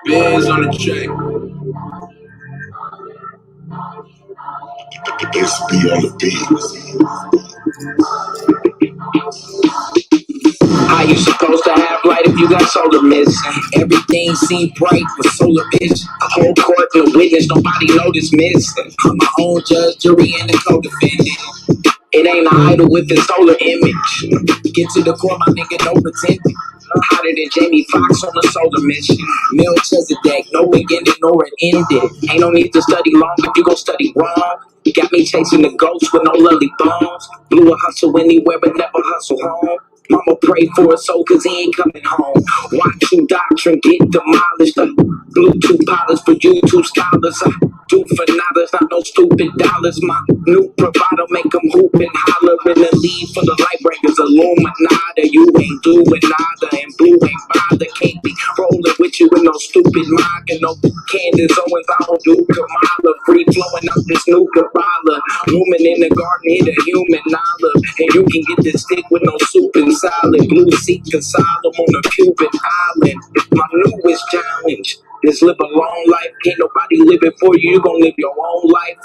Bands on the track. SB on the beat. How you supposed to have light if you got solar missing? Everything seemed bright with solar vision. A whole court no witness, nobody noticed missing. I'm my own judge, jury, and the co-defendant. It ain't an idol with a solar image. Get to the core, my nigga, no pretending. Hotter than Jamie Foxx on a solar mission. Melchizedek, no beginning nor an ending. Ain't no need to study long if you gon' study wrong. Got me chasing the ghosts with no lovely bones. Blew a hustle anywhere but never hustle home. Mama pray for a soul cause he ain't coming home. Watch you doctrine get demolished. Bluetooth pilots for YouTube scholars. I do for nada, not no stupid dollars. My new provider make them hoop and holler. In the lead for the light breakers, Illuminati. You ain't doing nada and blue ain't bother. Can't be rolling with you with no stupid mock and no Candace Owens. I don't do Kamala. Free flowing up this new Kabbalah. Woman in the garden hit a human olive. And you can get this stick with no soup and salad. Blue seat asylum on a Cuban island. My newest challenge is live a long life. Can't nobody live it for you. You gon' live your own life.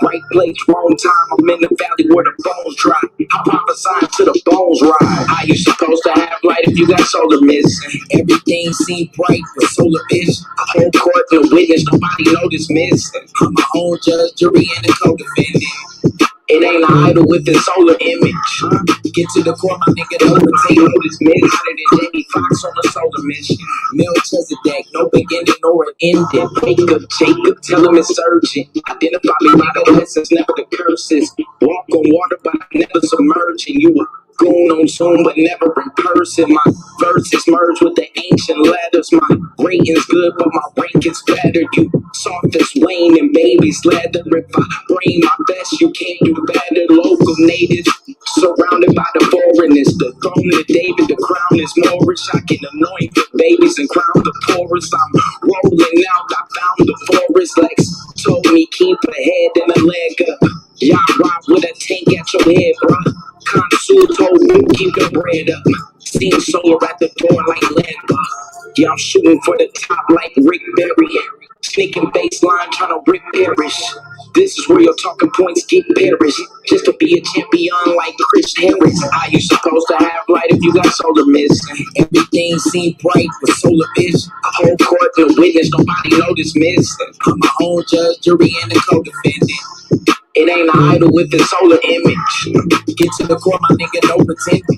Right place, wrong time. I'm in the valley where the bones dry. I prophesy to the bones rise. How you supposed to have light if you got solar missing? Everything seemed bright with solar vision. A whole court no witness, nobody noticed missing. I'm my own judge, jury, and the co-defendant. It ain't an idol with a solar image. Get to the core, my nigga, don't pretend notice miss. Hotter than Jamie Foxx on a solar mission. Melchizedek, no beginning nor an ending. Jacob, tell him it's urgent. Identify me by the blessings, never the curses. Walk on water, but never submerging. You a goon on Zoom, but never in person. My verses merge with the ancient letters. My rating's good, but my ranking's better. You soft as Wayne and baby's leather. If I bring my best, you can't do better. Local natives surrounded by the foreigners. The throne of David, the crown is Moorish. I can anoint the babies and crown the poorest. I'm rolling out, I found the forest. Lex told me keep a head and a leg up. Y'all rock with a tank at your head, bruh. Consul told me keep your bread up. Seen solar at the door like Landmark. Yeah, I'm shooting for the top like Rick Berry. Sneaking baseline trying to Rick Parrish. This is where your talking points get perished. Just to be a champion like Chris Harris. How you supposed to have light if you got solar missing? Everything seemed bright with solar vision. A whole court no witness, nobody noticed missing. I'm my own judge, jury, and the co-defendant. It ain't an idol with a solar image. Get to the core, my nigga, no pretending.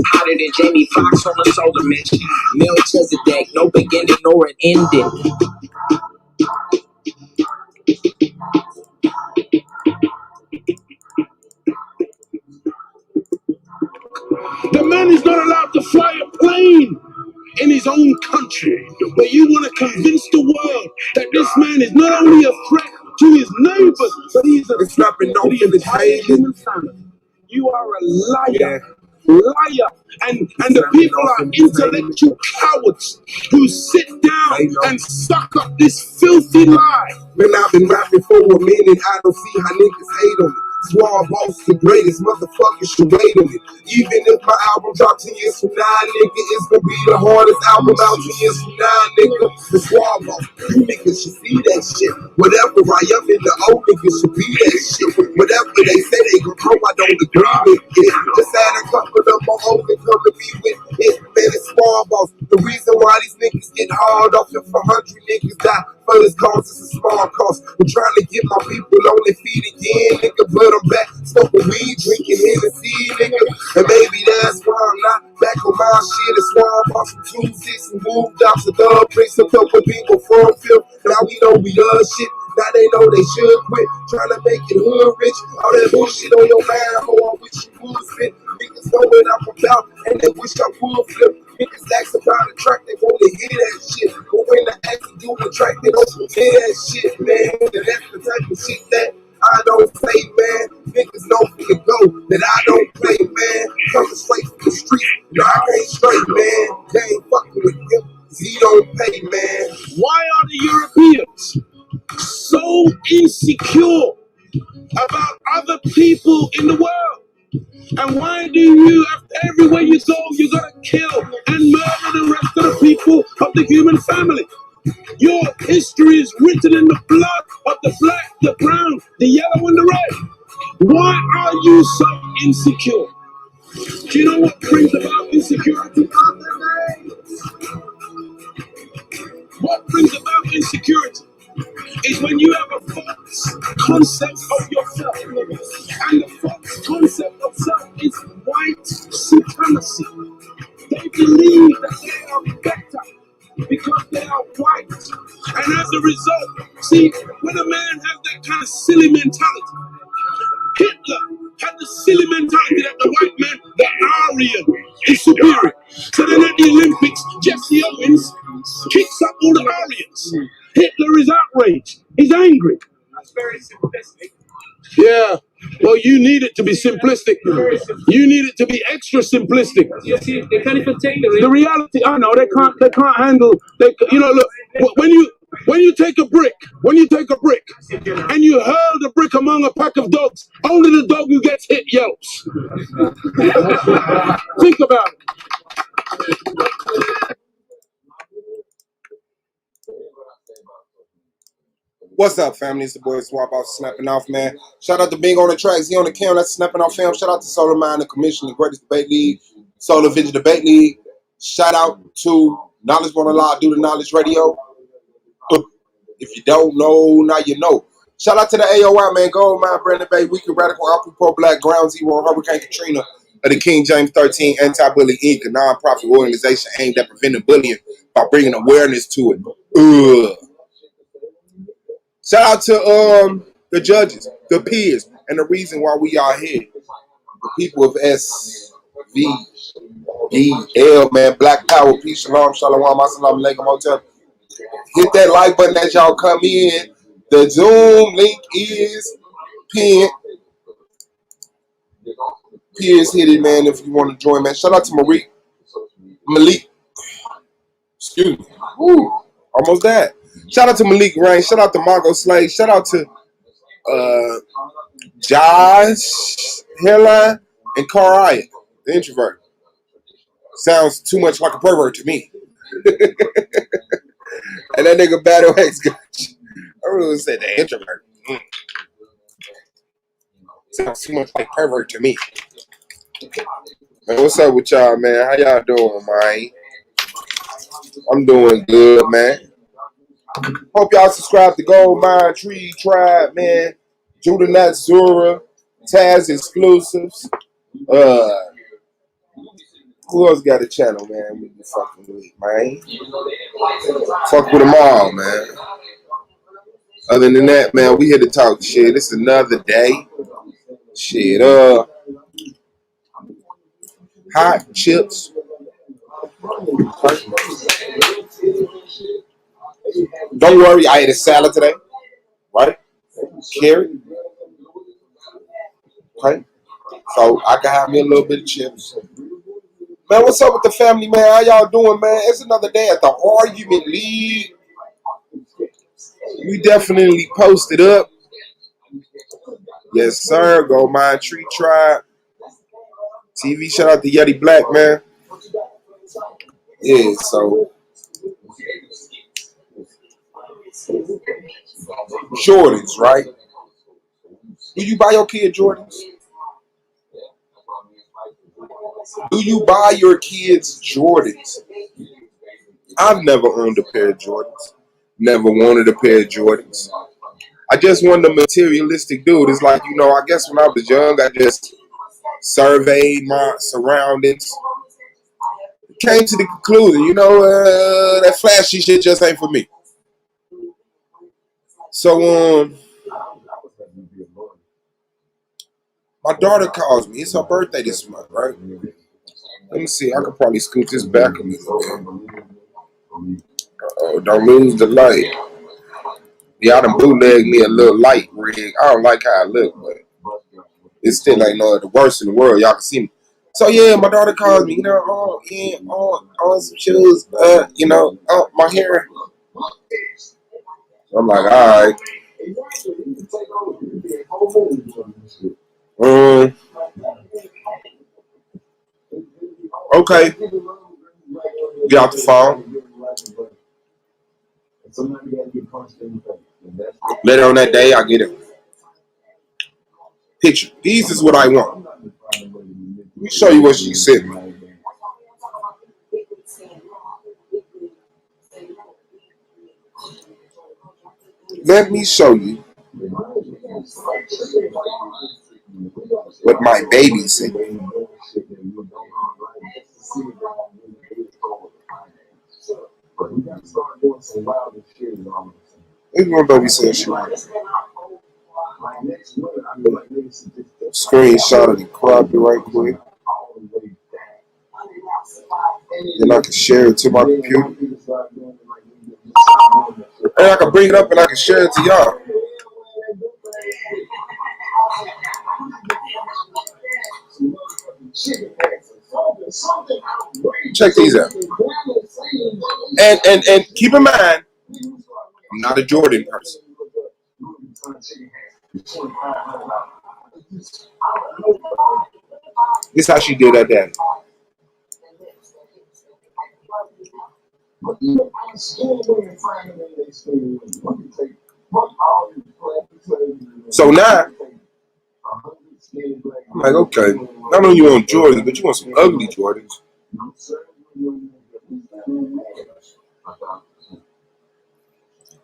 Hotter than Jamie Foxx on a solar mission. Melchizedek, no beginning nor an ending. The man is not allowed to fly a plane in his own country, but you want to convince the world that this man is not only a threat to his neighbors, but he's a threat to the entire human family. You are a liar. Liar, and the people are intellectual cowards who sit down and suck up this filthy lie. Man, I've been rapping for a minute, I don't see how niggas hate on me. Swab boss, the greatest motherfuckers should wait on it. Even if my album drops 10 years from now, nigga, it's gonna be the hardest album out 10 years from now, nigga. The Swab boss, you niggas should see that shit. Whatever I am in the old niggas should be that shit. Whatever they say they gon' come, I don't agree with it. Just add a couple of my own and come to be with it. Man, it's Swab boss. The reason why these niggas get hard off if 100 niggas die. First cause is a small cost. I'm trying to get my people on their feet again, nigga. But I'm back smoking weed, drinking Hennessy, nigga. And maybe that's why I'm not back on my shit. It's why I'm off from 2-6 and moved out to the place. A couple people from Phil. Now we know we shit. Now they know they should quit trying to make it hood rich. All that bullshit on your mind, oh, I wish you would spit. Niggas know what I'm about, and they wish I would flip. Niggas ask about a track, they want to hear that shit. But when they actually do the track, they don't hear that shit, man. And that's the type of shit that I don't say, man. Niggas know from the go that I don't play, man. Coming straight from the street, no, I can't straight, man. They ain't fucking with him, 'cause he don't pay, man. Why are the Europeans so insecure about other people in the world? And why do you, everywhere you go, you gotta kill and murder the rest of the people of the human family? Your history is written in the blood of the black, the brown, the yellow, and the red. Why are you so insecure? Do you know what brings about insecurity? What brings about insecurity is when you have a false concept of yourself. And the false concept of self is white supremacy. They believe that they are better because they are white. And as a result, see, when a man has that kind of silly mentality, Hitler had the silly mentality that the white man, the Aryan, is superior. So then at the Olympics, Jesse Owens kicks up all the Aryans. Hitler is outraged. He's angry. That's very simplistic. Yeah. Well, you need it to be simplistic. You need it to be extra simplistic. You see, they can't even take the reality. I know they can't. They can't handle. You know, look. When you take a brick, and you hurl the brick among a pack of dogs, only the dog who gets hit yelps. Think about it. What's up, family? It's the boy Swap Out Snapping Off, man. Shout out to Bing on the tracks. He on the cam. That's Snapping Off fam. Shout out to Solar Mind, the Commission, the Greatest Debate League, Solar Vision Debate League. Shout out to Knowledge Won't Allow, Do the Knowledge Radio. If you don't know, now you know. Shout out to the AOI, man. Gold Mine, Brandon Bay, Weekly Radical, Alpha Pro Black, Ground Zero, Hurricane Katrina, of the King James 13 Anti-Bullying Inc., a non-profit organization aimed at preventing bullying by bringing awareness to it. Shout out to the judges, the peers, and the reason why we are here. The people of SVDL, man. Black Power, peace, shalom, shalom, assalamu alaikum, hotel. Hit that like button as y'all come in. The Zoom link is pinned. Peers, hit it, man, if you want to join, man. Shout out to Malik. Excuse me. Woo, almost that. Shout out to Malik Rain. Shout out to Margot Slade. Shout out to Josh Hairline and Karai, the introvert. Sounds too much like a pervert to me. And that nigga Battle X. I really said the introvert. Sounds too much like pervert to me. Man, what's up with y'all, man? How y'all doing, man? I'm doing good, man. Hope y'all subscribe to Gold Mine Tree Tribe, man. Judah Natsura, Taz Exclusives. Who else got a channel, man? We be fucking with, man. Fuck with them all, man. Other than that, man, we here to talk shit. It's another day. Shit, hot chips. Don't worry, I ate a salad today. Right? Carrot. Okay. So I can have me a little bit of chips. Man, what's up with the family, man? How y'all doing, man? It's another day at the Argument League. We definitely posted up. Yes, sir. Go Mind Tree Tribe. TV, shout out to Yeti Black, man. Yeah, so Jordans, right? Do you buy your kid Jordans? Do you buy your kids Jordans? I've never owned a pair of Jordans. Never wanted a pair of Jordans. I just wanted a materialistic dude. It's like, I guess when I was young, I just surveyed my surroundings. Came to the conclusion, that flashy shit just ain't for me. So my daughter calls me. It's her birthday this month, right? Let me see. I could probably scoot this back a little bit. Oh, don't lose the light. Yeah, I done bootlegged me a little light rig. I don't like how it look, but it still ain't the worst in the world. Y'all can see me. So yeah, my daughter calls me. On some shoes. My hair. I'm like, all right. Okay. Get out the phone. Later on that day, I get a picture. These is what I want. Let me show you what she sent me. Let me show you what my baby sent me. Here's what baby said she wanted. Screenshot of the crop it right quick. Then I can share it to my computer. And I can bring it up and I can share it to y'all. Check these out. And keep in mind, I'm not a Jordan person. This is how she did that daddy. So now, I'm like, okay, not only you want Jordans, but you want some ugly Jordans.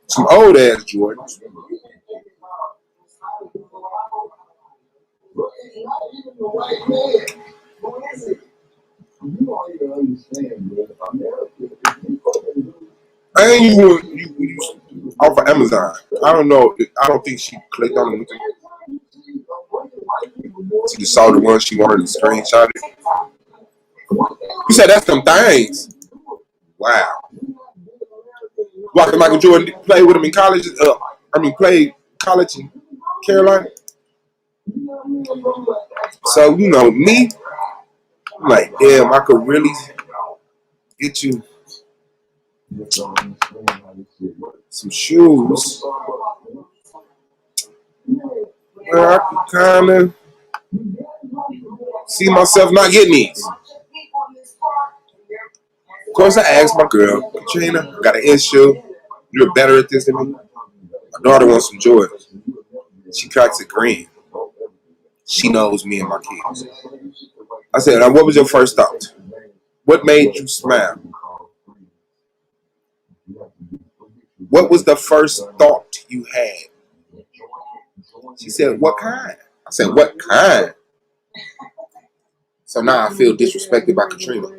Some old ass Jordans. And you off of Amazon. I don't know. I don't think she clicked on it. She just saw the one she wanted to screenshot it. You said that's them things. Wow. Watching Michael Jordan play with him in college. Play college in Carolina. So me. I'm like, damn, I could really get you some shoes. I could kind of see myself not getting these. Of course, I asked my girl, Katrina, I got an issue. You're better at this than me. My daughter wants some Jordans. She cracks a grin. She knows me and my kids. I said, now, what was your first thought? What made you smile? What was the first thought you had? She said, what kind? I said, what kind? So now I feel disrespected by Katrina.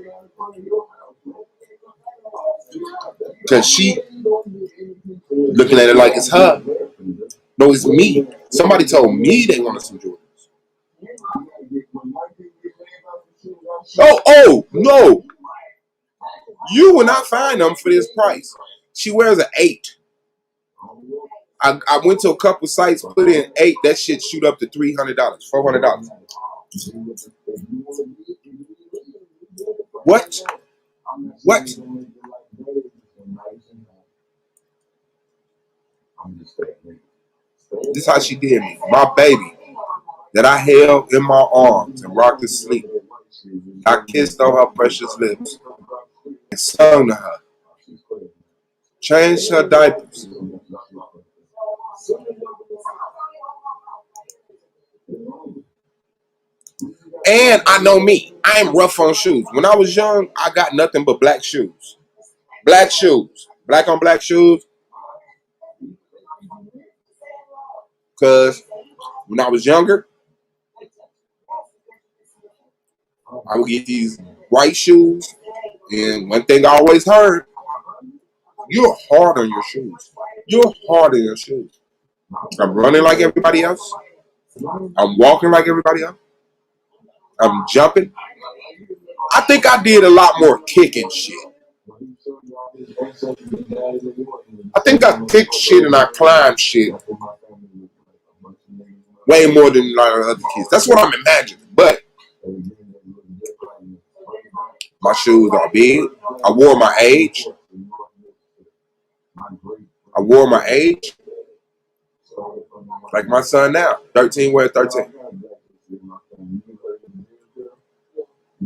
Because she looking at it like it's her. No, it's me. Somebody told me they wanted some Jordans. Oh, no. You will not find them for this price. She wears an 8. I went to a couple sites, put in 8. That shit shoot up to $300, $400. What? This is how she did me. My baby that I held in my arms and rocked to sleep. I kissed on her precious lips and sung to her. Changed her diapers. And I know me. I am rough on shoes. When I was young, I got nothing but black shoes. Black shoes. Black on black shoes. Because when I was younger, I would get these white shoes. And one thing I always heard, you're hard on your shoes. You're hard on your shoes. I'm running like everybody else. I'm walking like everybody else. I'm jumping. I think I did a lot more kicking shit. I think I kicked shit and I climbed shit way more than a lot of other kids. That's what I'm imagining. But my shoes are big. I wore my age. Like my son now, 13 wears 13.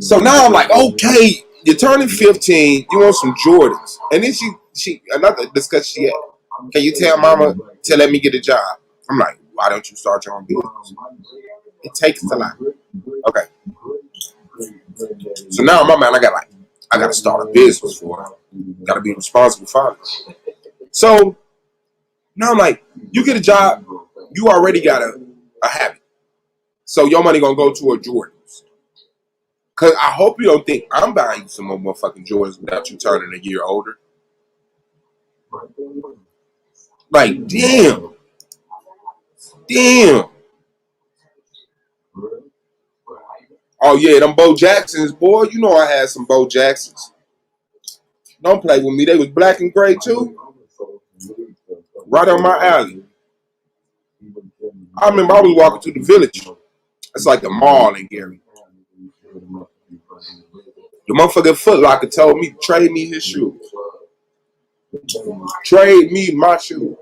So now I'm like, okay, you're turning 15, you want some Jordans. And then she another discussion she had. Can you tell mama to let me get a job? I'm like, why don't you start your own business? It takes a lot. Okay. So now in my mind, I gotta start a business for her. Gotta be a responsible father. So now I'm like, you get a job, you already got a habit. So your money gonna go toward Jordans. Cause I hope you don't think I'm buying you some more motherfucking Jordans without you turning a year older. Like, damn. Oh yeah, them Bo Jacksons, boy. You know I had some Bo Jacksons. Don't play with me. They was black and gray too. Right on my alley. I remember I was walking to the Village. It's like the mall in Gary. The motherfucker Foot Locker told me to trade me his shoes. Trade me my shoes.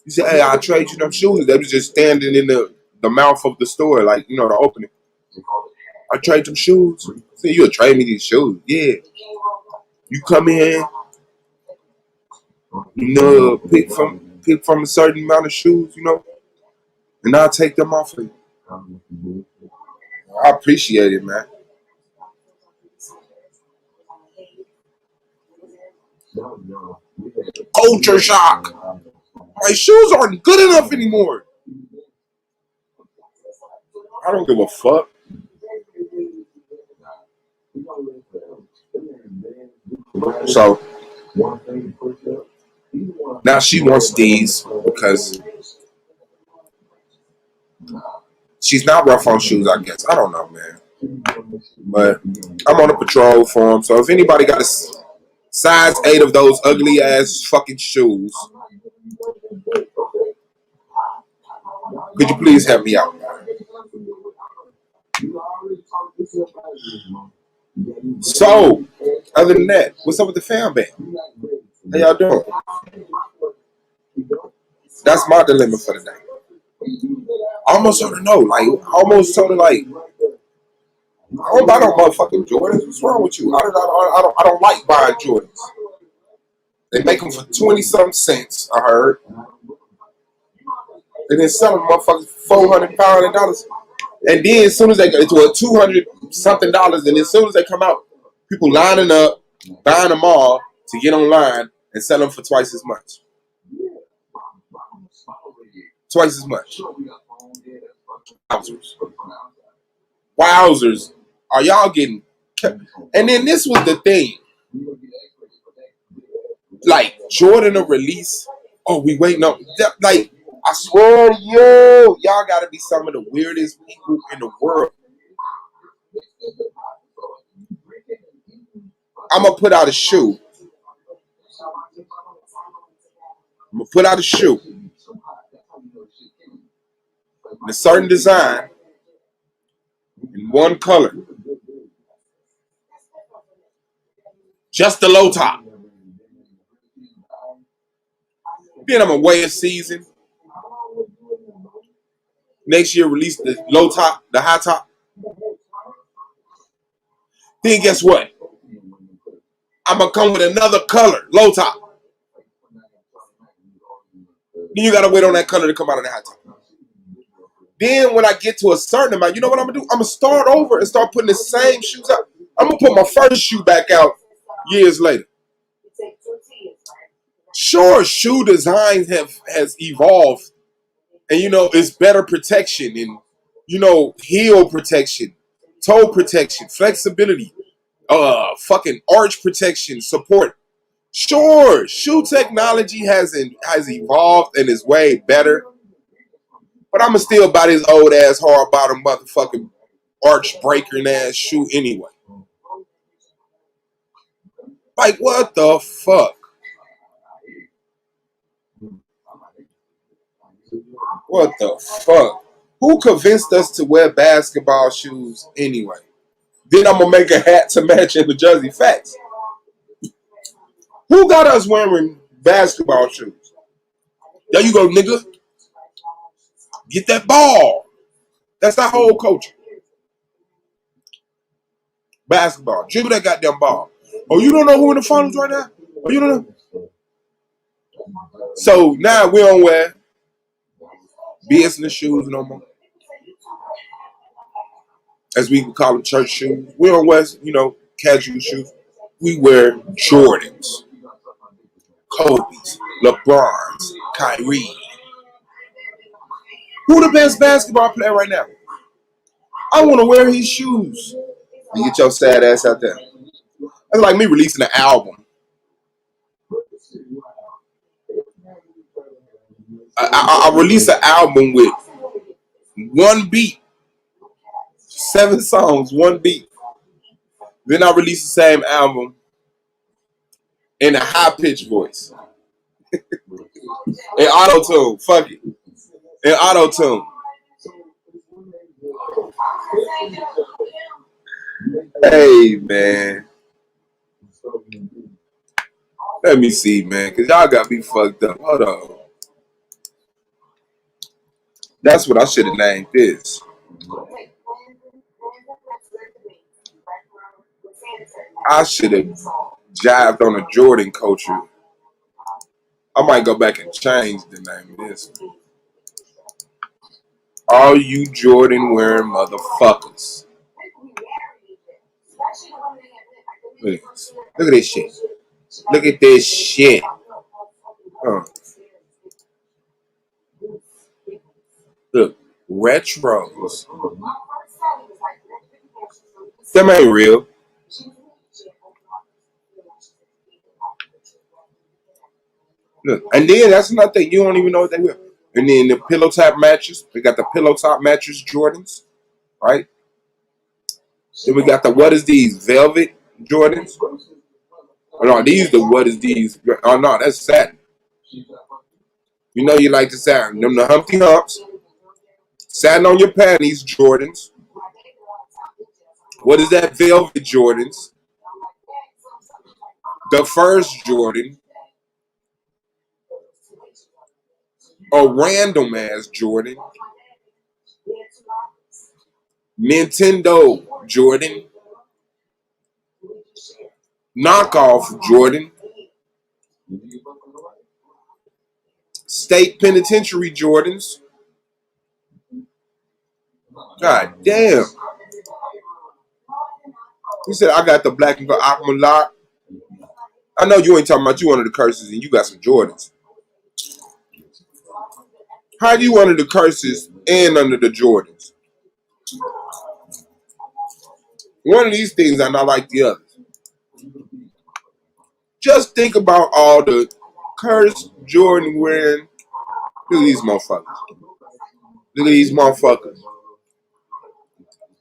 He said, hey, I'll trade you them shoes. They was just standing in the mouth of the store, like, you know, the opening. I trade them shoes. I said, you'll trade me these shoes? Yeah. You come in, you know, pick from a certain amount of shoes, you know, and I'll take them off of you. I appreciate it, man. Culture shock. My shoes aren't good enough anymore. I don't give a fuck. So now she wants these because she's not rough on shoes, I guess. I don't know, man. But I'm on a patrol for them. So if anybody got a size 8 of those ugly ass fucking shoes, could you please help me out? So, other than that, what's up with the fam band? How y'all doing? That's my dilemma for the day. I almost sort of know, like, almost sort of like, I don't buy no motherfucking Jordans. What's wrong with you? I don't like buying Jordans. They make them for 20-something cents, I heard. And then sell them motherfuckers for $400. And then as soon as they go to a $200-something, and then as soon as they come out, people lining up, buying them all to get online and sell them for twice as much. Twice as much. Wowzers. Are y'all getting... And then this was the thing. Like, Jordan will release... Oh, we waiting on... Like, I swear to you, y'all gotta be some of the weirdest people in the world. I'm gonna put out a shoe. In a certain design, in one color. Just the low top. Then I'm gonna wait a season. Next year, release the low top, the high top. Then guess what? I'm gonna come with another color, low top. Then you gotta wait on that color to come out of the high top. Then when I get to a certain amount, you know what I'm gonna do? I'm gonna start over and start putting the same shoes out. I'm gonna put my first shoe back out years later. Sure, shoe designs has evolved, and you know it's better protection and you know heel protection, toe protection, flexibility, fucking arch protection, support. Sure, shoe technology has evolved and is way better, but I'ma still buy this old ass hard bottom motherfucking arch breaking ass shoe anyway. Like what the fuck? What the fuck? Who convinced us to wear basketball shoes anyway? Then I'm gonna make a hat to match in the Jersey Facts. Who got us wearing basketball shoes? There you go, nigga. Get that ball. That's our whole culture. Basketball. Dribble that goddamn ball. Oh, you don't know who in the finals right now? Oh, you don't know? So now we don't wear business shoes no more. As we call them, church shoes. We don't wear, casual shoes. We wear Jordans, Kobe's, LeBron's, Kyrie. Who the best basketball player right now? I want to wear his shoes. You get your sad ass out there. That's like me releasing an album. I release an album with one beat, 7 songs, one beat. Then I release the same album in a high-pitched voice. In auto-tune. Fuck it. In auto-tune. Hey, man. Let me see, man, because y'all got me fucked up. Hold on. That's what I should have named this. I should have jived on a Jordan culture. I might go back and change the name of this. All you Jordan wearing motherfuckers. Look at this. Look at this shit. Look at this shit. Look, retros. Them ain't real. Look, and then that's another thing. You don't even know what they wear. And then the pillow top mattress. We got the pillow top mattress Jordans, right? Then we got the what is these velvet Jordans? Oh, no, these the what is these? Oh no, that's satin. You know you like the satin. Them the Humpty Humps. Satin on your panties Jordans. What is that velvet Jordans? The first Jordan. A random ass Jordan. Nintendo Jordan. Knockoff Jordan. State Penitentiary Jordans. God damn. He said, I got the black and gold Aqua Lock. I know you ain't talking about you one of the curses and you got some Jordans. How do you under the curses and under the Jordans? One of these things are not like the others. Just think about all the cursed Jordan wearing. Look at these motherfuckers. Look at these motherfuckers.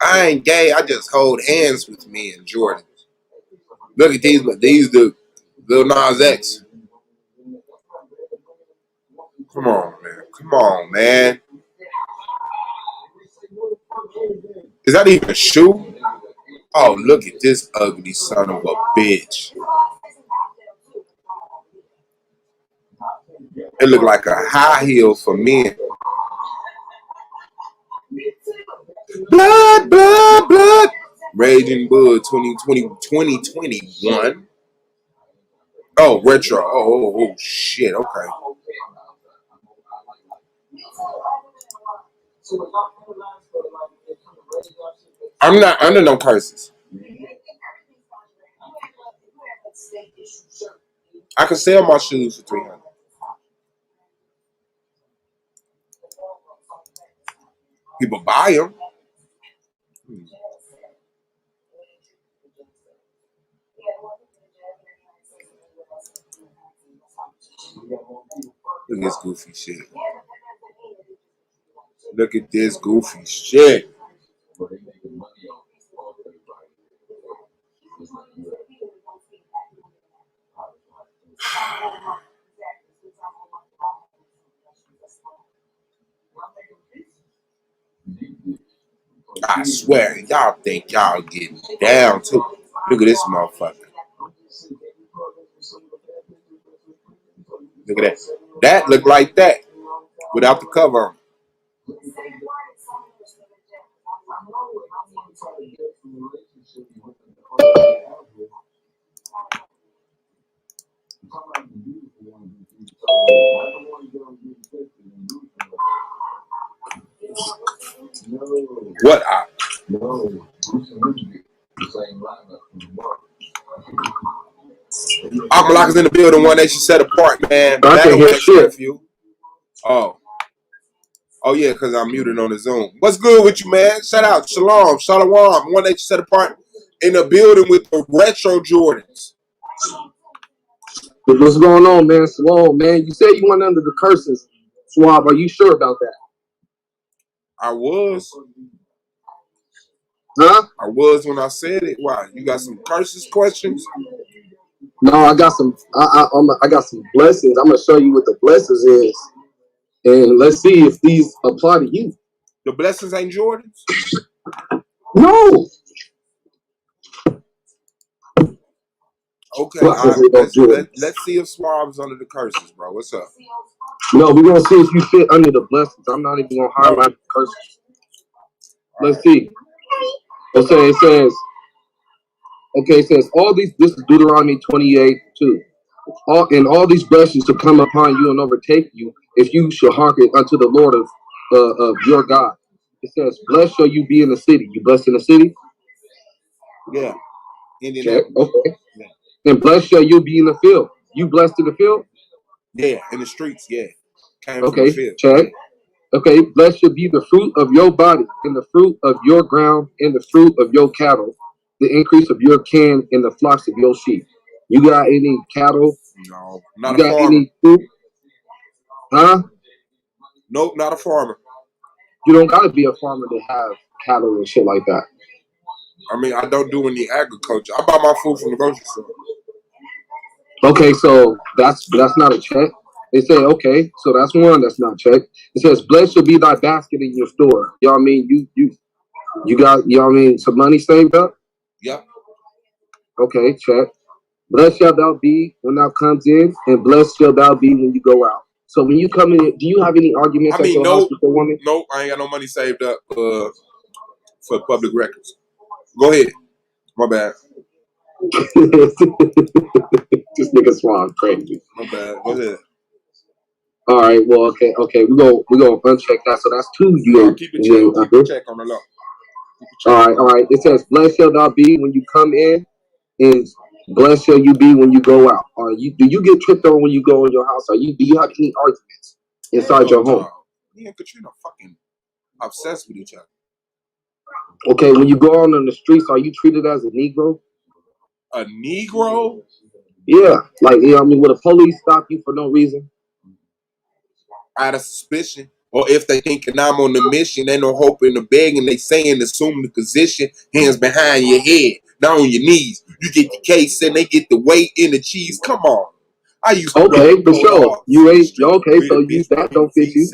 I ain't gay. I just hold hands with me in Jordans. Look at these. These the Lil Nas X. Come on, man. Come on, man. Is that even a shoe? Oh, look at this ugly son of a bitch. It looked like a high heel for men. Blood, blood, blood. Raging Bull 2021. Oh, retro. Oh, shit. Okay. I'm not under no curses. I can sell my shoes for $300. People buy them. Look at this goofy shit. Look at this goofy shit. I swear, y'all think y'all getting down too. Look at this motherfucker. Look at that. That look like that without the cover on. What? Aqualock is in the building. One Nation Set Apart, man. Battle X nephew. Oh, yeah, because I'm muted on the Zoom. What's good with you, man? Shout out, Shalom, Shalom. One Nation Set Apart in the building with the retro Jordans. What's going on, man? Shalom, man. You said you went under the curses, Swab. Are you sure about that? I was. Huh? I was when I said it. Why? You got some curses questions? No, I got some. I got some blessings. I'm gonna show you what the blessings is, and let's see if these apply to you. The blessings ain't Jordans? No. Okay, let's see if Swab's under the curses, bro. What's up? No, we're gonna see if you fit under the blessings. I'm not even gonna highlight the curses. Let's see. It says all these. This is Deuteronomy 28:2. All these blessings to come upon you and overtake you if you shall hearken unto the Lord of your God. It says, "Blessed shall you be in the city." You blessed in the city? Yeah. Check. Okay. Yeah. And blessed shall you be in the field. You blessed in the field? Yeah, in the streets. Yeah. Came okay. From the field. Check. Okay. Blessed shall be the fruit of your body, and the fruit of your ground, and the fruit of your cattle, the increase of your kin, and the flocks of your sheep. You got any cattle? No, not you a got farmer. Any fruit? Huh? Nope, not a farmer. You don't gotta be a farmer to have cattle and shit like that. I mean, I don't do any agriculture. I buy my food from the grocery store. Okay, so that's not a check. They say, okay, so that's one that's not checked. It says, blessed shall be thy basket in your store. You know what I mean? You got, you know what I mean, some money saved up? Yep. Okay, check. Blessed shall thou be when thou comes in, and blessed shall thou be when you go out. So when you come in, do you have any arguments at your house with the woman? Nope, I ain't got no money saved up for public records. Go ahead. My bad. This nigga Swan crazy. My bad. Go ahead. All right. Well, okay. We gonna uncheck that. So that's two. Keep the check on the low. All right. It says, "Blessed shall thou be when you come in, and blessed shall you be when you go out." Do you get tripped on when you go in your house? Do you have any arguments inside your home? Me and Katrina fucking obsessed with each other. Okay. When you go out on the streets, are you treated as a Negro? A Negro? Yeah. Like, you know what I mean? Would the police stop you for no reason? Out of suspicion. Or if they thinking I'm on the mission, ain't no hope in the bag, and they saying assume the position, hands behind your head, not on your knees. You get the case and they get the weight in the cheese. Come on. I used to okay, for sure. You ain't okay, so you that don't fit you.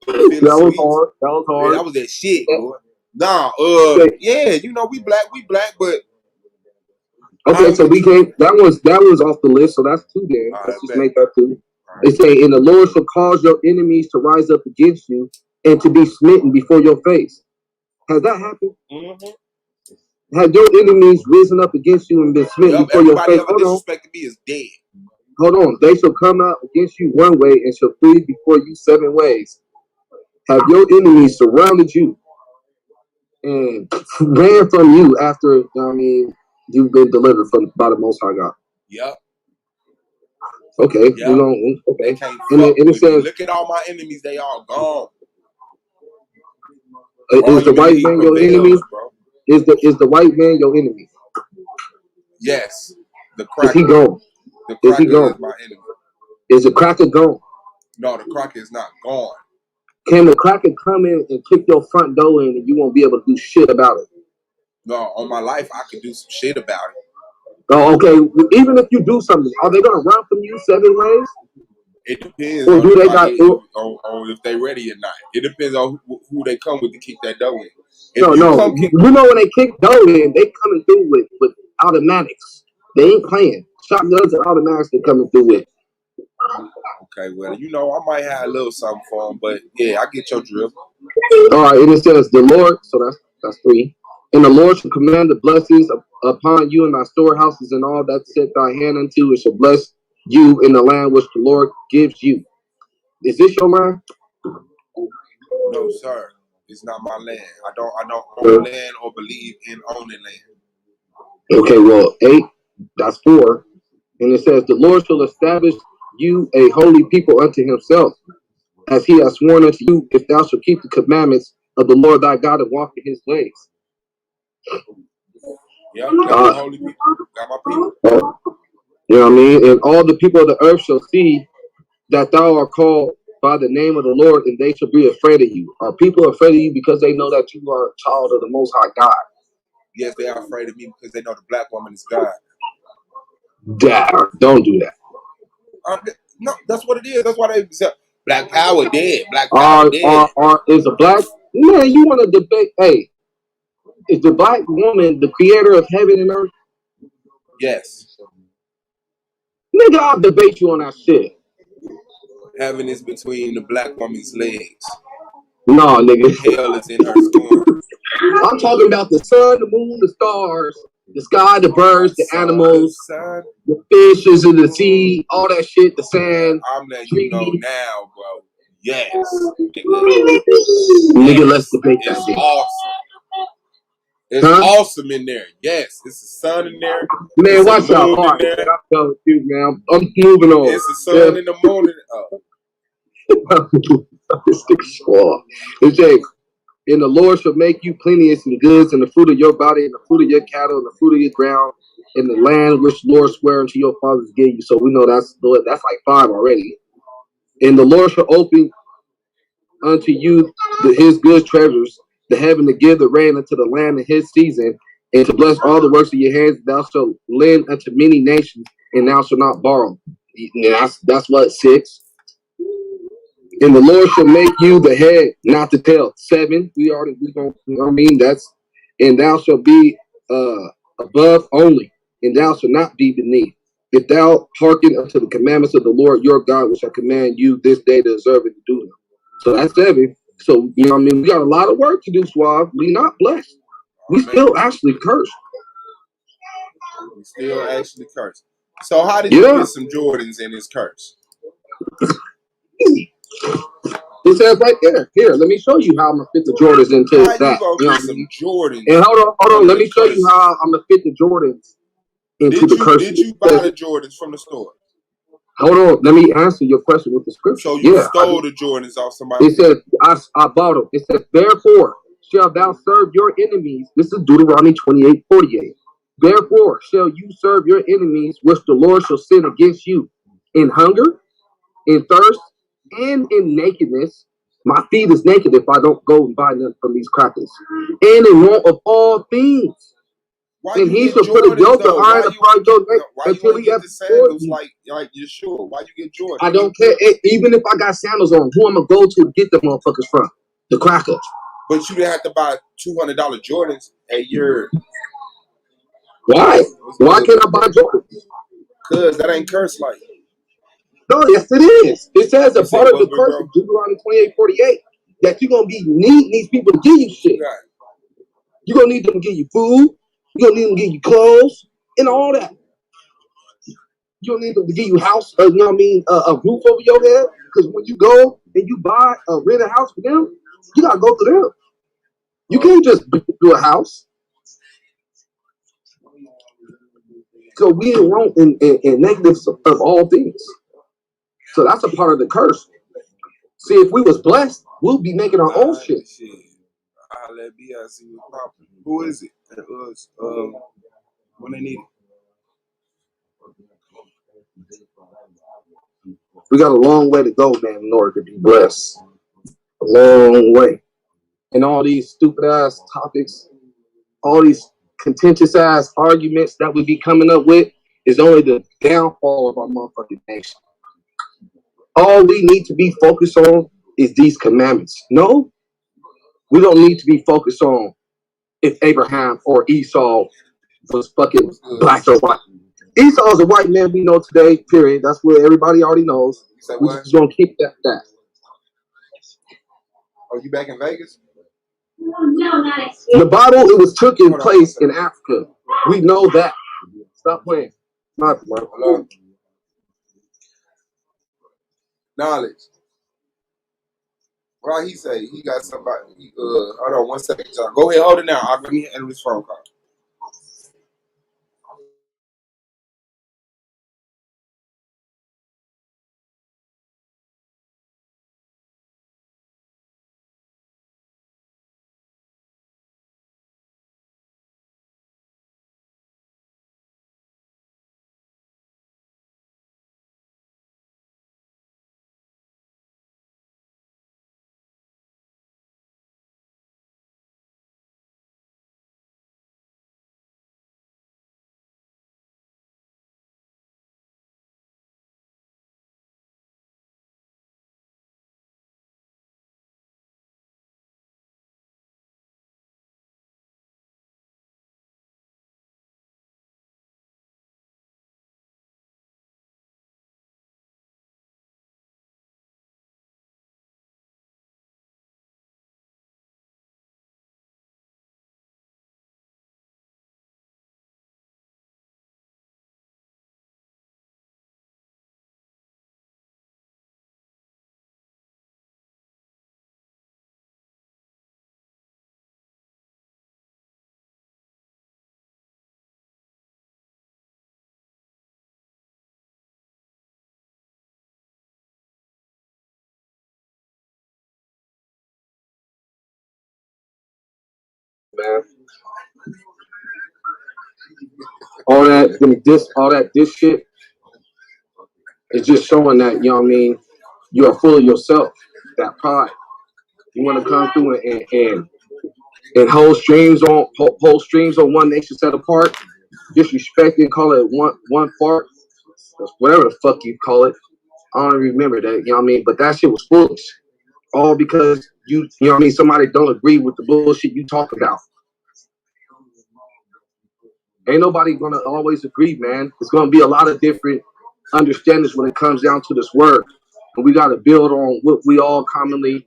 That was hard. Yeah, that was that shit, boy. Nah, yeah, you know we black, but okay, so we can't. That was off the list, so that's two. Then let's just make that two. They say, "And the Lord shall cause your enemies to rise up against you, and to be smitten before your face." Has that happened? Mm-hmm. Have your enemies risen up against you and been smitten before your face? Hold on. Disrespected me is dead. Hold on. They shall come out against you one way and shall flee before you 7 ways. Have your enemies surrounded you and ran from you after, you've been delivered by the Most High God? Yep. Okay. Yep. Okay. And it says, look at all my enemies. They all gone. Is the white man your enemy? Bro. Is the white man your enemy? Yes. The cracker. Is he gone? The cracker is my enemy. Is the cracker gone? No, the cracker is not gone. Can the cracker come in and kick your front door in and you won't be able to do shit about it? No, on my life, I can do some shit about it. Oh, okay. Even if you do something, are they gonna run from you 7 ways? It depends or on, do they on if they ready or not. It depends on who they come with to kick that door in. If no, you know when they kick door in, they coming through with automatics. They ain't playing. Shotguns and automatics they coming through with. Okay, well, you know, I might have a little something for them, but yeah, I get your drift. All right, and it says the Lord, so that's 3. And the Lord shall command the blessings upon you in thy storehouses and all that set thy hand unto, and shall bless you in the land which the Lord gives you. Is this your land? No, sir. It's not my land. I don't own land or believe in owning land. Okay, well, 8, that's 4. And it says, the Lord shall establish you a holy people unto himself, as he has sworn unto you, if thou shalt keep the commandments of the Lord thy God and walk in his ways. Yeah, got holy people. Got my people. You know what I mean? And all the people of the earth shall see that thou art called by the name of the Lord, and they shall be afraid of you. Are people afraid of you because they know that you are a child of the Most High God? Yes, they are afraid of me because they know the black woman is God. Don't do that. No, that's what it is. That's why they say Black Power dead. Black Power dead. Is a black man? You want to debate? Hey, is the black woman the creator of heaven and earth? Yes. Nigga, I'll debate you on that shit. Heaven is between the black woman's legs. No, nigga. Hell is in her scorn. I'm talking about the sun, the moon, the stars, the sky, the birds, the animals, the fishes in the sea, all that shit, the sand. I'm letting you know now, bro. Yes. Nigga, let's debate that. It's awesome. It's awesome in there. Yes, it's the sun in there. Man, watch out. All right, man, I'm done with you, man. I'm moving on. It's the sun in the morning. It says, and the Lord shall make you plenteous in goods, and the fruit of your body, and the fruit of your cattle, and the fruit of your ground, in the land which the Lord sware unto your fathers gave you. So we know that's like 5 already. And the Lord shall open unto you his good treasures, the heaven to give the rain unto the land in his season, and to bless all the works of your hands. Thou shalt lend unto many nations, and thou shalt not borrow. And that's what 6. And the Lord shall make you the head, not the tail. 7. We gonna, and thou shalt be above only, and thou shalt not be beneath. If thou hearken unto the commandments of the Lord your God, which I command you this day to observe and to do them. So that's 7. So, you know what I mean? We got a lot of work to do, Suave. We not blessed. We still actually cursed. We still actually cursed. So how did you get some Jordans in this curse? It says right there. Here, let me show you how I'm gonna fit the Jordans into that. You know what I mean? Jordans. And hold on. Let me show you how I'm gonna fit the Jordans into the curse. Did you buy the Jordans from the store? Hold on. Let me answer your question with the scripture. So you stole the Jordans off somebody? It said, I bought them. It says, therefore shall thou serve your enemies. This is Deuteronomy 28:48. Therefore shall you serve your enemies, which the Lord shall send against you, in hunger, in thirst, and in nakedness. My feet is naked if I don't go and buy them from these crackers. And in want of all things. And he shall put a yoke of iron upon your neck until he hath sandals like Yeshua. Why you get Jordans? I don't care. Even if I got sandals on, who I'm gonna go to get them motherfuckers from? The crackers. But you didn't have to buy $200 Jordans a year. Why? Why can't I buy Jordans? Because that ain't curse like. No, yes it is. It says a part of the curse of Deuteronomy 28:48 that you're gonna be needing these people to give you shit. Right. You're gonna need them to give you food. You're gonna need them to give you clothes and all that. You don't need them to give you house, you know what I mean, a roof over your head. Because when you go and you buy rent a house for them, you gotta go through them. You can't just do a house. So we in wrong in negatives of all things. So that's a part of the curse. See, if we was blessed, we'll be making our own shit. I'll let BIC was popping. Who is it? It was when they need it. We got a long way to go, man, in order to be blessed. A long way. And all these stupid ass topics, all these contentious ass arguments that we be coming up with is only the downfall of our motherfucking nation. All we need to be focused on is these commandments. No, we don't need to be focused on if Abraham or Esau was fucking black or white. Esau is a white man we know today, period. That's what everybody already knows. We're just going to keep that. Are you back in Vegas? No, not the Bible, it was taking place in Africa. We know that. Stop playing. Hello? Knowledge. Right, he say he got somebody. Hold on 1 second, John. Go ahead, hold it now. I'll give me this phone call. Man. All that this shit is just showing that, you know what I mean, you are full of yourself, that pride. You want to come through and hold streams on one nation set apart, disrespect and call it one part, whatever the fuck you call it. I don't remember that, you know what I mean? But that shit was foolish. All because you know what I mean, somebody don't agree with the bullshit you talk about. Ain't nobody gonna always agree, man. It's gonna be a lot of different understandings when it comes down to this word. And we gotta build on what we all commonly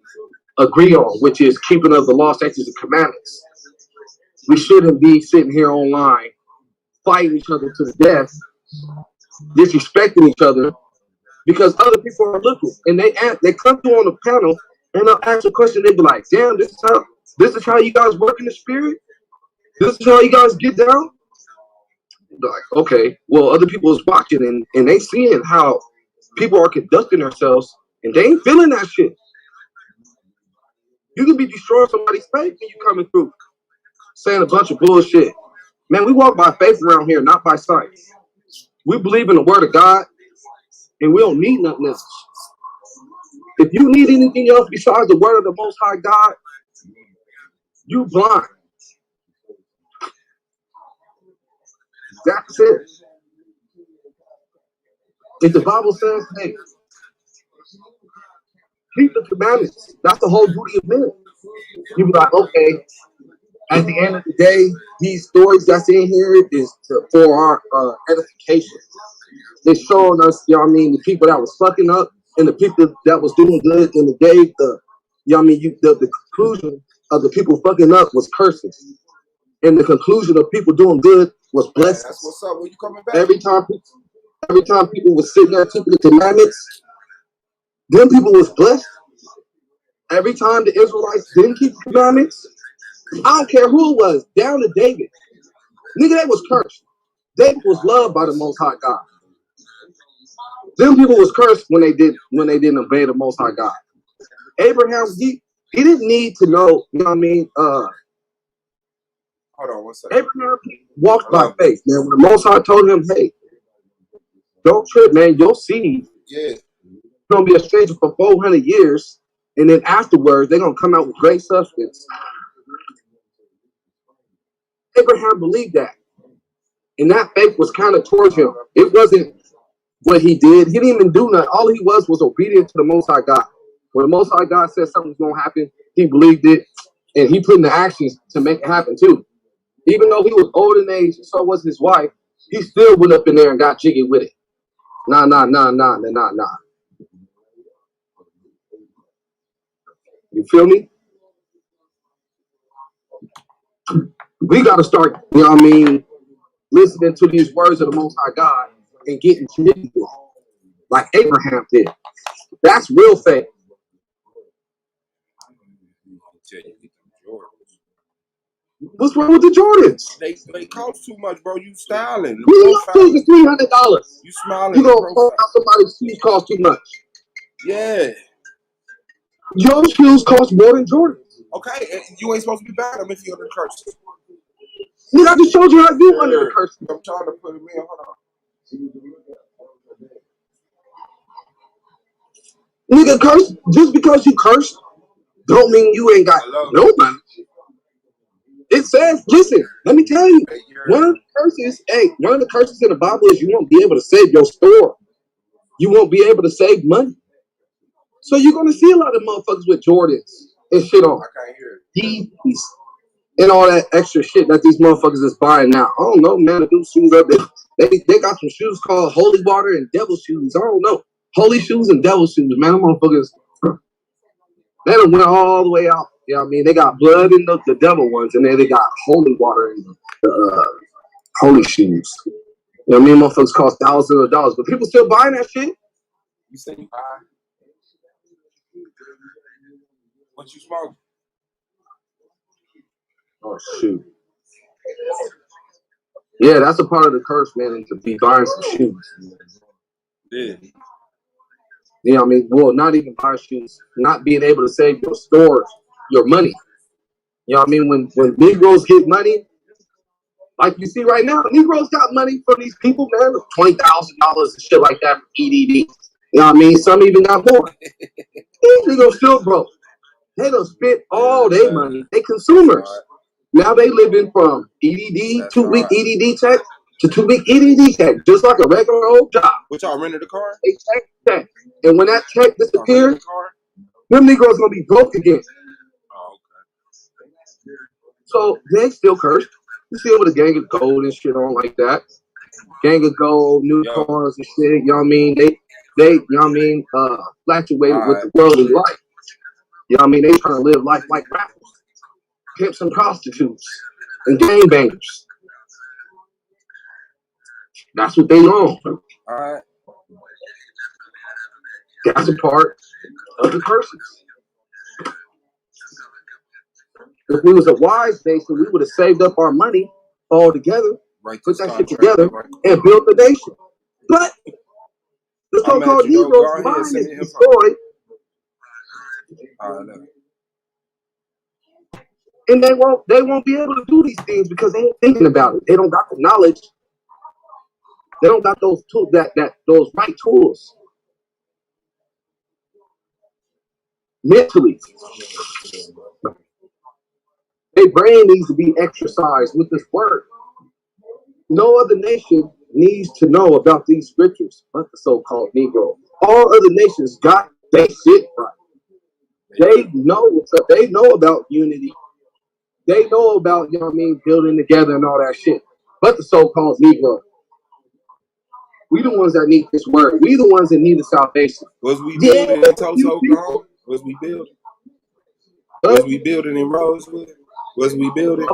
agree on, which is keeping of the law, statutes, and commandments. We shouldn't be sitting here online fighting each other to the death, disrespecting each other, because other people are looking and they come through on the panel and they'll ask a question. They be like, "Damn, this is how you guys work in the spirit. This is how you guys get down." Like, okay, well, other people is watching and they seeing how people are conducting themselves and they ain't feeling that shit. You can be destroying somebody's faith when you coming through saying a bunch of bullshit. Man, we walk by faith around here, not by sight. We believe in the word of God and we don't need nothing else. If you need anything else besides the word of the Most High God, you blind. That's it. If the Bible says, hey, keep the commandments, that's the whole duty of men. You be like, okay, at the end of the day, these stories that's in here is for our edification. It's showing us, you know what I mean, the people that was fucking up and the people that was doing good, and the day, you know what I mean, the conclusion of the people fucking up was curses. And the conclusion of people doing good was blessings. That's what's up. When you coming back? Every time people was sitting there keeping the commandments, them people was blessed. Every time the Israelites didn't keep the commandments, I don't care who it was, down to David. Nigga, they was cursed. David was loved by the Most High God. Them people was cursed when they didn't obey the Most High God. Abraham, he didn't need to know, you know what I mean? Hold on 1 second. Abraham walked by faith, man. When the Most High told him, hey, don't trip, man, your seed gonna be a stranger for 400 years, and then afterwards they're gonna come out with great substance. Abraham believed that, and that faith was kind of towards him. It wasn't what he did. He didn't even do nothing. All he was obedient to the Most High God. When the Most High God said something's gonna happen, he believed it, and he put in the actions to make it happen too. Even though he was old in age, and so was his wife, he still went up in there and got jiggy with it. Nah. You feel me? We got to start, you know what I mean, listening to these words of the Most High God and getting jiggy with it, like Abraham did. That's real faith. What's wrong with the Jordans? They cost too much, bro. You styling. Your shoes is $300. You smiling. You gonna call out somebody's shoes cost too much? Yeah. Your shoes cost more than Jordans. Okay, and you ain't supposed to be buying them if you're under the curse. Nigga, I just showed you how you under the curse. I'm trying to put them in. Hold on. Nigga, curse just because you curse don't mean you ain't got no money. It says, listen, let me tell you, one of the curses in the Bible is you won't be able to save your store. You won't be able to save money. So you're gonna see a lot of motherfuckers with Jordans and shit on. I can't hear it. These and all that extra shit that these motherfuckers is buying now. I don't know, man. The new shoes up there. They got some shoes called holy water and devil shoes. I don't know. Holy shoes and devil shoes, man. Them motherfuckers, they done went all the way out. You know what I mean? They got blood in the devil ones, and then they got holy water and holy shoes. You know what I mean? Motherfuckers cost thousands of dollars, but people still buying that shit. You say you buy? What you smoke? Oh shoot! Yeah, that's a part of the curse, man, and to be buying some shoes. Yeah. You know what I mean? Well, not even buying shoes, not being able to save your stores, your money. You know what I mean? When Negroes get money, like you see right now, Negroes got money from these people, man, $20,000 and shit like that from EDD. You know what I mean? Some even got more. These Negroes still broke. They don't spend all their money. They consumers. Now they living from EDD, 2-week EDD check to 2-week EDD check, just like a regular old job. What y'all rented a car? They check. And when that check disappears, them Negroes gonna be broke again. Oh, okay. So they still cursed. You see it with a gang of gold and shit on like that. Gang of gold, new cars and shit. You know what I mean? They you know what I mean, fluctuated with the worldly life. You know what I mean? They trying to live life like rappers, pimps and prostitutes, and gangbangers. That's what they on. All right. That's a part of the curses. If we was a wise nation, we would have saved up our money all together, put that shit together, and built the nation. But the so-called Negroes' mind is destroyed. And they won't be able to do these things because they ain't thinking about it. They don't got the knowledge. They don't got those tools, those right tools. Mentally. Their brain needs to be exercised with this word. No other nation needs to know about these scriptures but the so-called Negro. All other nations got their shit right. They know what's up. They know about unity. They know about, you know what I mean, building together and all that shit. But the so-called Negro. We the ones that need this word. We the ones that need the salvation. Was we building in Tulsa, Oklahoma? Was we building? Was we building in Rosewood? Was we building?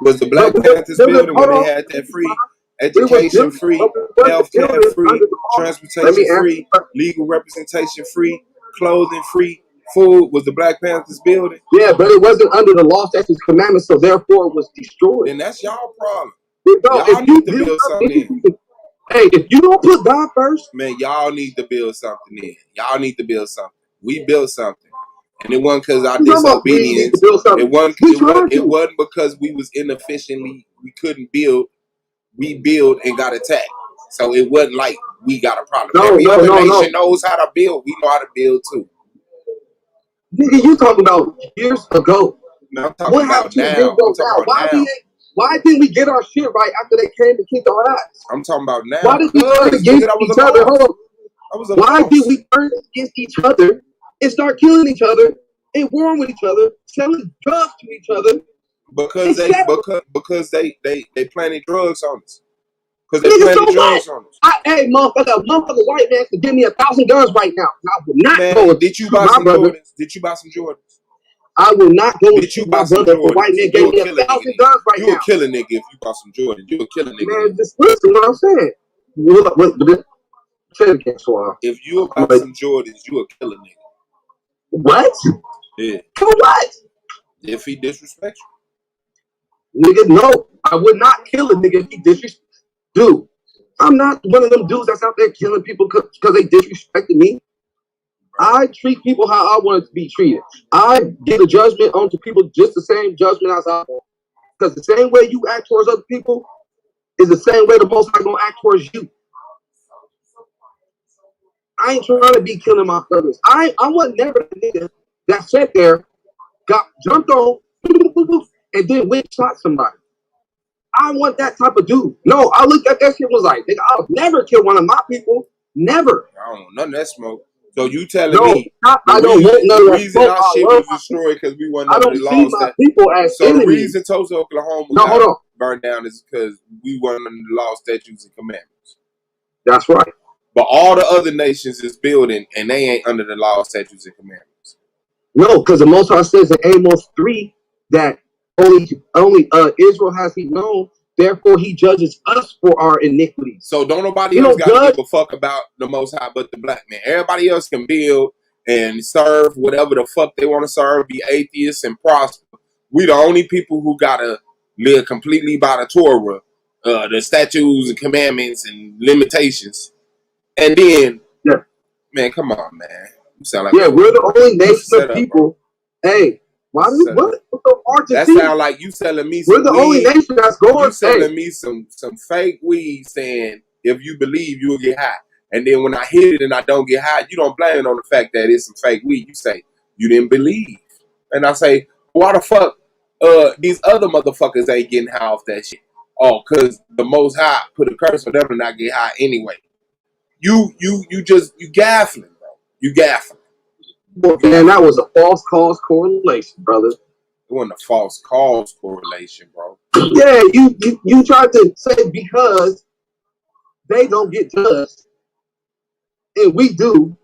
Was the Black Panthers building when they had that free education, free healthcare, free transportation, free legal representation, free clothing, free food? Was the Black Panthers building? Yeah, but it wasn't under the law, statutes, commandments, so therefore it was destroyed. Then that's y'all problem. Y'all need to build something in. Hey, if you don't put God first, man, y'all need to build something in. Y'all need to build something. We built something. And it wasn't because our disobedience. It wasn't because we was inefficiently, we couldn't build. We built and got attacked. So it wasn't like we got a problem. No, Every no, other no, nation no. knows how to build. We know how to build too. Nigga, you talking about years ago. No, I'm talking What about happened to now. years ago I'm talking now? about now. Why didn't we get our shit right after they came to kick our ass? I'm talking about now. Why did we turn against each other? Hold on. Why did we turn against each other and start killing each other and warring with each other, selling drugs to each other? Because they planted drugs on us. Because they Nigga, planted so drugs what? on us. Hey, motherfucker white man could give me 1,000 guns right now. I would not Man, go did you shoot buy my some brother. Jordans? Did you buy some Jordans? I will not go Did you shoot buy my some brother if a white Jordans? man gave me 1,000 guns right You now. would kill a nigga if you bought some Jordans. You would kill a nigga. Man, just listen what I'm saying. What, say it again, Swab. If you would buy some Jordans, you would kill a nigga. What? Yeah. For what? If he disrespects you. Nigga, no. I would not kill a nigga if he disrespects. Dude, I'm not one of them dudes that's out there killing people because they disrespected me. I treat people how I want to be treated. I get a judgment onto people just the same judgment as I want. Because the same way you act towards other people is the same way the Most High gonna act towards you. I ain't trying to be killing my brothers. I was never the nigga that sat there, got jumped on, and then went and shot somebody. I want that type of dude. No, I looked at that shit and was like, nigga, I'll never kill one of my people. Never. I don't know none of that smoke. So you telling me I don't want none of that reason smoke. our shit was destroyed because we weren't under the laws. I don't see my people as so enemies. The reason Tulsa, Oklahoma got burned down is because we weren't under the law, statutes, and commandments. That's right. But all the other nations is building and they ain't under the law, statutes, and commandments. No, because the Most High says in Amos 3 that only Israel has he known, therefore he judges us for our iniquities. So don't nobody else got to give a fuck about the Most High but the black man. Everybody else can build and serve whatever the fuck they want to serve, be atheists and prosper. We the only people who gotta live completely by the Torah, the statutes and commandments and limitations. And then, man, come on, man. You sound like we're the only nation of people. Hey, why do what so hard to see? That sound like you selling me some we're the weed. Only nation that's going. You selling me some fake weed saying if you believe you will get high. And then when I hit it and I don't get high, you don't blame it on the fact that it's some fake weed. You say you didn't believe. And I say, why the fuck these other motherfuckers ain't getting high off that shit? Oh, cause the Most High put a curse for them to not get high anyway. You gaffling, bro. You gaffling. Man, that was a false cause correlation, brother. It wasn't a false cause correlation, bro. Yeah, you tried to say because they don't get judged and we do.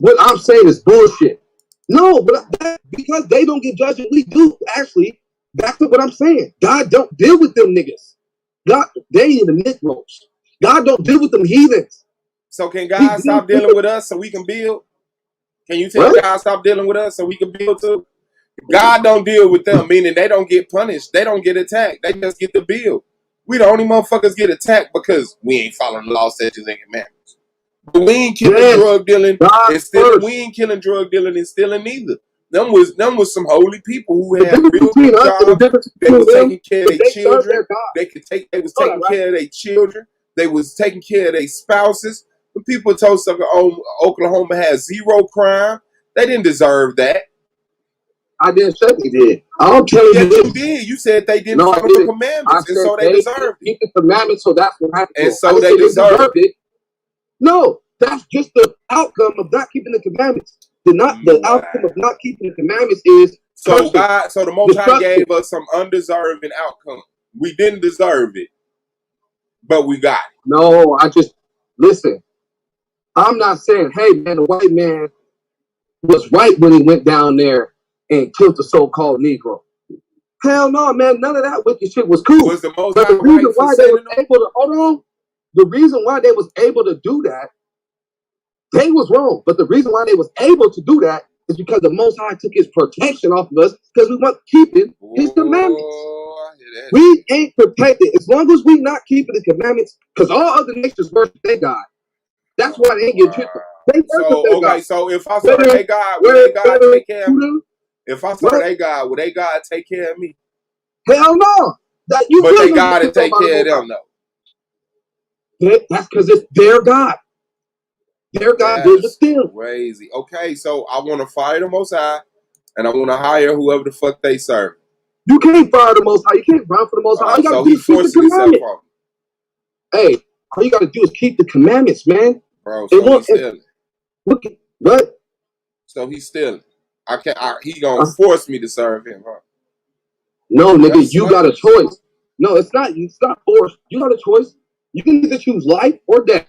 What I'm saying is bullshit. No, but because they don't get judged and we do. Actually, that's what I'm saying. God don't deal with them niggas. God, they ain't the Negroes. God don't deal with them heathens. So can God stop dealing with us so we can build? Can you tell God stop dealing with us so we can build too? God don't deal with them, meaning they don't get punished. They don't get attacked. They just get to build. We the only motherfuckers get attacked because we ain't following the law, statutes, and commandments. But we ain't killing drug dealing and stealing. We ain't killing drug dealing and stealing either. Them was some holy people who had real good jobs. They was taking care of their children. They was taking care of their children. They was taking care of their spouses. The people in Tulsa, Oklahoma had zero crime. They didn't deserve that. I didn't say they did. I'm telling you this. You did. You said they didn't follow the commandments, and so they deserved it. Keep the commandments, so that's what happened. And so they deserved it. No, that's just the outcome of not keeping the commandments. The outcome of not keeping the commandments is so the Most High gave us some undeserving outcome. We didn't deserve it, but we got it. No, listen. I'm not saying, hey man, the white man was right when he went down there and killed the so-called Negro. Hell no, man, none of that wicked shit was cool. Was the Most High reason why they was able to hold on, the reason why they was able to do that, they was wrong. But the reason why they was able to do that is because the Most High took his protection off of us because we weren't keeping his commandments. We ain't protected as long as we not keeping the commandments. Because all other nations worship their God. That's why they ain't get tricked. So if I serve their God, will their God take care of me? If I serve their God, will their God take care of me? Hell no. But they God to take care of them though. That's because it's their God. Their God deals with them. Crazy. Okay, so I want to fire the Most High, and I want to hire whoever the fuck they serve. You can't fire the Most High. You can't run for the Most High. All you gotta So do he is keep the forcing himself commandments. off. Hey, all you gotta do is keep the commandments, man. Bro, They so want he's stealing. look at what? So he's stealing. He gonna force me to serve him, huh? No, nigga, That's you got a choice. No, it's not forced. You got a choice. You can either choose life or death.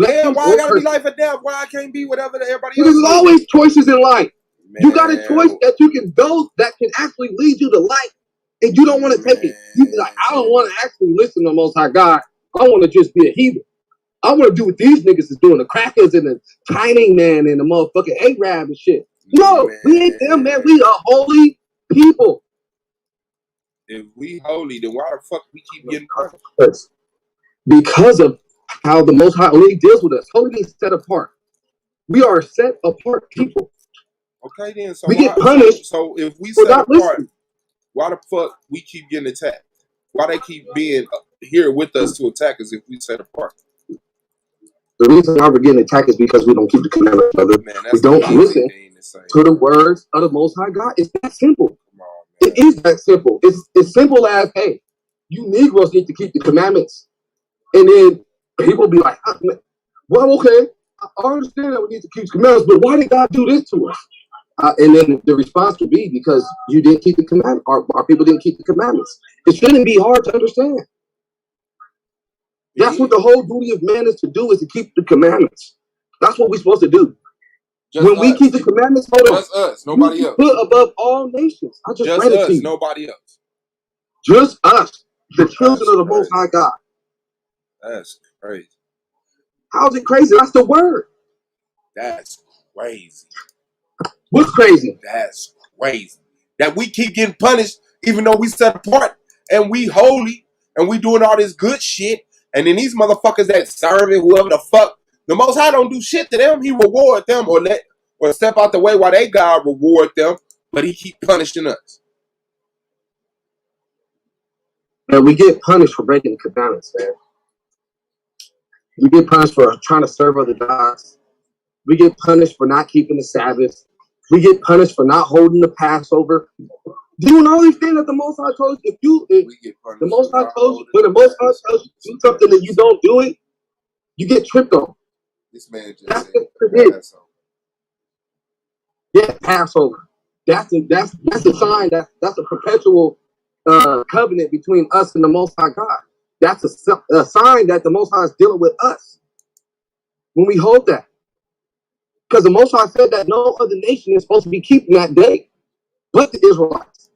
Damn, why I gotta be life or death? Why I can't be whatever everybody else There's is? always choices in life. Man. You got a choice that you can go that can actually lead you to life, and you don't want to take it. You be like, I don't want to actually listen to the Most High God. I want to just be a heathen. I want to do what these niggas is doing, the crackers and the tiny man and the motherfucking Arab and shit. No, we ain't them, man. We are holy people. If we holy, then why the fuck we keep getting punished? Because of how the Most High only deals with us. Holy means set apart. We are set apart people. Okay, then. So we get punished. So if we set apart, listening. Why the fuck we keep getting attacked? Why they keep being here with us to attack us if we set apart? The reason why we're getting attacked is because we don't keep the commandments, brother. We don't listen to the words of the Most High God. It's that simple. It is that simple. It's simple as, hey, you Negroes need to keep the commandments. And then people be like, well, okay, I understand that we need to keep the commandments, but why did God do this to us? And then the response would be because you didn't keep the commandments. Our people didn't keep the commandments. It shouldn't be hard to understand. That's what the whole duty of man is to do, is to keep the commandments. That's what we're supposed to do. We keep the commandments, just us, nobody else. Put above all nations. I just read it to you. Nobody else. Just us, the children of the Most High God. That's crazy. How's it crazy? That's the word. That's crazy. What's crazy? That's crazy. That we keep getting punished even though we set apart and we holy and we doing all this good shit. And then these motherfuckers that serving whoever the fuck, the Most High don't do shit to them. He reward them or step out the way while they God reward them, but he keep punishing us. And we get punished for breaking the commandments, man. We get punished for trying to serve other gods. We get punished for not keeping the Sabbath. We get punished for not holding the Passover. Doing all these things that the Most High told you. When the Most High tells you to do something and you don't do it, you get tripped on. This man just said Passover. Yeah, Passover. That's a sign. That's a perpetual covenant between us and the Most High God. That's a sign that the Most High is dealing with us when we hold that. Because the Most High said that no other nation is supposed to be keeping that day but the Israelites.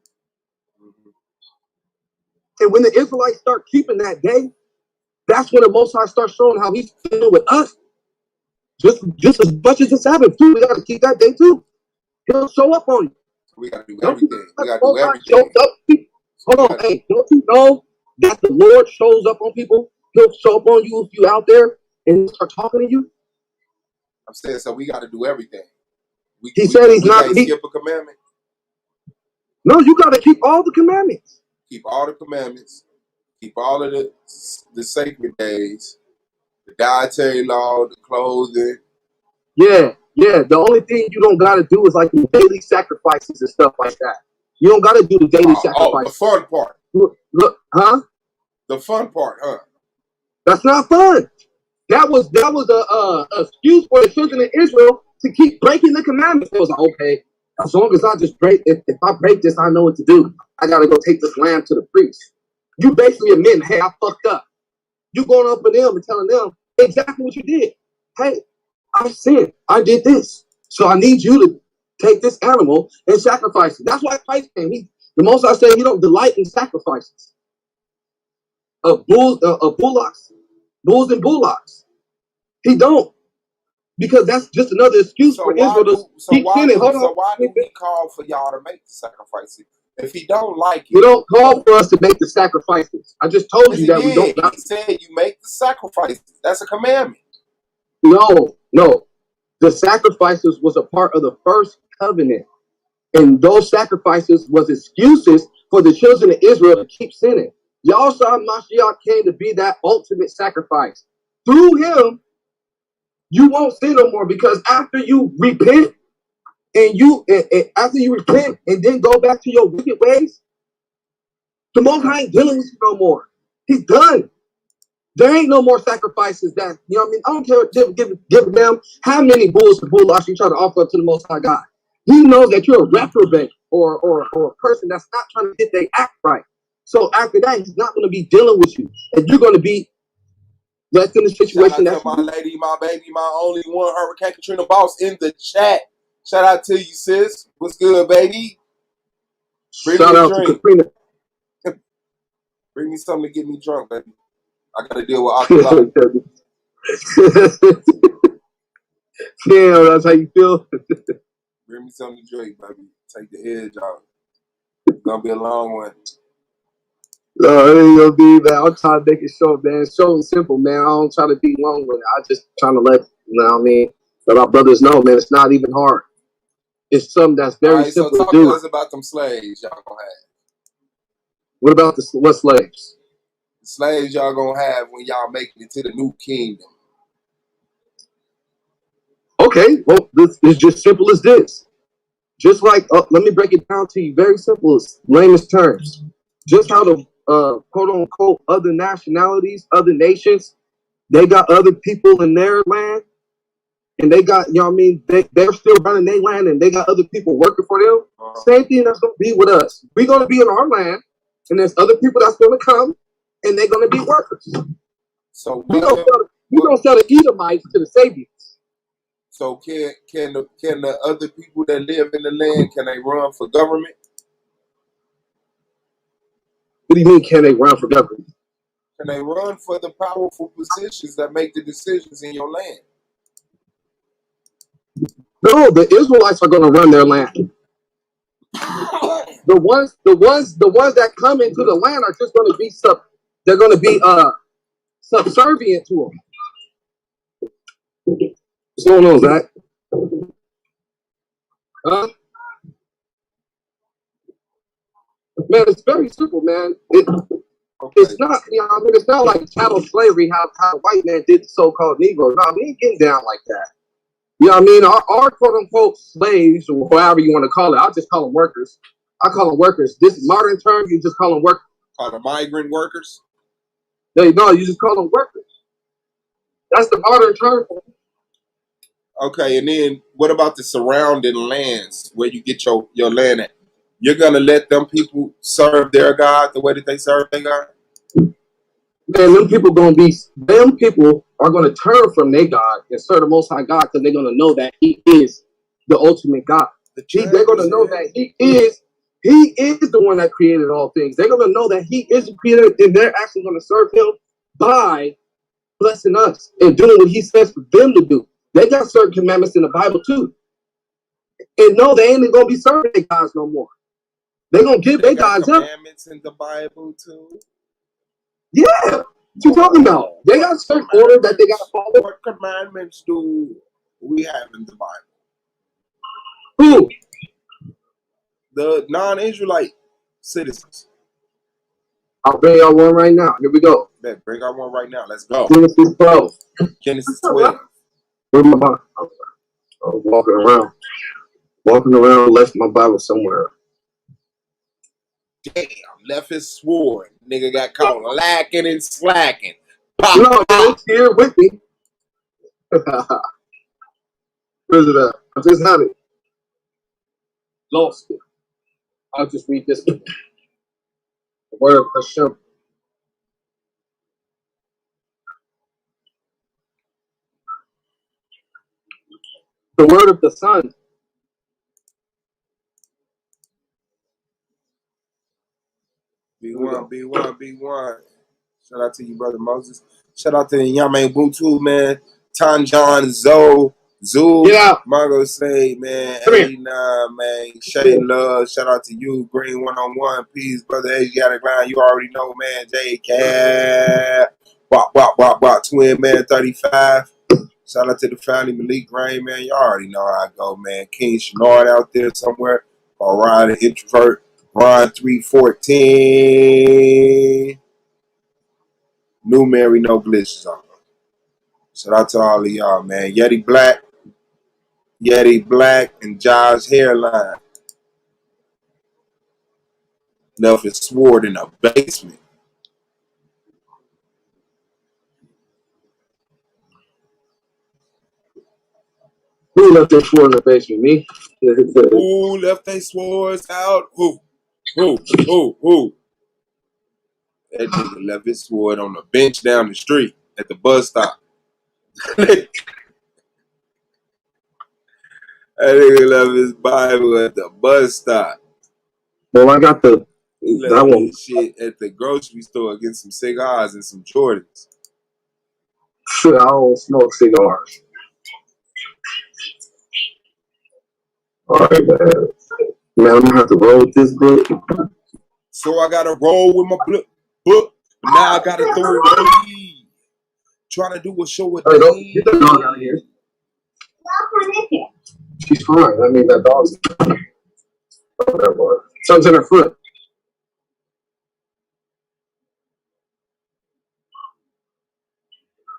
And when the Israelites start keeping that day, that's when the Most High starts showing how he's dealing with us. Just as much as the Sabbath, too. We got to keep that day, too. He'll show up on you. We got to do everything. We got to do everything. Hold on. Hey, don't you know that the Lord shows up on people? He'll show up on you if you out there and start talking to you. I'm saying, so we got to do everything. He said he's not going to skip a commandment. No, you got to keep all the commandments. Keep all the commandments. Keep all of the sacred days, the dietary law, the clothing. Yeah. The only thing you don't got to do is like the daily sacrifices and stuff like that. You don't got to do the daily sacrifices. Oh, the fun part. Look, huh? The fun part, huh? That's not fun. That was a excuse for the children of Israel to keep breaking the commandments. It was like, okay, as long as I just break, if I break this, I know what to do. I got to go take this lamb to the priest. You basically admitting, hey, I fucked up. You going up with them and telling them exactly what you did. Hey, I sinned. I did this. So I need you to take this animal and sacrifice it. That's why Christ came. The Most High said he don't delight in sacrifices of bulls and bullocks. He don't. Because that's just another excuse for Israel to keep sinning. So why do we call for y'all to make the sacrifices? If he don't like it. We don't call for us to make the sacrifices. I just told you that we don't. He said you make the sacrifices. That's a commandment. No. The sacrifices was a part of the first covenant. And those sacrifices was excuses for the children of Israel to keep sinning. Yahushua Mashiach came to be that ultimate sacrifice. through him, you won't sin no more, because after you repent and after you repent and then go back to your wicked ways, the Most High ain't dealing with you no more. He's done. There ain't no more sacrifices that, you know what I mean? I don't care, give them how many bulls and bullocks you try to offer up to the Most High God. He knows that you're a reprobate or a person that's not trying to get their act right. So after that, he's not going to be dealing with you. And you're going to be left in the situation. Shout out to my lady, my baby, my only one, Hurricane Katrina Boss in the chat. Shout out to you, sis. What's good, baby? Bring Shout me a out drink. to Katrina. Bring me something to get me drunk, baby. I got to deal with Oculus. Damn, that's how you feel? Bring me something to drink, baby. Take the edge out. It's going to be a long one. No, it ain't gonna be, man. I'm trying to make it short, man. Short and simple, man. I don't try to be long with it. I just trying to let, you know what I mean? Let our brothers know, man, it's not even hard. It's something that's very simple so talk to do. to us about them slaves y'all gonna have. What about what slaves? The slaves y'all gonna have when y'all make it to the new kingdom. Okay, well, this is just simple as this. Just like, let me break it down to you very simple, lamest terms. Just how the quote unquote other nationalities, other nations, they got other people in their land, and they got, you know what I mean, they're still running their land, and they got other people working for them. Same thing that's going to be with us. We're going to be in our land, and there's other people that's going to come, and they're going to be workers. So we don't sell the Edomites to the Sabians. So can the other people that live in the land, can they run for government? What do you mean, can they run for government? Can they run for the powerful positions that make the decisions in your land? No, the Israelites are going to run their land. The ones that come into the land are just going to be they're going to be subservient to them. What's going on, Zach? Huh? Man, it's very simple, man. It's not, you know, I mean, it's not like chattel slavery, how the white man did the so-called Negroes. No, we ain't getting down like that. You know what I mean? Our quote-unquote slaves, or however you want to call it, I'll just call them workers. I call them workers. This modern term, you just call them workers. Call them migrant workers? No, you just call them workers. That's the modern term. Okay, and then what about the surrounding lands where you get your land at? You're going to let them people serve their God the way that they serve their God? Man, them people are going to turn from their God and serve the Most High God, because they're going to know that He is the ultimate God. They're going to know that He is the one that created all things. They're going to know that He is the creator, and they're actually going to serve Him by blessing us and doing what He says for them to do. They got certain commandments in the Bible too. And no, they ain't going to be serving their gods no more. They're going to give their gods up. Commandments in the Bible too? Yeah. What you talking about? They got certain order that they got to follow. What commandments do we have in the Bible? Who? The non-Israelite citizens. I'll bring y'all one right now. Here we go. Bring out one right now. Let's go. Genesis 12. Genesis 12. Where's my Bible? I was walking around, left my Bible somewhere. Damn, left his sword. Nigga got caught lacking and slacking. Pop, no, it's here with me. Where's it at? I just have it. Lost it. I'll just read this. The word of Hashem. The word of the Son. B1. Shout out to you, brother Moses. Shout out to Yame Butu, man. Tanjan Zoo. Yeah. Margo say, man. Hey, nah, man. Shay Love. Shout out to you. Green 101. Peace, brother. Asiatic line. You already know, man. J Cat. Bop. Twin, man. 35. Shout out to the family, Malik Grain, man. You already know how I go, man. King Shenard out there somewhere. Orion, the introvert. Ron 314. New Mary, no glitches on. Shout out to all of y'all, man. Yeti Black, and Josh Hairline. Left his sword in a basement. Who left their sword in the basement? Me? Who left their swords out? Who? That nigga left his sword on the bench down the street at the bus stop. That nigga left his Bible at the bus stop. Well, I got that one. Shit at the grocery store, getting some cigars and some Jordans. Shit, I don't smoke cigars. All right, man. Man, I'm gonna have to roll with this book. So I gotta roll with my book, but now I gotta throw away. Trying to do a show with Hey, don't get that dog out of here. She's fine. I mean, that dog's. Something's in her foot.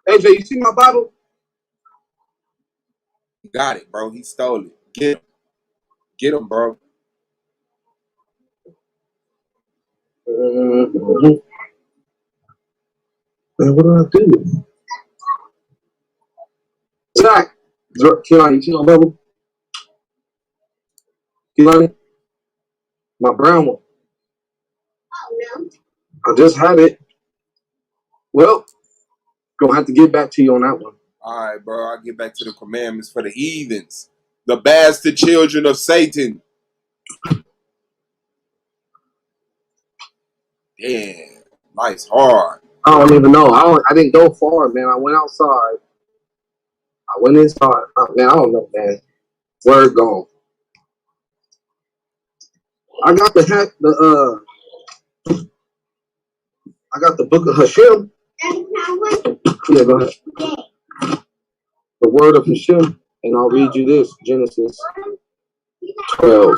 AJ, you see my Bible? He got it, bro. He stole it. Get him, bro. Man, what do I do? Zach, Kehlani, you see my Bible? Kehlani? My brown one. I just had it. Well, gonna have to get back to you on that one. All right, bro. I'll get back to the commandments for the heathens, the bastard children of Satan. Damn, life's hard. I don't even know. I didn't go far, man. I went outside. I went inside. Man, I don't know, man. Word gone. I got I got the book of Hashem. Yeah, go ahead. The word of Hashem, and I'll read you this, Genesis 12.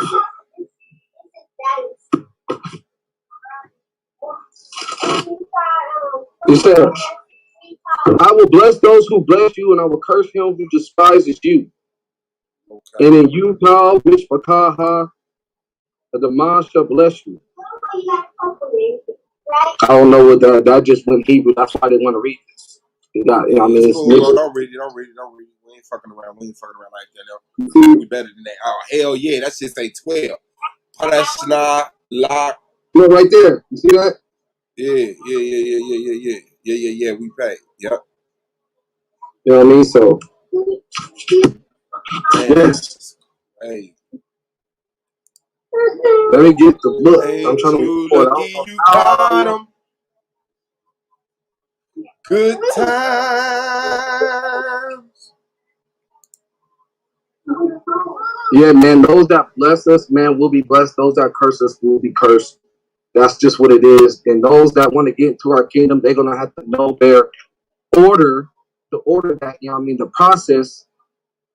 It says, I will bless those who bless you, and I will curse him who despises you. Okay. And in you, Paul, which Bakaha, the man shall bless you. I don't know what that just went Hebrew. That's why I didn't want to read this. I mean, it's cool. Don't read it. We ain't fucking around. We ain't fucking around like that. No. We better than that. Oh, hell yeah. That shit say 12. Parashna, lock. Look right there. You see that? Yeah. We pay. Yep. You know what I mean? So, yes. Hey. Let me get the book. I'm trying to record. You got him. Good times. Yeah, man. Those that bless us, man, will be blessed. Those that curse us will be cursed. That's just what it is. And those that want to get into our kingdom, they're gonna have to know their order, the order that, you know what I mean, the process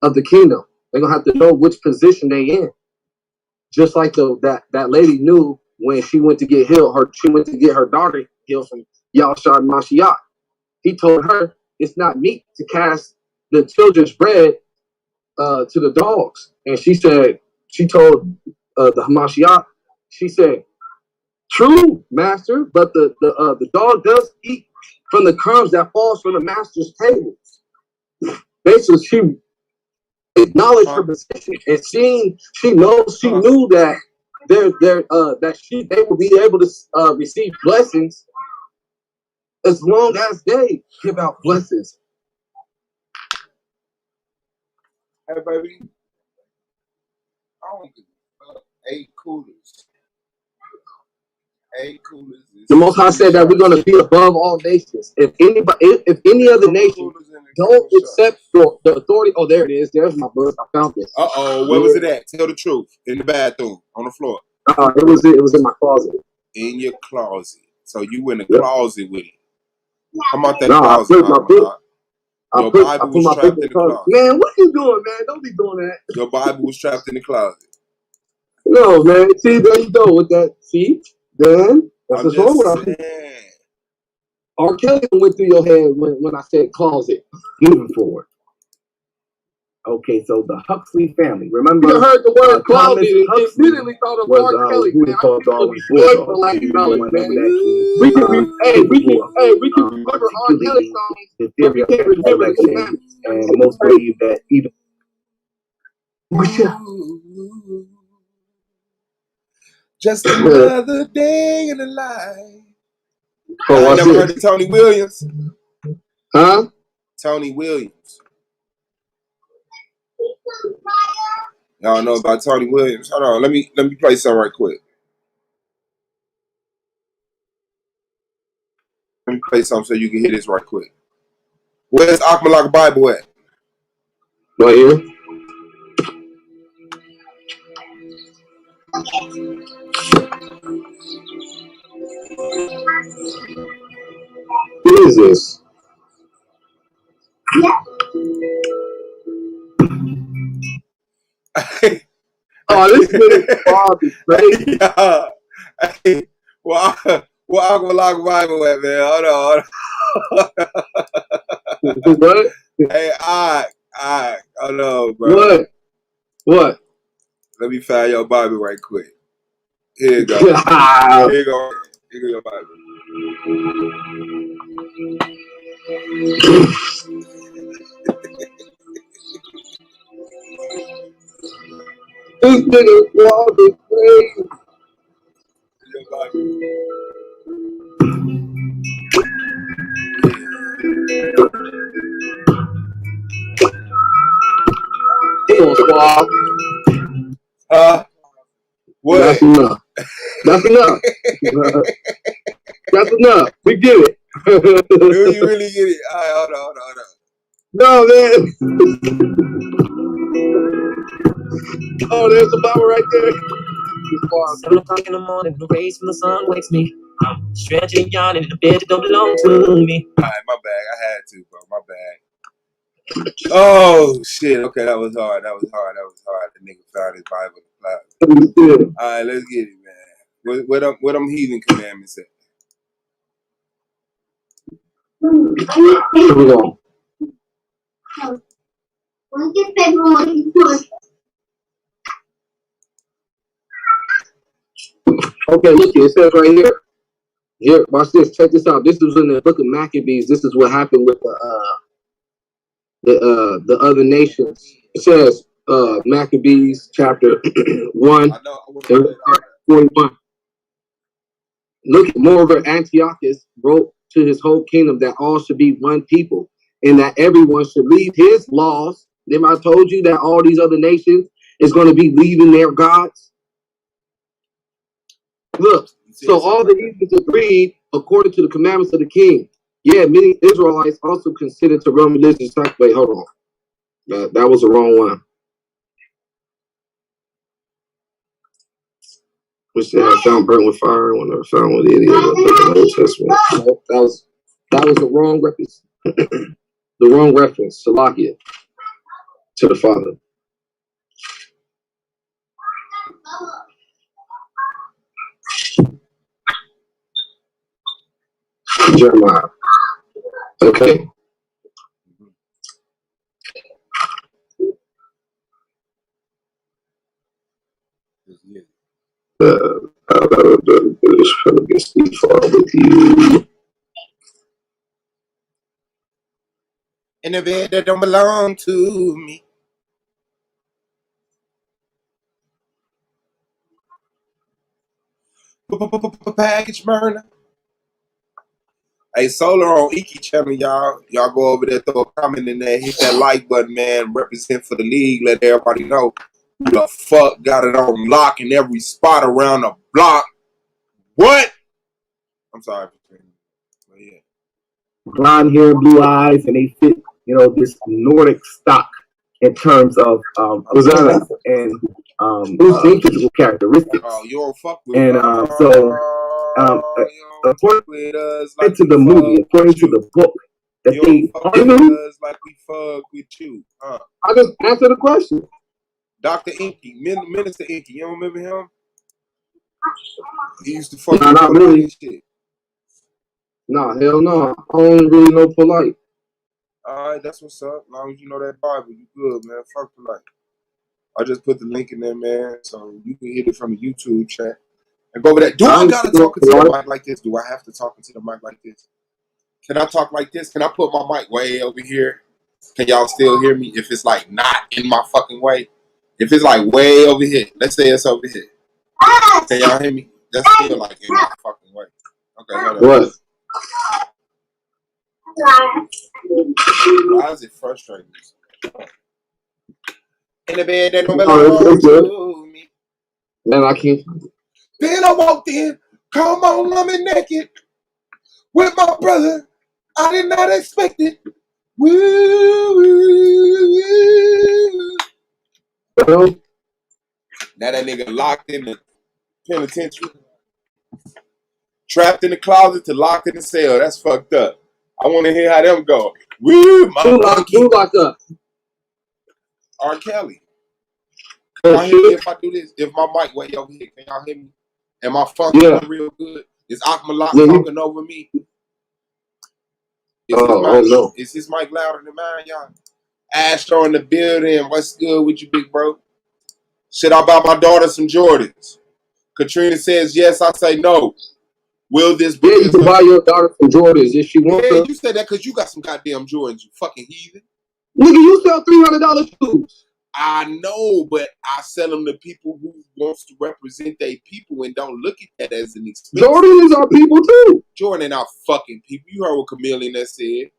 of the kingdom. They're gonna have to know which position they in. Just like that lady knew when she went to get healed, she went to get her daughter healed from Yahshua Mashiach. He told her it's not meat to cast the children's bread to the dogs. And she told the Hamashiach, she said, true, master, but the dog does eat from the crumbs that falls from the master's tables. Basically, she acknowledged her position, and she knew that they will be able to receive blessings as long as they give out blessings. Hey, baby. I don't give a fuck. 8 coolers. 8 coolers. The Most High said that we're going to be above all nations. If any other nation don't accept the authority, oh, there it is. There's my book. I found it. Where was it at? Tell the truth. In the bathroom, on the floor. It was in my closet. In your closet. So you in the closet with it. Come out that closet. I put my book in the closet. Man, what you doing, man? Don't be doing that. Your Bible was trapped in the closet. No, man. See, there you go with that. See, then that's what's wrong with us. R. Kelly went through your head when I said closet. Moving forward. Okay, so the Huxley family. Remember, You heard the word Thomas closet and Huxley immediately thought of was R. Kelly, who they man. called Darwin's Joyful bulldog. like He was the knowledge, one man. that actually We can remember R. Kelly articulating songs, the but we theory of can't remember the selection, commandments. and most believe that even Just another day in the life. Oh, I never heard of Tony Williams. Huh? Tony Williams. Y'all know about Tony Williams. Hold on, let me play something right quick. Let me play something so you can hear this right quick. Where's Akmalak Bible at? Right here. Who is this? Oh, this is crazy. Yeah. Hey, well, Akmalak Bible at, man? Hold on. What? Hey, hold on, bro. What? Let me find your Bible right quick. Here you go. Here you go. Here go your Bible. This nigga Walden crazy. Your Bible. What? That's enough. That's enough. That's enough. We get it. Do you really get it? All right, hold on. No, man. Oh, there's the Bible right there. 7 o'clock in the morning, the rays from the sun wakes me. I'm stretching, yawning, the bed don't belong to me. All right, my bad. I had to, bro. My bad. Oh shit. Okay, that was hard. The nigga found his Bible. All right, let's get it, man. Where them heathen commandments at? Here we go. Okay, look, it says right here. Here, watch this. Check this out. This was in the book of Maccabees. This is what happened with the other nations. It says Maccabees chapter 1, 41. Look, moreover, Antiochus wrote to his whole kingdom that all should be one people, and that everyone should leave his laws. Remember, I told you that all these other nations is going to be leaving their gods. Look, so all the heathens agreed according to the commandments of the king. Yeah, many Israelites also considered to run religious sacrifice. Wait, hold on. That was the wrong one. Which they have found burnt with fire when they're found with the idiot of the Old Testament. Nope, that was the wrong reference. The wrong reference, Salakia, to the Father. Jeremiah. Okay. In a bed that don't belong to me. Package burner. Hey, Solar on Iki channel, y'all. Y'all go over there, throw a comment in there, hit that like button, man. Represent for the league. Let everybody know who the fuck got it on lock in every spot around the block. What? I'm sorry. But yeah. blonde hair, blue eyes, and they fit, this Nordic stock in terms of appearance and physical characteristics. Oh, you don't fuck with and according to the movie, according to the book, that they like we fuck with you. I just answered the question. Dr. Inky, Minister Inky, you don't remember him? He used to fuck with not really. Shit. Nah, hell no. I don't really know polite. Alright, that's what's up. As long as you know that Bible, you good, man. Fuck polite. I just put the link in there, man, so you can hit it from the YouTube chat. And go over that. Do I gotta talk into the mic like this? Do I have to talk into the mic like this? Can I talk like this? Can I put my mic way over here? Can y'all still hear me if it's like not in my fucking way? If it's like way over here, let's say it's over here. Can y'all hear me? That's still like in my fucking way. Okay, hold on. What? Why is it frustrating? In the bed that don't belong to me. Man, I can't. Then I walked in, come on, I'm naked with my brother. I did not expect it. Woo, woo, woo. Well, Now that nigga locked in the penitentiary, trapped in the closet to locked in the cell. That's fucked up. I want to hear how them go. Woo, my who locked up? R. Kelly. Oh, Can y'all hear me if I do this? If my mic way over here, can y'all hear me? Am I functioning real good? Is Akmalak talking over me? Is his mic louder than mine, y'all? Astro in the building. What's good with you, big bro? Should I buy my daughter some Jordans? Katrina says yes. I say no. Will this be? Yeah, you can buy your daughter some Jordans if she wants them. You said that because you got some goddamn Jordans, you fucking heathen. Nigga, you sell $300 shoes. I know, but I sell them to people who wants to represent their people and don't look at that as an expense. Jordans are people too. Jordan are fucking people. You heard what Chameleon that said.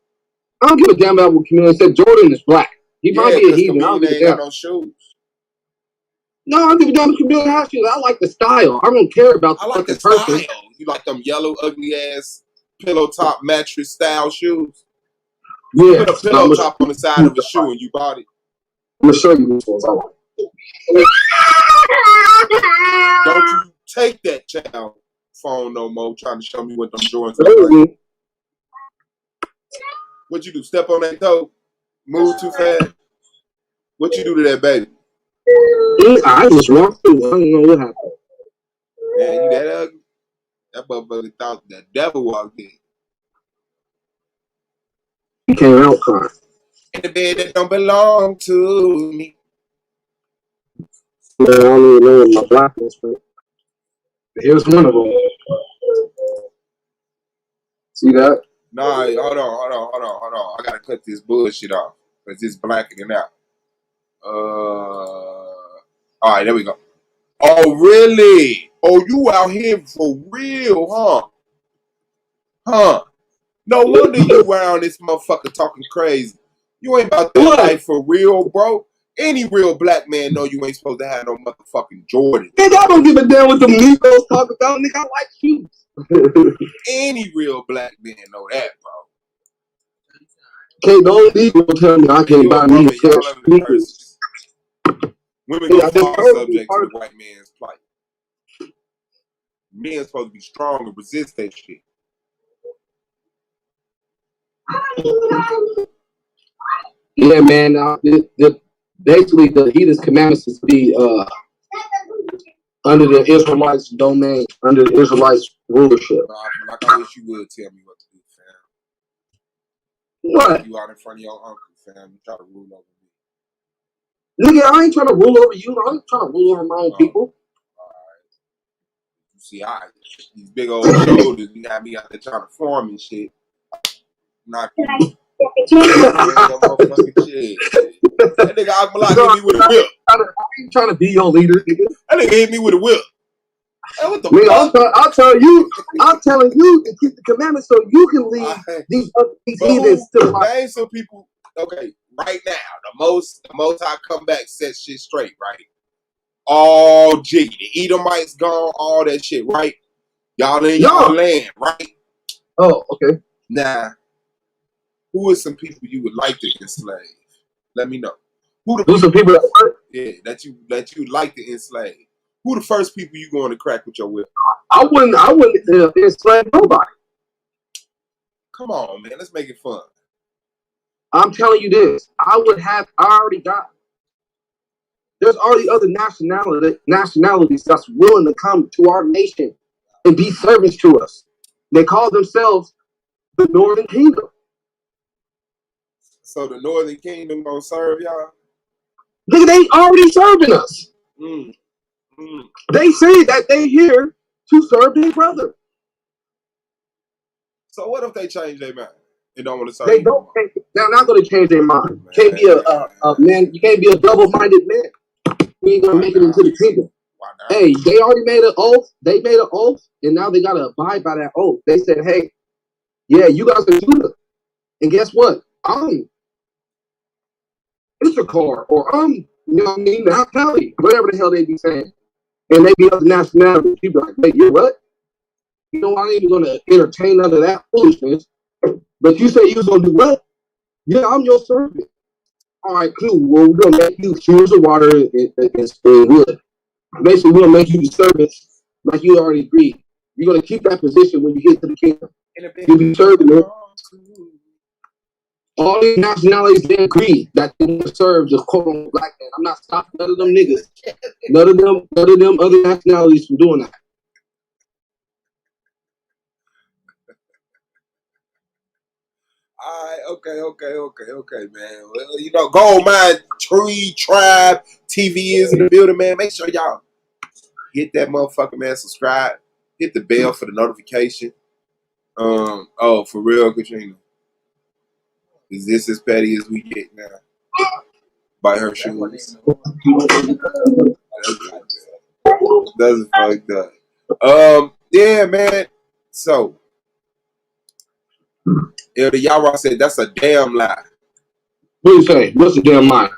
I don't give a damn about what Chameleon said. Jordan is black. He might be a heathen. I don't give a damn. Got no shoes. No, I don't give a damn what Chameleon has shoes. I like the style. I don't care about the fucking person. Style. You like them yellow, ugly ass pillow top mattress style shoes? Yeah. Put a pillow top on the side of a shoe and you bought it. I'm gonna show you which ones I like. Don't you take that child phone no more trying to show me what them Jordans look like. What you do? Step on that toe? Move too fast? What you do to that baby? I just walked through. I don't know what happened. Man, you that ugly? That motherfucker thought the devil walked in. He came out crying. In the bed that don't belong to me. Man, I don't even know what my blackness for. Here's one of them. See that? Nah, hold on. I gotta cut this bullshit off. Because it's blacking it out. Alright, there we go. Oh, really? Oh, you out here for real, huh? Huh? No wonder you around this motherfucker talking crazy. You ain't about that life for real, bro. Any real black man know you ain't supposed to have no motherfucking Jordan. Nigga, I don't give a damn what the Negroes talk about. Nigga, I like shoes. Any real black man know that, bro. Okay, the only Negro tell me I can't buy me a pair of sneakers. Women gonna fall subject to the white man's plight. Men supposed to be strong and resist that shit. Yeah, man. Basically, the Heathen's commandments is to be under the Israelites' domain, under the Israelites' rulership. Like I wish you would tell me what to do, fam. What? You out in front of your uncle, fam. You try to rule over me. Nigga, I ain't trying to rule over you. I ain't trying to rule over my own people. Alright. You see, these big old shoulders, you got me out there trying to form and shit. Knock you. Motherfucking shit. That nigga Akmalak hit me with a whip. I ain't trying to be your leader, nigga. That nigga hit me with a whip. Hey, what the fuck? I'm telling you to keep the commandments so you can lead these heathens to the name some people. Okay, right now, the most I come back set shit straight, right? All jiggy. The Edomites gone, all that shit, right? Y'all in your land, right? Oh, okay. Now, who are some people you would like to enslave? Let me know. Who's some people that you like to enslave? Who the first people you going to crack with your whip? I wouldn't enslave nobody. Come on, man. Let's make it fun. I'm telling you this. There's already other nationalities that's willing to come to our nation and be servants to us. They call themselves The Northern Kingdom. So the Northern Kingdom gonna serve y'all? Nigga, they already serving us. They say that they here to serve their brother. So what if they change their mind and don't want to serve? They don't. They're not going to change their mind. You can't be a man. You can't be a double-minded man. You ain't gonna make it into the kingdom. Hey, they already made an oath. They made an oath, and now they gotta abide by that oath. They said, "Hey, yeah, you guys are Judah, and guess what? I'm Issachar, or you know what I mean, Naphtali, whatever the hell they be saying." And they be other nationalities. People like, "Wait, you're what? You know, I ain't even gonna entertain none of that foolishness." But you say you was gonna do what? Yeah, I'm your servant. All right, cool. Well, we're gonna make you here's the water and wood. Basically, we're gonna make you the servants like you already agreed. You're gonna keep that position when you get to the kingdom. You'll be serving them. All these nationalities, they agree that they want to serve the quote unquote black man. I'm not stopping none of them niggas. None of them other nationalities from doing that. All right, okay, man. Well, you know, Gold Mine Tree Tribe TV is in the building, man. Make sure y'all hit that motherfucker, man. Subscribe, hit the bell for the notification. Oh, for real, Katrina. Is this as petty as we get now? By her shoes. That's fucked up. Yeah, man. So, Elder Yara said that's a damn lie. What do you say? What's the damn lie?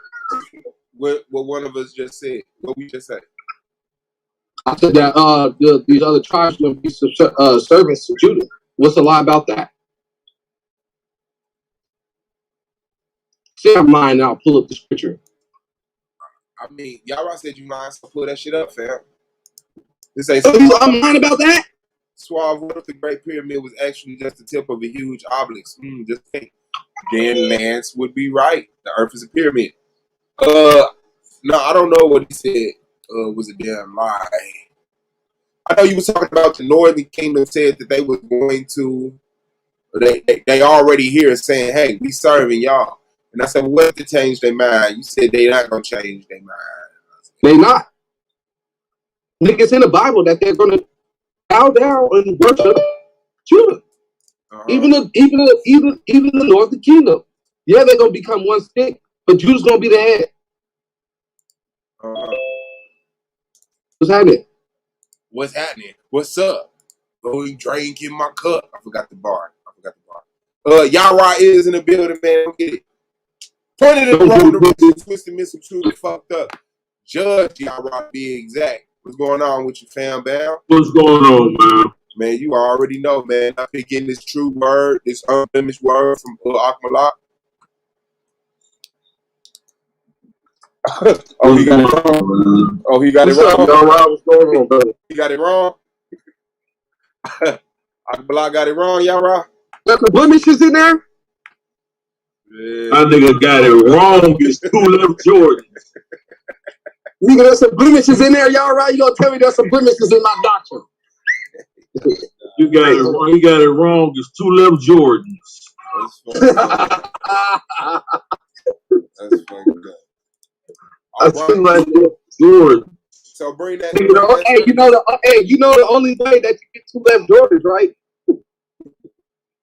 What one of us just said. What we just said. I said that these other tribes will be servants to Judah. What's the lie about that? Say I'm lying, I'll pull up the scripture. I mean, Yara said you lying, so pull that shit up, fam. This ain't I'm lying about that? Suave, what if the Great Pyramid was actually just the tip of a huge obelisk? Just think. Then Lance would be right. The Earth is a pyramid. No, I don't know what he said was a damn lie. I know you was talking about the Northern Kingdom said that they was going to, they already here saying, hey, we serving y'all. And I said, well, what if they change their mind? You said they not going to change their mind. They not. Niggas in the Bible that they're going to bow down and worship Judah. Even the Northern Kingdom. Yeah, they're going to become one stick, but Judah's going to be the head. What's happening? What's happening? What's up? Going drink in my cup. I forgot the bar. Yara is in the building, man. Don't get it. Pointed at the wrong direction, twisted, missing, truly fucked up. Judge Yara, be exact. What's going on with you, fam, Bam? What's going on, man? Man, you already know, man. I've been getting this true word, this unblemished word from Akmalak. He got it wrong. Oh, he got it wrong. What's going on, brother? He got it wrong. Akmalak got it wrong, Yara. Got the blemishes in there? Yeah. My nigga got it wrong. It's 2 left Jordans. Nigga, there's some blemishes in there, y'all right? You gonna tell me there's some blemishes in my doctrine? You got it wrong. You got it wrong. It's 2 left Jordans. That's fucked up. I feel like Jordan. So bring that. You know the only way that you get 2 left Jordans, right?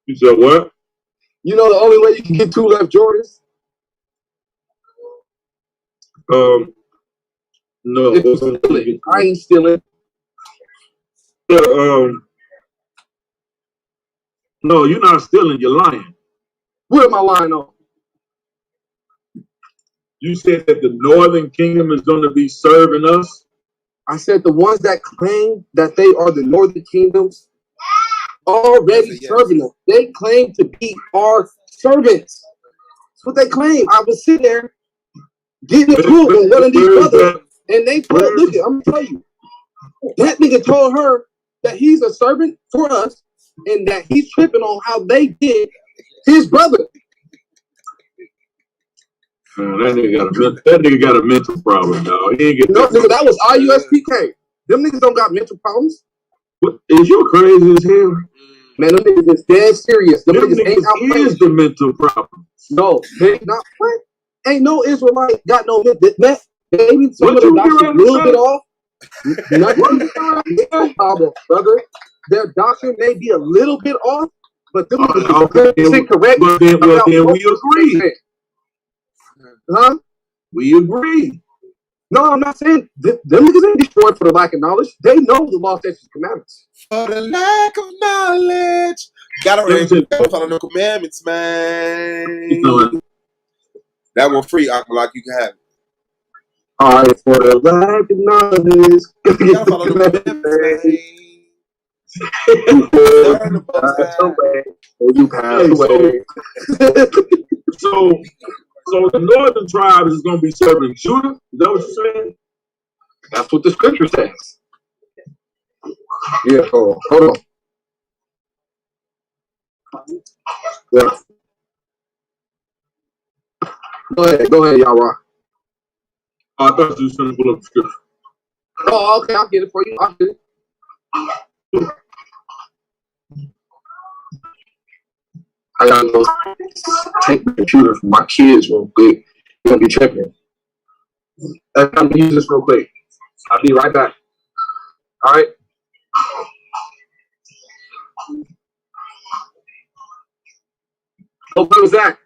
You said what? You know the only way you can get 2 left Jordans? No. I ain't stealing. No, you're not stealing. You're lying. What am I lying on? You said that the Northern Kingdom is going to be serving us. I said the ones that claim that they are the Northern Kingdoms already serving us. They claim to be our servants. That's what they claim. I was sitting there getting cool with one of these brothers, and they told, look, I'm gonna tell you, that nigga told her that he's a servant for us, and that he's tripping on how they did his brother. That nigga got a mental problem, dog. He ain't get nigga, that was IUSPK. Them niggas don't got mental problems. What, is you crazy as hell? Man, them niggas is dead serious. Them Them niggas ain't out niggas playing. is the mental problem. No, they not playing. Ain't no Israelite got no that. Maybe some What of the you doctrine a doing, little son? bit off. Nothing problem, brother. Their doctrine may be a little bit off, but them niggas is correct. Well, then we agree. Huh? We agree. No, I'm not saying them niggas ain't destroyed for the lack of knowledge. They know the law, statutes, commandments. For the lack of knowledge. Gotta follow the commandments, man. That one free, Aqualak, you can have it. All right, for the lack of knowledge. You gotta follow the commandments, man. So the northern tribes is going to be serving Judah? Is that what you're saying? That's what the scripture says. Yeah, hold on. Yeah. Go ahead, y'all rock. I thought you was going to pull up the scripture. Oh, okay, I'll get it for you. I'll get it. I gotta go take the computer from my kids real quick. You're gonna be checking. I'm gonna use this real quick. I'll be right back. All right. Oh, what was that?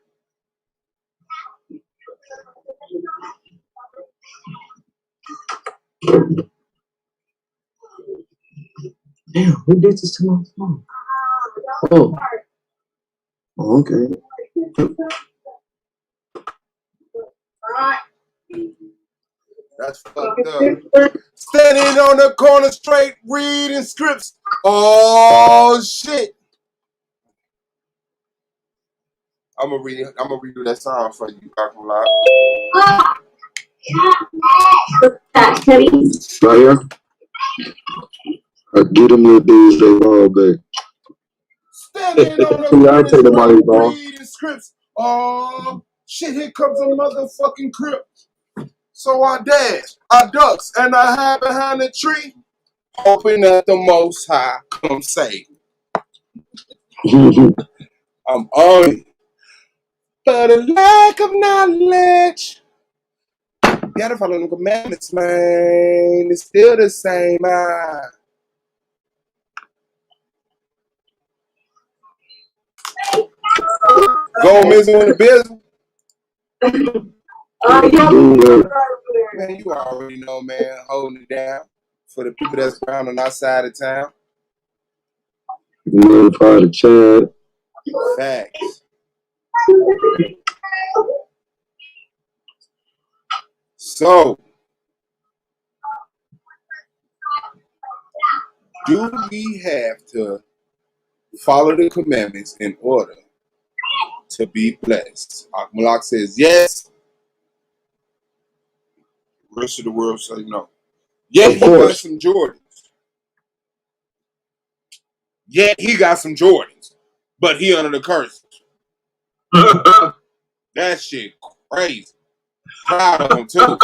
Damn, who did this to my phone? Oh. Okay. That's fucked up. Standing on the corner straight, reading scripts. Oh shit. I'm gonna redo that song for you, Aqualak. Right here. I get them little dudes they all back. Standing on the corner straight, reading scripts. Oh shit, here comes a motherfucking crip. So I dash, I ducks, and I hide behind the tree, hoping that the Most High come save me. I'm on it. For the lack of knowledge. You gotta follow the commandments, man. It's still the same. Go missing in the business. Man, you already know, man. Holding it down for the people that's around on our side of town. Notify the chat. Facts. So, do we have to follow the commandments in order to be blessed? Aqualak says yes. The rest of the world say no. Yet he got some Jordans. But he under the curse. That shit crazy. Proud of him too.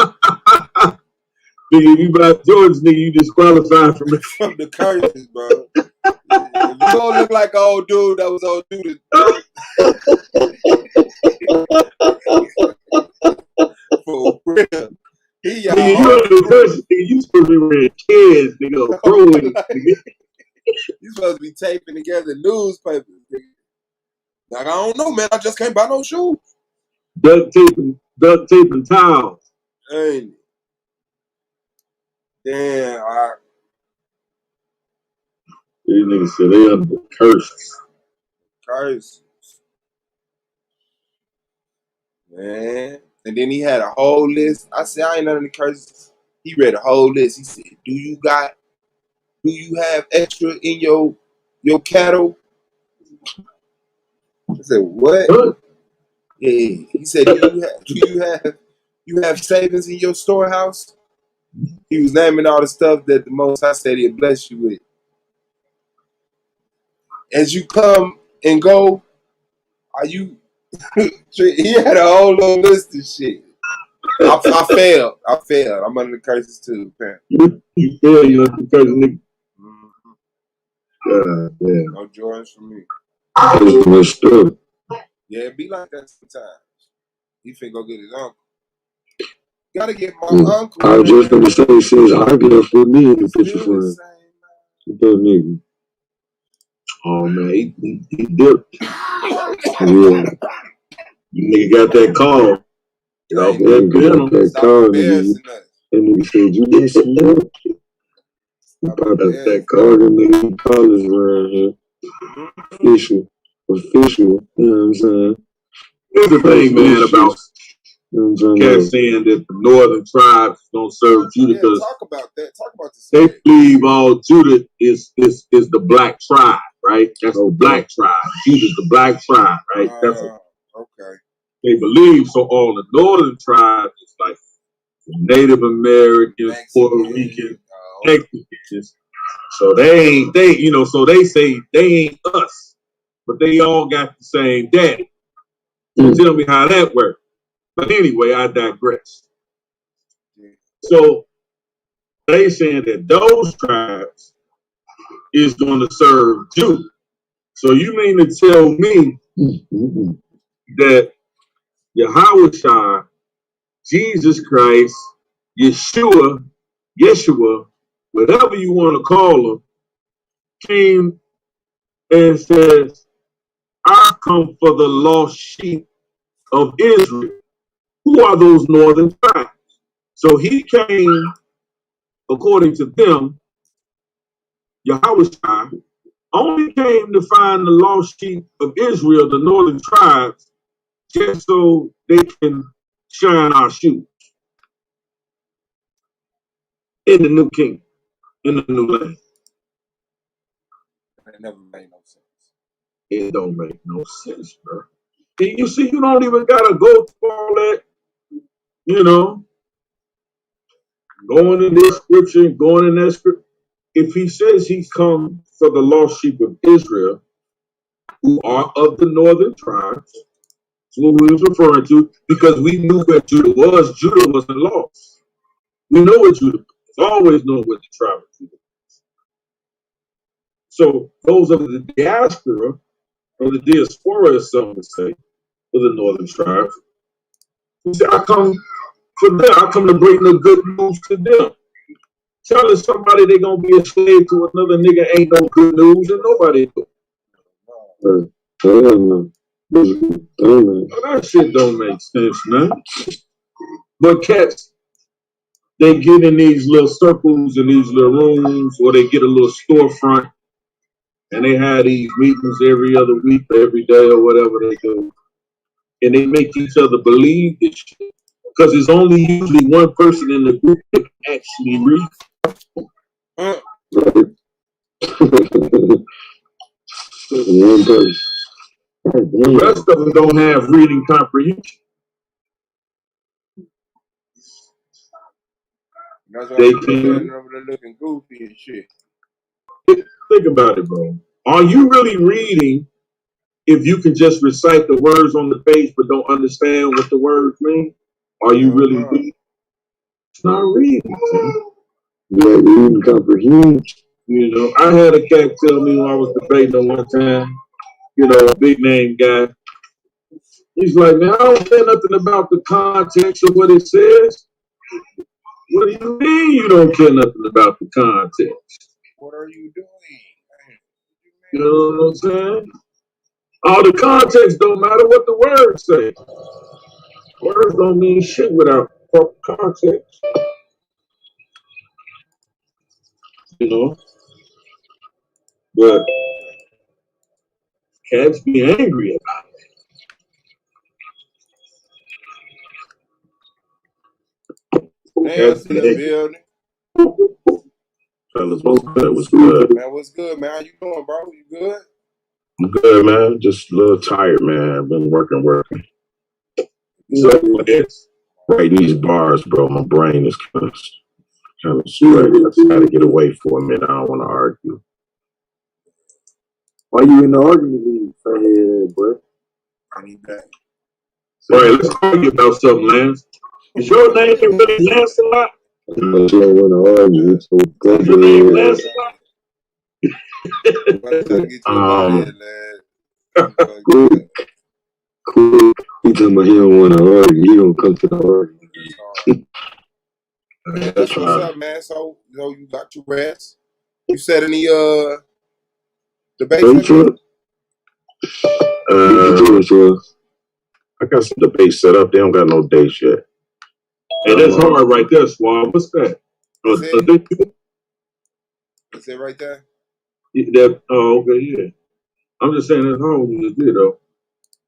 Nigga, if you buy Jordans, nigga, you disqualified from the curses, bro. If you don't look like an old dude, that was old dude. For real. Nigga, you under the curse, nigga, you supposed to be wearing kids, nigga, growing, nigga. You supposed to be taping together newspapers, nigga. Like, I don't know, man. I just can't buy no shoes. Duct tape and towels. Ain't it? Damn, all right. These niggas said they under the curses. Curses. Man. And then he had a whole list. I said, I ain't under the curses. He read a whole list. He said, do you have extra in your cattle? I said, what? Yeah. He said, do you have savings in your storehouse? He was naming all the stuff that the Most High said he'd bless you with. As you come and go, are you? He had a whole little list of shit. I failed. I'm under the curses too, apparently. You failed, you under the curses, nigga. Yeah. No Jordans for me. It's messed up. Yeah, it be like that sometimes. He finna go get his uncle. Gotta get my uncle. I was just gonna say, since I left with me in the picture for him. That nigga. Oh man, he dipped. Yeah. Nigga got that call. You know, that call, nigga. And nigga said, you didn't see that? He popped up that call, and nigga college around here. Official. You know what I'm saying? Here's the thing, man, about cats saying that the northern tribes don't serve Judah because talk about that. Talk about this. They believe all Judah is the black tribe, right? That's the black tribe. Judah's the black tribe, right? That's okay. They believe so. All the northern tribes is like Native Americans, Mexican, Puerto Rican, Mexicans. So so they say they ain't us, but they all got the same daddy. So tell me how that works. But anyway, I digress. So they saying that those tribes is going to serve Judah. So you mean to tell me that Yahweh, Jesus Christ, Yeshua, whatever you want to call him, came and says, I come for the lost sheep of Israel. Who are those northern tribes? So he came, according to them, Yahweh only came to find the lost sheep of Israel, the northern tribes, just so they can shine our shoes in the new kingdom, in the new land. It never made no sense. It don't make no sense, bro. You see, you don't even gotta go through all that, going in this scripture, going in that scripture. If he says he's come for the lost sheep of Israel, who are of the northern tribes, that's what we was referring to, because we knew where Judah was. Judah wasn't lost. We know what Judah was. Always know what the tribe of Judah was. So those of the diaspora, or the diaspora, as some would say, of the northern tribes, he said, I come for them. I come to bring the good news to them. Telling somebody they're going to be a slave to another nigga ain't no good news, and nobody do. That shit don't make sense, man. But cats, they get in these little circles in these little rooms, or they get a little storefront, and they have these meetings every other week, or every day, or whatever they do. And they make each other believe this shit. Because there's only usually one person in the group that can actually read. One person. The rest of them don't have reading comprehension. That's why they over there looking goofy and shit. Think about it, bro. Are you really reading if you can just recite the words on the page but don't understand what the words mean? Are you really reading? It's not reading, man. Yeah, reading comprehension. I had a cat tell me when I was debating one time, a big name guy. He's like, man, I don't say nothing about the context of what it says. What do you mean you don't care nothing about the context? What are you doing? You know what I'm saying? All the context don't matter what the words say. Words don't mean shit without proper context. But cats be angry about it. Cats be angry. Fellas, what's good? What's good? Man, what's good, man? How you doing, bro? You good? I'm good, man. Just a little tired, man. I've been working. Writing these bars, bro. My brain is kind of straight. I just got to get away for a minute. I don't want to argue. Why you in the argument league, bro? I need that. All right, let's argue about something, Lance. Is your name really Lancelot? I don't want to argue. Is your name Lancelot? Quick. He talking about he don't want to argue. He don't come to the argument. That's what's up, man. So you got your rest. You said any debates? I got some debates set up. They don't got no dates yet. Hey, that's hard right there, Swab. What's that? Is it right there? Okay, yeah. I'm just saying that's hard what you just did, though.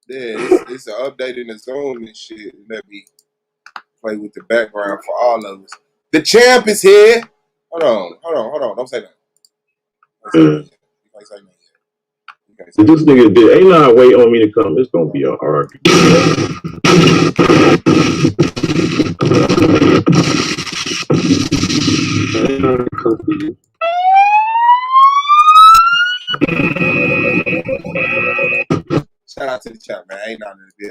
Yeah, it's an update in the Zoom and shit. Let me play with the background for all of us. The champ is here. Hold on. Don't say that. You can't say that. If this nigga did, ain't no wait on me to come. It's gonna be a argument. Shout out to the chat, man. Ain't nothing to do.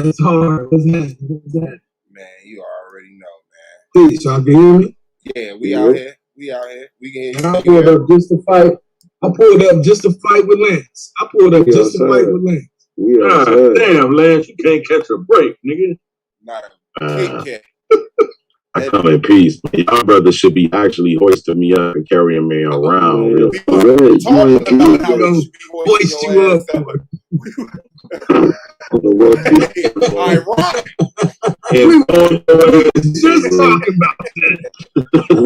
That's hard. What's that? Man, you already know, man. Please, y'all can hear me? Yeah, we out here. We can hear you. I pulled up just to fight. With Lance. Damn, Lance, you can't catch a break, nigga. Not a Kit Kat. I come in peace. Y'all brothers should be actually hoisting me up and carrying me around. Real Hoist you up. Just talking about that.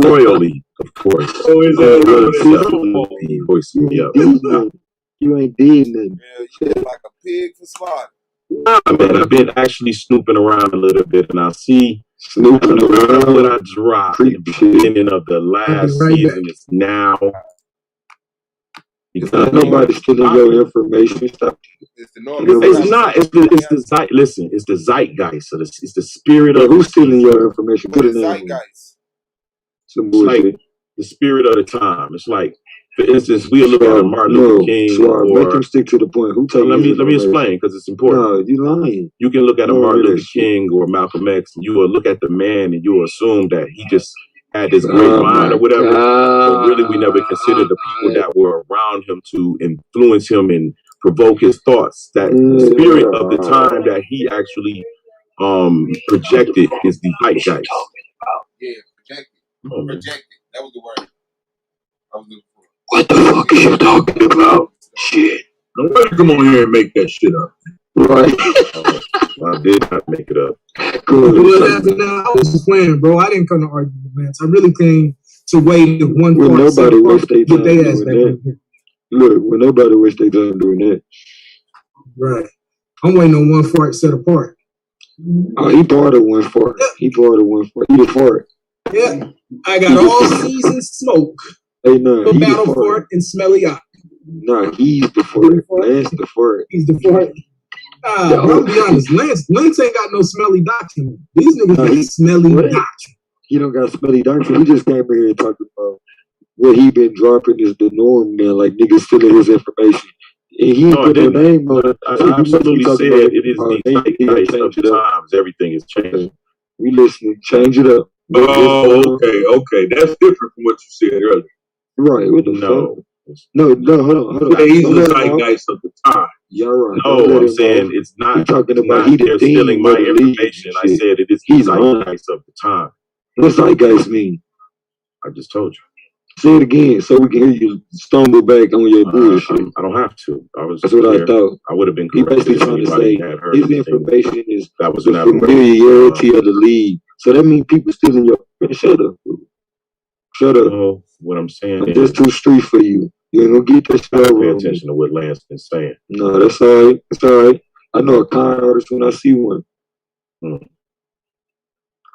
Royally, of course. Hoisting me up. You ain't did nothing. Yeah, you look like a pig for slaughter. Nah, man, I've been actually snooping around a little bit, and I see snooping around what I dropped at the beginning of the last season is now. Nobody stealing your information. Stop. It's not. It's the zeit. Listen, it's the zeitgeist. So it's the spirit of who's stealing your information. Put it in zeitgeist. It's like the spirit of the time. It's like, for instance, we look at Martin Luther King. Make him stick to the point. Who let me explain because it's important. No, you lying. You can look at a Martin Luther King or Malcolm X, and you will look at the man, and you will assume that he just had this great mind or whatever. But really, we never considered the people that were around him to influence him and provoke his thoughts. That spirit of the time that he actually projected is the zeitgeist. Yeah, projected. That was the word I was looking for. What the fuck are you talking about? Shit. Nobody come on here and make that shit up. Right. I did not make it up. What happened now? I was just playing, bro. I didn't come to argue with Lance. I really came to wait if one part. Nobody wastes their time doing that. Look, when nobody wastes their time doing that. Right. I'm waiting on one fart set apart. Oh, he part of one fart. He part of one fart. He the fart. Yeah. I got all season smoke. Hey, no. The battle fart and smelly eye. No, he's the fart. Lance the fart. He's the fart. Bro, be honest. Lance ain't got no smelly doctrine. These niggas got smelly doctrine. He don't got smelly doctrine. He just came in here and talked about what he been dropping is the norm now. Like niggas stealing his information. And he put a name on it. I absolutely said it is the zeitgeist of the times. Everything is changing. We listening. Change it up. Oh, okay. That's different from what you said earlier. Right. What the fuck? No, hold on. He's the zeitgeist of the time. You're right. No, I'm saying it's not. You're talking about they're stealing my information. I said it is the zeitgeist of the time. What's zeitgeist mean? I just told you. Say it again so we can hear you stumble back on your bullshit. I don't have to. That's what I thought. I would have been correct. He basically trying to say his information is that was the familiarity of the league. So that means people stealing your. Shut up. Shut up. No, what I'm saying is that's too street for you. You ain't gonna get that shit over. Pay attention to what Lance been saying. No, that's all right. It's all right. I know a con artist when I see one. I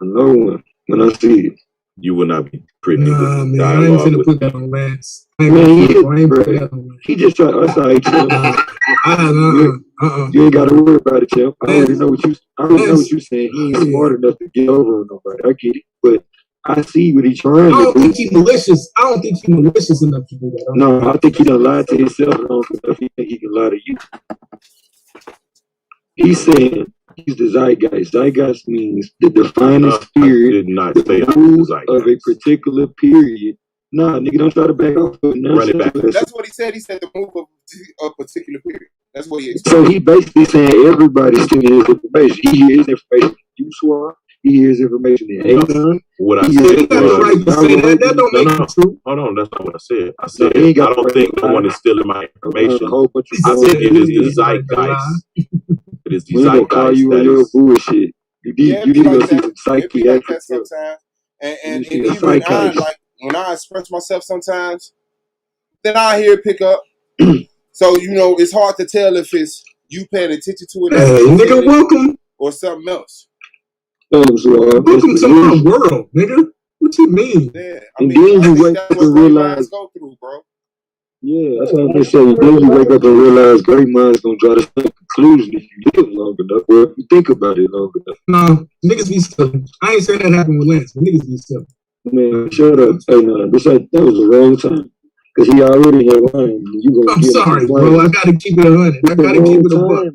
know one when I see it. You will not be privy with man, I ain't finna put that on Lance. He just tried. That's all right, Champ. You ain't gotta worry about it, Champ. I already know what you saying. He ain't smart enough to get over on nobody. I get it, but I see what he's trying to do. I don't think he's malicious enough to do that. No, I think he done lied to himself long enough. He think he can lie to you. He's saying He's the zeitgeist. Zeitgeist means the defining spirit, the mood of a particular period. Nah, nigga, don't try to back off. Run it back. That's what he said. He said the move of a particular period. That's what he explained. So he basically saying everybody's still hears information. He hears information from you, Swab. He hears information in Aegon. What I said, that don't make it true. Hold on, that's not what I said. I said I don't think no one is stealing my information. I said it is the zeitgeist. It is the zeitgeist. Call you on your bullshit. You need to go see some psychiatric sometimes. And even when I express myself sometimes, then I hear it pick up. So it's hard to tell if it's you paying attention to it. Nigga, welcome. Or something else. Welcome to my world, nigga. What you mean? Yeah, and then you wake up and realize. Go through, bro. Yeah, that's what I'm gonna say. Then you wake up and realize great minds gonna draw the same conclusion if you live long enough, or if you think about it long enough. No, niggas be stealing. I ain't saying that happened with Lance, but niggas be stealing. Man, shut up. Hey, no, that was the wrong time. Because he already had one. I'm sorry, bro. I gotta keep it 100. I gotta keep it a buck.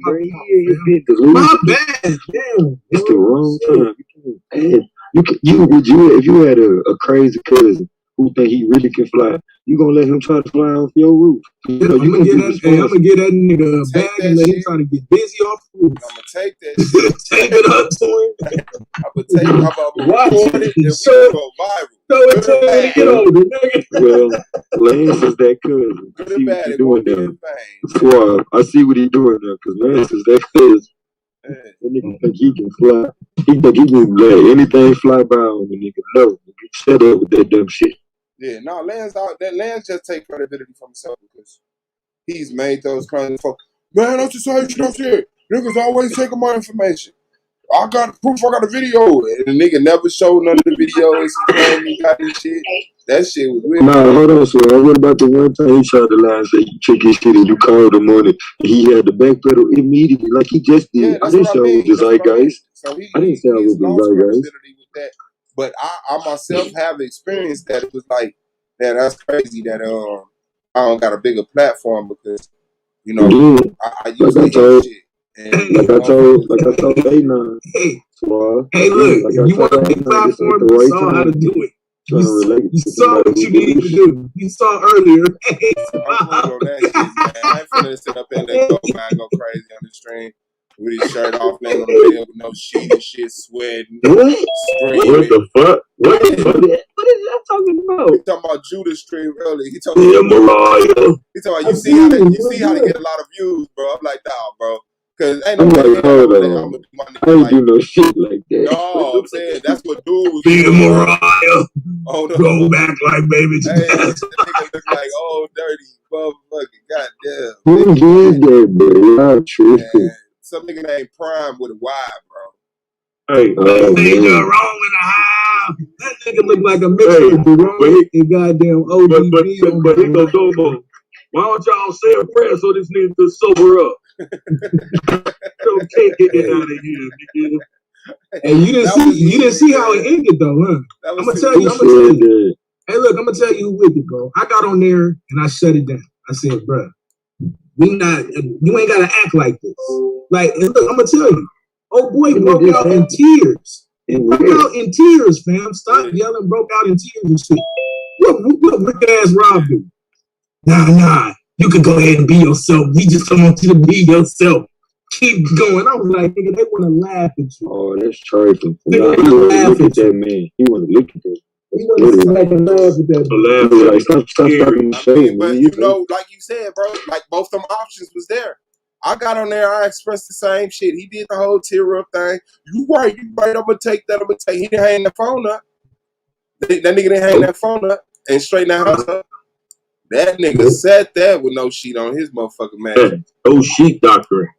My bad. Damn. It's the wrong time. If you had a crazy cousin who think he really can fly, you gonna let him try to fly off your roof? I'm gonna get that nigga a bag and let him try to get busy off the roof. I'm gonna take that shit. Take it up to him. I'm gonna record it and we go viral. Throw it to him to get older, nigga. Well, Lance is that cousin. Good and bad, it won't be in vain. Suave, I see what he's doing now, because Lance is that cousin. That nigga think he can fly. He think he can let anything fly by on the nigga. No, shut up with that dumb shit. Yeah, no, Lance just take credibility from himself because he's made those claims for, man, don't you say shit. Niggas always taking my information. I got proof, I got a video. And the nigga never showed none of the videos. He got this shit. That shit was weird. Nah, hold on, so what about the one time he tried to lie and say you took his shit and you called him on it and he had to backpedal immediately like he just did. Yeah, I didn't say I was the zeitgeist. I didn't say I was the zeitgeist. But I myself have experienced that. It was like, that's crazy that I don't got a bigger platform because, I use that shit. And, like I told A9. Hey, look, if you want a big platform, you saw how to do it. You saw what you needed to do. You saw earlier. I ain't finna sit up and let go crazy on the stream with his shirt off, laying on the bed with no sheet and shit, sweating. What the fuck? What is that talking about? He talking about Judas stream earlier. He talking about you see how they get a lot of views, bro. I'm like, nah, bro. Cause ain't no way I ain't do no shit like that. No, I'm saying that's what dude was doing. Be Mariah. Oh, no. Go back like baby. Hey, that nigga look like old dirty motherfucking goddamn. Who did that, bro? Some nigga named Prime with a Y, bro. Hey, nigga wrong in the house. That nigga look like a mixture of Jerome and goddamn ODB. But he go Domo. Why don't y'all say a prayer so this nigga can sober up? Don't take it out of here, nigga. And you didn't see how it ended though, huh? I'm gonna tell you. Hey, look, I'm gonna tell you who with it, bro. I got on there and I shut it down. I said, bro, you ain't gotta act like this. Like, and look, I'm gonna tell you, oh boy broke out in tears. Broke out in tears, fam. Stop yelling, broke out in tears and shit. What wicked ass Rob do? Nah. You can go ahead and be yourself. We just don't want you to be yourself. Keep going. I was like, nigga, they want to laugh at you. Oh, that's trifling. He want to look at that man. He want to look at that. He want to sit back and laugh at that. Like, stop talking shit, but like you said, bro, like both them options was there. I got on there. I expressed the same shit. He did the whole tear up thing. You right. I'm gonna take that. He didn't hang the phone up. That nigga didn't hang that phone up and straighten the house up. That nigga sat there with no sheet on his motherfucking man. No sheet doctrine.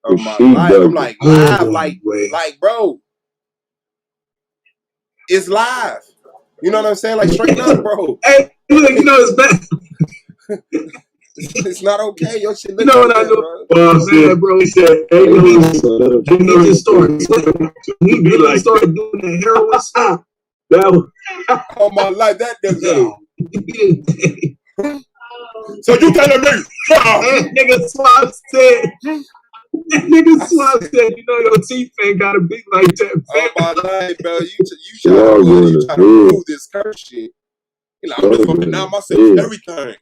Oh my life. I'm like live, like bro. It's live. You know what I'm saying? Like straight up, bro. Hey, look, it's bad. It's not okay. Your shit look bro. He said, he just started. He really started doing that heroin stuff. Oh my life, that nigga. So you telling me? Nigga Swab said That nigga Swab said, you know your teeth ain't gotta be like that. Oh my life, bro. You try to prove this curse shit. You like, I'm just gonna deny myself everything.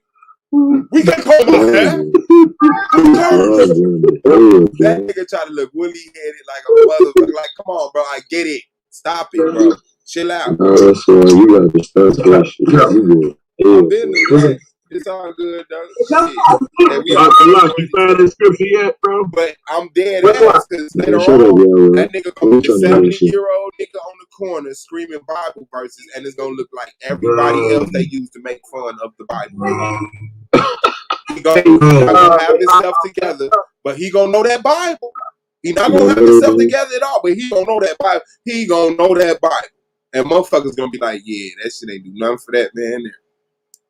We can call my hair. I'm cursed. That nigga try to look woolly headed like a motherfucker. Like, come on, bro. I get it. Stop it, bro. Chill out. That's why you got to stop that shit. I've been there. It's all good, though. You found the scripture yet, bro? But I'm dead ass because later on, that nigga gonna be a 70-year-old nigga on the corner screaming Bible verses, and it's gonna look like everybody else they used to make fun of the Bible. He gonna have himself together, but he gonna know that Bible. He not gonna have himself together at all, but he gonna know that Bible. He gonna know that Bible, and motherfuckers gonna be like, yeah, that shit ain't do nothing for that man there.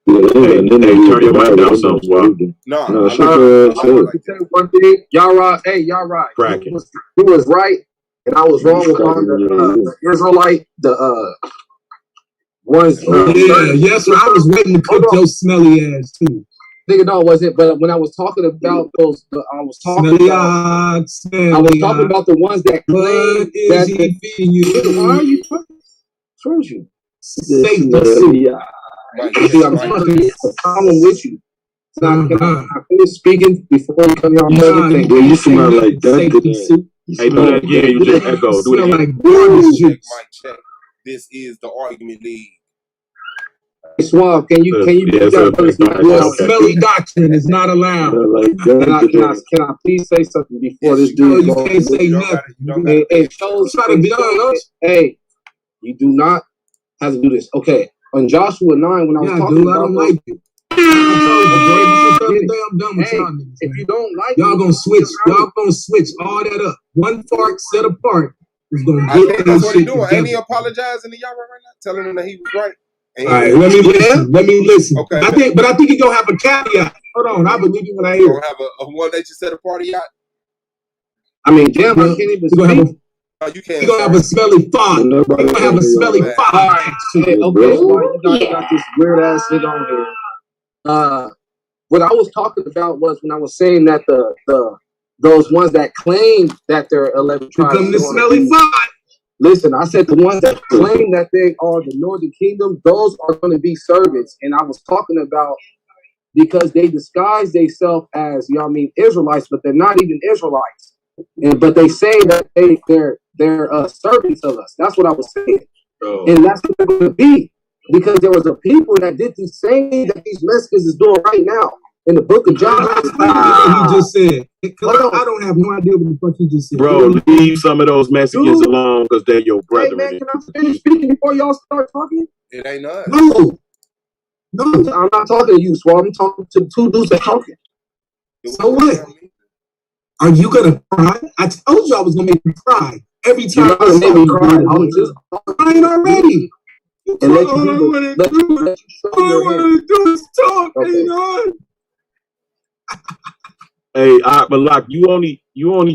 Hey, turn your mic down some, Swab. No, one thing, y'all right. Hey, y'all right. Cracking. He was right, and I was wrong with the Israelite, ones. Yes, sir. I was waiting to cook your smelly ass too. Nigga, no, it wasn't. But when I was talking about those, I was talking about the ones that claim that you. Why are you talking? What's wrong with you? Satan. I'm talking a problem with you. I finished speaking before you come here. You smell like that. Hey, do that again. You just echo. Do it again. Mic check. This is the Argument League. Swab, can you smelly doctrine is not allowed. Can I please say something before this dude goes? You can't say nothing. Hey, you do not have to do this. Okay. On Joshua 9, when I was talking about, I don't like it. I'm done with y'all niggas. If you don't like y'all gonna switch. Y'all gonna switch all that up. One part set apart is gonna get I think that's what he's doing. Ain't he apologizing to y'all right now, telling him that he was right? All right, let me listen. Okay. I think he gonna have a caveat. Hold on, I believe you when I hear. Gonna have a one that you set apart yacht. I mean, damn, I can't even speak. You can't. You're gonna have a smelly fart. You're gonna have a smelly fart. Okay, you guys got this weird ass shit on here. What I was talking about was when I was saying that those ones that claim that they're 11 tribes. Become the smelly fart. Listen, I said the ones that claim that they are the Northern Kingdom, those are going to be servants. And I was talking about because they disguise themselves as, Israelites, but they're not even Israelites. But they say that they're servants of us. That's what I was saying. And that's what they're going to be. Because there was a people that did the same thing that these Mexicans is doing right now. In the book of John. He just said. I don't have no idea what the fuck he just said. Bro, leave some of those Mexicans alone because they're your brethren. Hey man, can I finish speaking before y'all start talking? It ain't us. No, I'm not talking to you, Swab. I'm talking to the two dudes that talking. So what? Are you gonna cry? I told you I was gonna make you cry. Every time I made me cry, I was just crying already. And all I want to do is talk, okay. Hey, Malak, you only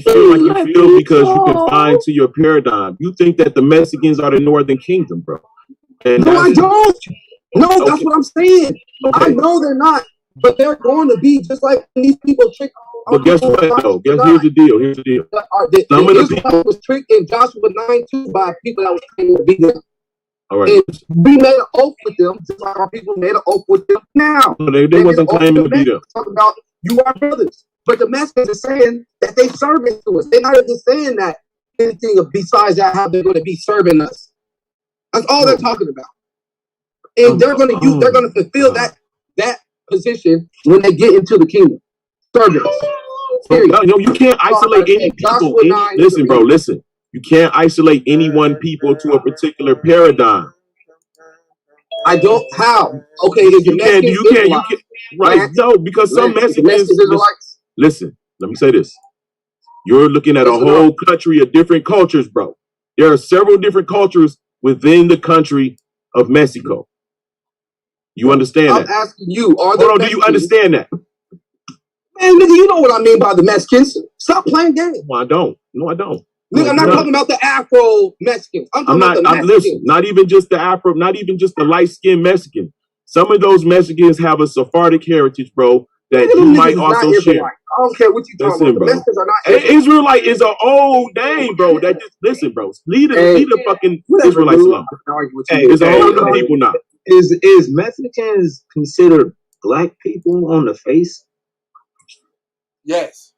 feel like you feel because you confine to your paradigm. You think that the Mexicans are the Northern Kingdom, bro. No, I don't. No, that's what I'm saying. Okay. I know they're not, but they're going to be just like these people trick. But guess what, though? Here's the deal. Some of the people was tricked in Joshua 9:2 by people that was trying to be them. All right. And we made an oath with them, just like our people made an oath with them now. No, they wasn't claiming to be them. Talking about you are brothers. But the Mexicans are saying that they serving to us. They're not even saying that anything besides that how they're going to be serving us. That's all they're talking about. And they're going to fulfill that position when they get into the kingdom. Servants. No, you can't isolate any people. Listen, bro, listen. You can't isolate any one people to a particular paradigm. I don't. How? Okay, you can. Right? No, because some Mexicans. Listen, let me say this. You're looking at a whole country of different cultures, bro. There are several different cultures within the country of Mexico. You understand that? I'm asking you. Do you understand that? Man, nigga, you know what I mean by the Mexicans. Stop playing games. No, I don't. Nigga, I'm not talking about the Afro Mexicans. I'm talking about the Mexicans. Listen, not even just the Afro, not even just the light-skinned Mexican. Some of those Mexicans have a Sephardic heritage, bro. that you might also share. I don't care what you talking about. Bro. Mexicans are not Israelite is an old name, bro. That just listen, bro. Leave the fucking Israelites alone. It's a whole new people now. Is Mexicans considered black people on the face? Yes.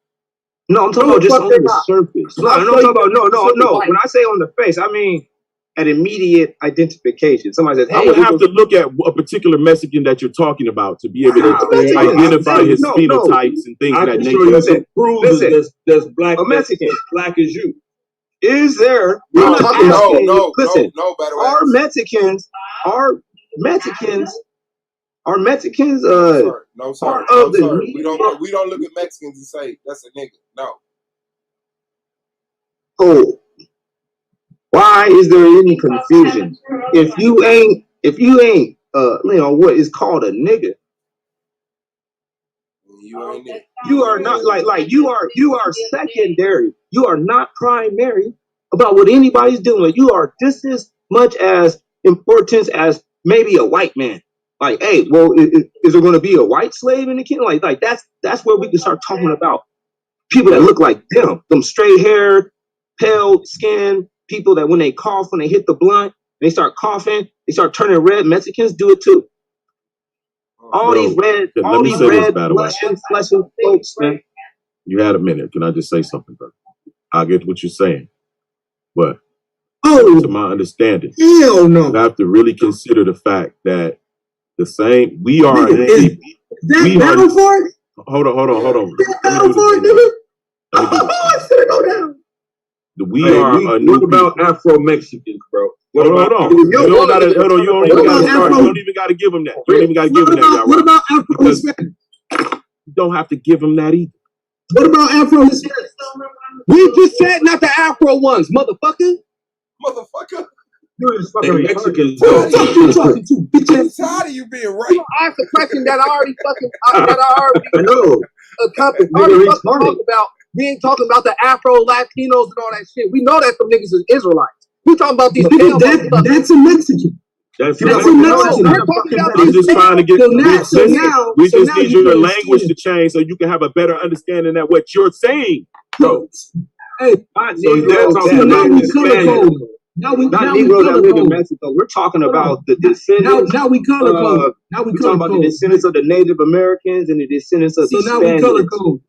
No, I'm talking about just on the surface. No, I'm talking about no. When I say on the face, I mean an immediate identification. Somebody says, I would have to look at a particular Mexican that you're talking about to be able to identify his phenotypes and things of that nature. Listen, there's black Mexican, black as you. Is there? No, listen, are Mexicans? No, sir. We don't look at Mexicans and say that's a nigga. No. Oh, why is there any confusion? If you ain't, what is called a nigga, you ain't it. You are not like you are secondary. You are not primary about what anybody's doing. You are just as much as importance as maybe a white man. Like, hey, well, is there going to be a white slave in the kingdom? Like that's where we can start talking about people that look like them straight haired, pale skin people that when they cough, when they hit the blunt, they start coughing, they start turning red. Mexicans do it too. All these red blushing folks, man. You had a minute. Can I just say something, bro? I get what you're saying, but to my understanding, hell no. You have to really consider the fact that the same we are. Hold on. What about Afro-Mexicans, bro? Hold on. You don't even got to give them that. You don't even got to give them that. What about Afro-Hispanic? You don't have to give them that either. What about Afro-Hispanic? We just said not the Afro ones, motherfucker. You're just fucking Mexicans. Who the fuck you talking to, bitch? I'm tired of you being right. Ask a question that I already know. We ain't talking about the Afro Latinos and all that shit. We know that some niggas is Israelites. We talking about these. That's a Mexican. That's a Mexican. I'm just trying to get. We just need your language to change so you can have a better understanding of what you're saying. Hey, Now we Negroes that live in Mexico. We're talking about the descendants. Now we color code. We're talking about the descendants of the Native Americans and the descendants of the Spaniards. So now we color code.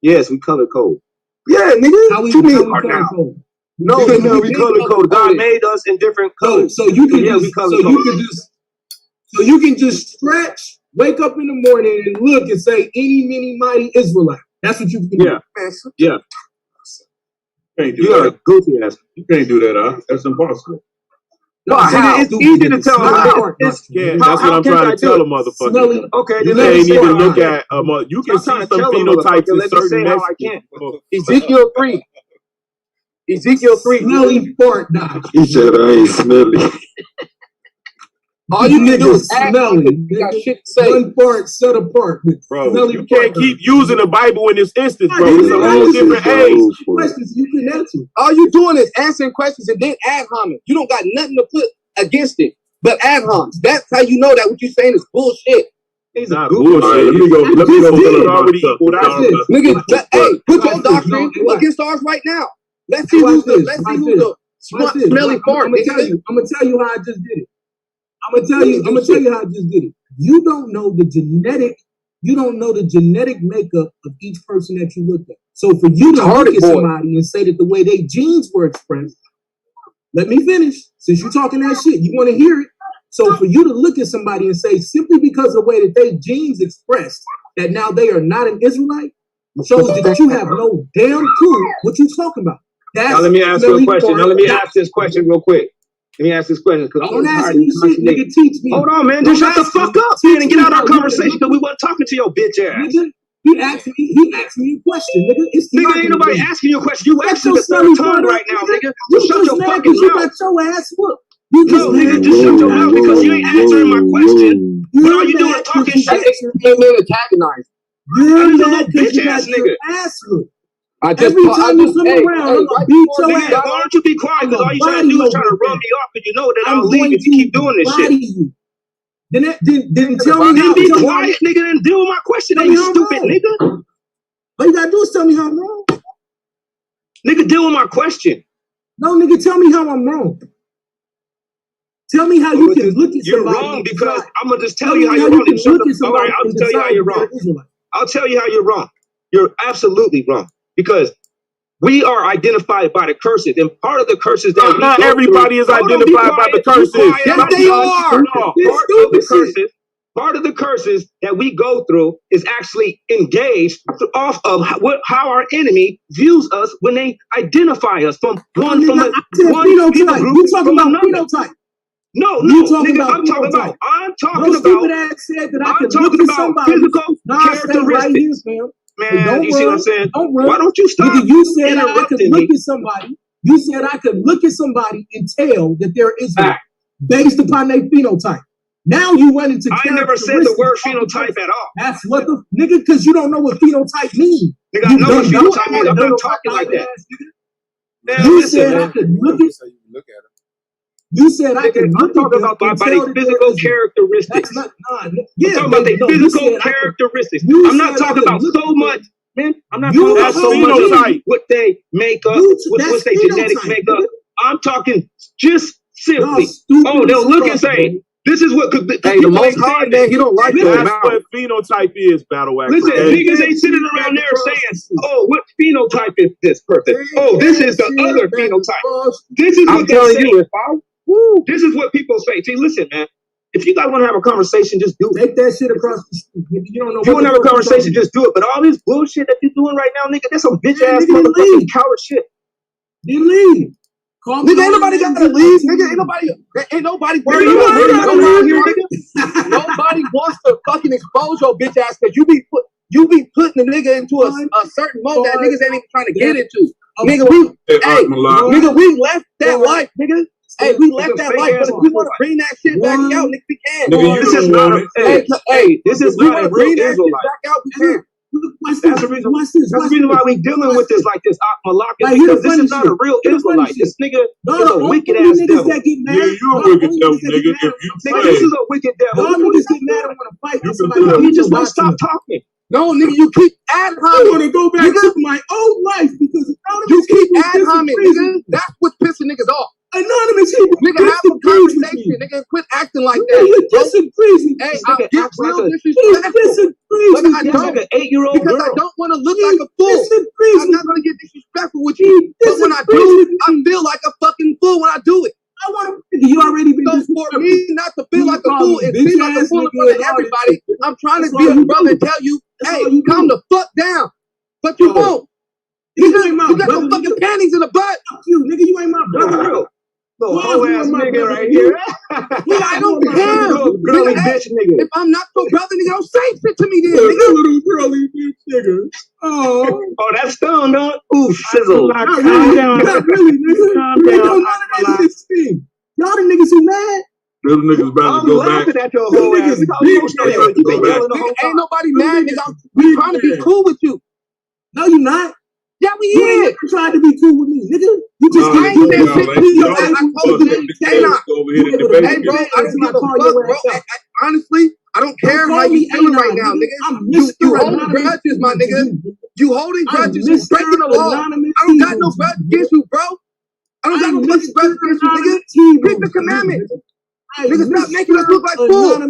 Yes, we color code. Yeah, nigga. How we color code? No, we color code. God made us in different colors. So you can you can just stretch, wake up in the morning and look and say any, many, mighty Israelite. That's what you can do. Yeah. You are a goofy ass. You can't do that, huh? That's impossible. No, it's easy to tell. That's what I'm trying to tell a motherfucker. Okay, you can't even look at you can see some phenotypes in certain Mexicans. Ezekiel 3. Smelly fart dog. He said I ain't smelly. All you can do is smelly. You got shit to say. One part set apart. Bro, you can't keep using the Bible in this instance, bro. It's a whole different age. Questions you can answer. All you doing is answering questions and then ad hominem. You don't got nothing to put against it but ad homs. That's how you know that what you're saying is bullshit. It's not bullshit. Let me go. Already equaled out. Nigga, hey, put your doctrine against ours right now. Let's see who's the smelly fart. I'm gonna tell you how I just did it. I'm gonna tell you how I just did it. You don't know the genetic makeup of each person that you look at. So for you to look at somebody and say that the way they genes were expressed, let me finish. Since you're talking that shit, you want to hear it. So for you to look at somebody and say simply because of the way that they genes expressed that now they are not an Israelite shows that you have no damn clue what you're talking about. Now let me ask you a question. Now let me ask this question real quick. Let me ask this question because I'm asking you shit, nigga. Teach me. Hold on, man. Just shut the fuck up, man, and get out of our conversation because we weren't talking to your bitch ass. Nigga, he asked me a question, nigga. Nigga, ain't nobody asking you a question. You asking the third time right now, nigga. Just shut your fucking mouth. You got your ass whooped. No, nigga, just shut your mouth because you ain't answering my question. But all you doing is talking shit. You ain't antagonized. You're a little bitch ass nigga. Every time you come around, I'm beat your ass. Why don't you be quiet? Because all you trying to do is try to rub me off, and you know that I'll leave if you keep doing this shit. Then tell me how. Be quiet, nigga, and deal with my question. Then you stupid nigga. All you gotta do is tell me how I'm wrong. Nigga, deal with my question. No, nigga, tell me how I'm wrong. Tell me how you can look at somebody. You're wrong because I'm gonna just tell you how you're wrong. All right, I'll tell you how you're wrong. I'll tell you how you're wrong. You're absolutely wrong because we are identified by the curses, and part of the curses that not everybody is identified by the curses. Yes, they are. Part of the curses that we go through is actually engaged off of how our enemy views us when they identify us from one phenotype. group. You talking about phenotype? No, nigga, I'm talking about stupid ass said that I can look at somebody. Physical characteristics. Man, you see what I'm saying? Why don't you stop? Nigga, you said I could look at somebody. You said I could look at somebody and tell that they're Israelite based upon their phenotype. Now you went into I never said the word phenotype at all. That's what the nigga, because you don't know what phenotype means. Nigga, I know what phenotype means. I'm not talking like that. You said I could look at. You said I could look at them by their physical characteristics. I'm talking about their physical characteristics. I'm not talking about so much, man. I'm not talking about so much what they make up, what their genetics make up. I'm talking just simply. Oh, they'll look and say, this is what. Hey, the most hard man, he don't like that. That's what phenotype is, Battle Axe. Listen, niggas ain't sitting around there saying, "Oh, what phenotype is this person? Oh, this is the other phenotype." This is what they say. This is what people say. See, listen, man. If you guys want to have a conversation, just do it. Take that shit across the street. You don't know. If you want to have a conversation, just do it. But all this bullshit that you're doing right now, nigga, that's some bitch ass motherfucking coward shit. Then leave. Nigga, ain't nobody got to leave. Nigga, ain't nobody worried about here, nigga. Nobody wants to fucking expose your bitch ass because you be putting the nigga into a certain mode that niggas ain't even trying to get into. Nigga, we left that life, nigga. Hey, we left that life, but if we want to bring that shit back out, nigga, we can. This is not a this is not a real Israelite. Back out, we can. That's the reason why we dealing with this like this Malak, because this is not a real Israelite. This nigga is a wicked ass devil. Yeah, you're a wicked devil, nigga. If you say this is a wicked devil. Y'all niggas get mad and want to fight with somebody. He just won't stop talking. No, nigga, you keep ad homing. I want to go back to my old life because you keep ad homing, nigga. That's what's pissing niggas off. Anonymous people, nigga, have a conversation, nigga. Quit acting like that. You're disagreeing. Hey, I get real disrespectful. But I don't, like an 8-year-old because girl. I don't want to look like a fool. I'm not gonna get disrespectful with you. But when I do, I feel like a fucking fool when I do it. I want to. You already been. So for me not to feel like a fool and feel like a fool in front of everybody, I'm trying to be a brother and tell you, hey, calm the fuck down. But you won't. You got no fucking panties in the butt. Fuck you, nigga. You ain't my brother. Whole ass nigga right here. Nigga, I don't care. Girly bitch nigga. If I'm not your brother, nigga, don't say shit to me then, nigga. Little girly bitch nigga. Oh, that's stone, dog. Ooh, sizzle. Not really, nigga. Calm down. Y'all the niggas who mad? Them niggas about to go back. I'm laughing at your whole ass. Ain't nobody mad, nigga. We trying to be cool with you. No, you not. Yeah, we is. You tried to be cool with me, nigga. You just I ain't that shit to you. I told you. Hey, bro, I don't give a fuck, bro. Honestly, I don't care how you feeling right now, nigga. You holding grudges, my nigga. You holding grudges. You breaking the law. I don't got no grudge against you, bro. I don't got no fucking grudge against you, nigga. Keep the commandments. Nigga, stop making us look like fools.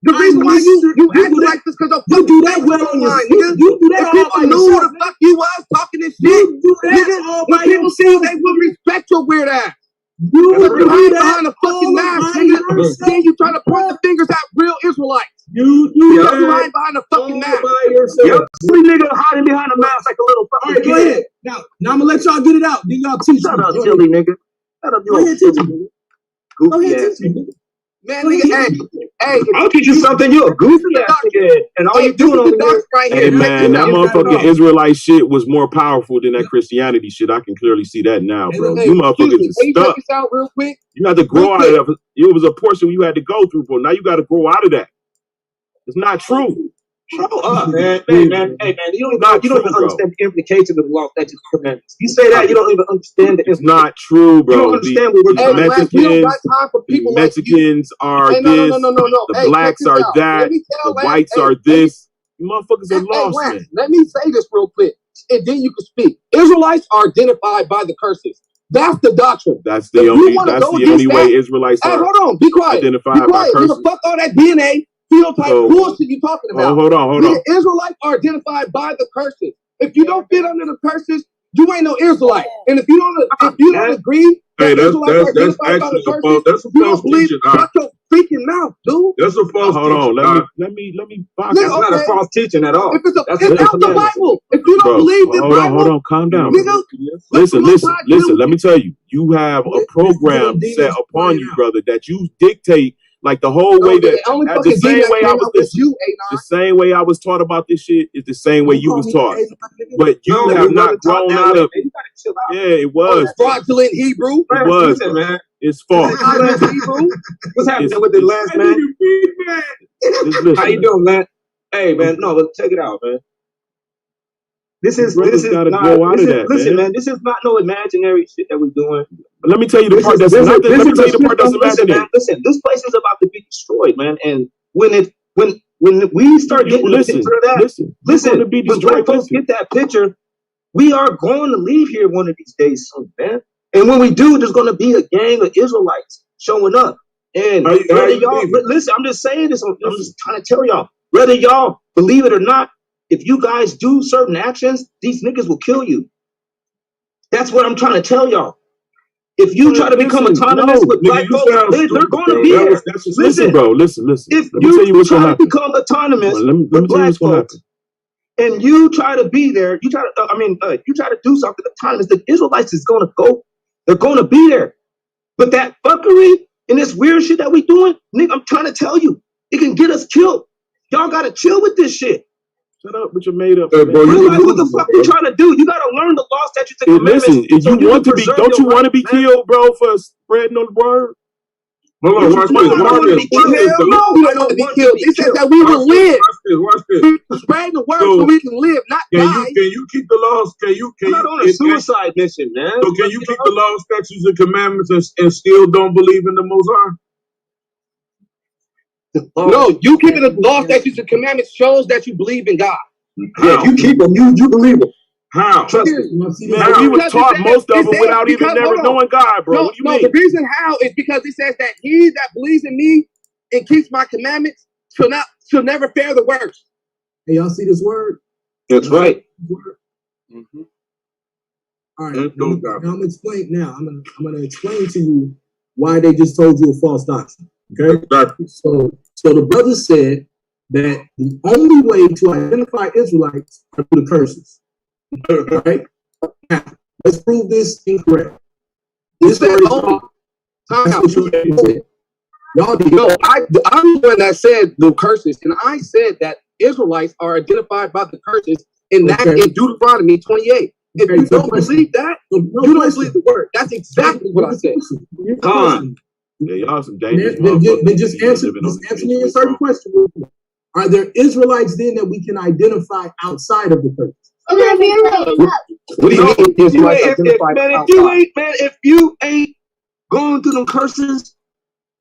The reason why you acting like this because you do that well on your nigga. You do that if people knew who the fuck you was talking this shit, nigga, when people see you, they will respect your weird ass. You hide behind a fucking mask, nigga. Then you trying to point the fingers at real Israelites. You hide behind a fucking mask. Yep. Every nigga hiding behind a mask like a little fucking kid. Go ahead. Now I'm gonna let y'all get it out. Then y'all teach me. Shut up, silly nigga. Shut up, you silly nigga. Go ahead, teach me. Man, nigga, hey, I'll teach you something. You're a goofy ass nigga, and all you doing over there. Right hey, man, that motherfucking Israelite shit was more powerful than that Christianity shit. I can clearly see that now, bro. You motherfuckers just stuck. This out real quick? You had to grow out of it. It was a portion you had to go through, bro. Now you got to grow out of that. It's not true. Grow up, man. Hey, man. You don't even understand the implications of the law, statutes, and commandments. You say that, you don't even understand the It's not true, bro. You don't understand what we're Hey, doing. Wax, we don't got time for people like you. Mexicans are Hey, this. no. The Hey, blacks check this are out. that. Let me tell The Wax, whites hey, are this. You motherfuckers are lost, Wax, man. let me say this real quick, and then you can speak. Israelites are identified by the curses. That's the doctrine. That's the only way that, Israelites hey, are hold on, be quiet. identified Be by quiet. curses. Nigga, fuck all that DNA phenotype bullshit you talking about. Hold on. The Israelites are identified by the curses. If you don't fit under the curses, you ain't no Israelite. And if you don't agree that Israelites are identified by the curses, that's a you false don't believe. teaching. Shut your freaking mouth, dude. That's a false teaching. Hold on, let me box. That's not a false teaching at all. If it's out the Bible. If you don't believe this Bible, hold on, calm down. Nigga, Listen. Let me tell you, you have a program set upon you, brother, that you dictate like the whole way that the same way I was the same way I was taught about this shit is the same way you was taught. But you have not grown out of it. Yeah, it was fraudulent Hebrew. It was, man. It's false. What's happening with the last man? How you doing, man? Hey, man, no, but check it out, man. This is not. Listen, man, this is not no imaginary shit that we're doing. But let me tell you the part that's not. Let me tell you the part that's imaginary. Listen, this place is about to be destroyed, man. And when we start getting a picture of that, listen, when black folks get that picture, we are going to leave here one of these days soon, man. And when we do, there's going to be a gang of Israelites showing up. And whether y'all listen, I'm just saying this. I'm just trying to tell y'all, whether y'all believe it or not, if you guys do certain actions, these niggas will kill you. That's what I'm trying to tell y'all. If you try to become autonomous with black folks, they're going to be there. Listen, bro. Listen. If you try to become autonomous with black folks, and you try to be there, you try to do something autonomous, the Israelites is going to go. They're going to be there. But that fuckery and this weird shit that we doing, nigga, I'm trying to tell you, it can get us killed. Y'all got to chill with this shit. Shut up with your made up. Realize what the fuck you trying to do. You got to learn the law, statutes, and commandments. Listen, if you want to be, don't you want to be killed, bro, for spreading the word? No, I don't want to be killed. It says that we will live. Watch this. Spread the word so we can live, not die. Can you keep the laws? I'm not on a suicide mission, man. So can you keep the laws, statutes, and commandments and still don't believe in the Most High? No, you keeping the law, statutes, and commandments shows that you believe in God. Yeah, you keep them, you believe them. How? Trust me. Man, we were taught most of them without even never knowing God, bro. What do you mean? The reason how is because it says that he that believes in me and keeps my commandments shall never fare the worst. Hey, y'all see this word? That's right. Mm-hmm. All right. I'm gonna explain now. I'm gonna explain to you why they just told you a false doctrine. Okay. So the brother said that the only way to identify Israelites are through the curses. Right? Now, let's prove this incorrect. This word is wrong. Y'all do know. I'm the one that said the curses, and I said that Israelites are identified by the curses in that in Deuteronomy 28. If you don't believe that, you don't believe the word. That's exactly what I said. Yeah, y'all some dangerous. Then just answer me a certain question. Are there Israelites then that we can identify outside of the curses? What do you mean? If you ain't going through them curses,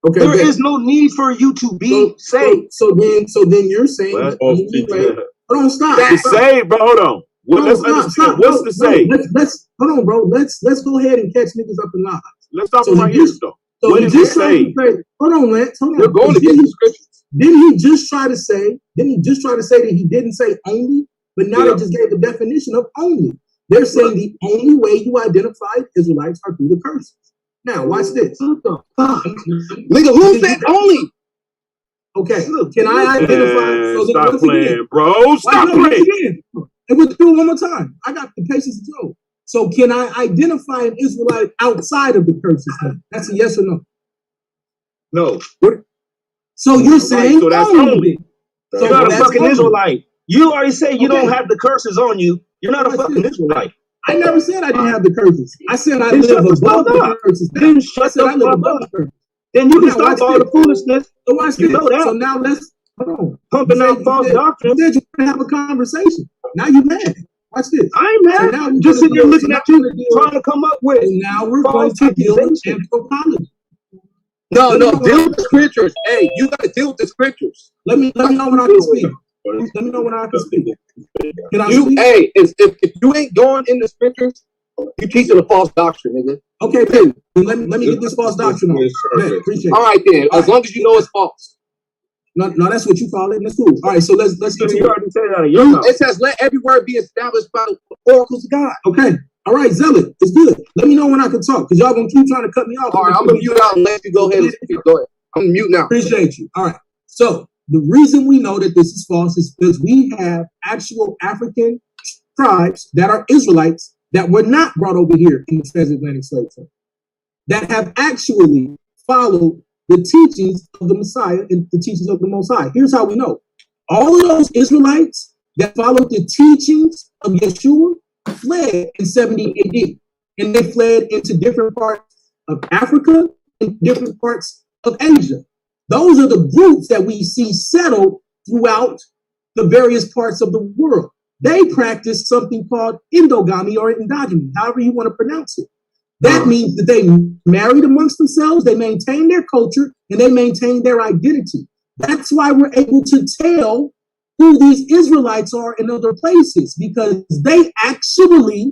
okay, there is no need for you to be saved. So then you're saying that hold on, stop. It's saved, bro. Hold on. What's the say? Let's hold on, bro. Let's go ahead and catch niggas up in lies. Let's stop right here, though. So what did does it say? Hold on, Lance. Hold on. You're going to get the scriptures. Didn't he just try to say that he didn't say only, but now they just gave the definition of only. They're saying the only way you identify Israelites are through the curses. Now, watch this. What the fuck? Nigga, who said only? Okay, can I identify? Stop playing, bro. Stop playing. And we'll do it one more time. I got the patience to go. So can I identify an Israelite outside of the curses? That's a yes or no? No. So you're saying so that's only. So you're not a fucking Israelite. You already say you don't have the curses on you. You're not a fucking Israelite. I never said I didn't have the curses. I said I live above the curses. Then shut the fuck up. Then you can stop all the foolishness. So watch this. So now let's pumping out false doctrine. You said you want to have a conversation. Now you mad. Watch this. I ain't mad. So I'm just sitting there looking at you, trying to come up with. And now we're going to deal with anthropology. No, deal with the scriptures. Hey, you got to deal with the scriptures. Let me know when I can speak. Let me know when I can speak. Can I speak? Hey, if you ain't going in the scriptures, you teaching a false doctrine, nigga. Okay, then let me get this false doctrine on. Man, appreciate it. All right, then. As long as you know it's false. No, that's what you call it. That's cool. All right, so let's get to you already said that. It says, "Let every word be established by the oracles of God." Okay. All right, Zealot, it's good. Let me know when I can talk, because y'all gonna keep trying to cut me off. All right, I'm gonna mute out and let you go ahead and speak. Go ahead. I'm gonna mute now. Appreciate you. All right. So the reason we know that this is false is because we have actual African tribes that are Israelites that were not brought over here in the transatlantic slave trade, that have actually followed the teachings of the Messiah and the teachings of the Most High. Here's how we know. All of those Israelites that followed the teachings of Yeshua fled in 70 AD. And they fled into different parts of Africa and different parts of Asia. Those are the groups that we see settled throughout the various parts of the world. They practice something called endogamy or endogamy, however you want to pronounce it. That means that they married amongst themselves, they maintain their culture, and they maintain their identity. That's why we're able to tell who these Israelites are in other places, because they actually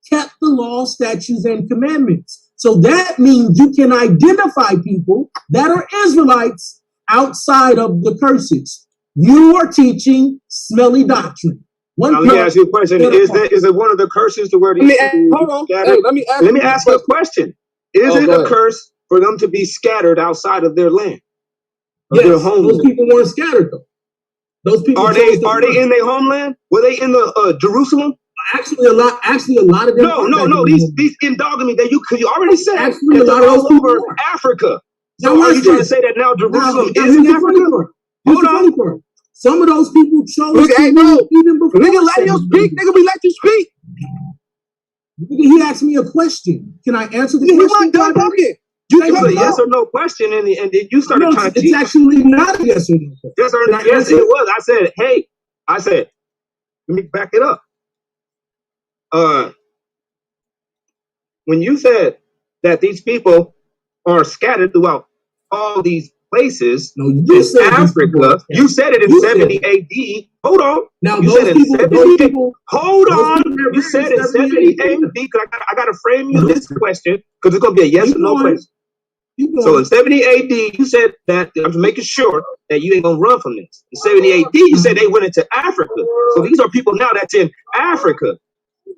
kept the law, statutes, and commandments. So that means you can identify people that are Israelites outside of the curses. You are teaching smelly doctrine. Now, let me ask you a question. Is it one of the curses to where these people scattered? Let me ask you a question. Is it a curse for them to be scattered outside of their land? Yes, their home those people weren't scattered though. Those people are they in their homeland? Were they in the Jerusalem? Actually, a lot of them. No. These endogamy that you already said actually a lot of those over Africa. So are you trying to say that now Jerusalem is in Africa? Hold on. Some of those people chose even before. Nigga, let you speak. Nigga, we let you speak. He asked me a question. Can I answer the question? He wasn't done talking. You gave a yes or no question, and then you started trying to teach. It's actually not a yes or no question. Yes or no? Yes, it was. I said, let me back it up. When you said that these people are scattered throughout all these places in Africa, you said it in 70 AD. Hold on. Now, you said in 70 AD. Hold on. You said in 70 AD. I got to frame you this question because it's going to be a yes or no question. So in 70 AD, you said that, I'm just making sure that you ain't going to run from this. In 70 AD, you said they went into Africa. So these are people now that's in Africa.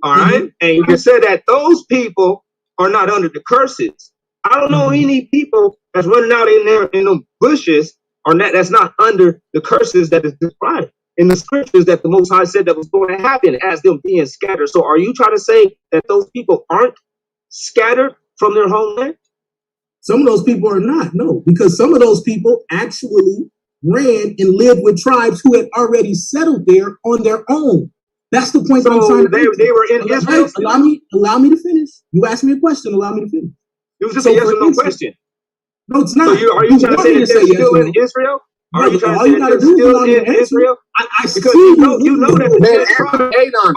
All right. And you can say that those people are not under the curses. I don't know any people that's running out in there in them bushes or that's not under the curses that is described in the scriptures that the Most High said that was going to happen as them being scattered. So are you trying to say that those people aren't scattered from their homeland? Some of those people are not, no, because some of those people actually ran and lived with tribes who had already settled there on their own. That's the point that I'm trying to make. They were in Israel. Allow me to finish. You asked me a question. Allow me to finish. It was just a yes or no question. No, it's not. So are you trying to say that they're still in Israel? Are you trying to say that they're still in Israel? Because you know that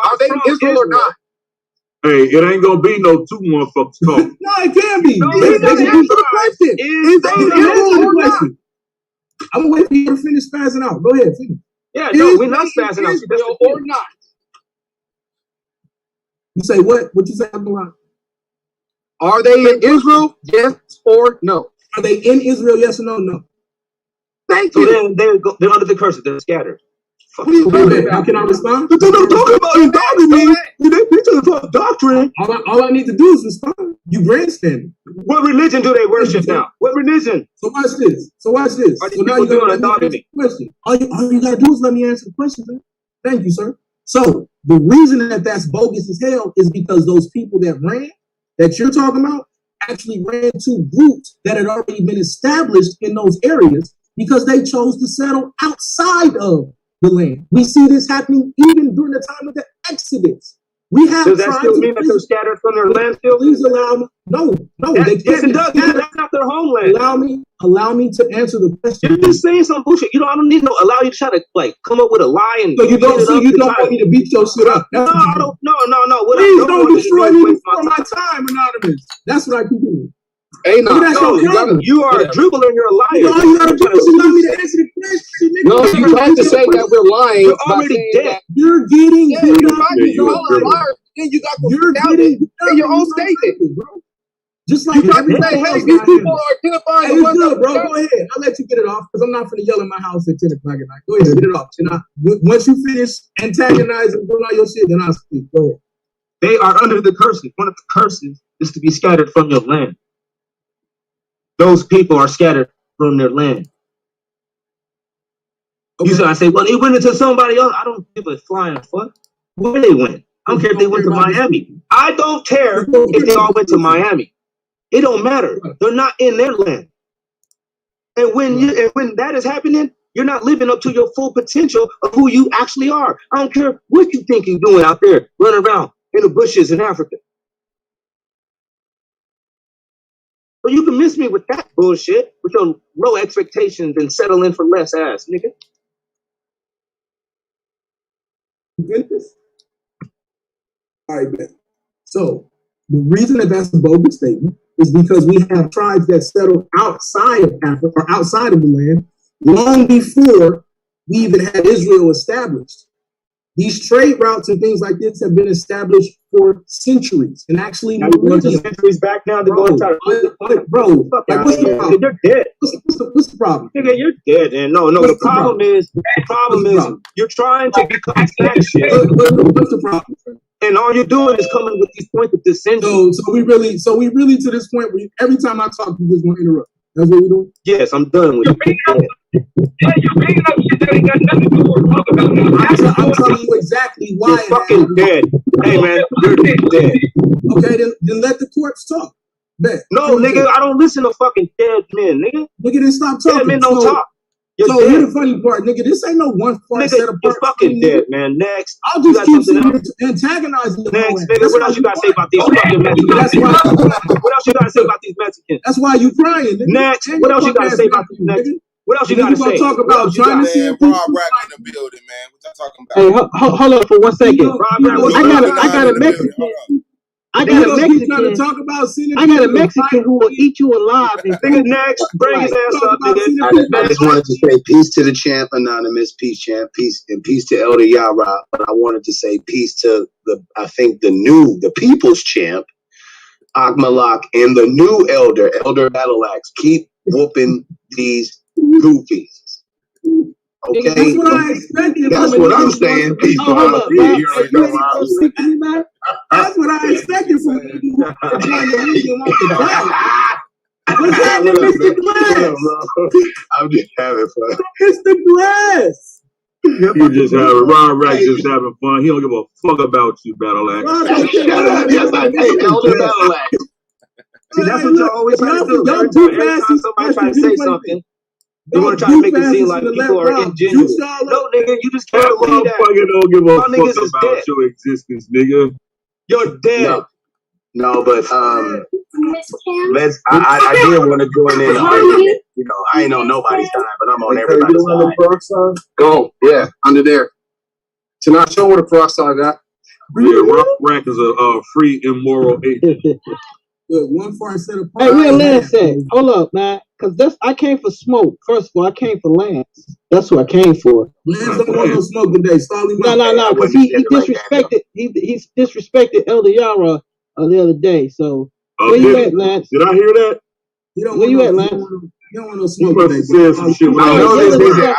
are they in Israel or not? Hey, it ain't gonna be no two motherfuckers talk. No, it can be. I'm gonna wait for you to finish spazzing out. Go ahead, finish. Yeah, no, we're not spazzing out. Or not. You say what? What you say, Abdullah? Are they in Israel? Yes or no? Are they in Israel? Yes or no? No. Thank you. So they're under the curses. They're scattered. How can I respond? But they're not talking about endogamy. They talking about doctrine. All I need to do is respond. You grandstanding. What religion do they worship now? What religion? So watch this. So now you're going to answer the question. All you got to do is let me answer the question, man. Thank you, sir. So the reason that that's bogus as hell is because those people that ran, that you're talking about, actually ran to groups that had already been established in those areas because they chose to settle outside of the land. We see this happening even during the time of the Exodus. We have. Does that still mean that they're scattered from their land still? Please allow me. No. Yes, it does. That's not their homeland. Allow me allow me to answer the question. You're just saying some bullshit. You know, I don't need no allow you to try to like come up with a lie and. So you don't want me to beat your shit up. No, I don't. No. What Please I don't destroy me before my time, Anonymous. That's what I can do. Hey, no, you are a dribbler and you're a liar. All you gotta do is allow me to answer the question, nigga. No, you tried to say that we're lying. You're already dead. You're getting you're liars. Then you got in your own statement, bro. Just like everybody else. These people are identifying. Hey, it's good, bro. Go ahead. I'll let you get it off because I'm not gonna yell in my house at 10 o'clock at night. Go ahead, get it off. And once you finish antagonizing, doing all your shit, then I'll speak. Go ahead. They are under the curses. One of the curses is to be scattered from your land. Those people are scattered from their land. Okay. You said, I say, well, they went into somebody else. I don't give a flying fuck where they went. I don't care if they went to Miami. I don't care if they all went to Miami. It don't matter. They're not in their land. And when that is happening, you're not living up to your full potential of who you actually are. I don't care what you think you're doing out there, running around in the bushes in Africa. But you can miss me with that bullshit, with your low expectations and settle in for less ass, nigga. All right, man. So the reason that that's a bogus statement is because we have tribes that settled outside of Africa or outside of the land long before we even had Israel established. These trade routes and things like this have been established for centuries, and actually, centuries back now to go and try to bro. Like, what's the problem? You're dead. What's the problem? Nigga, you're dead. And no. The problem is you're trying to become that shit. What's the problem? And all you're doing is coming with these points of dissension. So we really to this point where every time I talk, you just want to interrupt. That's what we do. Yes, I'm done with it. You're bringing up shit that ain't got nothing to do with talk about. I'm telling you exactly why. You're fucking dead. Hey man, you're dead. Okay, then let the corpse talk. Bet. No, nigga, I don't listen to fucking dead men, nigga. Nigga, then stop talking. Dead men don't talk. You're so here's the funny part, nigga. This ain't no one part set apart. You're fucking dead, man. Next. I'll just keep antagonizing you. Next, nigga. What else you gotta say about these fucking Mexicans? What else you gotta say about these Mexicans? That's why you crying, nigga. Next. What else you gotta say about these Mexicans? What else you gotta say? Talk about trying to see Rob Rack in the building, man. What y'all talking about? Hey, hold up for 1 second. I got a Mexican. I got a Mexican who will eat you alive. Nigga, next, bring his ass up, nigga. I just wanted to say peace to the champ, Anonymous, peace champ, peace, and peace to Elder Yara. But I wanted to say peace to the people's champ, Akmalak, and the new Elder Battleaxe. Keep whooping these goofies. Okay, that's what I expected. That's what I'm saying. Peace. That's what I expected from you. What's happening, Mr. Glass? I'm just having fun. Mr. Glass. You just having Ron Rack just having fun. He don't give a fuck about you, Battleaxe. Yes, I did. Elder Battleaxe. See, that's what y'all always try to do. Every time somebody try to say something, you want to try to make it seem like people are ingenuous. No, nigga, you just can't believe that. Motherfucker don't give a fuck about your existence, nigga. You're dead. No, but let's. I did want to join in. You know, I ain't on nobody's side, but I'm on everybody's side. Go, yeah, under there. Tonight, show what the peroxide got. Yeah, Rock Rack is a free immoral agent. Good, one far set of. Hey, where Lance at? Hold up, man. Because I came for smoke. First of all, I came for Lance. That's who I came for. Lance don't want no smoke today. No. Because he disrespected. He disrespected Elder Yara the other day. So where you at, Lance? Did I hear that? Where you at, Lance? You don't want no smoke today. Some shit I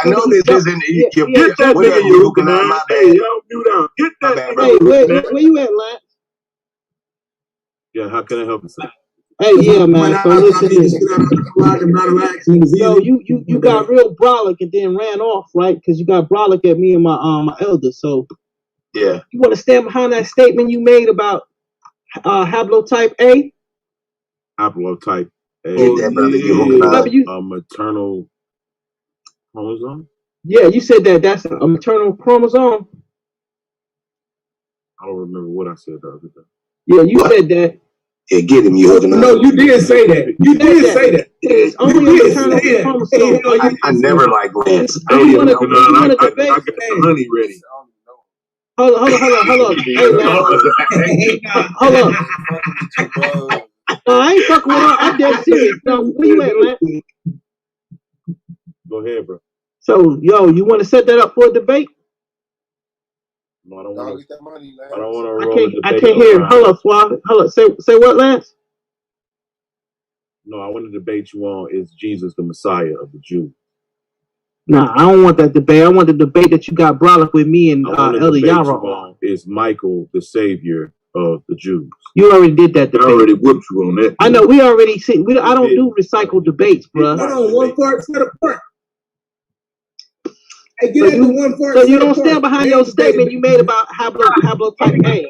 know this isn't. Get that nigga, you can have. Hey, y'all mute out. Get that nigga. Hey, where you at, Lance? Yeah, how can I help you? Hey, yeah, man. So listen here. Yo, you got real brolic and then ran off, right? Because you got brolic at me and my elder. So yeah, you want to stand behind that statement you made about haplotype A? Haplotype A. A maternal chromosome. Yeah, you said that's a maternal chromosome. I don't remember what I said the other day. Yeah, you said that. Yeah, get him, you hooking up. No, you did say that. You did say that. I never liked Lance. I got the honey ready. Hold on. No, I ain't fucking with her. I'm dead serious. No, where you at, man? Go ahead, bro. So, yo, you want to set that up for a debate? No, I don't want to. I don't want to. I can't hear. Hold up, Suave. Hold up. Say what, Lance? No, I want to debate you on is Jesus the Messiah of the Jews? Nah, I don't want that debate. I want the debate that you got brought up with me and Elder Yara. Is Michael the Savior of the Jews? You already did that debate. I already whooped you on that. I know. We already see. I don't do recycled debates, bro. Hold on, one part to the part. Hey, get so one part. So you don't stand behind your statement you made about haplotype A.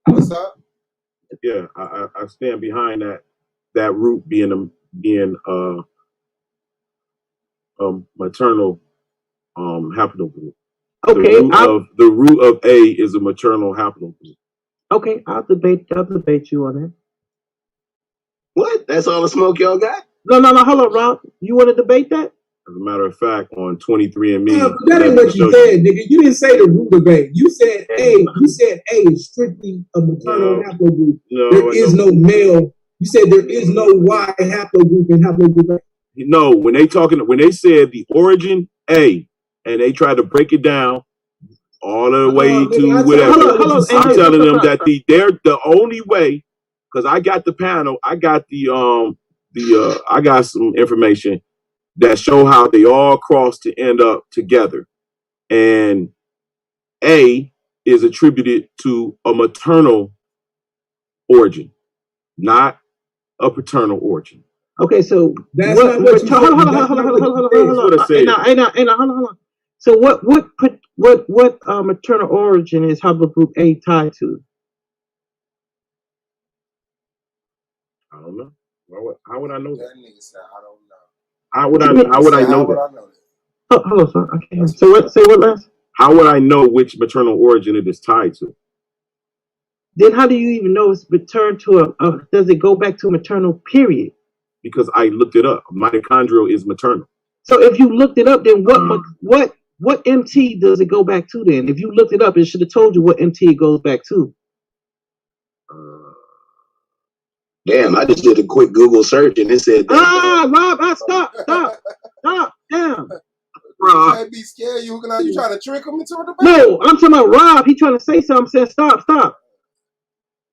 What's up? Yeah, I stand behind that root being maternal haplogroup. Okay. The root of A is a maternal haplogroup. Okay, I'll debate you on that. What? That's all the smoke y'all got? No. Hold on, Rob. You want to debate that? As a matter of fact, on 23andMe. That ain't what you said, nigga. You didn't say the root debate. You said A. You said A is strictly a maternal haplogroup. There is no male. You said there is no Y haplogroup in haplogroup A. No, when they said the origin A, and they tried to break it down all the way to whatever. I'm telling them that they're the only way, because I got the panel, I got I got some information that show how they all cross to end up together. And A is attributed to a maternal origin, not a paternal origin. Okay, so that's not what you hold on. So what maternal origin is haplogroup A tied to? I don't know. How would I know that? That nigga said, I don't know. How would I know that? Hold on, son. Okay. So say what last? How would I know which maternal origin it is tied to? Then how do you even know it's returned to does it go back to a maternal period? Because I looked it up. Mitochondrial is maternal. So if you looked it up, then what MT does it go back to then? If you looked it up, it should have told you what MT it goes back to. Damn, I just did a quick Google search and it said that. Rob, stop. Damn. Rob. I'd be scared. You trying to trick him into a debate? No, I'm talking about Rob. He trying to say something. Said stop.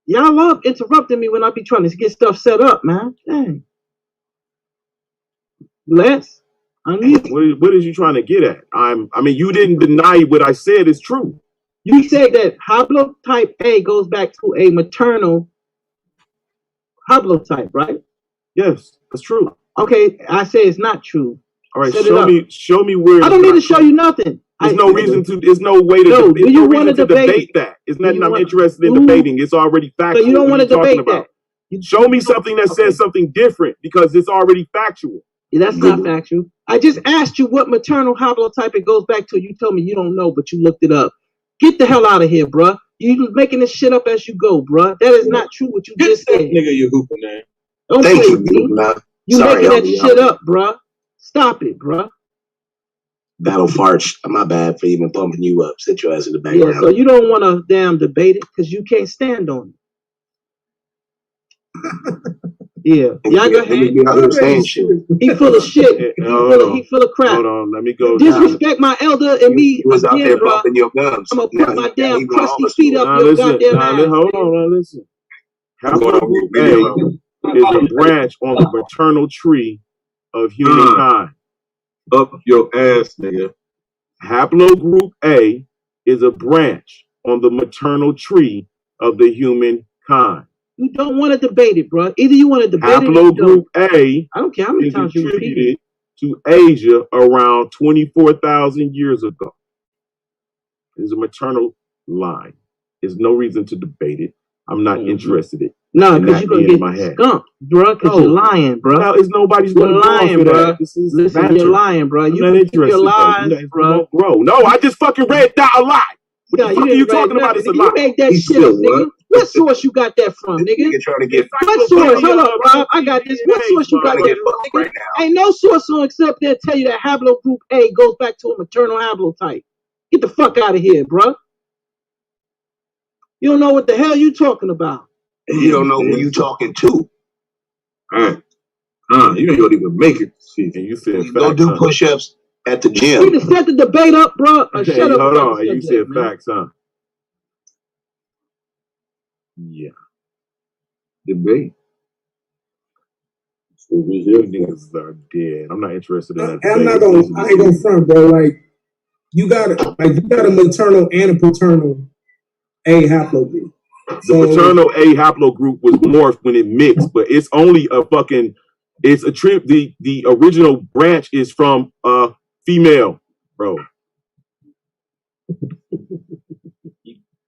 Y'all love interrupting me when I be trying to get stuff set up, man. Dang. Les, what is you trying to get at? I mean, you didn't deny what I said is true. You said that haplotype A goes back to a maternal haplotype, right? Yes, that's true. Okay, I say it's not true. All right, show me where. I don't need to show you nothing. There's no reason to. There's no way to. No, do you want to debate that? It's nothing I'm interested in debating. It's already factual. So you don't want to debate that. Show me something that says something different because it's already factual. Yeah, that's not factual. I just asked you what maternal haplotype it goes back to. You told me you don't know, but you looked it up. Get the hell out of here, bruh. You making this shit up as you go, bruh. That is not true what you just said. Nigga, you hooping, man. Don't play with me. You making that shit up, bruh. Stop it, bruh. Battle farts. My bad for even pumping you up. Sit your ass in the background. Yeah, so you don't want to damn debate it because you can't stand on it. Yeah, y'all go ahead. He full of shit. He full of crap. Hold on, let me go. Disrespect my elder and me was out there bumping your gums. I'm gonna put my damn crusty feet up your goddamn ass. Hold on, listen. Haplogroup A is a branch on the maternal tree of humankind. Up your ass, nigga. Haplogroup A is a branch on the maternal tree of the humankind. You don't want to debate it, bro. Either you want to debate Haplogroup A I don't care how many times you repeat it. To Asia around 24,000 years ago. It's a maternal line. There's no reason to debate it. I'm not interested in it. No, because you're going to get skunked, bro, because you're lying, bro. Now, it's nobody's going to lying, bro. Listen, you're lying, bro. You're lies, bro. No, I just fucking read that a lie. What the fuck are you talking about? It's a You lot. made that shit up, nigga. What source you got that from, nigga? Trying to get What source? Hold up, Rob. I got this. What source you got that from, nigga? right now. Ain't no source on except there tell you that haplogroup A goes back to a maternal haplotype. Get the fuck out of here, bro. You don't know what the hell you talking about. And you don't know who you talking to. All right. You ain't gonna even make it. See, and you said Go do push-ups at the We gym. just set the debate up, bro. Okay, Shut up. hold on. about You the said subject, man. facts, huh? Yeah. Debate. You niggas are dead. I'm not interested in that I'm debate. not gonna. I ain't gonna front, bro. Like you got a maternal and a paternal A haplogroup. The paternal A haplogroup was morphed when it mixed, but it's only a fucking. It's a trip. The original branch is from female, bro.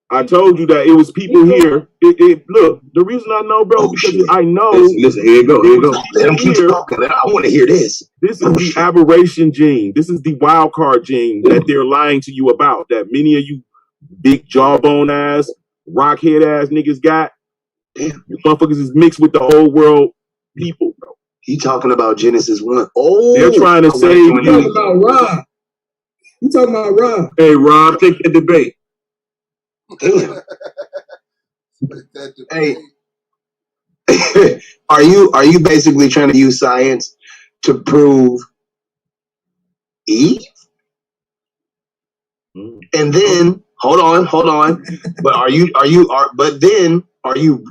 I told you that it was people here. Look, the reason I know, bro, because I know. Listen, here you go. Let them keep talking. I want to hear this. This is the aberration gene. This is the wild card gene that they're lying to you about. That many of you big jawbone ass, rockhead ass niggas got. Damn, you motherfuckers is mixed with the old world people, bro. He talking about Genesis 1. Oh, they're trying to save you. Talking about Rob. You talking about Rob? Hey, Rob, take the debate. Damn. Hey, are you basically trying to use science to prove Eve? And then hold on. But are you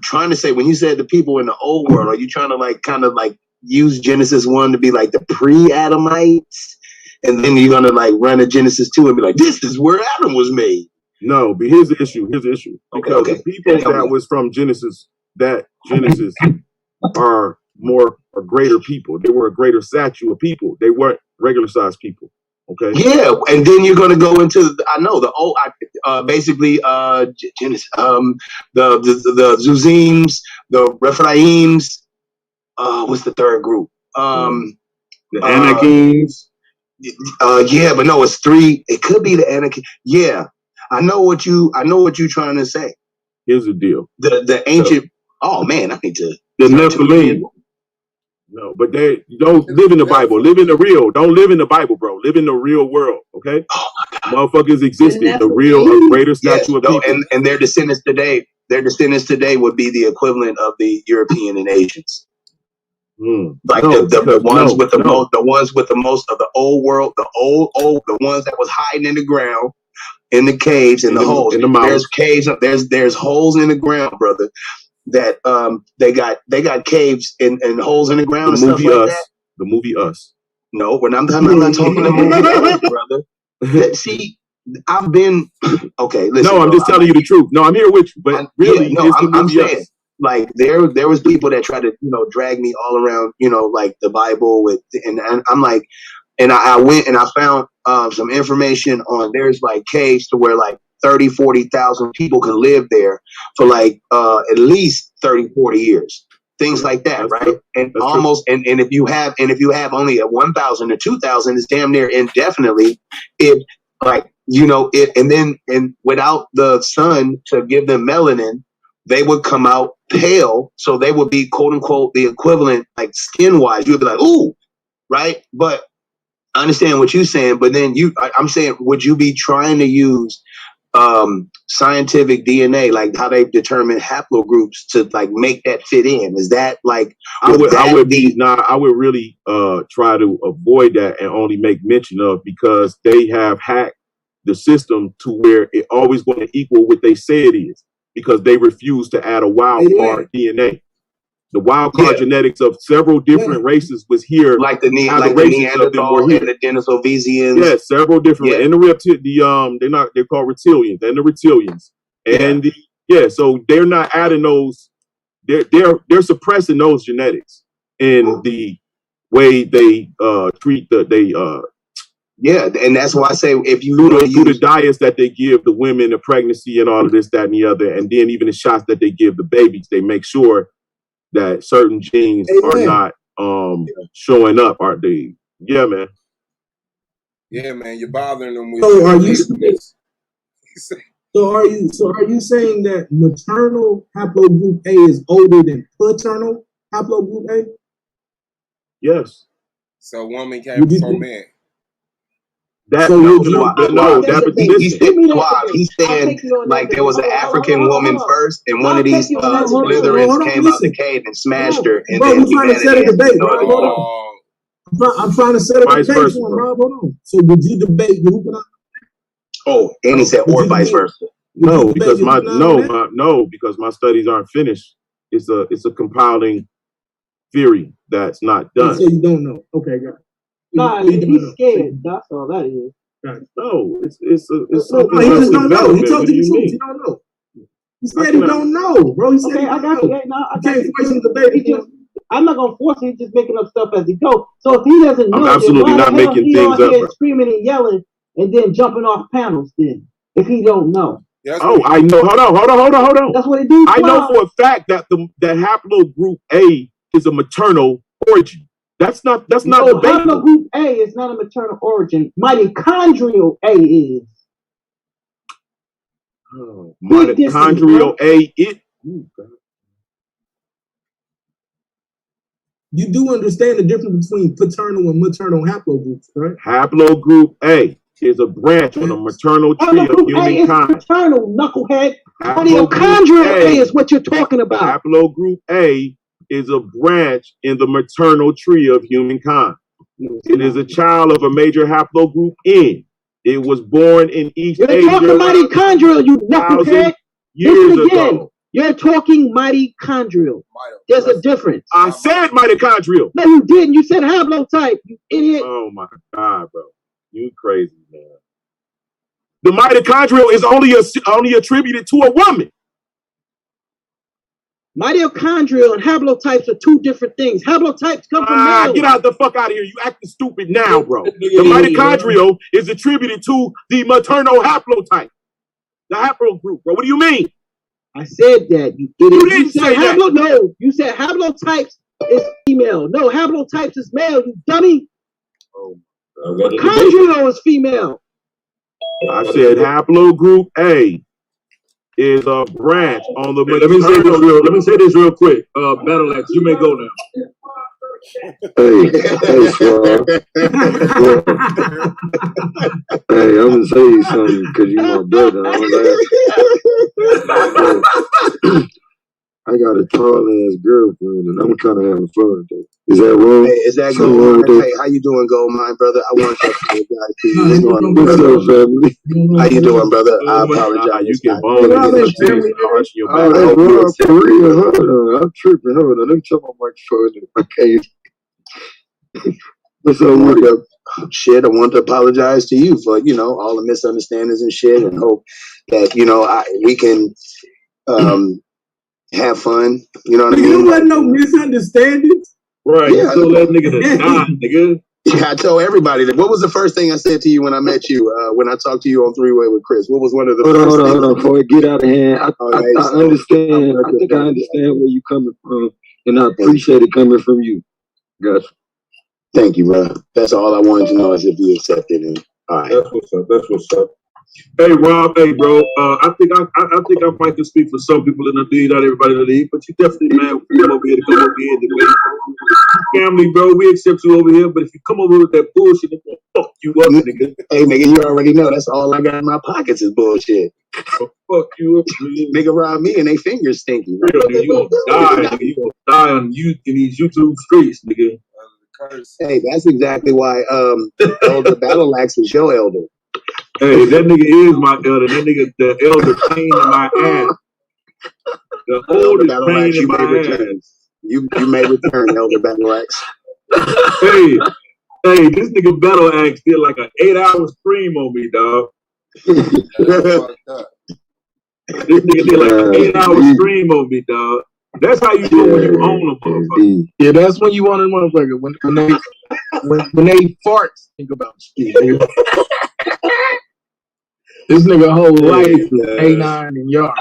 trying to say, when you said the people in the old world, are you trying to like kind of like use Genesis 1 to be like the pre-Adamites? And then you're gonna like run a Genesis 2 and be like, this is where Adam was made. No, but here's the issue. Because the people that was from Genesis are greater people. They were a greater stature of people. They weren't regular sized people. Okay. Yeah, and then you're gonna go into Genesis, the Zuzims, the Rephaims. What's the third group? The Anakims. Yeah, but no, it's three. It could be the Anakim. Yeah, I know what you're trying to say. Here's the deal. The ancient. Oh man, I need to. The Nephilim. No, but they don't live in the Bible. Live in the real. Don't live in the Bible, bro. Live in the real world. Okay. Oh my God. Motherfuckers existed. The real, greater statue of people. And their descendants today. Their descendants today would be the equivalent of the European and Asians. Like the ones with the most of the old world, the ones that was hiding in the ground, in the caves, in the holes. There's caves. There's holes in the ground, brother. That they got caves and holes in the ground and stuff like that. The movie Us. No, I'm not talking the movie Us, brother. See, I've been okay. Listen, no, I'm just telling you the truth. No, I'm here with you, but really, I'm saying. Us. Like there was people that try to drag me all around like the Bible and I'm like, and I went and I found some information on there's like caves to where like 30,000-40,000 people can live there for like at least 30-40 years, things like that. That's right true. And that's almost true. And if you have only a 1,000 or 2,000 is damn near indefinitely and without the sun to give them melanin, they would come out pale, so they would be quote unquote the equivalent, like skin wise. You'd be like, ooh, right? But I understand what you're saying. But then I'm saying, would you be trying to use scientific DNA, like how they determine haplogroups, to like make that fit in? Is that like I would really try to avoid that and only make mention of, because they have hacked the system to where it always going to equal what they say it is. Because they refuse to add a wild card DNA. The wild card genetics of several different races was here. Like the Neanderthal and the Denisovisians. Yeah, several different. And they're called reptilians, and the reptilians. And so they're not adding those. They're suppressing those genetics in the way they treat Yeah, and that's why I say if you do the diets that they give the women, the pregnancy and all of this, that, and the other, and then even the shots that they give the babies, they make sure that certain genes are not showing up, aren't they? Yeah, man. Yeah, man, you're bothering them with. So are you? So are you saying that maternal haplogroup A is older than paternal haplogroup A? Yes. So woman came from man. That So no, he's saying like there was an African woman first, and one of these Slytherins came out the cave and smashed her, and bro, then we're trying to set a debate, bro. anymore. Hold on. I'm trying to set a debate for him, Rob. Hold on. So would you debate Yahuwah? Oh, and he said or vice versa. No, because my studies aren't finished. It's a compiling theory that's not done. So you don't know. Okay, got it. Nah, he's scared. That's all that is. No, it's something. He just don't know. He told you the truth. He don't know. He said he don't know, bro. He said okay, I got you. Hey, no, I can't force him to debate. I'm not gonna force him. He's just making up stuff as he goes. So if he doesn't know, I'm absolutely not making things up. Bro. Screaming and yelling and then jumping off panels. Then if he don't know. I know. Hold on. That's what he do. I know for a fact that that haplogroup A is a maternal origin. That's not debatable. Haplogroup A is not a maternal origin. Mitochondrial A is. Oh, mitochondrial A it. You do understand the difference between paternal and maternal haplogroups, right? Haplogroup A is a branch on the maternal tree of humankind. Maternal knucklehead. Mitochondrial A is what you're talking about. Haplogroup A is a branch in the maternal tree of humankind. It is a child of a major haplogroup N. It was born in East Asia. You're talking mitochondrial, you knucklehead. Years ago. You're talking mitochondrial. There's a difference. I said mitochondrial. No, you didn't. You said haplotype, you idiot. Oh my God, bro. You crazy, man. The mitochondrial is only attributed to a woman. Mitochondrial and haplotypes are two different things. Haplotypes come from males. Get out the fuck out of here. You acting stupid now, bro. The mitochondrial is attributed to the maternal haplotype. The haplogroup, bro. What do you mean? I said that, you idiot. You didn't say that. No, you said haplotypes is female. No, haplotypes is male, you dummy. Mitochondrial is female. I said haplogroup A is a branch on the Let me say this real quick. Battle Axe, you may go now. Hey, Swab. Hey, I'm gonna say you something because you my brother. I got a tall ass girlfriend and I'm kind of having fun though. Is that wrong? Hey, is that Gold? Hey, how you doing, Gold Mine, brother? I want to say to you guys, what's up, family? How you doing, brother? I apologize. You can bone for real. Hold on, I'm tripping. Hold on, let me turn my microphone. I can't. What's up with you? Shit, I want to apologize to you for all the misunderstandings and shit, and hope that we can have fun. You know what I mean? You don't let no misunderstandings. Right. Yeah, so that nigga to die, nigga. Yeah, I told everybody that. What was the first thing I said to you when I met you? When I talked to you on Three-Way with Chris? What was one of the first things? Hold on. Before it get out of hand, I understand. I think I understand where you coming from, and I appreciate it coming from you. Gotcha. Thank you, bro. That's all I wanted to know is if you accepted it. All right. That's what's up. Hey, Rob. Hey, bro. I think I might can speak for some people in the league, not everybody in the league, but you definitely, man, come over here and debate. Family, bro, we accept you over here, but if you come over with that bullshit, it's gonna fuck you up, nigga. Hey, nigga, you already know that's all I got in my pockets is bullshit. Fuck you up, man. Nigga rob me and they fingers stinky. Real, nigga, you gonna die, nigga. You gonna die in these YouTube streets, nigga. Hey, that's exactly why Elder Battle Axe is your elder. Hey, that nigga is my elder. That nigga, the elder pain in my ass. The oldest pain in my ass. You may return, Elder Battle Axe. Hey, this nigga Battle Axe did like an 8-hour stream on me, dog. This nigga did like an 8-hour stream on me, dog. That's how you do when you own a motherfucker. Yeah, that's when you own a motherfucker. When they farts, think about shit. This nigga whole life is A9 and yard.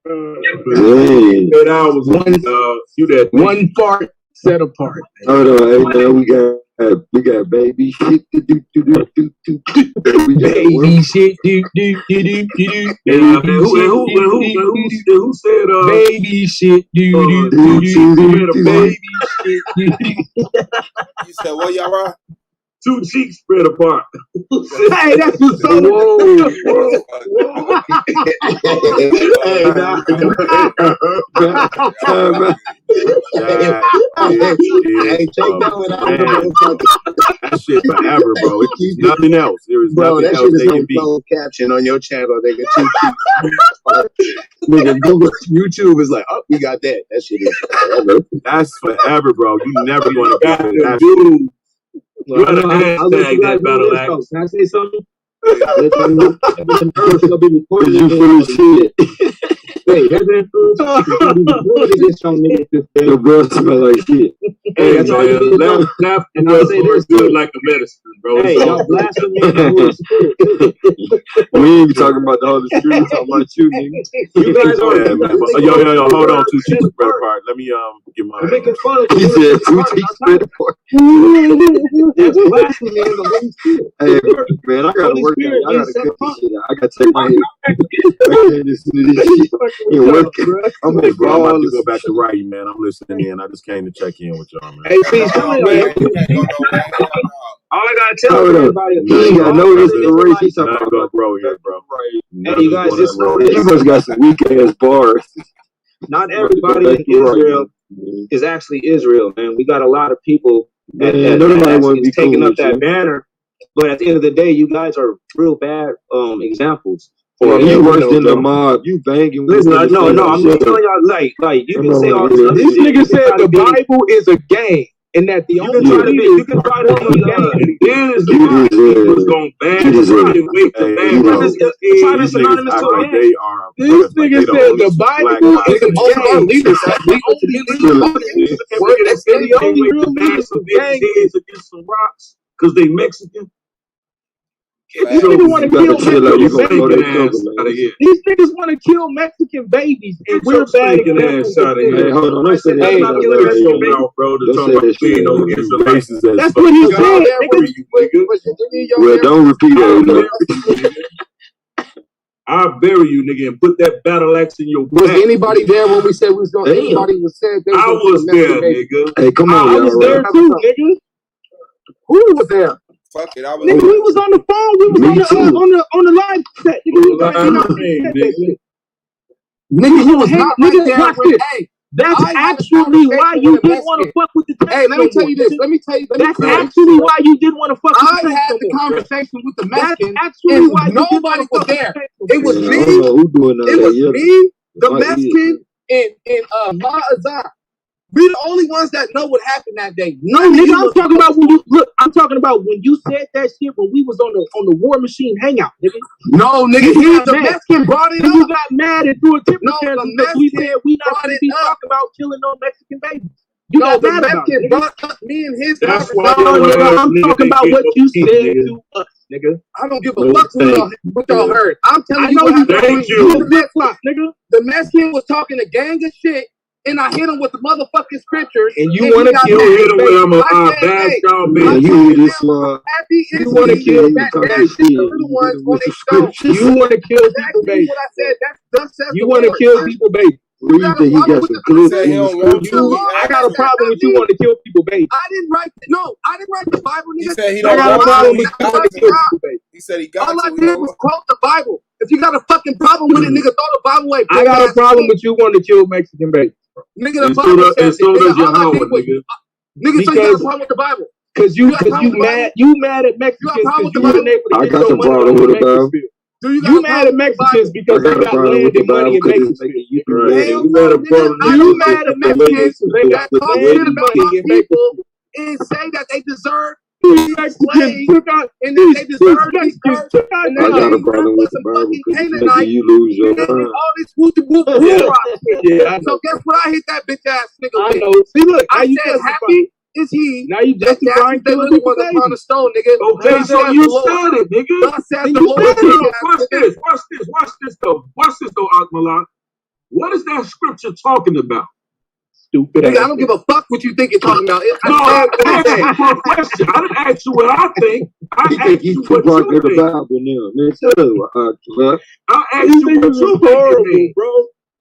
8 hours. One fart set apart. Hold on, hey man, we got We got baby shit. Baby shit. Who said baby shit. baby shit. You said what, y'all? 2 cheeks spread apart. Hey, that's what's so. Whoa. Hey, nah. Hey, take that one out. That shit forever, bro. It's nothing else. There is Bro, nothing that else shit is they on can be. closed caption on your channel, nigga. Nigga, Google, YouTube is like, oh, we got that. That shit is forever. That's forever, bro. You never gonna get that. Dude. You gotta hashtag that battle axe. Can I say something? You full of shit. Hey, heaven and earth. Your breath smell like shit. Hey, that's all you need to know. And I'll say this, good like a medicine, bro. Hey, y'all blasphemy in the Holy Spirit. We ain't even talking about the Holy Spirit. We talking about you, nigga. You guys are. Yo, hold on, 2 cheeks spread apart. Let me get my. Making fun of He said 2 cheeks spread apart. That's blasphemy in the Holy Spirit. Hey, man, I gotta work out. I gotta cut this shit out. I gotta take my head. I can't listen to this shit. I'm about to go back to writing, man. I'm listening in. I just came to check in with y'all, man. Hey, see, all I gotta tell everybody is you ain't got no inspiration. He's talking about bro here, bro. Hey, you guys, just know you this. must got some weak ass bars. Not everybody in Israel is actually Israel, man. We got a lot of people that is taking up that banner. But at the end of the day, you guys are real bad examples. You worse than the mob. You banging. Listen, no, I'm just telling y'all, like you can say all this. This nigga said the Bible is a game, and that the only you can try to be a game. Was gonna ban Travis Anonymous to a man. They are. This nigga said the Bible is a game. The only real leaders of gangs against some rocks because they Mexican. These niggas want to kill Mexican babies. These niggas want to kill Mexican babies, and we're bad examples. Hey, hold on. Don't say that. That's what he said. Well, don't repeat that. I'll bury you, nigga, and put that battle axe in your back. Was anybody there when we said we was going? Anybody was said they was I was there, nigga. Hey, come on, I was there too, nigga. Who was there? Fuck it, I was. Nigga, we was on the phone. We was on the live set. Nigga, you was not right there. Watch this. That's actually why you didn't want to fuck with the text. Hey, let me tell you this. That's actually why you didn't want to fuck with the text. I had the conversation with the Mexican, That's actually why nobody was there. It was me. Who doing that? It was me, the Mexican, and Ma'azar. We the only ones that know what happened that day. No, nigga, I'm talking about when you look. I'm talking about when you said that shit when we was on the War Machine hangout, nigga. No, nigga, the Mexican brought it up. You got mad and threw a temper tantrum because we said we not going to be talking about killing no Mexican babies. You got mad about it. Brought up me and his. I'm talking about what you said to us, nigga. I don't give a fuck what y'all heard. I'm telling you what happened. The Mexican was talking a gang of shit. And I hit him with the motherfucking scriptures. And you want to kill him with a bad y'all, man. You this one. You want to kill people, You want to kill people, baby. You want to kill people, baby. Where you think he got some clips? I got a problem with you want to kill people, baby. I didn't write the Bible, nigga. He said he don't got a problem with you want to kill people, baby. He said he got all I did was quote the Bible. If you got a fucking problem with it, nigga, throw the Bible away. I got a problem with you want to kill Mexican baby. Nigga, the Bible says it. Nigga, so you got a problem with the Bible. Cause you mad at Mexicans because you weren't able to get your money out of Mexico. You mad at Mexicans because they got land and money in Mexico. You mad at Mexicans because they got land and money in Mexico. And say that they deserve Mexicans took out and then they deserve these I got a problem with the Bible because it's making you lose your mind. All this whoop yeah. So guess what? I hit that bitch ass nigga. I know. See, look, I said happy is he. Now you justifying killing people, baby. On the stone, nigga. Okay, so you said it, nigga. Watch this though, Akmalak. What is that scripture talking about? Stupid. Nigga, I don't give a fuck what you think you're talking about. I asked you for a question. I didn't ask you what I think. I asked you what you think. Man, shut up. I asked you what you think, bro.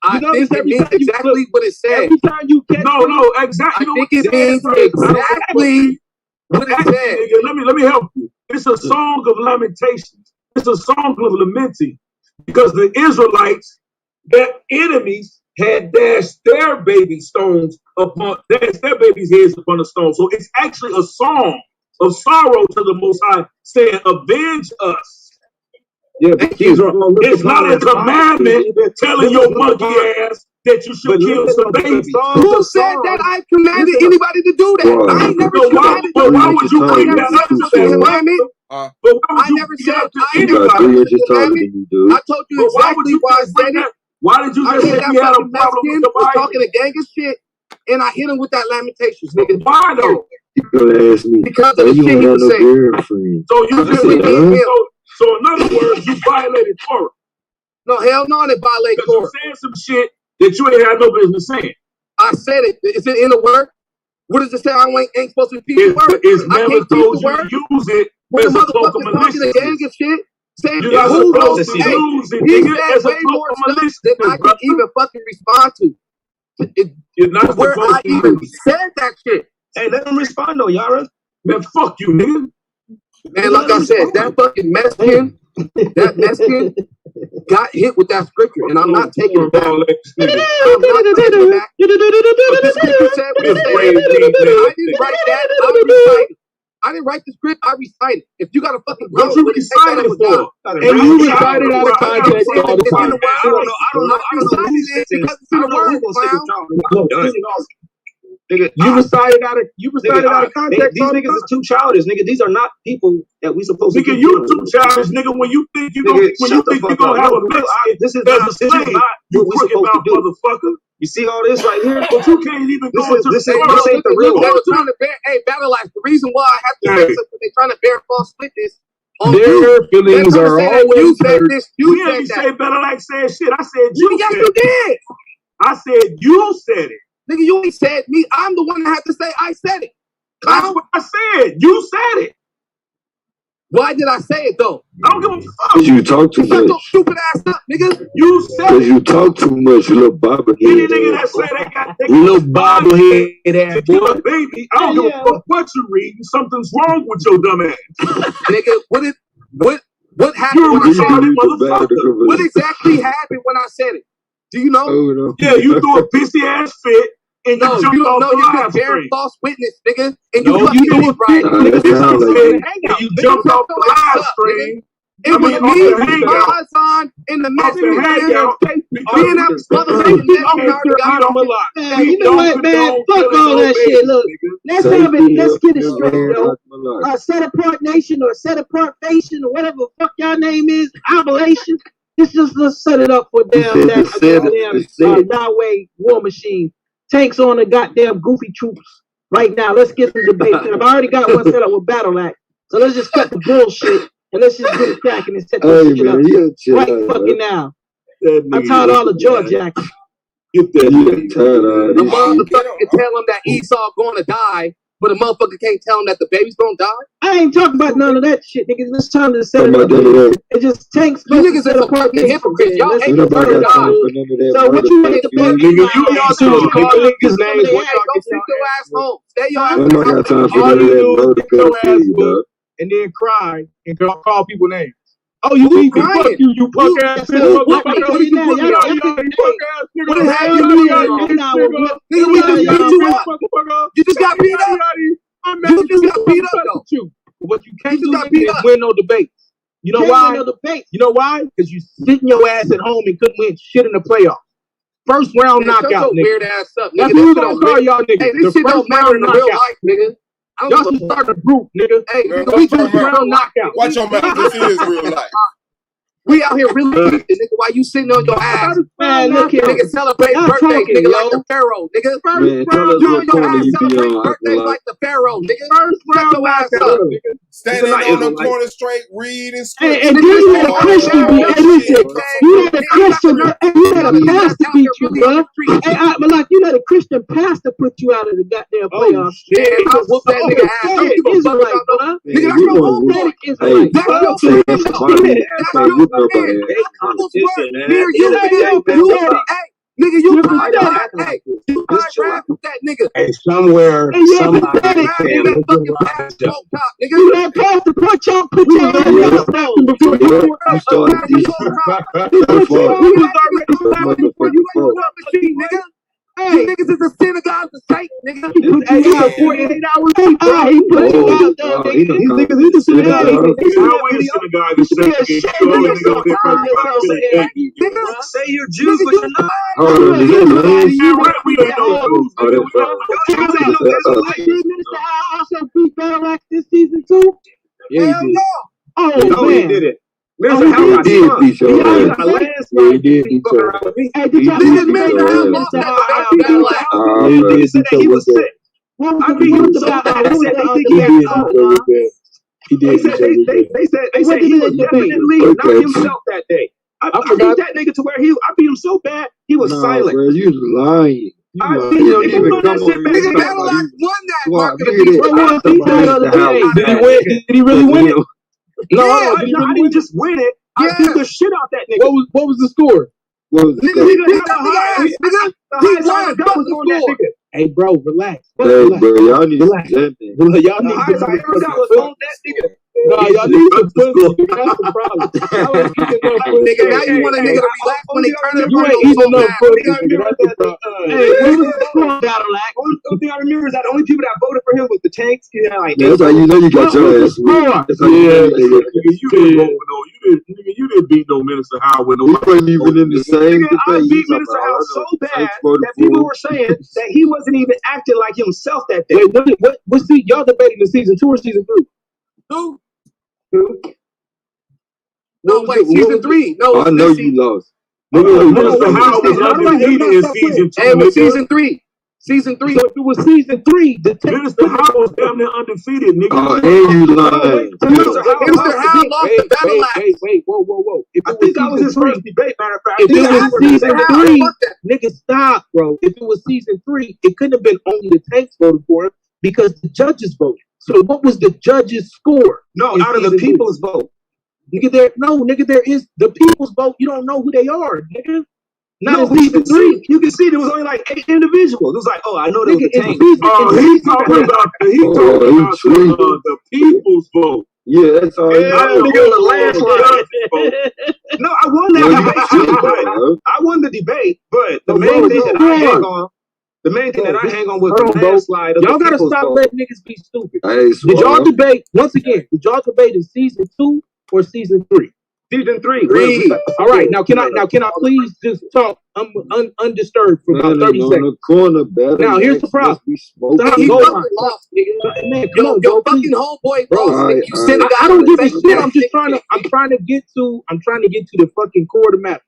I think it means exactly what it said. Every time you catch No, exactly. I think it means exactly what it said. Let me help you. It's a song of lamentations. It's a song of lamenting because the Israelites, their enemies, had dashed their baby's heads upon the stone. So it's actually a song of sorrow to the Most High, saying, "Avenge us." Yeah, it's not a commandment telling your monkey ass that you should kill some babies. Who said that I commanded anybody to do that? I ain't never commanded. But why would you bring that up to that commandment? But why would you bring that up to anybody? I told you exactly why I said it. Why did you just say you had a problem with the Bible? Talking a gang of shit, and I hit him with that Lamentations, nigga. Why though? You gonna ask me? Because of the shit he was saying. So you just so in other words, you violated Torah. No, hell no, I didn't violate Torah. You saying some shit that you ain't had no business saying. I said it. Is it in the word? What does it say? I ain't supposed to repeat the word. It's never told you to use it as a cloak of malicious. Gang of shit. You're not supposed to use it, nigga, as a cloak of malicious. That I can even fucking respond to. You're not where supposed I to even said that shit. Hey, let him respond though, Yara. Man, fuck you, nigga. Man, like I said, that fucking Mexican got hit with that scripture, and I'm not taking it back. I'm not taking it back. What the scripture said what it said. I didn't write that. I recited. I didn't write the script. I recited. If you got a fucking what you recited it for? And you recited out of context all the time. I don't know. I recited it because it's in the word, clown. You recited out of context. These niggas is too childish, nigga. These are not people that we supposed to. Nigga, you too childish, nigga. When you think you gonna have a Mexican this is as a slave, you crooked mouth motherfucker. You see all this right here? But you can't even go into this ain't the real one. Hey, Battle Axe, the reason why I have to say something, they're trying to bear false witness. Their feelings are always you said this. You didn't say Battle Axe said shit. I said you yes, said you did. I said you said it. Nigga, you ain't said me. I'm the one that had to say I said it. That's what I said. You said it. Why did I say it though? I don't give a fuck. You talk too Shut much. your stupid ass up, nigga. You said Cause it. you talk too much, you little bobblehead. Any nigga that say they got little bobblehead ass boy. Baby, I don't give a fuck what you reading. Something's wrong with your dumb ass. Nigga, what happened when I said it? What exactly happened when I said it? Do you know? Oh, no. Yeah, you threw a pissy ass fit and you jumped off the live stream. False witness, nigga. And No, you did it right. You jumped off the live stream. It was me, Mazan, in the Mexican being that motherfucking You know what, man? Fuck all that shit. Look, let's get it straight, yo. Set apart nation or set apart nation or whatever the fuck y'all name is, Oblation. Let's set it up for damn Yahweh war machine. Tanks on the goddamn goofy troops right now. Let's get some debate. I've already got one set up with Battle Axe. So let's just cut the bullshit and let's just get it cracking and set this shit up right fucking now. I'm tired of all the jaw jacking. Get that the motherfucker can tell him that Esau gonna die, but the motherfucker can't tell him that the baby's gonna die. I ain't talking about none of that shit, niggas. It's time to set it up. It just Tanks. You niggas is a fucking hypocrite. Y'all hate the fucking God. So what you want to nigga, you y'all too. Niggas names. Go sit your ass home. Stay your ass home. All you do is get your ass booked and then cry and call people names. Oh, you weak? Fuck you, you punk ass nigga. You just got beat up. You just got beat up though. What you can't do is win no debates. You know why? You know why? Because you sitting your ass at home and couldn't win shit in the playoffs. First round knockout, nigga. Weird ass up. That's what we gonna call y'all niggas. Hey, this shit don't matter in real life, nigga. Y'all should start a group, nigga. Hey, watch your mouth. This is real life. We out here really nigga, while you sitting on your ass. Man, look here. Nigga celebrate birthdays, nigga, like the Pharaoh, nigga. Man, tell us You what on your corner ass you be celebrate on. birthdays like the Pharaoh, nigga. First Shut round your ass knockout. up, nigga. Standing on the corner straight, reading scripts. And then you let a Christian beat. Hey, listen, you let a Christian, you let a pastor beat you, bro. Hey, Malak, you let a Christian pastor put you out of the goddamn playoffs. Yeah, I whoop that nigga ass. I don't give a fuck about no. Nigga, that's your homeboy. That's your friend, though. That's your friend. Here, you, nigga, nigga, you probably rap with that nigga. Hey, somewhere, somebody You that fucking pastor on top, nigga. You let pastor put you out of the before You started this. Nigga. You niggas is the synagogue of Satan, nigga. He put you out 48 hours. He put you out there, nigga. These niggas in the synagogue. Say you're Jews, but you're not. Minister Howell also beat Battle Axe this season too. Yeah, he did. Oh man, he did it. Minister Howell did beat your ass. he did beat your ass. Hey, did y'all Nigga, see Minister Howell lost that Battle Axe. He said that he was sick. what was I beat him so bad. They said they said he was definitely not himself that day. I beat that nigga to where I beat him so bad he was silent. Bro, you lying. You don't even come over here. Nigga, Battle Axe won that mark of the Did he really win it? No, I didn't just win it. I beat the shit out that nigga. What was the score? Nigga, he beat that nigga ass, nigga. He won. That was the score. Hey, bro, relax. Hey, bro, y'all need to Y'all need to was on that nigga. No, y'all need to put that's the problem. Nigga, now you want a nigga to relax when they turn it You ain't eating enough pussy, nigga. That's the problem. Hey, what was the score, Battle Axe? Only thing I remember is that the only people that voted for him was the tanks. Like, that's how you know you got your ass. You didn't beat no Minister Howell with no. We weren't even in the same I debate. beat Minister Howell so bad that people were saying that he wasn't even acting like himself that day. Wait, what see y'all debating in season 2 or season 3? Who? No, wait, season 3. No, I know you lost. Minister Howell was undefeated in season 2. Hey, it was season 3. Season 3. So if it was season 3, the Minister Howell was damn near undefeated, nigga. Oh, and you lying. Minister Howell lost the Battle Axe. Wait, whoa. I think that was his first debate, matter of fact. If it was season 3, nigga, stop, bro. If it was season 3, it couldn't have been only the tanks voted for him because the judges voted. So what was the judges' score? No, out of the people's vote. Nigga, there is the people's vote. You don't know who they are, nigga. Not in season 3. You can see there was only like 8 individuals. It was like, oh, I know there was a tank. He's talking about the people's vote. Yeah, that's all. No, I won that debate too. I won the debate, but the main thing that I hang on. The main thing that I hang on was the landslide of y'all the gotta stop vote. letting niggas be stupid. Hey, did y'all debate once again? Did y'all debate in season 2 or season 3? Season 3. All right, now can I please just talk undisturbed for about 30 seconds? Now here's the problem. Yo, fucking homeboy, bro. I don't give a shit. I'm trying to get to the fucking core of the matter.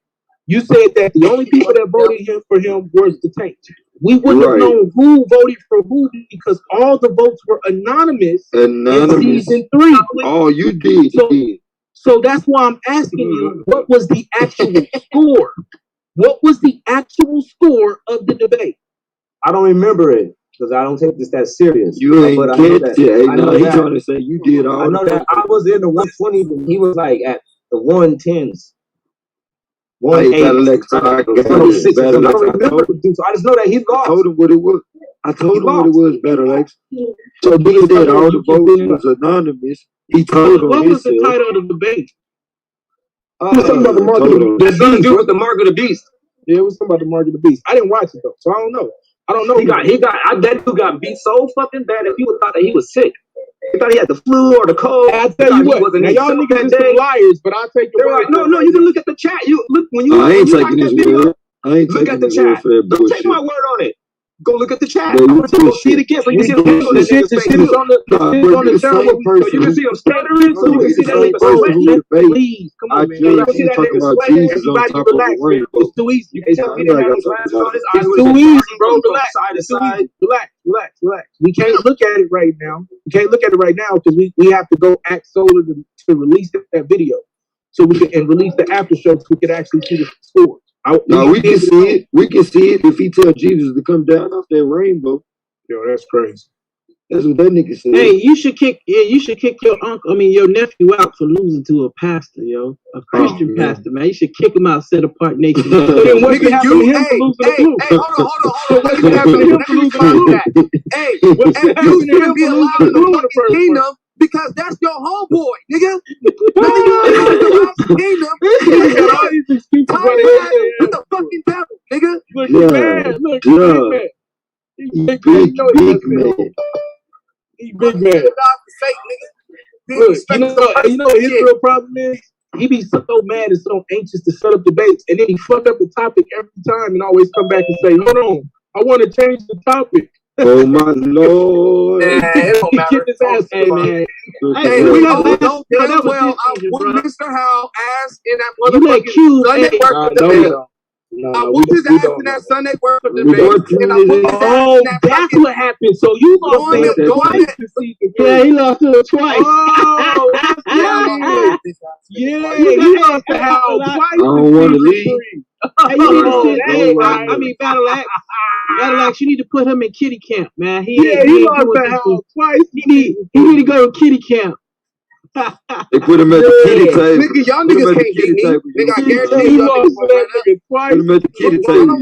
You said that the only people that voted for him was the tank. We wouldn't have known who voted for who because all the votes were anonymous. in season 3. Oh, you did. So that's why I'm asking you, what was the actual score? What was the actual score of the debate? I don't remember it because I don't take this that serious. You ain't get it. I know he's trying to say you did all. I know that I was in the 120, but he was like at the 110s. 180. So I don't remember. So I just know that he lost. I told him what it was. What it was, Battle Axe. So he said all the votes was anonymous. He told him. What was the title of the debate? It was something about the mark of the beast. With the mark of the beast. Yeah, it was something about the mark of the beast. I didn't watch it though, so I don't know. That dude got beat so fucking bad that people thought that he was sick. They thought he had the flu or the cold. I tell you what, now y'all niggas is some liars, but I'll take your word. Like, no, you can look at the chat. You look when you. I ain't taking his word. I ain't look at the chat. Don't take my word on it. Go look at the chat. Yeah, I'm you gonna go see it again so you can see the hell on that nigga's face. It's on the channel. So you can see him stuttering, so you can see that nigga sweating. Please, come on, man. You can see that nigga sweating. Everybody relax, man. It's too easy. You can tell me that has glasses on his eyes. It's too easy, bro. Relax. It's too easy. Relax. We can't look at it right now. Because we have to go act solar to release that video. So we can release the after show so we can actually see the scores. No, we can see it. We can see it if he tell Jesus to come down off that rainbow. Yo, that's crazy. That's what that nigga said. Hey, you should kick your nephew out for losing to a pastor, yo. A Christian pastor, man. You should kick him out, set apart nation. Then what can happen to him for losing the blue? Hey, hold on. What can happen to him for losing the Hey, you shouldn't be allowed in the fucking kingdom because that's your homeboy, nigga. Kingdom. With the fucking devil, nigga. Yeah. He big man. He big man. Look, you know what his real problem is? He be so mad and so anxious to set up debates, and then he fuck up the topic every time and always come back and say, hold on, I want to change the topic. Oh my Lord. It don't matter. Hey, man. Hey, we don't damn well. I whooped Mr. Howell ass in that motherfucking Sunday work debate. I whooped his ass in that Sunday work debate. And I whooped his ass in that that's what happened. So you lost to twice this season. Yeah, he lost to it twice. Oh, yeah, he lost to Howell twice. I don't want to leave. Hey, I mean, Battle Axe, you need to put him in kitty camp, man. He lost to Howell twice. He need to go to kitty camp. They put him at the kitty table. Nigga, y'all niggas can't beat me. Nigga, I guarantee He y'all lost niggas to that nigga twice. Put him at the kitty table.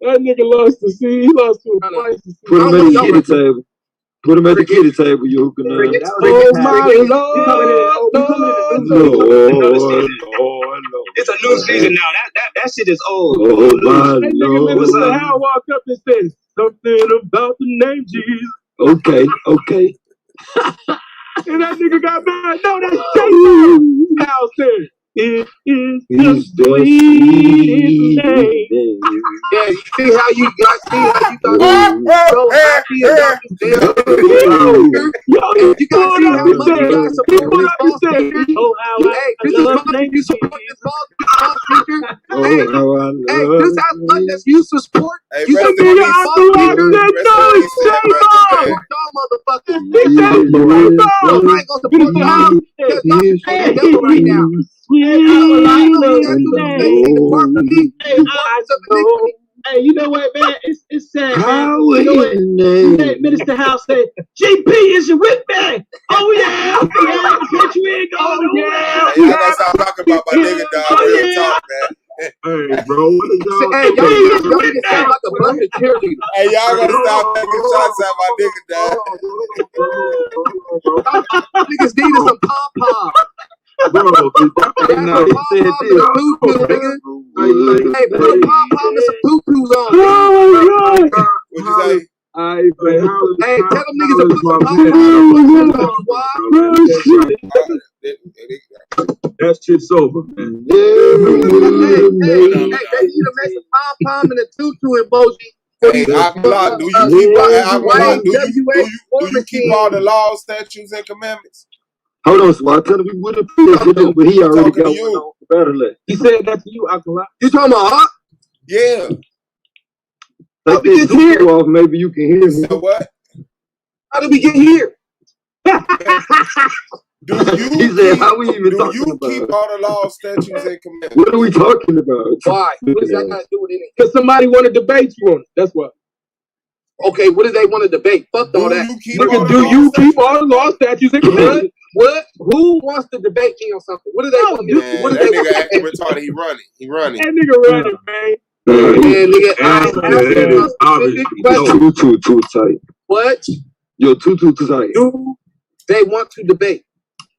That nigga lost to see. He lost to him twice. Put him at the kitty table. Put him at the kitty table, you can. Oh my Lord. It's a new season now. That shit is old. Oh my That nigga Lord. Mr. Howell walked up and said something about the name Jesus. Okay. And that nigga got mad. No, that's Jason. Howell said, it is the sweetest name. Yeah, you see how you thought so happy about this damn Yo, you guys see how much you guys support this false said, teacher? Oh, how Hey, this is how much you support this false teacher. Hey, this is how much that you support. You support this false teacher. Y'all motherfuckers. I ain't gonna support y'all because y'all support the devil right now. Hey, you know what, man? It's sad. How you know what? name? Minister House said, "GP, is you with me? Oh yeah, put you in, Y'all gotta stop talking about my nigga, dog. Real talk, man. Hey, bro, what is y'all? Hey, y'all niggas sound like a bunch of cheerleaders. Hey, y'all gotta stop making shots at my nigga, dog. Niggas needed some pom-pom. Bro, Hey, put a pom-pom and some tutus on. Oh my God. What'd you say? Hey, tell them niggas to put some pom-pom on, squad. that shit's over, man. Hey, they need to make some pom-pom and a tutu emoji. Hey, Akhlaq, do you keep all the laws, statutes, and commandments? Hold on, Swat. Tell him we wouldn't finish it, but he already got one on the battle. He said that to you, Akhlaq. You talking about Hawk? Yeah. How we get here? Off, maybe you can hear me. So what? How did we get here? Do you He said, how we even talking keep about? all the laws, statutes, and commandments? What are we talking about? Why? What does that got to do with anything? Because somebody want to debate you on it. That's why. Okay, what do they want to debate? Fuck all that. Nigga, do you keep all the laws, statutes, and commandments? What? Who wants to debate me on something? What do they want me to do? What do That they nigga acting retarded. He running. That nigga running, man. Yeah, nigga, I am Too tight. What Yo, too tight. do they want to debate?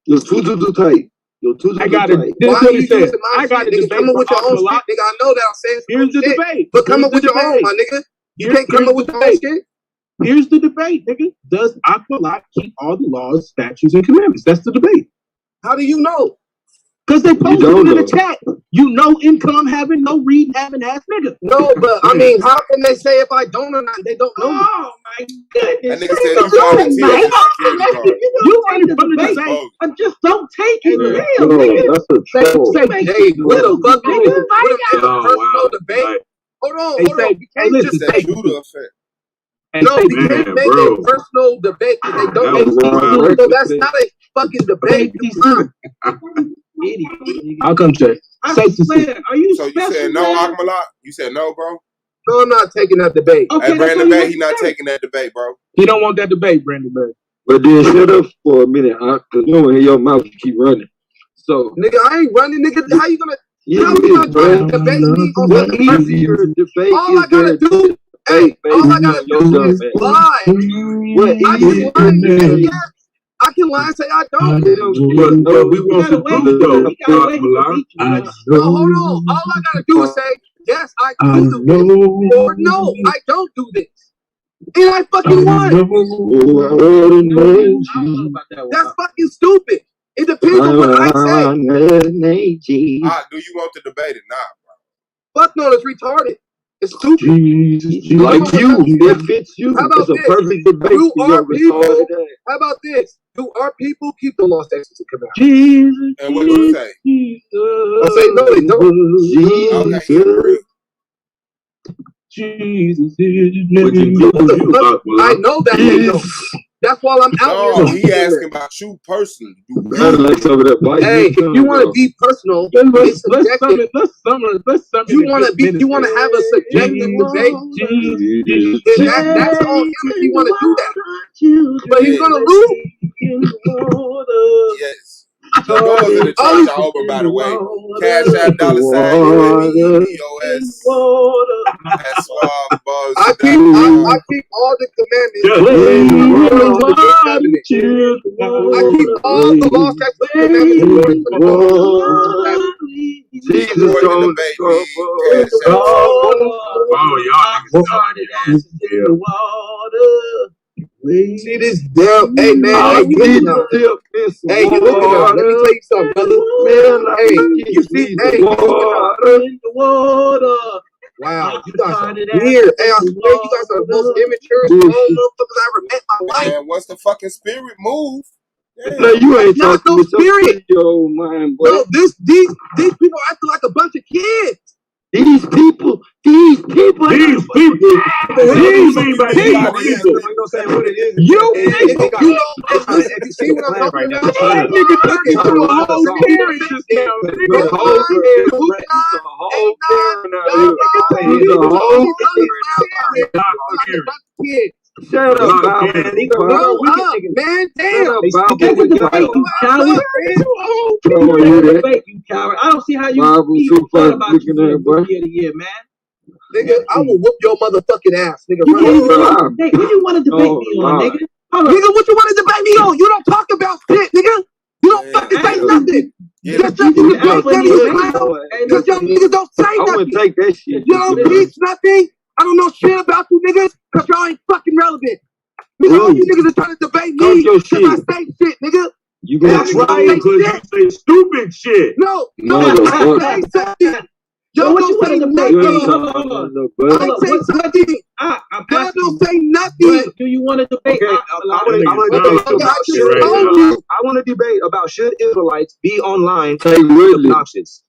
Yo, too tight. Yo, too I got tight. it. This Why is are what you he said. using my I got shit, a nigga? debate. Come up with your own shit, Akhlaq. nigga. I know that I'm saying some Here's the shit, debate. but come Here's up with the your own, debate. my nigga. You Here's can't come up with your own shit. Here's the debate, nigga. Does Akhlaq keep all the laws, statutes, and commandments? That's the debate. How do you know? Because they posted it in the know. chat. You no income having, no reading having ass nigga. No, but I mean, how can they say if I don't or not? They don't know me. Oh my goodness! That nigga said you volunteer as a security guard. You want to debate? Just don't take it. Damn, nigga. That's a troll. Hey, what the fuck? What a personal debate. Hold on. We can't just say Judah effect. no. We can't make a personal debate because they don't make sense. So that's not a fucking debate. I'll come check. Are you so you said no, Akmalak? You said no, bro? No, I'm not taking that debate. Okay, hey, Brandon Bay, he not taking that debate, bro. He don't want that debate, Brandon Bay. But then shut up for a minute, because you don't hear your mouth, you keep running. So, nigga, I ain't running, nigga. How you gonna debate me on what easier debate all I gotta do? Hey, all I gotta do is lie. I can lie and say I don't. But we want to prove though. No, hold on. All I gotta do is say, yes, I do this, or no, I don't do this. And I fucking won. That's fucking stupid. It depends on what I say. Do you want to debate it? Nah, bro. Fuck no, it's retarded. It's stupid. Like you, it fits you. How about it's a perfect debate. How about this? Do our people keep the law, statutes, and commandments? Jesus. And what do you say? I say no, they don't. Jesus I know that they don't. That's why I'm out here. No, he asking about you personally. Hey, if you want to be personal, it's subjective. You want to have a subjective debate. That's on him if you want to do that. But he's gonna lose. Yes. The doors of the church are open, by the way. Cash App, $, EOS. I keep all the commandments. I keep all the laws, statutes, and commandments. Jesus told See this damn, hey man, hey, you look it up. Let me tell you something, brother. Man, hey, you see, hey, in the water. Wow, you guys are weird. Hey, I swear you guys are the most immature motherfuckers I ever met in my life. Man, what's the fucking spirit move? No, you ain't not no spirit. Yo, man, boy. No, these people acting like a bunch of kids. These people. You see what I'm talking about? Shut up, man. Man, damn. You coward. I don't see how you thought about you man. Nigga, I will whoop your motherfucking ass, nigga. Who you want to debate me on, nigga? Nigga, what you want to debate me on? You don't talk about shit, nigga. You don't fucking say nothing. Just y'all niggas don't say nothing. I wouldn't take that shit. You don't teach nothing. I don't know shit about you niggas because y'all ain't fucking relevant. Nigga, all you niggas are trying to debate me because I say shit, nigga. You gonna try it because you say stupid shit. No, I say something. Y'all don't say nothing. I say something. Y'all don't say nothing. Do you want to debate? I want to debate about should Israelites be online obnoxious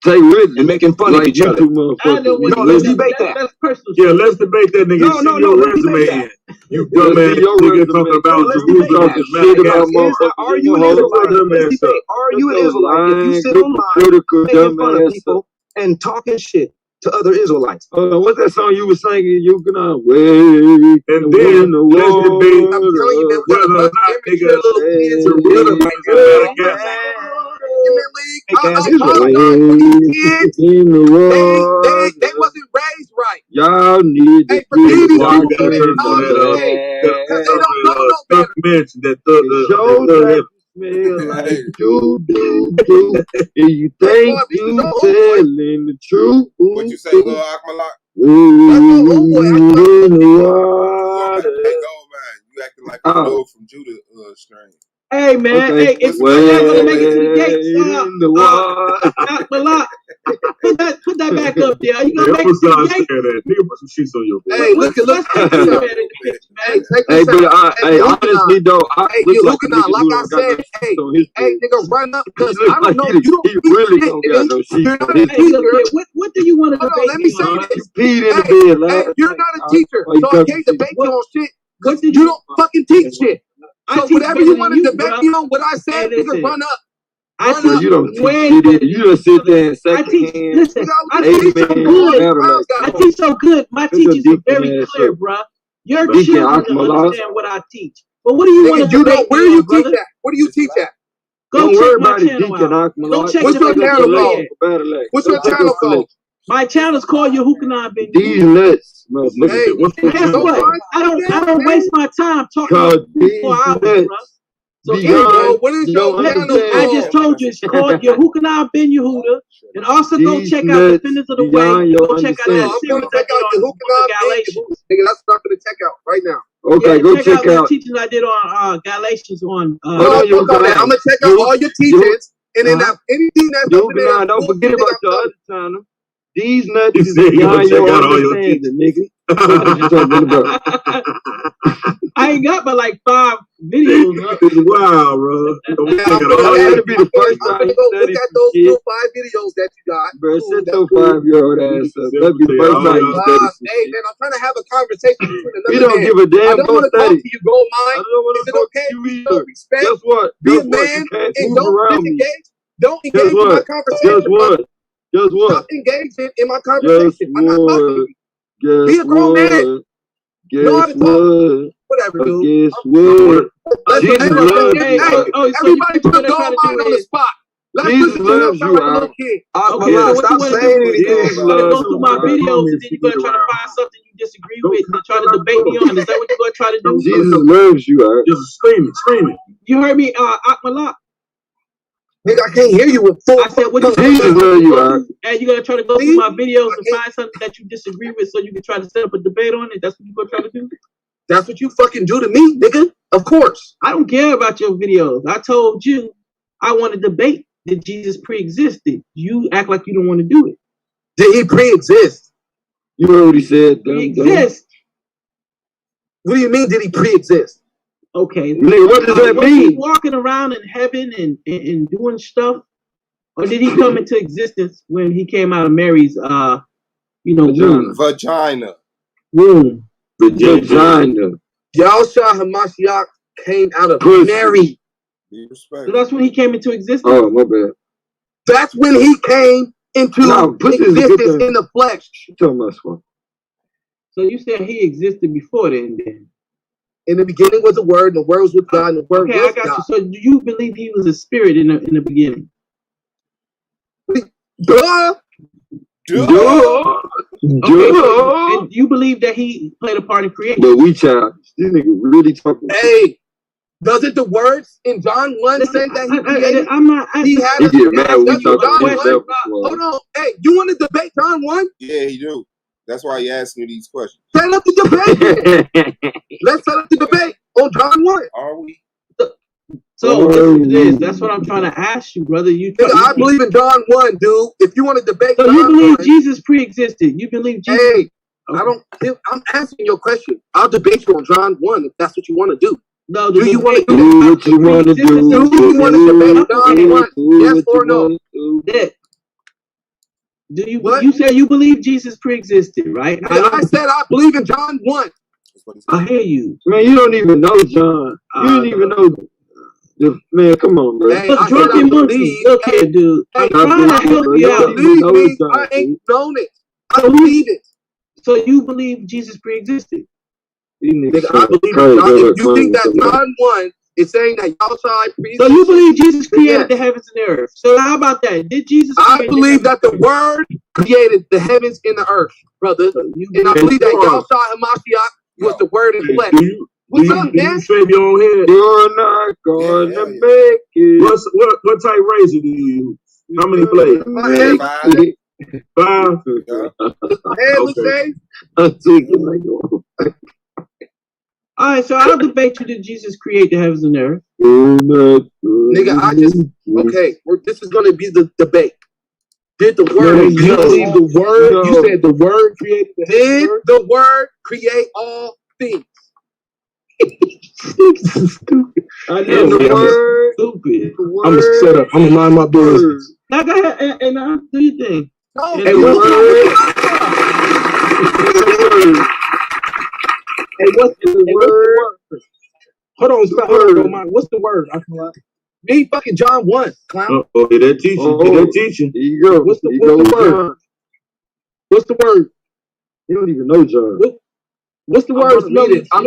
and making fun of each other. Let's debate that. Yeah, let's debate that, nigga. Send your resume in. You dumbass nigga talking about Are you an Israelite? Are you an Israelite? If you sit online making fun of people and talking shit to other Israelites. What's that song you were singing? You gonna wait and then let's debate whether or not niggas are really they wasn't raised right. Y'all need to smell like do. And you think you telling the truth? What you say, Lil Akmalak? In the water. Hey, go, man. You acting like a dude from Judah strain. Hey man, hey, if you're not gonna make it to the gates, Akmalak, back up there. You gonna make it to the gate? Nigga, put some sheets on your bed. Hey, look at Hey, honestly though, hey, you looking out? Like I said, hey, nigga, run up because I don't know. You don't really don't got no sheets. You're not a teacher. What do you want to debate? Let me say this. Peed in the bed, Hey, you're not a teacher, so I can't debate you on shit because you don't fucking teach shit. So whatever you want to debate me on, what I said, nigga, run up. You don't teach shit. You just sit there and second hand. Listen, I teach so good. I teach so good. My teachings are very clear, bro. Your children understand what I teach. But what do you want to debate? Where do you teach at? What do you teach at? Go check my channel out. Go check What's your channel called? What's your channel called? My channel's called Yehukanan Ben. These nuts. Hey, guess what? I don't waste my time talking for hours, bro. So what is your channel? I just told you it's called Yehukanan Ben Yehuda. And also go check out Defenders of the Way. Go check out that series I did on Galatians. Nigga, that's what I'm gonna check out right now. Okay, go check out the teachings I did on Galatians on. I'm gonna check out all your teachings, and then anything that's don't forget about your other channel. These nuts is beyond your understanding, nigga. I ain't got but like 5 videos up. Wow, bro. That'll be the first time you look at those 5 videos that you got. Bro, sit your 5-year-old ass up. That'll be the first time you study. Hey, man, I'm trying to have a conversation between another We don't give a damn. I don't want to talk to you, Gold Mine. I don't want to talk to you either. Respect. Guess what? Be a man and don't disengage. Don't engage in my conversation. Guess what? Stop engaging in my conversation. I'm not talking to you. Be a grown man. Know how to talk. Whatever, dude. Guess what? Everybody put a Gold Mine on the spot. Jesus loves you, Al. Stop saying anything. You're gonna go through my videos and then you're gonna try to find something you disagree with and try to debate me on. Is that what you're gonna try to do? Jesus loves you, Al. Just screaming. You heard me, Akmalak. Nigga, I can't hear you with full. I said, what you Jesus loves you, Al. And you're gonna try to go through my videos and find something that you disagree with so you can try to set up a debate on it? That's what you're gonna try to do? That's what you fucking do to me, nigga. Of course. I don't care about your videos. I told you I want to debate that Jesus pre-existed. You act like you don't want to do it. Did he pre-exist? You heard what he said. Pre-exist. What do you mean, did he pre-exist? Okay. Nigga, what does that mean? Was he walking around in heaven and doing stuff? Or did he come into existence when he came out of Mary's, womb? Vagina. Womb. Vagina. Yahushua HaMashiach came out of Mary. So that's when he came into existence? Oh, my bad. That's when he came into existence in the flesh. So you said he existed before then? In the beginning was the Word, and the Word was with God, and the Word was I got God. you. So do you believe he was a spirit in the beginning? Duh. Okay, and you believe that he played a part in creation? But we child. This nigga really talking. Hey, doesn't the words in John 1 say that he created? He get mad when we talk about himself. Hold on. Hey, you want to debate John 1? Yeah, he do. That's why he asking you these questions. Set up the debate. Let's set up the debate on John 1. Are we? So that's what I'm trying to ask you, brother. I believe in John 1, dude. If you want to debate, so you believe Jesus pre-existed? You believe Jesus? Hey, I'm asking your question. I'll debate you on John 1 if that's what you want to do. No, do you want to do what you want to do? Do you want to debate John 1? Yes or no? Do you? What? You said you believe Jesus pre-existed, right? I said I believe in John 1. I hear you, man. You don't even know John. You don't even know. Man, come on, bro. Hey, look, drunken monkey. Look here, dude. I'm trying to help you out. Believe me, I ain't known it. I believe it. So you believe Jesus pre-existed? Nigga, I believe John. If you think that John 1 is saying that y'all saw pre-existed. So you believe Jesus created the heavens and the earth. So how about that? Did Jesus I believe that the Word created the heavens and the earth, brother. And I believe that y'all saw Hamashiach was the Word in flesh. What's up, man? You shave your own head. You're not gonna make it. What type razor do you use? How many blades? My head. 5. Hey, let's say. All right, so I'll debate you. Did Jesus create the heavens and the earth? Nigga, okay. This is gonna be the debate. Did the word? You believe the word? No. You said the word created the Did the word create all things? Stupid. I know. The word. Stupid. I'm gonna shut up. I'm gonna mind my business. Now go ahead and do your thing. No, hey, what's the word? Hey, what's the word? Hold on, stop. Hold on, what's the word? I can Me fucking John 1, clown. Oh, get that teaching. Get that teaching. There you go. What's the word? What's the word? You don't even know John. What's the word? I'm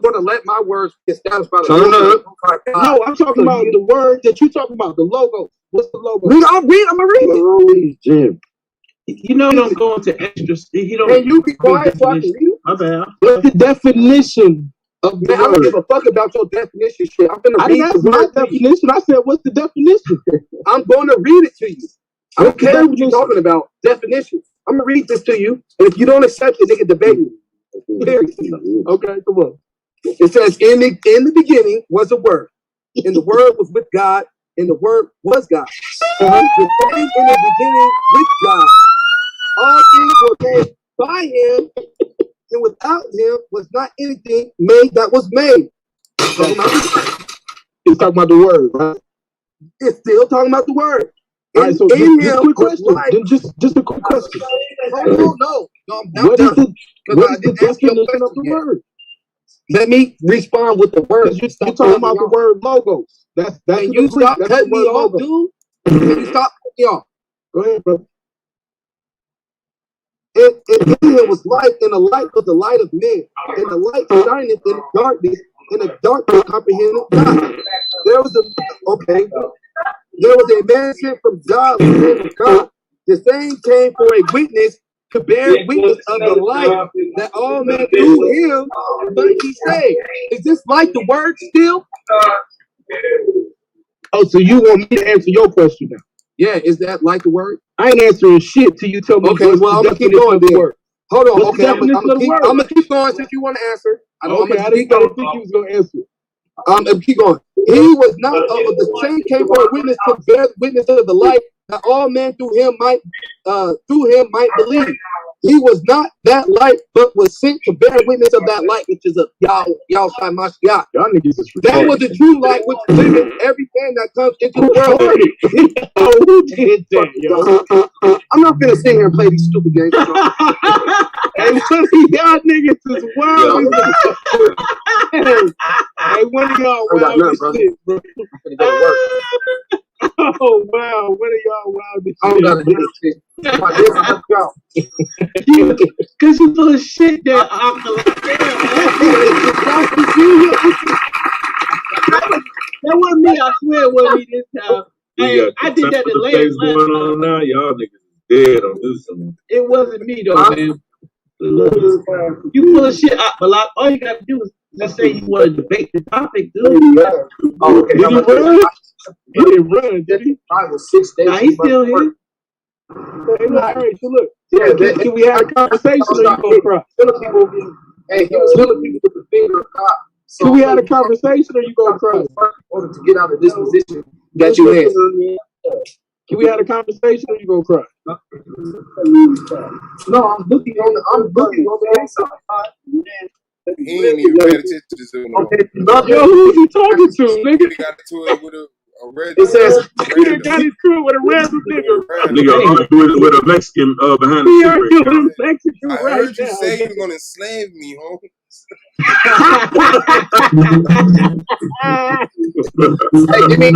gonna let my words be established by the Lord. No, I'm talking about the word that you talking about. The logo. What's the logo? I'm gonna read it. Jim. You know, don't go into extra. You don't. Can you be quiet so I can read it? My bad. What's the definition of the word? I don't give a fuck about your definition shit. I'm gonna read the word definition. I said, what's the definition? I'm gonna read it to you. I don't care what you're talking about. Definition. I'm gonna read this to you, and if you don't accept it, they can debate me. Period. Okay, come on. It says, in the beginning was a word, and the word was with God, and the word was God. The same in the beginning with God. All things were made by him, and without him was not anything made that was made. It's talking about the word, right? It's still talking about the word. All right, so just a quick question. Just a quick question. No. What is the definition of the word? Let me respond with the word. You're talking about the word logos. That's and you stop cutting me off, dude. And you stop cutting me off. Go ahead, bro. In him was light, and the light was the light of men. And the light shineth in darkness, and the darkness comprehended not. There was a man sent from God, the same came for a witness, to bear witness of the light, that all men through him might be saved. Is this like the word still? Oh, so you want me to answer your question now? Yeah, is that like the word? I ain't answering shit till you tell me. Okay, well, I'm gonna keep going then. Hold on. What's I'm gonna keep going since you want to answer. I didn't think you was gonna answer. Keep going. He was not the same came for a witness to bear witness of the light, that all men through him might believe. He was not that light, but was sent to bear witness of that light, which is a Yahweh Shai Mashiach. That was the true light which liveth every man that comes into the world. Oh, who did that, yo? I'm not gonna sit here and play these stupid games. Hey, one of y'all niggas is wild. Hey, one of y'all wild as shit, bro. Oh wow, one of y'all wild as shit. I don't gotta do this shit. Cause you full of shit there. That wasn't me. I swear it wasn't me this time. Hey, I did that the latest going on now. Y'all niggas is dead on this one. It wasn't me though, man. You full of shit, Malak. All you gotta do is just say you want to debate the topic, dude. Oh, okay. Did he run? He didn't run, did he? I was 6 days. Nah, he's still here. Hey, look, all right, so look. Yeah, can we have a conversation or you gonna cry? Hey, he was killing people with the finger of God. So can we have a conversation or you gonna cry? In order to get out of this position that you in. Can we have a conversation or you gonna cry? No, I'm looking on the inside. He ain't even paying attention to this. Yo, who you talking to, nigga? He got into it with a red. It says he got his crew with a random nigga. Nigga, I'm doing it with a Mexican behind the screen. Mexican I right heard you now. say you were gonna enslave me, homie. Hey, give me,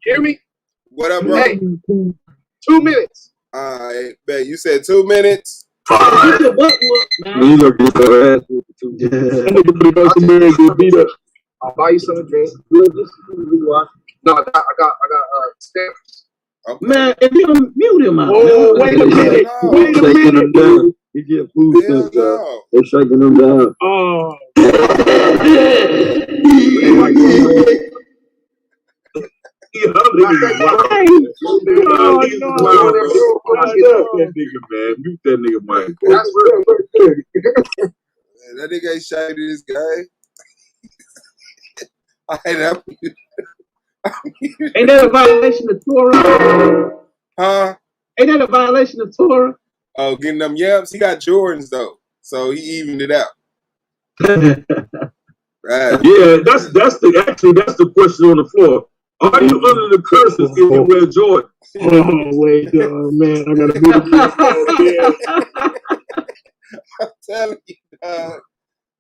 hear me? What up, bro? Hey, 2 minutes. Alright, bet you said 2 minutes. What, man? You gonna get your ass with the 2 minutes. I'll buy you some drinks. No, I got stamps. Okay. Man, if you don't mute him out. Oh, wait a minute. Wait a minute. Down. He get food stamps. They're shaking them down. Oh. Mute that nigga, Mike. That's real. That nigga ain't shot this guy. I hate that. Ain't that a violation of Torah? Huh? Ain't that a violation of Torah? Oh, getting them yams. He got Jordans though, so he evened it out. Yeah, that's the question on the floor. Are you under the curses if you wear Jordan? Oh wait, man, I gotta be I'm telling you,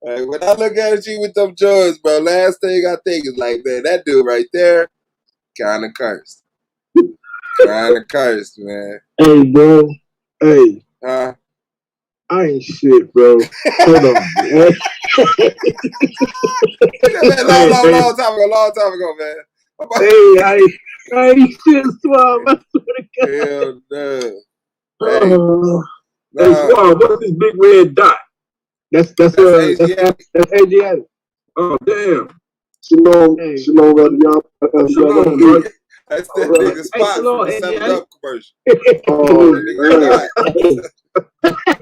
like, when I look at you with them Jordans, bro, last thing I think is like, man, that dude right there, kind of cursed. Kind of cursed, man. Hey, bro. Hey. Huh? I ain't shit, bro. Hold on, man. long time ago, man. Hey, I ain't shit, Swab. I swear to God. Hell no. Hey, Swab, what's this big red dot? That's Asiatic. Oh, damn. Shalom, brother, y'all. Shalom, bro. That's that nigga spot from the 7-Up commercial.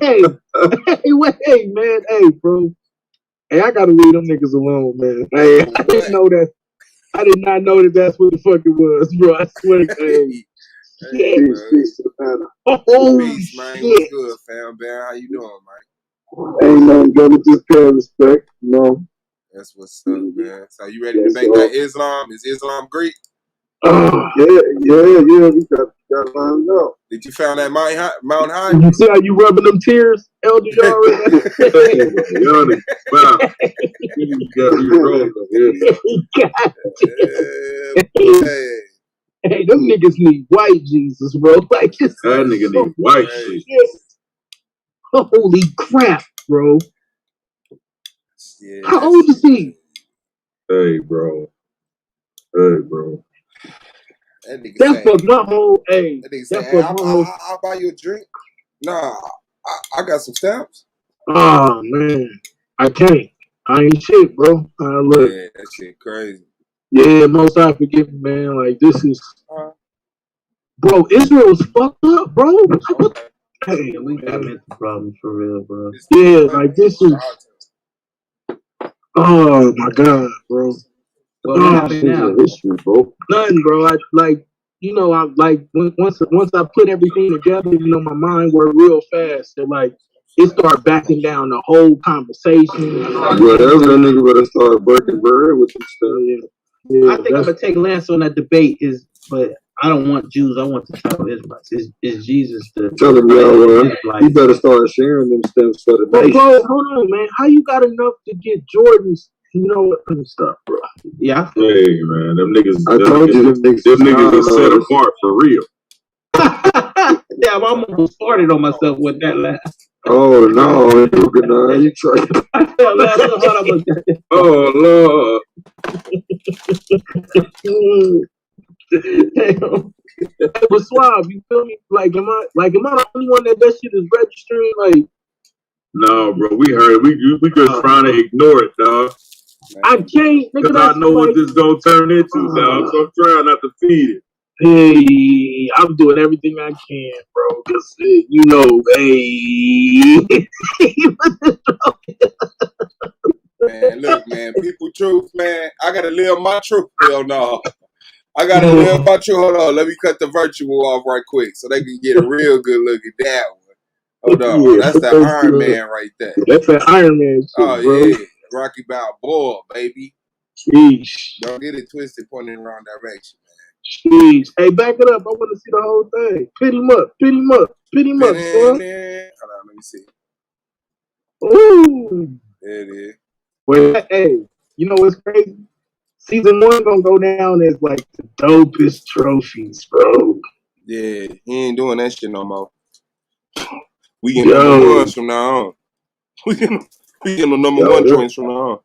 Hey, man. Hey, bro. Hey, I gotta leave them niggas alone, man. Hey, I didn't know that. I did not know that that's what the fuck it was, bro. I swear to God. Peace to the panel. Peace, man. What's good, fam? Ben, how you doing, man? Ain't nothing good, just pay respect, you know. That's what's up, man. So you ready to debate that Islam? Is Islam Greek? Yeah, we got lined up. Did you found that Mount High? You see how you rubbing them tears, Elder? Wow. You got me wrong. Hey, them niggas need white Jesus, bro. Like this. That nigga need white Jesus. Holy crap, bro. Yeah, how old is he? Hey, bro. That fucked my whole. Hey, that fucked my whole. I'll buy you a drink. Nah, I got some stamps. Oh man, I can't. I ain't shit, bro. Look. Yeah, that shit crazy. Yeah, most I forgive me, man. Like this is, bro. Israel's fucked up, bro. Hey, we got mental problems for real, bro. Yeah, like this is. Oh my god, bro. What happened now? Nothing, bro. I like, you know, I like once I put everything together, you know, my mind worked real fast. So like, it started backing down the whole conversation. Whatever, that nigga better start breaking bread with this stuff. Yeah, I think I'm gonna take Lance on that debate. But I don't want Jews. I want the tribal Israelites. Is Jesus the? Tell him, you better start sharing them steps for the nation. Bro, hold on, man. How you got enough to get Jordans? You know what kind of stuff, bro? Yeah. Hey, man, them niggas. I told you them niggas is set apart for real. Damn, I almost farted on myself with that laugh. Oh no, you try. Oh Lord. But Suave, you feel me? Like, am I the only one that shit is registering? Like, no, bro, we heard. We just trying to ignore it, dog. I can't, because I know what this gonna turn into, dog. So I'm trying not to feed it. Hey, I'm doing everything I can, bro. Cause you know, hey. Man, look, man, people truth, man. I gotta live my truth. Hell no. I gotta live my truth. Hold on, let me cut the virtual off right quick so they can get a real good look at that one. Hold on, yeah, that's the Iron Man right there. That's an Iron Man shit, oh, bro. Yeah, Rocky Balboa, baby. Sheesh. Don't get it twisted, pointing in the wrong direction, man. Jeez. Hey, back it up. I want to see the whole thing. Pit him up, son. Hold on, let me see. Ooh. There it is. Well, hey, you know what's crazy? Season 1 gonna go down as like the dopest trophies, bro. Yeah, he ain't doing that shit no more. We getting number ones from now on. We getting the number one joints from now on.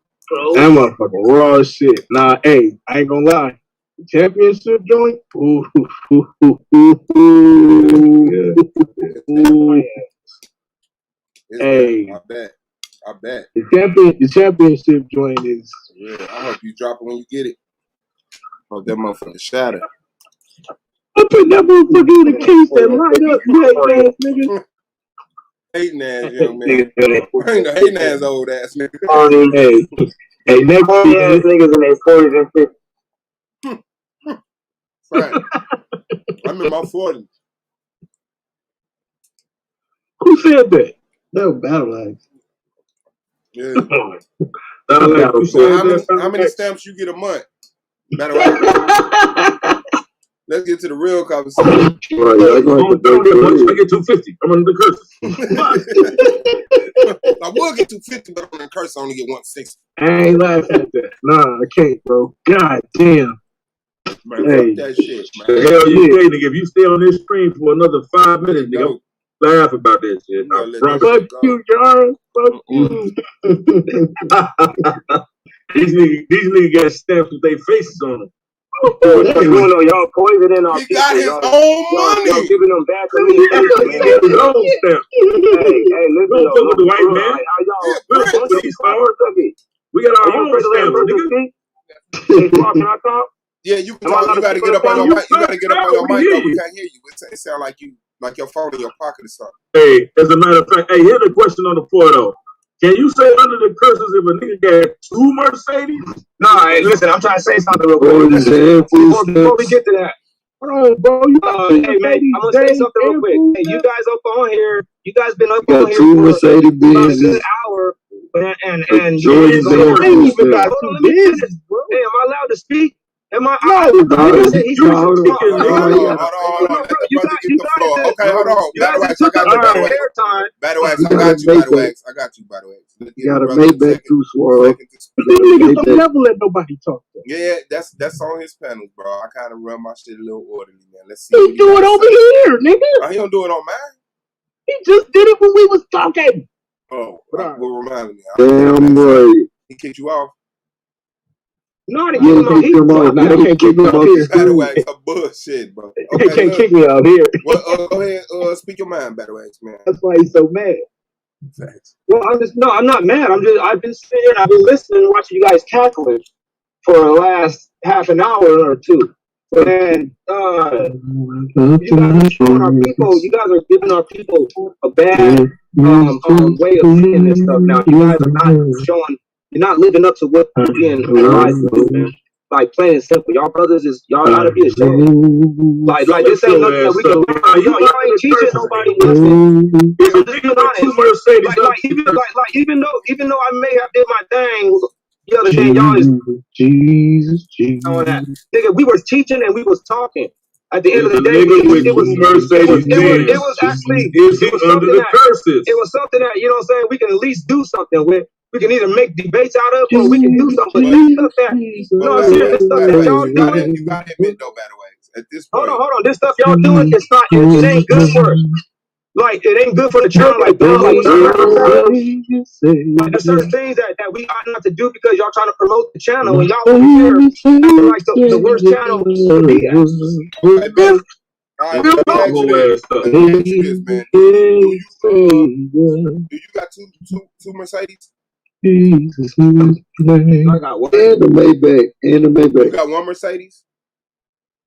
That motherfucking raw shit. Nah, hey, I ain't gonna lie. Championship joint? Ooh. Hey. I bet. The championship joint is. Yeah, I hope you drop it when you get it. Hope that motherfucker shatter. I put that motherfucker in the case that light up, you ass nigga. Hating ass young man. Ain't no hating ass old ass nigga. Hey, next ass niggas in their 40s and 50s. Right. I'm in my 40s. Who said that? That was Battle Axe. Yeah. How many stamps you get a month? Battle Axe. Let's get to the real conversation. I get 250. I'm under the curses. I will get 250, but I'm under the curse. I only get 160. I ain't laughing at that. Nah, I can't, bro. God damn. Man, fuck that shit, man. The hell you say, nigga? If you stay on this screen for another 5 minutes, nigga, laugh about that shit. Fuck you, John. Fuck you. These niggas got stamps with their faces on them. Y'all poisoning our he people. Got his own money. Y'all giving them bad communication, man. Hey, listen, with the white man. We got our own stamps, nigga. Can I talk? Yeah, you can talk. You got to get up on your mic. You got to get up on your mic, though. We can't hear you. It sounds like your phone in your pocket or something. Hey, as a matter of fact, hey, here's a question on the floor, though. Can you say under the curses if a nigga got 2 Mercedes? Nah, hey, listen, I'm trying to say something real quick. Before we get to that. Hold on, bro. Hey, man, I'm going to say something real quick. Hey, you guys up on here. You guys been up on here two for Mercedes about a Benzes. good hour. And Jordan Benzes. Hey, am I allowed to speak? Am I? Hold on. Let the brother get the floor. Okay, hold on. Battle Axe, I got you. Battle Axe, I got you. Battle Axe, I got you. Battle Axe. You got a Maybach too, Swirl. Them niggas don't never let nobody talk to. Yeah, that's on his panels, bro. I kind of run my shit a little orderly, man. Let's see. He do it over here, nigga. He don't do it on mine. He just did it when we was talking. Oh, what reminded me? Damn right. He kicked you off. No, they can't kick me out here. Battle Axe, a bullshit, bro. They can't kick me out here. Well, go ahead, speak your mind, Battle Axe, man. That's why he's so mad. Facts. Well, I'm not mad. I've been sitting here and I've been listening and watching you guys cackling for the last half an hour or two. And you guys are showing our people. You guys are giving our people a bad way of seeing this stuff. Now, you guys are not showing. You're not living up to what you're being advised to do, man. Like plain and simple, y'all brothers y'all gotta be ashamed. Like this ain't nothing that we can learn. Y'all ain't teaching nobody nothing. Even though I may have did my thing the other day, y'all is Jesus. on that. Nigga, we was teaching and we was talking. At the end of the day, it was actually it was something that, you know what I'm saying, we can at least do something with. We can either make debates out of, or we can do something. This stuff that y'all doing. You gotta admit though, by the way, at this point. Hold on. This stuff y'all doing, it ain't good for it. Like it ain't good for the channel. Like there's certain things that we ought not to do because y'all trying to promote the channel and y'all over here acting like the worst channel to be at. All right, let me ask you this, man. Do you got two Mercedes? Jesus, I got one. And the Maybach. You got one Mercedes?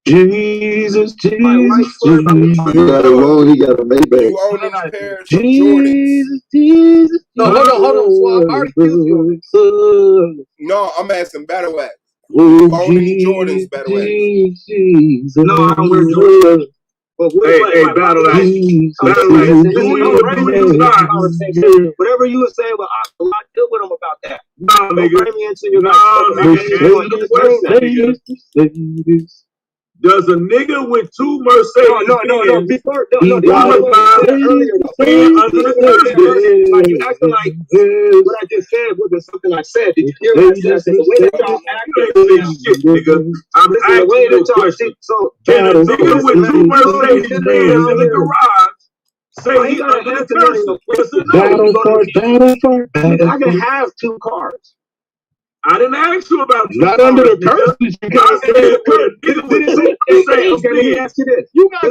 Jesus. He got a loan, he got a Maybach. You own any pairs of Jordans? Jesus. No, hold on. Swab, I already killed you. No, I'm asking Battle Axe. You own any Jordans, Battle Axe? No, I don't wear Jordans. Hey, Battle Axe. Whatever you were saying, but I'll deal with them about that. No, nigga. Does a nigga with two Mercedes? No. Before, you acting like what I just said wasn't something I said. Did you hear what I said? The way that y'all acting, nigga. I'm asking the way that y'all. So can a nigga with two Mercedes in the garage say he under the curse? I can have 2 cars. I didn't ask you about not under the curses. You guys said okay, let me ask you this. You guys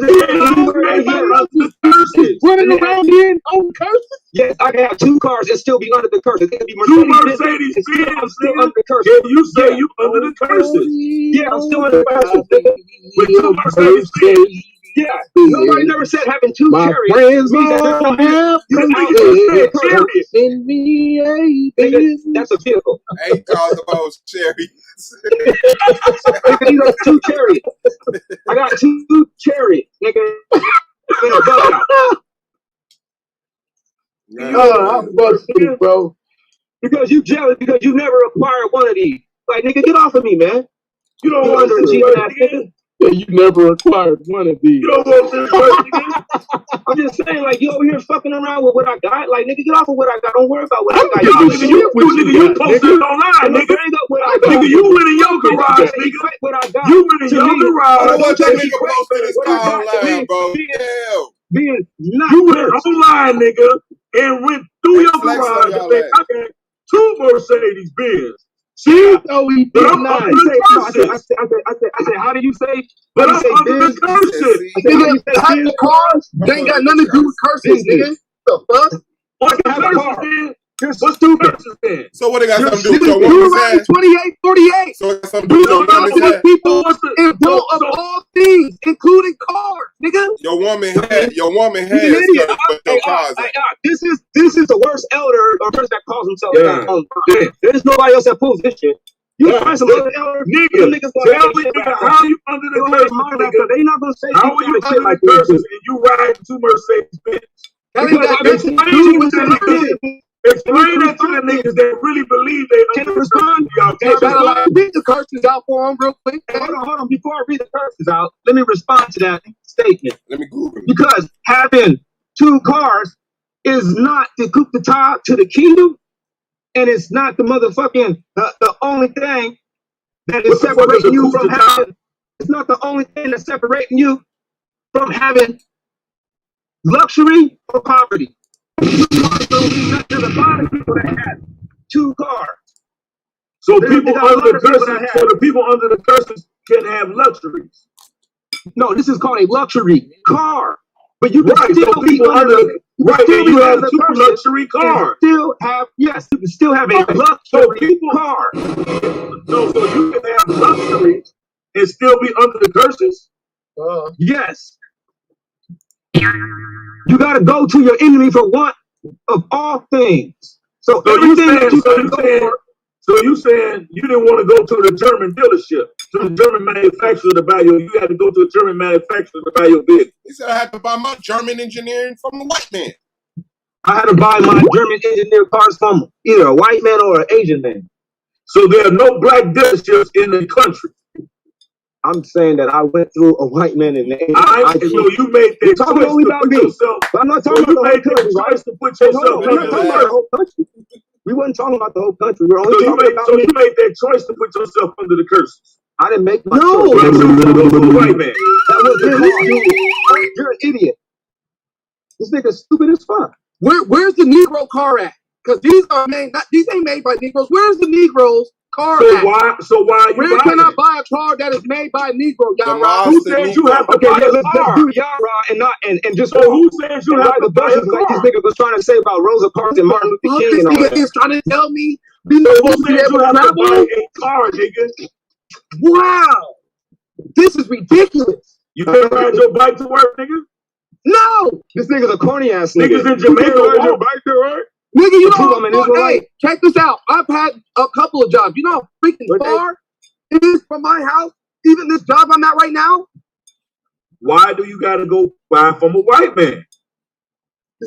running around here on curses? Yes, I can have 2 cars and still be under the curses. It can be Mercedes Benz. I'm still under the curses. Can you say you under the curses? Yeah, I'm still under the curses. With 2 Mercedes Benz. Yeah, nobody never said having two chariots. Friends all have chariot. Send me a Nigga, that's a vehicle. Hey, called the most chariots. Nigga, you got two chariots. I got two chariots, nigga. In a bug out. bro. Because you jealous because you never acquired one of these. Like, nigga, get off of me, man. You don't want to achieve that, nigga. Yeah, you never acquired one of these. You don't want this first again? I'm just saying, like, you over here fucking around with what I got. Like, nigga, get off of what I got. Don't worry about what I got. You posted it online, nigga. Nigga, you went in your garage, nigga. You went in your garage. I don't want that nigga posting his car online, bro. Hell. Being not you went online, nigga, and went through your garage and said, I got 2 Mercedes Benz. See? No, we did not. I said, how do you say? But I'm under the curses. Nigga, the cars, they ain't got nothing to do with curses, nigga. The fuck? What's the curses then? What's two curses then? So what they got something to do with your woman's ass? 2848. So it's something to do with your woman's ass? People in built of all things, including cars, nigga. Your woman has but your cars. This is the worst elder or person that calls himself that. There's nobody else that pulls this shit. You find some other elder niggas tell me, nigga, how you under the curses? They not gonna say how are you under the curses and you ride 2 Mercedes Benz? Explain that to the niggas that really believe they can respond. Read the curses out for them real quick. Hold on. Before I read the curses out, let me respond to that statement. Let me Google it. Because having 2 cars is not the coup d'etat to the kingdom, and it's not the motherfucking the only thing that is separating you from having. It's not the only thing that's separating you from having luxury or poverty. There's a lot of people that have 2 cars. So people under the curses, so the people under the curses can have luxuries. No, this is called a luxury car. But you can still be people under the you have 2 luxury cars. You can still have a luxury car. So you can have luxuries and still be under the curses? Yes. You got to go to your enemy for one of all things. So everything that you got to go for. So you saying you didn't want to go to the German dealership, to the German manufacturer to buy your, you had to go to a German manufacturer to buy your vehicle. He said I had to buy my German engineering from a white man. I had to buy my German engineer cars from either a white man or an Asian man. So there are no black dealerships in the country. I'm saying that I went through a white man in the Asian. So you made that choice to put yourself. I'm not talking about the whole country. Choice to put yourself I'm not talking about the whole country. We wasn't talking about the whole country. We're only talking about you made that choice to put yourself under the curses. I didn't make my choice. White man. That was you're an idiot. This nigga's stupid as fuck. Where's the Negro car at? Because these ain't made by Negroes. Where's the Negroes car at? So why you where can I buy a car that is made by a Negro, Yara? Who said you have to buy a car? Let's do Yara and just who says you have to buy a car? Like these niggas was trying to say about Rosa Parks and Martin Luther King and all that. He's trying to tell me who said you have to buy a car, nigga? Wow, this is ridiculous. You can't ride your bike to work, nigga? No, this nigga's a corny ass nigga. Niggas in Jamaica ride your bike to work? Nigga, you know, hey, check this out. I've had a couple of jobs. You know how freaking far it is from my house? Even this job I'm at right now? Why do you gotta go buy from a white man?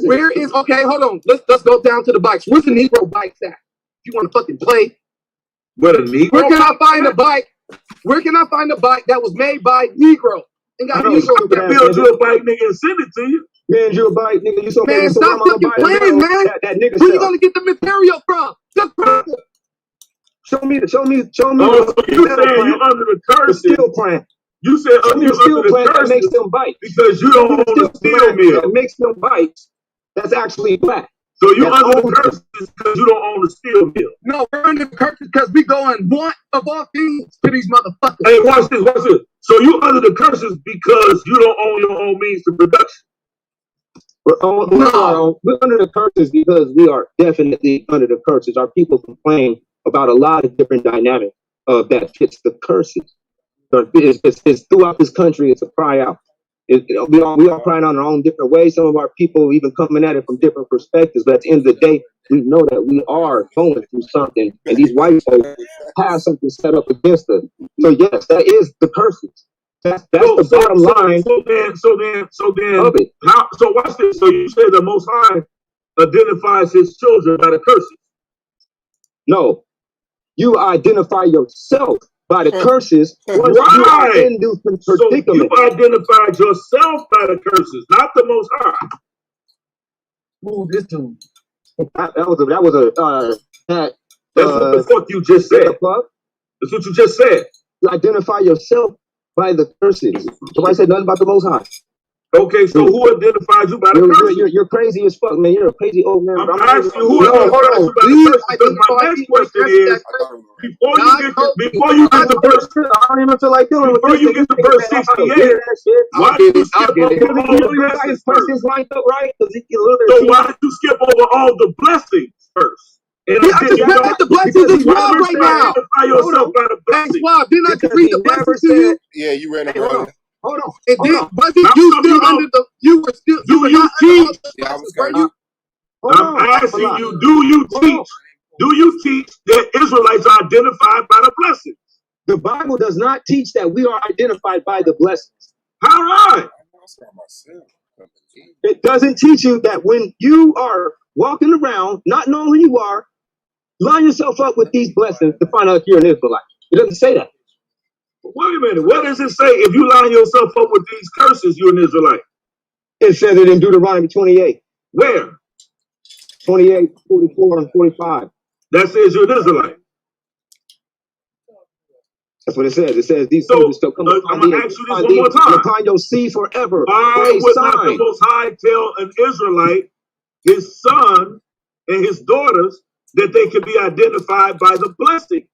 Where is, okay, hold on. Let's go down to the bikes. Where's the Negro bikes at? If you want to fucking play. Where can I find a bike? Where can I find a bike that was made by Negro? And got Negro I can build you a bike, nigga, and send it to you. Man, you a bike, nigga. You so man, stop fucking playing, man. That nigga where you gonna get the material from? Just show me. Oh, so you saying you under the curse? Steel plant. You said under the curse makes them bite because you don't own the steel mill. That makes them bite. That's actually black. So you under the curses because you don't own the steel mill. No, we're under the curses because we going one of all things to these motherfuckers. Hey, watch this. So you under the curses because you don't own your own means to production. We're under the curses because we are definitely under the curses. Our people complain about a lot of different dynamics that fits the curses. It's throughout this country. It's a cry out. We all crying on our own different ways. Some of our people even coming at it from different perspectives. But at the end of the day, we know that we are going through something, and these white folks have something set up against us. So yes, that is the curses. That's the bottom line. So then, how? So watch this. So you say the Most High identifies His children by the curses? No, you identify yourself by the curses. Once you are in this predicament. So you identified yourself by the curses, not the Most High. Move this dude. That's what the fuck you just said. That's what you just said. You identify yourself by the curses. Nobody said nothing about the Most High. Okay, so who identifies you by the curses? You're crazy as fuck, man. You're a crazy old man. I'm asking you who identifies you by the curses. Because my next question is, before you get to verse, I don't even feel like doing it. Before you get to verse 68, why did you skip over all the blessings first? So why did you skip over all the blessings first? And I just read out the blessings as well right now. Didn't I just read the blessings to you? Yeah, you read them earlier. Hold on. And then wasn't you still under the? You were still. Do you teach? Yeah, I was kind of. I'm asking you. Do you teach? Do you teach that Israelites are identified by the blessings? The Bible does not teach that we are identified by the blessings. All right. It doesn't teach you that when you are walking around, not knowing who you are, line yourself up with these blessings to find out if you're an Israelite. It doesn't say that. Wait a minute. What does it say? If you line yourself up with these curses, you're an Israelite. It says it in Deuteronomy 28. Where? 28, 44, and 45. That says you're an Israelite. That's what it says. It says these things shall come I'm going to ask you this one more time. Upon your seed forever. Why would not the Most High tell an Israelite, his son and his daughters, that they can be identified by the blessings?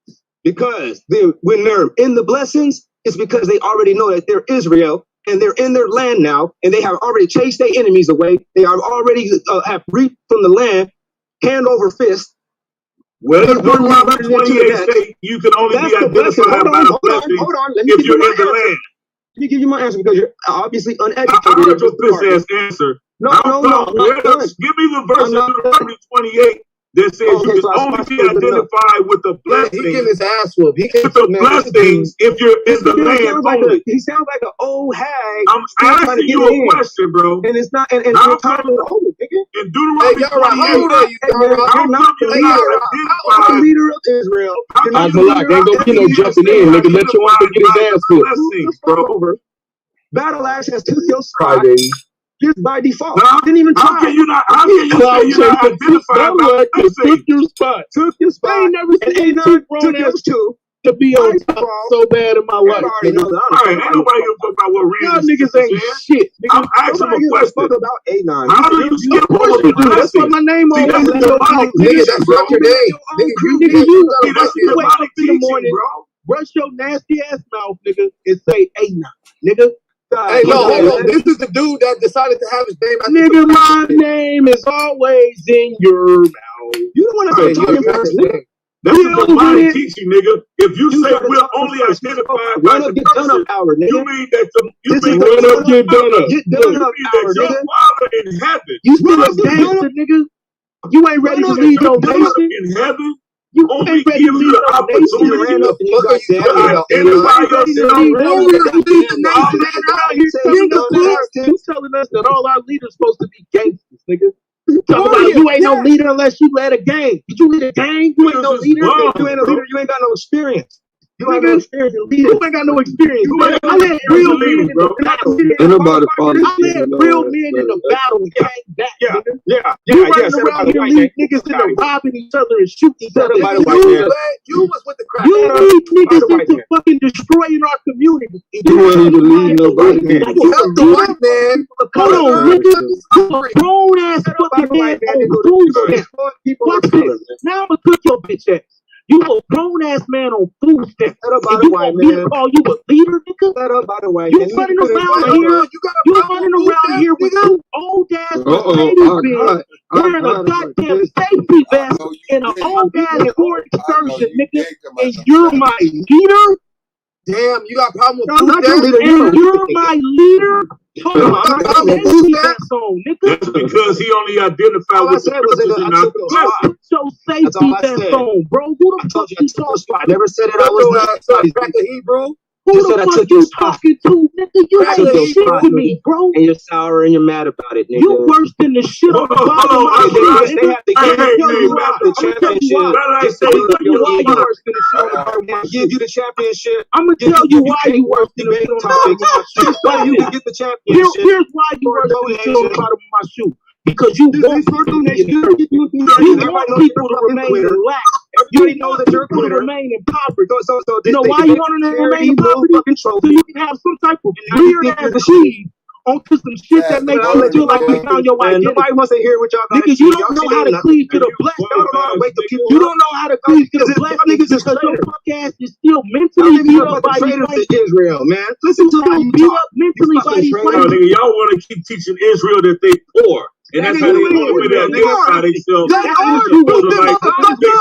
Because when they're in the blessings, it's because they already know that they're Israel and they're in their land now, and they have already chased their enemies away. They are already have reaped from the land, hand over fist. Well, Deuteronomy 28 say you can only be identified by the blessings if you're in the land. Let me give you my answer because you're obviously uneducated. I heard your bitch-ass answer. No. Give me the verse in Deuteronomy 28 that says you can only be identified with the blessings. He getting his ass whooped. With the blessings if you're in the land only. He sounds like an old hag. I'm asking you a question, bro. And it's not. And how come in Deuteronomy 28, how come you're not identified? Leader of Israel. Ain't gonna be no jumping in, nigga. Let your uncle get his ass whooped. Battle axe has took your spot. Just by default. No, didn't even try. How can you not identified by took your spot. Took your spot. I ain't never seen two grown ass to be on top so bad in my life. Ain't nobody give a fuck about what y'all niggas ain't shit. I'm asking a question. About A9. How do you skip over the That's what my name on. Nigga, that's not your name. Nigga, you wake up in the morning, bro. brush your nasty ass mouth, nigga, and say A9, nigga. Hey, no, this is the dude that decided to have his name. Nigga, my name is always in your mouth. You don't want to talk first, nigga. That's a divine teaching, nigga. If you say we're only identified by the person, you mean that you mean that get done up. Your father in heaven. You still a gangster, nigga. You ain't ready to lead no nation in heaven. You only give you the opportunity to identify yourself. You telling us that all our leaders supposed to be gangsters, nigga. You ain't no leader unless you led a gang. Did you lead a gang? You ain't no leader. You ain't a leader. You ain't got no experience. You ain't no experience in leading. You ain't got no experience. I led real men in the battle. I led real men in the battle and came back. You running around here leading niggas into robbing each other and shooting each other. You was with the crowd. You lead niggas into fucking destroying our community. You weren't even leading nobody. You helped the white man. Come on, nigga. You a grown ass fucking man on food stamps. Watch this. Now I'm gonna cook your bitch ass. You a grown ass man on food stamps. And you want me to call you a leader, nigga? You running around here. You running around here with two old ass Mercedes Benz wearing a goddamn safety vest and an old ass Ford Excursion, nigga. And you're my leader? Damn, you got a problem with food stamps? And you're my leader? Hold on, I'm not gonna sing that song, nigga. That's because he only identified with the curses and not the blessings. Put your safety vest on, bro. Who the fuck you talking to? I never said it. I was not crack the Hebrew. Who the fuck you talking to, nigga? You ain't shit with me, bro. And you're sour and you're mad about it, nigga. You worse than the shit on the bottom of my shoe. They have to give you the championship. I'm gonna tell you why you worse than the shit on the bottom of my shoe. Why you can get the championship? Here's why you worse than the shit on the bottom of my shoe. Because you want people to remain in lack. You know that you're going to remain in poverty. So you know why you want to remain in poverty? So you can have some type of weird ass creed onto some shit that makes you feel like you found your identity. Nobody wants to hear what y'all got. Niggas, you don't know how to cleave to the blessing. You don't know how to cleave to the blessing because your fuck ass is still mentally beat up by these Israel, man. Listen to them beat up mentally by these nigga, y'all want to keep teaching Israel that they poor. And that's how they identify themselves. They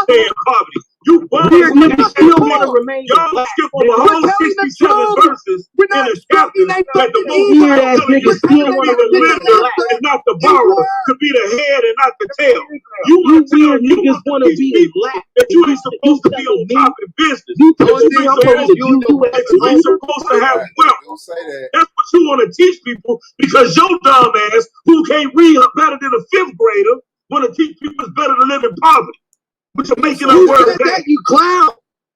stay in poverty. You niggas still want to remain. Y'all skip over all 67 verses in the chapter that the most niggas still want to lender and not the borrower, to be the head and not the tail. You weird niggas want to be that you ain't supposed to be on top of the business. You ain't supposed to have wealth. That's what you want to teach people, because your dumb ass, who can't read better than a 5th grader, want to teach people it's better to live in poverty. But you're making up words that you clown.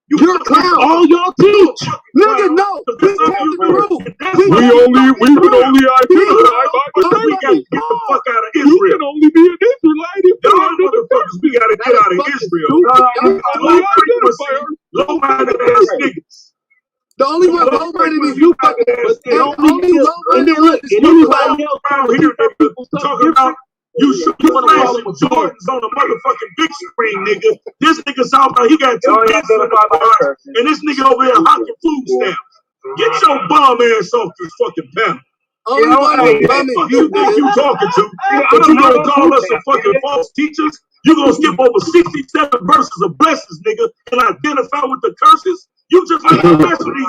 You're a clown. All y'all teach. Nigga, no. We tell the truth. We can only identify by we got to get the fuck out of Israel. You can only be an Israelite if y'all motherfuckers. We got to get out of Israel. Low-minded ass niggas. The only one low-minded is you fucking ass. The only low-minded is anybody else around here talking about you flashing Jordans on a motherfucking big screen, nigga. This nigga talking about he got 2 kids in the car, and this nigga over here hawking food stamps. Get your bum ass off this fucking panel. You think you talking to? But you gonna call us some fucking false teachers? You gonna skip over 67 verses of blessings, nigga, and identify with the curses? You just like the rest of these.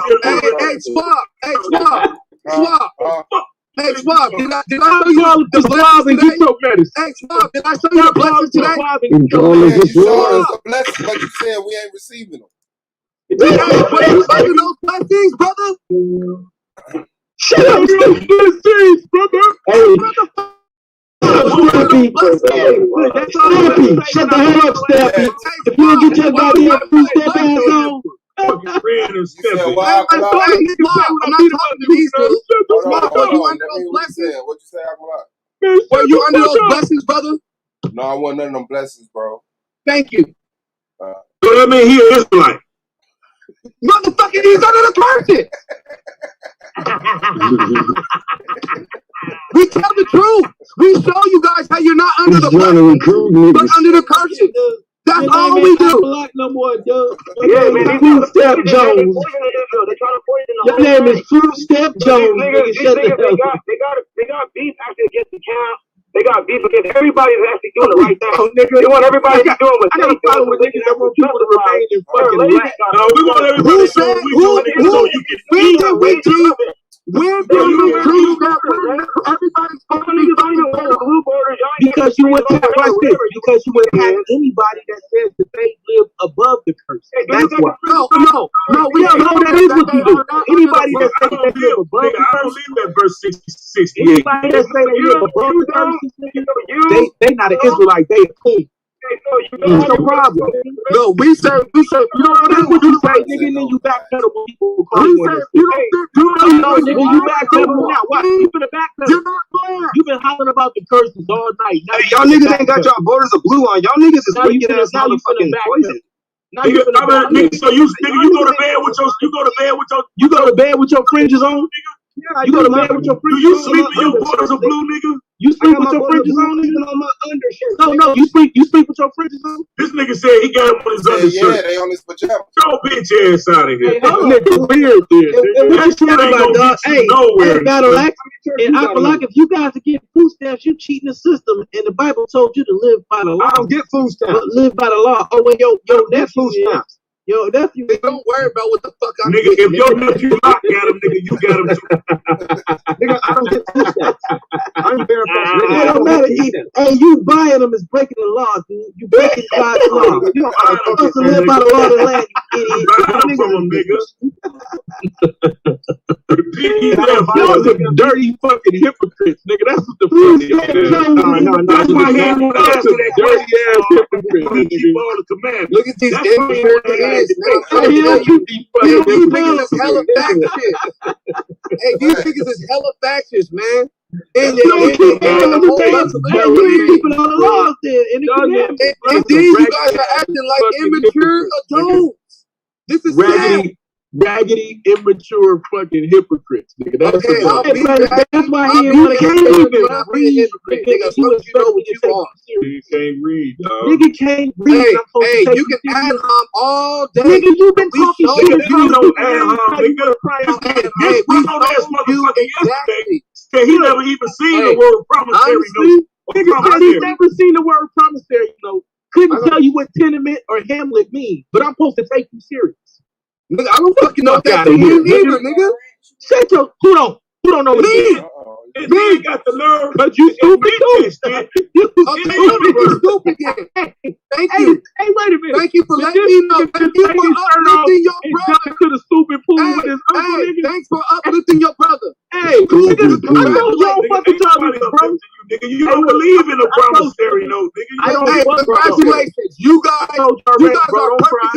Swap. Hey, Swab, did I show you the blessings today? Hey, Swab, did I show you the blessings today? You showed us a blessing, but you said we ain't receiving them. Hey, but you show you those blessings, brother? Shut up, brother. Hey, Stampy, shut the hell up, Stampy. If you don't get your goddamn food stamp ass on. I'm not talking to these dudes. What you say, Akmalak? Were you under those blessings, brother? No, I wasn't under them blessings, bro. Thank you. So that means he is Israelite. Motherfucking, he's under the curses. We tell the truth. We show you guys how you're not under the blessings, but under the curses. That's all we do. Black no more, dude. Yeah, man. Food Step Jones. Your name is Food Step Jones. They got beef actually against the camp. They got beef against everybody that's actually doing the right thing. They want everybody to be doing what they do. With niggas that want people to remain in fucking black. No, we want everybody to do what we do, so you can eat. We're doing the truth that everybody's only blue borders. Because you wouldn't have because you wouldn't have anybody that says that they live above the curse. That's why. No. We don't know that is what you do. Anybody that says they live above the I don't curse. believe that verse 68. Anybody that say they live above the curse, they not an Israelite. They a queen. That's no problem. No, we say, you don't what you say, nigga, and then you backpedal when people call you. Nigga, you backpedal now. What? You been a backpedal. You're not playing. You been hollering about the curses all night. Hey, y'all niggas ain't got y'all borders of blue on. Y'all niggas is wicked ass motherfucking poison. So you go to bed with your fringes on? Yeah, you go to bed with your fringes on? Do you sleep in your borders of blue, nigga? You sleep with your fringes on, nigga? On my undershirt. No, you sleep with your fringes on? This nigga said he got him on his undershirt. Yeah, they on his pajamas. Your bitch ass out of here. Hey, nigga, weird there. What you talking about, dog? Hey, Battle Axe and Akmalak, if you guys are getting food stamps, you cheating the system. And the Bible told you to live by the law. I don't get food stamps. Live by the law. Oh, well, yo, that's food stamps. Yo, nephew. Don't worry about what the fuck I'm Nigga, if your nephew Lock got him, nigga, you got him too. Nigga, I don't get two sets. I'm verified. It don't matter. Hey, you buying them is breaking the law, dude. You breaking God's law. You don't supposed to live by the law of the land, you idiot. Buying them from him, nigga. Y'all some dirty fucking hypocrites, nigga. That's what the fuck is. No. That's why he ain't want to answer that dirty ass hypocrite. He keep all the commandments. Look at these immature niggas. These niggas is hella factious. Hey, these niggas is hella factious, man. And these you guys are acting like immature adults. This is raggedy, immature fucking hypocrites, nigga. That's that's why he ain't want to read. You can't read, dog. Nigga can't read. Hey, you can ad hom all day. Nigga, you been talking shit. You don't ad hom, nigga. Hey, we told this motherfucker yesterday that he never even seen the word promissory note. Nigga said he never seen the word promissory note. Couldn't tell you what tenement or Hamlet mean, but I'm supposed to take you serious. Nigga, I don't fucking know what that means either, nigga. Shut your who don't know what it means? Me got the nerve, but you stupid too. You stupid. Thank you. Hey, wait a minute. Thank you for letting me know. Thank you for uplifting your brother. To the stupid pool with his uncle, nigga. Thanks for uplifting your brother. Hey, nigga, I told you don't fucking talk to me, bro. Nigga, you don't believe in a promissory note, nigga. Hey, congratulations. You guys are perfect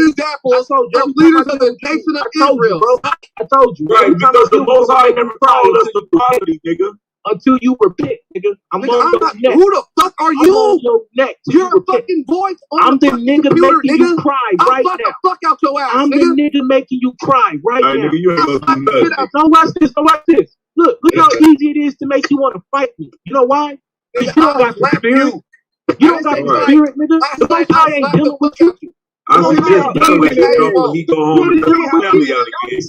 examples of leaders of the nation of Israel. I told you. Right, because the Most High never called us to poverty, nigga. Until you repent, nigga. I'm nigga, on your neck. Who the fuck are you? I'm on your neck. You're a fucking voice on the nigga computer, making you cry right now. the fuck out your ass, I'm the nigga making you cry right now. Nigga, you ain't gonna do nothing. Don't watch this. Don't watch this. Look how easy it is to make you want to fight me. You know why? Because you don't got the spirit. You don't got the spirit, nigga. The Most High ain't dealing with you. I suggest you when he go home and bring his family out again.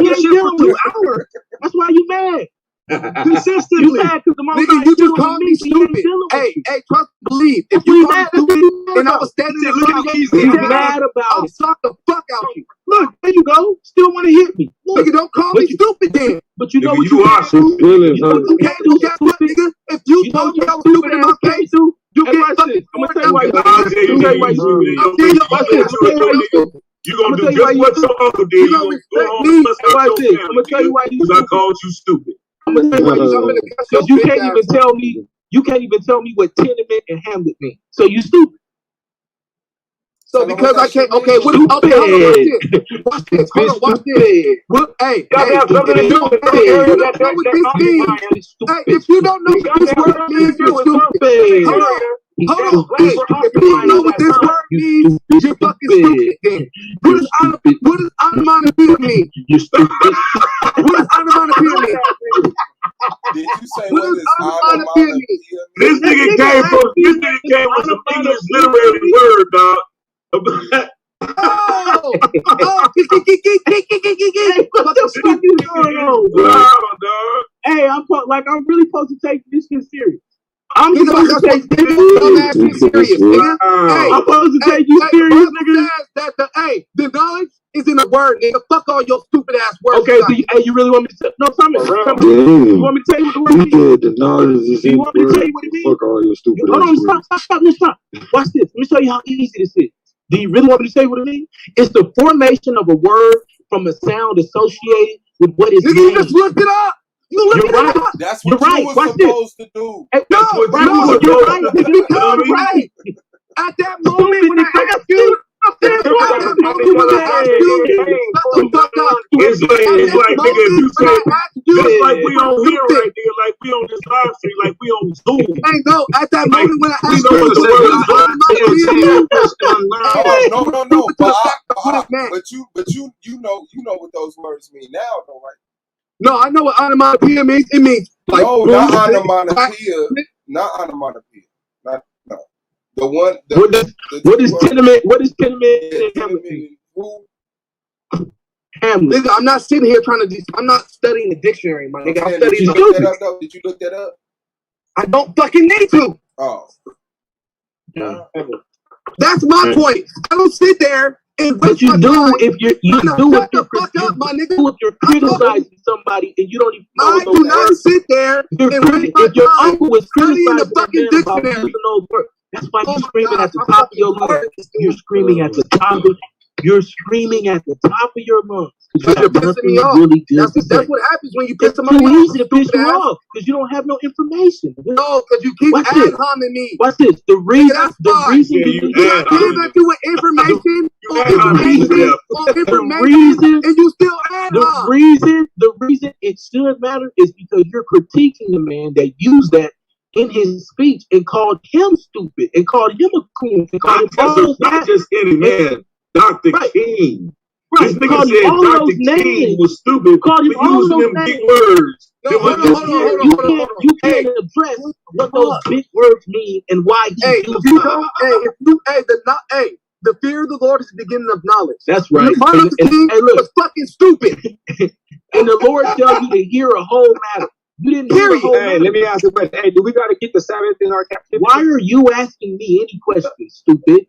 He ain't dealing with 2 hours. That's why you mad. Consistently. You mad because the Most High you just called me stupid. Hey, trust and believe. If you call me stupid and I was standing there looking at you, mad about I'll suck the fuck out you. Look, there you go. Still want to hit me. Look, nigga, don't call me stupid then. But you know what you are stupid. You can't do that, nigga. If you told me I was stupid in my case, you get fucking. I'm gonna tell you why you gonna do just what your uncle did. You gonna go home and bust out your family. I'm gonna tell you why you because I called you stupid. I'm gonna tell you why you stupid. Because you can't even tell me. You can't even tell me what tenement and Hamlet mean. So you stupid. So because I can't, okay, what? Okay, hold on, watch this. Hold on, watch this. What? Hey, if you don't know what this word means, you're stupid. Hold on. Hey, if you don't know what this word means, you're fucking stupid. What does onomatopoeia mean? You're stupid. What does onomatopoeia mean? Did you say what does onomatopoeia mean? This nigga came with some English literary word, dog. What the fuck is going on? Hey, I'm really supposed to take this shit serious. I'm supposed to take this serious, nigga. I'm supposed to take you serious, nigga. Hey, the knowledge is in a word, nigga. Fuck all your stupid ass words. Okay, so you really want me to? No, tell me. You want me to tell you what the word means? The knowledge is in the word. You want me to tell you what it means? Fuck all your stupid ass words. Hold on, stop. Watch this. Let me show you how easy this is. Do you really want me to say what it means? It's the formation of a word from a sound associated with what is named. You just looked it up. You're right. That's what you were supposed to do. Hey, you're right. At that moment when I asked you, It's like, nigga, if you say, just like we on here right there, like we on this live stream, like we on Zoom. Hey, no, at that moment when I asked you, but you know what those words mean now, though, right? No, I know what onomatopoeia means. It means like not onomatopoeia, not onomatopoeia, no. The one. What is tenement? What is tenement? Hamlet. Nigga, I'm not sitting here trying to. I'm not studying the dictionary, my nigga. I'm studying the stupid. Did you look that up? I don't fucking need to. Oh. That's my point. I don't sit there But you do if you're criticizing somebody and you don't even know I do not sit there if your uncle is criticizing the fucking dictionary. That's why you're screaming at the top of your lungs. You're screaming at the top of your lungs. Because you're pissing me off. That's what happens when you piss somebody off. It's too easy to piss you off because you don't have no information. No, because you keep ad-homing me. Watch this. The reason you either do information and you still ad-hom. The reason it should matter is because you're critiquing the man that used that in his speech and called him stupid and called him a coon and called him not just any man, Dr. King. Right. This nigga said Dr. King was stupid for using them big words. No, hold on. You can't address what those big words mean and why he used them. The fear of the Lord is the beginning of knowledge. That's right. Martin Luther King was fucking stupid. And the Lord tells you to hear a whole matter. You didn't hear a whole matter. Let me ask you a question. Hey, do we got to keep the Sabbath in our captivity? Why are you asking me any questions, stupid?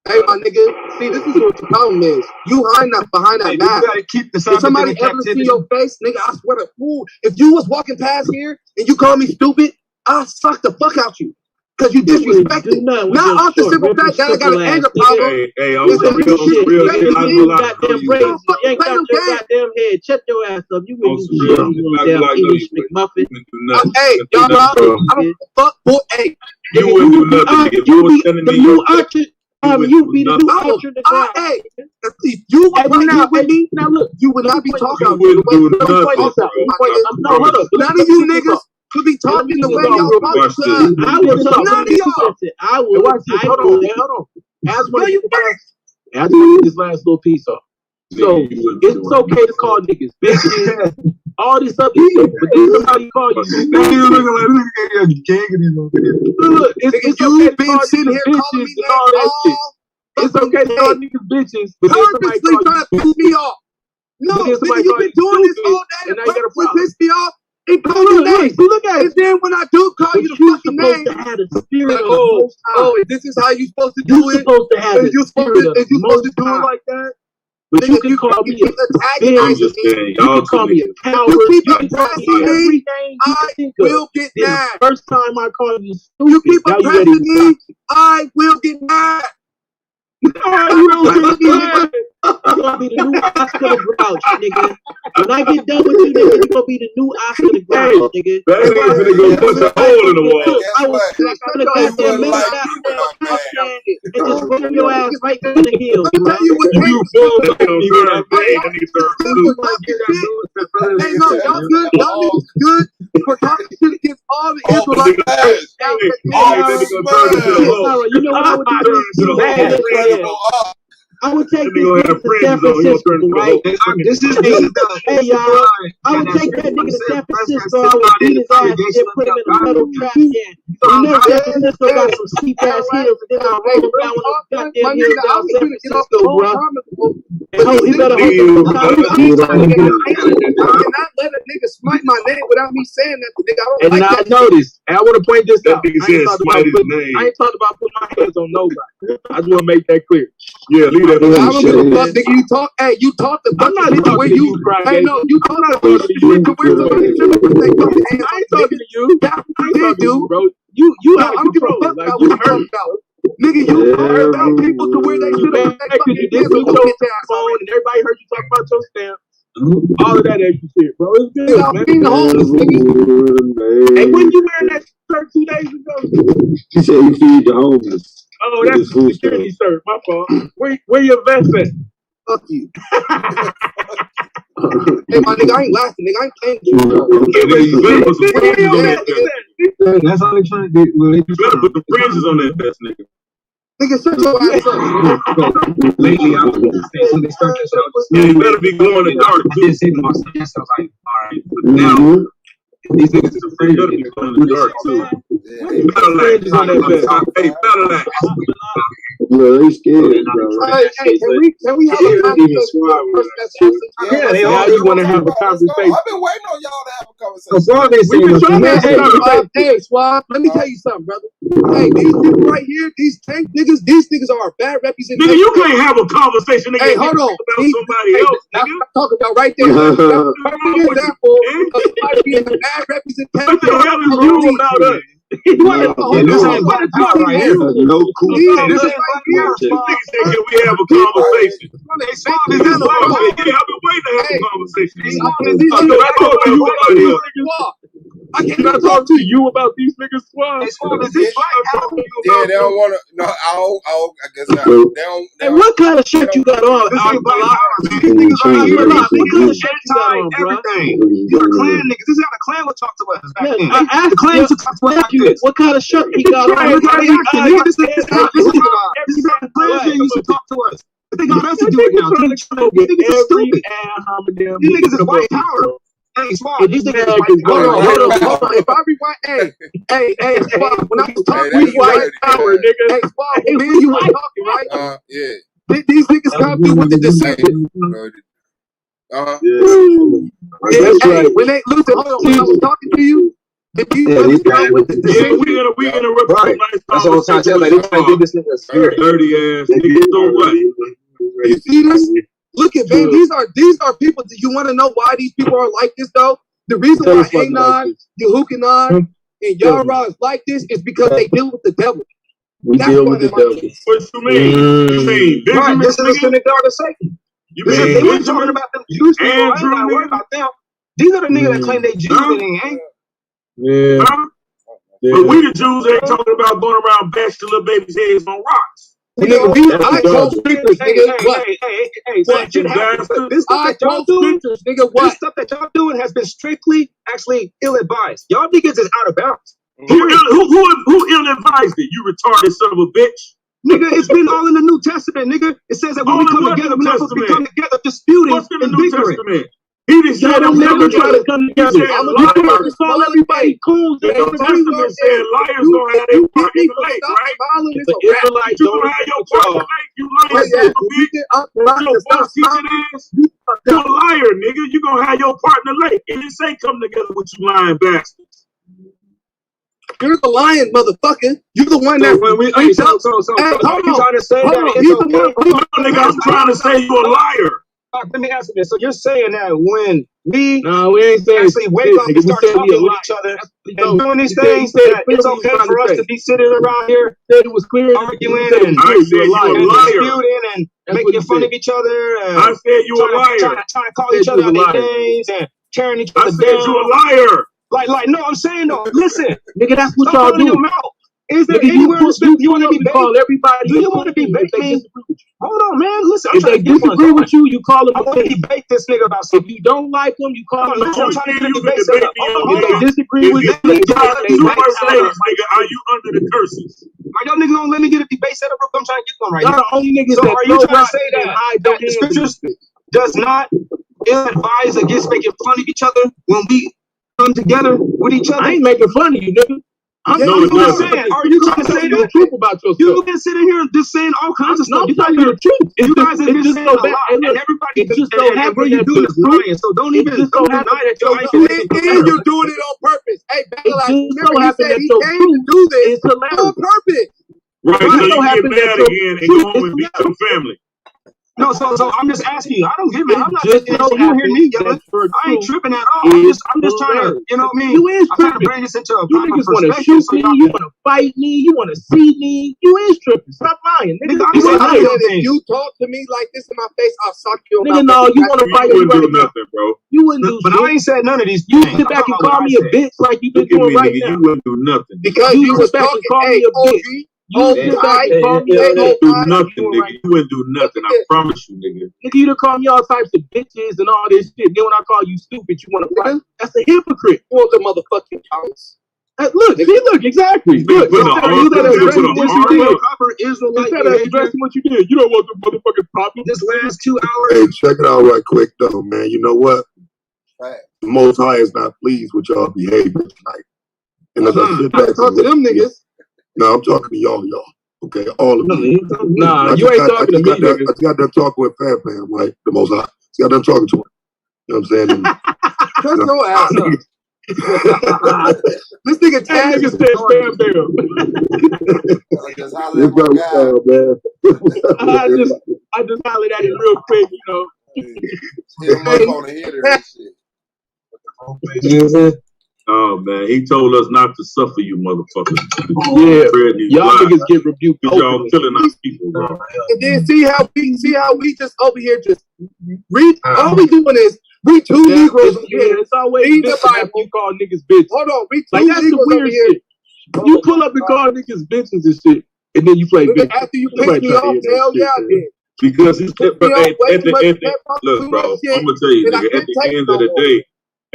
Hey, my nigga, see, this is what the problem is. You hiding behind that mask. You gotta keep the Sabbath if somebody ever see your face, nigga, I swear to fool. If you was walking past here and you call me stupid, I'll suck the fuck out you. Because you disrespected. Not off the simple fact that I got an anger problem. Hey, I was real. You goddamn brains. You ain't got your goddamn head. Shut your ass up. You wouldn't do shit. You damn English McMuffin. Hey, y'all, I don't fuck, boy. Hey. You wouldn't do nothing. If you was sending me your you be the new archer in the ground. Hey, if you were not with me, now look, you would not be talking about wouldn't do nothing. None of you niggas could be talking the way y'all talking to us. I will talk. None of y'all. Hold on. As we this last little piece off. So it's okay to call niggas bitches, all this other stuff, but then somebody call you. Look, it's okay to call niggas bitches and all that shit. It's okay to call niggas bitches, but then somebody call trying to piss me off. No, nigga, you been doing this all day to purposely piss me off and call you names. Look at it. And then when I do call you the fucking name, like, oh, this is how you supposed to do it. You're supposed to do it like that. But you can call me a bitch. You can call me a coward. You keep pressing me. I will get mad. The first time I call you stupid, you keep pressing me. I will get mad. I will get mad. You're gonna be the new Oscar the Grouch, nigga. When I get done with you, nigga, you're gonna be the new Oscar the Grouch, nigga. That nigga's gonna go punch a hole in the wall. I was gonna goddamn minute and just run your ass right to the hill. You feel that Hey, no, y'all good. Y'all niggas good for talking shit against all the Israelites. You know what I would do? I would take this nigga to San Francisco, right? Hey, y'all. I would take that nigga to San Francisco. I would beat his ass and put him in a metal trap can. You know San Francisco got some steep ass hills, and then I roll him down one of those goddamn hills down San Francisco, bro. Oh, he better not let a nigga smite my name without me saying that. Nigga, I don't like that. Notice, and I want to point this out. I ain't talking about putting my hands on nobody. I just want to make that clear. Yeah, leave that. I don't give a fuck, nigga. You talk. Hey, you talk the. I'm not talking to you, Hey, no, you talk to where somebody should say fucking hands. I ain't talking to you. Yeah, you did, dude. Bro. You I don't give a fuck about what you talking about. Nigga, you heard about people to where they should have fucking hands on your phone, and everybody heard you talk about your stamp. All of that extra shit, bro. It's good, man. Being homeless, nigga. Hey, when you wearing that shirt 2 days ago? You said you feed the homeless. Oh, that's a security shirt. My fault. Where your vest at? Fuck you. Hey, my nigga, I ain't laughing, nigga. I ain't playing you. That's all they trying to do. You better put the fringes on that vest, nigga. Nigga, shut your ass up. Lately, I was when they start this out. Yeah, you better be glowing in the dark. I did say to myself, I was like, all right, but now these niggas is afraid You better be glowing in the dark too. Better like, hey, better like. Yeah, they scared. Hey, can we have a conversation? Yeah, they all just want to have a conversation. I've been waiting on y'all to have a conversation. We've been trying to have a conversation. Hey, Swab, let me tell you something, brother. Hey, these people right here, these tank niggas, these niggas are a bad representation. Nigga, you can't have a conversation, nigga. Hey, hold on. About somebody else, That's nigga. what I'm talking about right there. That's a perfect example of somebody being a bad representation. What the hell is wrong about us? You want to This ain't black power right here. No cool. This ain't black power. Niggas say, can we have a conversation? Is this black power? Yeah, I've been waiting to have a conversation. I can't talk to you about these niggas. Yeah, they don't want to. No, I guess not. They don't. Hey, what kind of shirt you got on? This ain't black power. These niggas are here. What kind of shirt you got on, bro? Everything. You're a clan niggas. This is how the clan would talk to us back then. I asked the clan to talk to us like this. what kind of shirt he got on. This is how the clan used to talk to us. But they got us to do it now. These niggas are stupid. These niggas is white power. Hey, Swab, these niggas is white power. Hold on. If I rewind, hey, Swab, when I was talking to you, white power, nigga. Hey, Swab, when me and you were talking, right? Yeah. These niggas come through with the decision. That's right. When they listen, hold on. When I was talking to you, did you come with the decision? We interrupt. Right. That's all I'm trying to tell. Like, they trying to give this nigga a spirit. Dirty ass nigga. So what? You see this? Look at man, these are people. Do you want to know why these people are like this though? The reason why Anon, Yehukanon, and Yara is like this is because they deal with the devil. We That's deal why with the they're like devil. this. What you mean? You mean Right, Benjamin? this is a synagogue of Satan. You They mean weren't talking Benjamin? about them Jews people. I ain't Andrew, gotta worry about them. These are the niggas that claim they Jews and they ain't. Yeah. Huh? But we the Jews ain't talking about going around bashing little babies' heads on rocks. Nigga, I quote scriptures, nigga. What? Hey, What, shit you happens. bastard? This stuff I that y'all quote doing, scriptures, nigga. this What? stuff that y'all doing has been strictly, actually, ill-advised. Y'all niggas is out of bounds. Who ill-advised it? You retarded son of a bitch. Nigga, it's been all in the New Testament, nigga. It says that when All we in come what together, New we're not supposed to be Testament? coming together disputing What's in the and New bickering. Testament? He just said Y'all don't never try to come together. He said You liars. can't just call everybody cool. The New Testament said liars don't have their part in the lake, right? The Israelites You don't don't have your part in the lake. You lying Wait, son of a bitch. Your false teaching ass. You a liar, nigga. You gonna have your part in the lake. And this ain't come together with you lying bastards. You're the lion, motherfucker. You're the one that when we hey, so hold you on. trying to say Hold that on. it's He's the okay. one. Nigga, I'm trying to say you a liar. Let me ask you this. So you're saying that when we No, we ain't saying actually wake up and start talking with each other and doing these things, that it's okay for us to be sitting around here it was clear. arguing and I said you a liar. disputing and making fun of each other. And I said you a liar. Trying to call each other out their names and tearing each other I said down. you a liar. Like, no, I'm saying though. Listen, Nigga, that's what stop y'all running do. your mouth. Is there Nigga, anywhere in the scripture you want to be call everybody? Do you want to be baked me? Hold on, man. Listen, I'm If they trying to get disagree with you, you call them. I want to debate this nigga about If something. you don't like them, you call them. I'm trying to get a You debate can set up. debate me on Hold If on. they disagree with you, Let me they get a Two debate first set up. ladies, nigga. Are you under the curses? Are y'all niggas gonna let me get a debate set up? I'm trying to get one right y'all now. the only niggas So that are you throw trying to rocks say and that hide the their hands? scriptures does not ill-advise against making fun of each other when we come together with each other? I ain't making fun of you, nigga. I'm No, telling it you doesn't. saying. Are you trying to say the that? truth about yourself? You've been sitting here just saying all kinds of No, stuff. I'm telling you the truth. You guys have been just saying so a bad. lot, Hey, look, and everybody it just so and happened what you that do the is truth- lying. So don't it just so deny happened that that you're your isolating from And error. you're doing it on purpose. Hey, It Bella, just so remember he happened said that he your came to truth do this is hilarious. on purpose. Right, It so so you get happened that mad your again and truth go home and is beat your family. No, so I'm just asking you. I don't get mad. I'm not It taking just so this. You hear me happens yelling. that your I ain't truth tripping at all. I'm is just trying to, hilarious. you know what I mean? You is I'm trying to tripping. bring this into a You proper niggas want to perspective shoot so me. y'all You can. want to fight me. You want to see me. You is tripping. Stop lying, nigga. Nigga, I'm You saying a I liar. know If things. you talk to me like this in my face, I'll sock your Nigga, mouth. no, you want to fight You me wouldn't right do now. nothing, bro. You wouldn't do But shit. I ain't said none of these You things. sit I'm back talking and about call what me I a said. bitch like you been Look at doing me, right nigga. now. You wouldn't do nothing. Because You you sit was back talking, and call hey, me a OG, bitch. You hold sit back tight. and call me a Hey, bitch. hold Do tight. nothing, nigga. You wouldn't do nothing. I promise you, nigga. Nigga, you done call me all types of bitches and all this shit. Then when I call you stupid, you want to fight. That's a hypocrite. You want the motherfucking counts. Look, see, look, exactly. Look, Put instead an of addressing what you armor. did, Proper Israelite instead of behavior. addressing what you did, you don't want the motherfucking problem. This last 2 hours. Hey, check it out right quick though, man. You know what? Right. The Most High is not pleased with y'all behavior tonight. And as I sit back Talk to them niggas. no, I'm talking to y'all. Okay, all of you. Nah, you ain't talking to me, nigga. I just got done talking with Fam Fam, right? The Most High. Just got done talking to him. You know what I'm saying? And, Shut your ass up. This nigga Taz said Fam Fam. I just hollered at him real quick, you know. Oh man, he told us not to suffer, you motherfuckers. Yeah, y'all niggas get rebuked because y'all killing our people, bro. And then see how we just over here just read. All we doing is we two Negroes. It's always bitch after you call niggas bitches. Hold on, we two like that's Negroes the weird over here. shit. You pull up and call niggas bitches and shit, and then you play bitch. After you piss me off, hell yeah, I did. Because it's look, bro, I'm gonna tell you, nigga,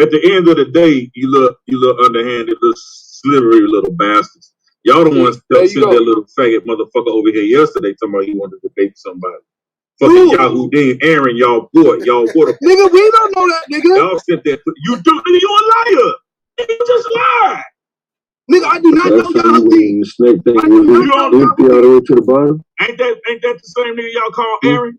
at the end of the day, you look underhanded, little slivery little bastards. Y'all the ones that sent that little faggot motherfucker over here yesterday talking about he wanted to date somebody. Fucking Yahoo Dean, Aaron, y'all boy, y'all water. Nigga, we don't know that, nigga. Y'all sent that. You do, nigga, you a liar. Nigga, you just lied. Nigga, I do not know Yahoo Dean. Snake thing all the way to the bottom. Ain't that the same nigga y'all call Aaron?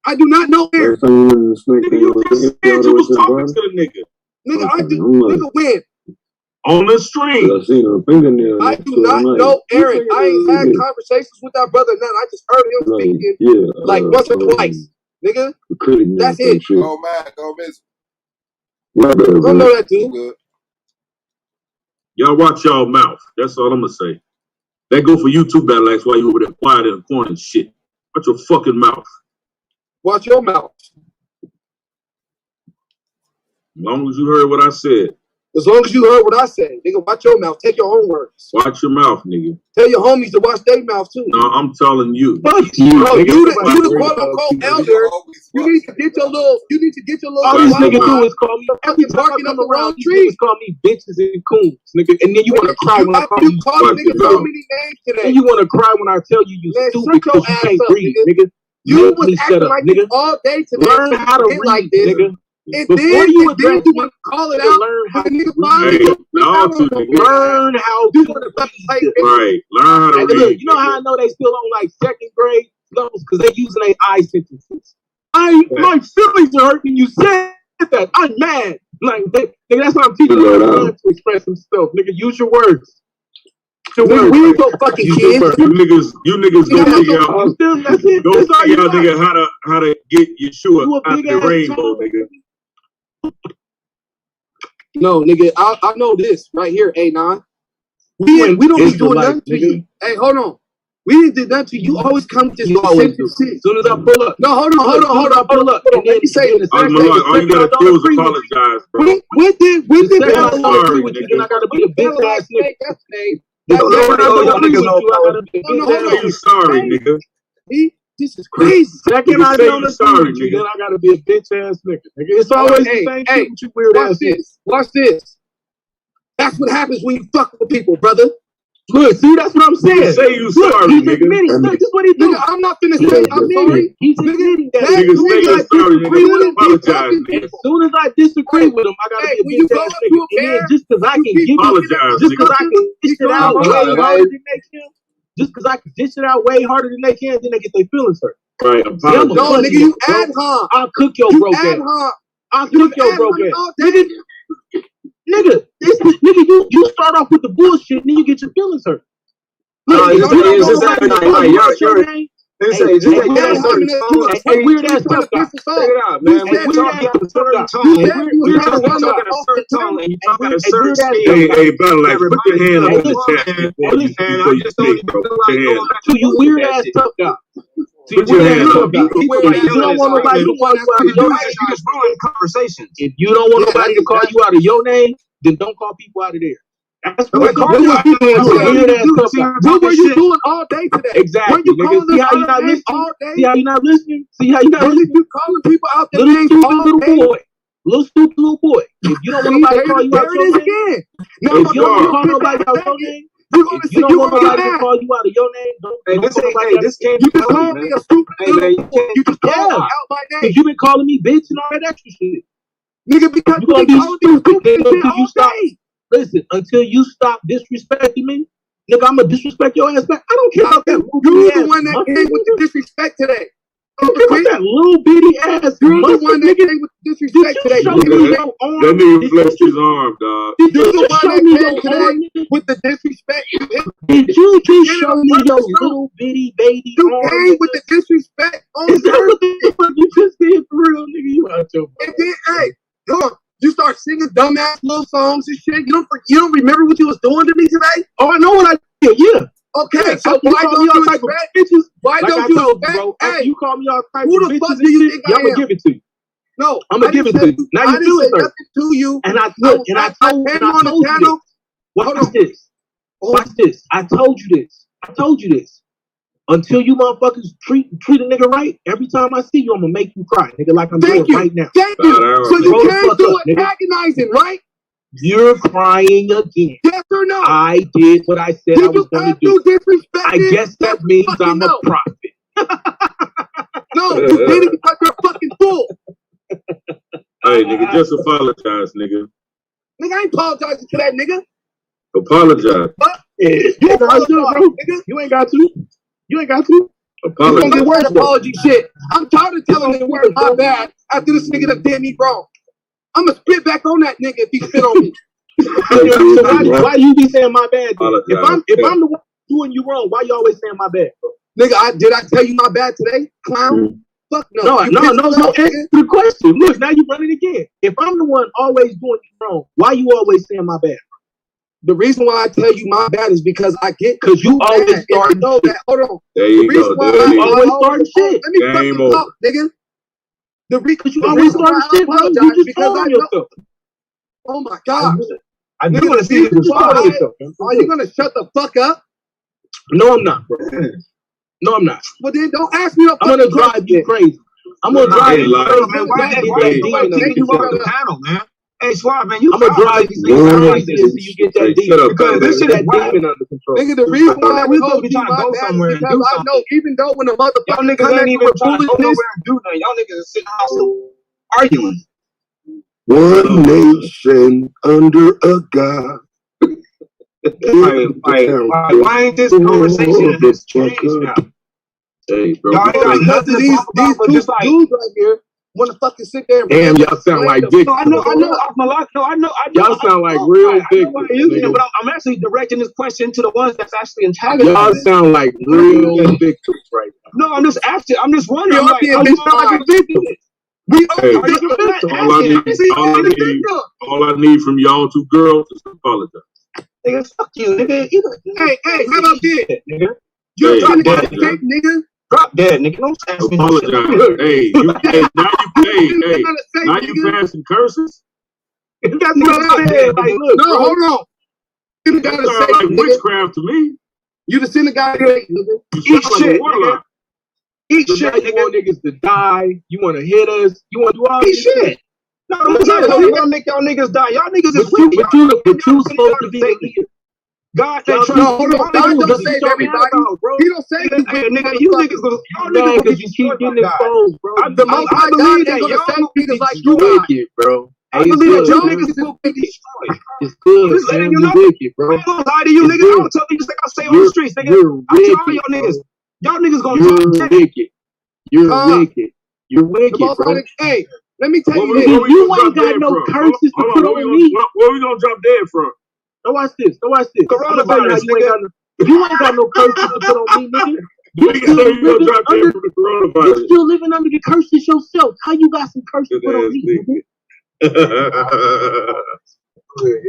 I do not know Aaron. Nigga, you just said you was talking to the nigga. Nigga, I do. Nigga, when? On the stream. I do not know Aaron. I ain't had conversations with that brother. None. I just heard him speaking like once or twice. Nigga, that's it. Go man, go miss. I don't know that dude. Y'all watch y'all mouth. That's all I'm gonna say. That go for you too, Battle Axe, while you over there quiet in the corner and shit. Watch your fucking mouth. Watch your mouth. As long as you heard what I said. As long as you heard what I said, nigga, watch your mouth. Take your own words. Watch your mouth, nigga. Tell your homies to watch their mouth too. No, I'm telling you. Fuck you. Bro, you the quote unquote elder. You need to get your little. All these niggas do is call me. Every barking up the wrong tree. Call me bitches and coons, nigga. And then you want to cry when I call you. You call niggas so many names today. And you want to cry when I tell you stupid because you can't breathe, nigga. You was acting like this all day today. Learn how to read, like this, nigga. And then you want to call it out. Learn how to read. Learn how to read. Right. Learn how to read. Look, you know how I know they still on like second grade levels? Because they using their I sentences. My feelings are hurt when you said that. I'm mad. Like, nigga, that's what I'm teaching you to express himself. Nigga, use your words. We ain't no fucking kids. You niggas go figure out. Go figure out, nigga, how to get Yeshua out the rainbow, nigga. No, nigga, I know this right here, A9. We don't be doing nothing to you. Hey, hold on. We didn't do nothing to you. You always come to this shit. As soon as I pull up. No, hold on. Pull up. And then you say it. All you gotta do is apologize, bro. When did I'm sorry, nigga. I gotta be a bitch ass nigga. You sorry, nigga. This is crazy. Second I know the sorry, nigga. Then I gotta be a bitch ass nigga. It's always the same shit with you weird ass niggas. Watch this. That's what happens when you fuck with people, brother. Look, see, that's what I'm saying. Say you sorry, nigga. Look, this is what he do. Nigga, I'm not finna say I'm sorry. He's admitting that. Nigga, say you're sorry, nigga. Apologize, nigga. As soon as I disagree with him, I gotta be a bitch ass nigga. And then just because I can give you, just because I can dish it out way harder than they can, just because I can dish it out way harder than they can, then they get their feelings hurt. Right, apologize. No, nigga, you ad hoc. I'll cook your broke ass. I'll cook your broke ass. Nigga, you start off with the bullshit and then you get your feelings hurt. Look, weird ass tough guy. Check it out, man. Hey, Battle Axe, put your hand on the chat. You weird ass tough guy. Put your hand up. You don't want nobody to call you out of your name. You just ruin conversations. If you don't want nobody to call you out of your name, then don't call people out of there. That's what were you doing all day today? Exactly. See how you not listening? See how you not listening? See how you not listening? You calling people out their names all day? Little stupid little boy. If you don't want nobody to call you out your name, if you don't want to call nobody out your name, if you don't want nobody to call you out of your name, don't call nobody out. You just called me a stupid little boy. You just called out my name. Because you been calling me bitch and all that extra shit. Nigga, because you been calling me stupid all day. Listen, until you stop disrespecting me, Nigga, I'm gonna disrespect your ass back. I don't care about that. You're the one that came with the disrespect today. I don't care about that little bitty ass. You're the one that came with the disrespect today. That nigga flexed his arm, dog. You're the one that came today with the disrespect. Did you just show me your little bitty baby you arm? came with the disrespect on Is that what the fuck you just did for real, nigga? You out your and then, hey, look, you start singing dumbass little songs and shit. You don't remember what you was doing to me today? Oh, I know what I did. Yeah. Okay, so why don't you respect bitches? Why don't you respect? Hey, you call me all type who of the bitches fuck do you think I am? I'm gonna give it to you. No, I'm gonna give it to you. Now you feel it, nothing to you. And I told you this. Watch this. Watch this. I told you this. Until you motherfuckers treat a nigga right, every time I see you, I'm gonna make you cry, nigga, like I'm doing right now. Thank you. So you can't do it antagonizing, right? You're crying again. Yes or no? I did what I said I was going to do. Disrespect I guess that means I'm a prophet. No, you did it because you're a fucking fool. Hey, nigga, just apologize, nigga. Nigga, I ain't apologizing to that nigga. Apologize. But you apologize, bro. Nigga. You ain't got to. You ain't got to. Apologize. Don't get worse apology shit. I'm tired of telling nigga where my bad after this nigga done did me wrong. I'm gonna spit back on that nigga if he spit on me. So why you be saying my bad? If I'm the one doing you wrong, why you always saying my bad, bro? Nigga, did I tell you my bad today, clown? Fuck no. No. Answer the question. Look, now you running again. If I'm the one always doing you wrong, why you always saying my bad? The reason why I tell you my bad is because I get because you always start that. Hold on. There you the reason go. Why I always start shit. Let me Game fucking talk, nigga. The reason start why shit, I apologize is because I know. Yourself. Oh my God. I do want to see you respond to yourself. Are you gonna shut the fuck up? No, I'm not, bro. No, I'm not. Well, then don't ask me. I'm gonna drive you crazy. I'm gonna drive you crazy. Why you on the panel, man? Hey, Swab, man, you. I'm gonna drive you crazy until you get that demon. Because this shit that demon under control. Nigga, the reason why we supposed to be trying to go somewhere and do something. I know, even though when the motherfucker niggas ain't even trying to go nowhere and do nothing, y'all niggas are sitting out arguing. One nation under a God. Why ain't this conversation in this change now? Hey, bro. Y'all ain't got nothing. These two dudes right here want to fucking sit there. Damn, y'all sound like dicks. No, I know. I know. Y'all sound like real dicks. But I'm actually directing this question to the ones that's actually antagonizing. Y'all sound like real victims right now. No, I'm just asking. I'm just wondering. Like, are you like a victim? We are all I need from y'all two girls is to apologize. Nigga, fuck you, nigga. Hey, how about this, nigga? You trying to get a cake, nigga? Drop dead, nigga. Don't ask me. Apologize. Now you passing curses. That's what I said. Like, look, no, hold on. You gotta say like witchcraft to me. You just send the guy to eat shit, nigga. Eat shit, nigga. You want niggas to die. You want to hit us. You want to do all this shit. No, I'm not gonna make y'all niggas die. Y'all niggas is weak. But you supposed to be the God, hold on. God don't save everybody. He don't save you, nigga. You niggas gonna y'all niggas because you keep getting exposed, bro. The most I believe that y'all gonna save niggas like you, wicked, bro. I believe that y'all niggas will be destroyed. It's good. Just letting you know. Wicked, bro. I'm gonna lie to you, nigga. I'm gonna tell you just like I say on the streets, nigga. I tell all y'all niggas. Y'all niggas gonna talk wicked. You're wicked. You're wicked, bro. Hey, let me tell you this. You ain't got no curses to put on me. Where we gonna drop dead from? Now watch this. Coronavirus, nigga. You ain't got no curses to put on me, nigga. You still living under the curses yourself. How you got some curses to put on me, nigga?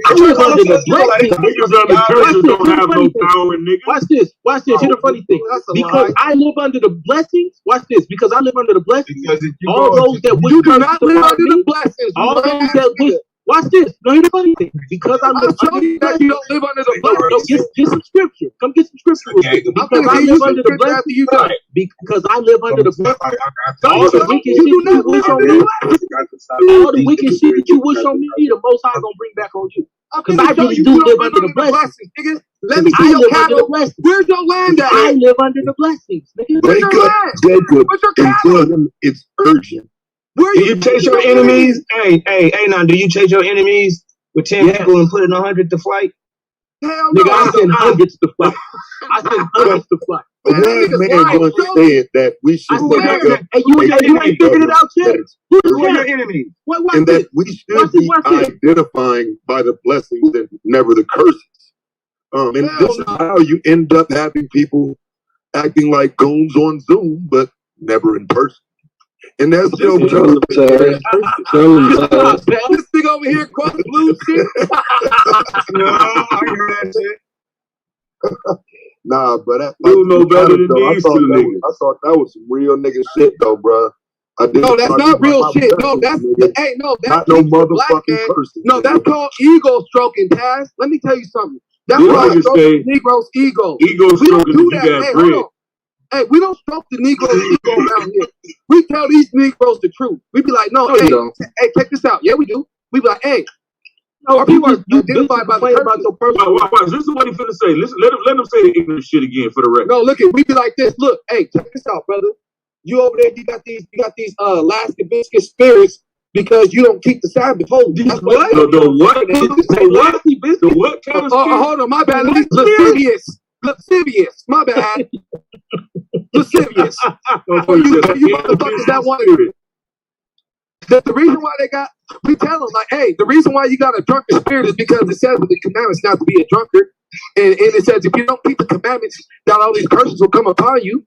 I live under the blessings. Niggas under curses don't have no power, nigga. Watch this. Here's the funny thing. Because I live under the blessings. Watch this. Because I live under the blessings. All those that wish you do not live under the blessings. All those that wish. Watch this. No, here's the funny thing. Because I live under the blessings. You don't live under the No, blessings. get some scripture. Come get some scripture. Because I live under the blessings. Because I live under the blessings. All the wicked shit you wish on me. All the wicked shit that you wish on me, the Most High gonna bring back on you. Because I really do live under the blessings. Nigga. Let me see your cattle. Where's your land at? I live under the blessings. Nigga. Wake up, Jacob, and tell them it's urgent. Do you chase your enemies? Hey, now, do you chase your enemies with 10 people and put in 100 to fight? Hell no. Nigga, I send hundreds to fly. One man once said that we should pick up. Hey, you ain't figured it out yet? Who are your enemies? And that we should be identifying by the blessings and never the curses. And this is how you end up having people acting like goons on Zoom, but never in person. And that's still This thing over here across the blue shit. No, I hear that shit. Nah, but that, You know better than I these thought two that niggas. I thought that was some real nigga shit though, bro. No, that's not real shit. No, that's hey, no, that's not no black motherfucking man. person. No, that's called ego stroking, Taz. Let me tell you something. That's You called niggas stroking say Negro's ego. ego We don't stroking do if you that. got Hey, bread. hold on. Hey, we don't stroke the Negro's ego around here. We tell these Negroes the truth. We be like, no, hey, check this out. Yeah, we do. We be like, hey, our people are identified by the about your personal. Watch, this is what he finna say. Listen, let him say the ignorant shit again for the record. No, look at we be like this. Look, hey, check this out, brother. You over there, you got these Alaska biscuit spirits because you don't keep the Sabbath holy. That's what? The what? The what kind of spirit? Hold on, my bad. Lascivious. My bad. Lascivious. You motherfuckers that want it. The reason why we tell them, like, hey, the reason why you got a drunkard spirit is because it says in the commandments not to be a drunkard. And it says if you don't keep the commandments, that all these curses will come upon you.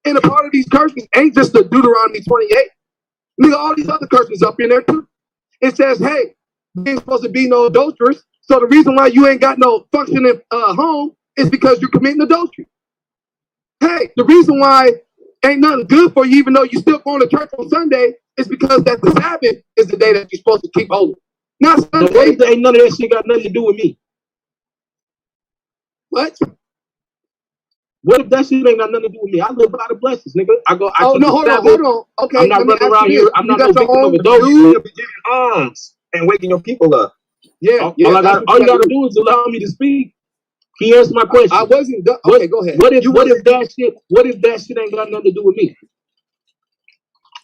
And a part of these curses ain't just the Deuteronomy 28. Nigga, all these other curses up in there too. It says, hey, you ain't supposed to be no adulterers. So the reason why you ain't got no functioning home is because you're committing adultery. Hey, the reason why ain't nothing good for you, even though you still going to church on Sunday, is because that the Sabbath is the day that you're supposed to keep holy. Not Sunday. What if there ain't none of that shit got nothing to do with me? What? What if that shit ain't got nothing to do with me? I live by the blessings, nigga. Hold on. Okay, I'm not running around here. I'm not no victim of adultery. You'll be giving alms and waking your people up. Yeah. All you gotta do is allow me to speak. He answered my question. I wasn't done. Okay, go ahead. What if that shit ain't got nothing to do with me?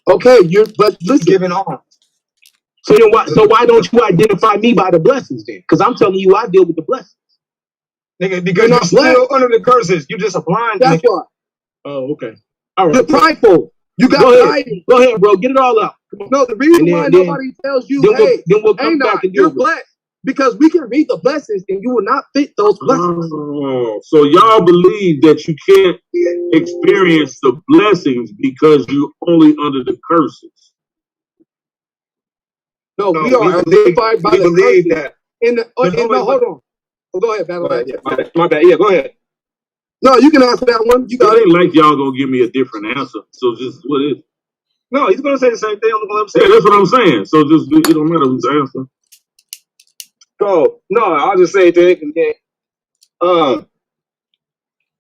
Okay, but listen, giving alms. So then why don't you identify me by the blessings then? Because I'm telling you I deal with the blessings. Nigga, because you're still under the curses. You're just a blind. That's why. Oh, okay. All right. You're prideful. You got pride. Go ahead, bro. Get it all out. No, the reason why nobody tells you, hey, we'll come back and you're blessed. Because we can read the blessings and you will not fit those blessings. Oh, so y'all believe that you can't experience the blessings because you're only under the curses? No, we are identified by the curses. That. Hold on. Oh, go ahead, Battle. My bad. Yeah, go ahead. No, you can answer that one. You got it. Ain't like y'all gonna give me a different answer. So just what is it? No, he's gonna say the same thing. Yeah, that's what I'm saying. So just it don't matter who's answering. So no, I'll just say that again.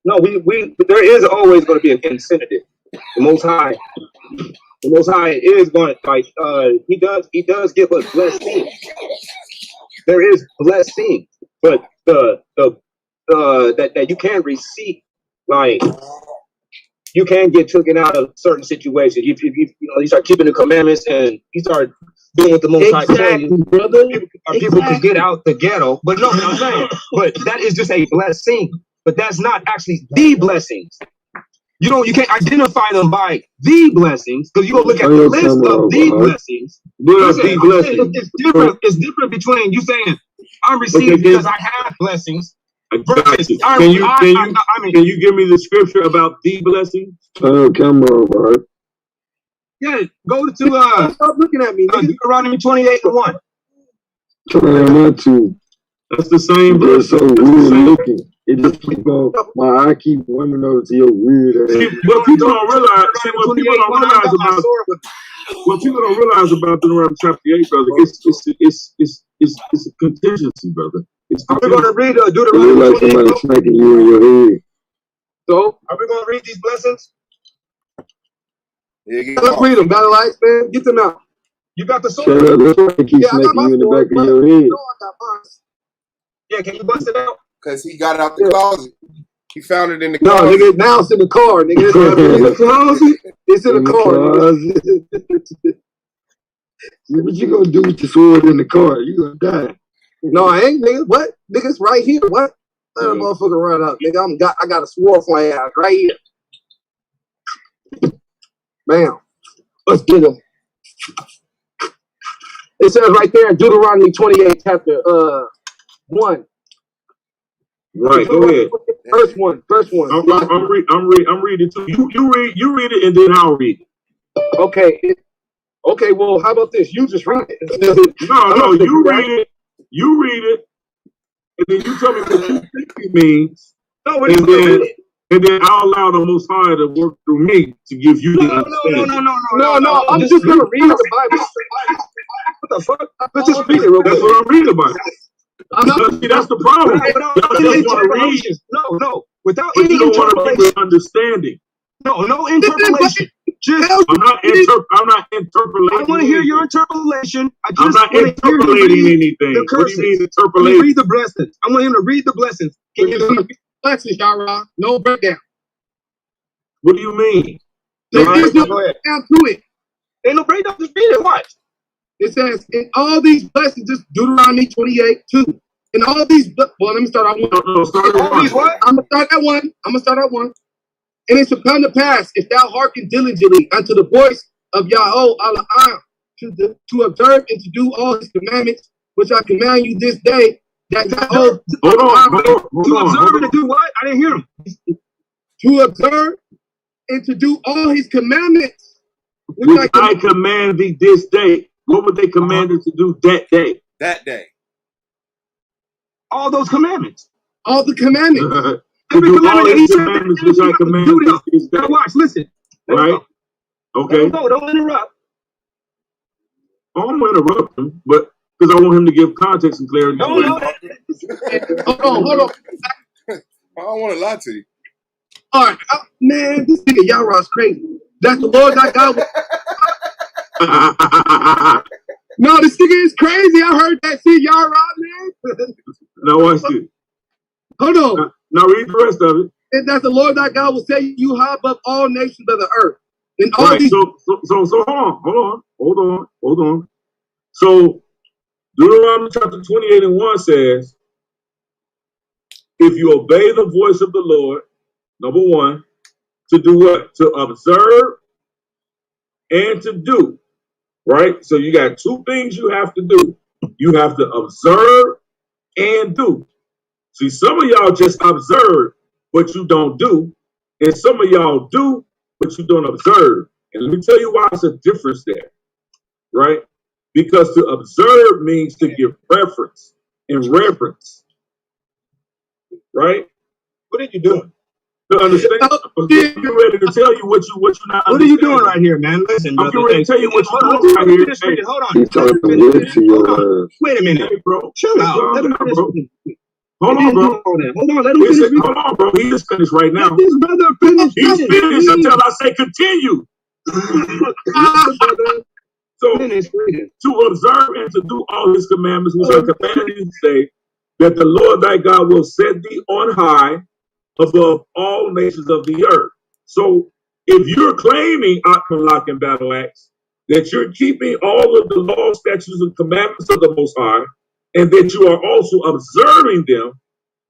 No, there is always going to be an incentive. The Most High is going to he does give us blessings. There is blessing, but that you can receive, like you can get taken out of certain situations. You start keeping the commandments and you start doing what the Most High tells you, brother. People can get out the ghetto, but no, I'm saying, but that is just a blessing. But that's not actually the blessings. You can't identify them by the blessings because you go look at the list of the blessings. It's different. It's different between you saying I'm received because I have blessings. Can you give me the scripture about the blessings? Camera, right? Yeah, go to stop looking at me. Deuteronomy 28:1. Trying not to. That's the same verse. So weird looking. It just keep on. My eye keep wondering over to your weird ass. What people don't realize about Deuteronomy chapter 8, brother, it's a contingency, brother. Are we going to read Deuteronomy? Like somebody smacking you in your head. So, are we going to read these blessings? Yeah, let's read them, Battle Lights, man. Get them out. You got the sword? Shut up. That's why I keep smacking you in the back of your head. Yeah, can you bust it out? Because he got it out the closet. He found it in the closet. No, nigga, now it's in the car, nigga. It's in the closet. It's in the car. What you gonna do with the sword in the car? You gonna die. No, I ain't, nigga. What? Nigga's right here. What? Let a motherfucker run up, nigga. I got a sword for my ass right here. Bam. Let's get him. It says right there in Deuteronomy 28, chapter 1. Right, go ahead. First one. I'm reading too. You read it, and then I'll read it. Okay. Okay. Well, how about this? You just read it. No. You read it. You read it, and then you tell me what you think it means. No, and then I'll allow the Most High to work through me to give you the understanding. No. I'm just gonna read the Bible. What the fuck? Let's just read it real quick. That's what I'm reading about. That's the problem. No. Without but any you don't want to interpolation. understanding. No interpolation. I'm not interpolating. I want to hear your interpolation. I'm not interpolating anything. The what do you mean curses. interpolating? Read the blessings. I want him to read the blessings. Can you read the blessings, Yara? No breakdown. What do you mean? There's no breakdown to it. Ain't no breakdown. Just read it. Watch. It says, in all these blessings, this Deuteronomy 28:2. In all these, well, let me start at one. I'm going to start at one. And it shall come to pass, if thou hearken diligently unto the voice of Yahweh Allah to observe and to do all his commandments, which I command you this day, that thou hold on. To observe and to do what? I didn't hear him. To observe and to do all his commandments, which I command thee this day. What would they command us to do that day? That day. All those commandments. All the commandments. Every commandment he said which I command you this day. Now watch, listen. Right? Okay. Don't interrupt. I'm going to interrupt him, but because I want him to give context and clarity. Hold on. I don't want to lie to you. All right, man, this nigga Yara's crazy. That's the Lord thy God. No, this nigga is crazy. I heard that shit, Yara, man. Now watch this. Hold on. Now read the rest of it. And that the Lord thy God will say you high above all nations of the earth. And all right, these. So hold on. So Deuteronomy chapter 28:1 says, if you obey the voice of the Lord, number one, to do what? To observe and to do. Right? So you got two things you have to do. You have to observe and do. See, some of y'all just observe, but you don't do. And some of y'all do, but you don't observe. And let me tell you why it's a difference there. Right? Because to observe means to give preference and reverence. Right? What are you doing? To understand, I'm getting ready to tell you what you're not. What are you doing right here, man? Listen, I'm getting ready to tell you what you're doing right here. Hold on. He's talking to your Wait a minute, hey, bro. Chill out. Let him finish. Hold on, bro. Hold on. Let him finish. Hold on, bro. He is finished right now. Let this brother finish. He's finished until I say continue. So to observe and to do all his commandments, which I command you today, that the Lord thy God will set thee on high above all nations of the earth. So if you're claiming, Akmalak and Battle Axe, that you're keeping all of the laws, statutes, and commandments of the Most High, and that you are also observing them,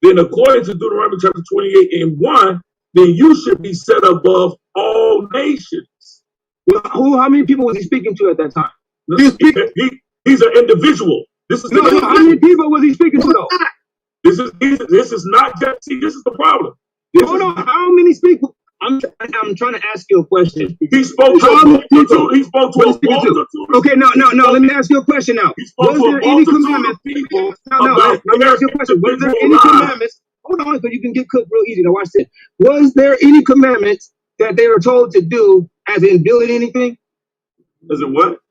then according to Deuteronomy chapter 28:1, then you should be set above all nations. Well, how many people was he speaking to at that time? He's an individual. This is how many people was he speaking to though? This is not just. See, this is the problem. Hold on, how many people? I'm trying to ask you a question. He spoke to a multitude. He spoke to a multitude. Okay, no. Let me ask you a question now. Was there any commandments? Let me ask you a question. Was there any commandments? Hold on, so you can get cooked real easy. Now watch this. Was there any commandments that they were told to do, as in building anything? As in what?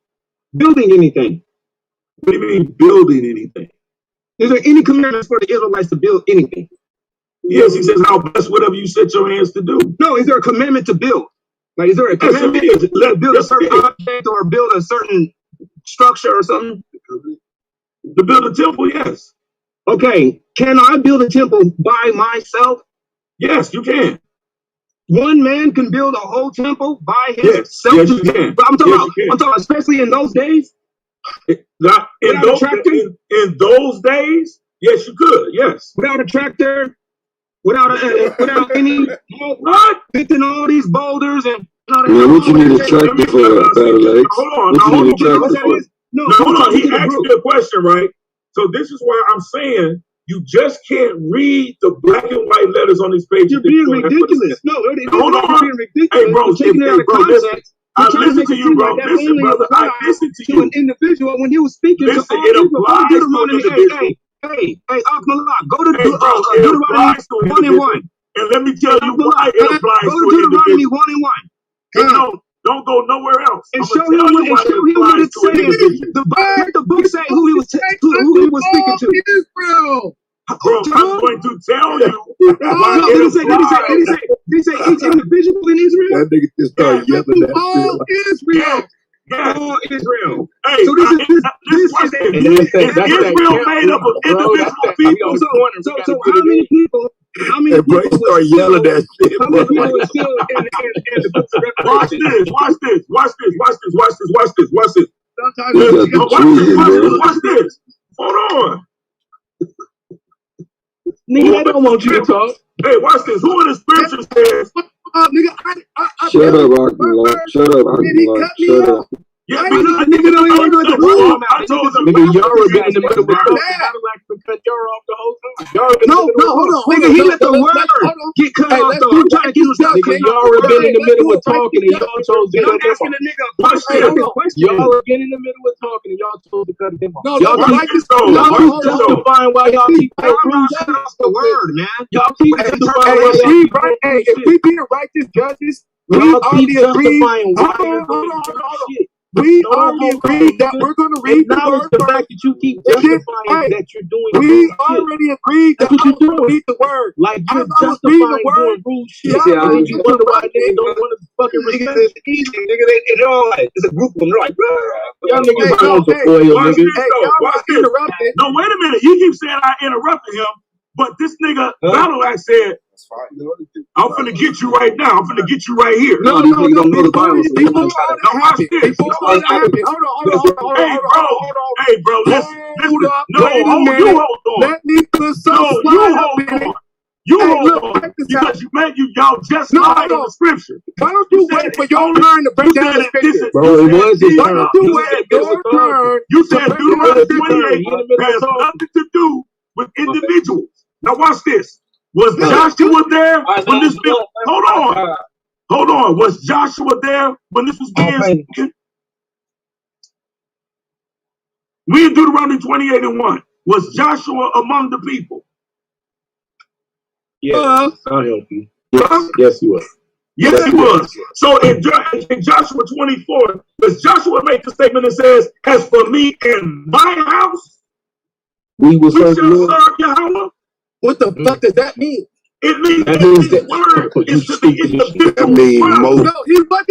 Building anything. What do you mean building anything? Is there any commandments for the Israelites to build anything? Yes, he says, "How bless whatever you set your hands to do." No, is there a commandment to build? Like, is there a commandment to build a certain object or build a certain structure or something? To build a temple, yes. Okay, can I build a temple by myself? Yes, you can. One man can build a whole temple by himself. Yes, you can. But I'm talking about, especially in those days. Not in those days, yes, you could. Yes, without a tractor, without any what? lifting all these boulders and. Man, what you need a tractor for, Battle Legs? Hold on. What you need a tractor for? Hold on. He asked me a question, right? So this is why I'm saying you just can't read the black and white letters on these pages. You're being ridiculous. No, hold on. Being ridiculous. Hey, bro, taking it out of context. I listen to you, bro. Listen, brother. I listen to you. An individual when he was speaking listen, to all it people. applies to an individual. Hey, Akmalak, go to Deuteronomy 1 and 1. And let me tell you why it applies to an individual. Go to Deuteronomy 1 and 1. Don't go nowhere else. And show him what it's saying. The book say who he was speaking to. Israel. Bro, I'm going to tell you. Did he say each individual in Israel? That nigga just started yelling at all Israel. All Israel. Hey, so this is Israel made up of individual people. So how many people? How many people start yelling at shit? How many people are still in the books of Revelation? Watch this. Watch this. Hold on. Nigga, I don't want you to talk. Hey, watch this. Who in the scripture says? Nigga, shut up, Akmalak. Shut up. Yeah, nigga don't even know what the room about. Nigga, Yara been in the middle of talking. I cut Yara off the whole time. No, hold on. Nigga, he let the word get cut off. I'm trying to get his stuff. Nigga, Yara been in the middle of talking and y'all chose to cut him off. Y'all been in the middle of talking and y'all chose to cut him off. Y'all keep justifying why y'all keep the word, man. Y'all keep justifying why y'all keep Hey, if we being righteous judges, we already agreed. Hold on. We already agreed that we're going to read the word. The fact that you keep justifying that you're doing. We already agreed that you're going to read the word. Like you're justifying doing rude shit. And you wonder why they don't want to fucking respect. It's easy, nigga. They're all like, it's a group of them. They're like, y'all niggas on the oil, nigga. Watch this. No, wait a minute. You keep saying I interrupted him, but this nigga Battle Axe said, I'm finna get you right now. I'm finna get you right here. No. Before all watch this. Hold on. Hey, bro. Listen. No, you hold on. Let me put some You hold on. Because y'all just lied in the scripture. Why don't you wait for your turn to break down the scripture? Bro, it was his turn. Why don't you wait your turn? You said Deuteronomy 28 has nothing to do with individuals. Now watch this. Was Joshua there when this bill? Hold on. Was Joshua there when this was being spoken? We in Deuteronomy 28 and 1. Was Joshua among the people? Yeah, I'll help you. Yes, he was. Yes, he was. So in Joshua 24, does Joshua make the statement that says, "As for me and my house, we will serve Yahweh"? What the fuck does that mean? It means his word is to the individual. That means most. No, he said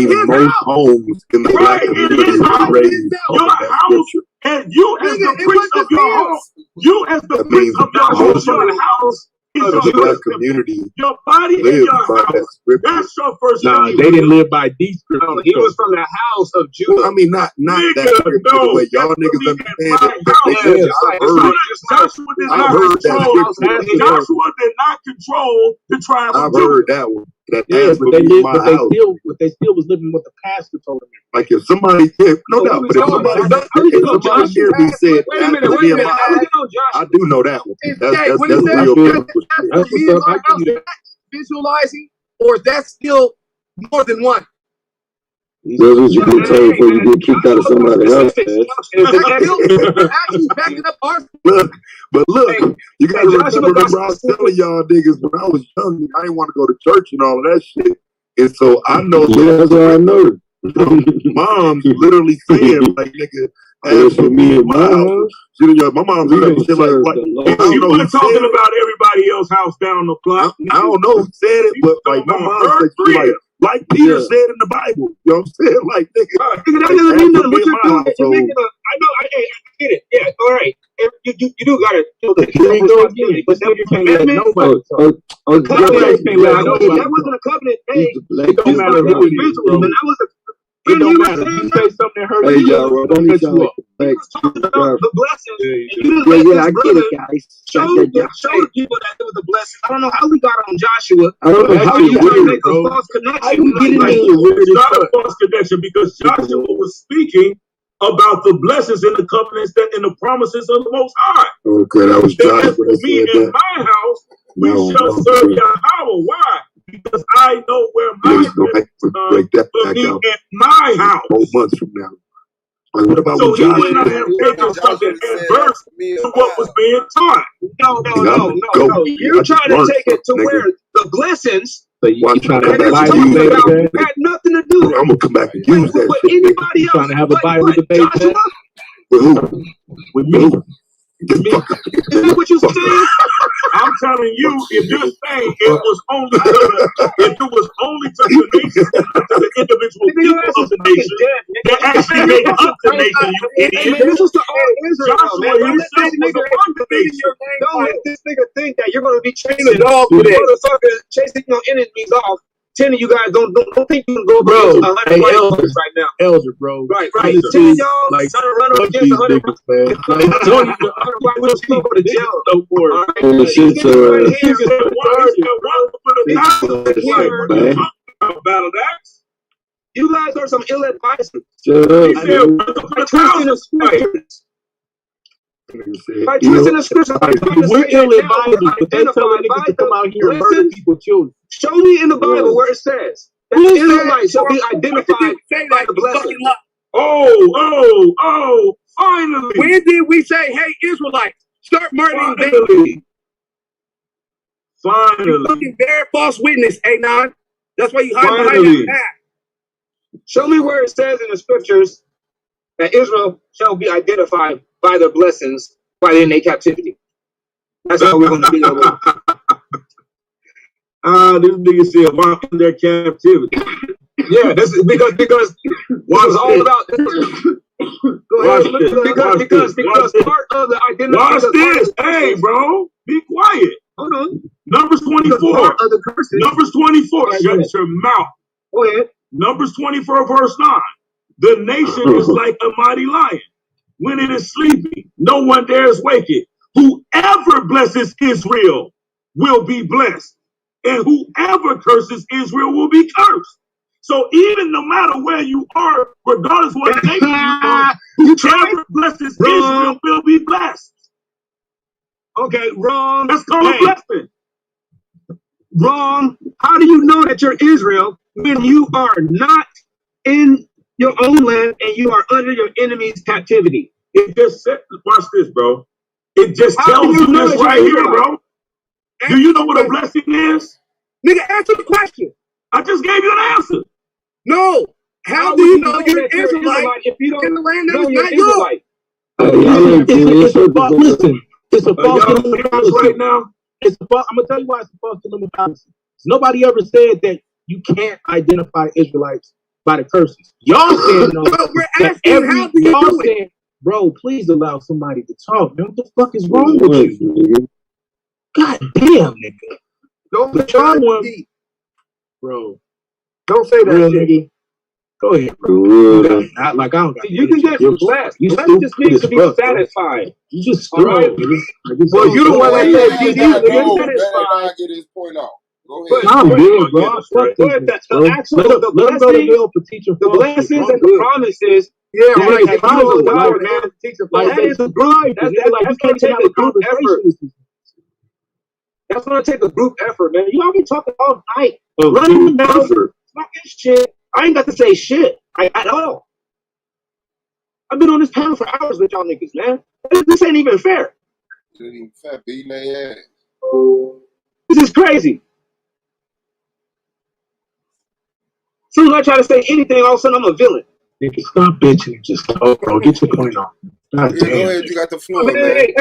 his most homes in the black community raised your house, and you as the priest of your home, you as the priest of your house is the black community. Your body in your house. That's your first. Nah, they didn't live by these scriptures. He was from the house of Judah. I mean, not that scripture, the way y'all niggas understand it. Joshua did not control the tribe of Judah. I've heard that one. But they still was living what the pastor told them. Like if somebody, no doubt, but if somebody here be said, I do know that one. That's real biblical. Visualizing, or is that still more than one? That's what you get told before you get kicked out of somebody else. Actually backing up our. Look, you gotta remember I was telling y'all niggas when I was young, I didn't want to go to church and all of that shit. And so I know that's all I know. Mom's literally saying like, nigga, as for me and my house, my mom's saying shit like you weren't talking about everybody else's house down the block. I don't know who said it, but like my mom said, like Peter said in the Bible. You know what I'm saying? Like, nigga, that doesn't mean nothing. What you're doing, you're making I know, I get it. Yeah, all right. You do gotta do the but that wasn't a covenant made. It don't matter who it is. It don't matter. You say something that hurts you. Y'all, don't cut you up. The blessings. I get it, guys. Show the people that it was a blessing. I don't know how we got on Joshua. I don't know how you trying to make bro. a false connection. How you get It's not a false connection because Joshua was speaking about the blessings and the covenants that and the promises of the Most High. Okay, that was Joshua For that me said and that. my house, we No, shall no, serve no. Yahweh. Why? Because I know where my Please don't break that for back me out and my house. 4 months from now. Like, what about So what he Joshua went out here and taking something adverse to what was being taught. No. You're trying to take it to where the blessings So you trying to that have a it's Bible talking debate? about had nothing to do I'm gonna come back and use that with shit. nigga. anybody else. Trying to have a but Bible what? debate? Joshua? With who? With me? Get the fuck out of here. Is that what you saying? I'm telling you, if you're saying it was only to if it was only to the nation, to the individual people of the nation, that actually make up the nation, you idiot. This was the all Israel. Joshua himself was among the nation. Don't let this nigga think that you're gonna be chasing chasing your enemies off. 10 of you guys don't think you can go Bro, against 100 hey, white Elder. folks right now. Elder, bro. Right. Honestly, 10 of y'all like, trying to run up fuck against these 100 niggas, man. Like, don't even 100 white folks go to jail. so for it. All right? Oh, shit, This so, right here, He said, one for the man. battle axe. you guys are some ill advisors. Shut up, He said, man. one for By the twisting the scriptures. By twisting the scriptures. We're ill advisors, but they telling niggas to come out here and murder people's children. Show me in the Bible where it says that the Israelites shall be identified by the blessing. Oh, finally. When did we say, hey, Israelites, start murdering Finally. You Finally. fucking bear false witness, A9. That's why you hide behind Finally. that path. Show me where it says in the scriptures that Israel shall be identified by their blessings while in their captivity. That's how we're going to be able to. This nigga said, while in their captivity. Yeah, this is because it's all about. Go ahead. Because part of the identity. Watch this. Hey, bro. Be quiet. Hold on. Numbers 24. Part of the curses. Numbers 24. Right, Shut your mouth. Go ahead. Numbers 24, verse 9. The nation is like a mighty lion. When it is sleeping, no one dares wake it. Whoever blesses Israel will be blessed. And whoever curses Israel will be cursed. So even no matter where you are, regardless of what nation you are, whoever blesses Israel will be blessed. Okay, wrong. That's called a blessing. Wrong. How do you know that you're Israel when you are not in your own land and you are under your enemy's captivity? It just said, watch this, bro. It just tells you this right here, bro. Do you know what a blessing is? Nigga, answer the question. I just gave you an answer. No. How do you know you're an Israelite if you don't in the land that know is you're not yours? Listen, it's a false right now. I'm gonna tell you why it's a false dilemma fallacy. Nobody ever said that you can't identify Israelites by the curses. Y'all said no. But we're asking, how do you do it? Bro, please allow somebody to talk. Man, what the fuck is wrong with you? God damn, nigga. Don't try one, bro. Don't say that real shit. Nigga. Go ahead, bro. Not like I don't got. You can get blessed. Blessed just means to be satisfied. You just all right. Well, you the one that said Let GD. get his point out. Go But ahead. I'm good, bro. Fuck But this, the bro. actual Let him go to hell for teaching the blessings and the promises. Yeah, right. That you God, man, like that is a group. That's going to take a group effort. That's going to take a group effort, man. You already talking all night. Running down talking shit. I ain't got to say shit at all. I've been on this panel for hours with y'all niggas, man. This ain't even fair. Beating their ass. This is crazy. As soon as I try to say anything, all of a sudden I'm a villain. Nigga, stop bitching and just talk, bro. Get your point off. God Yeah, damn. go ahead. You got the floor, man. Hey,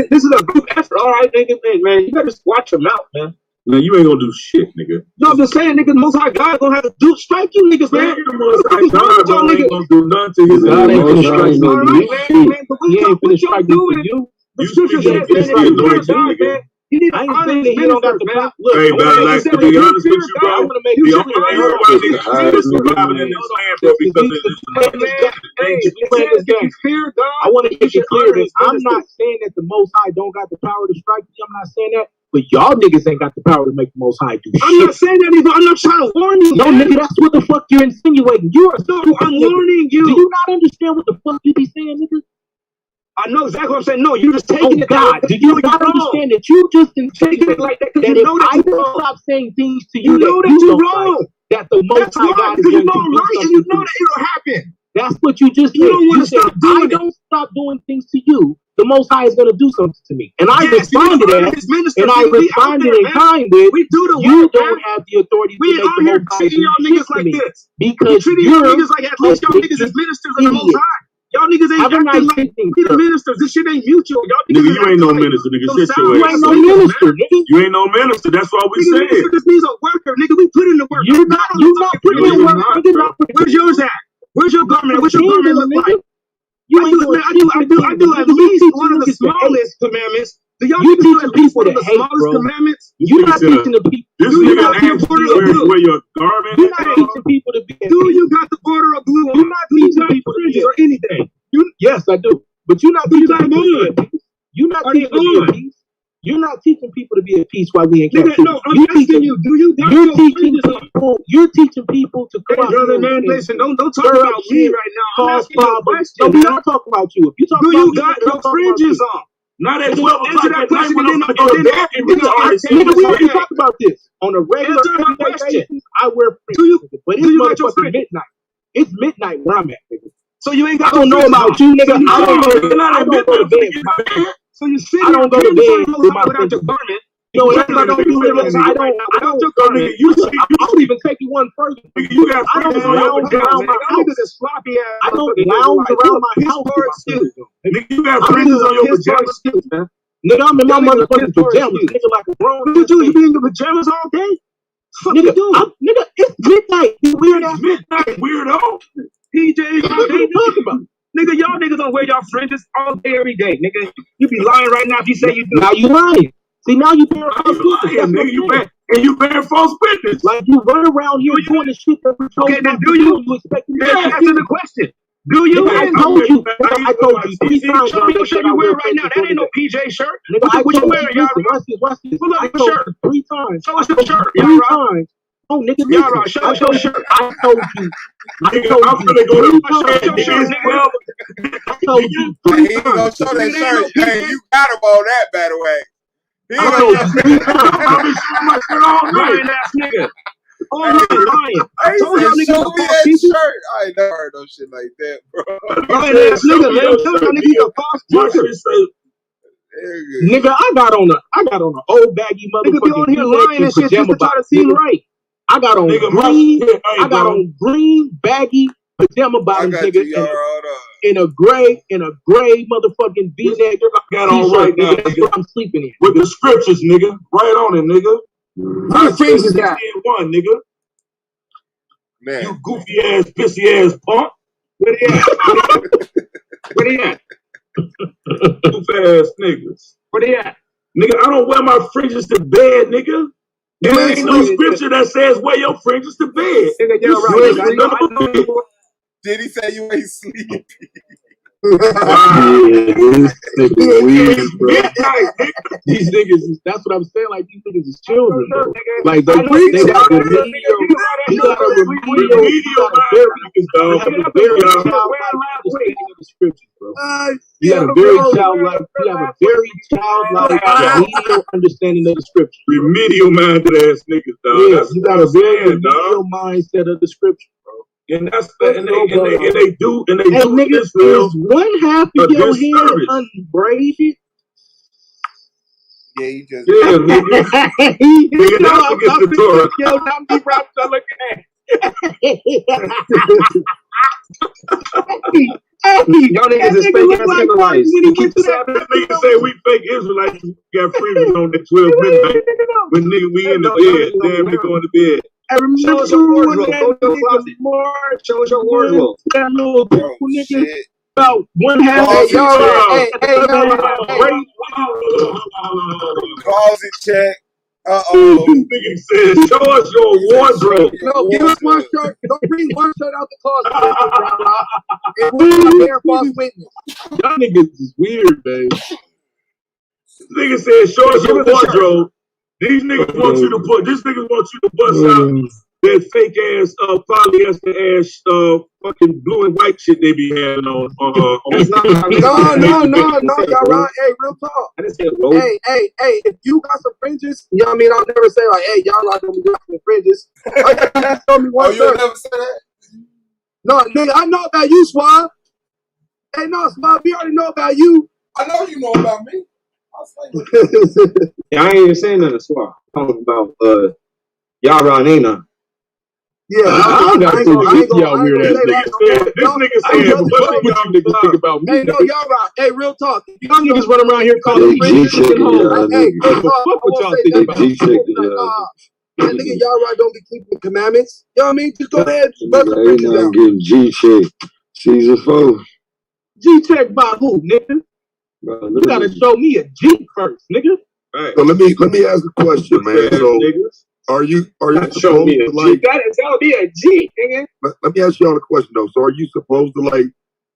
this is a group effort. All right, nigga, man. You gotta just watch your mouth, man. Man, you ain't gonna do shit, nigga. No, I'm just saying, nigga, the Most High God gonna have to strike you niggas, man. The Most High God ain't gonna do nothing to his God ain't gonna strike you. All right, man, but He ain't what finna y'all strike you for doing? you. The scripture says, man, if you die, man, I ain't saying that he don't got the power. Look, Hey, man, like, to be honest with you, bro, I want to make the you only reason why niggas surviving in this land, bro, because of this. I want to make it clear that I'm not saying that the Most High don't got the power to strike me. I'm not saying that. But y'all niggas ain't got the power to make the Most High do shit. I'm not saying that either. I'm not trying to warn you. No, nigga, that's what the fuck you're insinuating. You are so I'm warning you. Do you not understand what the fuck you be saying, nigga? I know exactly what I'm saying. No, you just taking it. God, do you not understand that you just taking it like that? That if I don't stop saying things to you, you know that you're wrong. That the Most High God is going to do something. And you know that it'll happen. That's what you just said. You don't want to stop doing it. I don't stop doing things to you. The Most High is going to do something to me. And I responded to that. And I responded in kind with, you don't have the authority to make the Most High do shit to me. Because you're niggas like at least y'all niggas is ministers of the Most High. Y'all niggas ain't acting like we the ministers. This shit ain't mutual. Y'all niggas you ain't no minister, nigga. Shut your ass. You ain't no minister, nigga. You ain't no minister. That's what we said. This means a worker, nigga. We put in the work. You not putting in work. Where's yours at? Where's your government? What's your government look like? I do at least one of the smallest commandments. Do y'all you teaching people the hate, smallest bro. commandments? You're not teaching the people. This nigga asked you where your garment. You're not teaching people to be. Do you got the border of blue? You're not teaching people to be or anything. Yes, I do. But you're not teaching people to be at peace. You're not teaching people to be at peace. You're not teaching people to be at peace while we in captivity. No, I'm asking you. Do you? You're teaching people to come out. Brother, man, listen. Don't talk about me right now. Cause problems. No, we don't talk about you. If you talk do about you got your fringes on? Not at 12 o'clock at night when I'm nigga, we already talked about this on a regular basis. I wear fringes, but it's motherfucking midnight. It's midnight where I'm at, nigga. So you ain't got. I don't know about you, nigga. I don't go to bed. So you sit I don't go to bed with my without your garment. No, that's not gonna do it. I don't even take you one further. You got I don't lounge around my house. I don't lounge around my house. Nigga, you got fringes on your pajamas. Nigga, I'm in my motherfucking pajamas. Nigga, like a grown. You be in your pajamas all day? Fuck you doing? Nigga, it's midnight. You weird ass midnight, weirdo. PJ, what you talking about? Nigga, y'all niggas don't wear y'all fringes all day, every day. Nigga, you be lying right now if you say you do. Now you lying. See, now you bearing false witness. Nigga, you bearing false witness. Like you run around here doing the shit that we told you. Then do you? You expect me to answer the question. Do you? I told you. I told you 3 times. Show me what shirt you wearing right now. That ain't no PJ shirt. Nigga, What you wearing, y'all? Watch this. Pull up your shirt. 3 times. Show us your shirt. 3 times. Oh, nigga, listen. Show us your shirt. I told you. I'm gonna go to the shirt. I told you. He ain't gonna show that shirt. Hey, you got him on that, by the way. He ain't told gonna you 3 times. I've been showing my shirt all night. Lying ass nigga. Oh, lying. I told y'all niggas show to me false that teachers. shirt. I ain't never heard no shit like that, bro. Lying ass nigga. Let him tell y'all niggas a false teacher. Nigga, I got on a old baggy motherfucking nigga be on here lying and shit just to try to seem right. I got on green baggy pajama bottoms, nigga, in a gray motherfucking V-neck. Got on right now, that's what I'm sleeping in. With the scriptures, nigga, right on it, nigga. What things is that? One, nigga. Man. You goofy ass, pissy ass punk. Where they at? Where they at? Goof ass niggas. Where they at? Nigga, I don't wear my fringes to bed, nigga. There ain't no scripture that says wear your fringes to bed. Nigga, you're right. Did he say you ain't sleepy? These niggas, that's what I'm saying. Like these niggas is children, bro. Like they got remedial. You got a remedial. You have a very childlike. You have a very childlike remedial understanding of the scripture. Remedial minded ass niggas, dog. Yeah, you got a very remedial mindset of the scripture, bro. And that's and they do niggas, Israel is one half of your hair unbraided? Yeah, you just nigga, that's against the Torah. Yo, I'm deep right to look at. Y'all niggas is fake ass Israelites. Niggas say we fake Israelites. We got freedoms on the 12 midnight. When nigga we in the bed, damn nigga going to bed. I remember show us your wardrobe. Show us your wardrobe. That little purple nigga. about one half. Hey, y'all, Closet check. This nigga said, show us your wardrobe. No, give us one shirt. Don't bring one shirt out the closet. And we bear false witness. Y'all niggas is weird, man. This nigga said, show us your wardrobe. These niggas want you to bust out that fake ass polyester ass fucking blue and white shit they be having on. No, y'all right. Hey, real talk. Hey, if you got some fringes, you know what I mean? I'll never say like, hey, y'all right, don't got some fringes. Show me one you'll never say that? No, nigga, I know about you, Swab. Hey, no, Swab, we already know about you. I know you know about me. I ain't even saying nothing, Swab. I'm talking about Yara and Aina. Yeah, I got to y'all weird ass niggas. This nigga said, what you niggas think about me? Hey, no, y'all right. Hey, real talk. Y'all niggas run around here calling me fuck what y'all think about me. That nigga, y'all right, don't be keeping the commandments. You know what I mean? Just go ahead. Ain't not getting G-check. Season 4. G-check by who, nigga? Bro, you gotta show me a G first, nigga. Right. So let me ask a question, man. So are you show me a G? You gotta tell me a G, nigga. Let me ask y'all a question though. So are you supposed to like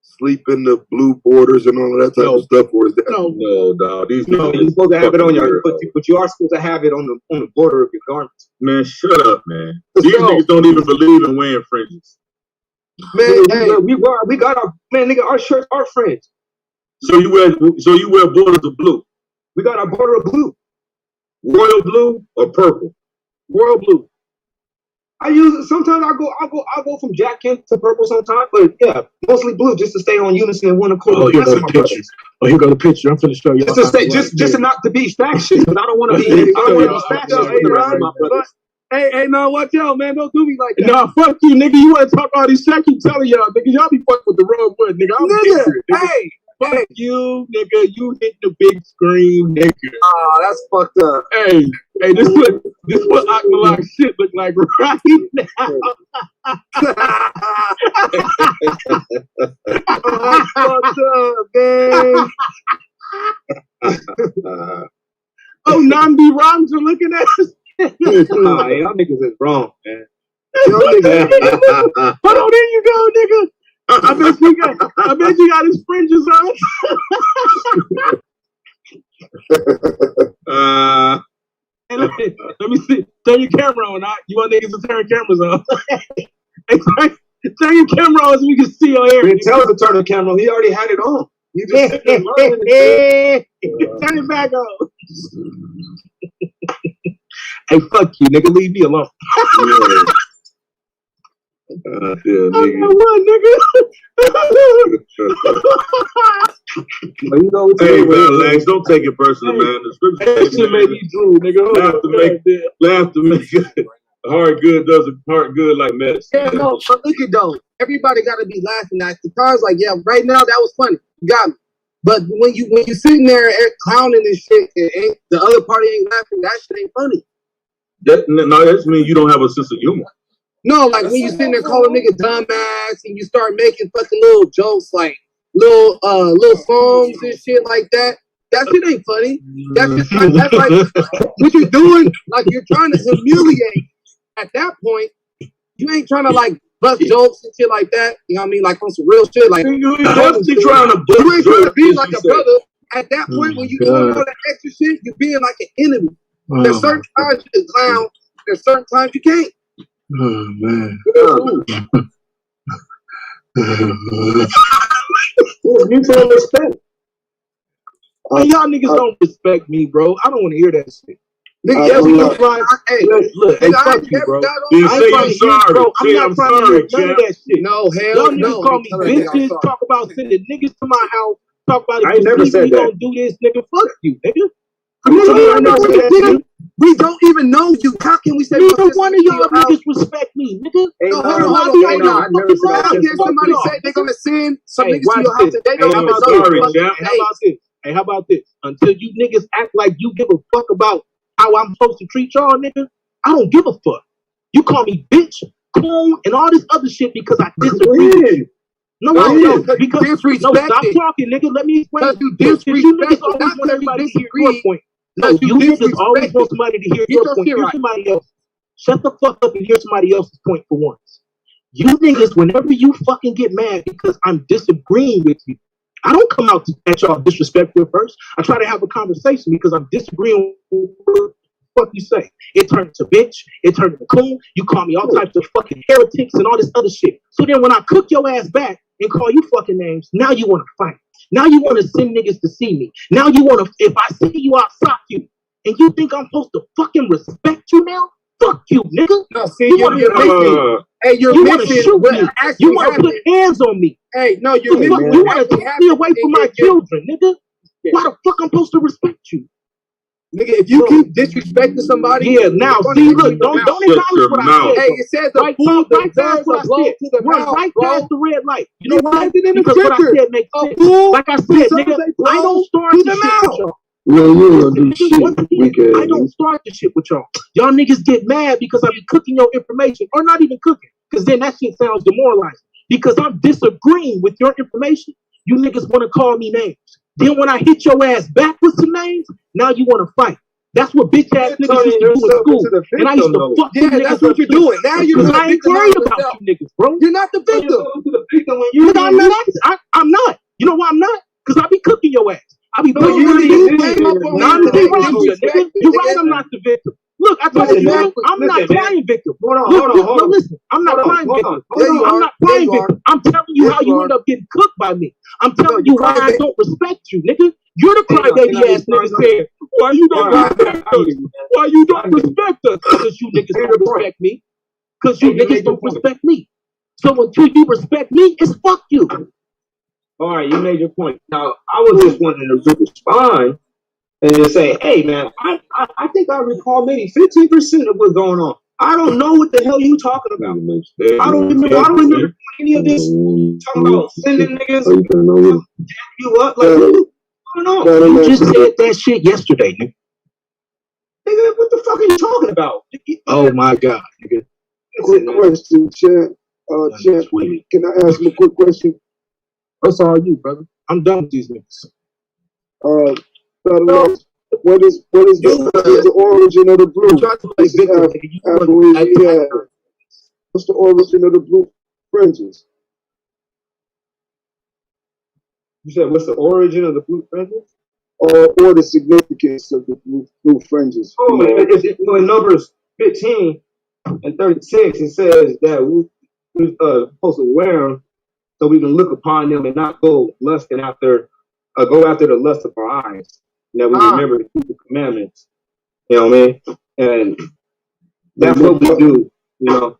sleep in the blue borders and all of that type of stuff, or is that no, dog? You're supposed to have it on your, but you are supposed to have it on the border of your garments. Man, shut up, man. These niggas don't even believe in wearing fringes. Man, we got our nigga. Our shirts are fringe. So you wear borders of blue. We got our border of blue. Royal blue or purple? Royal blue. I use it sometimes. I'll go from Jack Kent to purple sometimes, but yeah, mostly blue just to stay on unison in one accord. Oh, here go the picture. I'm finna show you. Just to not to be factious, because I don't want to be. I don't want to be factious with the rest of my brothers. Hey, no, watch out, man. Don't do me like that. Nah, fuck you, nigga. You want to talk all these shit? I keep telling y'all, nigga. Y'all be fucking with the wrong one, nigga. Fuck you, nigga. You hit the big screen, nigga. Oh, that's fucked up. Hey, this what Akmalak shit look like right now. That's fucked up, man. Oh, Namdi Rams are looking at us. Nah, y'all niggas is wrong, man. Y'all niggas. Hold on, there you go, nigga. I bet you got his fringes on. Hey, let me see. Turn your camera on. You want niggas to turn cameras on? Hey, turn your camera on so we can see your hair. Didn't tell us to turn the camera on. He already had it on. You just turn it back on. Hey, fuck you, nigga. Leave me alone. nigga. Hey, man, Lex, don't take it personal, man. The scripture that shit made me drool, nigga. Laugh to make it. Heart good doesn't heart good like medicine. Yeah, no, but look at though. Everybody got to be laughing at the cars. Like, yeah, right now that was funny. You got me. But when you sitting there clowning and shit, and the other party ain't laughing, that shit ain't funny. That means you don't have a sense of humor. No, like when you sitting there calling nigga dumbass and you start making fucking little jokes, like little songs and shit like that. That shit ain't funny. That's like what you're doing. Like you're trying to humiliate. At that point, you ain't trying to like bust jokes and shit like that. You know what I mean? Like on some real shit. Like you ain't trying to be like a brother. At that point, when you doing all that extra shit, you're being like an enemy. There's certain times you can clown. There's certain times you can't. Oh man. Mutual respect. Y'all niggas don't respect me, bro. I don't want to hear that shit. Nigga, look, hey, fuck you, bro. Then say I'm sorry. Bro, I'm not trying to hear none of that shit. No, hell y'all niggas call me bitches, talk about sending niggas to my house, talk about I never said we that. don't do this, nigga. Fuck you, nigga. We don't even know you. How can we say neither one of y'all niggas respect me, nigga? No, hold on. How can somebody say they're gonna send some niggas to your house and they don't even know you? Hey, how about this? Until you niggas act like you give a fuck about how I'm supposed to treat y'all, nigga, I don't give a fuck. You call me bitch, coon, and all this other shit because I disagree with you. No, because stop talking, nigga. Let me explain. You niggas always want everybody to hear your point. No, you niggas always want somebody to hear your point. Hear somebody else. Shut the fuck up and hear somebody else's point for once. You niggas, whenever you fucking get mad because I'm disagreeing with you, I don't come out at y'all disrespectful first. I try to have a conversation because I'm disagreeing with what the fuck you say. It turned to bitch. It turned to coon. You call me all types of fucking heretics and all this other shit. So then when I cook your ass back and call you fucking names, now you want to fight. Now you want to send niggas to see me. Now you want to, if I see you, I'll sock you. And you think I'm supposed to fucking respect you now? Fuck you, nigga. No, see, you're missing. Hey, you want to shoot me. You want to put hands on me. Hey, no, you want to take me away from my children, nigga. Why the fuck I'm supposed to respect you? Nigga, if you keep disrespecting somebody, now see, look, don't acknowledge what I said. Hey, it says the fool right past what I said. Run right past the red light. You know why? Because what I said makes sense. Like I said, nigga, I don't start the shit with y'all. I don't start the shit with y'all. Y'all niggas get mad because I be cooking your information, or not even cooking, because then that shit sounds demoralizing. Because I'm disagreeing with your information, you niggas want to call me names. Then when I hit your ass back with some names, now you want to fight. That's what bitch ass niggas used to do in school. And I used to fuck you niggas. That's what you're doing. Now you're not. I ain't worried about you niggas, bro. You're not the victim. I'm not. You know why I'm not? Because I be cooking your ass. I be putting you nigga. You're right, I'm not the victim. Look, I told you, I'm not playing victim. Hold on. Listen, I'm not playing victim. I'm not playing victim. I'm telling you how you end up getting cooked by me. I'm telling you why I don't respect you, nigga. You're the crybaby ass nigga saying, why you don't respect us? Why you don't respect us? Because you niggas don't respect me. Because you niggas don't respect me. So until you respect me, it's fuck you. All right, you made your point. Now, I was just wanting to respond and just say, hey, man, I think I recall maybe 15% of what's going on. I don't know what the hell you talking about. I don't remember any of this. Talking about sending niggas you up. Like, I don't know. You just said that shit yesterday, nigga. Nigga, what the fuck are you talking about? Oh, my God, nigga. Quick question, Chad. Chad, can I ask you a quick question? That's all you, brother. I'm done with these niggas. What is the origin of the blue? What's the origin of the blue fringes? You said what's the origin of the blue fringes? Or the significance of the blue fringes? Oh, in Numbers 15 and 36, it says that we're supposed to wear them so we can look upon them and not go lusting after, go after the lust of our eyes. And that we remember to keep the commandments. You know what I mean? And that's what we do, you know.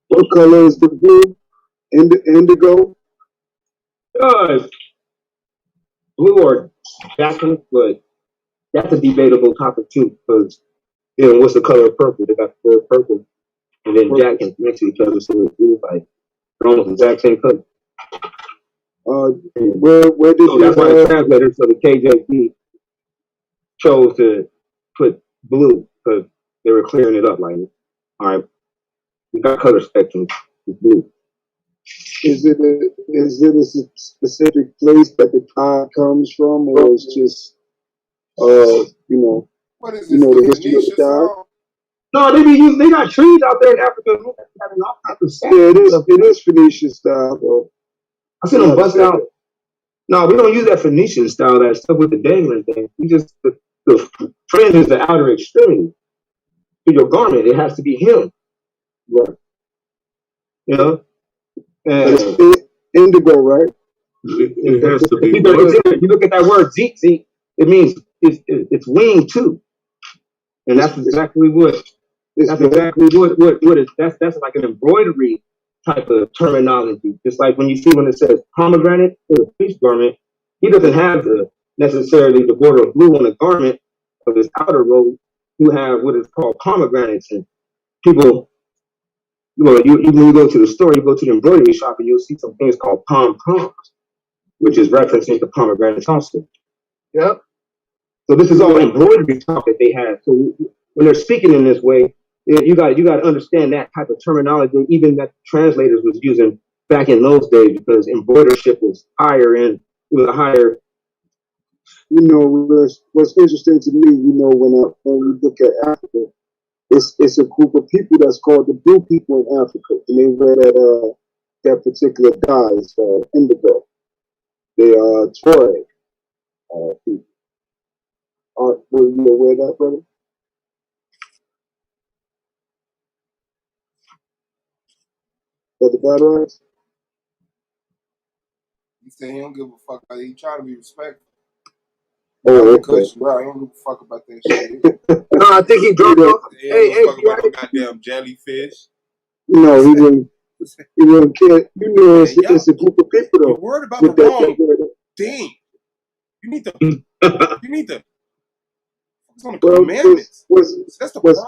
What color is the blue? Indigo? Blue or jacking, but that's a debatable topic too, because you know, what's the color of purple? They got the color purple, and then jacking next to each other, so it's blue, like they're almost the exact same color. Where did that's why the translators of the KJV chose to put blue, because they were clearing it up like, all right, we got color spectrum, it's blue. Is it a specific place that the tide comes from, or it's just what is this, the history of the tide? No, they got trees out there in Africa. Yeah, it is Phoenician style though. I seen them bust out. No, we don't use that Phoenician style, that stuff with the dangling thing. We just the fringe is the outer extremity. For your garment, it has to be him. Right. You know? And it's indigo, right? It has to be. You look at that word zeke, it means it's winged too. And that's exactly what that's like an embroidery type of terminology. Just like when you see when it says pomegranate or a priest garment, he doesn't have necessarily the border of blue on the garment of his outer robe. You have what is called pomegranates, and people, when you go to the store, you go to the embroidery shop, and you'll see some things called pom-poms, which is referencing the pomegranates also. Yep. So this is all embroidery talk that they have. So when they're speaking in this way, you got to understand that type of terminology, even that translators was using back in those days because embroidership was higher and with a higher. You know, what's interesting to me, you know, when we look at Africa, it's a group of people that's called the blue people in Africa, and they wear that particular dye. It's indigo. They are Tuareg people. Were you aware of that, brother? Brother Battle Axe? He said he don't give a fuck about it. He trying to be respectful. Oh, okay. He don't give a fuck about that shit. No, I think he dropped off. Hey, fuck about no goddamn jellyfish. No, he wouldn't care. You know, it's a group of people though. You're worried about the wrong thing. You need to focus on the commandments. What's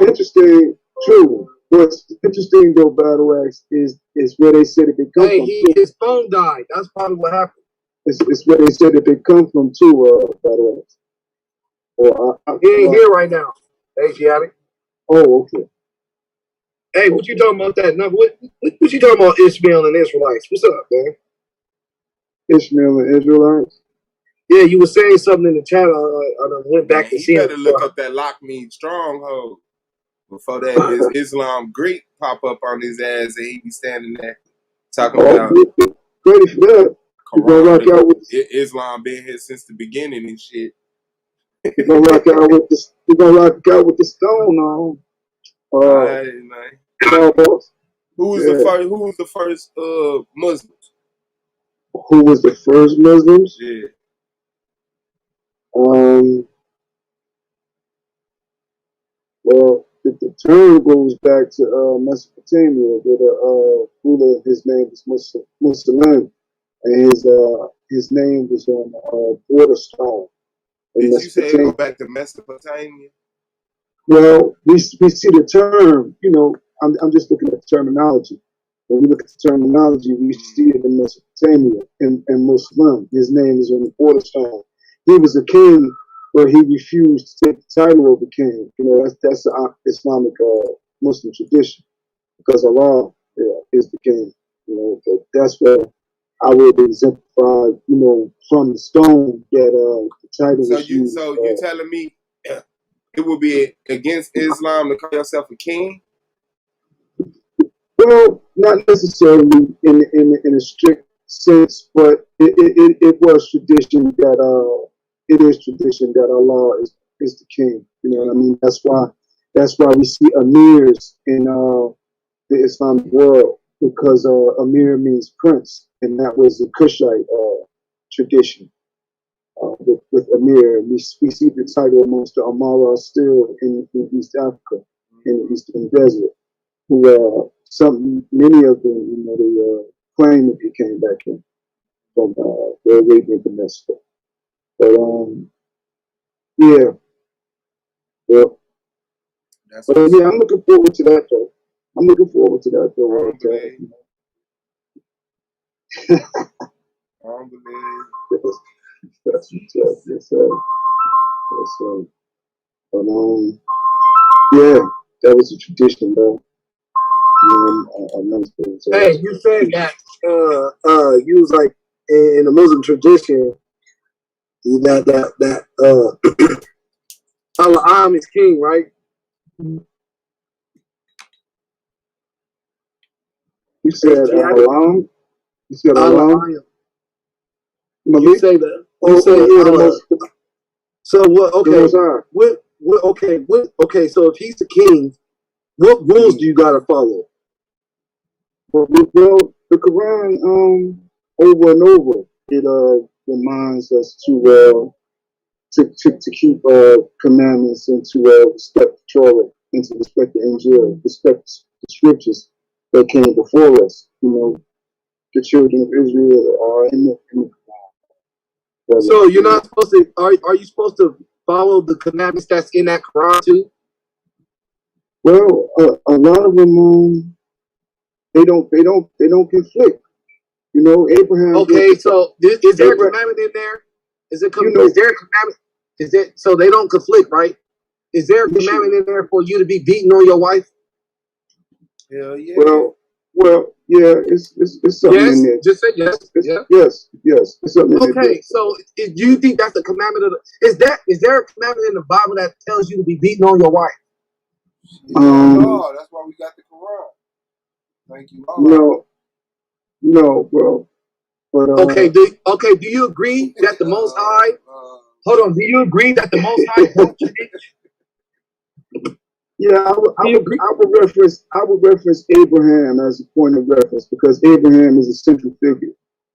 interesting, true. What's interesting though, Battle Axe, is where they said that they come from. His phone died. That's probably what happened. It's where they said that they come from too, Battle Axe. He ain't here right now. Hey, Gianni. Oh, okay. Hey, what you talking about that? No, what you talking about Ishmael and Israelites? What's up, man? Ishmael and Israelites? Yeah, you were saying something in the chat. I went back to see it. You better look up that lock means stronghold before that Islam Greek pop up on his ass and he be standing there talking about ready for that. Quran, Islam been here since the beginning and shit. You're gonna rock out with the stone on. Who was the first Muslims? Who was the first Muslims? Yeah. Well, the term goes back to Mesopotamia, with a ruler. His name was Muslim, and his name was on border stone. Did you say it go back to Mesopotamia? Well, we see the term. You know, I'm just looking at the terminology. When we look at the terminology, we see it in Mesopotamia and Muslim. His name is on the border stone. He was a king, but he refused to take the title of the king. You know, that's the Islamic Muslim tradition, because Allah is the king. You know, but that's what I would exemplify. You know, from the stone that the title was used. So you telling me it would be against Islam to call yourself a king? Well, not necessarily in a strict sense, but it was tradition that it is tradition that Allah is the king. You know what I mean? That's why we see amirs in the Islamic world, because amir means prince, and that was the Kushite tradition. With amir, we see the title amongst the Amara still in East Africa, in the Eastern Desert, who many of them, you know, they claim that they came back in from the Arabian Peninsula. But yeah, well, yeah, I'm looking forward to that though. That's yeah, that was a tradition though. Hey, you said that you was like in the Muslim tradition that Allah is king, right? You said Allah. You said Allah. You say that. You say Allah. So what? Okay. Okay. So if he's the king, what rules do you gotta follow? Well, the Quran, over and over, it reminds us to keep commandments and to respect the Torah and to respect the Injil, respect the scriptures that came before us. You know, the children of Israel are in the Quran. So you're not supposed to. Are you supposed to follow the commandments that's in that Quran too? Well, a lot of them, they don't conflict. You know, Abraham. Okay, so is there a commandment in there? Is there a commandment? Is it so they don't conflict, right? Is there a commandment in there for you to be beating on your wife? Hell yeah. Well, Yeah, it's something Yes, in there. just say yes. Yeah. Yes, it's something in there. Okay, so do you think that's the commandment of the? Is there a commandment in the Bible that tells you to be beating on your wife? No, that's why we got the Quran. Thank you. No, bro. But, okay, do you agree that the Most High? Hold on. Do you agree that the Most High wrote you? Yeah, I would reference Abraham as a point of reference because Abraham is a central figure,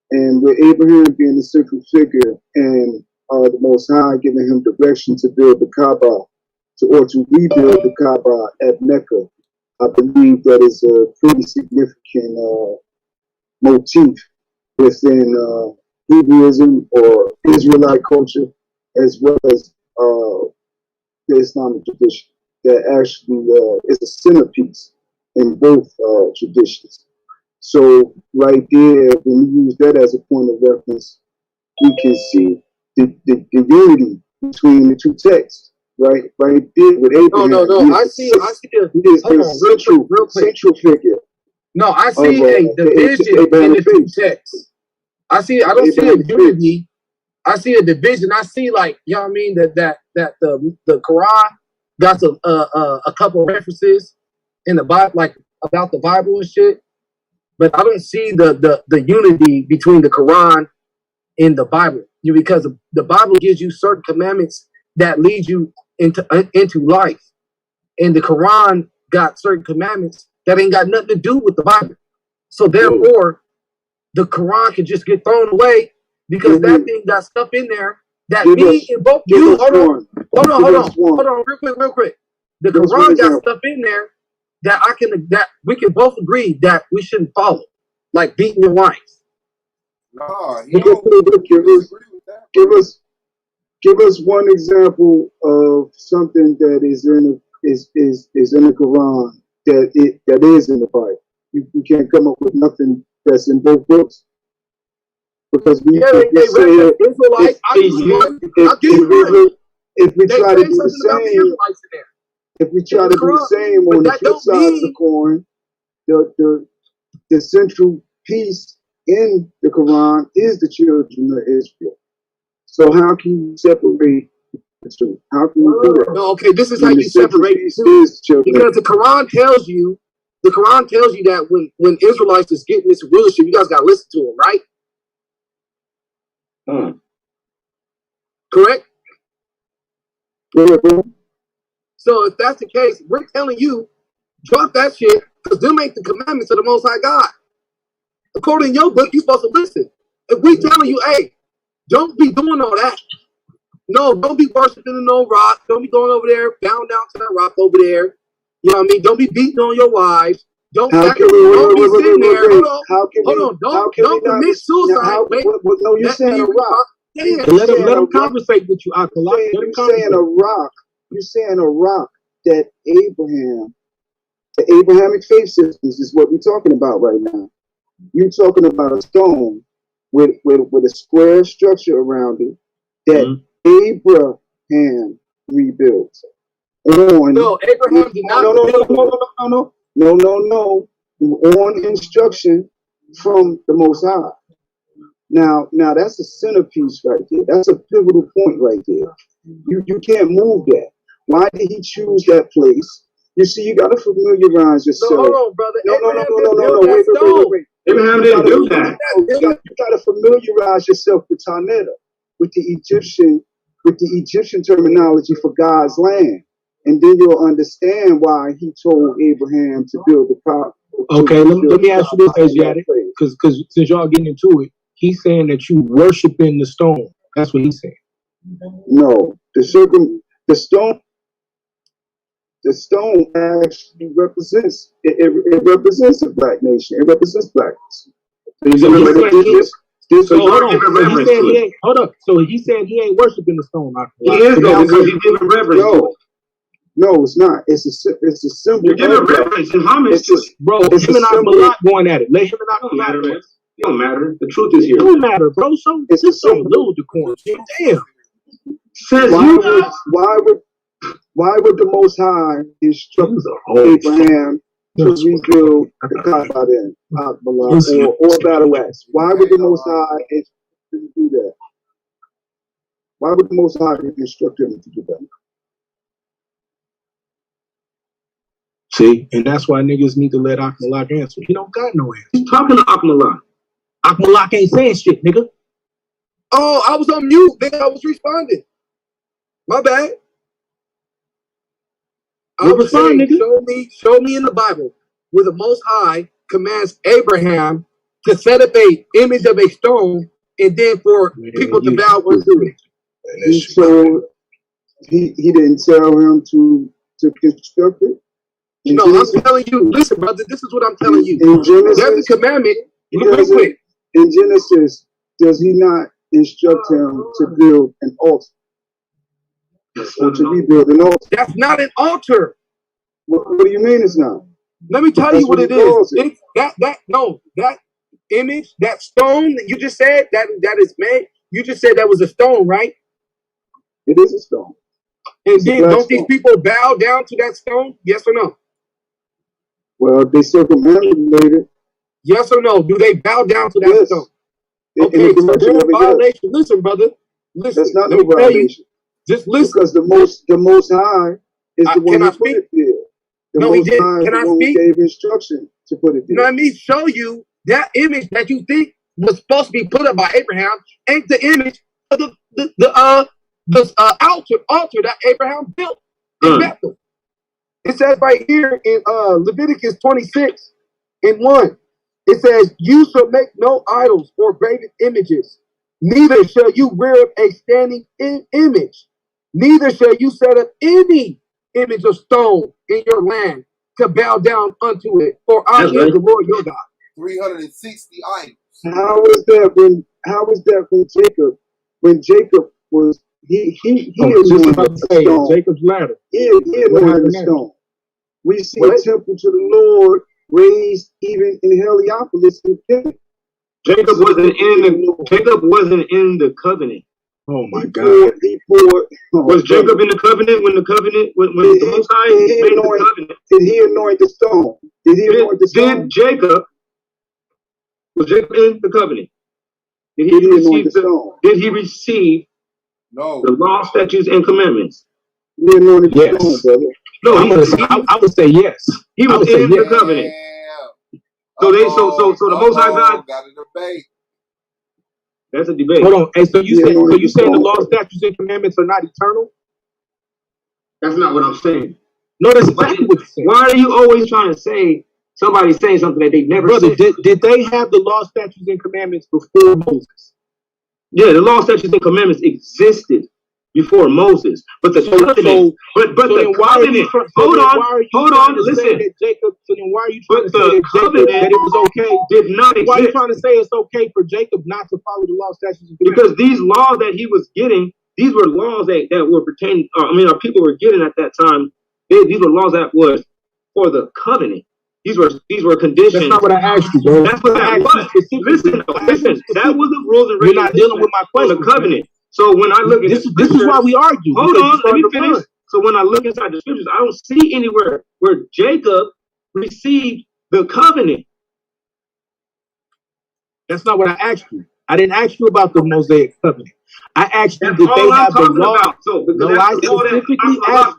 and with Abraham being the central figure and the Most High giving him direction to build the Kaaba, or to rebuild the Kaaba at Mecca, I believe that is a pretty significant motif within Hebrewism or Israelite culture, as well as the Islamic tradition. That actually is a centerpiece in both traditions. So right there, when you use that as a point of reference, we can see the unity between the two texts. Right there with Abraham. No. I see. Central figure. No, I see a division in the two texts. I don't see a unity. I see a division. I see, like, you know what I mean, that the Quran got a couple references in the Bible, like about the Bible and shit. But I don't see the unity between the Quran and the Bible, because the Bible gives you certain commandments that lead you into life, and the Quran got certain commandments that ain't got nothing to do with the Bible. So therefore, the Quran can just get thrown away because that thing got stuff in there that me and both you. Hold on, real quick. The Quran got stuff in there that we can both agree that we shouldn't follow, like beating your wife. No, give us one example of something that is in the Quran that is in the Bible. You can't come up with nothing that's in both books. Because we say if we try to do the same, on the flip side of the coin, the central piece in the Quran is the children of Israel. So how can you separate the two? How can you do that? No, okay, this is how you separate the two. Because the Quran tells you that when Israelites is getting this rulership, you guys got to listen to them, right? Correct? So if that's the case, we're telling you, drop that shit, because them ain't the commandments of the Most High God. According to your book, you're supposed to listen. If we telling you, hey, don't be doing all that. No, don't be worshiping in no rock. Don't be going over there, down to that rock over there. You know what I mean? Don't be beating on your wives. Don't be sitting there. Hold on. Don't commit suicide. No, you're saying a rock. Let them conversate with you, Akala. You're saying a rock that Abraham, the Abrahamic faith systems is what we're talking about right now. You're talking about a stone with a square structure around it that Abraham rebuilt. No, Abraham did not. No. On instruction from the Most High. Now that's a centerpiece right there. That's a pivotal point right there. You can't move that. Why did he choose that place? You see, you got to familiarize yourself. No, hold on, brother. No. Wait. Abraham didn't do that. You got to familiarize yourself with Taneta, with the Egyptian terminology for God's land, and then you'll understand why he told Abraham to build the Kaaba. Okay, let me ask you this, Asiatic, because since y'all getting into it, he's saying that you worshiping the stone. That's what he's saying. No, the stone actually represents it represents a black nation. It represents blackness. Hold up. So he's saying he ain't worshiping the stone. He is though, because he's giving reverence. No, it's not. It's a symbol. You're giving reverence and homage to it. Bro, him and Akala going at it. Let him and Akala matter. It don't matter. The truth is here. It don't matter, bro. So it's just so little decorum. Damn. Why would the Most High instruct Abraham to rebuild the Kaaba then, Akmallah, or Battle Axe? Why would the Most High do that? Why would the Most High instruct him to do that? See, and that's why niggas need to let Akmalak answer. He don't got no answer. He's talking to Akmalak. Akmalak ain't saying shit, nigga. Oh, I was on mute, nigga. I was responding. My bad. I was saying, show me in the Bible where the Most High commands Abraham to set up a image of a stone and then for people to bow unto it. So he didn't tell him to construct it? No, I'm telling you, listen, brother, this is what I'm telling you. In Genesis, there's a commandment. Real quick. In Genesis, does he not instruct him to build an altar? Or to rebuild an altar? That's not an altar. What do you mean it's not? Let me tell you what it is. That image, that stone that you just said, that is made, you just said that was a stone, right? It is a stone. And then don't these people bow down to that stone? Yes or no? Well, they circumambulate it. Yes or no? Do they bow down to that stone? Okay, so there's a violation. Listen, brother. Listen. That's not no violation. Just listen. Because the most high is the one who put it there. No, he didn't. Can I speak? Gave instruction to put it there. You know what I mean? Show you that image that you think was supposed to be put up by Abraham ain't the image of the altar that Abraham built in Bethel. It says right here in Leviticus 26:1. It says, "You shall make no idols or graven images, neither shall you rear up a standing image, neither shall you set up any image of stone in your land to bow down unto it. For I am the Lord your God." 360 items. How was that when Jacob? When Jacob was he anointed the stone. Jacob's ladder. He anointed the stone. We see a temple to the Lord raised even in Heliopolis in Canaan. Jacob wasn't in the covenant. Oh my God! Was Jacob in the covenant when the Most High made the covenant? Did he anoint the stone? Was Jacob in the covenant? Did he receive the law, statutes, and commandments? He anointed the stone, brother. No, I would say yes. He was in the covenant. So the Most High God got a debate. That's a debate. Hold on. Hey, so you saying the law, statutes, and commandments are not eternal? That's not what I'm saying. No, that's exactly what you're saying. Why are you always trying to say somebody's saying something that they've never said? Did they have the law, statutes, and commandments before Moses? Yeah, the law, statutes, and commandments existed before Moses, but the covenant. Hold on. Listen. Jacob. So then, why are you trying to say that it was okay? Did not exist. Why are you trying to say it's okay for Jacob not to follow the law, statutes, and commandments? Because these laws that he was getting, these were laws that were pertaining. Our people were getting at that time. These were laws that was for the covenant. These were conditions. That's not what I asked you, bro. That's what I asked you. Listen. That was the rules and regulations. You're not dealing with my question. The covenant. So when I look at this is why we argue. Hold on, let me finish. So when I look inside the scriptures, I don't see anywhere where Jacob received the covenant. That's not what I asked you. I didn't ask you about the Mosaic covenant. I asked you, did they have the law? No, I specifically asked,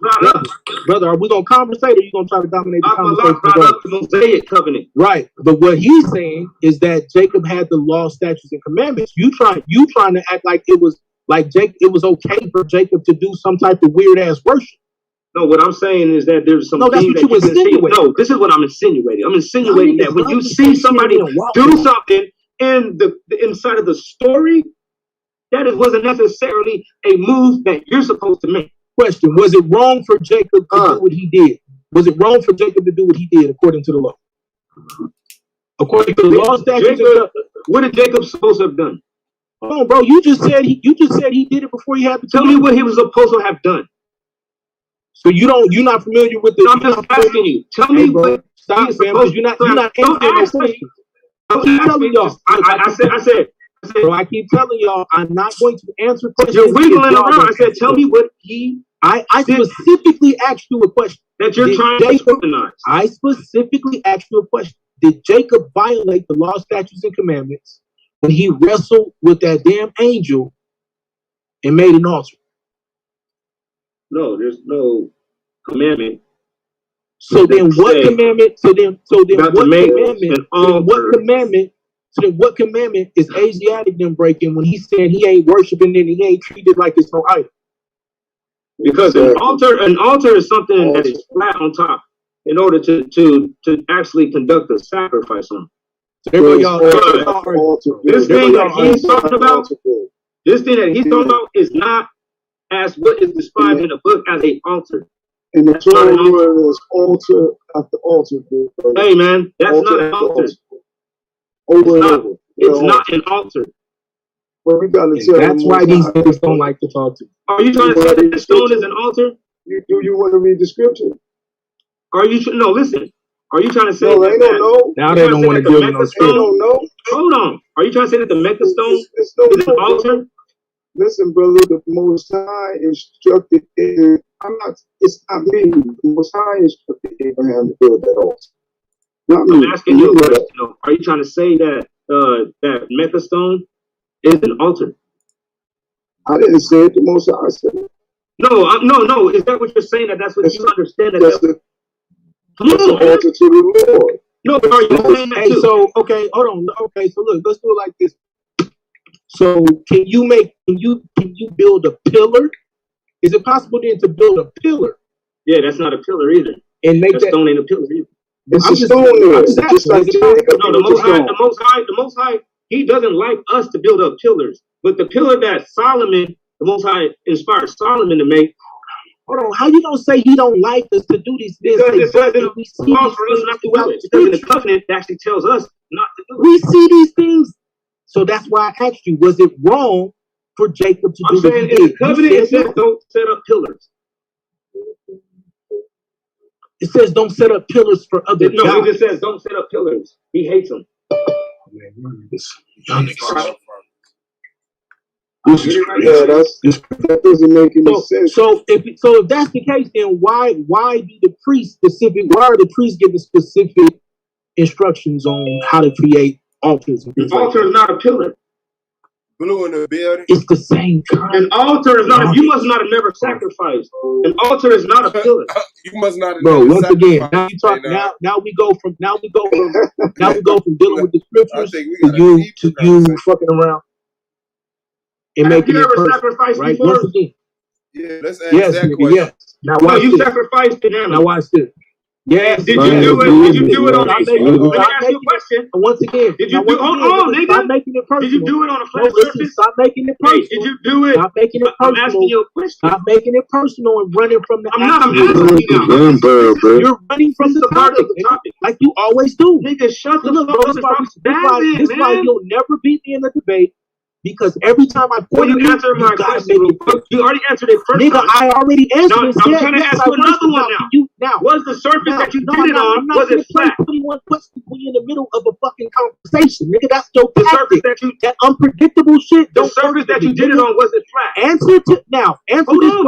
brother, are we going to conversate or are you going to try to dominate the conversation? The Mosaic covenant. Right. But what he's saying is that Jacob had the law, statutes, and commandments. You trying to act like it was it was okay for Jacob to do some type of weird ass worship. No, what I'm saying is that there's some. No, that's what you insinuating. No, this is what I'm insinuating. I'm insinuating that when you see somebody do something in the inside of the story, that wasn't necessarily a move that you're supposed to make. Question: was it wrong for Jacob to do what he did? Was it wrong for Jacob to do what he did according to the law? According to the law, statutes. What did Jacob supposed to have done? Oh, bro, you just said he did it before he had to tell me what he was supposed to have done. So you're not familiar with the. I'm just asking you. Tell me what. Stop, man, because you're not answering those questions. I keep telling y'all. I said. Bro, I keep telling y'all, I'm not going to answer questions. You're wiggling around. I said, tell me what he. I specifically asked you a question. that you're trying to scrutinize. I specifically asked you a question. Did Jacob violate the law, statutes, and commandments when he wrestled with that damn angel and made an altar? No, there's no commandment. So then what commandment? So then what commandment is Asiatic then breaking when he's saying he ain't worshiping and he ain't treated like it's no idol? Because an altar is something that is flat on top in order to actually conduct a sacrifice on. This thing that he's talking about is not as what is described in the book as an altar. And the Torah word is altar after altar. Hey man, that's not an altar. It's not an altar. But we gotta tell that's why these niggas don't like to talk to. Are you trying to say that the stone is an altar? Do you want to read the scripture? Are you no? Listen. Are you trying to say they don't know? Now they don't want to give no stone. They don't know. Hold on. Are you trying to say that the Mecca stone is an altar? Listen, brother. The Most High instructed. It's not me. The Most High instructed Abraham to build that altar. Not me. I'm asking you a question. Are you trying to say that that Mecca stone is an altar? I didn't say it. The Most High said it. No. Is that what you're saying? That's what you understand? That's an altar to the Lord. No, but are you saying that too? So okay, hold on. Okay, so look, let's do it like this. So can you build a pillar? Is it possible then to build a pillar? Yeah, that's not a pillar either. And make that stone ain't a pillar either. It's a stone there. Just like the Most High, He doesn't like us to build up pillars, but the pillar that Solomon, the Most High, inspired Solomon to make. Hold on, how you gonna say He don't like us to do these things? Because it says we see these things not to do it. Because in the covenant, it actually tells us not to do it. We see these things, so that's why I asked you: was it wrong for Jacob to do what he did? In the covenant, it says don't set up pillars. It says don't set up pillars for other gods. No, it just says don't set up pillars. He hates them. That doesn't make any sense. So if that's the case, then why are the priests giving specific instructions on how to create altars? An altar is not a pillar. Blue in the building. It's the same kind. An altar is not. You must not have never sacrificed. An altar is not a pillar. You must not have. Bro, once again, now you talk. Now we go from dealing with the scriptures to you fucking around and making it personal, right? Before? Once again. Yeah, let's ask that question. Yes. Now why you sacrificed an animal? Now watch this. Yes. Did you do it? Did you do it on? Let me ask you a question. Once again, did you do? Hold on, nigga. Stop making it personal. Did you do it on a flat surface? Stop making it personal. Did you do it? Stop making it personal. I'm asking you a question. Stop making it personal and running from the. I'm asking you now. You're running from the topic, like you always do. Nigga, shut the fuck up. This is why you'll never beat me in a debate. Because every time I point you answer my question, you already answered it first. Nigga, I already answered it. I'm trying to ask you another one now. Was the surface that you did it on, was it flat? 21 questions when you're in the middle of a fucking conversation. Nigga, that's your the surface that unpredictable shit. The surface that you did it on, was it flat? Answer this question.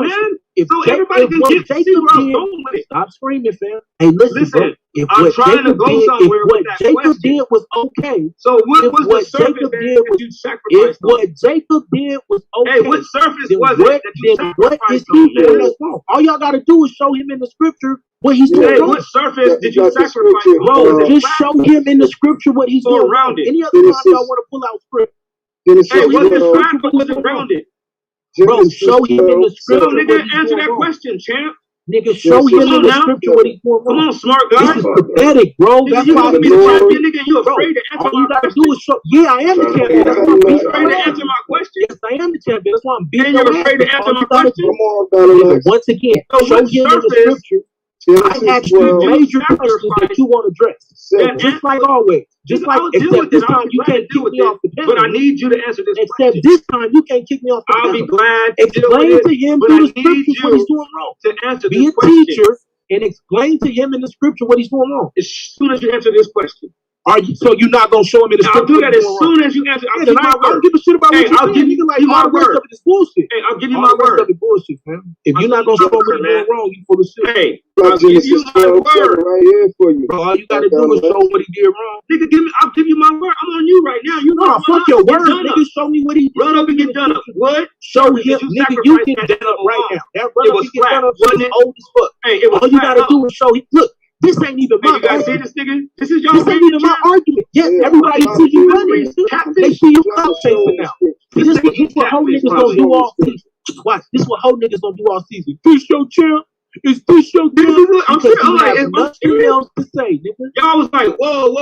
Man. So everybody can get to see where I'm going with it. Stop screaming, fam. Hey, listen, bro. I'm trying to go somewhere with that question. What Jacob did was okay. So what was the surface that you sacrificed? What Jacob did was okay. Hey, what surface was it that you sacrificed? What is he doing that's wrong? All y'all got to do is show him in the scripture what he's doing. Hey, what surface did you sacrifice? Bro, just show him in the scripture what he's doing. Around it. Any other time y'all want to pull out scripture? Hey, was it flat or was it rounded? Bro, show him in the scripture. So, nigga, answer that question, champ. Nigga, show him in the scripture what he's doing. Come on, smart guy. This is pathetic, bro. That's why nigga, you afraid to answer my question. I am the champion. You afraid to answer my question? Yes, I am the champion. That's why I'm beating your ass. You're afraid to answer my question? Once again, show him in the scripture. I asked you major questions that you want to address. Just like always. Just like, except this time you can't kick me off the panel. But I need you to answer this question. Except this time you can't kick me off the panel. I'll be glad to explain to him through the scriptures what he's doing wrong. To answer this question. Be a teacher and explain to him in the scripture what he's doing wrong. As soon as you answer this question. Are you? So you're not gonna show him in the I'll do that as soon as you answer. I'll give you my I don't word. give a shit about what you I'll think. give you Like my all the rest word. of it is bullshit. Hey, I'll give you All my the rest word. of it bullshit, man. If you're not gonna show him what you're doing wrong, you full of shit. Hey, Got I'll give you Genesis my 12 word. right here for you. Bro, all you gotta do is show what he did wrong. Nigga, I'll give you my word. I'm on you right now. You know, No, fuck your words, nigga. Show me what he run up and get done up. What? Show him, nigga. You get done up right now. That run up and get done up was old as fuck. Hey, it was all you gotta do is show him. Look, this ain't even my you guys see argument. this nigga? This is y'all. This ain't even my argument. Yes, everybody see you running. They see you clout chasing now. See, this what whole niggas gonna do all season. Watch, this what whole niggas gonna do all season. This your champ. Is this your champ? I'm sure. I'm like, nothing else to say, nigga. Y'all was like, whoa.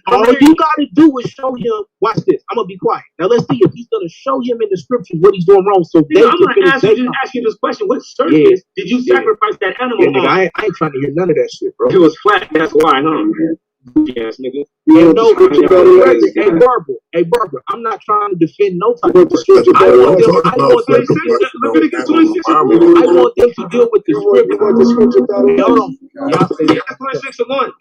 All you gotta do is show him. Watch this. I'm gonna be quiet. Now let's see if he's gonna show him in the scripture what he's doing wrong. So I'm gonna ask you this question: what surface did you sacrifice that animal on? I ain't trying to hear none of that shit, bro. It was flat. That's why, huh? Yes, nigga. Hey, Barbara, I'm not trying to defend no type of person. I want them to deal with the scripture. Hold on. Y'all say that. 26:1.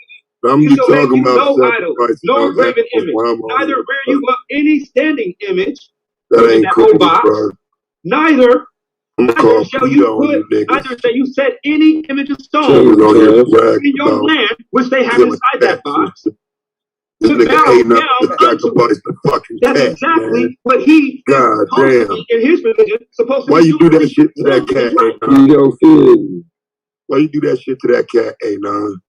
I'm You shall make talking you about no idol, no graven image, neither rear you up any standing image. That ain't cool, bro. Neither shall you put, neither shall you set any image of stone in your land, which they have inside that box. This nigga ain't up to sacrifice the fucking cat. That's exactly what he God damn. In his religion supposed to Why be you do that shit to that cat, Why you do that shit to that cat, Anon?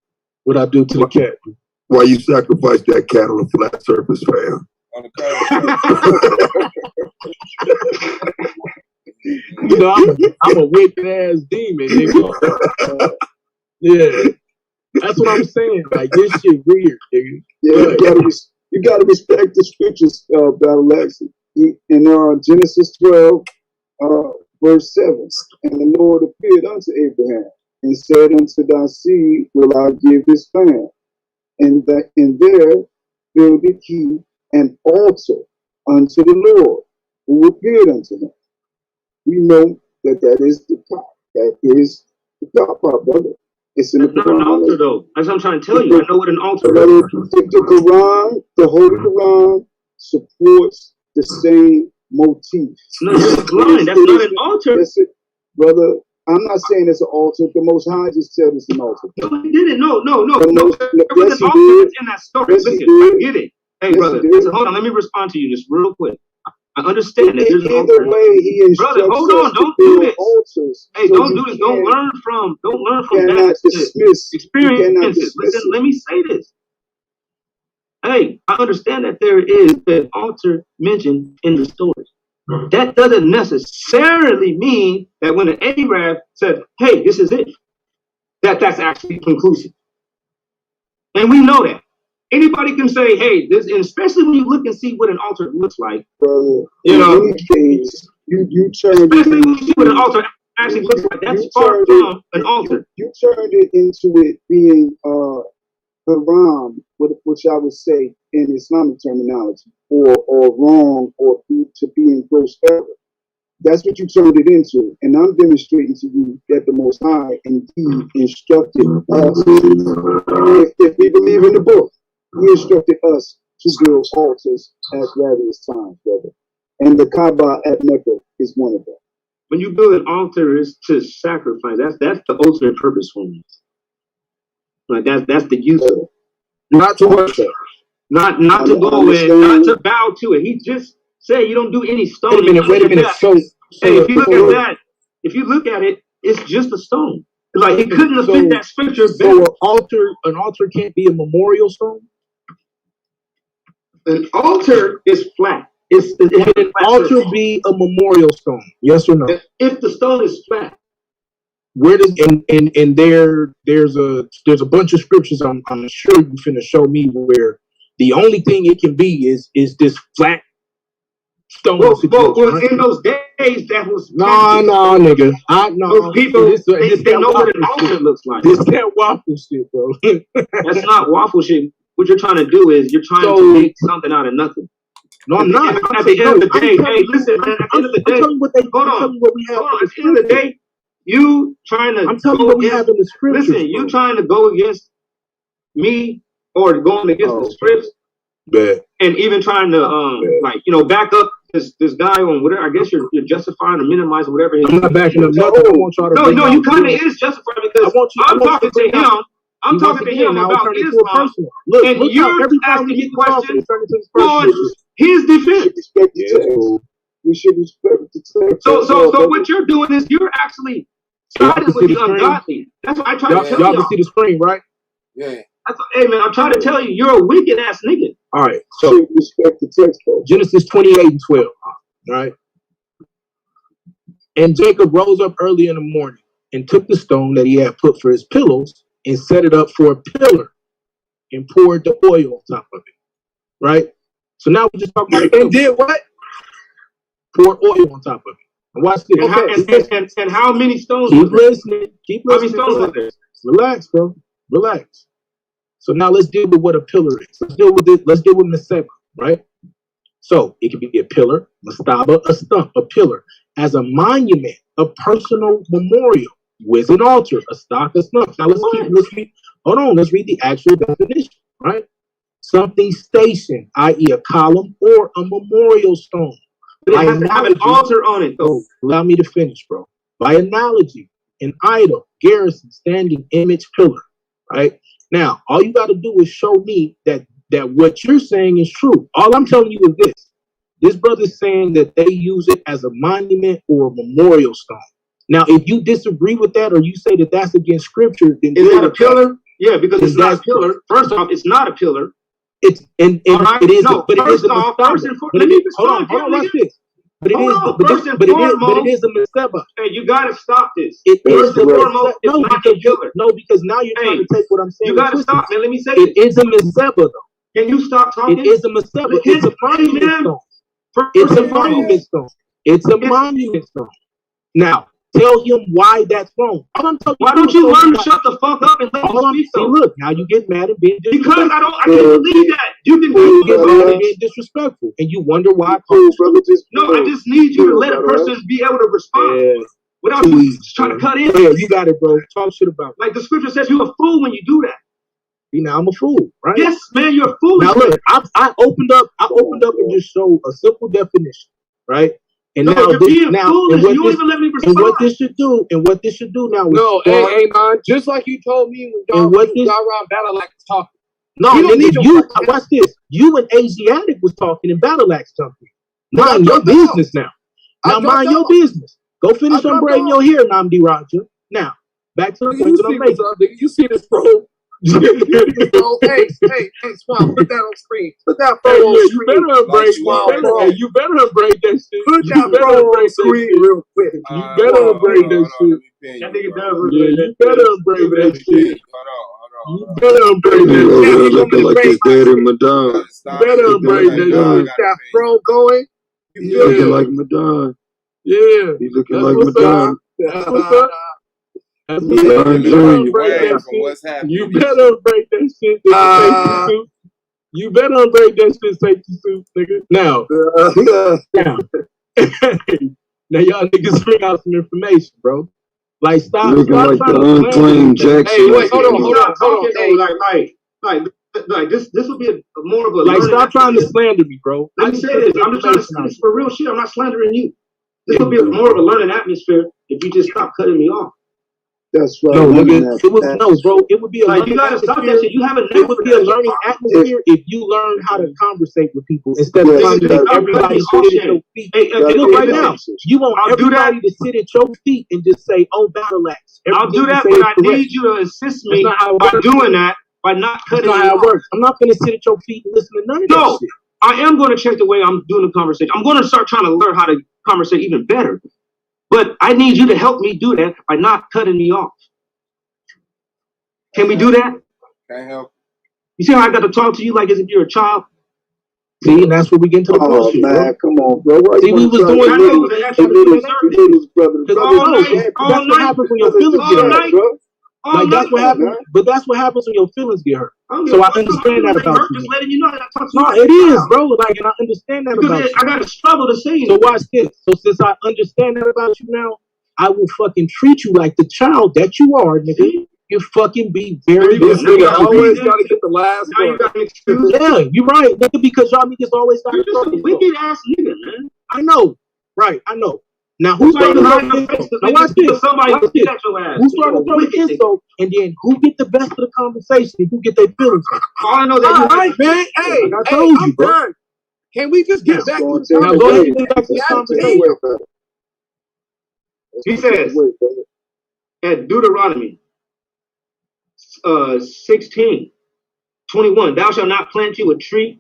What I do to the cat? Why you sacrifice that cat on a flat surface, fam? You know, I'm a wicked ass demon, nigga. Yeah. That's what I'm saying. Like, this shit weird, nigga. Yeah, you gotta respect the scriptures, Battle Axe. In Genesis 12, verse 7, and the Lord appeared unto Abraham and said, unto thy seed will I give this land, and there builded he an altar unto the Lord who appeared unto him. We know that is the top. That is the top, my brother. It's in That's the not an Quran. altar, though. That's what I'm trying to tell you. I know what an altar is. The Quran, the Holy Quran, supports the same motif. No, you're blind. That's not an altar. Brother, I'm not saying it's an altar. The Most High just said it's an altar. No, he didn't. No. Yes, There's an altar that's in that story. Yes, listen, I get it. Hey, brother, listen, hold on. Let me respond to you just real quick. I understand that there's an altar. Either way, he instructs brother, hold on. us Don't to do build this. altars. Hey, so don't do this. Don't learn from cannot dismiss experiences. Listen, let me say this. Hey, I understand that there is an altar mentioned in the story. That doesn't necessarily mean that when an Arab said, hey, this is it, that's actually conclusive. And we know that. Anybody can say, hey, this, and especially when you look and see what an altar looks like. Brother, you know, in any case, you turned especially when you see what an altar actually looks like. That's far from an altar. You turned it into it being haram, which I would say in Islamic terminology, or wrong, or to be in gross error. That's what you turned it into. And I'm demonstrating to you that the Most High indeed instructed us. If we believe in the book, he instructed us to build altars at various times, brother. And the Kaaba at Mecca is one of them. When you build an altar, is to sacrifice. That's the ultimate purpose for me. Like that's the use of it. Not to worship. Not to go in, not to bow to it. He just said you don't do any stone. Wait a minute. So hey, if you look at that, if you look at it, it's just a stone. Like he couldn't have fit that scripture better. So an altar can't be a memorial stone? An altar is flat. Can an altar be a memorial stone? Yes or no? If the stone is flat. Where does there's a bunch of scriptures I'm sure you finna show me where the only thing it can be is this flat stone. Well, in those days that was no, nigga. Those people they know what an altar looks like. This that waffle shit, bro. That's not waffle shit. What you're trying to do is you're trying to make something out of nothing. No, I'm not. At the end of the day, hey, listen, man. At the end of the day, hold on. At the end of the day, you trying to. I'm telling you what we have in the scripture. Listen, you trying to go against me or going against the scripts, and even trying to like back up this guy on whatever. I guess you're justifying or minimizing whatever. I'm not backing up nothing. I want y'all to no, you kind of is justifying because I'm talking to him. I'm talking to him about Islam, and you're asking me questions on his defense. We should respect the text. So what you're doing is you're actually siding with the ungodly. That's what I try to tell y'all. Y'all can see the screen, right? Yeah. Hey man, I'm trying to tell you, you're a wicked ass nigga. All right, so respect the text. Genesis 28:12. All right. And Jacob rose up early in the morning and took the stone that he had put for his pillows and set it up for a pillar and poured the oil on top of it. Right? So now we just talk about and did what? Pour oil on top of it. And watch this. And how many stones? Keep listening. How many stones are there? Relax, bro. Relax. So now let's deal with what a pillar is. Let's deal with it. Let's deal with Meseba, right? So it can be a pillar, mastaba, a stump, a pillar, as a monument, a personal memorial with an altar, a stock, a stump. Now let's read. Hold on, let's read the actual definition, right? Something stationed, i.e., a column or a memorial stone. But it has to have an altar on it, though. Allow me to finish, bro. By analogy, an idol, garrison, standing image, pillar, right? Now, all you got to do is show me that what you're saying is true. All I'm telling you is this. This brother's saying that they use it as a monument or a memorial stone. Now, if you disagree with that or you say that that's against scripture, then is that a pillar? Yeah, because it's not a pillar. First off, it's not a pillar. It's and right. It is. No, but it is a off, Hold on, watch this. But it is a Meseba. Hey, you gotta stop this. It is the foremost. It's not a pillar. No, because now you're trying to take what I'm saying. You gotta stop, man. Let me say it is a Meseba, though. Can you stop talking? It is a Meseba. It's a monument stone. It's a monument stone. It's a monument stone. Now, tell him why that's wrong. Why don't you learn to shut the fuck up and let me speak? See, look, now you get mad and being disrespectful. Because I can't believe that. You can get mad and being disrespectful, and you wonder why. I just need you to let a person be able to respond without you trying to cut in. Yeah, you got it, bro. Talk shit about it. Like the scripture says, you're a fool when you do that. See, now I'm a fool, right? Yes, man, you're a fool. Now look, I opened up and just showed a simple definition, right? And what this should do now. No, hey, man, just like you told me when y'all around Battle Axe talking. No, watch this. You and Asiatic was talking and Battle Axe jumping. Mind your business now. Now mind your business. Go finish unbraiding your hair, Namdi Raja. Now, back to the point that I'm making. You see this, bro? Hey, Swamp, put that on screen. Put that phone on screen. You better unbraid that shit. Put that phone on screen real quick. You better unbraid that shit. That nigga does. You better unbraid that shit. You better unbraid that shit. Looking like his daddy, Madonna. You better unbraid that shit. That bro going. You looking like Madonna. Yeah. He looking like Madonna. That's what's up. You better break that shit. You better break that shit, safety suit, nigga. Now, now y'all niggas bring out some information, bro. Like stop looking like the unclaimed Jackson. Hey, wait, hold on. Like this will be more of a like stop trying to slander me, bro. Let me say this. I'm just trying to say this for real shit. I'm not slandering you. This will be more of a learning atmosphere if you just stop cutting me off. That's right. No, nigga, bro. It would be a like you gotta stop that shit. You have it would be a learning atmosphere if you learn how to conversate with people instead of trying to make everybody sit at your feet. Hey, look right now. You want everybody to sit at your feet and just say, "Oh, Battle Axe." I'll do that, but I need you to assist me by doing that, by not cutting. That's not how it works. I'm not gonna sit at your feet and listen to none of that shit. I am going to check the way I'm doing the conversation. I'm going to start trying to learn how to conversate even better. But I need you to help me do that by not cutting me off. Can we do that? Can't help. You see how I got to talk to you like as if you're a child? See, and that's where we get into the bullshit, man, bro. Come on, bro. Why see, we was doing all night. That's what happens when your feelings get hurt, bro. Like that's what happens, but that's what happens when your feelings get hurt. So I understand that about you. Just letting you know that I talk to no, it is, bro. Like, and I understand that about you. I got to struggle to say it. So watch this. So since I understand that about you now, I will fucking treat you like the child that you are, nigga. You fucking be very. This nigga always got to get the last Now you got an excuse. Yeah, you're right, nigga, because y'all niggas always got You're just a wicked ass nigga, man. I know. Right, I know. Now who's Why starting you to hiding throw your face? Now watch this. Somebody Watch will this. catch your ass. Who's starting to throw the insult, and then who get the best of the conversation and who get their feelings hurt? All I know that All right, man. Hey, I told you, I'm bro. done. Can we just get back to the Now go ahead and get back to the God conversation. He says at Deuteronomy 16:21, thou shalt not plant you a tree,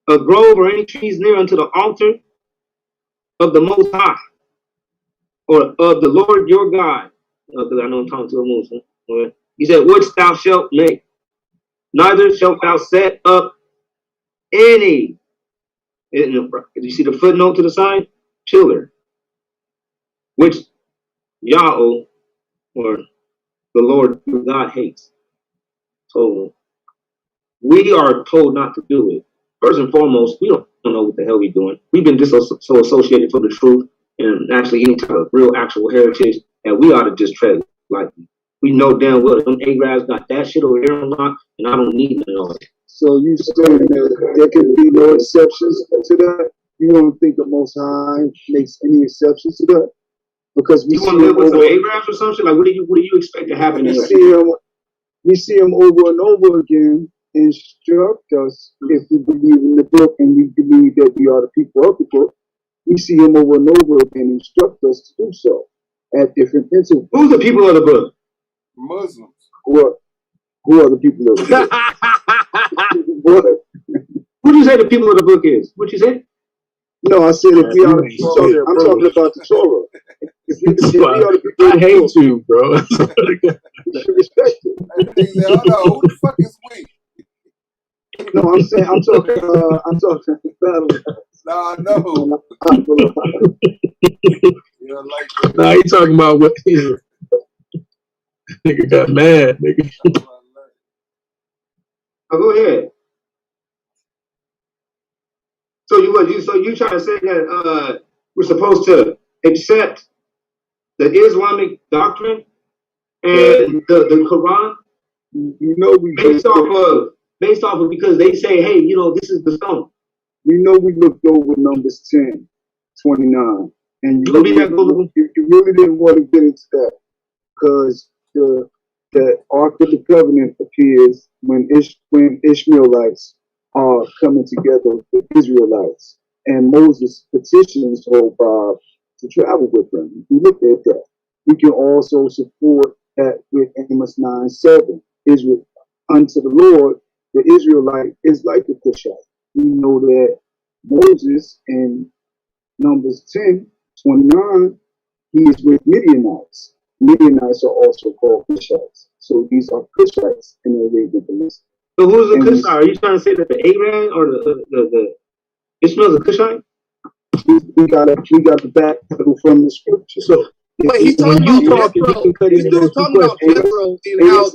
a grove, or any trees near unto the altar of the Most High, or of the Lord your God. Because I know I'm talking to a Muslim. Right? He said, which thou shalt make, neither shalt thou set up any. Did you see the footnote to the side? Pillar, which Yahweh, or the Lord your God, hates. So we are told not to do it. First and foremost, we don't know what the hell we're doing. We've been so associated for the truth and actually any type of real actual heritage that we ought to just tread lightly. We know damn well them Arabs got that shit over here on lock, and I don't need to know it. So you saying that there can be no exceptions to that? You don't think the Most High makes any exceptions to that? Because we You want to live with some Arabs or something? Like what do you expect to happen? We see him over and over again instruct us if we believe in the book and we believe that we are the people of the book. We see him over and over again instruct us to do so at different intervals. Who's the people of the book? Muslims. Who are the people of the book? Who do you say the people of the book is? What you say? No, I said if we are. I'm talking about the Torah. If we are the people, I hate you, bro. You should respect it. Hold on, who the fuck is we? No, I'm saying I'm talking battle. Nah, no. Nah, he talking about what nigga got mad, nigga. Oh, go ahead. So you trying to say that we're supposed to accept the Islamic doctrine and the Quran? You know we based off of because they say, hey, you know, this is the stone. We know we looked over Numbers 10:29, and you really didn't want to get into that because the Ark of the Covenant appears when Ishmaelites are coming together with Israelites, and Moses petitions Bob to travel with them. If we look at that, we can also support that with Amos 9:7. Israel unto the Lord, the Israelite is like the Cushite. We know that Moses in Numbers 10:29, he is with Midianites. Midianites are also called Cushites. So these are Cushites in the Arabian Peninsula. So who's the Cushite? Are you trying to say that the Arab or the Ishmael's a Cushite? We got the back pedal from the scripture. So but he's talking about Jethro. He's still talking about Jethro and how.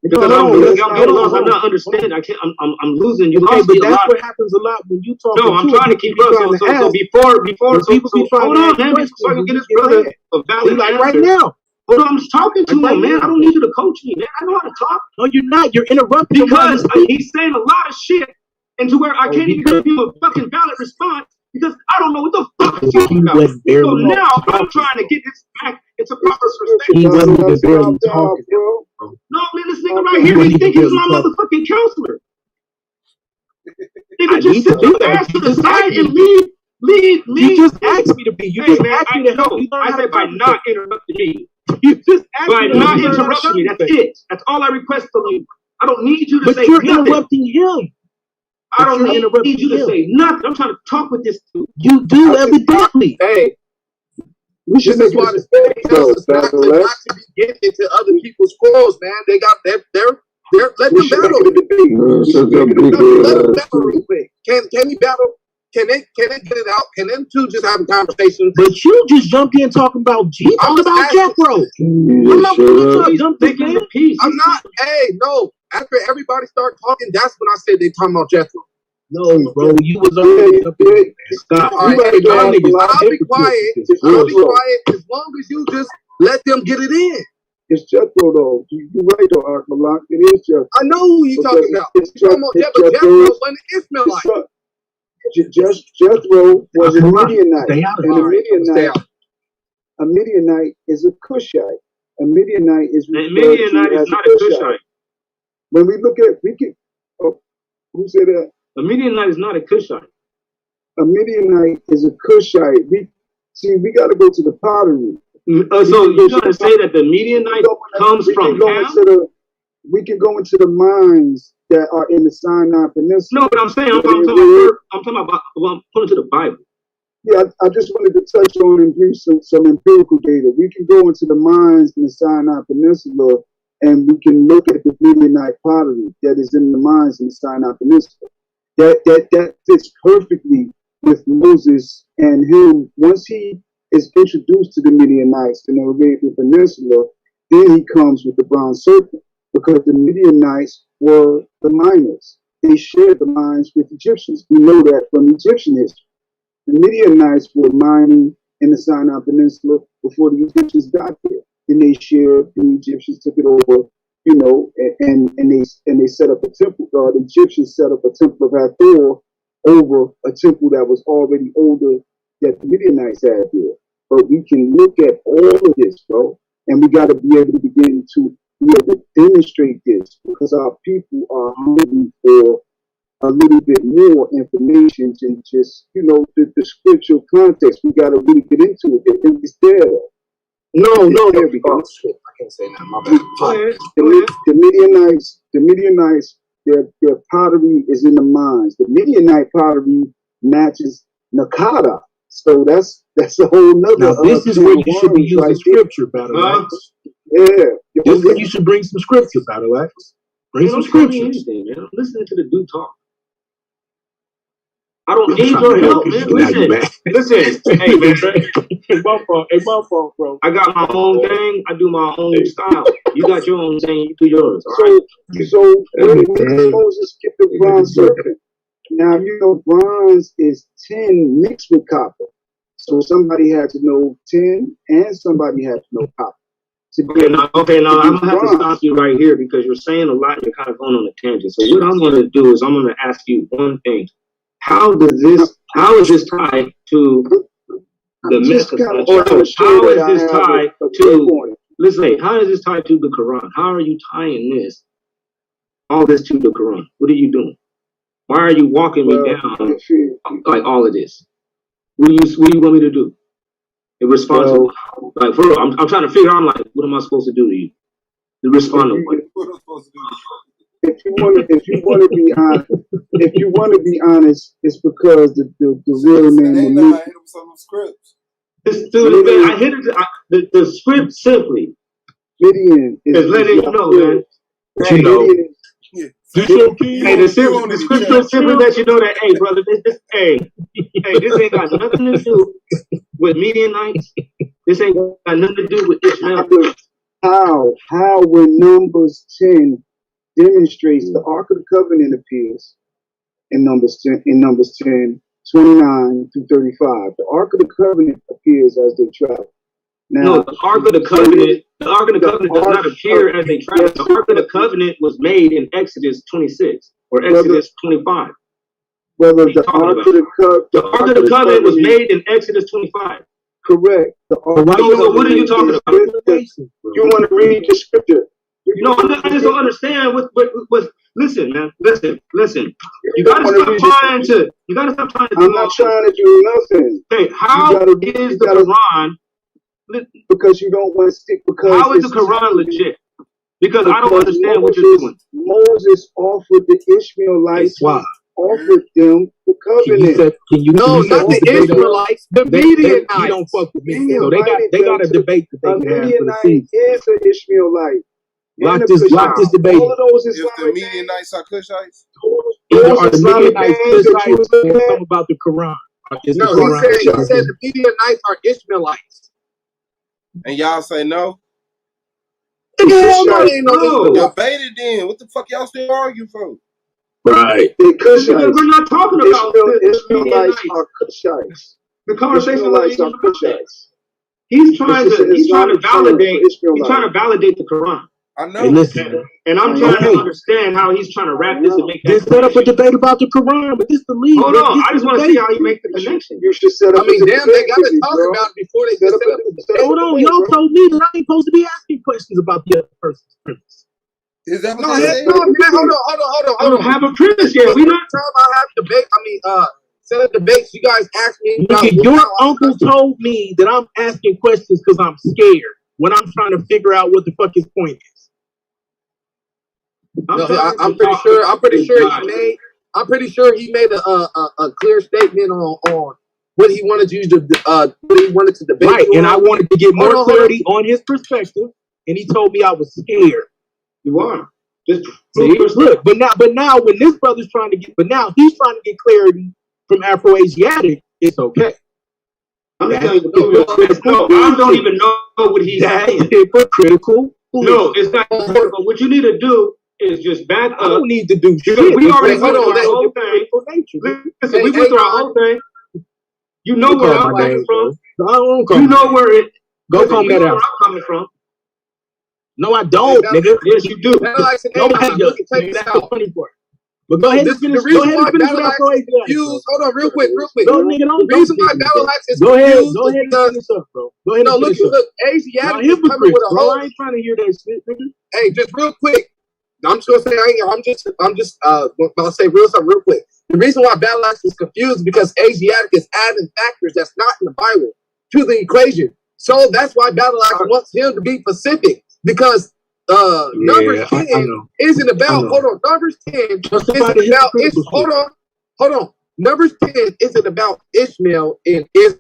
Because I'm not understanding. I'm losing. You lost but me a that's lot. what happens a lot when you talk. No, I'm trying to keep up. So before people be trying hold on, man. Before I can get his brother a valid like answer. right now. Hold on, I'm just talking to him, man. I don't need you to coach me, man. I know how to talk. No, you're not. You're interrupting. Because he's saying a lot of shit, and to where I can't even give him a fucking valid response because I don't know what the fuck he's talking about. So now I'm trying to get this back into proper perspective. He wasn't even barely talking. No, man, this nigga right here, he think he's my motherfucking counselor. Nigga, just sit your ass to the side and leave. You just asked me to be. You just asked me to help you. I said by not interrupting me. You just asked by me not interrupting me. That's it. That's all I request from you. I don't need you to say nothing. But you're interrupting him. I don't need you to say nothing. I'm trying to talk with this dude. You do evidently. Hey, we should make why the Spirit tells us not to be getting into other people's quarrels, man. They got they're let them battle. Let them battle real quick. Can he battle? Can they get it out? Can them two just have a conversation? But you just jumped in talking about G. Talk about Jethro. I'm not going to jump in. I'm not. Hey, no. After everybody started talking, that's when I said they talking about Jethro. No, bro, you was already up in. Stop. All right, I'll be quiet. I'll be quiet as long as you just let them get it in. It's Jethro though. You're right though, Akmalak. It is Jethro. I know who you talking about. It's You're talking about Jethro. Jethro was an Ishmaelite. Jethro was a Midianite, Stay out of and a Midianite is a Cushite. A Midianite is Midianite is not a Cushite. When we look at, who said that? A Midianite is not a Cushite. A Midianite is a Cushite. We got to go to the pottery. So you're trying to say that the Midianite comes from Ham? We can go into the mines that are in the Sinai Peninsula. No, but I'm saying I'm talking about pulling to the Bible. Yeah, I just wanted to touch on and give some empirical data. We can go into the mines in the Sinai Peninsula and we can look at the Midianite pottery that is in the mines in the Sinai Peninsula. That fits perfectly with Moses and him. Once he is introduced to the Midianites in the Arabian Peninsula, then he comes with the bronze serpent, because the Midianites were the miners. They shared the mines with Egyptians. We know that from Egyptian history. The Midianites were mining in the Sinai Peninsula before the Egyptians got there. Then they shared, and the Egyptians took it over, and they set up a temple. The Egyptians set up a temple of Hathor over a temple that was already older that the Midianites had there. But we can look at all of this, bro, and we got to be able to begin to be able to demonstrate this, because our people are hungry for a little bit more information than just, the scriptural context. We got to really get into it. It's there. No, there we go. I can't say that. My bad. The Midianites, their pottery is in the mines. The Midianite pottery matches Nakada. So that's a whole nother. Now, this is where you should be using scripture, Battle Axe. Yeah. This is where you should bring some scripture, Battle Axe. Bring some scripture. I'm listening to the dude talk. I don't need your help, man. Listen. Hey, man. It's my fault, bro. I got my own thing. I do my own style. You got your own thing. You do yours. So when Moses get the bronze serpent, now bronze is 10 mixed with copper. So somebody had to know 10, and somebody had to know copper. Okay, now I'm gonna have to stop you right here, because you're saying a lot and you're kind of going on a tangent. So what I'm gonna do is I'm gonna ask you one thing. How is this tied to the Messiah? Or how is this tied to, listen, how is this tied to the Quran? How are you tying all this to the Quran? What are you doing? Why are you walking me down like all of this? What do you want me to do? Irresponsible. Like, for real, I'm trying to figure out, like, what am I supposed to do to you? To respond to what? If you want to be honest, it's because the real name of hit him some scripts. I hit it. The script simply Midian is letting you know, man. Hey, the scripture simply lets you know that, hey, brother, this ain't got nothing to do with Midianites. This ain't got nothing to do with Ishmael. How when Numbers 10 demonstrates the Ark of the Covenant appears in Numbers 10, 29 through 35. The Ark of the Covenant appears as they travel. Now, no, the Ark of the Covenant does not appear as they travel. The Ark of the Covenant was made in Exodus 26 or Exodus 25. Whether the Ark of the Covenant was made in Exodus 25. Correct. So what are you talking about? You want to read the scripture? I just don't understand what listen, man. Listen. You gotta stop trying to I'm not trying to do nothing. Hey, how is the Quran? Because you don't want to stick. How is the Quran legit? Because I don't understand what you're doing. Moses offered the Ishmaelites. Offered them the covenant. Not the Israelites, the Midianites. You don't fuck with me. So they got a debate that they can have for the season. Is an Ishmaelite. Lock this debate. All of those If the Midianites are Cushites? Are the Midianites Cushites? Something about the Quran. He said the Midianites are Ishmaelites. And y'all say no? No. Debate it then. What the fuck y'all still arguing for? Right. Because we're not talking about Ishmaelites are Cushites. The conversation Ishmaelites are Cushites. He's trying to validate the Quran. I know. Hey, listen, and I'm trying to understand how he's trying to wrap this and make that. Just set up a debate about the Quran, but this the lead. Hold on, I just want to see how you make the connection. You should set up. I mean, damn, they got to talk about it before they set up. Hold on, y'all told me that I ain't supposed to be asking questions about the other person's premise. Is that what No, they said? man, hold on. Have a premise here. We not talking about have debate. I mean, set up debates. You guys asked me. Your uncle told me that I'm asking questions because I'm scared when I'm trying to figure out what the fuck his point is. I'm pretty sure he made a clear statement on what he wanted you to what he wanted to debate. Right, and I wanted to get more clarity on his perspective, and he told me I was scared. You are. Just see, look, but now when this brother's trying to get, but now he's trying to get clarity from Afro-Asiatic, it's okay. I'm telling you, I don't even know what he's saying. Hypocritical. No, it's not hypocritical. What you need to do is just back up. I don't need to do shit. We already went through our whole thing. Listen, we went through our whole thing. You know where I'm coming from. You know where it. Go comb that out. Where I'm coming from. No, I don't, nigga. Yes, you do. Nobody does. But go ahead and finish. Go ahead and finish what I told you. Hold on, real quick. No, nigga, don't. The reason why Battle Axe is Go ahead confused and finish up, bro. Go ahead and finish up. Look, Asiatic is coming with a bro. whole. I ain't trying to hear that shit, nigga. Hey, just real quick. I'm just gonna say I'll say something real quick. The reason why Battle Axe is confused is because Asiatic is adding factors that's not in the Bible to the equation. So that's why Battle Axe wants him to be Pacific because Numbers 10 isn't about. Hold on, Numbers 10 isn't about. Hold on. Numbers 10 isn't about Ishmael and is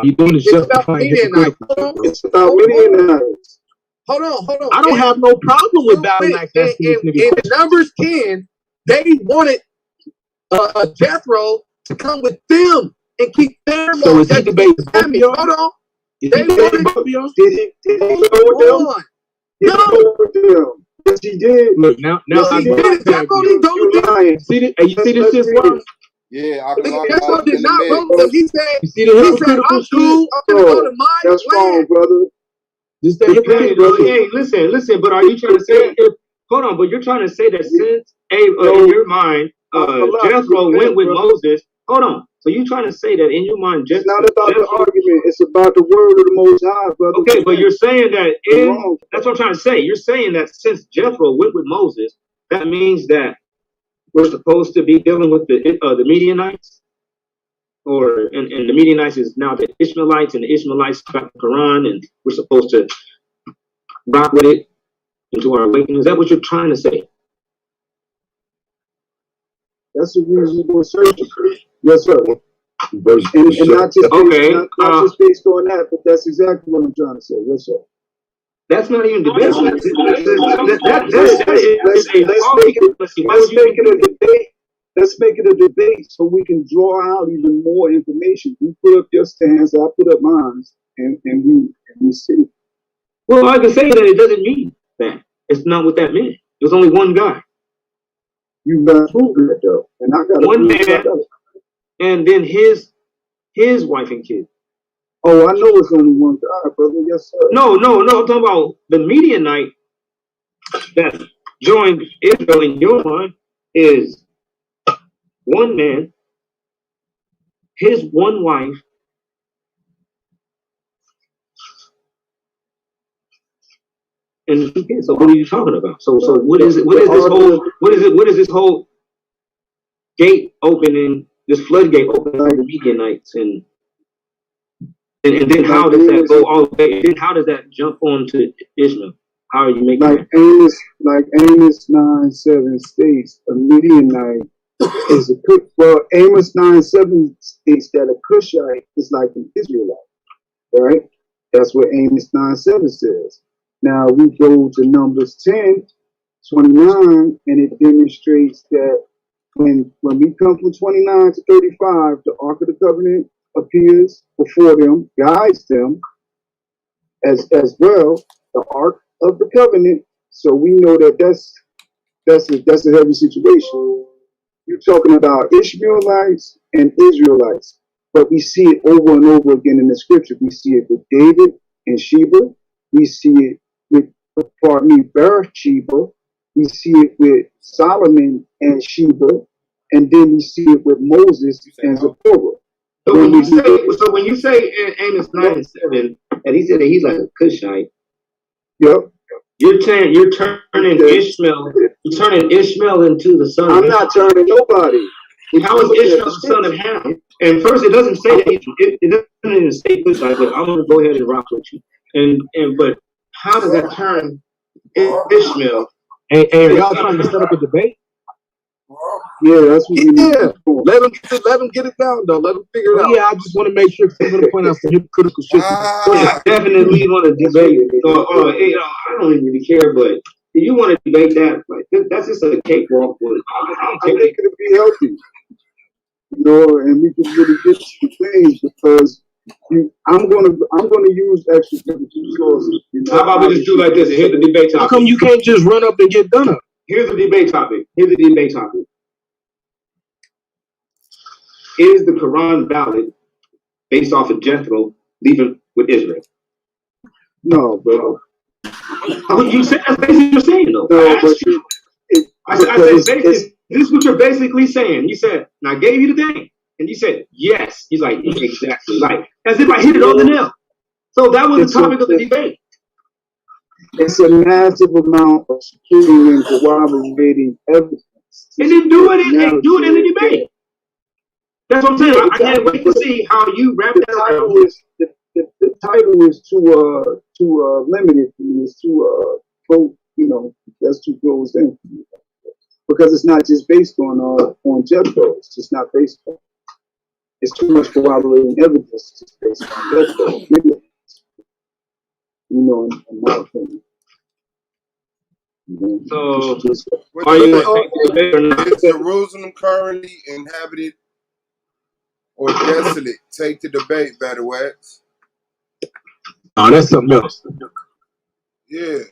you doing this it's about Midianites. It's about Midianites. Hold on. I don't have no problem with Battle Axe. In Numbers 10, they wanted Jethro to come with them and keep their laws. So is he debating? Hold on. They wanted. Did he go with them? Did he go with them? Yes, he did. Look, now he did. Jethro didn't go with them. You see this shit, bro? Yeah, Jethro did not go with them. He said, I'm cool. I'm going to go to my That's wrong, brother. Hey, listen, but are you trying to say hold on, but you're trying to say that since in your mind Jethro went with Moses, hold on. So you're trying to say that in your mind it's not about the argument, it's about the word of the Most High, brother. Okay, but you're saying that that's what I'm trying to say. You're saying that since Jethro went with Moses, that means that we're supposed to be dealing with the Midianites? And the Midianites is now the Ishmaelites, and the Ishmaelites got the Quran, and we're supposed to rock with it into our awakening. Is that what you're trying to say? That's a reasonable assertion. Yes, sir. And not just not just based on that, but that's exactly what I'm trying to say. Yes, sir. That's not even debate. Let's make it a debate. Let's make it a debate so we can draw out even more information. You put up your stance, I put up mine, and we see. Well, I can say that it doesn't mean that. It's not what that meant. There's only one guy. You got to prove it though, and I got one man, and then his wife and kid. Oh, I know it's only one guy, brother. Yes, sir. No. I'm talking about the Midianite that joined Israel in your mind is one man, his one wife, and the 2 kids. So what are you talking about? So what is it? What is this whole gate opening? This floodgate opening for the Midianites, and then how does that go all the way? And then how does that jump onto Ishmael? How are you making that? Like Amos 9:7 states, a Midianite is Amos 9:7 states that a Cushite is like an Israelite, right? That's what Amos 9:7 says. Now we go to Numbers 10:29, and it demonstrates that when we come from 29 to 35, the Ark of the Covenant appears before them, guides them as well, the Ark of the Covenant. So we know that that's a heavy situation. You're talking about Ishmaelites and Israelites. But we see it over and over again in the scripture. We see it with David and Sheba. We see it with, Bathsheba. We see it with Solomon and Sheba. And then we see it with Moses and Zipporah. So when you say in Amos 9:7, and he said that he's like a Cushite. Yep. You're turning Ishmael. You're turning Ishmael into the son. I'm not turning nobody. How is Ishmael the son of Ham? And first, it doesn't say that. It doesn't even say Cushite. But I'm going to go ahead and rock with you. But how does that turn Ishmael? Hey, are y'all trying to set up a debate? Yeah, that's what we need. Let them get it down, though. Let them figure it out. Yeah, I just want to make sure I'm going to point out some hypocritical shit. I definitely want to debate it. I don't even really care, but if you want to debate that, like that's just a cakewalk. I think it'll be healthy, and we can really get some things because I'm gonna use extra sources. How about we just do like this? Here's the debate topic. How come you can't just run up and get done up? Here's the debate topic. Is the Quran valid based off of Jethro leaving with Israel? No, bro. You said that's basically what you're saying, though. No, I said, this is what you're basically saying. You said, and I gave you the thing, and you said yes. He's like, exactly, like as if I hit it on the nail. So that was the topic of the debate. It's a massive amount of securing and corroborating evidence. And then do it in the debate. That's what I'm saying. I can't wait to see how you wrap that up. The title is too limited for me. It's too that's too close in because it's not just based on Jethro. It's just not based on. It's too much corroborating evidence just based on Jethro. In my opinion. So, are you is Jerusalem currently inhabited or desolate? Take the debate, Better Wax. Oh, that's something else. Yeah.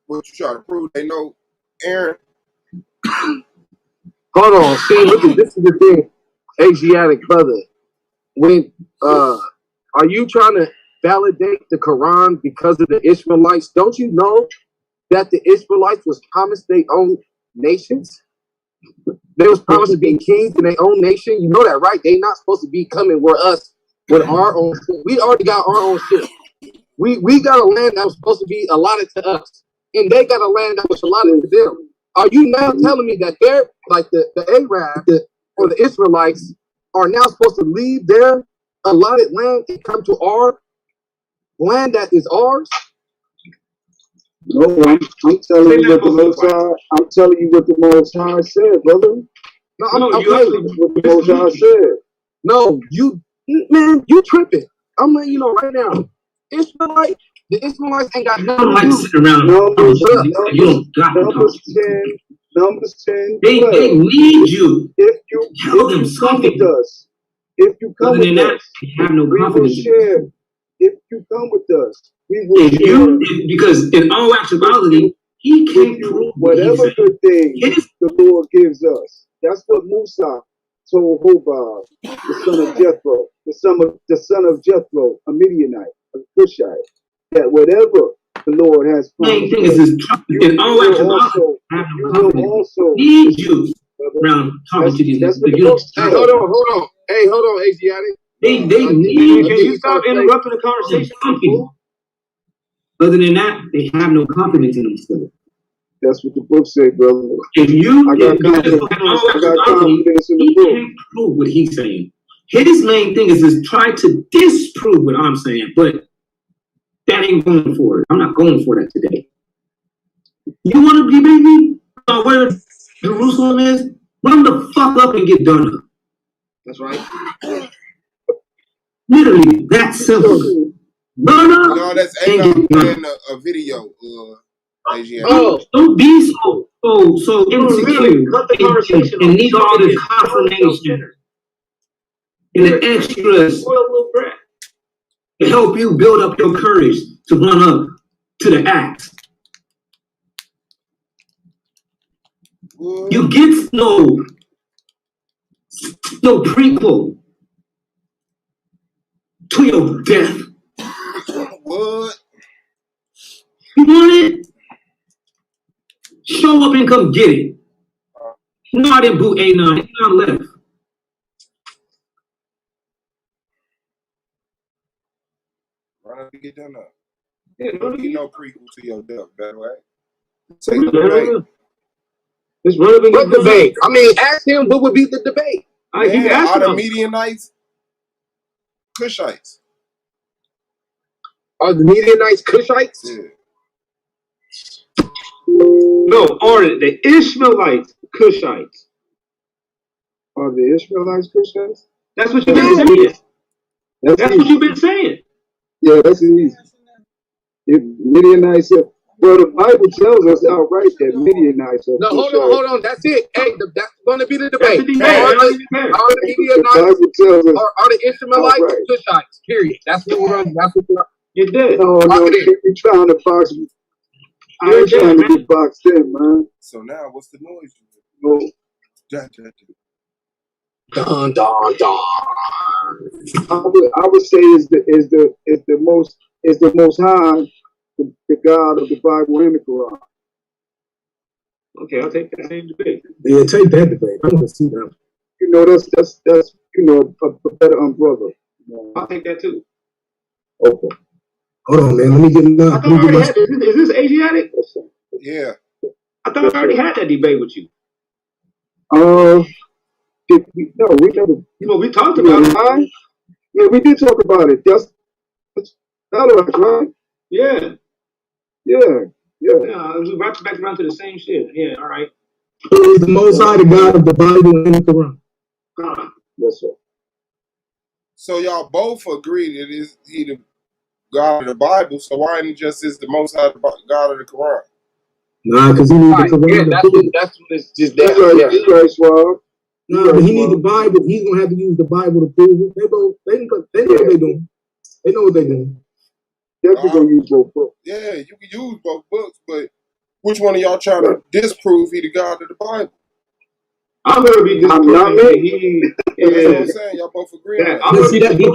What you trying to prove? They know Aaron. Hold on. See, look at this is the thing. Asiatic brother. When are you trying to validate the Quran because of the Israelites? Don't you know that the Israelites was promised their own nations? They was promised to be kings in their own nation. You know that, right? They not supposed to be coming with us with our own shit. We already got our own shit. We got a land that was supposed to be allotted to us, and they got a land that was allotted to them. Are you now telling me that they're like the Arab or the Israelites are now supposed to leave their allotted land and come to our land that is ours? No, I'm telling you what the Most High. I'm telling you what the Most High said, brother. No, I'm okay. What the Most High said. No, you tripping. I'm letting you know right now. The Israelites ain't got nothing to do. Numbers 10. They need you. If you come with us, we will share. If you come with us, we will share. Because in all actuality, he can't prove whatever good thing the Lord gives us. That's what Musa told Hobab, the son of Jethro, the son of Jethro, a Midianite, a Cushite, that whatever the Lord has promised, in all actuality, you will also need you around talking to these people. Hey, hold on. Hey, hold on, Asiatic. They need. Can you stop interrupting the conversation? Other than that, they have no confidence in themselves. That's what the book say, brother. If you I got confidence in the book. He can't prove what he's saying. His main thing is to try to disprove what I'm saying, but that ain't going for it. I'm not going for that today. You want to debate me about where Jerusalem is? Run the fuck up and get done up. That's right. Literally, that's simple. No, that's ain't playing a video. Don't be so insecure and need all this confirmation and the extras to help you build up your courage to run up to the act. You get no prequel. to your death. What? You want it? Show up and come get it. No, I didn't boot A9. A9 left. Run up and get done up. Yeah, You know prequel to your death, by the way. It's relevant. What debate? I mean, ask him what would be the debate. Man, are the Midianites Cushites? Are the Midianites Cushites? Yeah. No, are the Ishmaelites Cushites? Are the Ishmaelites Cushites? That's what you've been saying. That's what you've been saying. Yeah, that's easy. If Midianites, well, the Bible tells us outright that Midianites are. No, hold on. That's it. Hey, that's going to be the debate. Are the Midianites or are the Ishmaelites Cushites? Period. That's what we're running. That's what we're. You're dead. No, you're trying to box. I ain't trying to get boxed in, man. So now, what's the noise? No. Dun, dun, dun. I would say is the most high, the God of the Bible and the Quran. Okay, I'll take that same debate. Yeah, take that debate. I want to see that. You know, that's a better umbrella. I'll take that too. Okay. Hold on, man. Let me get I thought I already had this. Is this Asiatic? Yeah. I thought I already had that debate with you. No, we never. Well, we talked about it. Yeah, we did talk about it. That's right? Yeah. Yeah. We brought back around to the same shit. Yeah, all right. Who is the Most High, the God of the Bible and the Quran? God. Yes, sir. So y'all both agree that he the God of the Bible. So why isn't just is the Most High the God of the Quran? Nah, because he needs the Quran. Yeah, that's what it's just that. That's right, Swab. No, but he needs the Bible. He's gonna have to use the Bible to prove it. They know what they're doing. They know what they're doing. Definitely gonna use both books. Yeah, you can use both books, but which one of y'all trying to disprove he the God of the Bible? I'm gonna be disproving not me. That's what I'm saying. Y'all both agree on that. But see that the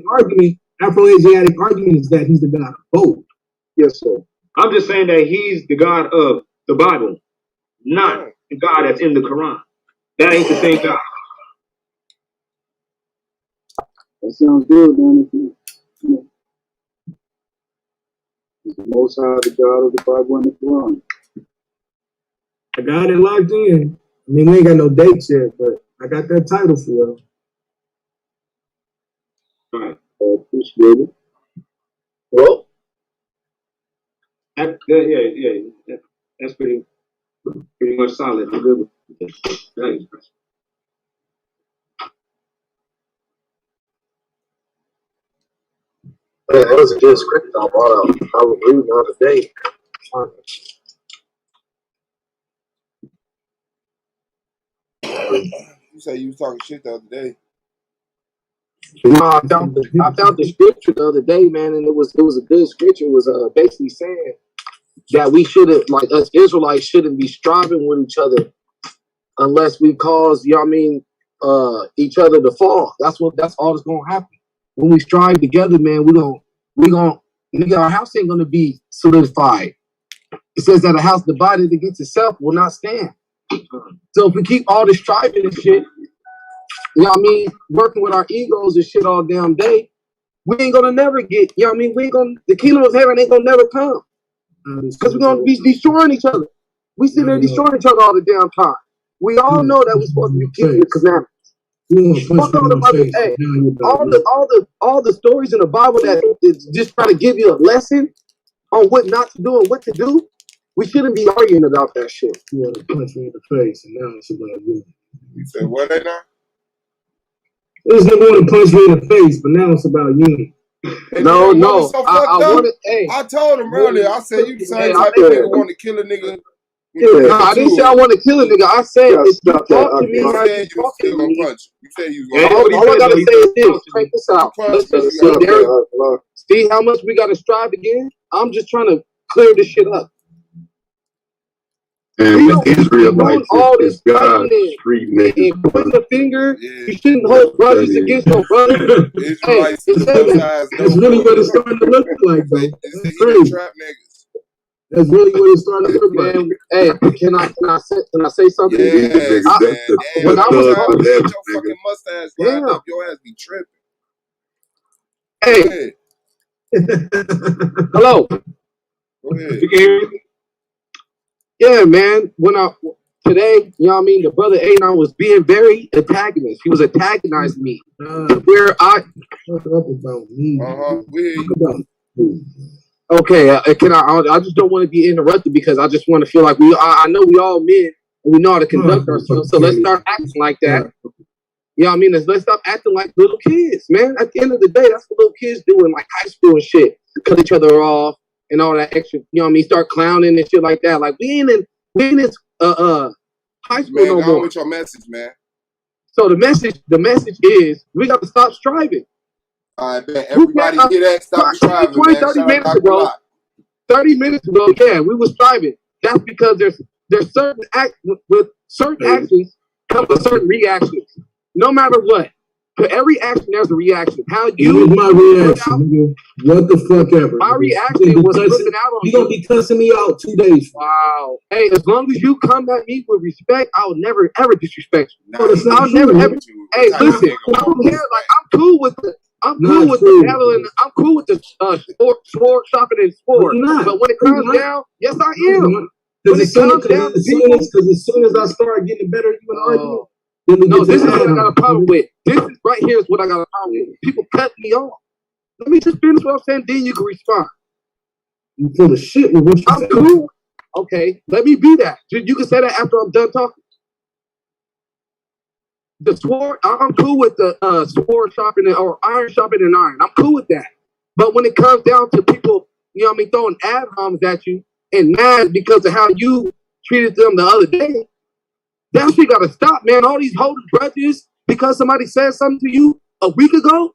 argument, Afro-Asiatic argument is that he's the God of both. Yes, sir. I'm just saying that he's the God of the Bible, not the God that's in the Quran. That ain't the same God. That sounds good, man. He's the Most High, the God of the Bible and the Quran. I got it locked in. I mean, we ain't got no dates yet, but I got that title for y'all. All right. Appreciate it. Well, that's pretty much solid. I'm good with that. Man, that was a good script I was reading the other day. You say you was talking shit the other day. No, I found the scripture the other day, man, and it was a good scripture. It was basically saying that we shouldn't, like us Israelites, shouldn't be striving with each other unless we cause, each other to fall. That's all that's gonna happen. When we strive together, man, nigga, our house ain't gonna be solidified. It says that a house divided against itself will not stand. So if we keep all this striving and shit, working with our egos and shit all damn day, we ain't gonna never get, the kingdom of heaven ain't gonna never come. Because we're gonna be destroying each other. We sitting there destroying each other all the damn time. We all know that we're supposed to be keeping the commandments. All the stories in the Bible that is just trying to give you a lesson on what not to do and what to do, we shouldn't be arguing about that shit. You want to punch me in the face, and now it's about you. You said what right now? This nigga want to punch me in the face, but now it's about you. No. I told him earlier. I said you the same type of nigga want to kill a nigga. No, I didn't say I want to kill a nigga. I said if you talk to me, you how said you you was still gonna punch. You said you was all I gotta say is this. Check this out. See how much we gotta strive again? I'm just trying to clear this shit up. And the Israelites all is this God's fighting street and niggas. pointing the finger. Yeah. You shouldn't hold grudges against your brother. Hey, Israelites is Most High's That's dope really what boys. it's starting to look like, though. It's That's the crazy. trap niggas. That's really what it's starting to look like. man, hey, can I say something? Yes, Niggas, man. Damn, when I was every time talking- you get your nigga. fucking mustache lined up, your ass be tripping. Hey, Go ahead. hello. Go ahead. You can hear me? Yeah, man. Today, you know what I mean, the brother Anon was being very antagonist. He was antagonizing me. Where I Talk about me. We hear you. Talk about me. okay, I just don't want to be interrupted because I just want to feel like I know we all men and we know how to conduct ourselves. So let's start acting like that. You know what I mean? Let's stop acting like little kids, man. At the end of the day, that's what little kids do in like high school and shit. Cut each other off and all that extra, you know what I mean? Start clowning and shit like that. Like we ain't in high school Man, no go more. on with your message, man. So the message is we got to stop striving. All right, man. Everybody hear that? Stop striving, 20, man. 30 Shout minutes out ago. Glock. 30 minutes ago, yeah, we were striving. That's because there's certain with certain actions come with certain reactions. No matter what. For every action, there's a reaction. How you my reaction, nigga. What the fuck ever. My nigga. reaction was flipping out on you. Gonna be cussing me out 2 days. Wow. Hey, as long as you come at me with respect, I'll never ever disrespect you. Nah, that's not I'll true, never man. ever. Hey, listen, I don't care. Like I'm cool with the. I'm cool Not with true. the battle and I'm cool with the sport shopping and sport. You're not. But when it You're comes not. down, yes I am. Because When it comes down to people, as soon as I start getting better, you and arguing. no, this is what I got a problem with. This is right here is what I got a problem with. People cut me off. Let me just finish what I'm saying, then you can respond. You full of shit with what you I'm say. cool. Okay, let me be that. You can say that after I'm done talking. The sword, I'm cool with the sword sharpening or iron sharpening iron. I'm cool with that. But when it comes down to people, you know what I mean, throwing ad homs at you and mad because of how you treated them the other day, that shit gotta stop, man. All these holding grudges because somebody said something to you a week ago.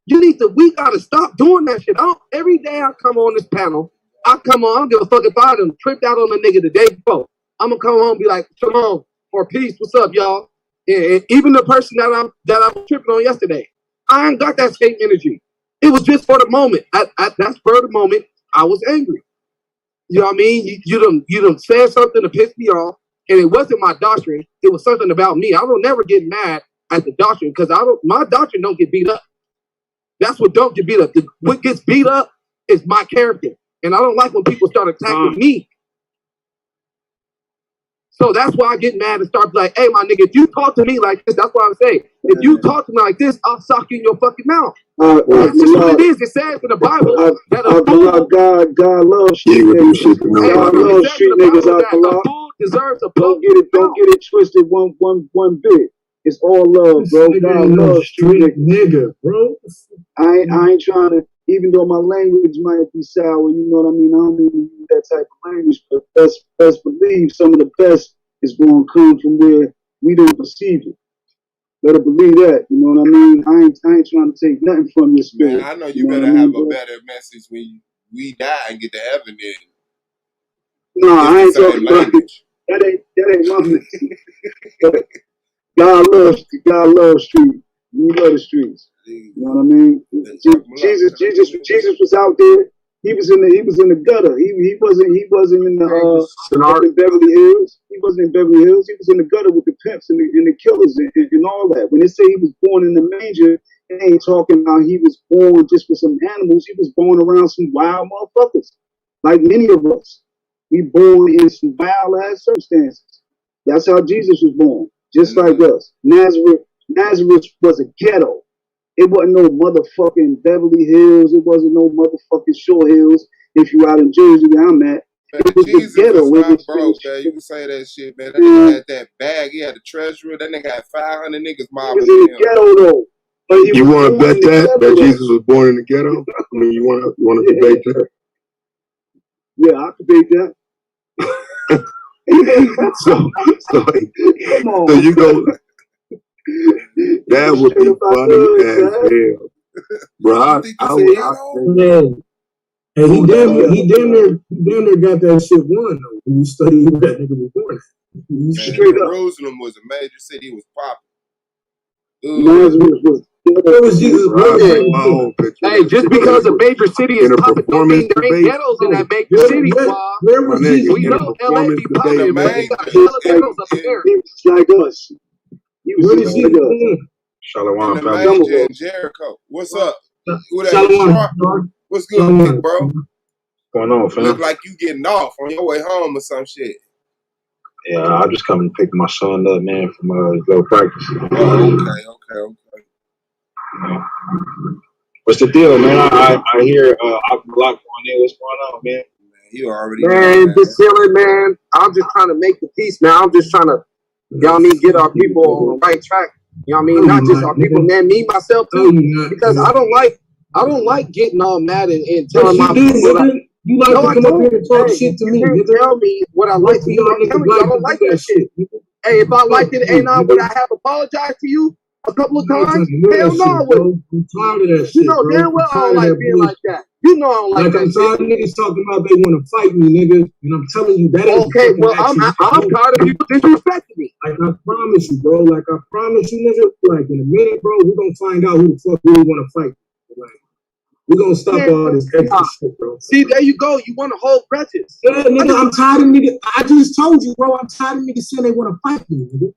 We gotta stop doing that shit. Every day I come on this panel, I come on, I don't give a fuck if I done tripped out on a nigga the day before. I'm gonna come on and be like, shalom or peace, what's up, y'all? And even the person that I was tripping on yesterday, I ain't got that same energy. It was just for the moment. That's for the moment. I was angry. You know what I mean? You done said something to piss me off, and it wasn't my doctrine. It was something about me. I don't never get mad at the doctrine because my doctrine don't get beat up. That's what don't get beat up. What gets beat up is my character, and I don't like when people start attacking me. So that's why I get mad and start like, hey, my nigga, if you talk to me like this, that's what I'm saying. If you talk to me like this, I'll sock you in your fucking mouth. That's just what it is. It says in the Bible that a fool, God loves street niggas. God loves street niggas out the law. deserves a Don't get it twisted one bit. It's all love, bro. God loves street nigga, bro. I ain't trying to, even though my language might be sour, you know what I mean? I don't even use that type of language, but best believe some of the best is going to come from where we don't perceive it. Better believe that, you know what I mean? I ain't trying to take nothing from your spirit. Man, I know you better have a better message when we die and get to heaven then. No, I ain't talking about it. That ain't my message. God loves streets. We love the streets. You know what I mean? Jesus was out there. He was in the gutter. He wasn't in the in Beverly Hills. He wasn't in Beverly Hills. He was in the gutter with the pimps and the killers and all that. When they say he was born in the manger, they ain't talking about he was born just with some animals. He was born around some wild motherfuckers, like many of us. We born in some wild ass circumstances. That's how Jesus was born, just like us. Nazareth was a ghetto. It wasn't no motherfucking Beverly Hills. It wasn't no motherfucking Shore Hills. If you out in Jersey where I'm at, Man, it was Jesus the ghetto. was not broke, man. You can say that shit, man. That nigga had that bag. He had the treasurer. That nigga had 500 niggas mobbing him. He was in the ghetto though. You want to bet that Jesus was born in the ghetto? I mean, you want to debate that? Yeah, I could debate that. So you go. That would be funny as hell, bro. And he damn near got that shit won though. When you study who that nigga was born at. Jerusalem was a major city. It was popping. Where was Jesus? Hey, just because a major city is popping don't mean there ain't ghettos in that major city. Where was Jesus? We know LA be popping, but they got hella ghettos up there. It's like us. Where is Jesus? Shalom, in the manger in Jericho. What's up? Who that is, Sharp? What's good, big bro? What's going on, fam? Look like you getting off on your way home or some shit. Yeah, I just come and pick my son up, man, from his little practice. Oh, okay. What's the deal, man? I hear Akmalak on there. What's going on, man? You already man, know, just chilling, man. I'm just trying to make the peace, man. I'm just trying to, you know what I mean, get our people on the right track. You know what I mean? Not just our people, man. Me, myself, too. Because I don't like getting all mad and telling my people. You like to come up here and talk shit to me. You tell me what I like to you. I'm telling you, I don't like that shit. Hey, if I liked it, would I have apologized to you a couple of times? Hell no, I wouldn't. I'm tired of that shit. You know damn well I don't like being like that. You know I don't like that I'm tired of niggas talking about they want to fight me, nigga. And I'm telling you that ain't okay. Well, I'm tired of people disrespecting me. Like I promise you, bro. Like I promise you, nigga. Like in a minute, bro, we're gonna find out who the fuck really want to fight. Like we're gonna stop all this extra shit, bro. See, there you go. You want to hold grudges. Yeah, nigga. I'm tired of niggas. I just told you, bro. I'm tired of niggas saying they want to fight me, nigga.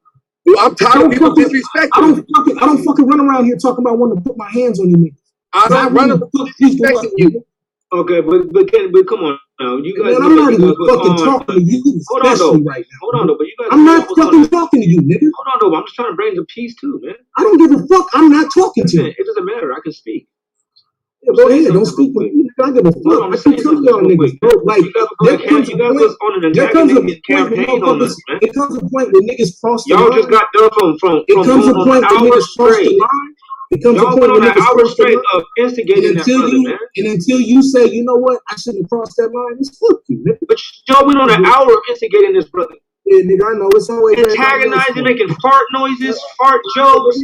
I'm tired of people disrespecting me. I don't fucking run around here talking about wanting to put my hands on you niggas. I don't run around disrespecting you. Okay, but come on now. You guys. Man, I'm not even fucking talking to you, especially right now. Hold on, though. But you guys. I'm not fucking talking to you, nigga. Hold on, though. I'm just trying to bring some peace too, man. I don't give a fuck. I'm not talking to you. It doesn't matter. I can speak. Yeah, go ahead. Don't speak to me. I don't give a fuck. I keep telling y'all niggas, bro. Like, there comes a point where niggas cross the line. Y'all just got done from it comes a point where niggas cross the line. It comes a point where niggas cross the line. Of instigating that brother, man. And until you say, you know what, I shouldn't have crossed that line, it's fuck you, nigga. But y'all went on an hour of instigating this brother. Yeah, nigga, I know. It's always antagonizing, making fart noises, fart jokes.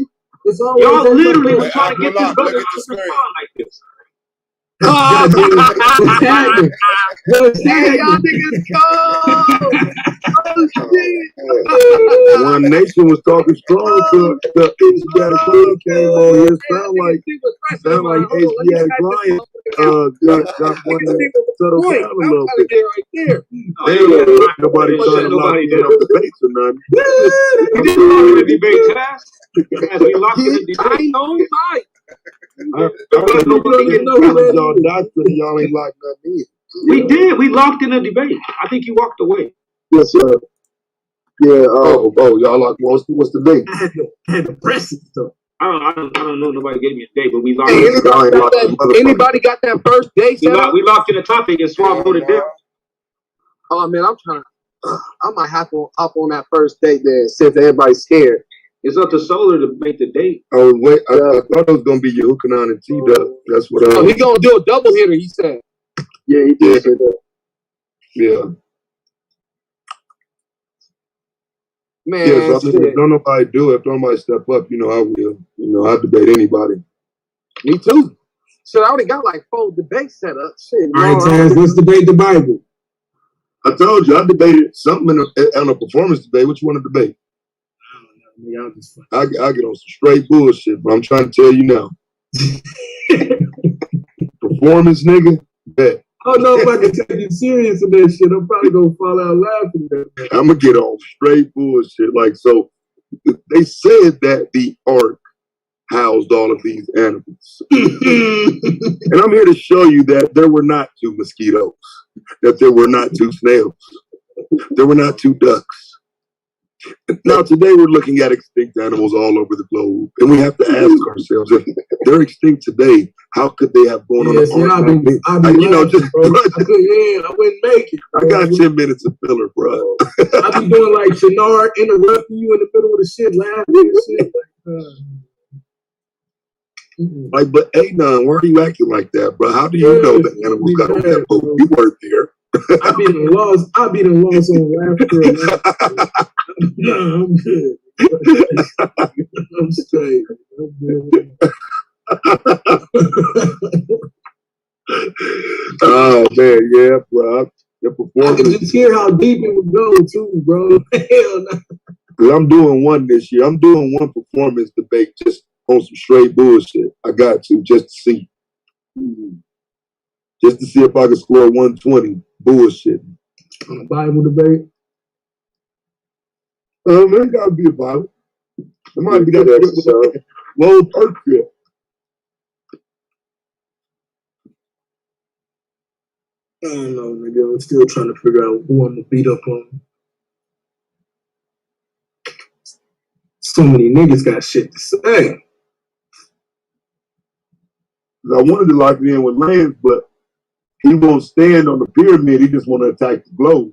It's always y'all literally was trying to get this brother to respond like this. Hey, y'all niggas go! Oh, shit. One Nation was talking strong to Asiatic Lion came on here. Sound like Asiatic Lion got one to settle down a little bit. Nobody trying to lock in on debates or nothing. We didn't lock in a debate class. As we locked in a debate. Y'all doctor, y'all ain't locked nothing in. We did. We locked in a debate. I think you walked away. Yes, sir. Yeah. Y'all locked. What's the date? I had to press it though. I don't know. Nobody gave me a date, but we locked. Hey, anybody got that first date? We locked in a topic and Swab voted down. Oh man, I might have to hop on that first date then, since everybody's scared. It's up to Solar to make the date. Oh wait, I thought it was gonna be Yehukanan and T-Dub. That's what. He gonna do a double hitter. He said. Yeah, he did say that. Yeah. Man, yeah, so if don't nobody do it, if nobody step up, I will. I'll debate anybody. Me too. So I already got like 4 debates set up. Shit. All right, Taz, let's debate the Bible. I told you I debated something on a performance debate. What you want to debate? I get on some straight bullshit, but I'm trying to tell you now. Performance, nigga, bet. I don't know if I can take you serious in that shit. I'm probably gonna fall out laughing at that. I'm gonna get on straight bullshit. Like, so they said that the ark housed all of these animals. And I'm here to show you that there were not 2 mosquitoes, that there were not 2 snails, there were not 2 ducks. Now, today we're looking at extinct animals all over the globe, and we have to ask ourselves, if they're extinct today, how could they have gone on a ark? I wouldn't make it. Bro. I got 10 minutes of filler, bro. I be doing like Shannard interrupting you in the middle of the shit, laughing and shit. Like, but Anon, why are you acting like that, bro? How do you know the animals got on that boat? You weren't there. I be the loss on laughter. No, I'm good. I'm straight. I'm good. Oh man, yeah, bro. The I performance. can just hear how deep it would go too, bro. Hell no. Cause I'm doing one this year. I'm doing one performance debate just on some straight bullshit. I got to just to see. Just to see if I can score 120 bullshit. On a Bible debate. Man, it gotta be a Bible. It might be that low perk here. I don't know, nigga. I'm still trying to figure out who I'm gonna beat up on. So many niggas got shit to say. I wanted to lock it in with Lance, but he won't stand on the pyramid. He just want to attack the globe.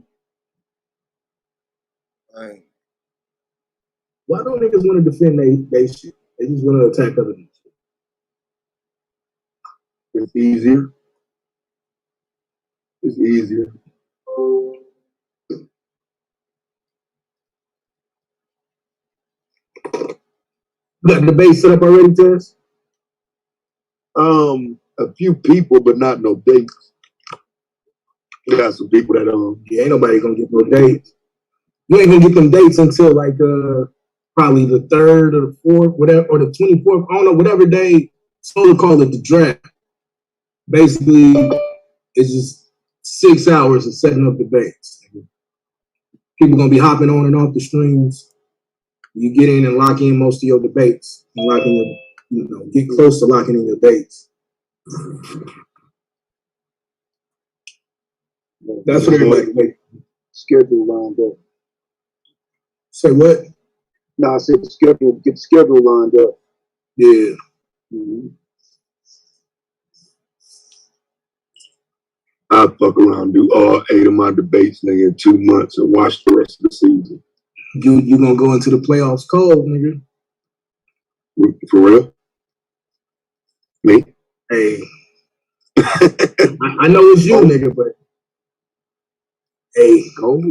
Why don't niggas want to defend they shit? They just want to attack other niggas. It's easier. It's easier. You got the debate set up already, Tess? A few people, but not no dates. We got some people that yeah, ain't nobody gonna get no dates. You ain't gonna get them dates until like probably the 3rd or the 4th, whatever, or the 24th. I don't know, whatever day. Solar call it the draft. Basically, it's just 6 hours of setting up debates. People gonna be hopping on and off the streams. You get in and lock in most of your debates, and lock in your, get close to locking in your dates. That's what everybody make. Schedule lined up. Say what? No, I said schedule. Get the schedule lined up. Yeah. Mm-hmm. I'll fuck around and do all 8 of my debates, nigga, in 2 months and watch the rest of the season. You gonna go into the playoffs cold, nigga? For real? Me? Hey. I know it's you, nigga, but hey, cold.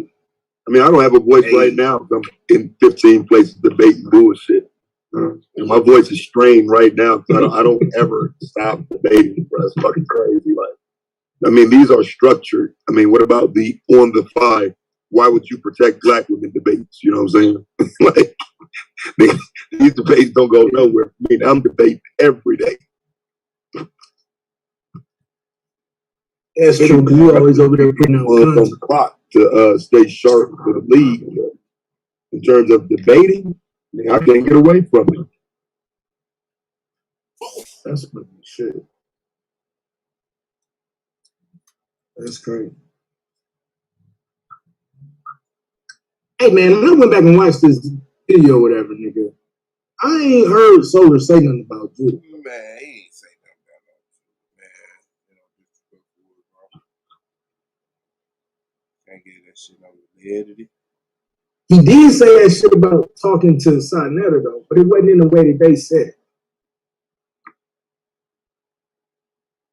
I mean, I don't have a voice right now because I'm in 15 places debating bullshit. And my voice is strained right now because I don't ever stop debating, bro. It's fucking crazy. Like, I mean, these are structured. I mean, what about the on the fly? Why would you protect black women debates? You know what I'm saying? Like, these debates don't go nowhere. I mean, I'm debating every day. That's true, because you're always over there putting out on the clock to stay sharp for the league. In terms of debating, I can't get away from it. That's fucking shit. That's crazy. Hey man, when I went back and watched this video or whatever, nigga, I ain't heard Solar say nothing about you. Man, he ain't say nothing about that. Man, can't get that shit over the head, did he? He did say that shit about talking to Sarnetta though, but it wasn't in the way that they said it.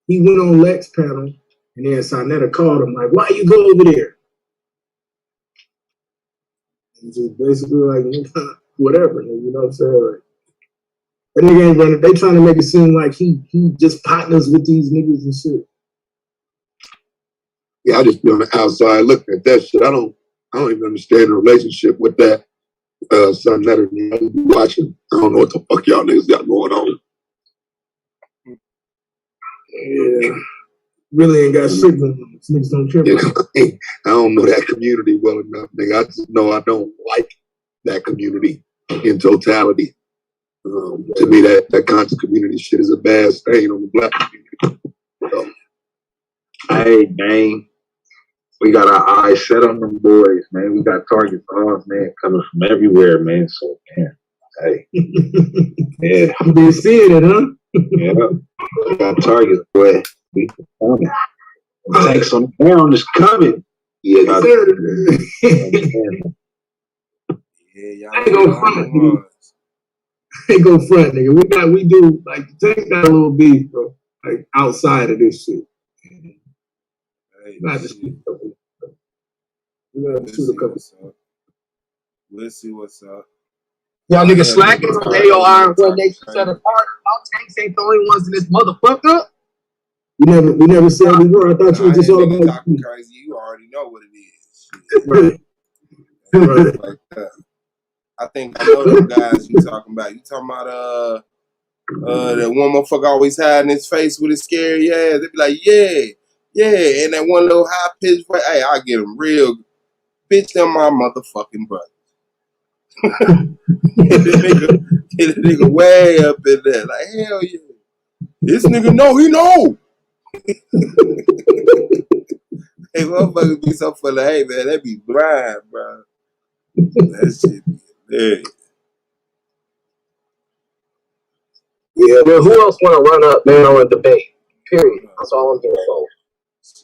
He went on Lex panel, and then Sarnetta called him like, "Why you go over there?" And just basically like, whatever, you know what I'm saying? Like, that nigga ain't running. They trying to make it seem like he just partners with these niggas and shit. Yeah, I just be on the outside looking at that shit. I don't even understand the relationship with that Sarnetta. I be watching. I don't know what the fuck y'all niggas got going on. Yeah. Really ain't got shit going on. These niggas don't care about it. I don't know that community well enough, nigga. I just know I don't like that community in totality. To me, that conscious community shit is a bad stain on the black community. So. Hey, gang. We got our eyes set on them boys, man. We got targets on, man, coming from everywhere, man. So, man, hey. Yeah. You been seeing it, huh? Yeah. We got targets, boy. We coming. Take some down is coming. Yeah, sir. Yeah, I ain't gonna front, nigga. I ain't gonna front, nigga. We do like take that little beef, bro. Like outside of this shit. Hey, not just we gotta shoot a couple. Let's see what's up. Y'all niggas slacking on the AOR and One Nation Set Apart. Our tanks ain't the only ones in this motherfucker. We never said we were. I thought you were just all about talking crazy. You already know what it is. Right. Like that. I think I know those guys you talking about. You talking about that one motherfucker always hiding his face with his scary ass. They be like, yeah, and that one little high pitched voice. Hey, I get him real. Bitch, them my motherfucking brother. Get the nigga way up in there. Like, hell yeah. This nigga know, he know. Hey, motherfuckers be so full of hate, man. They be blind, bro. That shit be hilarious. Yeah, well, who else want to run up, man, on a debate? Period. That's all I'm here for.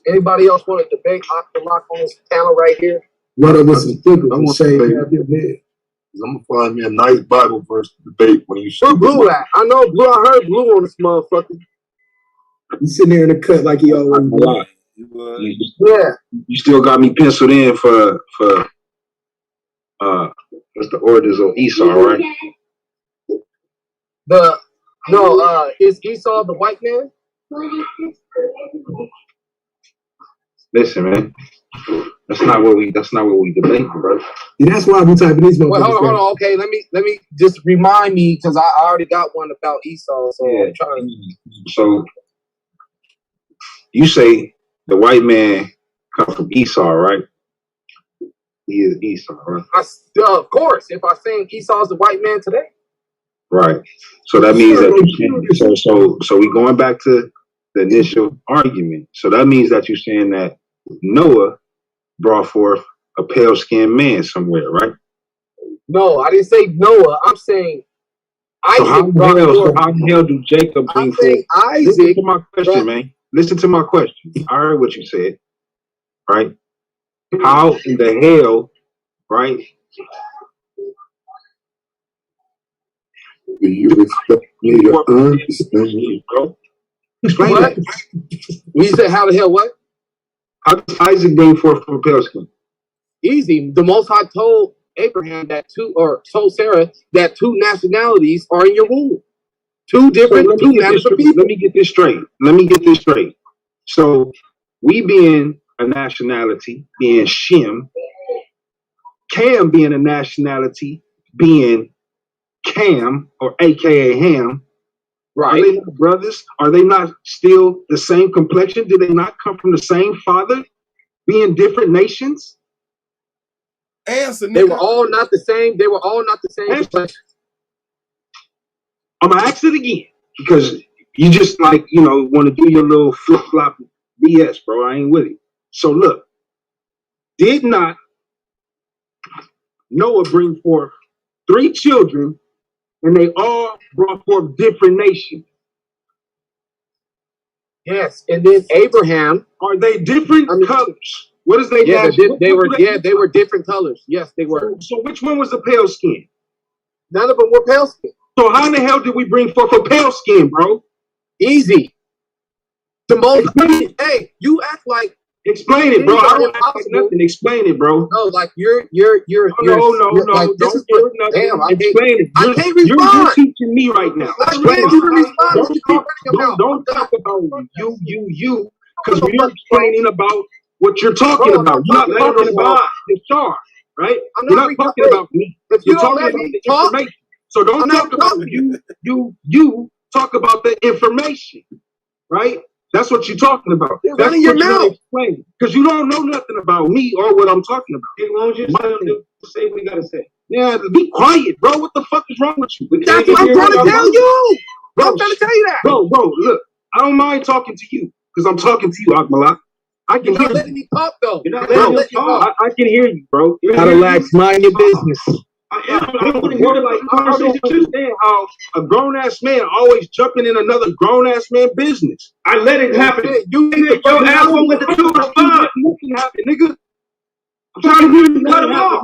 Anybody else want to debate Lock on this panel right here? Run up with some stickers and say, I'm gonna find me a nice Bible verse to debate when you. Where Blue at? I know Blue. I heard Blue on this motherfucker. He's sitting there in the cut like he always does. Yeah. You still got me penciled in for what's the orders of Esau, right? Is Esau the white man? Listen, man. That's not what we debate, bro. Yeah, that's why we typing these motherfuckers. Well, hold on. Okay, let me just remind me because I already got one about Esau. So yeah. I'm trying to. So you say the white man comes from Esau, right? He is Esau, right? Of course. If I saying Esau is the white man today. Right. So that means that so we going back to the initial argument. So that means that you're saying that Noah brought forth a pale-skinned man somewhere, right? No, I didn't say Noah. I'm saying Isaac. So how the hell do Jacob bring forth? Isaac. Listen to my question, man. Listen to my question. I heard what you said, right? How in the hell, right? You expect me to understand you, bro? Explain what? That. You said how the hell what? How does Isaac bring forth from pale skin? Easy. The Most High told Abraham told Sarah that two nationalities are in your womb. Two national people. Let me get this straight. So we being a nationality, being Shem, Cam being a nationality, being Cam or AKA Ham. Right. Are they not brothers? Are they not still the same complexion? Do they not come from the same father, being different nations? Answer, nigga. They were all not the same. They were all not the same complexion. I'm gonna ask it again because you just want to do your little flip flop BS, bro. I ain't with it. So look, did not Noah bring forth 3 children, and they all brought forth different nations? Yes, and then Abraham. Are they different colors? What is they? Yeah, they were different colors. Yes, they were. So which one was the pale skin? None of them were pale skin. So how in the hell did we bring forth a pale skin, bro? Easy. The most. Hey, you act like. Explain it, bro. I don't act like nothing. Explain it, bro. No, like you're. No. Like, this is what, damn, explain it. I can't respond. You're teaching me right now. Don't talk about you. Because you're explaining about what you're talking about. You're not talking about the chart, right? You're not talking about me. You're talking about the information. So don't talk about you. Talk about the information, right? That's what you're talking about. You're That's running your mouth. Because you don't know nothing about me or what I'm talking about. Hey, why don't you say what you gotta say? Yeah, be quiet, bro. What the fuck is wrong with you? That's what I'm trying to tell you. I'm trying to tell you that. Bro, look, I don't mind talking to you because I'm talking to you, Akmalak. I can You're not letting me talk, though. You're not letting me talk. I can hear you, bro. Relax, mind your business. I want to hear understand how a grown-ass man always jumping in another grown-ass man business. I let it happen. You think your ass won't let the two respond. Nothing happen, nigga. I'm trying to hear you cut him off.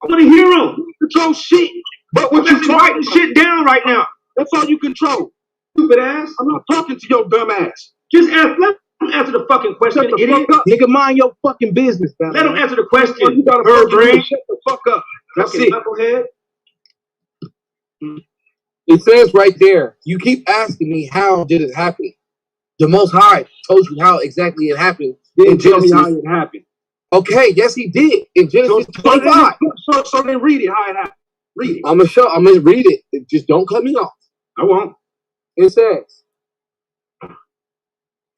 I want to hear him. Control shit. But what you writing shit down right now. That's all you control. Stupid ass. I'm not talking to your dumb ass. Just answer the fucking question, idiot. Nigga, mind your fucking business, man. Let him answer the question. You gotta shut the fuck up. That's it. Knucklehead. It says right there. You keep asking me how did it happen. The Most High told you how exactly it happened. Didn't tell me how it happened. Okay, yes, he did in Genesis 25. So then read it how it happened. Read it. I'm gonna read it. Just don't cut me off. I won't. It says,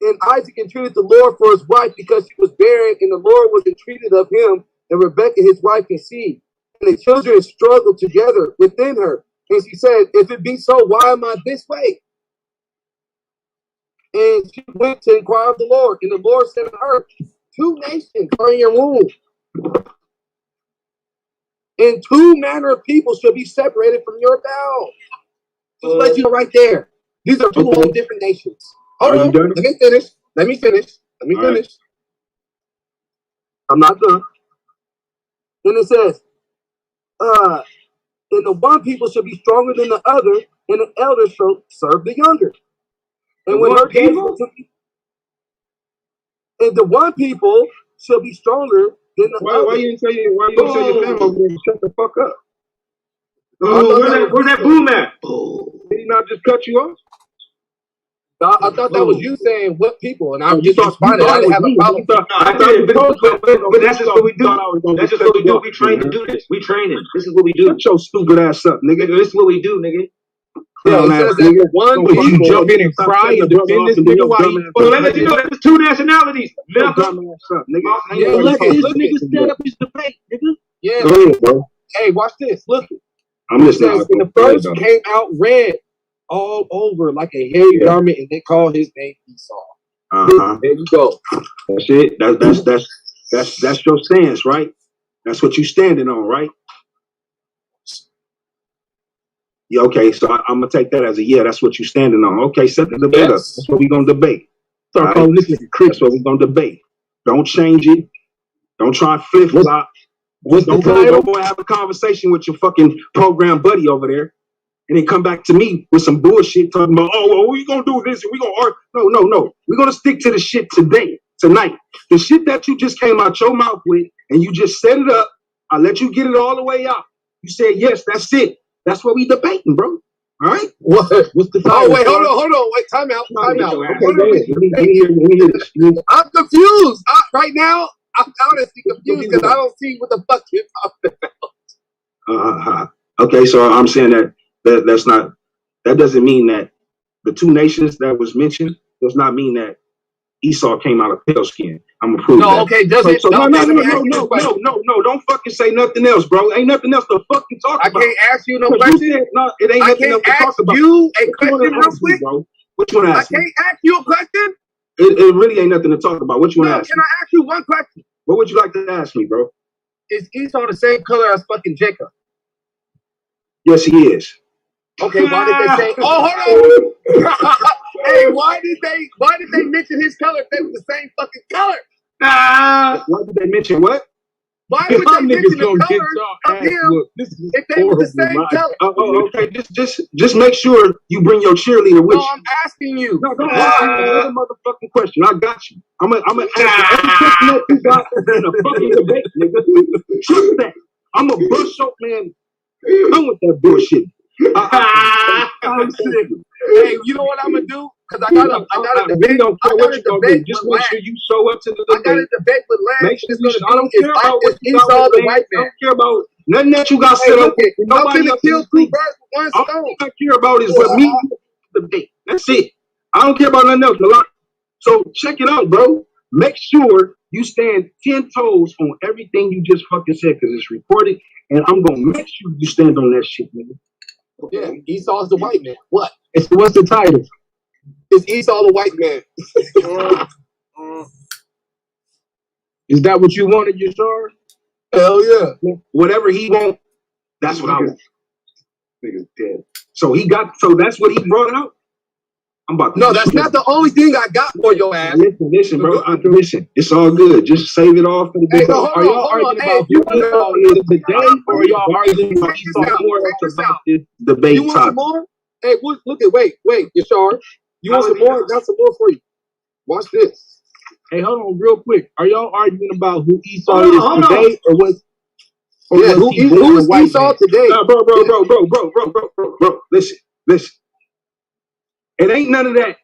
and Isaac entreated the Lord for his wife because she was barren, and the Lord was entreated of him, and Rebekah his wife conceived. And the children struggled together within her. And she said, if it be so, why am I this way? And she went to inquire of the Lord. And the Lord said to her, 2 nations are in your womb. And 2 manner of people shall be separated from your bowels. Just let you know right there. These are 2 whole different nations. Hold on. Let me finish. Right. I'm not done. And it says, and the one people shall be stronger than the other, and the elder shall serve the younger. And when her people, and the one people shall be stronger than the other. Why you didn't say your family over there? Shut the fuck up. Where's that boom at? Did he not just cut you off? I thought that was you saying what people, and I just responded. I didn't have a problem. But that's just what we do. That's just what we do. We train to do this. We train it. This is what we do. Shut your stupid ass up, nigga. This is what we do, nigga. Yeah, it says that one people. You jump in and cry and defend this nigga while let you know there's 2 nationalities. Yeah, let this nigga set up his debate, nigga. Yeah. Go ahead, bro. Hey, watch this. Look. I'm listening. And the first came out red all over like a hairy garment, and they called his name Esau. There you go. That's it. That's your stance, right? That's what you standing on, right? Yeah, okay, so I'm gonna take that as a that's what you standing on. Okay, set the debate up. That's what we gonna debate. Right? That's what we gonna debate. Don't change it. Don't try and flip flop. Don't go and have a conversation with your fucking program buddy over there, and then come back to me with some bullshit talking about, oh, well, we gonna do this and we gonna argue. No. We're gonna stick to the shit tonight. The shit that you just came out your mouth with, and you just set it up. I let you get it all the way out. You said yes, that's it. That's what we debating, bro. All right? What's the time? Oh, wait, hold on. Wait, time out. I'm confused. Right now, I'm honestly confused because I don't see what the fuck you're talking about. Okay, so I'm saying that doesn't mean that the 2 nations that was mentioned does not mean that Esau came out of pale skin. I'm gonna prove that. No, okay, does it? No, don't fucking say nothing else, bro. Ain't nothing else to fucking talk about. I can't ask you no question. No, it ain't nothing else to talk about. I can't ask you a question real quick. What you wanna ask me? I can't ask you a question? It really ain't nothing to talk about. What you wanna ask me? Can I ask you one question? What would you like to ask me, bro? Is Esau the same color as fucking Jacob? Yes, he is. Okay, why did they say? Oh, hold on. Hey, why did they mention his color if they were the same fucking color? Why did they mention what? Why would they mention the color of him if they were the same color? Okay, just make sure you bring your cheerleader with you. No, I'm asking you. No, don't ask me another motherfucking question. I got you. I'm gonna answer every question that you got in a fucking debate, nigga. Trust that. I'm a bust up man. Come with that bullshit. I'm sick. Hey, you know what I'm gonna do? Because I got a debate. Don't care what you gonna do. Just make sure you show up to the debate. I got a debate with Lance. I don't care about what you got with the white man. I don't care about nothing that you got set up with. Nobody else kill 2 birds with 1 stone. All I care about is what me debate. That's it. I don't care about nothing else. So check it out, bro. Make sure you stand 10 toes on everything you just fucking said because it's recorded, and I'm gonna make sure you stand on that shit, nigga. Yeah, Esau's the white man. What? What's the title? Is Esau the white man? Is that what you wanted, Yashar? Hell yeah. Whatever he want, that's what I want. Nigga's dead. So that's what he brought out? I'm about to that's not the only thing I got for your ass. Listen, bro. Listen, it's all good. Just save it all for the day. Are y'all arguing about Esau today, or are y'all arguing about Esau this debate topic? You want some more? Hey, wait, Yashar. You want some more? I got some more for you. Watch this. Hey, hold on, real quick. Are y'all arguing about who Esau is today, or was? Yeah, who is Esau today? Bro. Listen. It ain't none of that.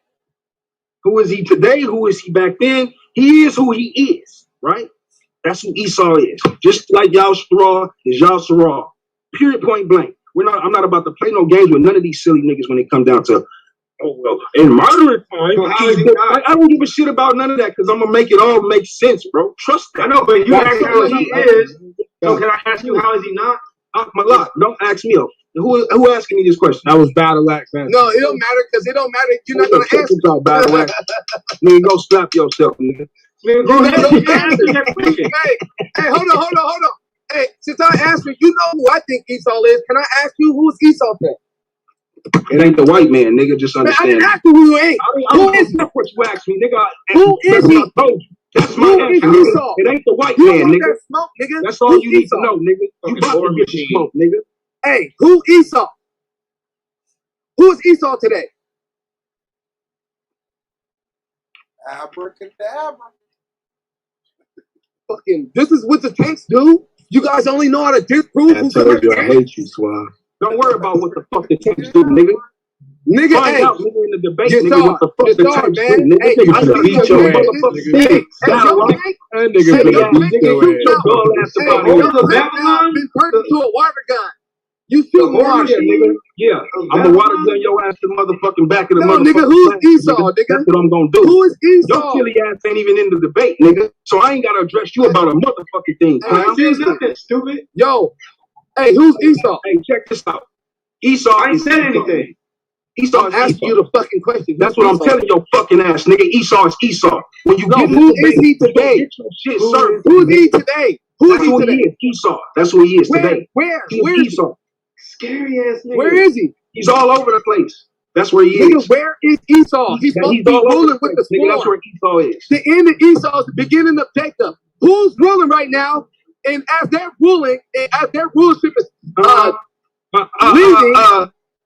Who is he today? Who is he back then? He is who he is, right? That's who Esau is. Just like Yahshua is Yahshua. Period, point blank. I'm not about to play no games with none of these silly niggas when it come down to, in modern time, I don't give a shit about none of that because I'm gonna make it all make sense, bro. Trust that. I know, but you asked how he is. So can I ask you, how is he not? Malak, don't ask me. Who asking me this question? That was Battle Axe. No, it don't matter because it don't matter. You're not gonna answer. Battle Axe. Nigga, go slap yourself, nigga. Hey, hold on. Hey, since I answered, you know who I think Esau is. Can I ask you who's Esau then? It ain't the white man, nigga. Just understand. Man, I didn't ask you who you ain't. Who is that? What you asked me, nigga? Who is he? That's my answer. Esau? It ain't the white You man, want nigga. that smoke, nigga? That's all you need to know, nigga. You about to get smoke, nigga. Hey, who Esau? Who is Esau today? Abracadabra. Fucking, this is what the tanks do. You guys only know how to disprove who's I hate you, Swab. Don't worry about what the fuck the tanks do, nigga. Nigga, find hey, out, nigga, in the debate, you nigga, what the fuck the saw, tanks man. do, nigga. Hey, Nigga, I better beat your ass. That nigga better beat your ass. Been turned into a water gun. You shoot water, nigga. Yeah, I'm a water gun your ass to the motherfucking back of the motherfucking nigga, who's plant, Esau, nigga? That's what I'm gonna do. Who is Esau? Your silly ass ain't even in the debate, nigga. So I ain't gotta address you about a motherfucking thing, clown. Nothing, stupid. Yo, hey, who's Esau? Hey, check this out. Esau I ain't said anything. Esau is asking you the fucking question. That's what I'm telling your fucking ass, nigga. Esau is Esau. When you get who is he today? Shit, sir. Who is he today? Who is he today? Esau. That's who he is today. Where He's is Esau. Scary ass nigga. Where is he? He's all over the place. That's where he Nigga, is. where is Esau? He's supposed to be ruling with the nigga, that's sword. where Esau is. The end of Esau is the beginning of Jacob. Who's ruling right now? And as they're ruling, and as their rulership is leaving,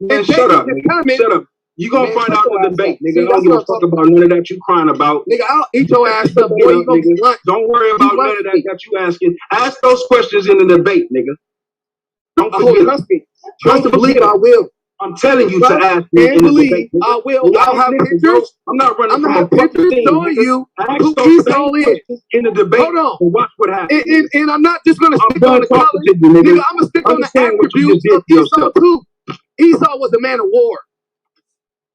man, shut up, nigga. Shut up. You gonna find out in the debate, nigga. I don't give a fuck about none of that you crying about. Nigga, I'll eat your ass up, boy. You gonna be blunt. Don't worry about none of that you asking. Ask those questions in the debate, nigga. Don't forget. Trust me. Trust and believe I will. I'm telling you to ask me in the debate. I will. I'll have pictures. I'm not running I'm from gonna have a fucking pictures thing. showing you Ask who those Esau same is. questions in the debate. Hold on. And watch what happens. And I'm not just gonna stick done on the talking colors. to you, nigga. I'm gonna stick on the Understand what you attributes just of did to Esau yourself. too. Esau was a man of war.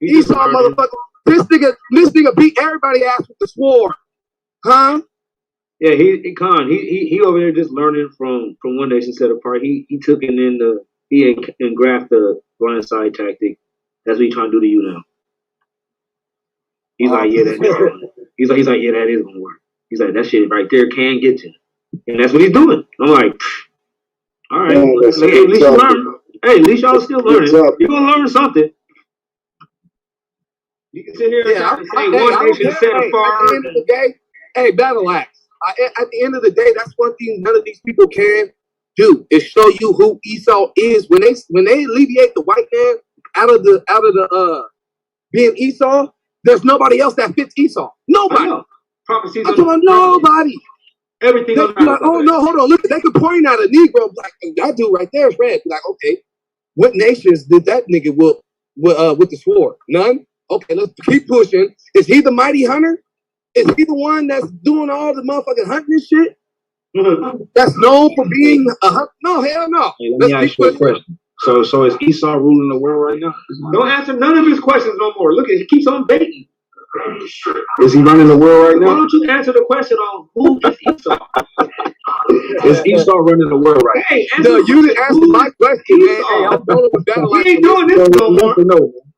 Esau, motherfucker. This nigga beat everybody ass with the sword. Huh? Yeah, he over there just learning from One Nation Set Apart. He took it in he engrafted the blindside tactic. That's what he's trying to do to you now. He's like, yeah, he's like, yeah, that is gonna work. He's like, that shit right there can get you, and that's what he's doing. I'm like, all right, hey, at least you learn. Hey, at least y'all still learning. You're gonna learn something. You can sit here and say One Nation Set Apart. At the end of the day, hey, Battle Axe. At the end of the day, that's one thing none of these people can do is show you who Esau is. When they alleviate the white man out of the being Esau, there's nobody else that fits Esau. Nobody. I'm talking about nobody. Everything. They be like, oh no, hold on. Look, they could point out a Negro like that dude right there is red. Be like, okay, what nations did that nigga with the sword? None. Okay, let's keep pushing. Is he the mighty hunter? Is he the one that's doing all the motherfucking hunting and shit? That's known for being a hunter? No, hell no. Hey, let me ask you a question. So is Esau ruling the world right now? Don't answer none of his questions no more. Look, he keeps on baiting. Is he running the world right now? Why don't you answer the question on who is Esau? Is Esau running the world right now? Hey, no, you didn't answer my question, man. Hey, I'm going with that. He ain't doing this no more.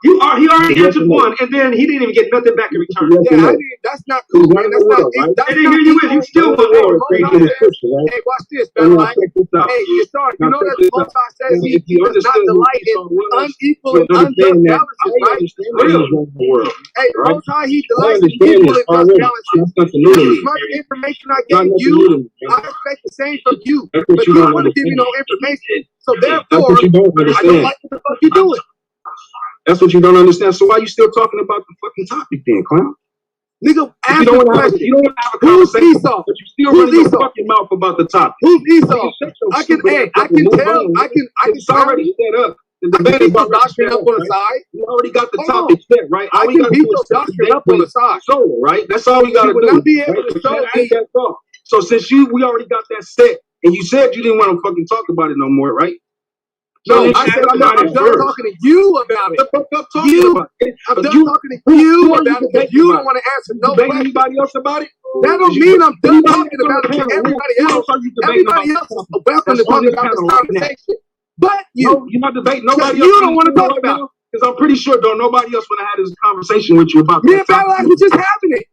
He already answered one, and then he didn't even get nothing back in return. Yeah, that's not cool, man. That's not. And then here you is, you still want war. Hey, watch this, man. Hey, you start. You know that the Most High says he does not delight in unequal and unjust balances, right? Hey, the Most High, he delights in equal and just balances. As much information I gave you, I expect the same from you. But you don't want to give me no information. So therefore, I don't like what the fuck you doing. That's what you don't understand. So why you still talking about the fucking topic then, clown? Nigga, you don't want to have a conversation. Who's Esau? But you still running your fucking mouth about the topic. Who's Esau? I can tell. It's already set up. The I can beat your doctrine up on the side. We already got the topic set, right? I can beat your doctrine up on the side. Solo, right? That's all we gotta do. Not be able to show me. So since we already got that set, and you said you didn't want to fucking talk about it no more, right? No, I said I'm done talking to you about it. I'm done talking to you about it because you don't want to answer no question. Anybody else about it? That don't mean I'm done talking about it to everybody else. Everybody else is welcome to talk about this conversation. But you're not debating nobody else. You don't want to talk about it. Because I'm pretty sure don't nobody else want to have this conversation with you about me and Battle Axe, we just having it.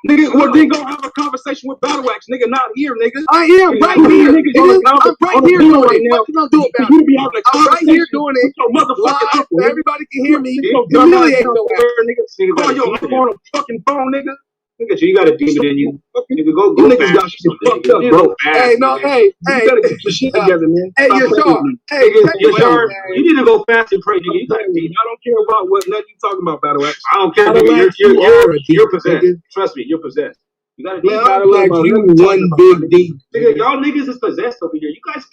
Nigga, well, then go have a conversation with Battle Axe, nigga. Not here, nigga. I am right here, nigga. I'm right here doing it. What you gonna do about it? I'm right here doing it. Live, so everybody can hear me. Humiliate your ass. Call your on a fucking phone, nigga. Look at you. You got a demon in you. Nigga, go niggas got shit fucked up, bro. Hey, no, hey. You gotta get your shit together, man. Hey, Yashar. Hey, Yashar. You need to go fast and pray, nigga. You got a demon. I don't care about what nothing you talking about, Battle Axe. I don't care, nigga. You're possessed. Trust me, you're possessed. You got a demon. Battle Axe, you one big D. Nigga, y'all niggas is possessed over here. You guys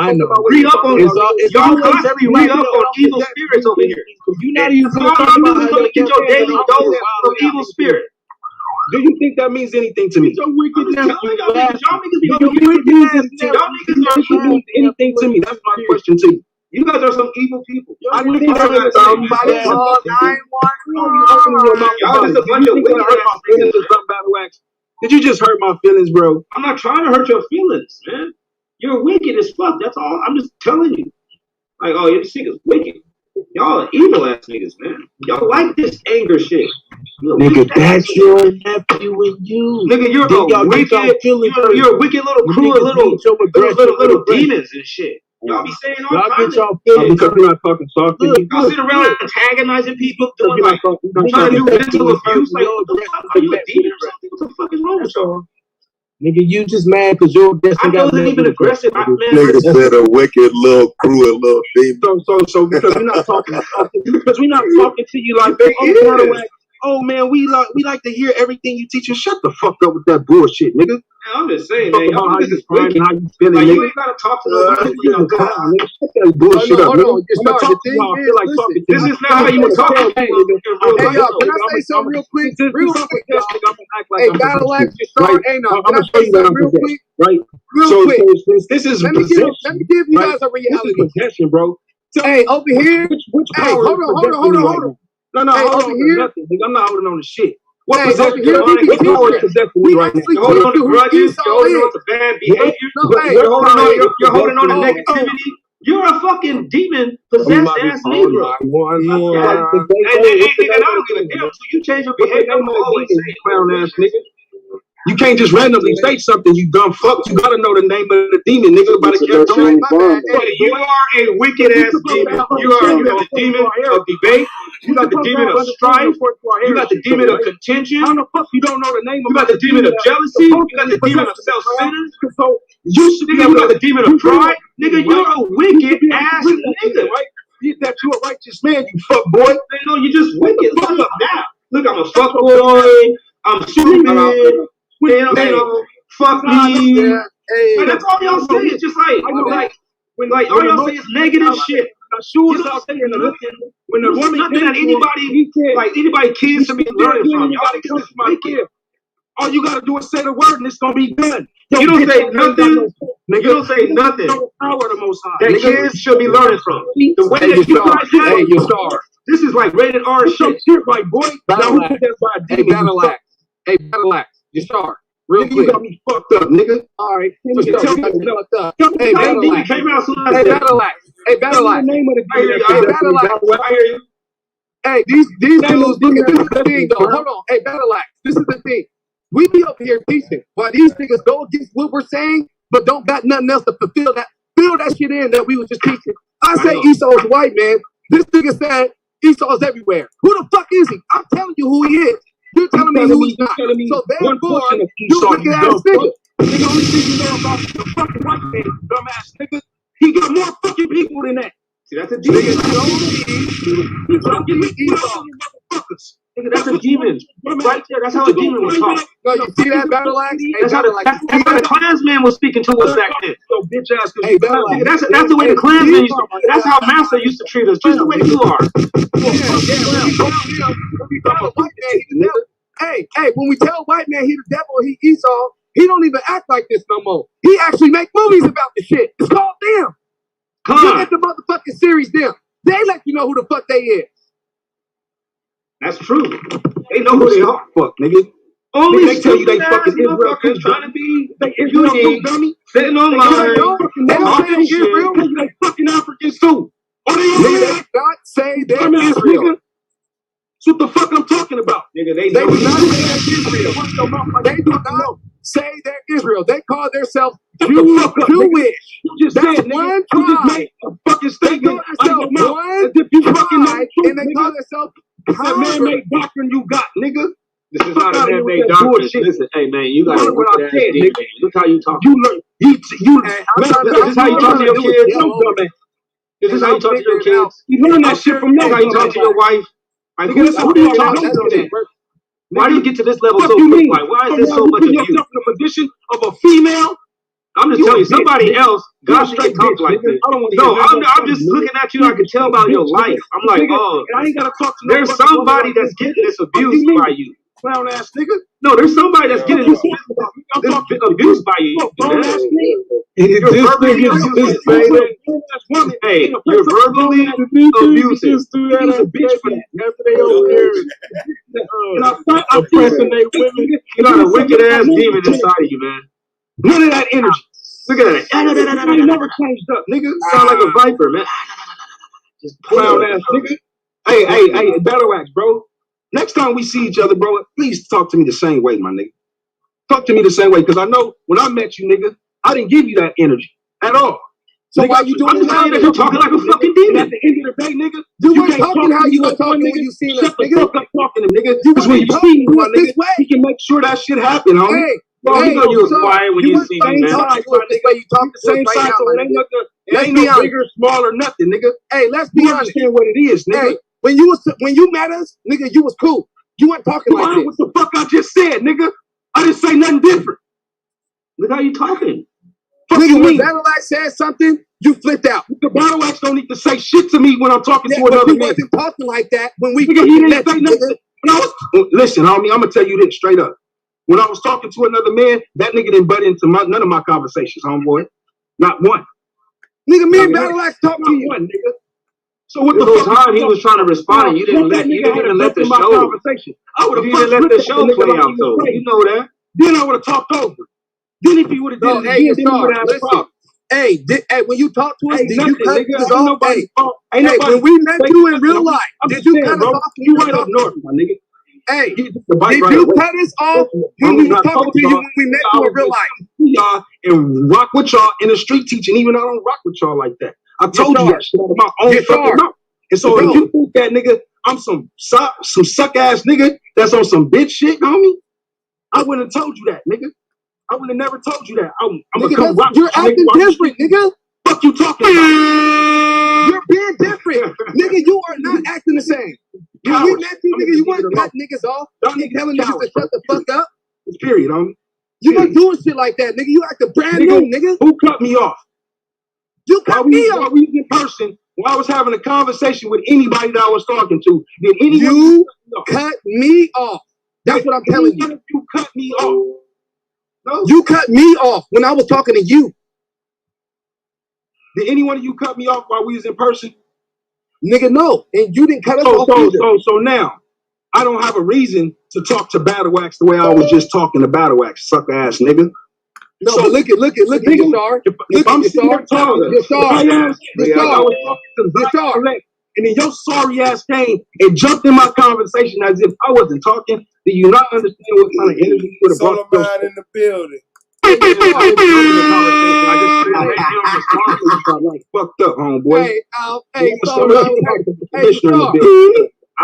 I know. Read up on y'all constantly read up on evil spirits over here. You're not even gonna get your daily dose of evil spirit. Do you think that means anything to me? Y'all niggas be Y'all niggas mean anything to me? That's my question to you. You guys are some evil people. I think somebody call 911. Y'all just a bunch of wicked ass. Did you just hurt my feelings, bro? I'm not trying to hurt your feelings, man. You're wicked as fuck. That's all. I'm just telling you. Like, oh, this nigga's wicked. Y'all are evil ass niggas, man. Y'all like this anger shit. Nigga, that's your nephew and you. Nigga, you're a wicked little crew of little demons and shit. Y'all be saying all kinds of shit. Because we're not talking soft. Y'all sit around antagonizing people, doing like, trying to do mental abuse. Like, what the fuck? Are you a demon or something? What the fuck is wrong with y'all? Nigga, you just mad because you're I wasn't even aggressive. Nigga said a wicked little crew and little demon. So because we're not talking to you like oh man, we like to hear everything you teach. Shut the fuck up with that bullshit, nigga. I'm just saying, man. Y'all how you crying and how you feeling, like, nigga. you ain't gotta talk to nobody. Shut that bullshit up, nigga. This is not how you would talk to people. Hey, y'all, can I say something real quick? Hey, Battle Axe, hey, no, can I say something real quick? Right. Real quick. This is let me give you guys a reality. This is possession, bro. Hey, over here. Which hey, hold on. No, hey, hold on to nothing. I'm not holding on to shit. What hey, possession? What power is possessing me right now? You're holding on to grudges. You're holding on to bad behavior. You're holding on to negativity. You're a fucking demon possessed ass Negro. And I don't give a damn. So you change your behavior. I'm always saying, clown ass nigga. You can't just randomly say something, you dumb fuck. You gotta know the name of the demon, nigga. By the you are a wicked ass demon. You have the demon of debate. You got the demon of strife. You got the demon of contention. How the fuck you don't know the name of? You got the demon of jealousy. You got the demon of self-centered. You got the demon of pride. Nigga, you're a wicked ass nigga. Right? That you a righteous man, you fuck boy. No, you just wicked. Look up now. Look, I'm a fuck boy. I'm stupid. Fuck me. Like, that's all y'all say. It's just like all y'all say is negative shit. When the woman nothing that anybody kids to be learning from. Y'all all you gotta do is say the word and it's gonna be done. You don't say nothing. You don't say nothing. That kids should be learning from. The way that you guys have this is like rated R shit. Right, boy. Hey, Battle Axe. Hey, Battle Axe. Yashar. Real quick. You got me fucked up, nigga. All right. Hey, Battle Axe. Hey, Battle Axe. Hey, Battle Axe. I hear you. Hey, these dudes, this is the thing, though. Hold on. Hey, Battle Axe. This is the thing. We be up here teaching while these niggas go against what we're saying, but don't got nothing else to fill that shit in that we was just teaching. I say Esau's white, man. This nigga said Esau's everywhere. Who the fuck is he? I'm telling you who he is. You're telling me who he's not. So therefore, you wicked ass nigga. The only thing you know about the fucking white man, dumbass nigga, he got more fucking people than that. See, that's a demon. He's fucking Esau, motherfuckers. Nigga, that's a demon. Right there, that's how a demon was talking. No, you see that Battle Axe? That's how the Klansman was speaking to us back then. Yo, bitch ass. Hey, Battle Axe. That's the way the Klansman used to. That's how Master used to treat us. Just the way you are. Hey, when we tell white man he the devil or he Esau, he don't even act like this no more. He actually make movies about the shit. It's called Them. Look at the motherfucking series Them. They let you know who the fuck they is. That's true. They know who they are. Fuck, nigga. Only they tell you they fucking Israel trying to be unique, sitting online. They don't say Israel. They fucking Africans too. Or they Nigga, not say they're Israel. That's what the fuck I'm talking about. Nigga, they do not say Israel. They do not say they're Israel. They call themselves Jewish. You just That's said, nigga, one you just tribe. made a fucking statement. They call themselves one as if you fucking know tribe, the truth, and they call themselves that man-made doctrine you got, nigga. This is not a man-made doctrine. Listen, hey man, you gotta what I said, nigga. Look how you talk. You learn. You. This is how you talk to your kids. This is how you talk to your kids. You learn that shit from This is how you talk to your wife. Like, who do you talk to? Why do you get to this level so quick? Like, why is there so much of you? In the position of a female. I'm just telling you, somebody else got to talk like this. No, I'm just looking at you. I can tell about your life. I'm like, oh, I ain't gotta talk to there's somebody that's getting this abused by you. Clown ass nigga. No, there's somebody that's getting this abused by you. You're verbally abusive. Hey, you're verbally abusive. He's a bitch for that. You got a wicked ass demon inside of you, man. None of that energy. Look at that. I never changed up, nigga. Sound like a viper, man. Just clown ass nigga. Hey, Battle Axe, bro. Next time we see each other, bro, please talk to me the same way, my nigga. Talk to me the same way, because I know when I met you, nigga, I didn't give you that energy at all. So why you doing now? You're talking like a fucking demon. At the end of the day, nigga, you weren't talking how you were talking when you seen us, Shut the nigga. fuck up talking to nigga. You Because when you see me, my this nigga, way. we can make sure that shit happen, homie. Well, you know you was quiet when you see me, man. Talking to us this way you talking to us Same right size, now, so my it ain't nigga. nothing. It ain't no bigger, smaller, nothing, nigga. Hey, let's be You honest. understand what it is, nigga. Hey, when you met us, nigga, you was cool. You weren't talking like this. What the fuck I just said, nigga? I didn't say nothing different. Look how you talking. Nigga, when Battle Axe said something, you flipped out. The Battle Axe don't need to say shit to me when I'm talking to but another you man. wasn't talking like that when we Nigga, he didn't met say you, nothing. nigga. When I was, listen, homie, I'm gonna tell you this straight up. When I was talking to another man, that nigga didn't butt into none of my conversations, homeboy. Not one. Nigga, me and Battle Axe talked to you. One, nigga. So what This the whole fuck? time he was trying to respond, and you didn't let the show. I would have You didn't let the show play out, though. You know that. Then I would have talked over. Then if he would have did it again, then we would have had a problem. Hey, when you talk to us, Hey, did nothing, you cut nigga. us Ain't off? nobody fault. Hey, Ain't nobody when we met you in real life, I'm did just you saying, cut us bro, off? You right up north, my nigga. Hey, did right you away. cut us off when we was talking to you when we met you in real life? Y'all and rock with y'all in the street teaching, even though I don't rock with y'all like that. I told you that shit out of my own fucking mouth. And so if you think that nigga, I'm some suck ass nigga that's on some bitch shit, homie, I wouldn't have told you that, nigga. I would have never told you that. I'm gonna come rock. You're acting different, nigga. Fuck you talking about? You're being different, nigga. You are not acting the same. When we met you, nigga, you weren't cutting niggas off. You telling niggas to shut the fuck up. Period, homie. You weren't doing shit like that, nigga. You acting brand new, nigga. Who cut me off? You cut me off. While we was in person, while I was having a conversation with anybody that I was talking to, did anyone you cut me off? That's what I'm telling you. You cut me off. No. You cut me off when I was talking to you. Did any one of you cut me off while we was in person? Nigga, no. And you didn't cut us off either. So now, I don't have a reason to talk to Battle Axe the way I was just talking to Battle Axe, sucker ass nigga. No, so, but look at Yashar. If I'm sitting there talking, Yashar. And then your sorry ass came and jumped in my conversation as if I wasn't talking. Do you not understand what kind of energy you would have brought? Solomon in the building. Fucked up, homeboy. Hey, I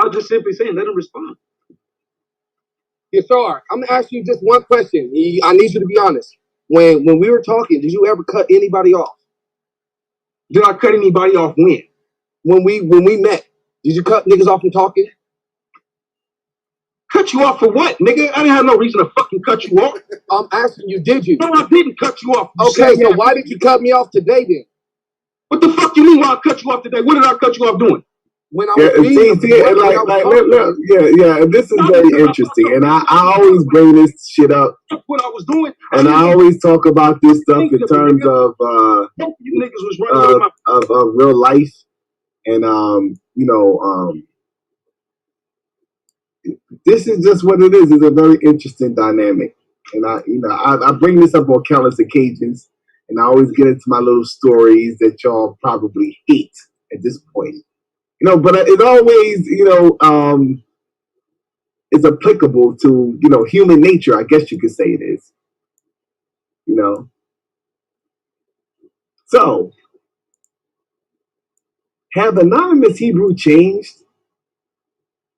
was just simply saying, let him respond. Yashar, I'm gonna ask you just one question. I need you to be honest. When we were talking, did you ever cut anybody off? Did I cut anybody off when? When we met, did you cut niggas off from talking? Cut you off for what, nigga? I didn't have no reason to fucking cut you off. I'm asking you, did you? No, I didn't cut you off. Okay, so why did you cut me off today then? What the fuck you mean why I cut you off today? What did I cut you off doing? When I was this is very interesting, and I always bring this shit up. That's what I was doing. And I always talk about this stuff in terms of you niggas was running of real life, and this is just what it is. It's a very interesting dynamic, and I bring this up on countless occasions, and I always get into my little stories that y'all probably hate at this point. But it always, is applicable to, human nature, I guess you could say it is. So, have Anonymous Hebrew changed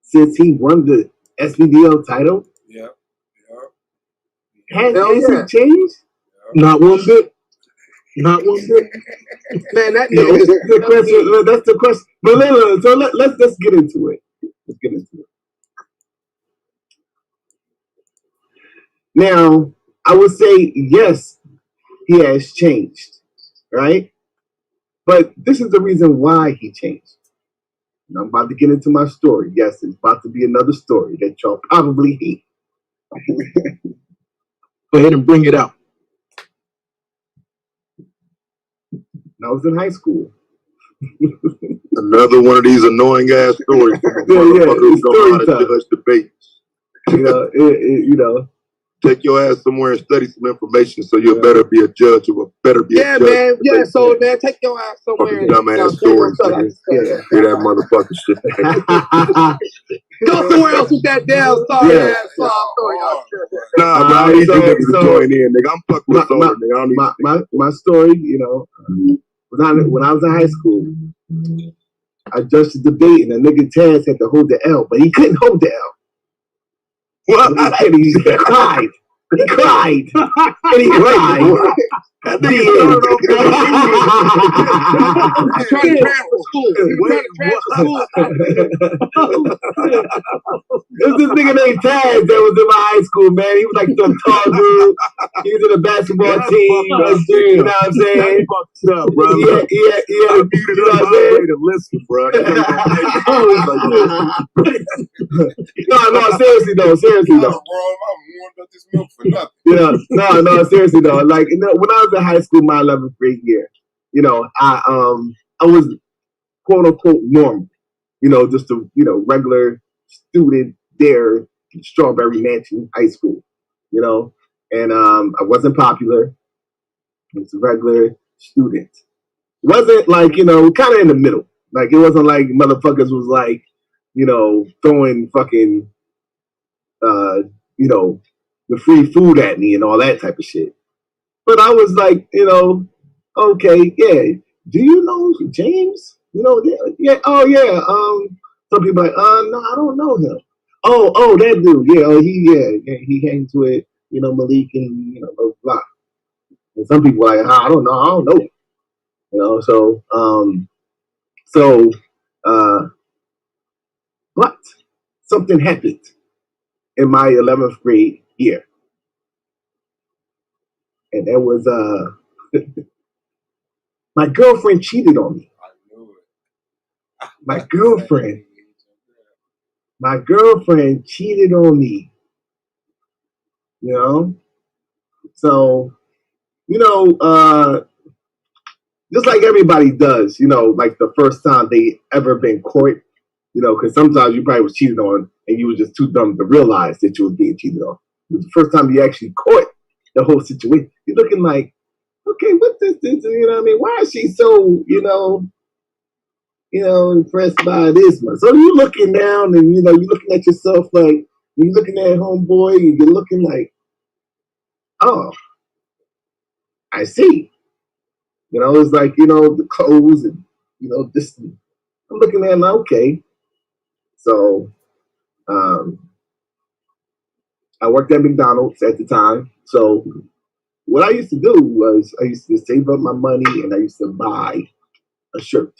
since he won the SBDL title? Yeah. Has it changed? Not one bit. Not one bit. Man, that's the question. But so let's get into it. Let's get into it. Now, I would say yes, he has changed, right? But this is the reason why he changed. And I'm about to get into my story. Yes, it's about to be another story that y'all probably hate. Go ahead and bring it out. I was in high school. Another one of these annoying ass stories from a motherfucker who don't know how to judge debates. Take your ass somewhere and study some information so you'll better be a judge or better be a judge. Man. Yeah, so man, take your ass somewhere. Fucking dumbass stories. Hear that motherfucking shit. Go somewhere else with that damn story ass story. Nah, bro, I need you niggas to join in, nigga. I'm fucking with solar, nigga. My story, when I was in high school, I judged the debate and the nigga Taz had to hold the L, but he couldn't hold the L. Well, he cried. He cried. And he cried. At the end. He's trying to transfer school. It was this nigga named Taz that was in my high school, man. He was like some tall dude. He was in the basketball team. You know what I'm saying? Up, bro. Yeah. I muted up my way to listen, bro. No, seriously though. No, seriously though. Like, when I was in high school, my 11th grade year, I was quote unquote normal. Just a regular student there in Strawberry Mansion High School. And I wasn't popular. I was a regular student. Wasn't like, kind of in the middle. Like, it wasn't like motherfuckers was like, throwing fucking the free food at me and all that type of shit. But I was like, okay, yeah. Do you know James? Yeah. Oh yeah. Some people are like, no, I don't know him. Oh, that dude. Yeah. He hangs with, Malik and blah blah. And some people are like, I don't know him. But something happened in my 11th grade year. And that was my girlfriend cheated on me. My girlfriend cheated on me. So, just like everybody does, like the first time they ever been caught, because sometimes you probably was cheated on and you were just too dumb to realize that you was being cheated on. It was the first time you actually caught the whole situation. You're looking like, okay, what's this? Why is she so, impressed by this one? So you're looking down and, you're looking at yourself like, you're looking at homeboy and you're looking like, oh, I see. It's like, the clothes and, this. I'm looking at him, okay. So, I worked at McDonald's at the time. So, what I used to do was I used to save up my money and I used to buy a shirt,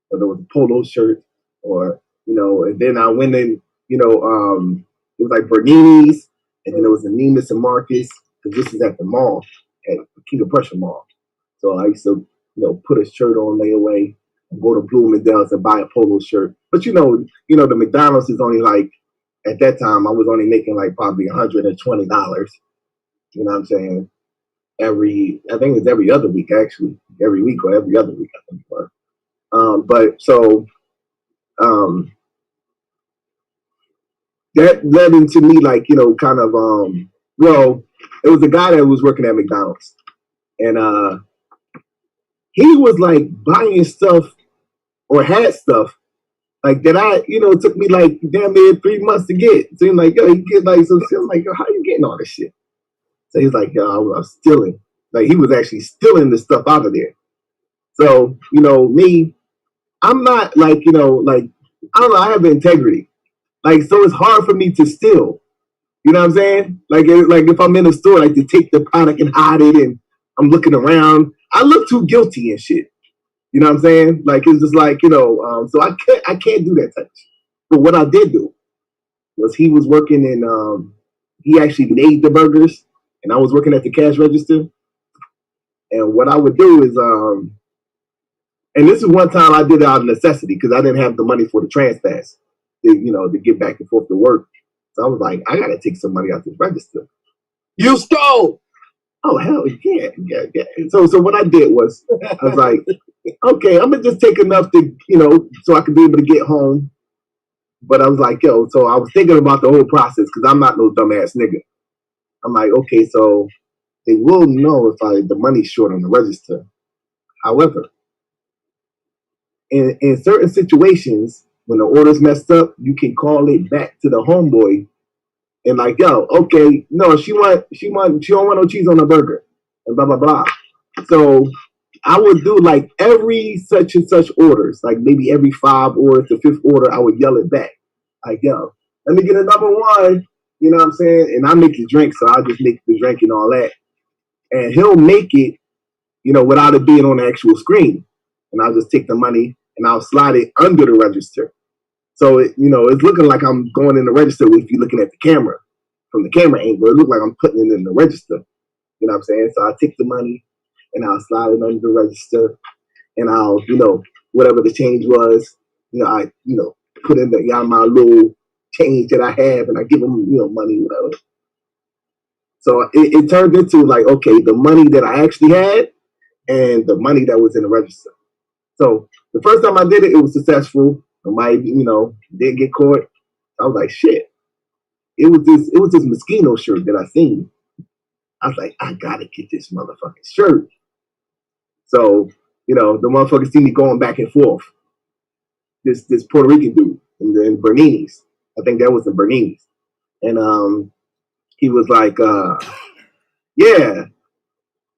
whether it was a polo shirt or, and then I went in, it was like Bernini's, and then there was a Neiman's and Marcus, because this is at the mall, at King of Prussia Mall. So I used to, put a shirt on layaway, and go to Bloomingdale's and buy a polo shirt. But the McDonald's is only like, at that time, I was only making like probably $120. You know what I'm saying? I think it's every other week, actually. Every week or every other week, I think it was. That led into me like, kind of, it was a guy that was working at McDonald's. And he was like buying stuff or had stuff like that it took me like damn near 3 months to get. It seemed like, yo, he get like some shit. I'm like, yo, how you getting all this shit? So he's like, yo, I'm stealing. Like he was actually stealing the stuff out of there. So, me, I'm not like, I don't know, I have integrity. Like, so it's hard for me to steal. You know what I'm saying? Like if I'm in a store, like to take the product and hide it and I'm looking around, I look too guilty and shit. You know what I'm saying? Like, it's just like, so I can't do that type of shit. But what I did do was he was working in, he actually made the burgers and I was working at the cash register. And what I would do is, and this is one time I did it out of necessity because I didn't have the money for the TransPass to get back and forth to work. So I was like, I got to take some money out this register. You stole! Oh, hell yeah. So what I did was, I was like, okay, I'm going to just take enough to, so I could be able to get home. But I was like, yo, so I was thinking about the whole process because I'm not no dumbass nigga. I'm like, okay, so they will know if the money's short on the register. However, in certain situations, when the order's messed up, you can call it back to the homeboy and like, yo, okay, no, she don't want no cheese on her burger and blah, blah, blah. So I would do like every such and such orders, like maybe every 5 orders, the 5th order, I would yell it back. Like, yo, let me get a number 1. You know what I'm saying? And I make the drink, so I just make the drink and all that. And he'll make it, without it being on the actual screen. And I'll just take the money and I'll slide it under the register. So, it's looking like I'm going in the register if you're looking at the camera. From the camera angle, it looks like I'm putting it in the register. You know what I'm saying? So I take the money and I'll slide it under the register. And I'll, whatever the change was, I, put in my little change that I have and I give them, money, whatever. So it turned into like, okay, the money that I actually had and the money that was in the register. So the first time I did it, it was successful. Nobody, didn't get caught. I was like, shit. It was this Moschino shirt that I seen. I was like, I gotta get this motherfucking shirt. So, the motherfuckers see me going back and forth. This Puerto Rican dude in Bernini's. I think that was in Bernini's. And he was like, yeah,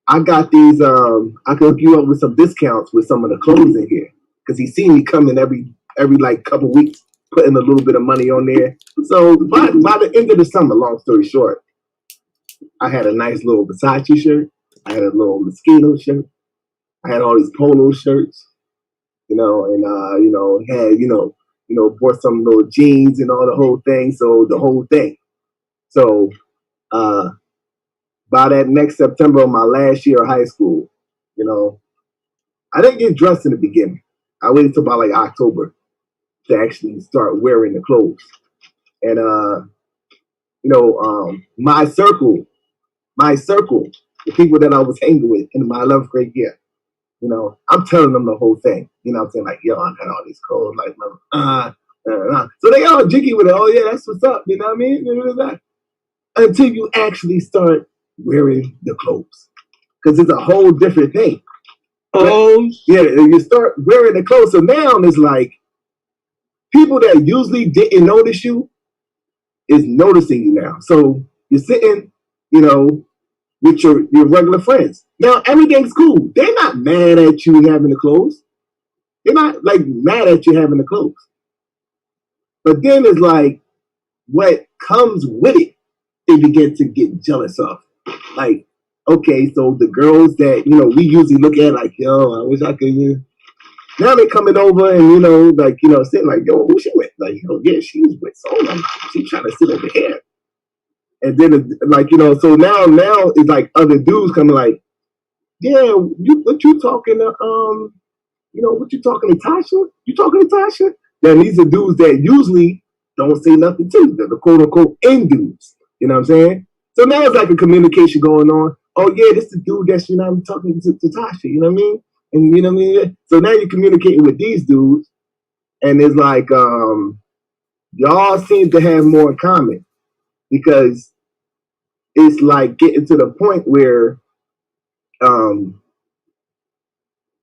I got these, I can hook you up with some discounts with some of the clothes in here. Because he seen me coming every like couple weeks, putting a little bit of money on there. So by the end of the summer, long story short, I had a nice little Versace shirt. I had a little Moschino shirt. I had all these polo shirts, and had, bought some little jeans and all the whole thing. So the whole thing. So by that next September of my last year of high school, I didn't get dressed in the beginning. I waited till about like October to actually start wearing the clothes. And, my circle, the people that I was hanging with in my 11th grade year, I'm telling them the whole thing. I'm saying like, yo, I got all these clothes, like, so they all jiggy with it. Oh yeah, that's what's up. You know what I mean? Until you actually start wearing the clothes, because it's a whole different thing. Oh yeah, you start wearing the clothes. So now it's like people that usually didn't notice you is noticing you now. So you're sitting, with your regular friends. Now everything's cool. They're not mad at you having the clothes. They're not like mad at you having the clothes. But then it's like what comes with it, they begin to get jealous of. Like, okay, so the girls that, we usually look at like, yo, I wish I could, now they coming over and sitting like, yo, who she with? Like, yeah, she was with Solar. She trying to sit over here. And then so now it's like other dudes coming like, yeah, what you talking to what you talking to Tasha? You talking to Tasha? Then these are dudes that usually don't say nothing to the quote unquote end dudes. You know what I'm saying? So now it's like a communication going on. Oh yeah, this is the dude that's I'm talking to Tasha, you know what I mean? And you know what I mean? So now you're communicating with these dudes, and it's like y'all seem to have more in common because it's like getting to the point where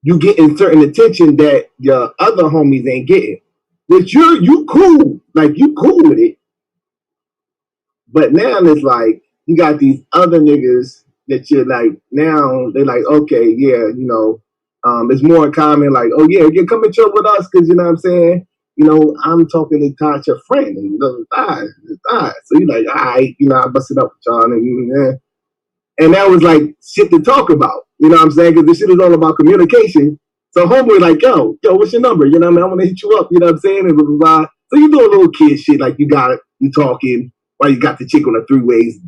you getting certain attention that your other homies ain't getting. Which you cool, like you cool with it. But now it's like you got these other niggas that you're like, now they're like, okay, yeah, it's more in common, like, oh yeah, you come and chill with us, because you know what I'm saying? I'm talking to Tasha friend, and so you're like, all right, I busted up with y'all, and that was like shit to talk about, you know what I'm saying? Because this shit is all about communication. So homeboy like, yo, what's your number? You know what I mean? I want to hit you up, you know what I'm saying? And blah, blah, blah. So you do a little kid shit, like you talking while you got the chick on the three-ways,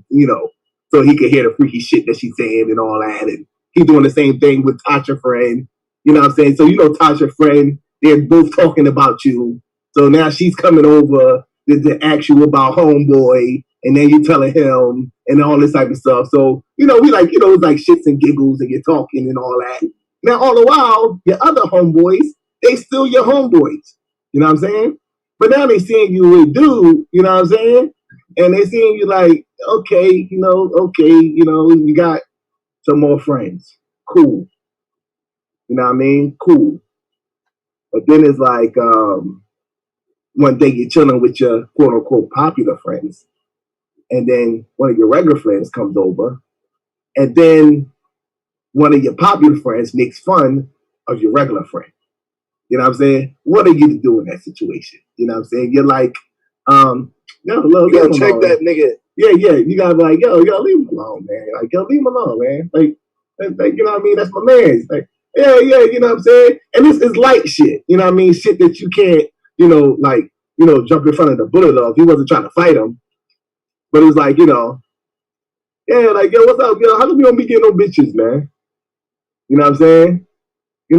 so he could hear the freaky shit that she's saying and all that. And he's doing the same thing with Tasha friend, you know what I'm saying? So Tasha friend, they're both talking about you. So now she's coming over to ask you about homeboy, and then you're telling him and all this type of stuff. So, we like, it's like shits and giggles and you're talking and all that. Now, all the while, your other homeboys, they still your homeboys. You know what I'm saying? But now they seeing you with dude, you know what I'm saying? And they seeing you like, okay, you got some more friends. Cool. You know what I mean? Cool. But then it's like, one day you're chilling with your quote unquote popular friends. And then one of your regular friends comes over. And then one of your popular friends makes fun of your regular friend. You know what I'm saying? What are you to do in that situation? You know what I'm saying? You're like, you gotta check that nigga. Yeah. You gotta be like, yo, leave him alone, man. Like, yo, leave him alone, man. Like, you know what I mean? That's my man. Like, yeah, you know what I'm saying? And this is light shit. You know what I mean? Shit that you can't, jump in front of the bullet of. He wasn't trying to fight him. But it was like, yeah, like, yo, what's up? Yo, how come you don't be getting no bitches, man? You know what I'm saying? So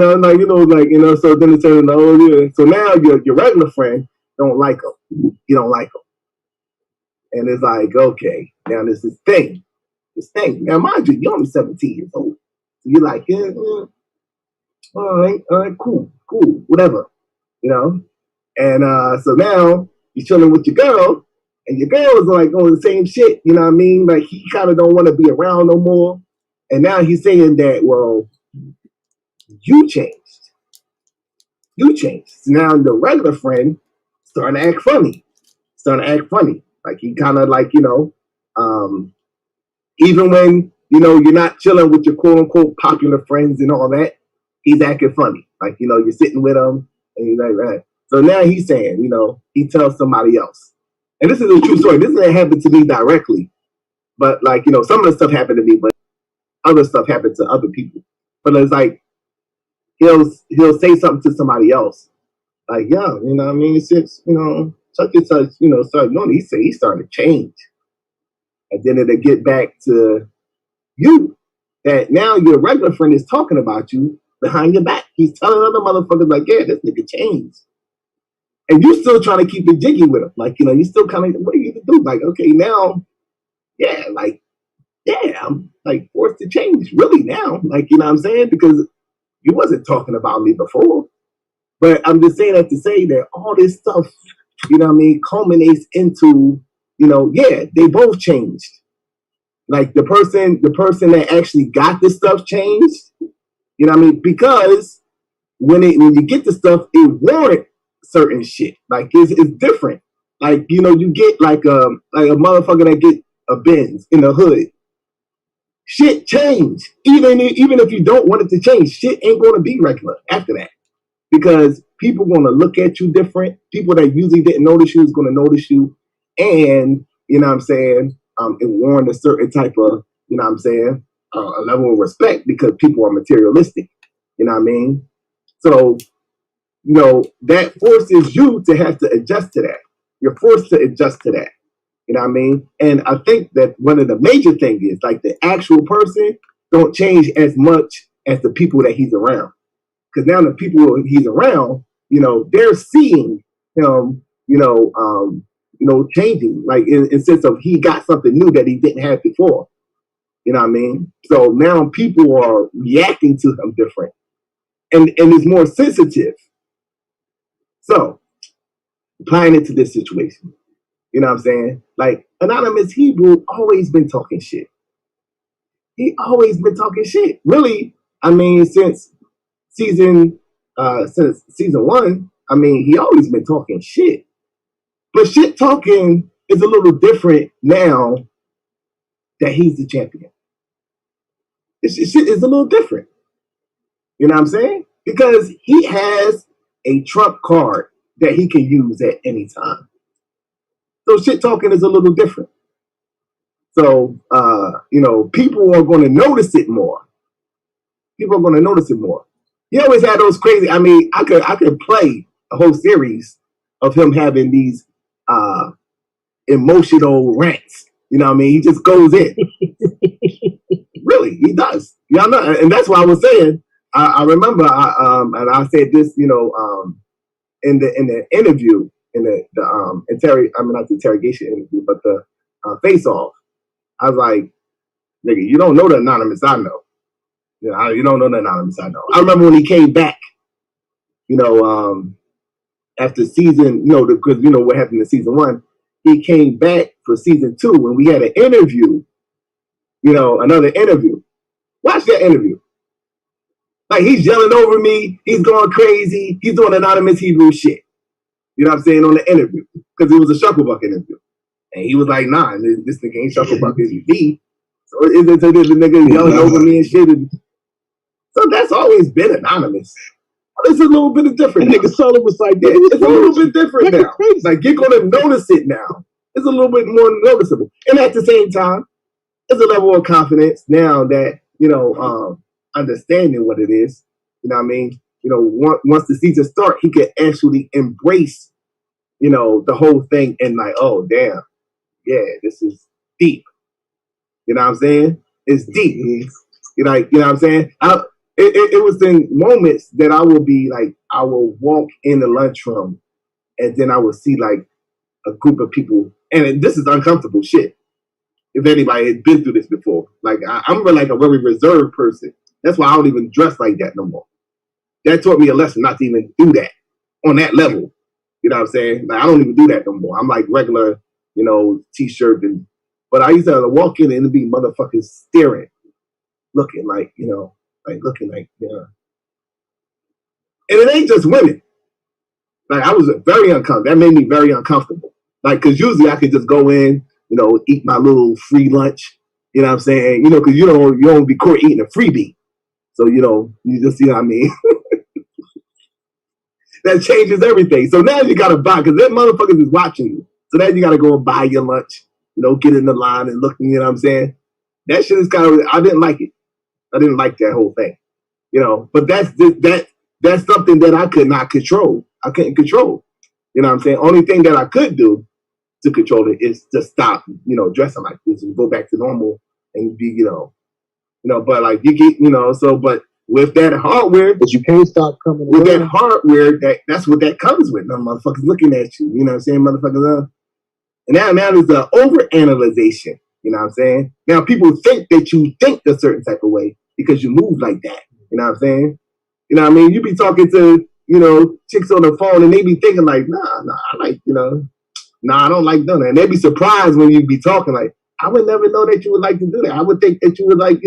then it's turning, oh, yeah. So now your regular friend don't like him. You don't like him. And it's like, okay, now there's this thing. Now, mind you, you're only 17 years old. So you're like, yeah, all right, cool, whatever, And so now you're chilling with your girl, and your girl is like on the same shit, you know what I mean? Like, he kind of don't want to be around no more. And now he's saying that, well, you changed. So now the regular friend starting to act funny. Like, he kind of like, even when, you're not chilling with your quote unquote popular friends and all that, he's acting funny. Like, you're sitting with him and he's like that. So now he's saying, he tells somebody else. And this is a true story. This didn't happen to me directly. But like, some of the stuff happened to me, but other stuff happened to other people. But it's like, he'll say something to somebody else. Like, yeah, you know what I mean? It's just, such and such, start knowing. He's starting to change. And then it'll get back to you. That now your regular friend is talking about you behind your back. He's telling other motherfuckers like, yeah, this nigga changed. And you still trying to keep it jiggy with him. Like, you still kind of, what are you going to do? Like, okay, now, I'm like forced to change really now. Like, you know what I'm saying? Because you wasn't talking about me before. But I'm just saying that to say that all this stuff, culminates into, they both changed. Like the person that actually got the stuff changed, because when you get the stuff, it warrant certain shit. Like it's different. Like, you get like a motherfucker that get a Benz in the hood. Shit change. Even if you don't want it to change, shit ain't gonna be regular after that. Because people gonna look at you different. People that usually didn't notice you is gonna notice you. And, it warrant a certain type of, a level of respect because people are materialistic. You know what I mean? So you know, that forces you to have to adjust to that. You're forced to adjust to that. You know what I mean? And I think that one of the major things is like the actual person don't change as much as the people that he's around. Because now the people he's around, you know, they're seeing him, changing. Like in sense of he got something new that he didn't have before. You know what I mean? So now people are reacting to him different. And it's more sensitive. So applying it to this situation. You know what I'm saying? Like, Anonymous Hebrew always been talking shit. He always been talking shit. Really, I mean, since season 1, I mean, he always been talking shit. But shit talking is a little different now that he's the champion. It's a little different. You know what I'm saying? Because he has a trump card that he can use at any time. So shit talking is a little different. So, people are going to notice it more. People are going to notice it more. He always had those crazy, I mean, I could play a whole series of him having these emotional rants. You know what I mean? He just goes in. Really, he does. Y'all know, and that's what I was saying. I remember, and I said this, in the interview, in not the interrogation interview, but the face off. I was like, nigga, you don't know the Anonymous I know. You don't know the Anonymous I know. I remember when he came back, after season, because what happened in season 1, he came back for season 2 when we had an interview, another interview. Watch that interview. Like, he's yelling over me, he's going crazy, he's doing Anonymous Hebrew shit. You know what I'm saying, on the interview. Because it was a Shucklebuck interview. And he was like, nah, this nigga ain't Shucklebuck, it's me. So it's the nigga yelling over me and shit. So that's always been Anonymous. It's a little bit different. Nigga Solo was like, yeah, it's a little bit different now. Like, you're going to notice it now. It's a little bit more noticeable. And at the same time, there's a level of confidence now that, understanding what it is. You know what I mean? Once the season start, he could actually embrace, the whole thing and like, oh, damn. Yeah, this is deep. You know what I'm saying? It's deep. You know what I'm saying? It was in moments that I will be like, I will walk in the lunchroom and then I will see like a group of people, and this is uncomfortable shit. If anybody had been through this before, like I'm like a very reserved person. That's why I don't even dress like that no more. That taught me a lesson not to even do that on that level. You know what I'm saying? Like, I don't even do that no more. I'm like regular, t-shirt but I used to walk in and it'd be motherfuckers staring, looking like, looking like, And it ain't just women. Like, I was very uncomfortable. That made me very uncomfortable. Like, because usually I could just go in, eat my little free lunch. You know what I'm saying? Because you don't be caught eating a freebie. So, you just see what I mean? That changes everything. So now you got to buy, because that motherfuckers is watching you. So now you got to go and buy your lunch, get in the line and look, you know what I'm saying? That shit is kind of, I didn't like it. I didn't like that whole thing, but that's something that I could not control. I couldn't control. You know what I'm saying? Only thing that I could do to control it is to stop, dressing like this and go back to normal and be, but like you get, but with that hardware, but you can't stop coming with around. That hardware, that's what that comes with. No motherfuckers looking at you, you know what I'm saying? Motherfuckers, and now there's the overanalyzation. You know what I'm saying? Now people think that you think a certain type of way because you move like that. You know what I'm saying? You know what I mean? You be talking to, chicks on the phone and they be thinking like, nah, I like, I don't like doing that. And they be surprised when you be talking like, I would never know that you would like to do that. I would think that you would like,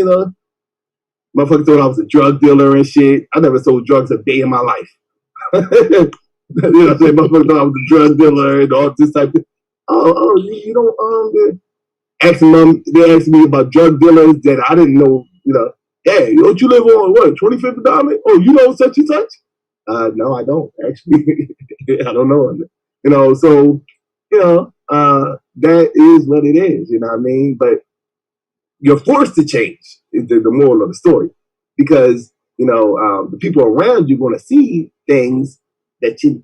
motherfuckers thought I was a drug dealer and shit. I never sold drugs a day in my life. You know what I'm saying? Motherfuckers thought I was a drug dealer and all this type of, you don't, they asked me about drug dealers that I didn't know, hey, don't you live on what, 25th Diamond? Oh, you know such and such? No, I don't, actually. I don't know. So, that is what it is, you know what I mean? But you're forced to change is the moral of the story. Because, the people around you going to see things that is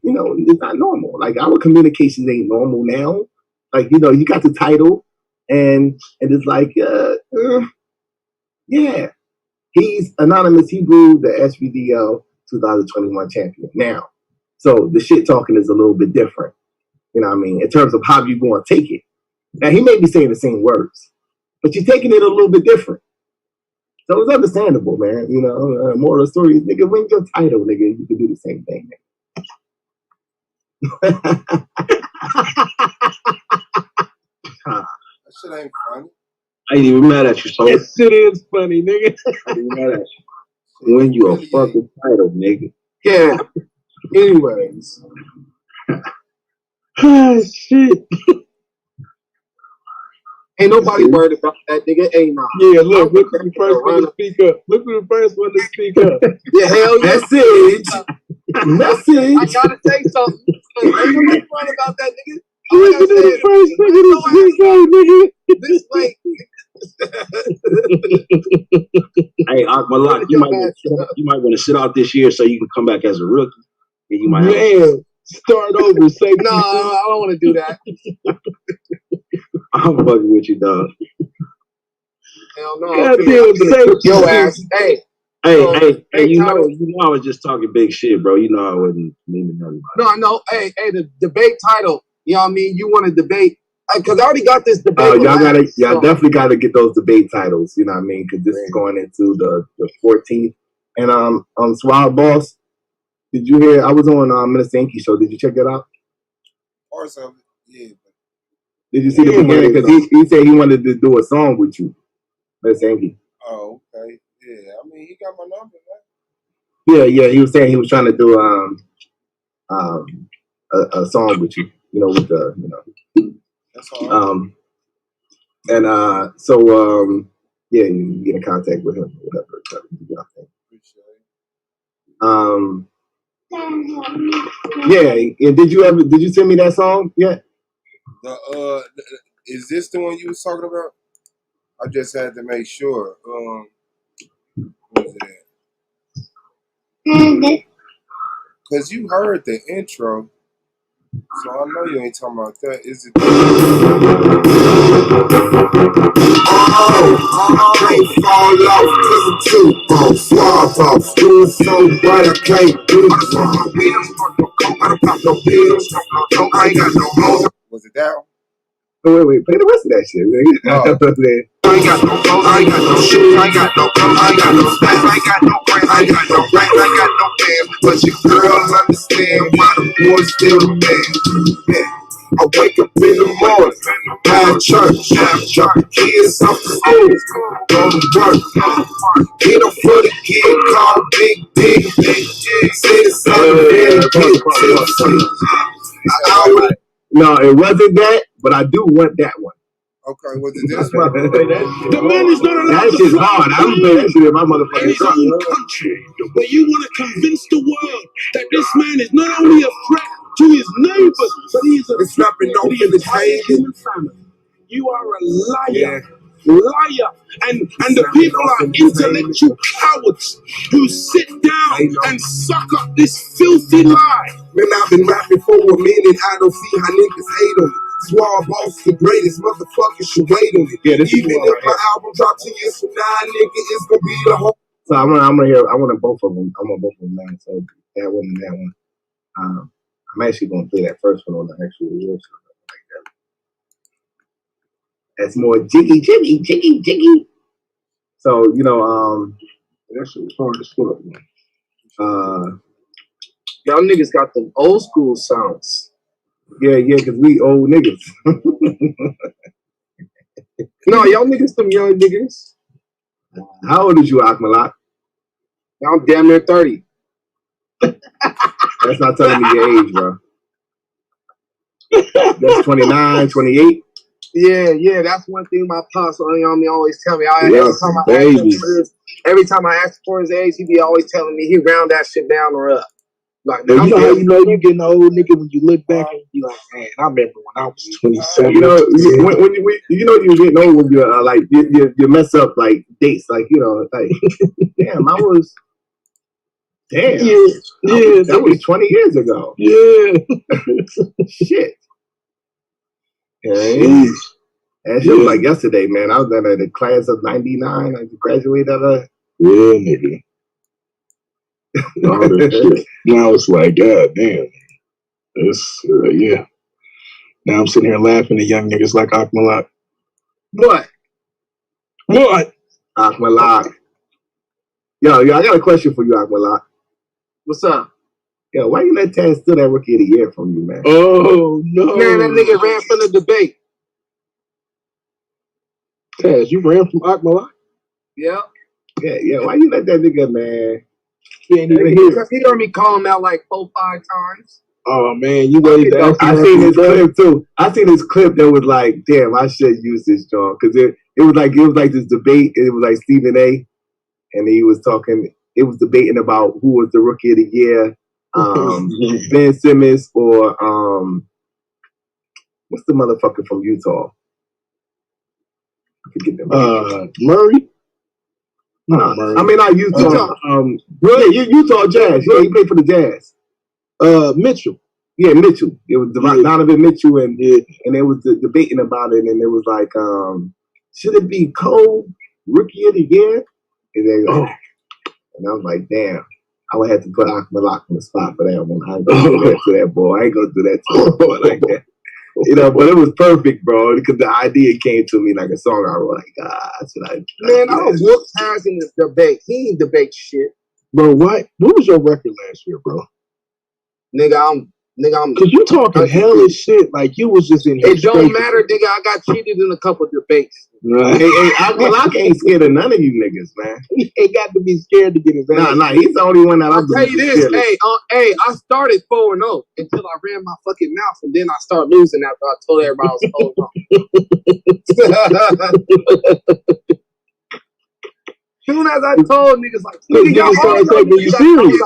not normal. Like our communications ain't normal now. Like you got the title, and it's like yeah, he's Anonymous Hebrew, the SVDL 2021 champion now. So the shit talking is a little bit different. You know what I mean? In terms of how you going to take it. Now he may be saying the same words, but you're taking it a little bit different. So it's understandable, man. Moral of the story is, nigga, win your title, nigga. You can do the same thing, nigga. That shit ain't funny. I ain't even mad at you, so that shit is funny, nigga. I ain't even mad at you. Win you a fucking title, nigga. Yeah. Anyways. Oh, shit. Ain't nobody worried about that, nigga. Ain't no. Yeah, look who's the first one to speak up. Look who's the first one to speak up. Yeah, hell yeah. Message. I gotta say something. Ain't nobody worried about that, nigga. Look at the first nigga to speak up, nigga. This way. Hey, Malak, you might want to sit out this year so you can come back as a rookie. And you might start over. Say no, I don't want to do that. I'm fucking with you, dog. Hell no. Your ass. Hey, you know I was just talking big shit, bro. You know I wasn't meaning everybody. No. Hey, the debate title. You know what I mean? You want to debate? Because I already got this debate. Y'all definitely gotta get those debate titles. You know what I mean? Because this is going into the 14th. And Swab Boss, did you hear? I was on Minister Inky show. Did you check that out? Parts of it, yeah. Did you see the beginning? Because he said he wanted to do a song with you, Minister Inky. Oh, okay. Yeah, I mean, he got my number, man. Yeah. He was saying he was trying to do a song with you. With the That's all. Yeah, you can get in contact with him or whatever. Yeah, and did you send me that song yet? Is this the one you was talking about? I just had to make sure. What was it? Because you heard the intro. So I know you ain't talking about that. Is it? Can't fall off cause I'm too swab off. Doing so bright I can't do it. I don't pop no pills. I ain't got no hoes. Was it that one? Oh, wait, play the rest of that shit, man. I ain't got no clothes, I ain't got no shoes, I ain't got no clothes, I ain't got no stacks, I ain't got no friends, I ain't got no racks, I ain't got no bands. But your girl understand why the boy's still the man. Yeah. I wake up in the morning, have church, drop the kids off the school, go to work, get up for the kid called Big Dick, say the same thing, get to the sleep. No, it wasn't that, but I do want that one. Okay, was it this one? The man is not allowed to hard. I'm playing that shit in my motherfucking truck. Country, but you want to convince the world that this man is not only a threat to his neighbors, but he is a threat to the entire human family. You are a liar. Liar, and the people are intellectual cowards who sit down and suck up this filthy lie. Man, I've been rapping for a minute. I don't see how niggas hate on it. Swab Boss, the greatest motherfucker should wait on it. Yeah, even if my album drops 2 years from now, nigga, it's gonna be the whole. So I want both of them. I want both of them now. So that one and that one. I'm actually gonna play that first one on the actual award show. That's more jiggy. So, that shit was hard as fuck, man. Y'all niggas got them old school sounds. Yeah, because we old niggas. No, y'all niggas some young niggas. How old is you, Akmalak? I'm damn near 30. That's not telling me your age, bro. That's 29, 28. Yeah, that's one thing my pops always tell me. Every time I ask for his age, he be always telling me he round that shit down or up. Like, you know how you know you getting old, nigga, when you look back and you like, man, I remember when I was 27. When you getting old when you you mess up like dates, like like damn, I was Damn. Yeah. That was 20 years ago. Yeah. Shit. Jeez. And shit was like yesterday, man. I was in the class of 99. I graduated out of. Yeah, nigga. All that shit. Now it's like, God damn. It's, yeah. Now I'm sitting here laughing at young niggas like Akmalak. What? Akmalak. Yo, I got a question for you, Akmalak. What's up? Yo, why you let Taz steal that Rookie of the Year from you, man? Oh, no. Man, that nigga ran from the debate. Taz, you ran from Akmalak? Yeah. Yeah, why you let that nigga, man? He ain't even here. Because he heard me call him out like 4-5 times. Oh, man, you waited to I seen this clip, too. I seen this clip that was like, damn, I should use this, John. Because it was like this debate. It was like Stephen A. And he was talking, it was debating about who was the Rookie of the Year. Ben Simmons or what's the motherfucker from Utah? I forget the name. Murray? No, Murray. I mean, not Utah. Utah Jazz. Yeah, he played for the Jazz. Mitchell. Yeah, Mitchell. It was Donovan Mitchell, and they was debating about it, and it was like, should it be Cole Rookie of the Year? And I was like, damn. I would have to put Akmalak on the spot for that one. I ain't gonna do that to that boy. I ain't gonna do that to that boy like that. You know, but it was perfect, bro, because the idea came to me like a song I wrote. Like, I whooped Taz in the debate. He ain't debate shit. Bro, what was your record last year, bro? Nigga, I'm because you talking hellish shit like you was just in here. It don't matter, nigga. I got cheated in a couple debates. Right. Hey, Akmalak ain't scared of none of you niggas, man. He ain't got to be scared to get his ass. Nah, he's the only one that I'll tell you this. Hey, I started 4-0 until I ran my fucking mouth, and then I started losing after I told everybody I was 4-0. Soon as I told niggas like, niggas started taking you serious.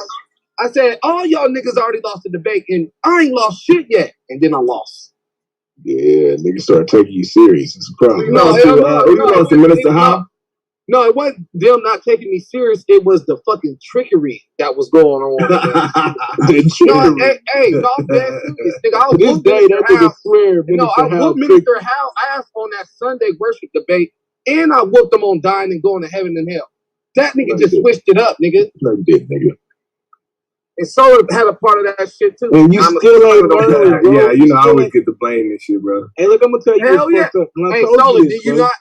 I said, all y'all niggas already lost the debate, and I ain't lost shit yet. And then I lost. Yeah, niggas started taking you serious. It's a problem. You lost to Minister Howe? No, it wasn't them not taking me serious. It was the fucking trickery that was going on. No, hey, no, I'm dead serious. Nigga, I was this day, that nigga swear. I whooped Minister Howe ass on that Sunday worship debate, and I whooped him on dying and going to heaven and hell. That nigga just switched it up, nigga. No, you did, nigga. And Solar had a part of that shit too. And you still ain't learning, bro. Yeah, you know, I always get the blame and shit, bro. Hey, look, I'm gonna tell you. Hell yeah. Hey, Solar, did you not?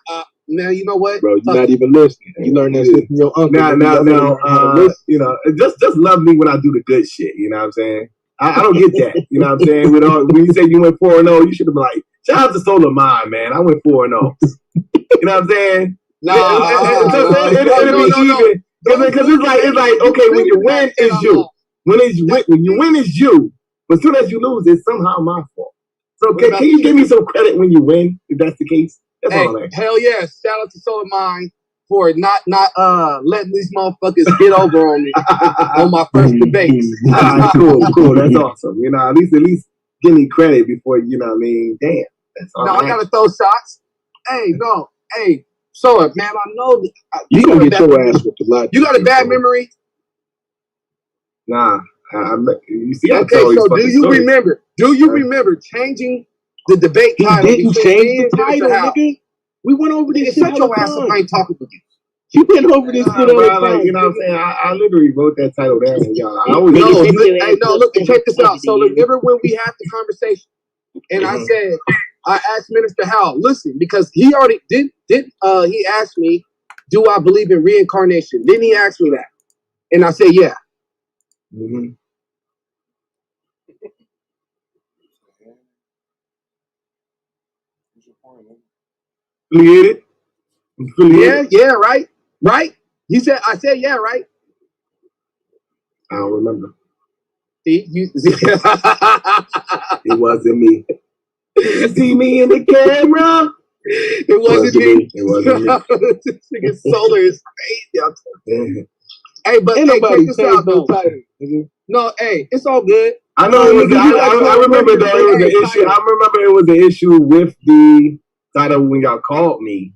Now you know what, bro? You're not even listening. You learn that shit from your uncle. Now, you know, just love me when I do the good shit. You know what I'm saying? I don't get that. You know what I'm saying? When you say you went 4-0, you should have been like, shout out to Solar Mind, man. I went 4-0. You know what I'm saying? It'll be even because it's like okay, when you win, it's you. When you win, it's you. But as soon as you lose, it's somehow my fault. So can you give me some credit when you win, if that's the case? That's all I'm asking. Hell yeah. Shout out to Solar Mind for not letting these motherfuckers get over on me on my first debates. Cool. That's awesome. You know, at least give me credit before, you know what I mean? Damn. That's all. No, I gotta throw shots. Hey, Solar, man, I know you gonna get your ass with the lot. You got a bad memory? Nah, you see. Okay, so do you remember? Do you remember changing the debate title? Didn't change the title, nigga. We went over this shit. Shut your ass up! I ain't talking to you. You went over this shit all the time. Like, you know what I'm saying? I literally wrote that title down with y'all. Look, check this out. So remember when we had the conversation, and I said, I asked Minister Howe, listen, because he already did. He asked me, do I believe in reincarnation? Didn't he ask me that? And I said, yeah. Mm-hmm. Affiliated? Yeah, right. Right? I said, yeah, right? I don't remember. See, it wasn't me. You see me in the camera? It wasn't me. It wasn't me. This nigga Solar is crazy. Hey, but check this out, though. No, hey, it's all good. I know it was. I remember that it was an issue. I remember it was an issue with the title when y'all called me.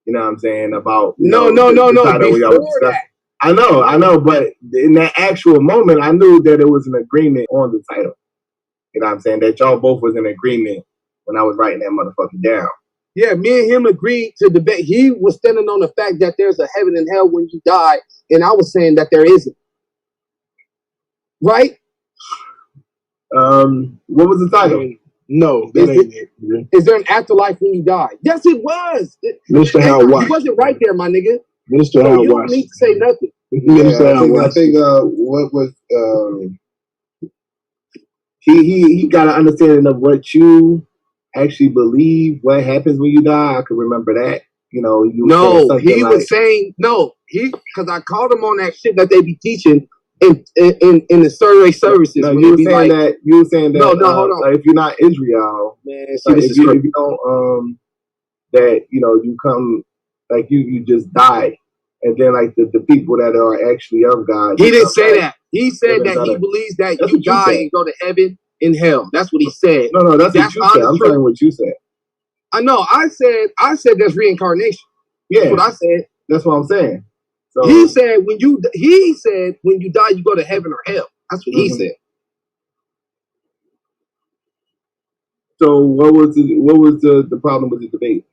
You know what I'm saying about no. Before that, I know, but in that actual moment, I knew that it was an agreement on the title. You know what I'm saying? That y'all both was in agreement when I was writing that motherfucker down. Yeah, me and him agreed to debate. He was standing on the fact that there's a heaven and hell when you die, and I was saying that there isn't. Right? What was the title? No, that ain't it. Is there an afterlife when you die? Yes, it was. Mr. Hal Watts. You wasn't right there, my nigga. Mr. Hal You don't Watts. need to say nothing. I think what was he got an understanding of what you actually believe, what happens when you die. I can remember that. You know, he was saying because I called him on that shit that they be teaching in the survey services. No, you were saying that. No, hold on. Like, if you're not Israel, man, if you don't that you come like you just die, and then like the people that are actually of God. He didn't say that. He said that he believes that you die and go to heaven and hell. That's what he said. No, that's what you said. I'm saying what you said. I know. I said there's reincarnation. Yeah, that's what I said. That's what I'm saying. So he said when you die you go to heaven or hell. That's what he said. So what was the problem with the debate?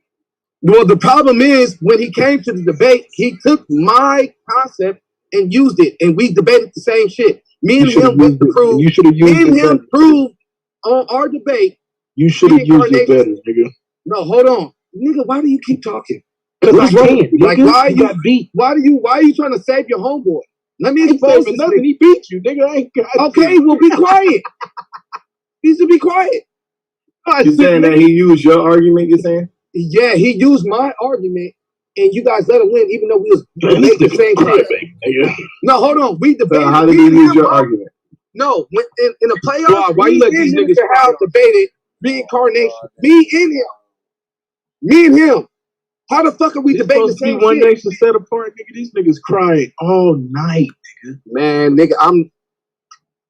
Well, the problem is when he came to the debate, he took my concept and used it, and we debated the same shit. Me and him went to prove. You should have used it. Me and him proved on our debate. You should have used it better, nigga. No, hold on, nigga. Why do you keep talking? Because I can. Like, why are you trying to save your homeboy? Let me expose this. Nothing. He beat you, nigga. Okay, well, be quiet. He should be quiet. You saying that he used your argument? You saying? Yeah, he used my argument, and you guys let him win, even though we was making the same shit. No, hold on. We debated. So how did he use your argument? No, when in the playoffs, why you let these niggas have debated reincarnation? Me and him. How the fuck are we debating the same shit? One nation set apart, nigga. These niggas crying all night, nigga. Man, nigga, I'm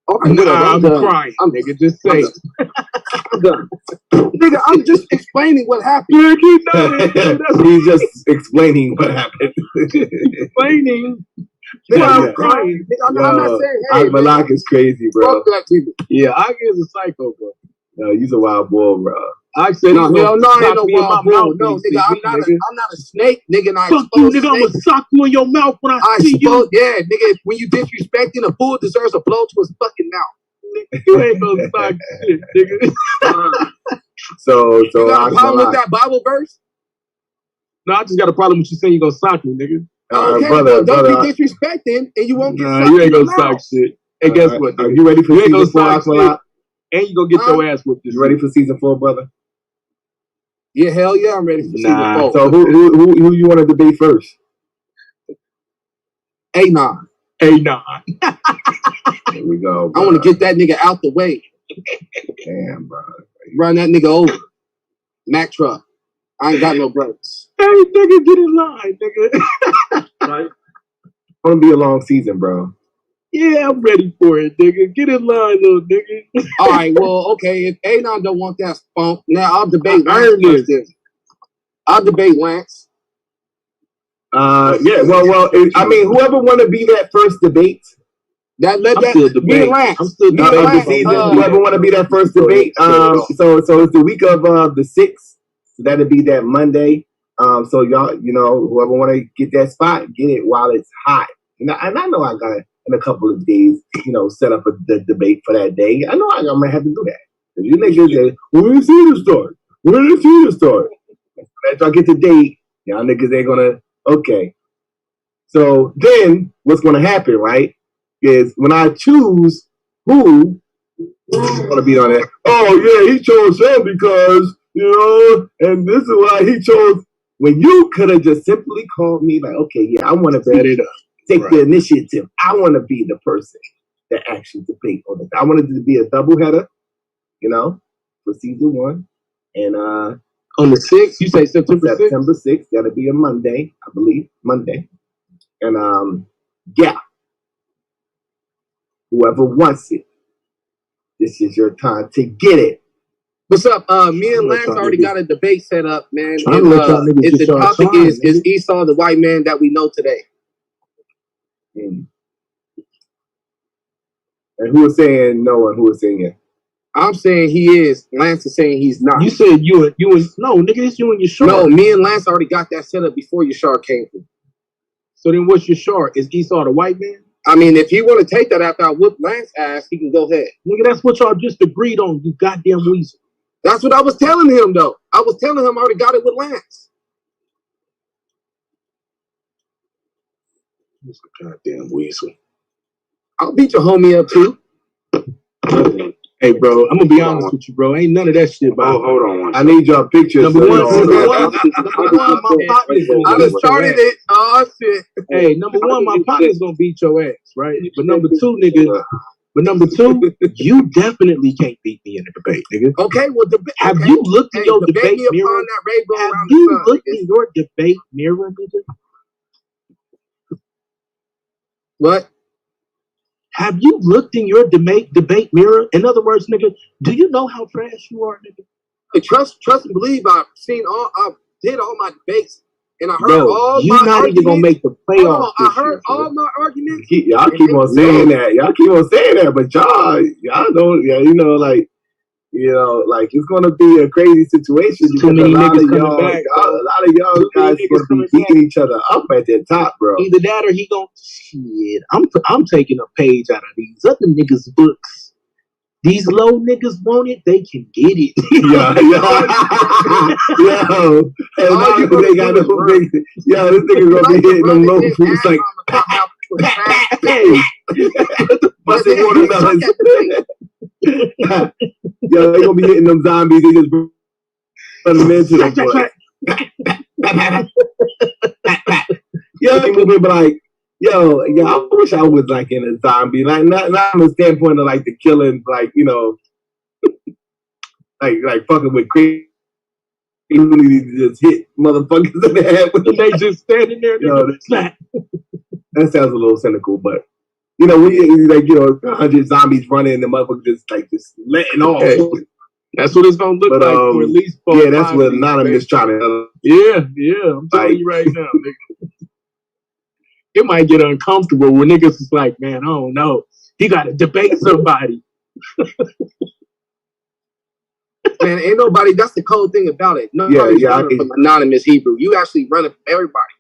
crying. Nigga, just say it. I'm done. Nigga, I'm just explaining what happened. He's just explaining what happened. Explaining. I'm crying. I'm not saying, hey, Malak is crazy, bro. Fuck that people. Yeah, Agi is a psycho, bro. No, he's a wild boy, bro. I said, no, I ain't no wild bull. No, nigga, I'm not a snake, nigga. And I fuck you, nigga. I'm gonna sock you in your mouth when I see you. Yeah, nigga. When you disrespecting, a bull deserves a blow to his fucking mouth. Nigga, you ain't no sock shit, nigga. So you got a problem with that Bible verse? No, I just got a problem with you saying you gonna sock me, nigga. Okay, brother, don't be disrespecting, and you won't get socked. You ain't gonna sock shit. Hey, guess what? Are you ready for season 4? And you gonna get your ass whooped. You ready for season 4, brother? Yeah, hell yeah, I'm ready for season 4. So who you want to debate first? Anon. There we go. Bro. I want to get that nigga out the way. Damn, bro. Run that nigga over. Mack truck. I ain't got no brothers. Hey, nigga, get in line, nigga. Right? It's gonna be a long season, bro. Yeah, I'm ready for it, nigga. Get in line, little nigga. All right, well, okay. If Anon don't want that spunk, now I'll debate Lance. I'll debate Lance. Yeah, well, I mean, whoever want to be that first debate. I'm still debating. I'm still debating. Whoever want to be that first debate. So it's the week of the 6th. So that'll be that Monday. So y'all, whoever want to get that spot, get it while it's hot. And I know I got it in a couple of days, set up the debate for that day. I know I'm gonna have to do that. If you niggas say, "Where did you see the story? Where did you see the story?" After I get the date, y'all niggas ain't gonna. Okay. So then, what's gonna happen, right? Is when I choose who's gonna be on there. Oh yeah, he chose him because and this is why he chose. When you could have just simply called me, like, okay, yeah, I want to bet it up. Take the initiative. I want to be the person that actually debate on it. I wanted to be a doubleheader, for season 1. And on the 6th, you say September 6th. That'll be a Monday, I believe. Monday. And yeah. Whoever wants it, this is your time to get it. What's up? Me and Lance already got a debate set up, man. And the topic is Esau the white man that we know today? And who was saying no and who was saying yes? I'm saying he is. Lance is saying he's not. You said you and no, nigga, it's you and Yashar. No, me and Lance already got that set up before Yashar came through. So then what's Yashar? Is Esau the white man? I mean, if you want to take that after I whoop Lance ass, he can go ahead. Nigga, that's what y'all just agreed on, you goddamn weasel. That's what I was telling him, though. I was telling him I already got it with Lance. He's a goddamn weasel. I'll beat your homie up, too. Hey, bro, I'm gonna be honest with you, bro. Ain't none of that shit, bro. Hold on. I need your pictures. Number one, my I partner's just started it. Oh, shit. Hey, number one, my partner's gonna beat your ass, right? But number two, nigga. You definitely can't beat me in a debate, nigga. Okay, well, have you looked in your debate mirror? Have you looked in your debate mirror, nigga? What? Have you looked in your debate mirror? In other words, nigga, do you know how trash you are, nigga? Hey, trust and believe. I did all my debates, and I heard all my arguments. You're not even gonna make the playoffs. I heard all my arguments. Y'all keep on saying that, but y'all don't. Yeah, like it's gonna be a crazy situation because a lot of y'all guys gonna be beating each other up at the top, bro. Either that or he gonna shit. I'm taking a page out of these other niggas' books. These low niggas want it, they can get it. This nigga gonna be hitting them low foods like busting watermelons. Yo, they gonna be hitting them zombies. They just put them into them. People be like, yo, I wish I was like in a zombie. Like not from the standpoint of like the killing, like like fucking with crazy. Just hit motherfuckers in the head with they just standing there. That sounds a little cynical, but. We like 100 zombies running and the motherfucker just letting off. Hey, that's what it's gonna look like for at least 4 yeah, that's what Anonymous trying to. Yeah, I'm telling you right now, nigga. It might get uncomfortable when niggas is like, man, I don't know. He got to debate somebody. Man, ain't nobody. That's the cold thing about it. Nobody's running from Anonymous Hebrew. You actually running from everybody.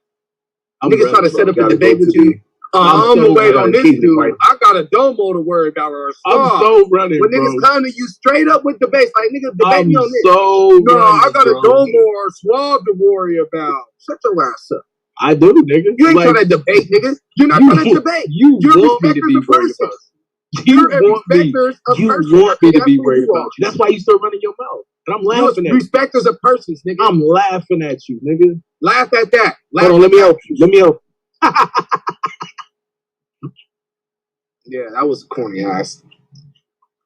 Niggas trying to set up a debate with you. I'm gonna wait on this dude. I got a Domo to worry about or a Star. I'm so running, when niggas come to you straight up with debates, like niggas debate me on this. No, I got a Domo or a Swab to worry about. Shut your ass up. I do, nigga. You ain't trying to debate, niggas. You're not trying to debate. You're respecters of persons. You're respecters of persons. You want me to be worried about you. That's why you start running your mouth. And I'm laughing at you. Respecters of persons, nigga. I'm laughing at you, nigga. Laugh at that. Hold on, let me help you. Yeah, that was a corny ass,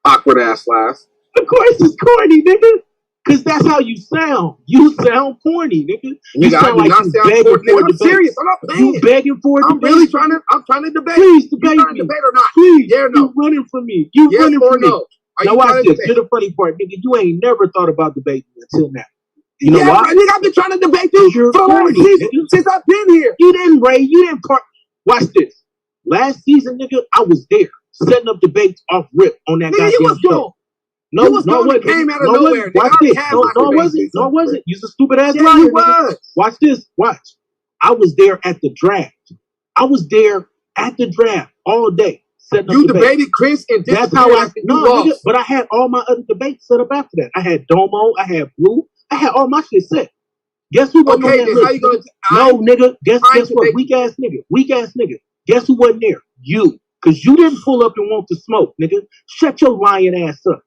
awkward ass laugh. Of course it's corny, nigga. Cause that's how you sound. You sound corny, nigga. You sound like you begging for a debate. I'm serious. I'm not playing. You begging for a debate. I'm really trying to debate. Please debate you trying to me. debate or not? Please. Yeah or no? You running from me. You yes running or from no? me. Now watch this. Here's the funny part, nigga. You ain't never thought about debating until now. You know why? Nigga, I've been trying to debate you since I've been here. You didn't part. Watch this. Last season, nigga, I was there setting up debates off rip on that goddamn show. No, it came out of nowhere. Watch this. No, it wasn't. No, it wasn't. You're a stupid ass liar. You was. Watch this. Watch. I was there at the draft. All day. You debated Chris and that's how nigga, but I had all my other debates set up after that. I had Domo, I had Blue, I had all my shit set. Guess who wasn't on that list? Nigga. Guess what? Weak ass nigga. Guess who wasn't there? You. Cause you didn't pull up and want to smoke, nigga. Shut your lying ass up.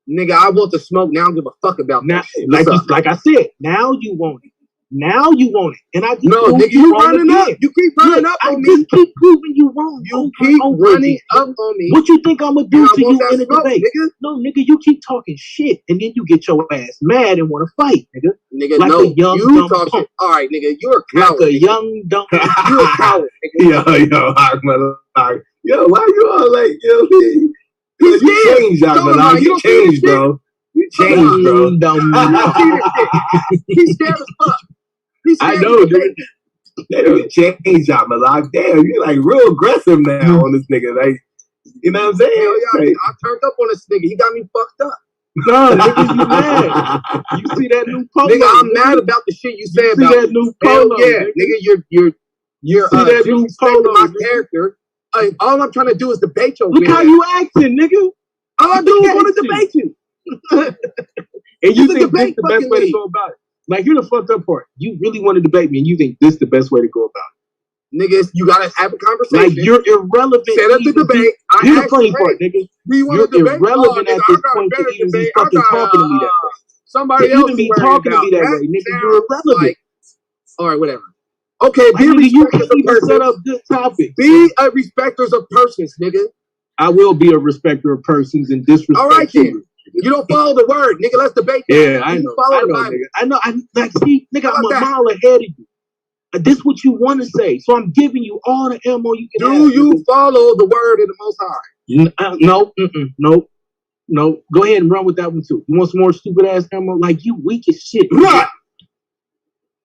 Nigga, I want to smoke. Now I don't give a fuck about now, that shit. Like I said, now you want it. And I just nigga, you running up. You keep running up on me. I just keep proving you wrong. You keep running up on me. What you think I'm gonna do to you in a debate? Nigga? No, nigga, you keep talking shit, and then you get your ass mad and want to fight, nigga. Nigga, like no, a young, you talk shit. All right, nigga, you're a coward. Like a young, dumb. You're a coward, nigga. Yo, why you all like, you changed, Ahmad. You changed, bro. You changed, bro. He's scared as fuck. I know, dude. That nigga changed out, Malak. Damn, you like real aggressive now on this nigga. Like, you know what I'm saying? Hell yeah, Like, I turned up on this nigga. He got me fucked up. No, nigga, you mad. You see that new polo? Nigga, I'm mad about the shit you said about that new polo? Hell yeah, nigga, you're that new polo, my character. All I'm trying to do is debate you. Look how you acting, nigga. All I do is want to debate you. And you think this the best way to go about it? Like, you're the fucked up part. You really want to debate me, and you think this the best way to go about it. Niggas, you gotta have a conversation. Like, you're irrelevant. Set up the debate. Here's the funny part, nigga. You're irrelevant at this point to even be fucking talking to me that way. Somebody to else even be talking to me that way, nigga. You're irrelevant. All right, whatever. Okay, be a respecter of persons. Set up good topics. Be a respecter of persons, nigga. I will be a respecter of persons and disrespect. All right, then. You don't follow the word, nigga. Let's debate that. Yeah, I know. Follow the Bible. Bible. I like, see, nigga, I'm a mile ahead of you. This what you want to say, so I'm giving you all the ammo you can. Do you follow the word of the Most High? No. Go ahead and run with that one too. You want some more stupid ass ammo? Like, you weak as shit. Right.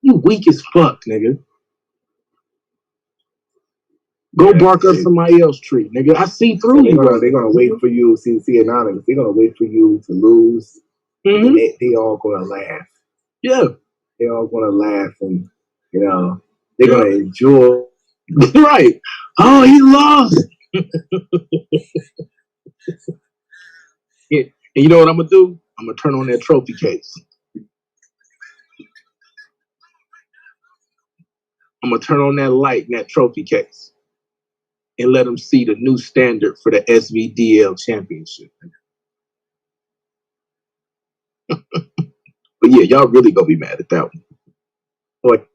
You weak as fuck, nigga. Go bark up somebody else's tree, nigga. I see through you. They're gonna wait for you. See Anonymous. They're gonna wait for you to lose. Mm-hmm. They all gonna laugh. Yeah. They all gonna laugh, and you know they're gonna enjoy. Right. Oh, he lost. Yeah. And you know what I'm gonna do? I'm gonna turn on that trophy case. I'm gonna turn on that light in that trophy case. And let them see the new standard for the SVDL championship. But yeah, y'all really gonna be mad at that one. Boy.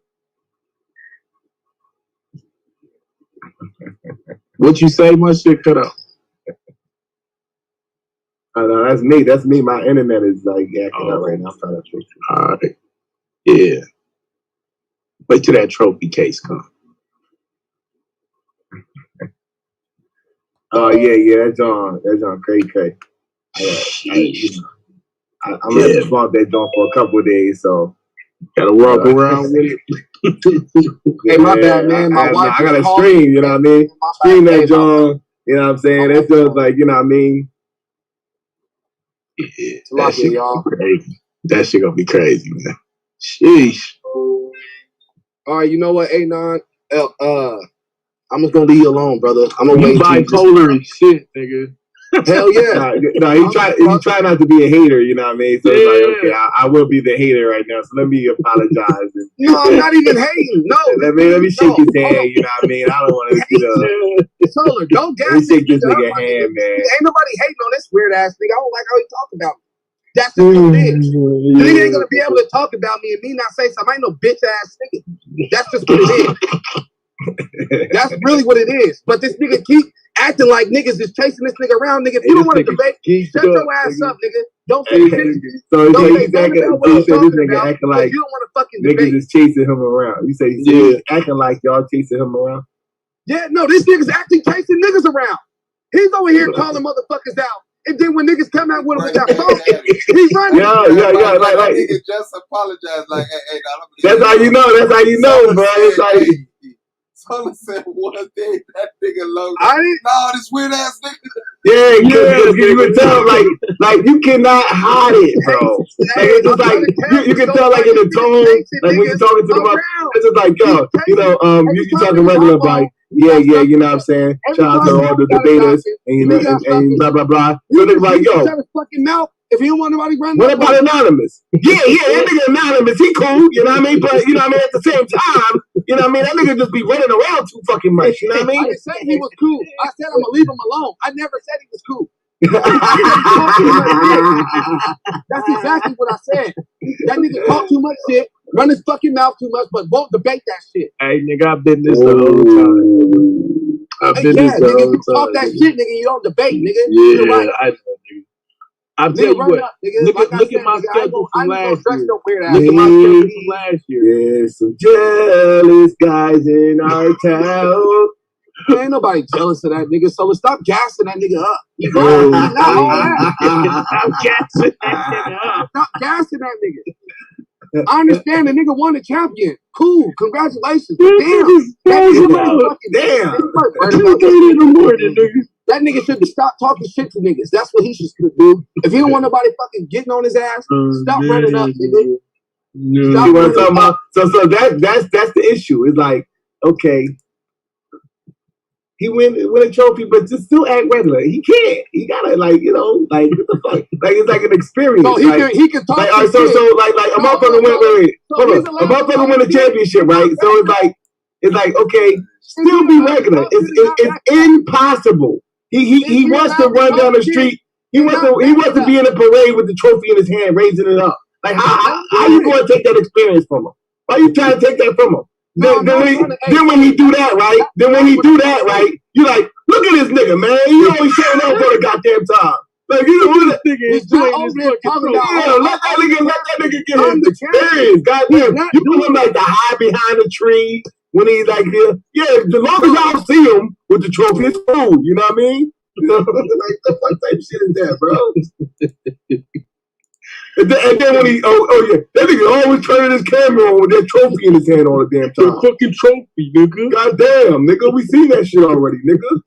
What you say? My shit cut out. No, that's me. That's me. My internet is like acting out right now. I'm trying to fix it. All right. Yeah. Wait till that trophy case comes. Oh yeah, that's John KK. I'm gonna have to swap that John for a couple of days, so gotta walk around with it. Hey, my bad, man. My wife I gotta stream, you know what I mean? Stream that John, you know what I'm saying? That's just like, you know what I mean? Yeah, that shit gonna be crazy. That shit gonna be crazy, man. Sheesh. All right, you know what, A9? I'm just gonna leave you alone, brother. I'm gonna wait. Bipolar and shit, nigga. Hell yeah. No, he try not to be a hater, you know what I mean? So it's like, okay, I will be the hater right now, so let me apologize. No, I'm not even hating. No. Let me shake his hand, you know what I mean? I don't want to, you know. Solar, don't gas let me shake this nigga hand, man. Ain't nobody hating on this weird ass nigga. I don't like how he talk about me. That's just what it is. The nigga ain't gonna be able to talk about me and me not say something. I ain't no bitch ass nigga. That's just what it is. That's really what it is. But this nigga keep acting like niggas is chasing this nigga around, nigga. If you don't want to debate, shut your ass up, nigga. Don't say shit. So he's acting, so you say this nigga acting like you don't want to fucking niggas debate. is chasing him around. You say he's acting like y'all chasing him around? Yeah, no, this nigga's acting chasing niggas around. He's over here calling motherfuckers out. And then when niggas come out with him with that phone, he's running. Yeah. Like nigga just apologize. Like, hey, that's how you know. That's how you know, bro. It's like. Someone said one thing, that nigga low. I didn't. No, this weird ass nigga. Yeah, you can tell, like you cannot hide it, bro. Like it's just like you can tell, like in the tone, like when you're talking to them, it's just like, yo, you know, you talking regular, like, yeah, you know what I'm saying? Shout out to all the debaters and you know, and blah blah blah. So they're like, yo, shut his fucking mouth. If you don't want nobody running, what about Anonymous? Yeah, that nigga Anonymous, he cool, you know what I mean? But you know what I mean, at the same time, you know what I mean, that nigga just be running around too fucking much, you know what I mean? I didn't say he was cool. I said I'm gonna leave him alone. I never said he was cool. That's exactly what I said. That nigga talk too much shit, run his fucking mouth too much, but won't debate that shit. Hey, nigga, I've been this the whole time. I've been this the whole time. You talk that shit, nigga, you don't debate, nigga. Yeah, right. I know, nigga. I'll tell you what, look at my schedule from last year. Look at my schedule from last year. There's some jealous guys in our town. Ain't nobody jealous of that nigga, so stop gassing that nigga up. Stop gassing that nigga up. Stop gassing that nigga. I understand the nigga won the champion. Cool, congratulations. That nigga should stop talking shit to niggas. That's what he should do. If he don't want nobody fucking getting on his ass, stop running up, nigga. You want to talk about? So that's the issue. It's like, okay, he win a trophy, but just still act regular. He can't. He gotta like what the fuck? Like it's like an experience. So he can talk. Like, a motherfucker win a championship, right? So it's like okay, still be regular. It's impossible. He wants to run down the street. He wants to be in a parade with the trophy in his hand, raising it up. Like how you going to take that experience from him? Why you trying to take that from him? Then when he do that, right? You like, look at this nigga, man. He always showing up for the goddamn time. Like, you know what that nigga is doing? Let that nigga get his experience. Goddamn, you put him like the hide behind the tree when he's like here. Yeah, as long as y'all see him with the trophy, it's cool. You know what I mean? You know, like the fuck type shit is that, bro? And then when he, that nigga always turning his camera on with that trophy in his hand all the damn time. The fucking trophy, nigga. Goddamn, nigga, we seen that shit already, nigga.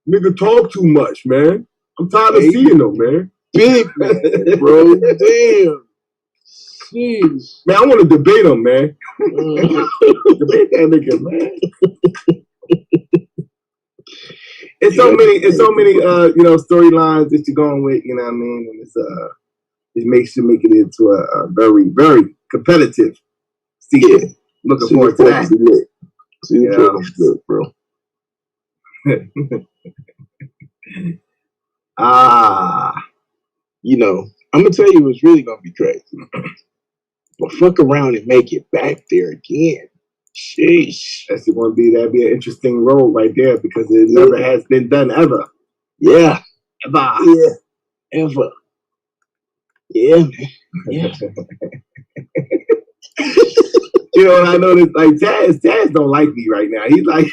Nigga talk too much, man. I'm tired of seeing them, man. Big man, bro. Damn. Jeez. Man, I want to debate him, man. Debate that nigga, man. It's so many, storylines that you're going with, you know what I mean? And it makes you make it into a very, very competitive season. Looking forward to that. Good, bro. I'm gonna tell you what's really gonna be crazy. But fuck around and make it back there again. Sheesh. That'd be an interesting role right there because it never has been done ever. Yeah. Ever. Yeah. Ever. Yeah, man. Yeah. You know, and I noticed like Taz don't like me right now. He's like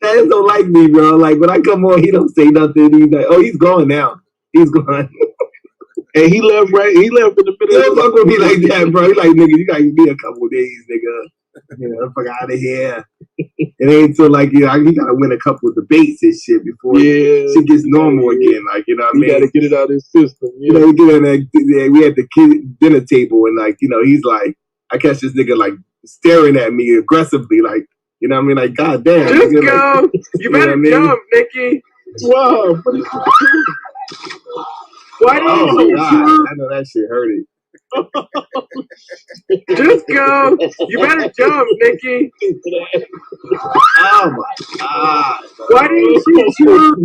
Taz don't like me, bro. Like when I come on, he don't say nothing. He's like, oh, he's gone now. He's gone. And he left in the middle. He don't fuck with me like that, bro. He like, nigga, you gotta give me a couple of days, nigga. Fuck out of here. It ain't until like, he gotta win a couple of debates and shit before shit gets normal again. Like, you know what I mean? You gotta get it out of his system. Yeah. You get in we had the dinner table and like, he's like, I catch this nigga like staring at me aggressively, like, you know what I mean? Like, goddamn. Just nigga, go. Like, you better jump, Nikki. Whoa. Why didn't you God. I know that shit hurted. Just go. You better jump, Nikki. Oh my God. Why didn't you jump?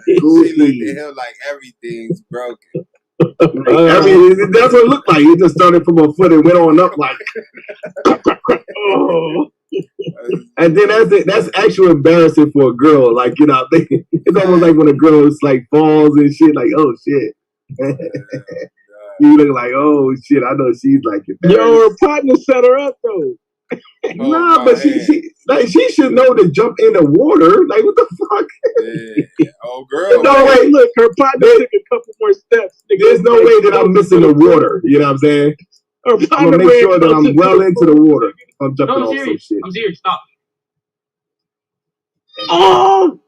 She looked at him like everything's broken. That's what it looked like. It just started from a foot and went on up like. Oh. And then that's actually embarrassing for a girl. Like, it's almost like when a girl like falls and shit, like, oh shit. You look like, oh shit, I know she's like it. Yo, her partner set her up though. Nah, but she should know to jump in the water. Like, what the fuck? Yeah. Oh, girl. No way. Look, her partner took a couple more steps. There's no way that I'm missing the water. You know what I'm saying? I'm gonna make sure that I'm well into the water. I'm jumping off some shit. I'm serious. Stop. Oh!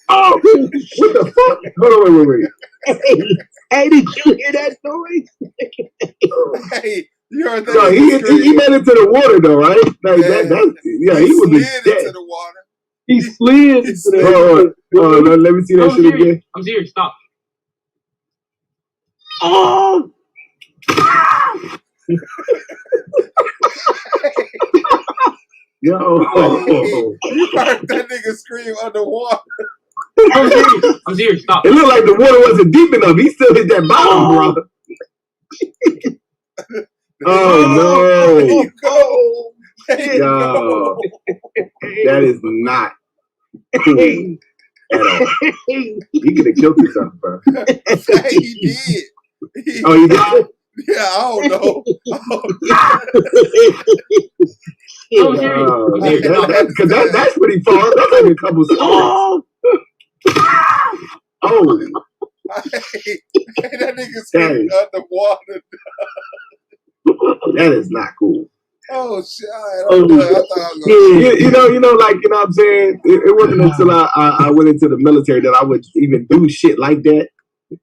Oh! What the fuck? Hold on, wait. Hey, did you hear that noise? Hey, you heard that? So he made it to the water though, right? Like, he would be dead. Into the water. He slid into the water. Let me see that shit again. I'm serious. Stop. Oh! Yo, you heard that nigga scream underwater. I'm serious. Stop. It looked like the water wasn't deep enough. He still hit that bottom, bro. Oh no! Yo, that is not cool at all. He could have killed himself, bro. Hey, he did. Oh, he did? Yeah, I don't know. Because that's pretty far. That's like a couple. Oh, that nigga's underwater. That is not cool. Oh shit! You know, like you know what I'm saying. It wasn't until I went into the military that I would even do shit like that.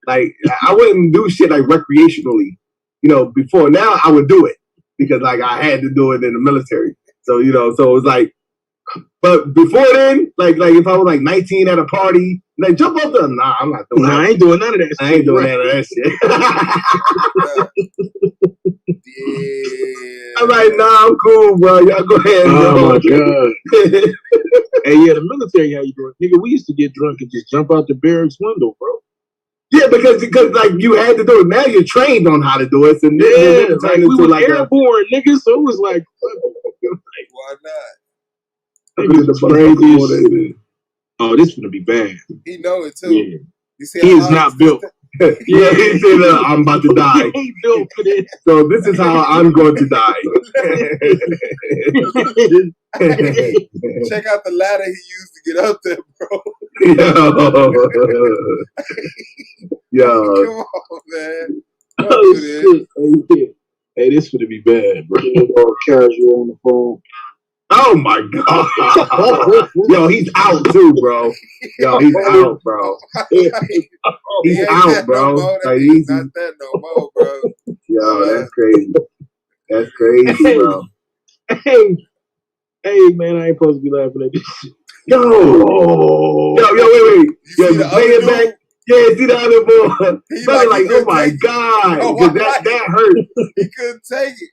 Like I wouldn't do shit like recreationally. You know, before now I would do it because like I had to do it in the military. So you know, so it was like. But before then, like if I was like 19 at a party, like jump off the I'm not doing that. I ain't doing none of that shit. I ain't doing none of that shit. Yeah. I'm like, I'm cool, bro. Y'all go ahead. Oh my god. Hey, yeah, the military, how you doing? Nigga, we used to get drunk and just jump out the barracks window, bro. Yeah, because like you had to do it. Now you're trained on how to do it. So yeah, like we were like airborne, nigga. So it was like, why not? Crazy. Oh, this is gonna be bad. He know it too. Yeah. You see he is not built. Yeah, he said I'm about to die. He built for this. So this is how I'm going to die. Check out the ladder he used to get up there, bro. Yo. Come on, man. Oh shit. Hey, this is gonna be bad, bro. Casual on the phone. Oh my god. Yo, he's out too, bro. Yo, he's out, bro. He's out, bro. Like, he's not that no more, bro. Yo, that's crazy. That's crazy, bro. Hey, man, I ain't supposed to be laughing at this shit. Yo, wait. Yo, play it back. Yeah, see the other boy. Brother, like, oh my god. That hurt. He couldn't take it.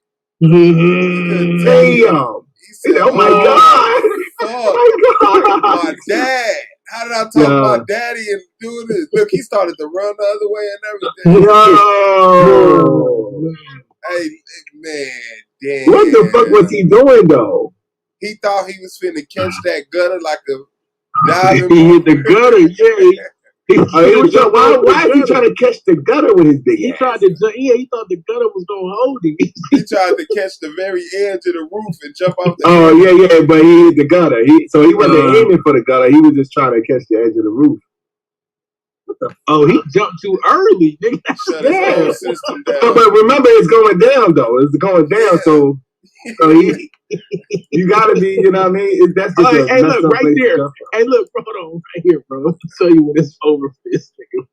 Damn. Oh my god! Oh my dad! How did I talk about daddy and doing this? Look, he started to run the other way and everything. Yo! Hey, man, damn. What the fuck was he doing though? He thought he was finna catch that gutter like a diving. He hit the gutter, yeah. Why is he trying to catch the gutter with his big ass? He thought the gutter was gonna hold him. He tried to catch the very edge of the roof and jump off the yeah, but he hit the gutter. So he wasn't aiming for the gutter, he was just trying to catch the edge of the roof. Oh, he jumped too early, nigga. Yeah. But remember it's going down though. It's going down, so you gotta be, you know what I mean? That's just hey, look, right there. Hey, look, hold on, right here, bro. I'll tell you when it's over for this nigga.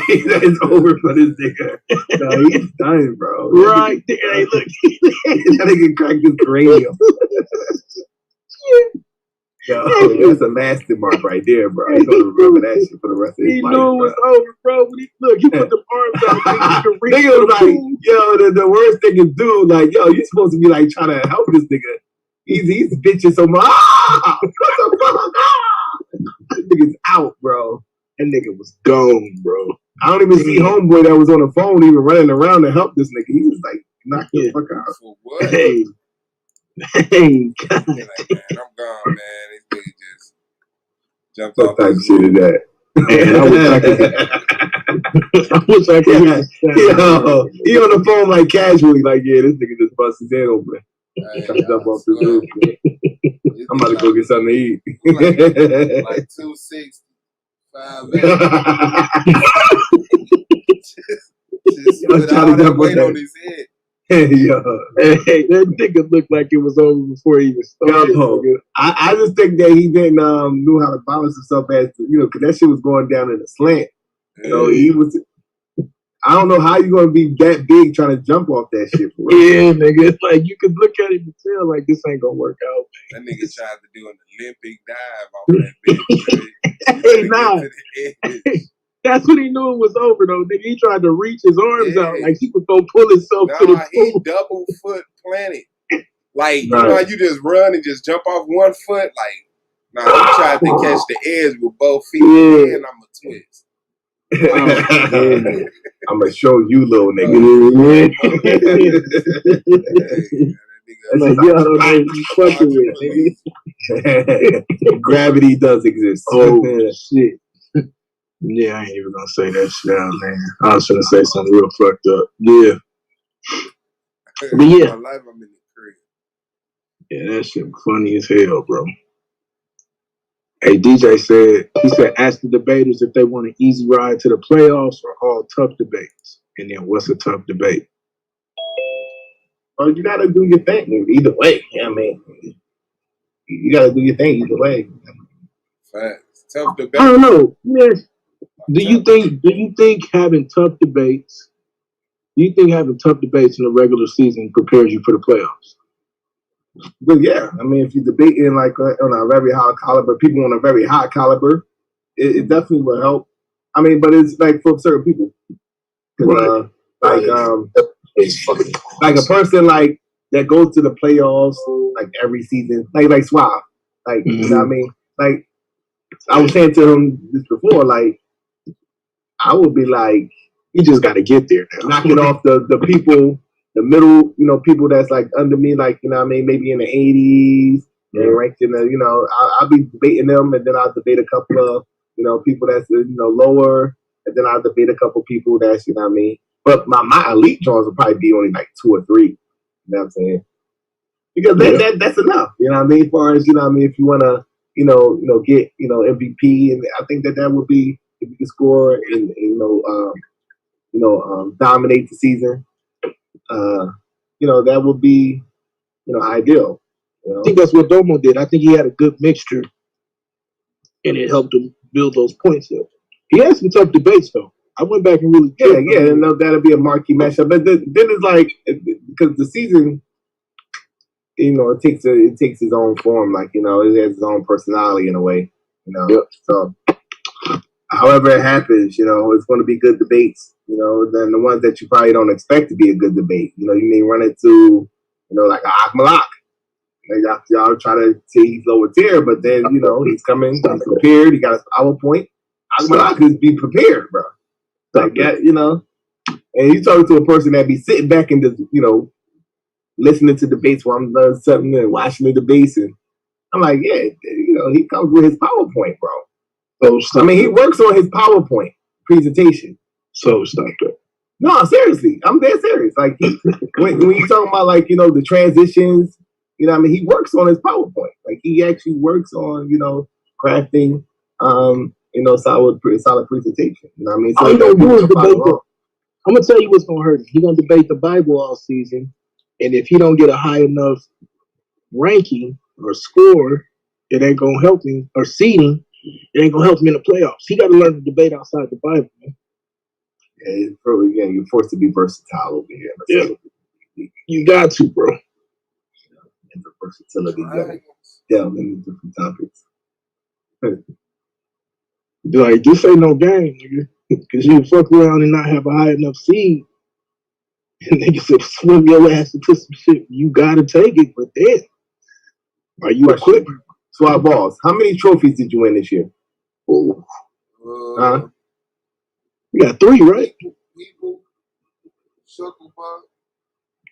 It's over for this nigga. No, he's done, bro. Right there. Hey, look. That nigga cracked his cranium. Yo, that's a master mark right there, bro. He's gonna remember that shit for the rest of his life. He knew it was over, bro. When he put the arms out. Nigga was like, yo, the worst thing is, dude, like, yo, you supposed to be like trying to help this nigga. He's bitching so much. What the fuck? This nigga's out, bro. That nigga was gone, bro. I don't even see homeboy that was on the phone even running around to help this nigga. He was like, knock the fuck out. For what? Hey, God. Like, man, I'm gone, man. This nigga just jumped off type shit is that? Man, I wish I could. Yo, he on the phone like casually, like, yeah, this nigga just bust his head open. Jump off the roof. I'm about to go get something to eat. like 260. 5 minutes. just put all that weight on his head. Hey, that nigga looked like it was over before he even started. I just think that he didn't knew how to balance himself as to, because that shit was going down in a slant. So he was. I don't know how you gonna be that big trying to jump off that shit. For real. Yeah, nigga. It's like you could look at it and tell like this ain't gonna work out. That nigga tried to do an Olympic dive off that bitch. Hey, nah. That's when he knew it was over, though. Nigga, he tried to reach his arms out like he was gonna pull himself to the pool. He double foot planted. Like, you know how you just run and just jump off one foot? Like, he tried to catch the edge with both feet, and I'm a twist. I'm gonna show you, little nigga. Gravity does exist. Oh, shit. Yeah, I ain't even gonna say that shit out, man. I was gonna say something real fucked up. Yeah. But yeah. My life, I'm in the crib. Yeah, that shit funny as hell, bro. Hey, DJ said, ask the debaters if they want an easy ride to the playoffs or all tough debates. And then what's a tough debate? Well, you got to do your thing either way. I mean, you got to do your thing either way. Facts. Tough debate. I don't know. Yes. Do you think having tough debates in the regular season prepares you for the playoffs? But yeah, I mean, if you're debating like on a very high caliber, people on a very high caliber, it definitely will help. I mean, but it's like for certain people, right. Like a person like that goes to the playoffs like every season, like Suave, like you know what I mean. Like I was saying to him this before, like I would be like, you just got to get there now. Knocking off the people. The middle, people that's like under me, like, you know what I mean, maybe in the 80s, and ranked in the, I'll be debating them, and then I'll debate a couple of, people that's, lower, and then I'll debate a couple people that's, you know what I mean. But my elite joints will probably be only like 2 or 3, you know what I'm saying? Because that's enough, you know what I mean, as far as, you know what I mean, if you want to, get, MVP, and I think that would be, if you can score and dominate the season. That would be, ideal. I think that's what Domo did. I think he had a good mixture, and it helped him build those points up. He had some tough debates, though. I went back and really and that'll be a marquee matchup. But then it's like, because the season, it takes its own form. Like, it has its own personality in a way. So however it happens, it's going to be good debates. Than the ones that you probably don't expect to be a good debate. You may run into, like a Akmalak. Y'all try to say he's lower tier, but then, he's coming, he's prepared, he got his PowerPoint. Akmalak is be prepared, bro. Like that, and you talking to a person that be sitting back and just, listening to debates while I'm learning something and watching the debates. And I'm like, yeah, he comes with his PowerPoint, bro. So, he works on his PowerPoint presentation. So stop that. No, seriously, I'm dead serious. Like when you talking about like the transitions, he works on his PowerPoint. Like he actually works on crafting solid presentation. You know what I mean? So all he gonna do is debate. I'm gonna tell you what's gonna hurt him. He's gonna debate the Bible all season, and if he don't get a high enough ranking or score, it ain't gonna help him. Or seeding, it ain't gonna help him in the playoffs. He got to learn to debate outside the Bible, man. Yeah, you're forced to be versatile over here. Yeah, you got to, bro. And the versatility, delve into different topics. Like, this ain't no game, nigga. Because you fuck around and not have a high enough seed, and niggas will swim your ass into some shit. You gotta take it, but then, are you equipped? Swap balls. How many trophies did you win this year? You got 3, right? People, Shucklebuck.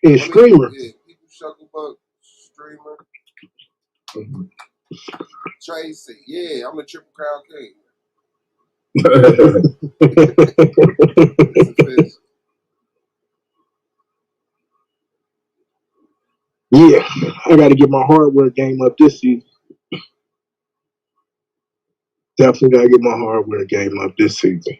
And Streamer. Yeah, People, Shucklebuck, Streamer. Tracy. Yeah, I'm a Triple Crown King. Yeah, I got to get my hardware game up this season. Definitely got to get my hardware game up this season.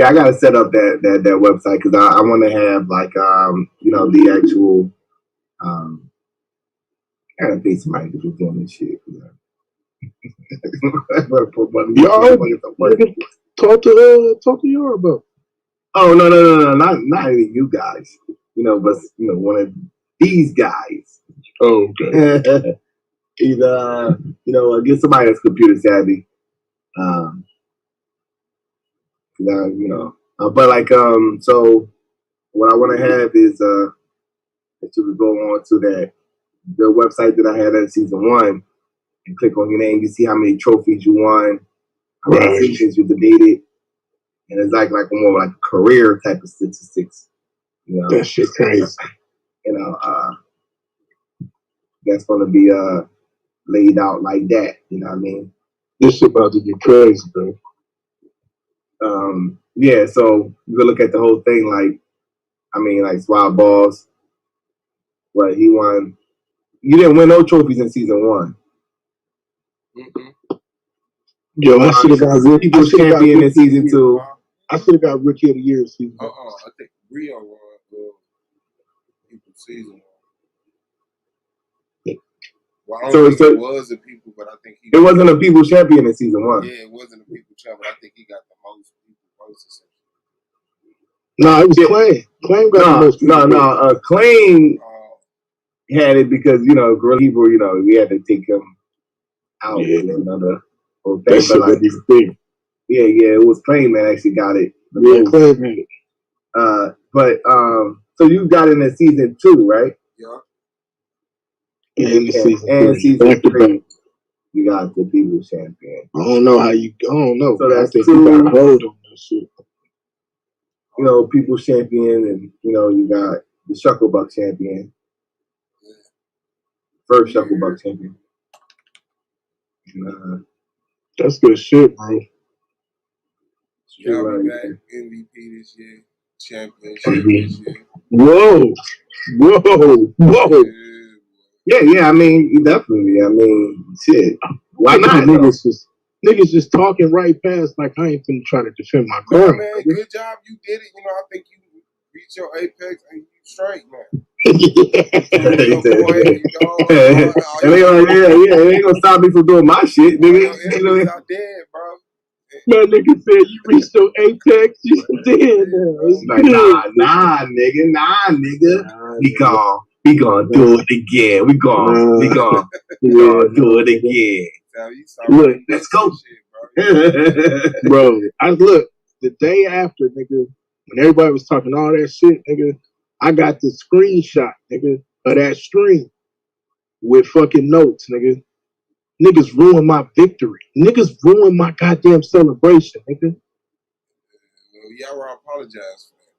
I gotta set up that website because I want to have like the actual I gotta pay somebody to be doing this shit. Talk to Yoruba. Oh no, not any of you guys. But one of these guys. Oh, okay. Either get somebody that's computer savvy. But like so what I want to have is to go on to the website that I had at season 1 and click on your name. You see how many trophies you won, how many seasons you debated, and it's like more like a career type of statistics. That shit crazy. That's gonna be laid out like that. You know what I mean? This shit about to be crazy, bro. Yeah, so you can look at the whole thing like Swab Balls. what he won. You didn't win no trophies in season 1. Yo, I should have got People's champion in season 2. I should have got rookie of the year in season 1. I think Rio won people's season 1. Well, I don't think it was a people, but I think it wasn't a people champion in season 1. Yeah, it wasn't a people champion. I think he got the most people votes. No, it was Claim. Claim got the most people. No. Claim had it because Gorilla Hebrew, we had to take him out with another whole thing. That shit was his thing. Yeah, it was Claim that actually got it. Yeah, Claim had it. But so you got it in season 2, right? Yeah. And season 3, you got the people champion. I don't know. So that's I think 2. You got a hold on that shit. People champion, and you got the Shucklebuck champion. First Shucklebuck champion. That's good shit, bro. Y'all be back MVP this year, championship this year. Whoa. Yeah. I mean, definitely. I mean, shit. Why not? Niggas just talking right past like I ain't finna try to defend my Yeah, car. man, good job. You did it. I think you reached your apex and you straight, man. It ain't gonna stop me from doing my shit, nigga. Out there, bro. That nigga said you reached your apex, you dead. Nah, nigga. We gonna do it again. We gonna do it again. Look, let's go. Bro, the day after, nigga, when everybody was talking all that shit, nigga, I got the screenshot, nigga, of that stream with fucking notes, nigga. Niggas ruined my victory. Niggas ruined my goddamn celebration, nigga. Yara apologize for that.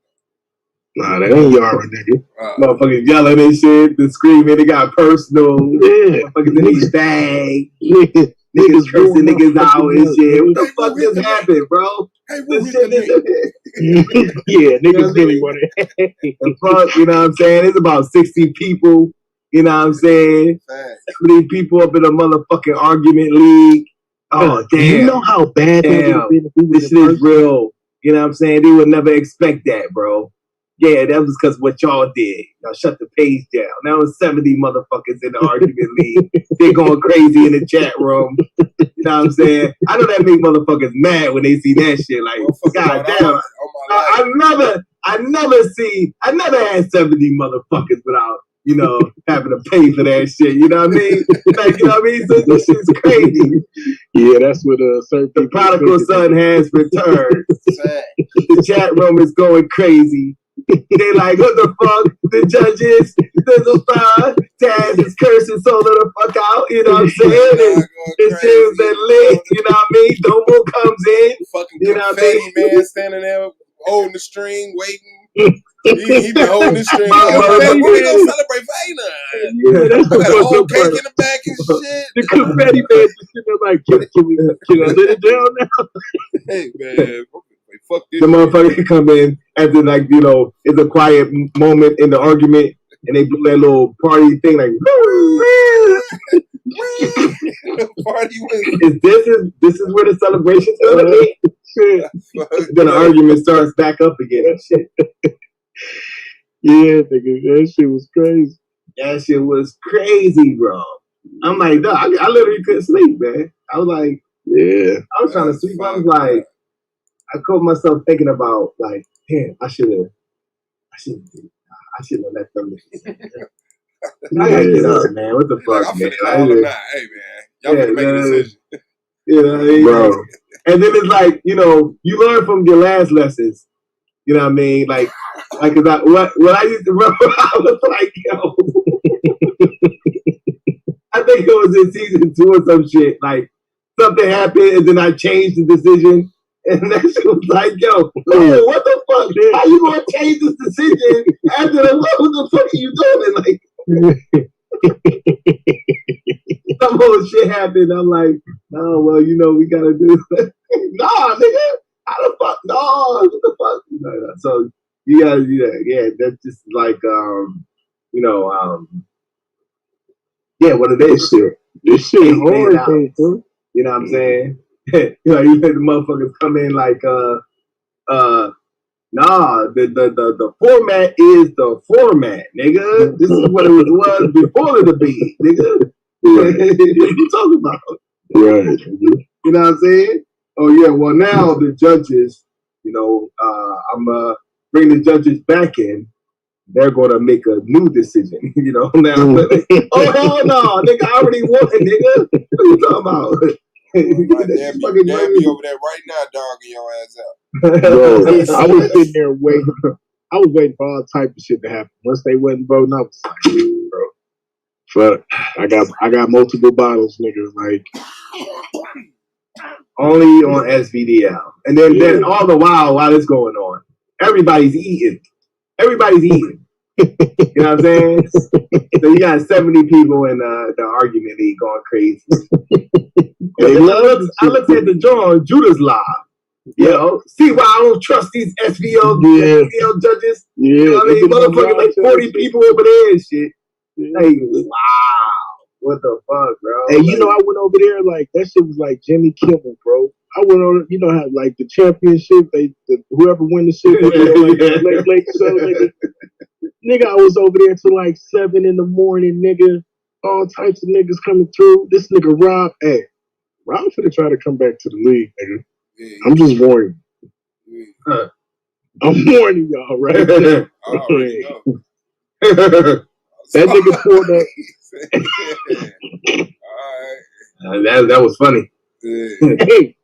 Nah, that ain't Yara, nigga. Motherfuckers yelling and shit, the screaming, it got personal. Yeah. Motherfuckers in his bag. Niggas cursing niggas out and shit. What the fuck just happened, bro? Hey, we'll hit the yeah, niggas really want it. The fuck, you know what I'm saying? It's about 60 people, you know what I'm saying? 70 people up in a motherfucking argument league. Oh, damn. You know how bad that would have been if we this shit is real. You know what I'm saying? They would never expect that, bro. Yeah, that was because what y'all did. Y'all shut the page down. Now it's 70 motherfuckers in the argument league. They're going crazy in the chat room. You know what I'm saying? I know that make motherfuckers mad when they see that shit. Like, god damn. I never had 70 motherfuckers without, having to pay for that shit. You know what I mean? Like, you know what I mean? So this shit's crazy. Yeah, that's what certain the prodigal son has returned. The chat room is going crazy. They like, what the fuck? The judges, Sizzle Star, Taz is cursing Solar the fuck out, you know what I'm saying? And it seems that lit, you know what I mean? Domo comes in, fucking you know what I mean? Man standing there holding the string, waiting. He been holding the string. When we gonna celebrate Vayner? Yeah, that's I got a whole cake in the back and shit. The confetti man just sitting there like, can I let it down now? Hey, man. Fuck this the motherfucker come in after it's a quiet moment in the argument and they do that little party thing like party this is where the celebration's gonna be. Then the argument starts back up again and shit. Yeah, nigga, that shit was crazy. That shit was crazy, bro. I'm like, dog, I literally couldn't sleep, man. I was like, yeah. I was trying to sleep. I was like, I caught myself thinking about like, damn, I should have let them. I gotta get up, man. What the fuck, man? Hey, man, y'all gotta make a decision. You know what I mean, bro? And then it's like, you learn from your last lessons. You know what I mean? Like, cause what I used to remember, I was like, yo, I think it was in season 2 or some shit. Like, something happened, and then I changed the decision. And that shit was like, yo, what the fuck? How you gonna change this decision after what the fuck are you doing? Like, some whole shit happened. I'm like, oh, well, we gotta do it. Nah, nigga, how the fuck? No, what the fuck? No. So you gotta do that. Yeah, that's just like, yeah, what it is. This shit hard, bro. You know what I'm saying? You know, you think the motherfuckers come in like, nah, the format is the format, nigga. This is what it was before the debate, nigga. What you talking about? Right. You know what I'm saying? Oh yeah. Well, now the judges, you know, I'm bring the judges back in. They're gonna make a new decision. You know now. Oh hell no, nigga! I already won, nigga. What are you talking about? Damn me over there right now, dogging your ass out. Bro, I was sitting there waiting. I was waiting for all type of shit to happen. Once they wasn't voting, I was like, bro, fuck. I got multiple bottles, nigga. Like only on SVDL, and then all the while it's going on, everybody's eating. Everybody's eating. You know what I'm saying? So you got 70 people in the argument league going crazy. I looked at the John Judas live. You know, see why I don't trust these SVL judges? Yeah. You know what I mean? Motherfucking like 40 people over there and shit. Like, wow. What the fuck, bro? Hey, you know, I went over there, like, that shit was like Jimmy Kimmel, bro. I went on, you know how, like, the championship, whoever win the shit, like, nigga, I was over there till like 7 in the morning, nigga. All types of niggas coming through. This nigga Rob, Rob finna try to come back to the league, nigga. Yeah. I'm just warning. Yeah. I'm warning y'all, right? That nigga pulled up. That was funny. Hey,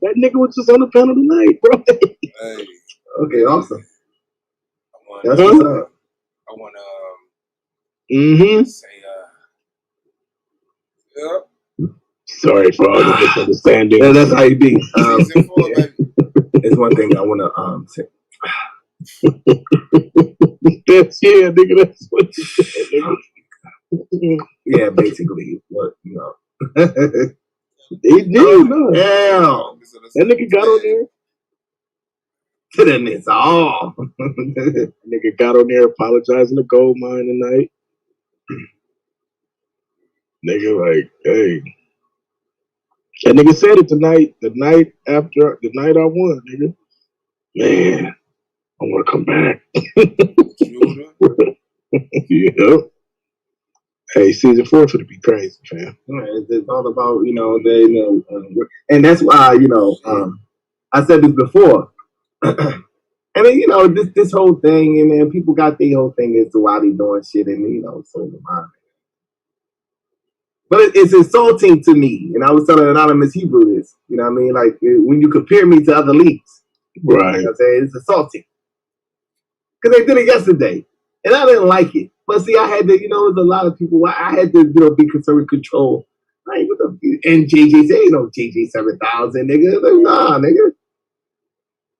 that nigga was just on the panel tonight, bro. Hey. Okay, awesome. I want to say, yep. Sorry for all the misunderstanding. Yeah, that's how you be. It's one thing I want to say. Nigga, that's what you said, nigga. Yeah, basically, what you know. They did. Hell, that nigga got on there. To them, it's all. Nigga got on there apologizing to Gold Mine tonight. Nigga, like, hey. That nigga said it tonight, the night I won, nigga. Man, I want to come back. Yeah. Hey, season 4 to be crazy, fam. It's all about, you know, and that's why, you know, I said this before. And then, you know, this whole thing, and then people got their whole thing as to why they doing shit, and you know, so am I. But it's insulting to me, and I was telling Anonymous Hebrew this. You know what I mean? Like when you compare me to other leagues, right? You know what I'm saying? It's insulting because they did it yesterday, and I didn't like it. But see, I had to, you know, there's a lot of people. I had to, you know, be concerned with control. Like, and JJ say, you know, JJ 7,000, nigga. Like, nah, nigga.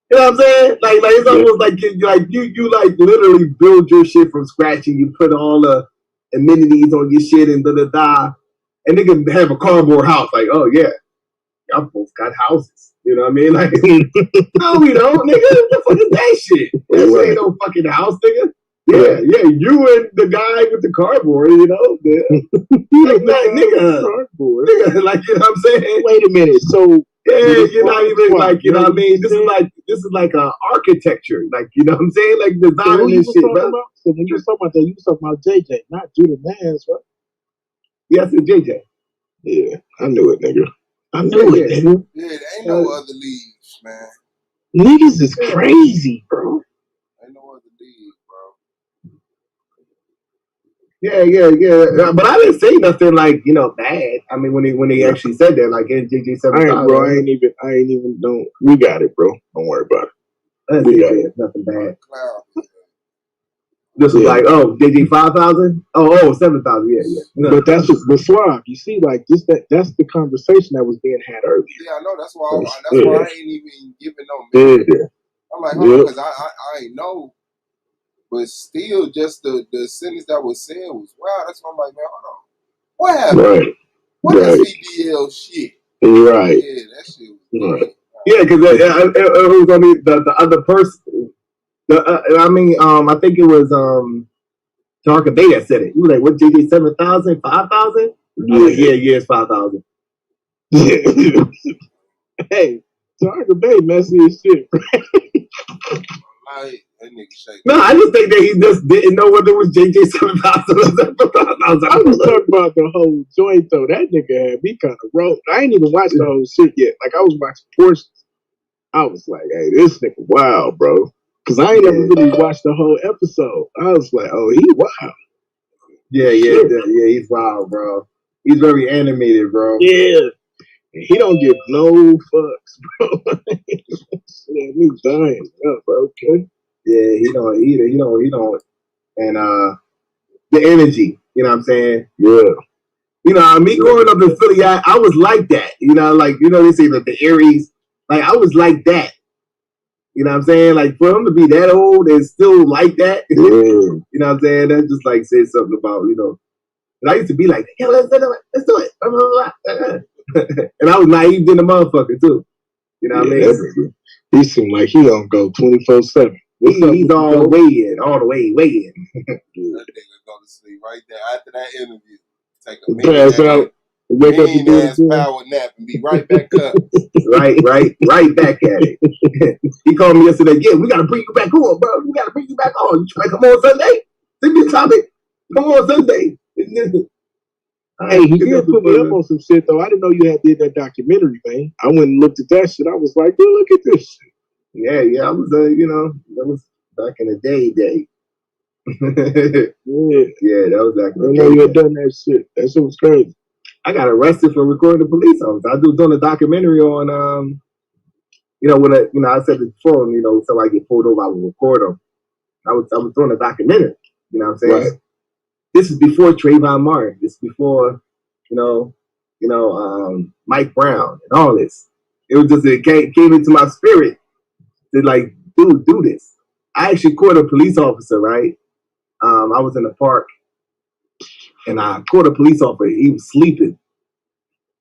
You know what I'm saying? Like it's almost like you like literally build your shit from scratch and you put all the amenities on your shit and and they can have a cardboard house. Like, oh yeah, y'all both got houses. You know what I mean? Like, no, we don't, nigga. What the fuck is that shit? That ain't no fucking house, nigga. Yeah, you and the guy with the cardboard, you know? Like that, nigga. Cardboard. Nigga, like, you know what I'm saying? Wait a minute, so. Yeah, you're not even like, you know what I mean? This is like a architecture, like, you know what I'm saying? Like designing this shit, bro. So when you was talking about that, you was talking about JJ, not Judah Nance, right? Yes, it's JJ. Yeah, I knew it, nigga. I knew it, nigga. Yeah, there ain't no other leagues, man. Niggas is crazy, bro. Ain't no other league, bro. Yeah. But I didn't say nothing like, you know, bad. I mean, when they actually said that, like JJ 7,000. Bro, I ain't even. We got it, bro. Don't worry about it. We got it. Nothing bad. This was like, oh, JJ 5,000? Oh, 7,000. Yeah. No. But that's with Suave. You see, like this, that's the conversation that was being had earlier. Yeah, I know. That's why I ain't even giving no minute. Yeah. I'm like, hold on, because I ain't know. But still, just the sentence that was said was, wow, that's why I'm like, man, hold on. What happened? Right. What is VDL shit? Right. Yeah, that shit was right. Yeah, because it was only the other person. I think it was Tarka Bay that said it. He was like, what, JJ, 7,000, 5,000? Yeah, it's 5,000. Hey, Tarka Bay messy as shit. No, I just think that he just didn't know whether it was JJ 7,000 or 7,000. I was talking about the whole joint though. That nigga had me kind of rolled. I ain't even watched the whole shit yet. Like I was watching portions. I was like, hey, this nigga wild, bro. Cause I ain't ever really watched the whole episode. I was like, oh, he wild. Yeah, he's wild, bro. He's very animated, bro. Yeah. He don't give no fucks, bro. Yeah, me dying up, okay. Yeah, he don't. And the energy, you know what I'm saying? Yeah. You know, me growing up in Philly, I was like that. You know, like, you know, they say that the Aries, like I was like that. You know what I'm saying? Like for him to be that old and still like that, you know what I'm saying? That just like says something about, you know. And I used to be like, yeah, let's do it. Blah, blah, blah. And I was naive in the motherfucker too. You know what I mean? He seemed like he don't go 24/7. He's all the way in. That nigga go to sleep right there after that interview. Take a pass out, wake up ass power nap and be right back up. right back at it. He called me yesterday. Yeah, we gotta bring you back on, bro. We gotta bring you back on. You trying to come on Sunday? Send me a topic. Come on Sunday. Hey, he did put me up on some shit though. I didn't know you had did that documentary, man. I went and looked at that shit. I was like, oh, look at this shit. Yeah, I was, you know, that was back in the day. Yeah, that was back in the day. I know you had done that shit. That shit was crazy. I got arrested for recording the police officer. I was doing a documentary on, you know, when I said it before, you know, somebody get pulled over, I would record them. I was doing a documentary. You know what I'm saying? Right. This is before Trayvon Martin. This is before, Mike Brown and all this. It was just it came into my spirit to like, dude, do this. I actually caught a police officer, right? I was in the park and I caught a police officer. He was sleeping.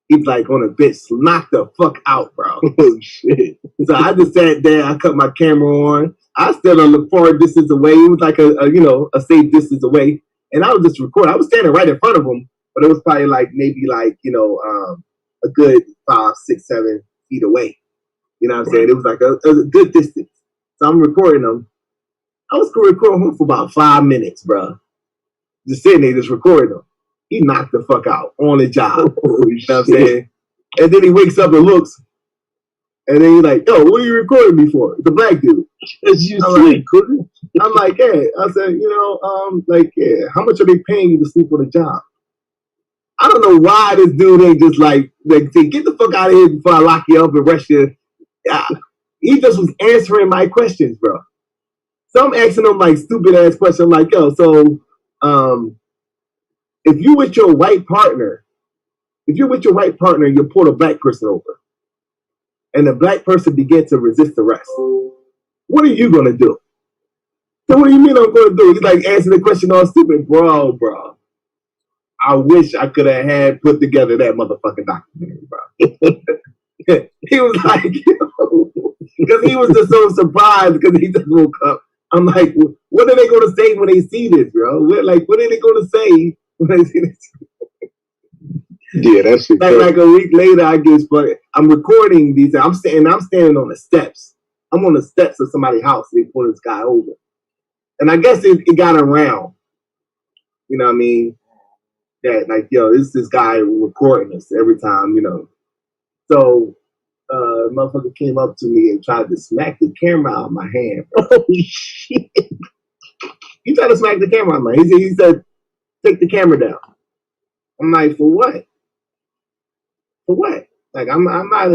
He was like on a bench, knocked the fuck out, bro. Oh shit. So I just sat there, I cut my camera on. I stood on the far distance away. It was like a safe distance away. And I was just recording. I was standing right in front of him, but it was probably maybe a good 5, 6, 7 feet away. You know what I'm saying? It was like a good distance. So I'm recording him. I was recording him for about 5 minutes, bro. Just sitting there, just recording him. He knocked the fuck out on the job. You know what I'm saying? And then he wakes up and looks. And then he's like, yo, what are you recording me for? It's a black dude. I'm like, yeah. I said, yeah, how much are they paying you to sleep on the job? I don't know why this dude ain't just like say, get the fuck out of here before I lock you up and arrest you. Yeah. He just was answering my questions, bro. So I'm asking him like stupid ass questions like, yo, so if you with your white partner, you pull a black person over and the black person begins to resist arrest, what are you gonna do? So what do you mean I'm gonna do? He's like answering the question all stupid, bro. I wish I could have had put together that motherfucking documentary, bro. He was like, because he was just so surprised because he just woke up. I'm like, what are they going to say when they see this, bro? What are they going to say when they see this? Yeah, that's it. Like a week later, I get fucking. I'm recording these. I'm standing on the steps. I'm on the steps of somebody's house. They pull this guy over, and I guess it got around. You know what I mean? That like, yo, this guy recording us every time. You know, so. Motherfucker came up to me and tried to smack the camera out of my hand. Oh shit! He tried to smack the camera out of my hand. He said, "Take the camera down." I'm like, "For what? For what?" Like, I'm not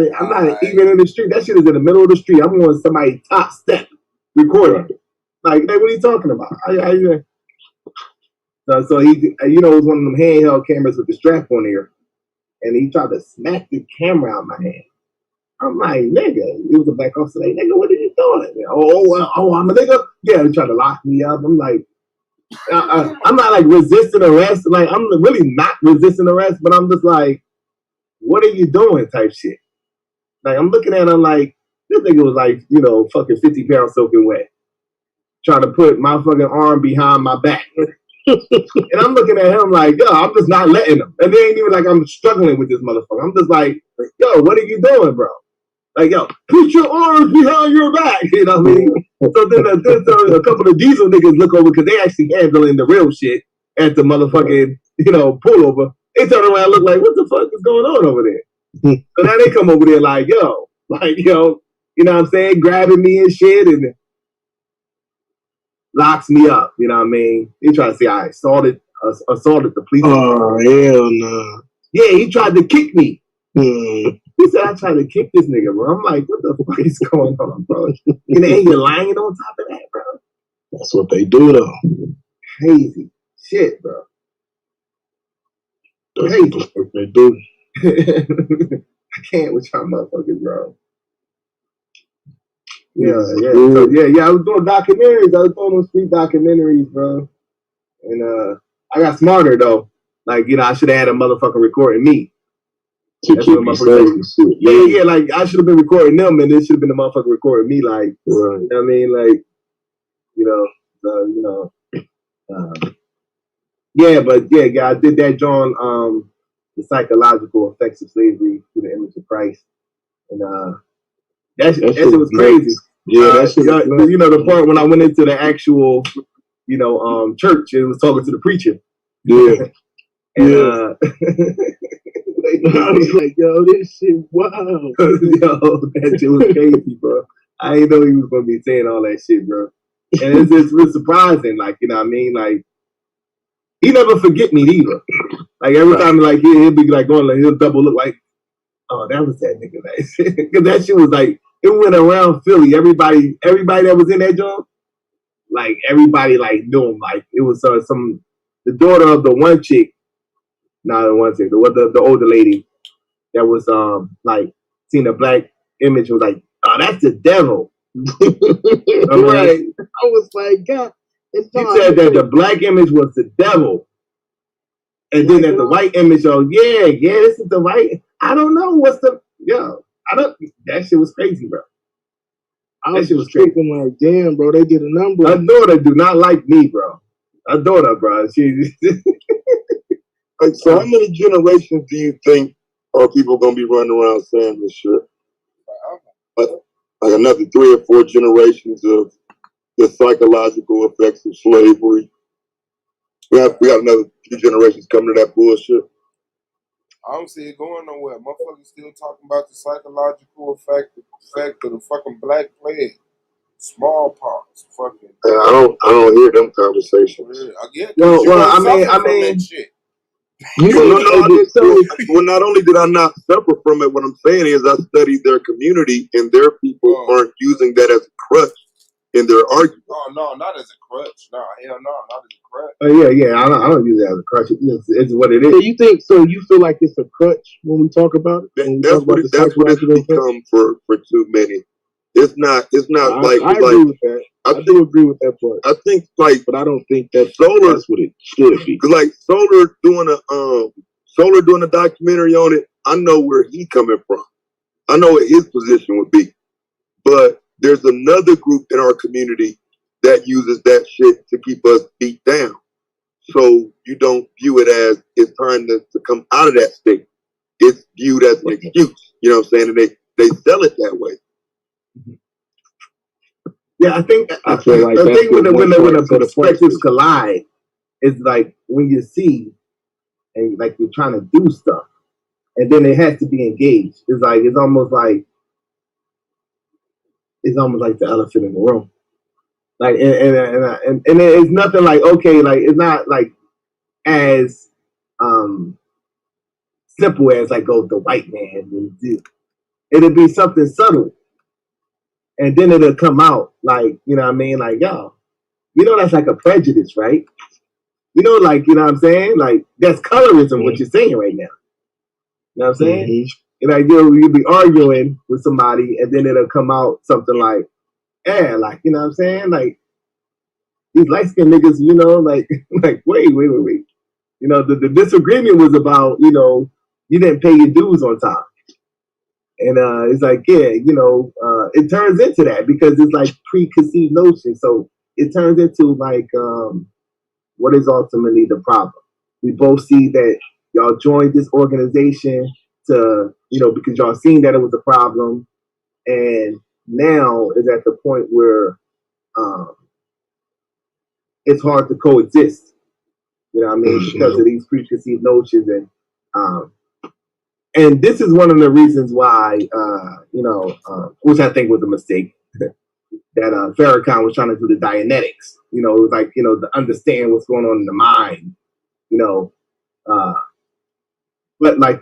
even in the street. That shit is in the middle of the street. I'm on somebody's top step recording. Like, what are you talking about? So he, it was one of them handheld cameras with the strap on here, and he tried to smack the camera out of my hand. I'm like, nigga, it was a black officer. Like, nigga, what are you doing? Oh, I'm a nigga. Yeah, they tried to lock me up. I'm like, I'm not like resisting arrest. Like, I'm really not resisting arrest, but I'm just like, what are you doing? Type shit. Like, I'm looking at him like, this nigga was like, fucking 50 pounds soaking wet. try to put my fucking arm behind my back. And I'm looking at him like, yo, I'm just not letting him. And they ain't even like I'm struggling with this motherfucker. I'm just like, yo, what are you doing, bro? Like, yo, put your arms behind your back. You know what I mean? So then a couple of diesel niggas look over because they actually handling the real shit at the motherfucking, pullover. They turn around and look like, what the fuck is going on over there? So now they come over there like, yo, you know what I'm saying? Grabbing me and shit and locks me up. You know what I mean? He tried to say I assaulted the police. Oh, hell no. Yeah, he tried to kick me. He said I tried to kick this nigga, bro. I'm like, what the fuck is going on, bro? And then you're lying on top of that, bro. That's what they do, though. Crazy shit, bro. That's what the fuck they do. I can't with y'all motherfuckers, bro. Yeah. So, I was doing documentaries. I was doing those street documentaries, bro. And I got smarter though. Like, I should have had a motherfucker recording me. That's what motherfucker said. Yeah. Like I should have been recording them, and this should have been the motherfucker recording me. Like, right. You know what I mean, like, I did that, John. The psychological effects of slavery through the image of Christ, and that shit was crazy. Yeah, that shit. The part when I went into the actual, church, and was talking to the preacher. Yeah. And, I was like, yo, this shit wild. Yo, that shit was crazy, bro. I didn't know he was gonna be saying all that shit, bro. And it's just real surprising, like, you know what I mean? Like, he never forget me either. Like, every time, like, he'll be like going, like, he'll double look like, oh, that was that nigga. Because that shit was like, it went around Philly. Everybody that was in that joint, like, everybody, like, knew him. Like, it was the daughter of the one chick, the older lady that was, like, seeing the black image was like, oh, that's the devil. Right. I was like, God. He said that the black image was the devil. And then that the white image, this is the white. I don't know that shit was crazy, bro. I was just thinking like, damn, bro, they did a number. Her daughter do not like me, bro. Her daughter, bro. Like, so how many generations do you think are people gonna be running around saying this shit? Like another 3 or 4 generations of the psychological effects of slavery. We got another few generations coming to that bullshit. I don't see it going nowhere. Motherfuckers still talking about the psychological effect of the fucking Black Plague, smallpox, fucking. And I don't hear them conversations. Yeah, I mean, shit. Well, not only did I not suffer from it, what I'm saying is I studied their community, and their people aren't using that as a crutch in their argument. Oh no, not as a crutch. No, hell no, not as a crutch. I don't use it as a crutch. It's what it is. So you feel like it's a crutch when we talk about it? That's what it's become for too many. It's not I agree with that. I do agree with that part. I think but I don't think that's Solar. That's what it should be. Cause like Solar doing a documentary on it. I know where he coming from. I know what his position would be. But there's another group in our community that uses that shit to keep us beat down. So you don't view it as it's time to come out of that state. It's viewed as an excuse. You know what I'm saying? And they sell it that way. Yeah, I think when the perspectives collide, it's like when you see and like you're trying to do stuff, and then it has to be engaged. It's almost like the elephant in the room. Like and it's nothing like okay, like it's not like as simple as like the white man and it'll be something subtle. And then it'll come out like, you know what I mean? Like, yo, that's like a prejudice, right? Like, you know what I'm saying? Like, that's colorism, what you're saying right now. You know what I'm saying? Like, you'll be arguing with somebody, and then it'll come out something like, like, you know what I'm saying? Like, these light-skinned niggas, like, wait. The disagreement was about, you didn't pay your dues on time. And it's like, it turns into that because it's like preconceived notions. So it turns into like what is ultimately the problem? We both see that y'all joined this organization to, because y'all seen that it was a problem, and now is at the point where it's hard to coexist. You know what I mean? Because of these preconceived notions, and this is one of the reasons why, which I think was a mistake, that Farrakhan was trying to do the Dianetics. It was like, to understand what's going on in the mind, but like,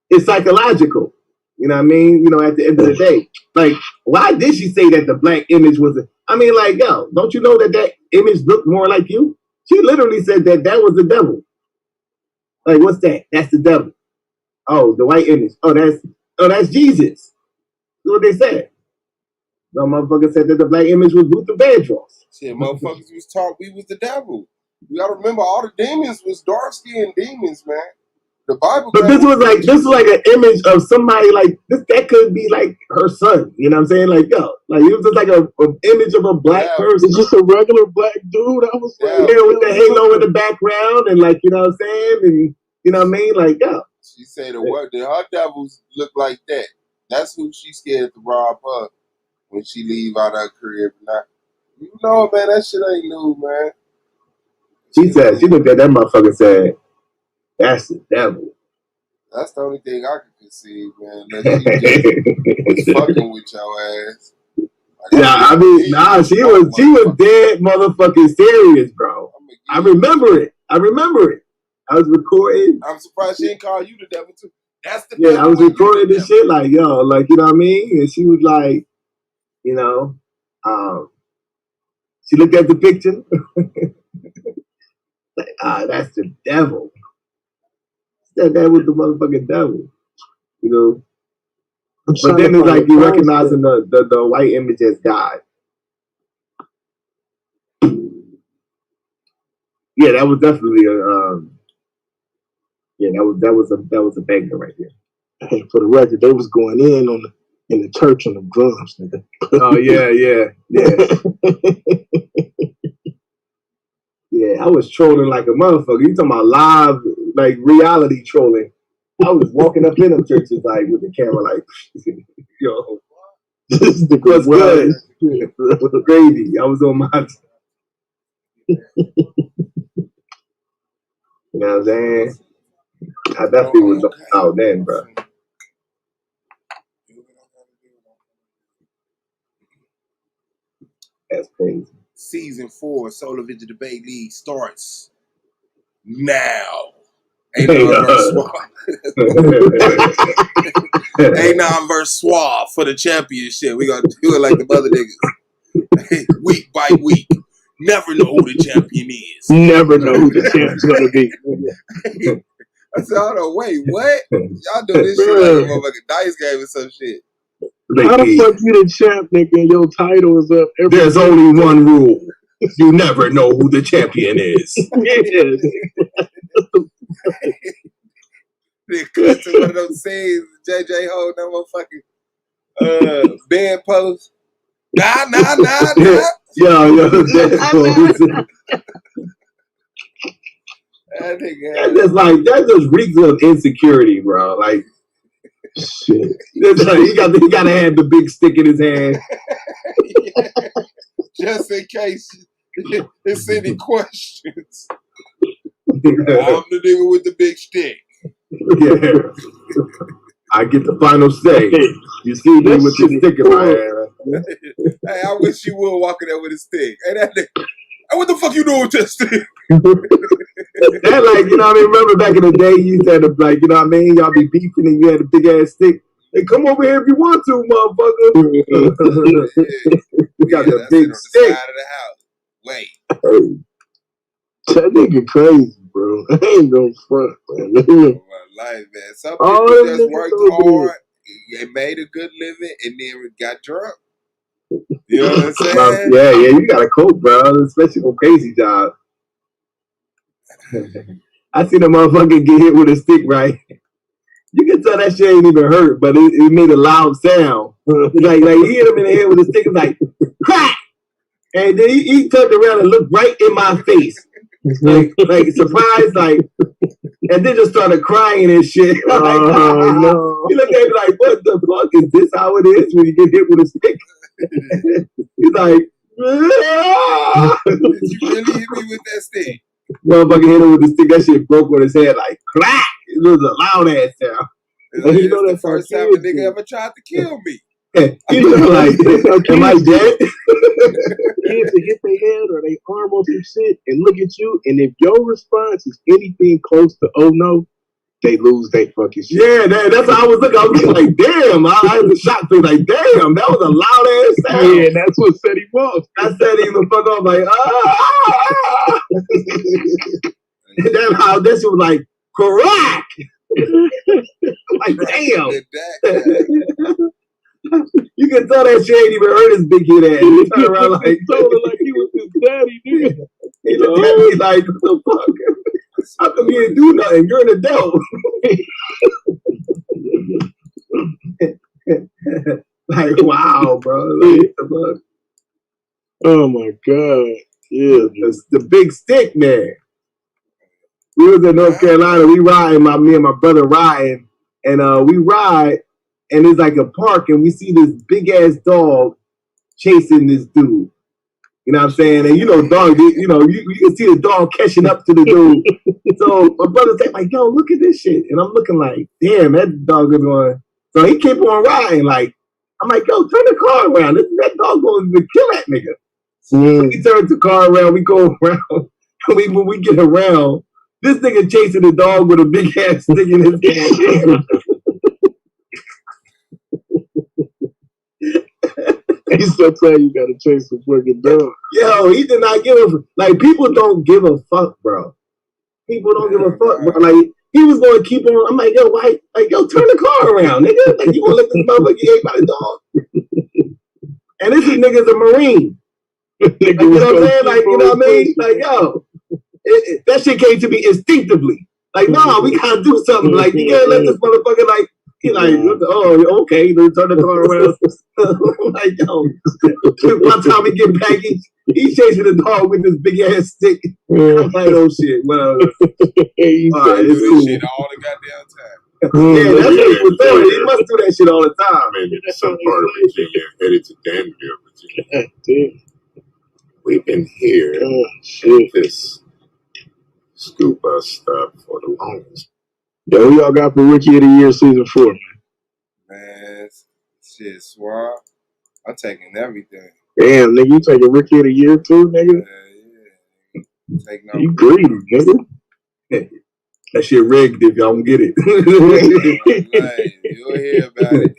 it's psychological. You know what I mean? At the end of the day, like, why did she say that the black image was? Like, yo, don't you know that image looked more like you? She literally said that was the devil. Like, what's that? That's the devil. Oh, the white image. Oh, that's Jesus. That's what they said. No motherfucker said that the black image was Luther Vandross. Shit, motherfuckers was taught we was the devil. You gotta remember, all the demons was dark-skinned demons, man. The Bible. But this was like an image of somebody like this. That could be like her son. You know what I'm saying? Like, yo, like it was just like an image of a black person. It's just a regular black dude. I was like, with the halo in the background, and like, you know what I'm saying, and you know what I mean, like, yo. She said her devils look like that. That's who she scared to rob her when she leave out her crib. Now, man, that shit ain't new, man. She looked at that motherfucker and said, "That's the devil." That's the only thing I can conceive, man. That she just was fucking with your ass. She was dead motherfucking serious, bro. I remember it. I was recording. I'm surprised she didn't call you the devil too. That's the devil. I was recording this shit like, yo, like, you know what I mean? And she was like, she looked at the picture. Like, that's the devil. That was the motherfucking devil. But then it's like you recognizing the white image as God. Yeah, that was definitely that was a banger right there. Hey, for the record, they was going in the church on the drums, nigga. Oh yeah. Yeah, I was trolling like a motherfucker. You talking about live, like reality trolling? I was walking up in them churches like with the camera, like, yo, this was good. With the gravy, I was on my. You know what I'm saying? I definitely was out then, bro. That's crazy. Season 4 Solar Vision Debate League starts now. A9 versus Suave. A9 versus Suave for the championship. We gonna do it like the other niggas. Week by week. Never know who the champion is. Never know who the champion's gonna be. I said, hold on, wait, what? Y'all do this shit like a motherfucking dice game or some shit. How the fuck you the champ, nigga, and your title is up every There's only one rule. You never know who the champion is. They cut to one of those scenes, JJ Ho, that motherfucking band post. Nah. Yo, that just reeks of insecurity, bro. Like, shit. He gotta have the big stick in his hand. Just in case it's any questions. I'm the nigga with the big stick. Yeah. I get the final say. You see me with the stick in my hand. Hey, I wish you would walk in there with a stick. Hey, that nigga. Hey, what the fuck you doing with that stick? That, like, you know what I mean? Remember back in the day, you used to have, like, you know what I mean? Y'all be beefing and you had a big ass stick. Hey, come over here if you want to, motherfucker. You got the big stick. Side of the house. Wait. That nigga crazy, bro. I ain't gonna front, man. My life, man. Some people just worked hard and made a good living and then got drunk. You know what I'm saying? Yeah, you gotta cope, bro. Especially for crazy job. I seen a motherfucker get hit with a stick, right? You can tell that shit ain't even hurt, but it made a loud sound. Like he hit him in the head with a stick, like crack, And then he turned around and looked right in my face. like surprised, like, and then just started crying and shit. Like, no. He looked at me like, what the fuck? Is this how it is when you get hit with a stick? He's like, Did you really hit me with that stick? Motherfucker hit him with the stick. That shit broke on his head like crack. It was a loud ass sound. It's you know the first time a nigga ever tried to kill me. He was like, am I dead? Kids that hit their head or they arm or some shit and look at you, and if your response is anything close to oh no, they lose their fucking shit. Yeah, that's how I was looking. I was like, damn. I was shocked. Like, damn, that was a loud ass sound. Yeah, that's what set him off. I said he was fuck off like, And then how this was like, crack. Like, damn. You can tell that shit ain't even hurt his big head ass. He turned around like, told her like he was his daddy, nigga. He looked at me like, what the fuck? How come you didn't do nothing? You're an adult. Like, wow, bro. Like, oh my God. Yeah. The big stick, man. We was in North Carolina. We riding, me and my brother riding, and we ride, and it's like a park, and we see this big ass dog chasing this dude. You know what I'm saying? And you know, dog, you can see the dog catching up to the dude. So my brother said, like, yo, look at this shit. And I'm looking like, damn, that dog is going. So he kept on riding. Like, I'm like, yo, turn the car around. That dog going to kill that nigga. So he turns the car around. We go around. When we get around, this nigga chasing the dog with a big ass stick in his hand. He's so tired you gotta chase the fucking dog. Yo, he did not give a like. People don't give a fuck, bro. People don't give a fuck, bro. Like he was going to keep on. I'm like, yo, why? Like, yo, turn the car around, nigga. Like you gonna let this motherfucker get ate by the dog? And this nigga's a Marine. Like, you know what I'm saying? Like, you know what I mean? Like, yo, that shit came to me instinctively. Like, no, we gotta do something. Like, you can't let this motherfucker like. He like, oh, okay, then turn the car around. Like, yo, one time we get back, he's chasing the dog with this big ass stick. I'm like, oh shit, well, it's cool. Shit all the goddamn time. Yeah, that's what he was doing. He must do that shit all the time. Maybe some part of Virginia headed to Danville, Virginia. We've been here at this scoop bus stop for the longest. Yo, who y'all got for Rookie of the Year season 4, man? Man, shit, Swab. I'm taking everything. Damn, nigga, you taking Rookie of the Year too, nigga? Yeah. Take no you greedy, nigga. That shit rigged if y'all don't get it. Right, you'll hear about it.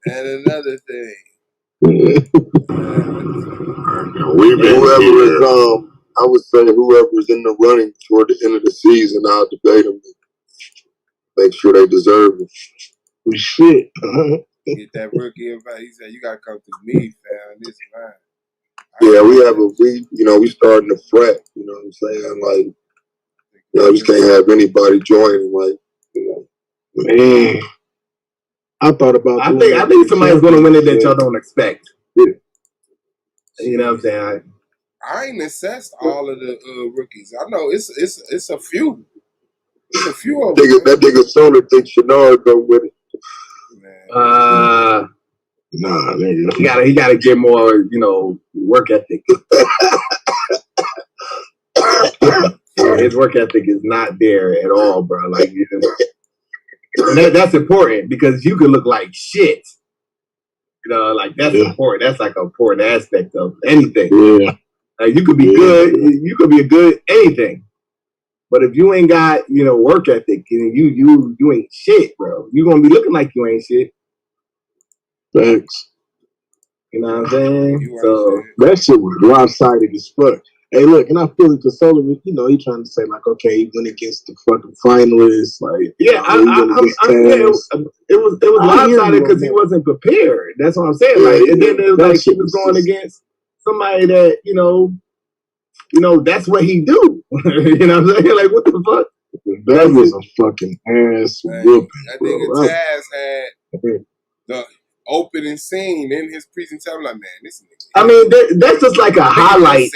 And another thing. I would say whoever's in the running toward the end of the season, I'll debate them. Make sure they deserve it. Shit. Get that rookie about. He said, "You gotta come through me, fam. This is mine." Yeah, we starting to fret. You know what I'm saying? Like, you just can't have anybody joining. Like, man, I thought about. I think somebody's gonna win it that y'all don't expect. Yeah. You know what I'm saying? I ain't assessed all of the rookies. I know it's a few. It's a few of them. That nigga Solar thinks Shenard go with it. Nah, nigga. He gotta get more, work ethic. His work ethic is not there at all, bro. Like, that's important because you can look like shit. Like that's important. That's like an important aspect of anything. Yeah. Like you could be good. You could be a good anything. But if you ain't got, work ethic, and you ain't shit, bro. You gonna be looking like you ain't shit. Thanks. You know what I'm saying? So that shit was lopsided as fuck. Hey, look, and I feel it because Sullivan, he trying to say like, okay, he went against the fucking finalists, like, it was lopsided because he wasn't prepared. That's what I'm saying. Like, and then it was like he was going against somebody that that's what he do. You know what I'm saying? Like, what the fuck? That was a fucking ass whooping. I think Taz had the opening scene in his presentation. I'm like, man, this nigga I mean, that's just like a highlight.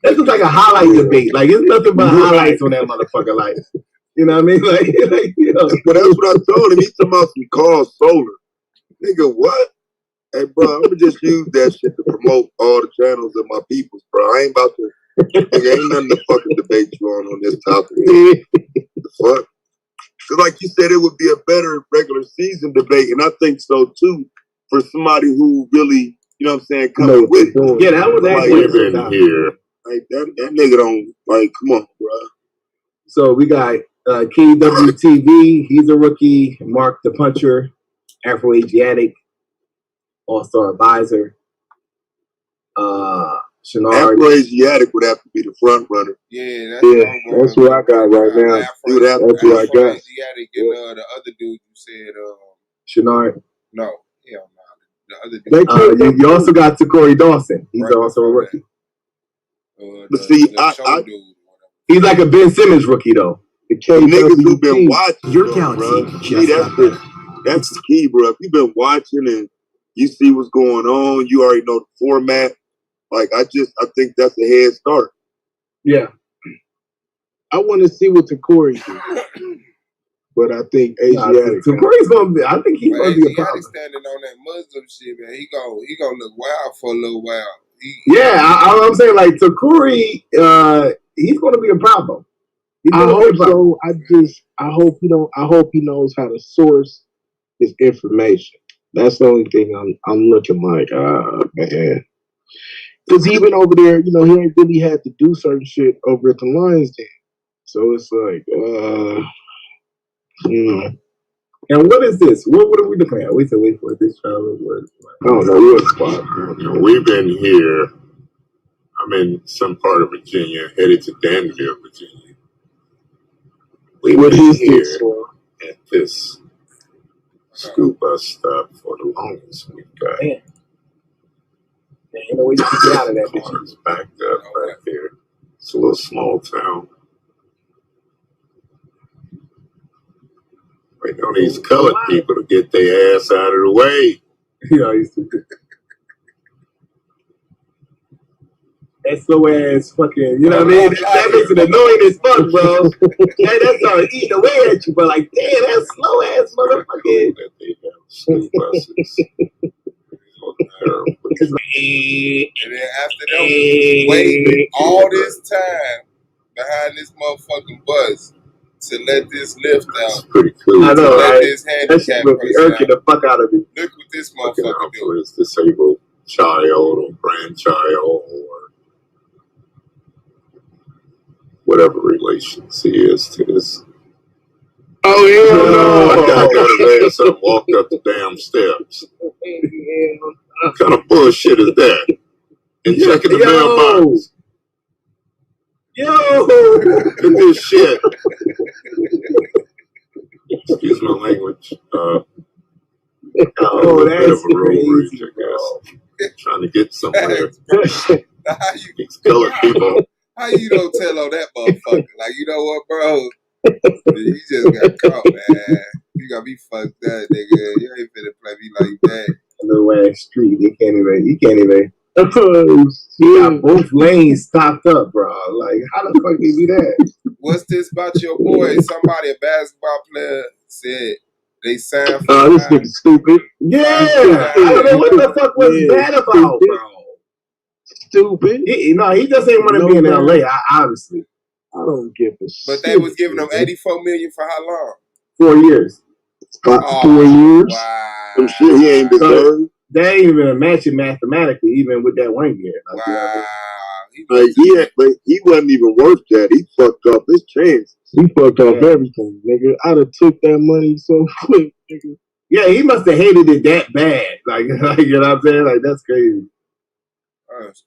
That's just like a highlight debate. Like, it's nothing but highlights on that motherfucker. Like, you know what I mean? Like you know. But that's what I told him. He talking about some call solar. Nigga, what? Hey, bro, I'm gonna just use that shit to promote all the channels of my peoples, bro. I ain't about to. Nigga, ain't nothing to fucking debate you on this topic. The fuck? Because like you said, it would be a better regular season debate, and I think so too, for somebody who really, you know what I'm saying, coming with it. Yeah, that was actually been here. Like that nigga don't like. Come on, bro. So we got King WTV. He's a rookie. Mark the Puncher, Afro-Asiatic, All-Star Advisor. Shenard. Afro-Asiatic would have to be the front runner. Yeah, that's what I got right now. You would have That's what I got. Asiatic and the other dude you said, Shenard. no, hell no. The other dude. You also got Takori Dawson. He's also a rookie. But see, he's like a Ben Simmons rookie though. The niggas who've been watching, your county see, that's the key, bro. If you've been watching and you see what's going on, you already know the format. Like I think that's a head start. Yeah. I want to see what Takori do, but I think Asiatic. Takori's gonna be. I think he's gonna be a problem. Standing on that Muslim shit, man. He gonna look wild for a little while. I'm saying like Takori, he's gonna be a problem. I hope so. I hope he knows how to source his information. That's the only thing I'm looking like, man. Because even over there, he ain't really had to do certain shit over at the Lions Den. So it's like, And what is this? What are we looking at? Wait for this travel. I don't know. We've been here. I'm in some part of Virginia, headed to Danville, Virginia. We've been here at this school bus stop for the longest we've got. Man, ain't no way you can get out of that. Cars backed up back here. It's a little small town. Waiting on these colored people to get their ass out of the way. That slow ass fucking, you know what I mean? That makes it annoying as fuck, bro. That starts eating away at you, but like, damn, that slow ass motherfucker. That they have school buses. And then after them waiting all this time behind this motherfucking bus to let this lift out. That's pretty cool. I know, right? This that shit would be irking the fuck out of me. Look what this motherfucker do. For his disabled child or grandchild or whatever relations he is to this. Oh, yeah. That guy got his ass up and walked up the damn steps. What kind of bullshit is that? And checking the mailbox. Look at this shit. Excuse my language. That's crazy, I guess. Trying to get somewhere. These colored people. How you don't tell on that motherfucker? Like, you know what, bro? You just got caught, man. You got me fucked up, nigga. You ain't finna play me like that. A little ass street. He can't even. He got both lanes stopped up, bro. Like, how the fuck did he do that? What's this about your boy? Somebody, a basketball player, said they signed for this nigga stupid. Yeah. I don't know what the fuck was that about, bro. Stupid. He just ain't want to be in LA, obviously. I don't give a shit. But they was giving him $84 million for how long? 4 years. 4 years? Wow. I'm sure he ain't deserved. They ain't even matching mathematically, even with that 1 year. Wow. But he wasn't even worth that. He fucked up his chance. He fucked up everything, nigga. I'd have took that money so quick, nigga. Yeah, he must have hated it that bad. Like, you know what I'm saying? Like, that's crazy. That's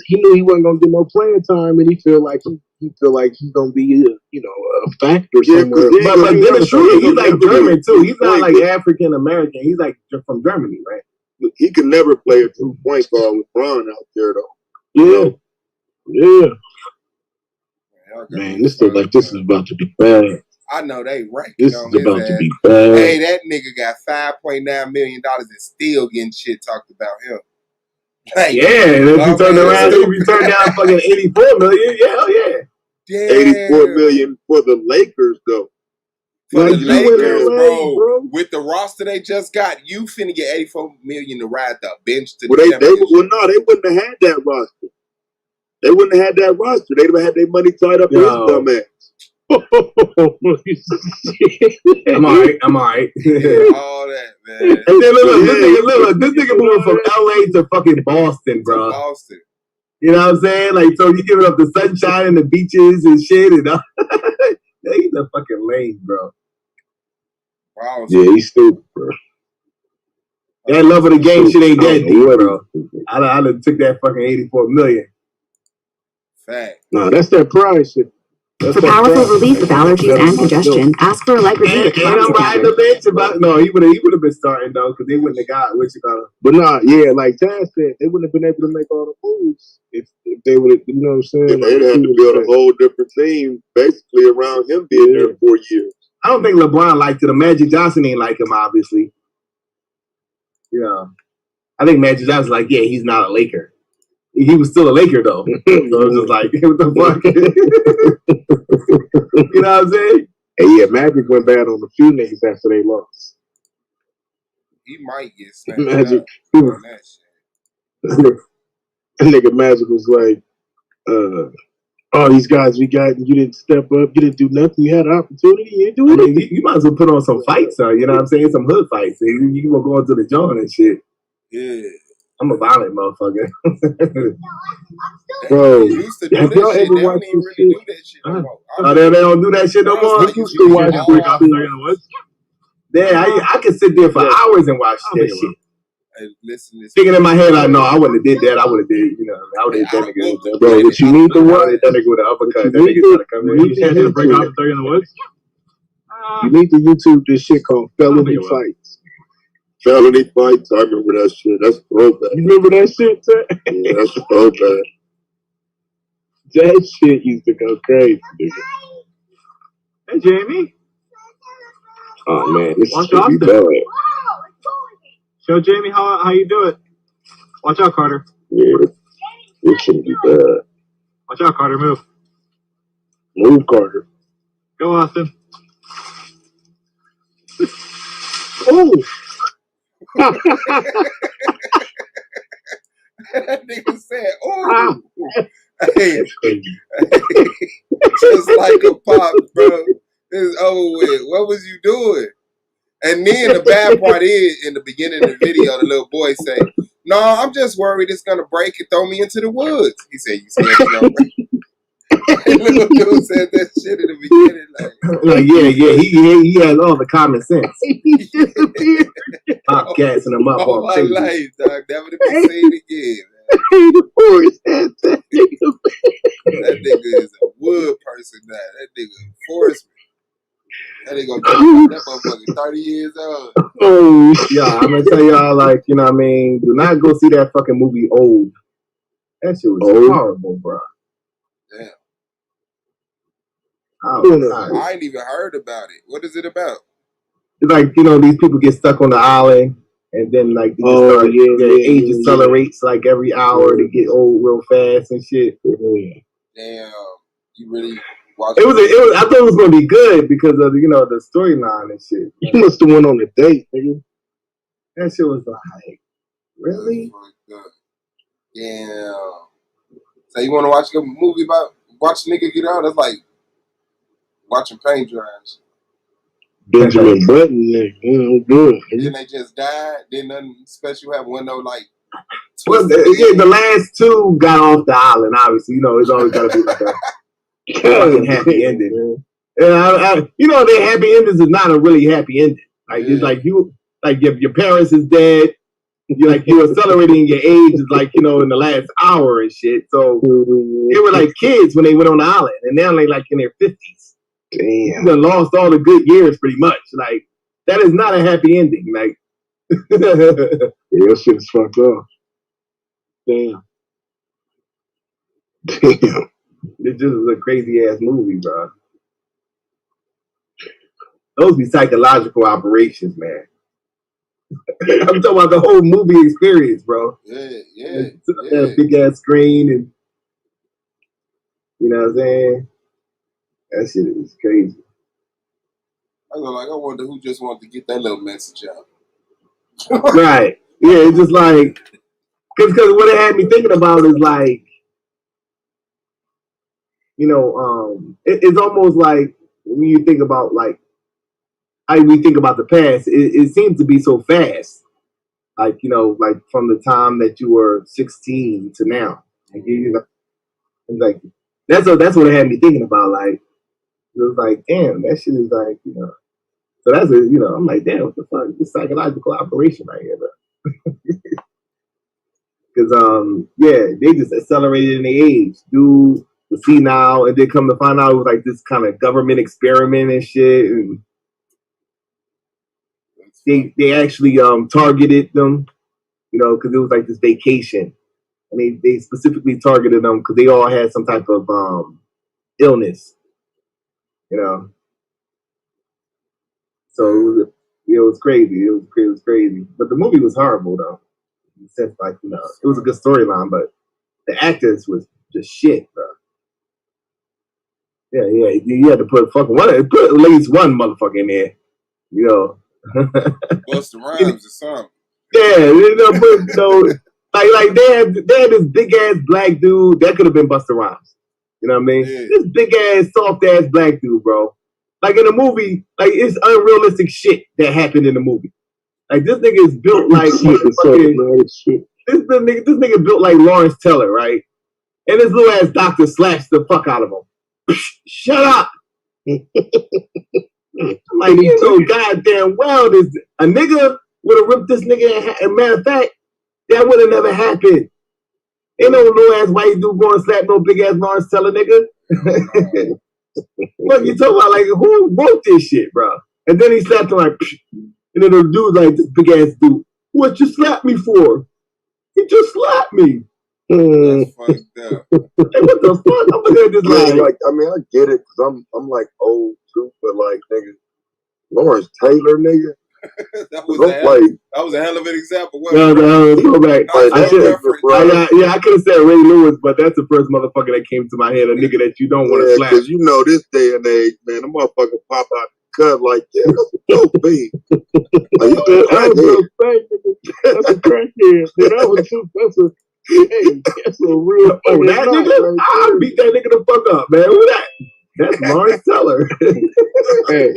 he knew he wasn't gonna get no playing time, and he feel like he's gonna be a factor somewhere. But then truly, he's like German too. He's not like African American. He's like from Germany, right? He could never play a true point guard with Bron out there, though. Yeah. Man, this looks like this is about to be bad. I know they right. This is about to be bad. Hey, that nigga got $5.9 million and still getting shit talked about him. Like, yeah, and if you turn around, if you turn down fucking 84 million, yeah, hell yeah. Yeah. 84 million for the Lakers, though. For the Lakers, bro, with the roster they just got, you finna get 84 million to ride the bench to the championship. They wouldn't have had that roster. They wouldn't have had that roster. They'd have had their money tied up in his dumb ass. I'm alright. All that, man. And then look, this nigga moving from LA to fucking Boston, bro. Boston. You know what I'm saying? Like, so you giving up the sunshine and the beaches and shit, and he's a fucking lame, bro. Wow. Yeah, he's stupid, bro. That love of the game shit ain't that deep, bro. I done took that fucking 84 million. Fact. No, that's that prize shit. For powerful relief of allergies and congestion, ask for Allegra V. And I'm riding the bench about. No, he would have been starting though, because they wouldn't have got what you got. But nah, yeah, like Taz said, they wouldn't have been able to make all the moves if they would have. You know what I'm saying? Yeah, they'd have to build a whole different team basically around him being there 4 years. I don't think LeBron liked it. Magic Johnson ain't like him, obviously. Yeah, I think Magic Johnson's like, yeah, he's not a Laker. He was still a Laker though. So it was just like, what the fuck? You know what I'm saying? And yeah, Magic went bad on a few niggas after they lost. He might get snapped Magic. on that shit. That nigga Magic was like, all these guys we got, and you didn't step up, you didn't do nothing, you had an opportunity, you didn't do anything. I mean, you might as well put on some fights, you know what I'm saying? Some hood fights. And you will go into the joint and shit. Yeah. I'm a violent motherfucker. Bro, have y'all ever watched this shit? Do that shit no more. Oh, they don't do that shit no more? I used to watch Yeah, I could sit there for hours and watch that shit. Hey, listen. Thinking in my head, like, no, I wouldn't have did that. I would have did, you know, I would have hit that nigga with that. Bro, but you need to watch that nigga with an uppercut. That nigga trying to come in. You need to break out 30 in the woods. You need to YouTube this shit called Felony Fights. Felony Fights, I remember that shit. That's throwback. You remember that shit, sir? Yeah, that's throwback. That shit used to go crazy, nigga. Hey, Jamie. Oh, man, this Watch should be bad. Show Jamie how you do it. Watch out, Carter. Yeah, this should be bad. Watch out, Carter. Move. Move, Carter. Go, Austin. Oh! That nigga said, "Oh, hey, just like a pop, bro. It's over with. What was you doing?" And then the bad part is, in the beginning of the video, the little boy say, "No, I'm just worried it's gonna break and throw me into the woods." He said, "You scared it's gonna break?" Little dude said that shit in the beginning, like he has all the common sense. He disappeared. Pop cats and them up all my life, dog. Never to be seen again. That nigga is a wood person now. That nigga enforcement. That nigga gonna that motherfucker 30 years old. Oh, yeah, I'm gonna tell y'all, like, you know what I mean? Do not go see that fucking movie Old. That shit was horrible, bro. Damn. I ain't even heard about it. What is it about? It's like, you know, these people get stuck on the island, and then like their age accelerates like every hour. They get old real fast and shit. Damn, you really watched it? Was I thought it was gonna be good because of the storyline and shit. You must have went on a date, nigga. That shit was like, really? Yeah. So you want to watch a movie about watch a nigga get out? That's like watching paint dries. Benjamin Button, good. Then they just died. Then nothing special happened. Wasn't no like. Well, the last two got off the island. Obviously, it's always got to be like a fucking happy ending. And their happy endings is not a really happy ending. Like it's like your parents is dead. You're accelerating your age is like in the last hour and shit. So they were like kids when they went on the island, and now they like in their 50s. Damn, you done lost all the good years pretty much. Like that is not a happy ending. Like your shit is fucked up. Damn. It just was a crazy ass movie, bro. Those be psychological operations, man. I'm talking about the whole movie experience, bro. Yeah. That big ass screen and you know what I'm saying? That shit is crazy. I wonder who just wanted to get that little message out. Right. Yeah, it's just like because what it had me thinking about is like, you know, it's almost like when you think about like how we think about the past, it seems to be so fast. Like, you know, like from the time that you were 16 to now. Like, you know, like that's what it had me thinking about. Like, it was like, damn, that shit is like, you know. So that's you know, I'm like, damn, what the fuck? This psychological operation right here, bro. Because yeah, they just accelerated in the age. Dude was senile, and then come to find out it was like this kind of government experiment and shit. And they actually targeted them, you know, because it was like this vacation, and they specifically targeted them because they all had some type of illness, you know. So it was crazy. It was crazy. But the movie was horrible though. In the sense, like, you know, it was a good storyline, but the actors was just shit, bro. Yeah. You had to put at least one motherfucker in there, you know. Busta Rhymes or something. Yeah, you know, but you know, like they had this big ass black dude that could have been Busta Rhymes. You know what I mean? Yeah. This big ass, soft ass black dude, bro. Like in the movie, like it's unrealistic shit that happened in the movie. Like this nigga is built like this nigga built like Lawrence Teller, right? And this little ass doctor slashed the fuck out of him. Shut up. Like, you know, goddamn well, this a nigga would have ripped this nigga. As a matter of fact, that would have never happened. Ain't no little ass white dude going to slap no big ass Lawrence Teller nigga. What you talking about? Like, who wrote this shit, bro? And then he slapped him like, and then the dude's like, this big ass dude, what you slap me for? He just slapped me. That's fucked up. Hey, what the fuck? I'm looking at this like, I mean, I get it because I'm like old too, but like, nigga, Lawrence Taylor, nigga. that was a hell of an example. No, go back. I could have said Ray Lewis, but that's the first motherfucker that came to my head. A nigga that you don't want to slap. Because you know this day and age, man, the motherfucker pop out the cut like, yeah, that's a dope beat. That's a crackhead. That's a real. Oh, that nigga? I beat that nigga the fuck up, man. Who that? That's Lawrence Teller. Hey,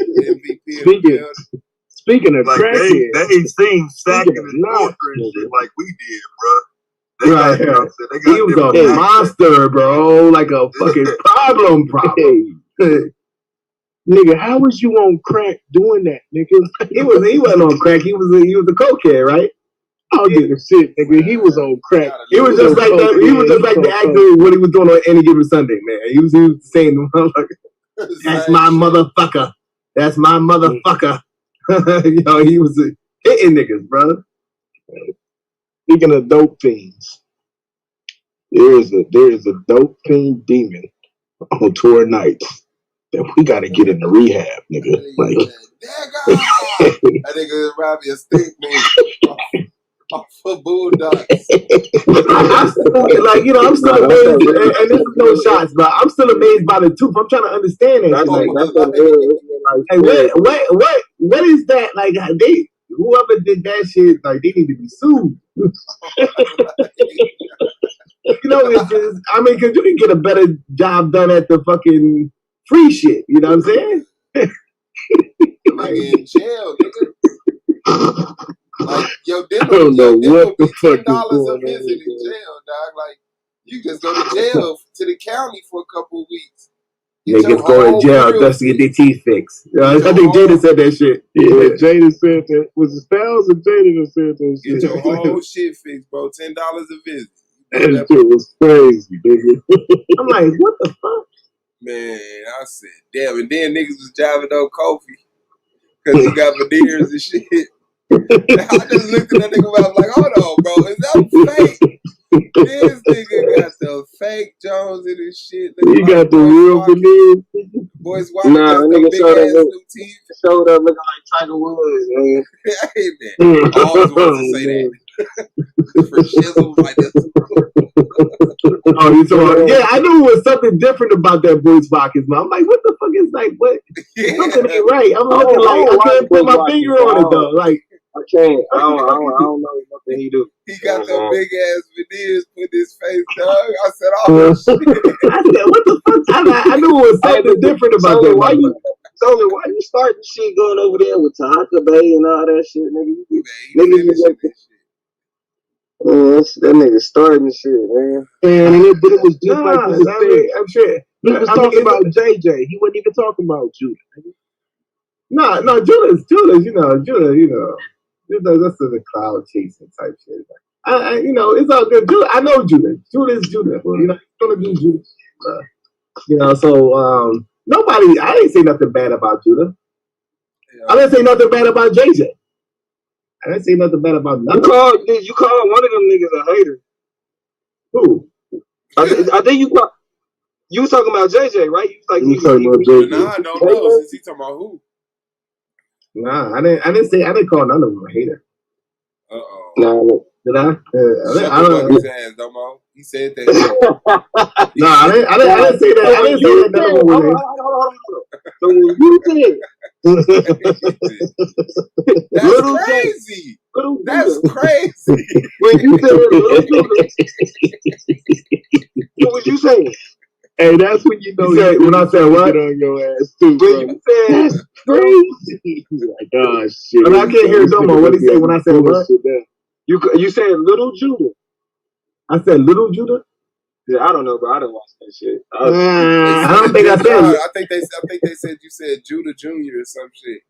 speaking of like crackhead, they ain't seen stacking and torture and shit like we did, bro. Right. He was a monster, bro. Like a fucking problem. Nigga, how was you on crack doing that, nigga? He wasn't on crack. He was a cokehead, right? I'll give a shit, nigga. He was on crack. He was just like that. He was just like the actor what he was doing on Any Given Sunday, man. He was saying, "That's my motherfucker. That's my motherfucker." You know, he was hitting niggas, brother. Speaking of dope fiends, there is a dope fiend demon on tour nights that we got to get into rehab, nigga. Like, that nigga remind me of Stink Man. For Bulldogs. I'm still, like, you know, I'm still amazed, and this is no shots, but I'm still amazed by the tooth. I'm trying to understand that. What is that? Like, whoever did that shit, like, they need to be sued. You know, it's just, I mean, because you can get a better job done at the fucking free shit. You know what I'm saying? Like in jail, nigga. Like, yo, dinner will be $10 a visit in jail, dog. Like, you just go to jail to the county for a couple of weeks. Niggas go to jail just to get their teeth fixed. I think Jada said that shit. Yeah, Jada said that. Was it Styles or Jada that said that shit? Get your whole shit fixed, bro. $10 a visit. That shit was crazy, nigga. I'm like, what the fuck? Man, I said, damn. And then niggas was driving on Kofi because he got veneers and shit. I just looked at that nigga and I was like, hold on, bro, is that fake? This nigga got the fake Jones in his shit. He got the real veneers. Boys, why Nah, got that them nigga big showed ass up, new teeth? showed up looking like Tiger Woods, nigga. Hey man, I always wanted to say that. For shizzle like this. Oh, you talking? Yeah, I knew it was something different about that Boys Pockets, man. I'm like, what the fuck is like what? Yeah. Something ain't right. I'm looking like I can't put my finger on it though. Like I can't. I don't know nothing he do. He got them big ass veneers put his face, dog. I said, oh shit. I said, what the fuck? I knew it was something different about that. Why you starting shit going over there with Tahaka Bay and all that shit, nigga? Nigga, you like that nigga starting shit, man. But it was just like this. I'm sure. He was talking about JJ. He wasn't even talking about Judah. No, Judah's, Judah, that's the cloud chasing type shit. It's all good. Judah, I know Judah. Judah's Judah. You know, he's gonna do Judah. So nobody. I didn't say nothing bad about Judah. I didn't say nothing bad about JJ. I didn't say nothing bad about nothing. You called one of them niggas a hater. Who? I think you was talking about JJ, right? You was like you talking about JJ? Nah, I don't know. Since he talking about who? Nah, I didn't call none of them a hater. Nah, did I? I don't know. His ass, Domo. He said that. No, I didn't say that. I didn't say that. None of them were so when you said that's crazy. That's crazy. When you said what was you saying? Hey, that's when you know when I said what? On your ass too, bro. You said that's crazy. Like, oh shit. And I can't hear Domo. What did he say when I said what? You said Little Judah. I said Little Judah? Yeah, I don't know, bro. I didn't watch that shit. I don't think I said it. I think they said you said Judah Jr. or some shit.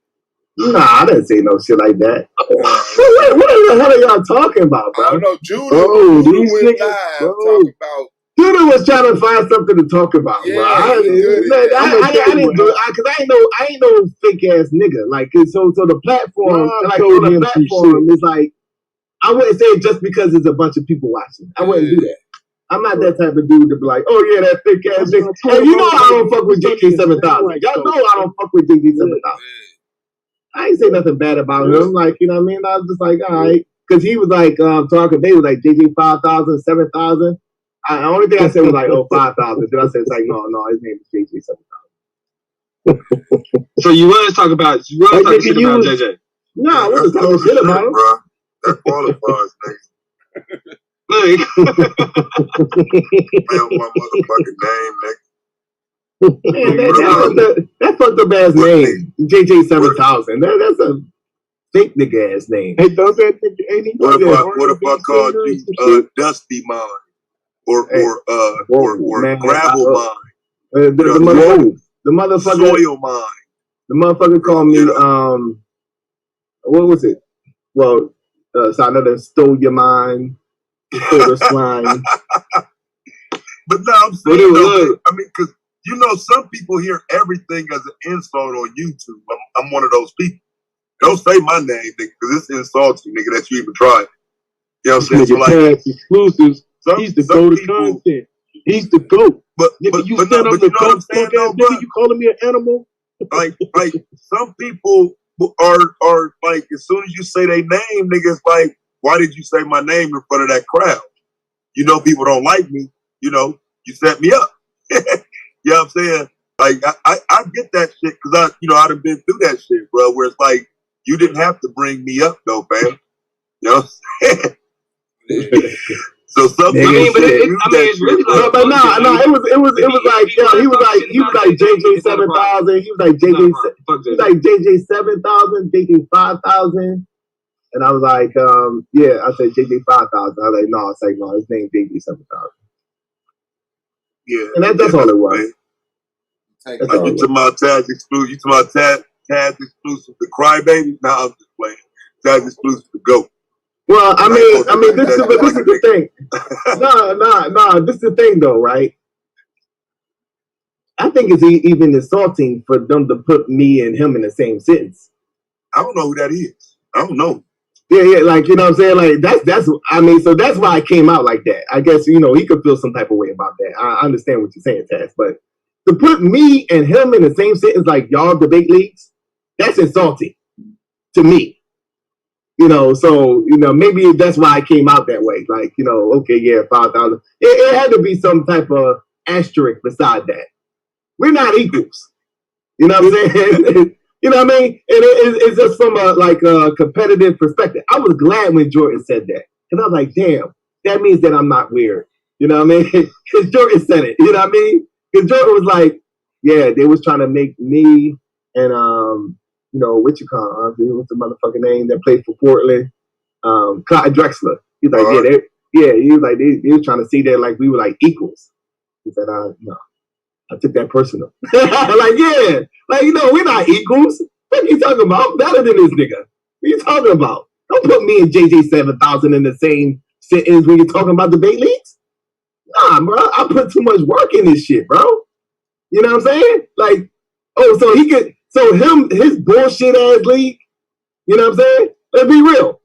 Nah, I didn't say no shit like that. What the hell are y'all talking about, bro? I don't know. Judah these went live talking about. Judah was trying to find something to talk about, bro. I didn't do it because I ain't no fake ass nigga. Like, so the platform, like on the platform, is like, I wouldn't say it just because there's a bunch of people watching. I wouldn't do that. I'm not that type of dude to be like, oh yeah, that fake ass nigga. Hey, you know I don't fuck with JJ 7000. Y'all know I don't fuck with JJ 7000. I ain't say nothing bad about him. Like, you know what I mean? I was just like, all right. Because he was like, talking, they was like JJ 5000, 7000. The only thing I said was like, oh, 5,000. Then I said, it's like, no, his name is JJ 7000. So you was talking about shit about JJ? No, I wasn't talking shit about him. Bro. That qualifies, nigga. Look. Man, my motherfucking name, nigga. Man, that fucked up ass name, JJ 7000. That's a fake nigga ass name. Hey, don't that nigga? Ain't he? What if I called you Dusty Mine or Gravel Mine? The motherfucker Soil Mine. The motherfucker called me what was it? Well, so another stole your mind, stole the slime. But no, I'm saying though, I mean, because you know, some people hear everything as an insult on YouTube. I'm one of those people. Don't say my name, nigga, because it's insulting, nigga, that you even tried. You know what I'm saying? So like, exclusives. He's the GOAT of content. He's the GOAT. But you stand up the GOAT, nigga, you calling me an animal? Like some people are like, as soon as you say their name, niggas like, why did you say my name in front of that crowd? You know, people don't like me. You know, you set me up. You know what I'm saying? Like, I get that shit because I done been through that shit, bro, where it's like, you didn't have to bring me up, though, fam. You know what I'm saying? So some people, it's really like, but no, it was like, yo, he was like JJ 7000, he was like JJ 7000, JJ 5000, and I was like, yeah, I said JJ 5000. I was like, no, it's like, no, his name JJ 7000. Yeah, and that's all it was. Like you to my Taz exclusive, you to my Taz exclusive, the Crybaby. Nah, I'm just playing. Taz exclusive, the GOAT. Well, I mean, this is the thing. No, this is the thing, though, right? I think it's even insulting for them to put me and him in the same sentence. I don't know who that is. I don't know. Yeah, like, you know what I'm saying? Like, that's I mean, so that's why I came out like that. I guess, he could feel some type of way about that. I understand what you're saying, Taz, but To put me and him in the same sentence like y'all debate leagues, that's insulting to me. You know, so, you know, maybe that's why I came out that way. Like, you know, okay, yeah, 5,000. It had to be some type of asterisk beside that. We're not equals. You know what I'm saying? You know what I mean? It's just from a competitive perspective. I was glad when Jordan said that. Because I was like, damn, that means that I'm not weird. You know what I mean? Because Jordan said it. You know what I mean? Because Jordan was like, yeah, they was trying to make me and, you know, what's the motherfucking name that played for Portland? Clyde Drexler. He's like, he was like, they were trying to see that like we were like equals. He said, no, I took that personal. Like, yeah, like, you know, we're not equals. What are you talking about? I'm better than this nigga. What are you talking about? Don't put me and JJ 7000 in the same sentence when you're talking about debate leagues. Nah, bro, I put too much work in this shit, bro. You know what I'm saying? Like, oh, so he could. So his bullshit ass league, you know what I'm saying? Let's be real.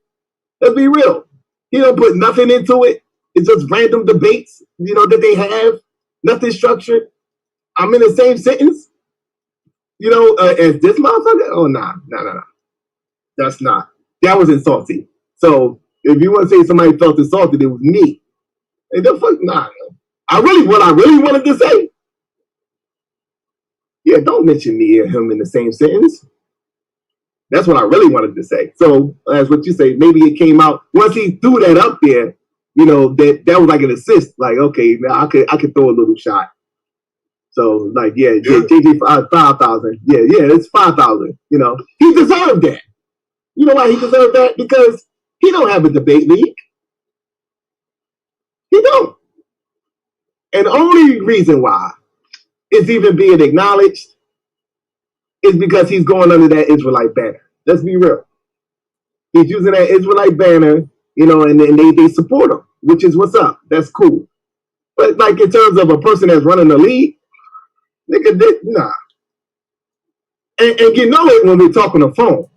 Let's be real. He don't put nothing into it. It's just random debates, you know, that they have. Nothing structured. I'm in the same sentence, you know, as this motherfucker. Oh, nah. That's not. That was insulting. So if you want to say somebody felt insulted, it was me. And the fuck, nah. What I really wanted to say. Yeah, don't mention me and him in the same sentence. That's what I really wanted to say. So, as what you say, maybe it came out once he threw that up there. You know, that was like an assist. Like, okay, now I could throw a little shot. So, like, yeah, JJ 5,000. Yeah, it's 5,000. You know, he deserved that. You know why he deserved that? Because he don't have a debate league. He don't. And the only reason why it's even being acknowledged is because he's going under that Israelite banner. Let's be real. He's using that Israelite banner, you know, and they support him, which is what's up. That's cool. But like in terms of a person that's running the league, nigga, nah. And you know it when we talk on the phone.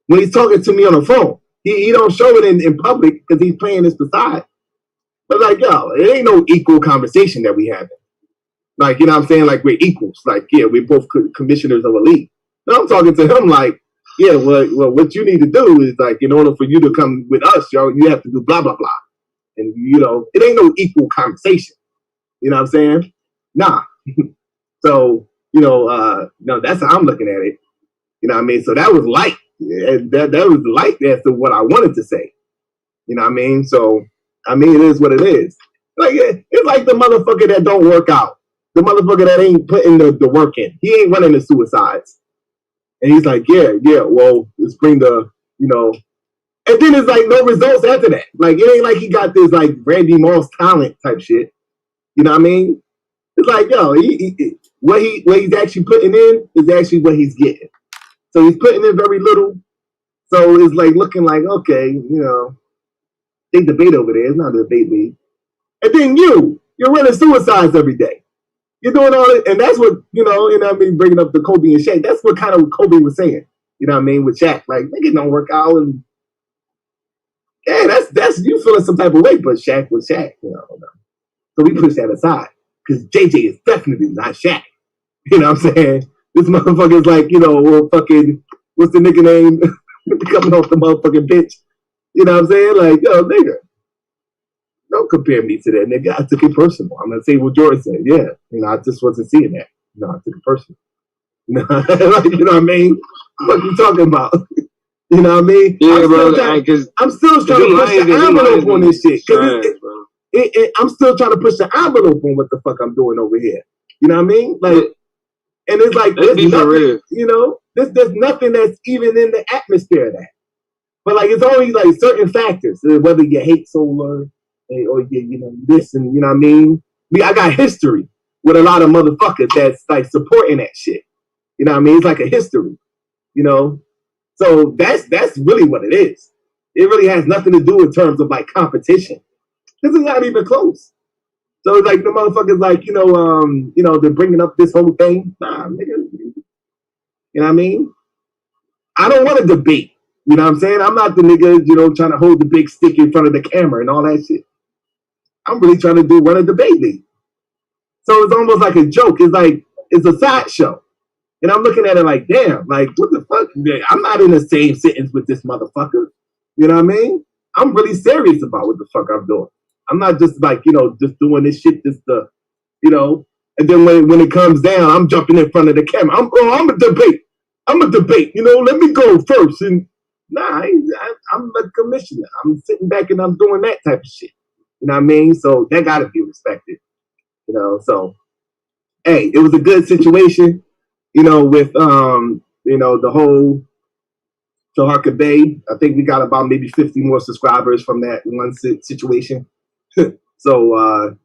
When he's talking to me on the phone, he don't show it in public because he's playing this beside. But like, yo, it ain't no equal conversation that we having. Like, you know what I'm saying? Like, we're equals. Like, yeah, we're both commissioners of a league. Now I'm talking to him like, yeah, well, what you need to do is, like, in order for you to come with us, yo, you have to do blah, blah, blah. And, you know, it ain't no equal conversation. You know what I'm saying? Nah. So, you know, no, that's how I'm looking at it. You know what I mean? So that was light. That was light as to what I wanted to say. You know what I mean? So, I mean, it is what it is. Like, it's like the motherfucker that don't work out. The motherfucker that ain't putting the work in. He ain't running the suicides. And he's like, yeah, well, let's bring the, you know. And then it's like no results after that. Like, it ain't like he got this, like, Randy Moss talent type shit. You know what I mean? It's like, yo, what he's actually putting in is actually what he's getting. So he's putting in very little. So it's like looking like, okay, you know, they debate over there. It's not a debate league. And then you're running suicides every day. You're doing all it, and that's what, you know what I mean, bringing up the Kobe and Shaq. That's what kind of Kobe was saying, you know what I mean, with Shaq. Like, nigga don't work out, and yeah, that's you feeling some type of way, but Shaq was Shaq, you know. So we push that aside, because JJ is definitely not Shaq. You know what I'm saying? This motherfucker's like, you know, or fucking, what's the nigga name? Coming off the motherfucking bitch. You know what I'm saying? Like, yo, nigga. Don't compare me to that nigga. I took it personal. I'm gonna say what Jordan said. Yeah, you know, I just wasn't seeing that. You know, I took it personal. Like, you know what I mean? What you talking about? You know what I mean? Yeah, I'm still trying to push the envelope on this shit. I'm still trying to push the envelope on what the fuck I'm doing over here. You know what I mean? Like, and it's like there's nothing, you know, there's nothing that's even in the atmosphere of that. But like, it's always like certain factors, whether you hate solar. Or you know this, and you know what I mean. I got history with a lot of motherfuckers that's like supporting that shit. You know what I mean? It's like a history, you know. So that's really what it is. It really has nothing to do in terms of like competition. This is not even close. So it's like the motherfuckers like you know they're bringing up this whole thing. Nah, nigga. You know what I mean? I don't want to debate. You know what I'm saying? I'm not the nigga, you know, trying to hold the big stick in front of the camera and all that shit. I'm really trying to run a debate league. So it's almost like a joke. It's like, is a sideshow. And I'm looking at it like, damn, like, what the fuck? I'm not in the same sentence with this motherfucker. You know what I mean? I'm really serious about what the fuck I'm doing. I'm not just like, just doing this shit just to, and then when it comes down, I'm jumping in front of the camera. I'm a debate. Let me go first. And nah, I'm the commissioner. I'm sitting back and I'm doing that type of shit. You know what I mean? So that got to be respected. So, hey, it was a good situation. With the whole Taharka Bay, I think we got about maybe 50 more subscribers from that one situation. So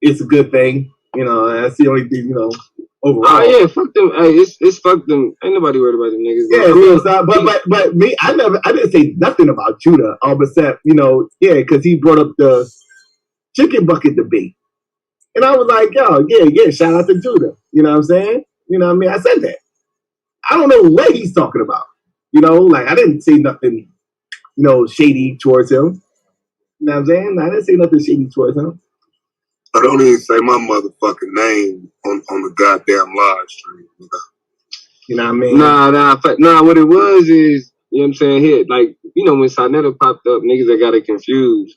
it's a good thing, that's the only thing, overall. Oh yeah, fuck them. Hey, it's fuck them. Ain't nobody worried about them niggas. Yeah, but me, I didn't say nothing about Judah, except because he brought up the chicken bucket debate, and I was like, yo, yeah, shout out to Judah. You know what I'm saying? You know what I mean? I said that. I don't know what he's talking about. I didn't say nothing, shady towards him. You know what I'm saying? I didn't say nothing shady towards him. I don't even say my motherfucking name on the goddamn live stream. You know what I mean? Nah, what it was is, you know what I'm saying, here, like, when Sarnetta popped up, niggas that got it confused.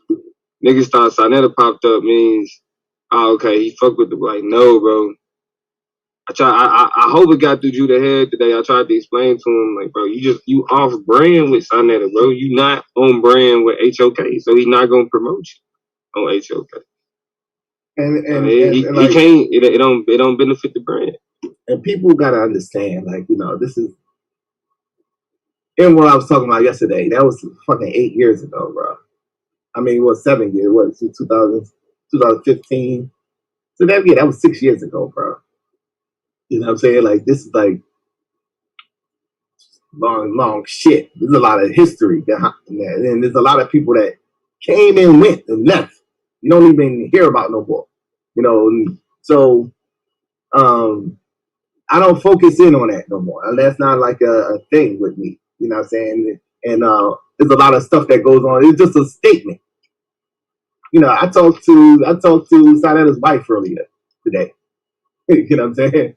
Niggas thought Sarnetta popped up means, oh, okay, he fuck with the, like, no, bro. I hope it got through Judah head today. I tried to explain to him, like, bro, you off brand with Sarnetta, bro. You not on brand with HOK, so he's not gonna promote you on HOK. And he can't. It don't benefit the brand. And people gotta understand, like, this is. And what I was talking about yesterday, that was fucking 8 years ago, bro. I mean, 7 years? What? 2015. So that was 6 years ago, bro. You know what I'm saying? Like, this is like long shit. There's a lot of history behind that. And there's a lot of people that came and went and left. You don't even hear about no more. So I don't focus in on that no more. That's not like a thing with me. You know what I'm saying? And there's a lot of stuff that goes on. It's just a statement. I talked to Sanetta's wife earlier today. You know what I'm saying?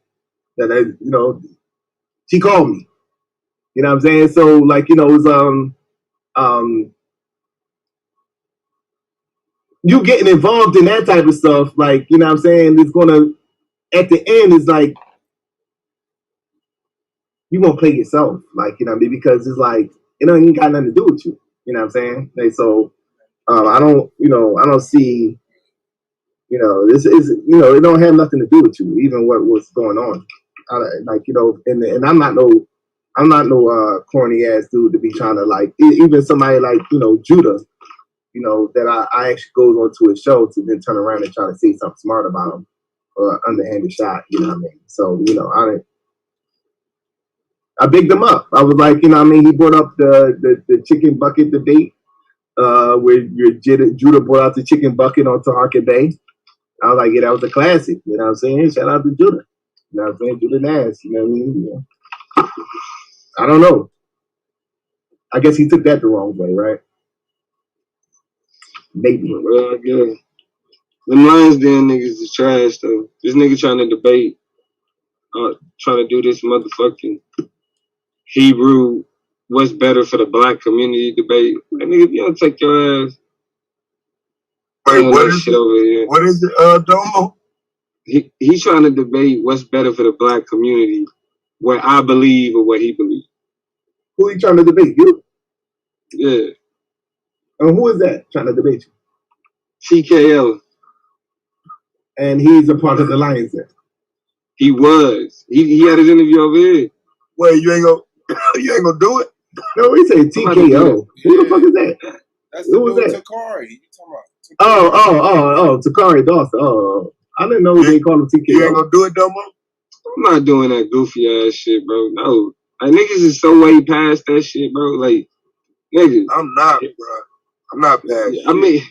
That she called me. You know what I'm saying? So like, it was you getting involved in that type of stuff, like, you know what I'm saying, it's gonna at the end is like you gonna play yourself, like, you know what I mean? Because it's like it ain't got nothing to do with you. You know what I'm saying? Like, so I don't see, this is, it don't have nothing to do with you, even what's going on. And I'm not no corny ass dude to be trying to, like, even somebody like, Judah, that I actually goes onto his show to then turn around and try to say something smart about him or underhanded shot, you know what I mean? So, I bigged him up. I was like, you know what I mean? He brought up the chicken bucket debate, where Judah brought out the chicken bucket on Taharka Bay. I was like, yeah, that was a classic. You know what I'm saying? Shout out to Judah. You know what I'm saying? Judah Nash. You know what I mean? Yeah. I don't know. I guess he took that the wrong way, right? Maybe. Well, I guess. Them Lions Den niggas is trash, though. This nigga trying to debate, trying to do this motherfucking Hebrew, what's better for the black community debate. Like, nigga, if you don't take your ass. Wait, what is it? Over here. What is it, Domo? He's trying to debate what's better for the black community, what I believe or what he believes. Who he trying to debate? You? Yeah. And who is that trying to debate you? TKL. And he's a part of the Lions Den. He was. He had his interview over here. Wait, you ain't gonna do it? No, he said TKO. Who the fuck is that? That's the dude Takari. You talking about? Oh, Takari Dawson. Oh, I didn't know they called him TKO. You ain't gonna do it, Domo? I'm not doing that goofy ass shit, bro. No. Like, niggas is so way past that shit, bro. Like, niggas. I'm not, bro. I'm not past shit. I mean,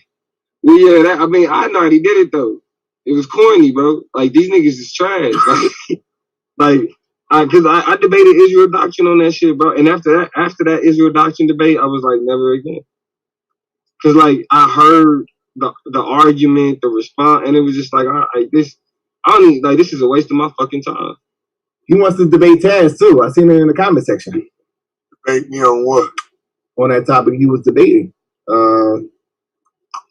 well, yeah, I know he did it, though. It was corny, bro. Like, these niggas is trash. Because I debated Israel doctrine on that shit, bro. And after that Israel doctrine debate, I was like, never again. Because, like, I heard the argument, the response, and it was just like, all right, I don't even, like, this is a waste of my fucking time. He wants to debate Taz too. I seen it in the comment section. Debate me on what? On that topic he was debating.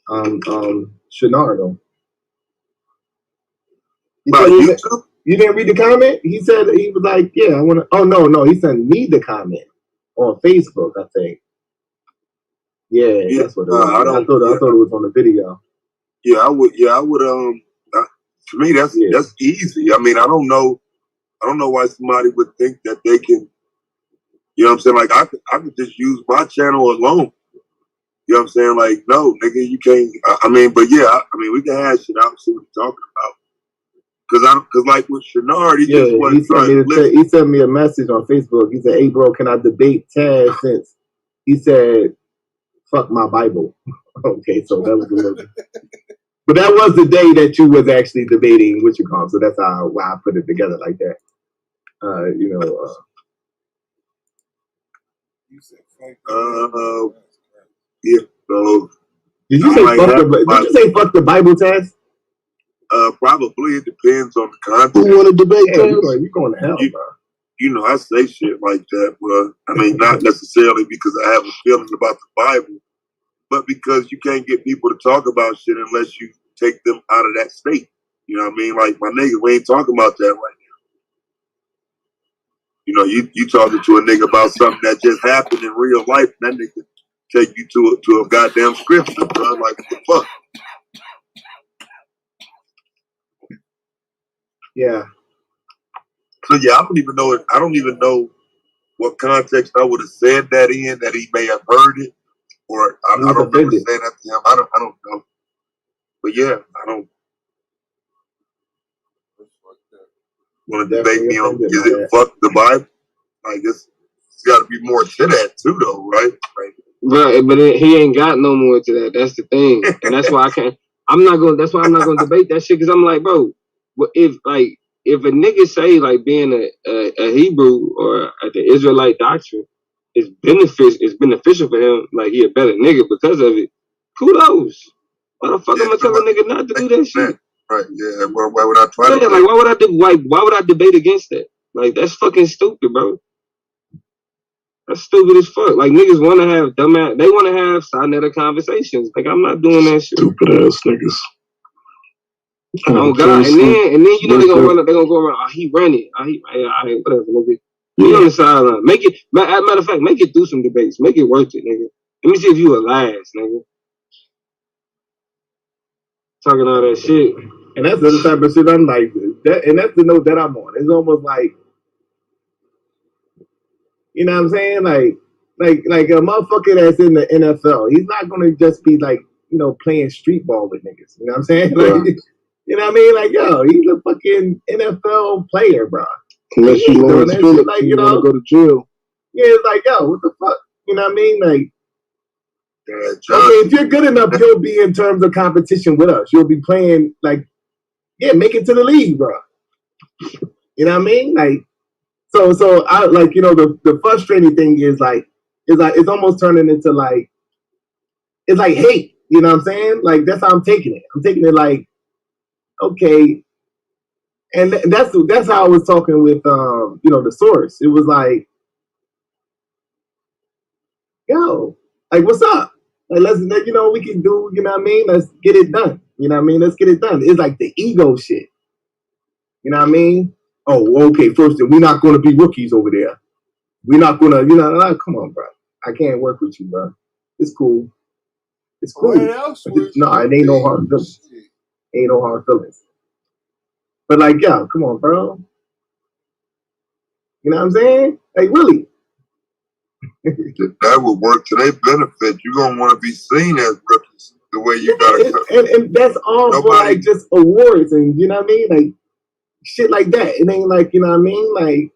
Shenardo. You didn't read the comment? He said he was like, yeah, I want to. Oh no, he sent me the comment on Facebook, I think. Yeah, that's what it was. I thought it was on the video. Yeah, I would. To me, that's easy. I mean, I don't know why somebody would think that they can. You know what I'm saying? Like I could just use my channel alone. You know what I'm saying? Like, no, nigga, you can't. I mean, but yeah, I mean, we can hash it out and see what you're talking about. Cause like with Shenard, he sent me a message on Facebook. He said, "Hey, bro, can I debate Taz since he said fuck my Bible?" Okay, so that was a little. But that was the day that you was actually debating what you call. So that's why I put it together like that. Yeah. So did you say fuck the Bible, Taz? Probably. It depends on the content. Who want to debate Taz? You going to hell, bro? You know, I say shit like that, but I mean, not necessarily because I have a feeling about the Bible, but because you can't get people to talk about shit unless you take them out of that state. You know what I mean? Like, my nigga, we ain't talking about that right now. You know, you talking to a nigga about something that just happened in real life, and that nigga take you to a goddamn scripture, bro. Like, what the fuck? Yeah. So yeah, I don't even know what context I would have said that in, that he may have heard it, or I don't remember saying that to him. I don't know. But yeah, I don't want to debate me on is it fuck the Bible? Like, it's got to be more to that too, though, right? Right, but he ain't got no more to that. That's the thing, and that's why I can't. That's why I'm not gonna debate that shit, because I'm like, bro, if a nigga say like being a Hebrew or the Israelite doctrine is beneficial for him, like he a better nigga because of it, kudos. Why the fuck am I telling a nigga not to do that shit? Right, yeah. Why would I try to? Like, why would I debate against that? Like, that's fucking stupid, bro. That's stupid as fuck. Like, niggas want to have dumbass. They want to have Sinetta conversations. Like, I'm not doing that shit. Stupid ass niggas. Oh God! And then you know they're gonna go around. Oh, he ran it. Whatever, nigga. Be on the sideline. Make it. Matter of fact, make it through some debates. Make it worth it, nigga. Let me see if you will last, nigga. Talking all that shit. And that's the type of shit I'm like that, and that's the note that I'm on. It's almost like, you know what I'm saying? Like a motherfucker that's in the NFL, he's not gonna just be like, you know, playing street ball with niggas. You know what I'm saying? Like, you know what I mean? Like, yo, he's a fucking NFL player, bro. Unless you want to feel it, like, you want to go to jail. Yeah, it's like, yo, what the fuck? You know what I mean? Like, okay, if you're good enough, you'll be in terms of competition with us. You'll be playing, like, yeah, make it to the league, bro. You know what I mean? Like, so I like, you know, the frustrating thing is like it's almost turning into like, it's like hate. You know what I'm saying? Like, that's how I'm taking it. I'm taking it like, okay, and that's how I was talking with you know, the source. It was like, yo, like, what's up? Like, let's, you know, we can do, you know what I mean? Let's get it done. You know what I mean? Let's get it done. It's like the ego shit. You know what I mean? Oh, okay, first, we're not going to be rookies over there. We're not going to, you know, like, come on, bro. I can't work with you, bro. It's cool. It's cool. No, it ain't no hard feelings. Ain't no hard feelings. But like, yo, come on, bro. You know what I'm saying? Like, really? That would work to their benefit. You're gonna want to be seen as rookies the way you gotta. And that's all for like just awards and, you know what I mean, like shit like that. It ain't like, you know what I mean, like.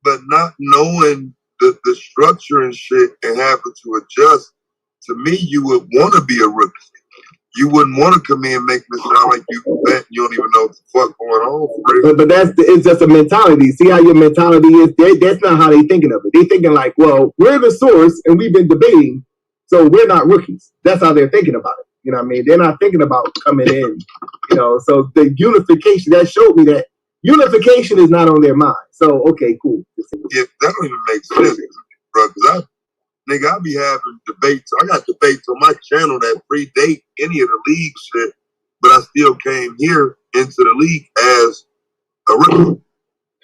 But not knowing the structure and shit and having to adjust. To me, you would want to be a rookie. You wouldn't want to come in and make me sound like you don't even know what the fuck going on. But it's just a mentality. See how your mentality is? That's not how they thinking of it. They thinking like, well, we're the source and we've been debating, so we're not rookies. That's how they're thinking about it. You know what I mean? They're not thinking about coming in. You know, so the unification, that showed me that unification is not on their mind. So, okay, cool. Yeah, that don't even make sense, bro, because I be having debates. I got debates on my channel that predate any of the league shit, but I still came here into the league as a rookie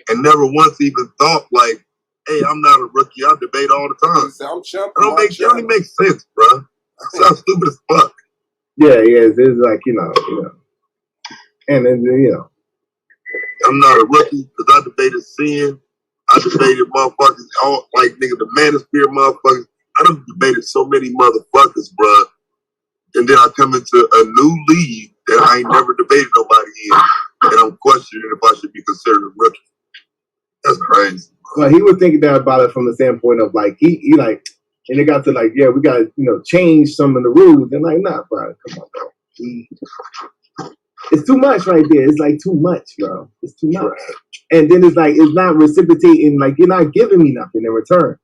and never once even thought like, hey, I'm not a rookie. I debate all the time. It don't even make sense, bro. That sounds stupid as fuck. Yeah, it's like, you know. And then, you know. I'm not a rookie because I debated sin. I debated motherfuckers, all like nigga, the manosphere motherfuckers. I done debated so many motherfuckers, bro. And then I come into a new league that I ain't never debated nobody in. And I'm questioning if I should be considered a rookie. That's crazy. Well, he was thinking that about it from the standpoint of like, he like, and it got to like, yeah, we got to, you know, change some of the rules. And like, nah, bro, come on, bro. It's too much right there. It's like too much, bro. It's too much. And then it's like, it's not reciprocating. Like, you're not giving me nothing in return.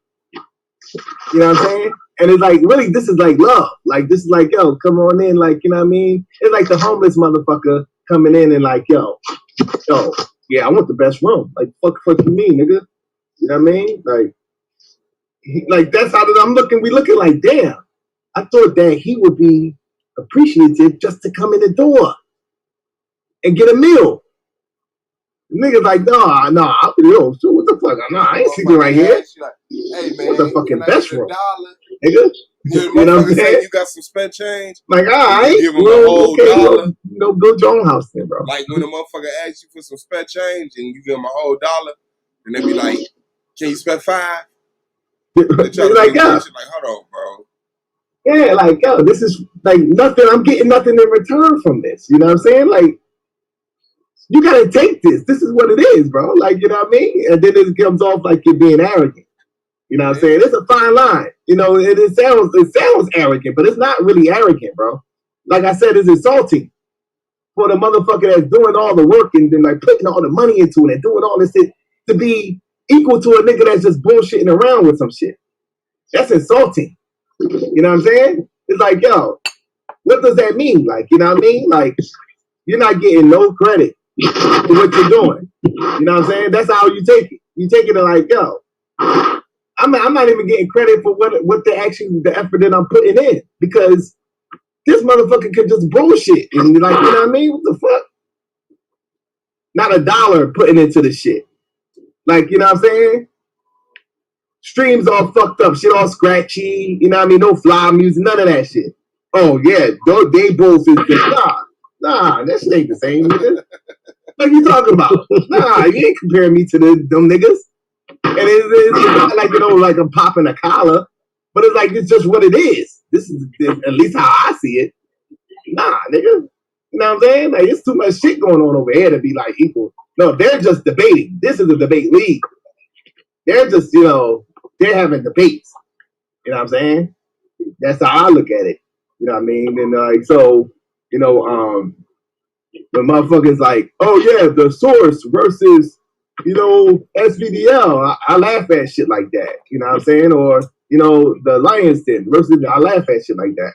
You know what I'm saying? And it's like, really, this is like love. Like, this is like, yo, come on in. Like, you know what I mean? It's like the homeless motherfucker coming in and like, yo, yeah, I want the best room. Like, fuck you mean, nigga? You know what I mean? Like that's how I'm looking. We looking like, damn. I thought that he would be appreciative just to come in the door and get a meal. Niggas like, nah, yo, so what the fuck? Nah, I ain't sleeping right here. Like, hey man, what's the fucking best room, nigga? You know what I'm saying? You got some spare change. Like, all right, give them a whole dollar. No, build your own house then, bro. Like when a motherfucker asks you for some spare change and you give them a whole dollar, and they be like, "Can you spare $5?" They try to like, yeah. Like, hold on, bro. Yeah, like, yo, this is like nothing. I'm getting nothing in return from this. You know what I'm saying? Like, you gotta take this. This is what it is, bro. Like, you know what I mean? And then it comes off like you're being arrogant. You know what I'm saying? It's a fine line. You know, it sounds arrogant, but it's not really arrogant, bro. Like I said, it's insulting for the motherfucker that's doing all the work and then like putting all the money into it and doing all this shit to be equal to a nigga that's just bullshitting around with some shit. That's insulting. You know what I'm saying? It's like, yo, what does that mean? Like, you know what I mean? Like, you're not getting no credit for what you're doing. You know what I'm saying? That's how you take it. You take it like, yo, I'm not even getting credit for what the effort that I'm putting in because this motherfucker could just bullshit and like, you know what I mean? What the fuck? Not a dollar putting into the shit. Like, you know what I'm saying? Streams all fucked up, shit all scratchy, you know what I mean? No fly music, none of that shit. Oh yeah, they both is the nah, that shit ain't the same, nigga. What you talking about? Nah, you ain't comparing me to them niggas. And it's not like, you know, like I'm popping a collar, but it's like, it's just what it is. This is at least how I see it. Nah, nigga. You know what I'm saying? Like, it's too much shit going on over here to be like equal. No, they're just debating. This is a debate league. They're just, you know, they're having debates. You know what I'm saying? That's how I look at it. You know what I mean? And so, you know, when motherfuckers like, oh yeah, the source versus, you know, SVDL, I laugh at shit like that. You know what I'm saying? Or, you know, the Lions Den versus, I laugh at shit like that.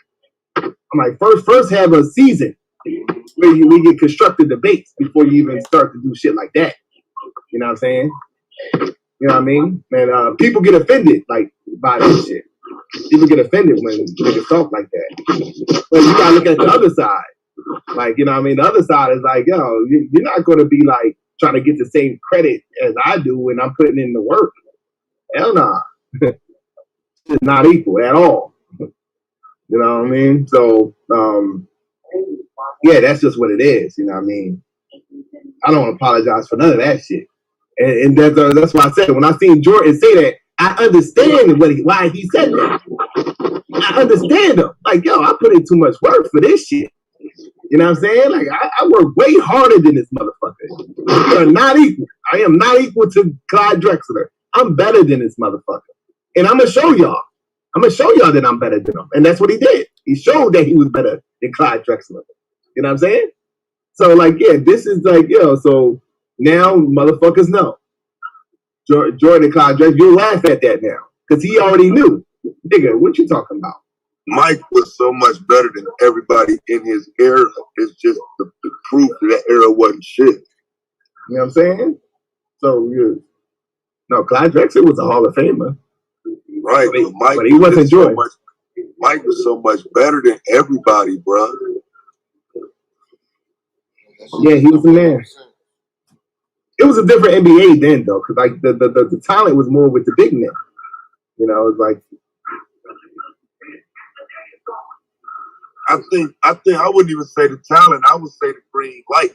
I'm like, first have a season where we get constructive debates before you even start to do shit like that. You know what I'm saying? You know what I mean? And people get offended like by that shit. People get offended when niggas talk like that. But you gotta look at the other side. Like, you know what I mean? The other side is like, yo, you're not gonna be like trying to get the same credit as I do when I'm putting in the work. Hell nah. It's not equal at all. You know what I mean? So, yeah, that's just what it is. You know what I mean? I don't apologize for none of that shit. And that's why I said, when I seen Jordan say that, I understand why he said that. I understand him. Like, yo, I put in too much work for this shit. You know what I'm saying? Like, I work way harder than this motherfucker. We are not equal. I am not equal to Clyde Drexler. I'm better than this motherfucker. And I'm going to show y'all. I'm going to show y'all that I'm better than him. And that's what he did. He showed that he was better than Clyde Drexler. You know what I'm saying? So, like, yeah, this is like, yo, so now motherfuckers know. Jordan and Clyde Drexler, you'll laugh at that now. Because he already knew. Nigga, what you talking about? Mike was so much better than everybody in his era. It's just the proof that era wasn't shit. You know what I'm saying? So, no, Clyde Drexler was a Hall of Famer. Right, but he wasn't Jordan. Mike was so much better than everybody, bro. Yeah, he was the man. It was a different NBA then, though, because like the talent was more with the big men. You know, it's like I think I wouldn't even say the talent. I would say the green light.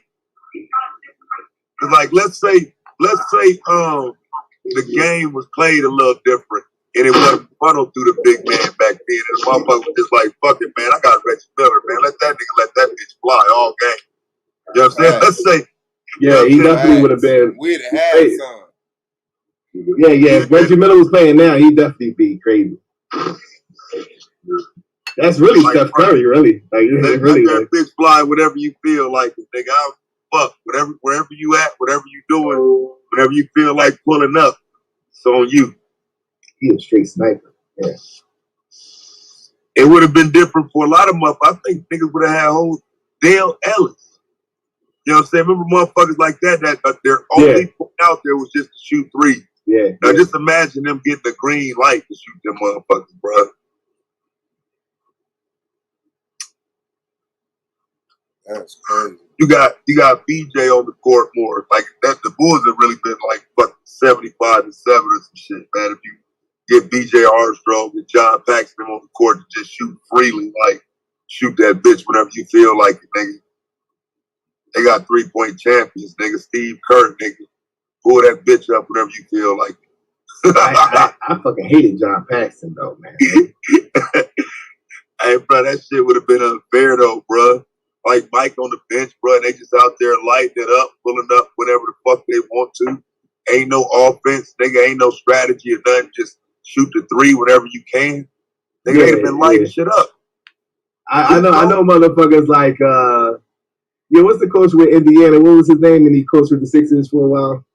Cause like let's say the game was played a little different and it wasn't funneled through the big man back then, and the motherfucker was just like, fuck it, man, I got Reggie Miller, man. Let that bitch fly all game. You know what I'm saying? Let's say. Yeah, he definitely would have been. We'd have had some. Yeah. If Reggie Miller was playing now, he'd definitely be crazy. That's really like, Steph Curry, really. Like, really, let that bitch fly, whatever you feel like, nigga. I'll fuck wherever you at, whatever you doing, whenever you feel like pulling up, it's on you. He a straight sniper. Yeah. It would have been different for a lot of them. I think niggas would have had whole Dale Ellis. You know what I'm saying? Remember motherfuckers like that their only point out there was just to shoot threes. Yeah. Now just imagine them getting the green light to shoot them motherfuckers, bro. That's crazy. You got BJ on the court more. Like that, the Bulls have really been like fucking 75-7 or some shit, man. If you get BJ Armstrong and John Paxson on the court to just shoot freely, like shoot that bitch whenever you feel like it, nigga. They got 3-point champions, nigga. Steve Kerr, nigga. Pull that bitch up whenever you feel like it. I fucking hated John Paxson though, man. Hey, bro, that shit would have been unfair though, bro. Like Mike on the bench, bro, and they just out there lighting it up, pulling up whatever the fuck they want to. Ain't no offense, nigga. Ain't no strategy or nothing. Just shoot the three whenever you can. Nigga, they'd have been lighting shit up. I know motherfuckers like what's the coach with Indiana? What was his name? And he coached with the Sixers for a while.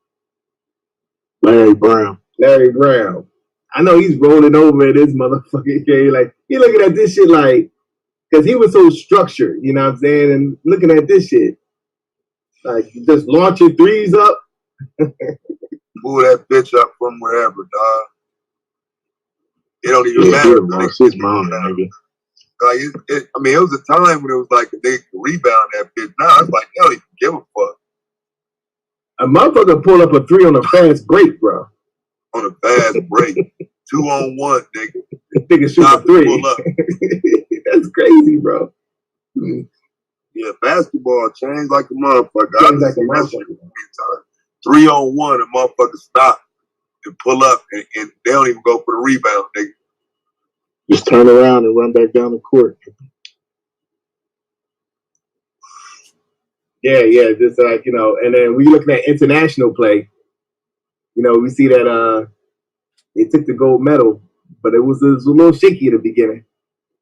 Larry Brown. I know he's rolling over at this motherfucking game. Like he looking at this shit like, because he was so structured, you know what I'm saying? And looking at this shit, like just launching threes up. Pull that bitch up from wherever, dog. It don't even matter. Lost his mind, nigga. Like it was a time when it was like they could rebound that bitch. Now it's like they don't even give a fuck. A motherfucker pull up a three on a fast break, bro. On a fast break. 2-on-1, nigga. Nigga shoot a three. That's crazy, bro. Yeah, basketball changed like a motherfucker. 3-on-1, a motherfucker stop and pull up, and they don't even go for the rebound, nigga. Just turn around and run back down the court. Yeah, just like, and then we looking at international play, we see that they took the gold medal, but it was a little shaky at the beginning.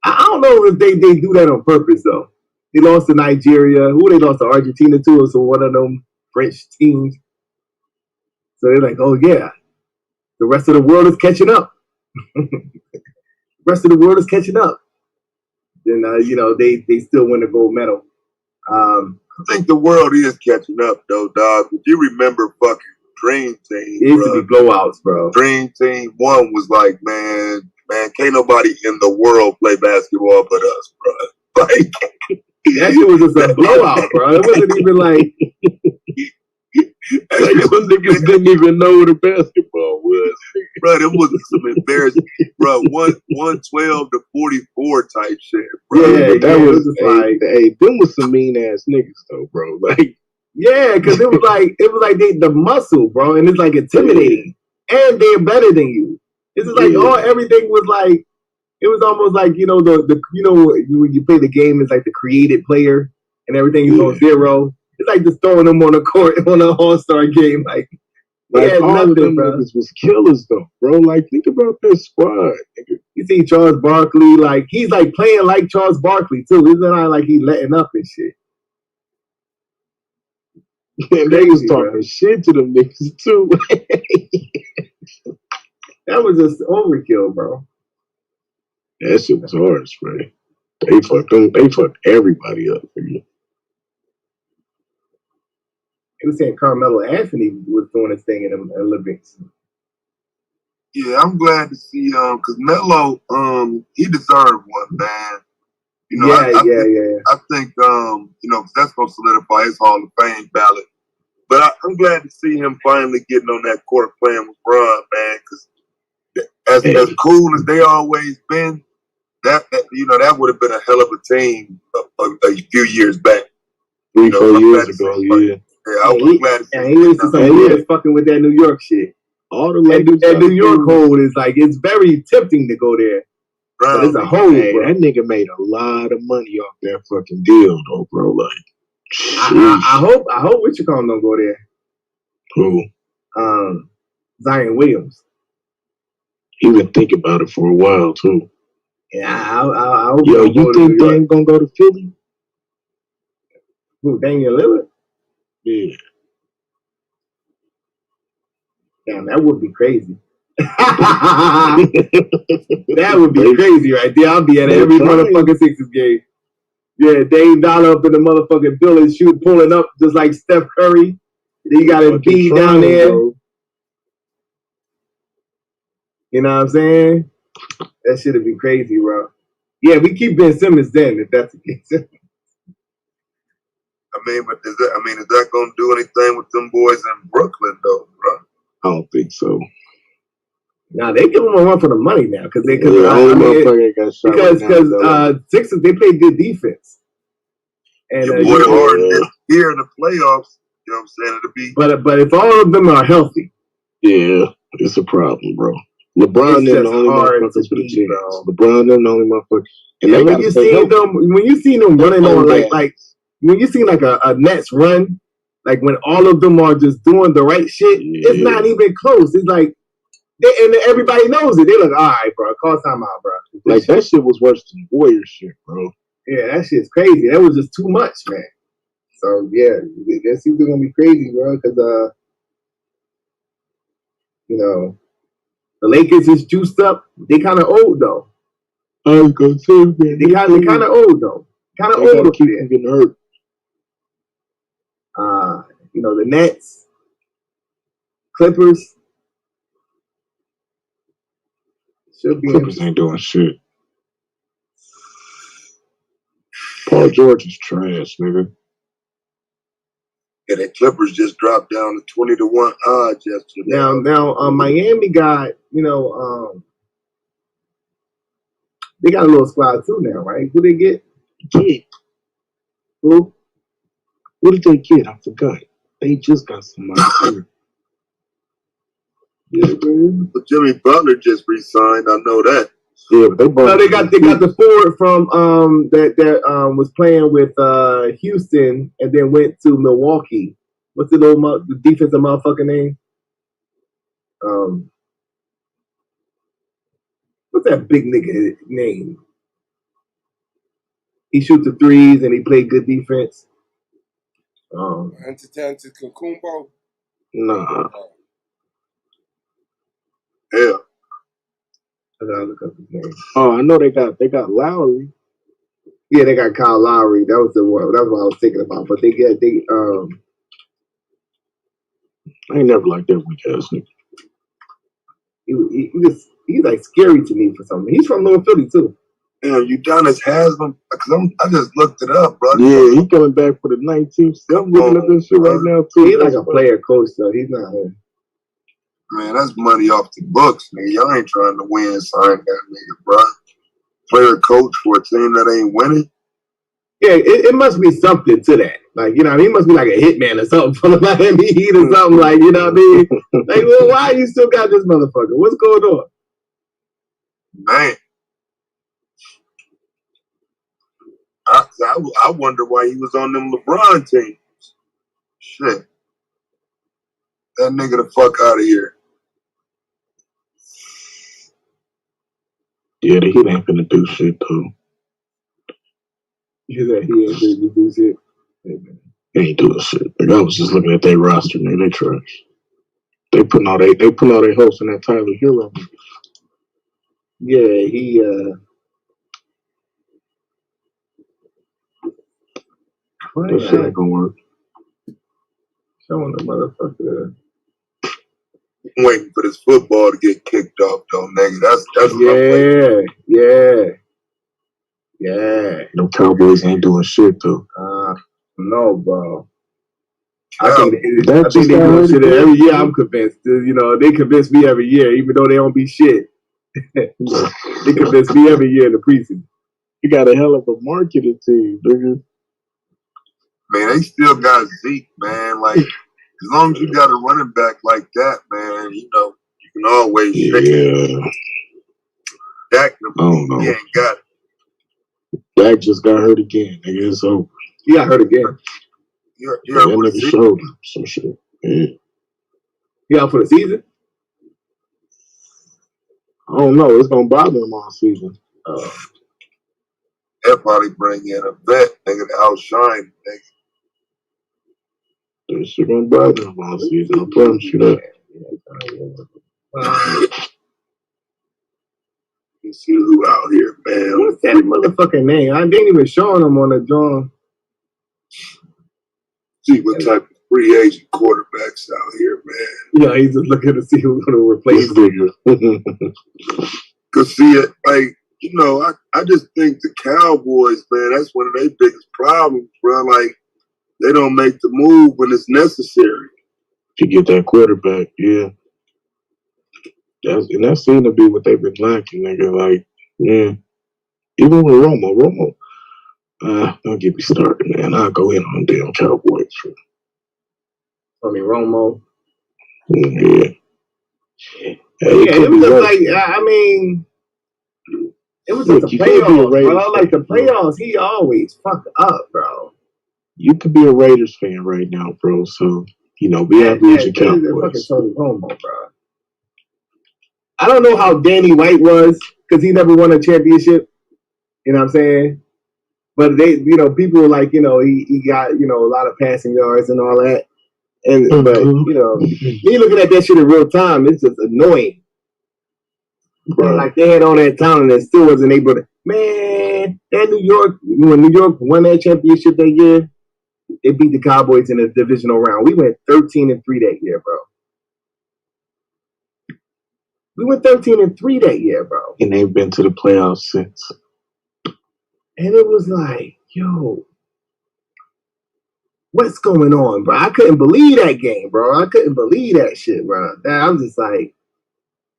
I don't know if they do that on purpose, though. They lost to Nigeria. Who they lost to? Argentina, too, or so one of them French teams. So they're like, oh, yeah, the rest of the world is catching up. Then, they still win the gold medal. I think the world is catching up, though, dog. If you remember fucking Dream Team, it used to be blowouts, bro. Dream Team 1 was like, man, can't nobody in the world play basketball but us, bro. Like, that shit was just a blowout, bro. It wasn't even like some niggas didn't even know what a basketball was. Bro, them was some embarrassing, bro. 112 to 44 type shit, bro. Yeah, but that was like, them was some mean ass niggas though, bro. Like, yeah, because it was like the muscle, bro, and it's like intimidating, and they're better than you. It's just like everything was like, it was almost like when you play the game, it's like the created player, and everything is on zero. It's like just throwing them on the court on an all-star game, like all of them niggas was killers though, bro. Like, think about their squad, nigga. You see Charles Barkley, like he's like playing like Charles Barkley too. It's not like he's letting up and shit. And they was talking shit to them niggas too. That was just overkill, bro. That shit was hard, man. They fucked them. They fucked everybody up. They was saying Carmelo Anthony was doing his thing in the Olympics. Yeah, I'm glad to see because Melo, he deserved one, man. You know, I think you know, that's gonna solidify his Hall of Fame ballot. But I'm glad to see him finally getting on that court playing with Bron, man. Because as cool as they always been, that you know, that would have been a hell of a team a few years back. 3-4 years ago, yeah. I'm glad to see he was fucking with that New York shit. All the that New York hole is like, it's very tempting to go there. But it's a hole, bro. That nigga made a lot of money off that fucking deal, though, bro. Like, I hope Wichicom don't go there. Who? Zion Williams. He been thinking about it for a while too. Yeah, I hope. Yo, you think Dame gonna go to Philly? Who? Damian Lillard? Yeah. Damn, that would be crazy. That would be crazy right there. I'll be at every motherfucking Sixers game. Yeah, Dame Dollar up in the motherfucking building, pulling up just like Steph Curry. Then you got Embiid down there. Bro. You know what I'm saying? That shit would be crazy, bro. Yeah, we keep Ben Simmons then, if that's the case. I mean, but is that gonna do anything with them boys in Brooklyn though, bro? I don't think so. Nah, they give them a run for the money now because Sixers, they play good defense. And your boy Harden this year in the playoffs, you know what I'm saying? It'll be. But if all of them are healthy, yeah, it's a problem, bro. LeBron is the only motherfuckers for the chance. LeBron is the only motherfucker. And when you see them running on like when you see like a Nets run, like when all of them are just doing the right shit, it's not even close. It's like and everybody knows it. They look, all right, bro, call timeout, bro. Like that shit was worse than Warrior shit, bro. Yeah, that shit's crazy. That was just too much, man. So yeah, that's either gonna be crazy, bro, because you know, the Lakers is juiced up. They kind of old though. I was gonna say, man, they kind of old though. Kind of old up there. Getting hurt. You know, the Nets, Clippers. Clippers ain't doing shit. Paul George is trash, nigga. Yeah, the Clippers just dropped down to 20-1 odds yesterday. Now, Miami got, you know, they got a little squad too now, right? Who they get? Kid. Who? What did they get? I forgot. They just got somebody. Yeah, man. But Jimmy Butler just re-signed. I know that. Yeah, but they got the forward from that was playing with Houston and then went to Milwaukee. What's the the defensive motherfucker name? What's that big nigga name? He shoots the threes and he played good defense. Antetokounmpo? Nah. Yeah. I gotta look up his name. Oh, I know they got Lowry. Yeah, they got Kyle Lowry. That was the one. That's what I was thinking about. But I ain't never liked that weak ass nigga. He's like scary to me for something. He's from North Philly too. Yeah, Udonis Haslam. Because I just looked it up, bro. Yeah, he coming back for the 19th. I'm looking at this shit right now too. He's like a player coach though. He's not here. Man, that's money off the books, nigga. Y'all ain't trying to win, sign that nigga, bro. Player coach for a team that ain't winning. Yeah, it must be something to that. Like, you know, he must be like a hitman or something for the Miami Heat or something, like, you know what I mean? Like, well, why you still got this motherfucker? What's going on? Man. I wonder why he was on them LeBron teams. Shit. That nigga the fuck out of here. Yeah, the Heat ain't finna do shit, though. He ain't finna do shit. They ain't doing shit. Like, I was just looking at their roster, man. They trash. They putting all their hopes in that Tyler Hero. Yeah, That shit ain't gonna work. Showing the motherfucker. I'm waiting for this football to get kicked off, though, nigga. That's yeah. Them Cowboys ain't doing shit though. No, bro. I think they do shit every year. I'm convinced. You know, they convince me every year, even though they don't be shit. They convince me every year in the preseason. You got a hell of a marketing team, nigga. Man, they still got Zeke, man. Like, as long as you got a running back like that, man, you know, you can always shake it. Dak, he ain't got it. Dak just got hurt again, nigga. It's over. He got hurt again. You're that nigga showed him some shit. Yeah. He out for the season? I don't know. It's gonna bother him all season. They'll probably bring in a vet, nigga, to outshine, nigga. That shit gonna bother him all season. I promise you that. You see who out here, man. What's that motherfucking name? I didn't even show him on the drawing. See what type of free agent quarterbacks out here, man. Yeah, he's just looking to see who's going to replace him. Cause see it, like, you know, I just think the Cowboys, man, that's one of their biggest problems, bro. Like, they don't make the move when it's necessary. To get that quarterback, yeah. That seemed to be what they've been lacking, nigga. Like, yeah. Even with Romo, don't get me started, man. I'll go in on damn Cowboys. I mean, Romo. Yeah. It was just like, I mean, it was just the playoffs, bro. Like, the playoffs, he always fuck up, bro. You could be a Raiders fan right now, bro. So, you know, be happy with your Cowboys. Fucking Tony Romo, bro. I don't know how Danny White was, because he never won a championship. You know what I'm saying? But they, you know, people were like, you know, he got, you know, a lot of passing yards and all that. And but you know, me looking at that shit in real time, it's just annoying. Bro. Like they had all that talent and still wasn't able to. Man, that New York, when New York won that championship that year, they beat the Cowboys in the divisional round. We went 13-3 that year, bro. We went 13-3 that year, bro. And they've been to the playoffs since. And it was like, yo, what's going on, bro? I couldn't believe that game, bro. I couldn't believe that shit, bro. I'm just like,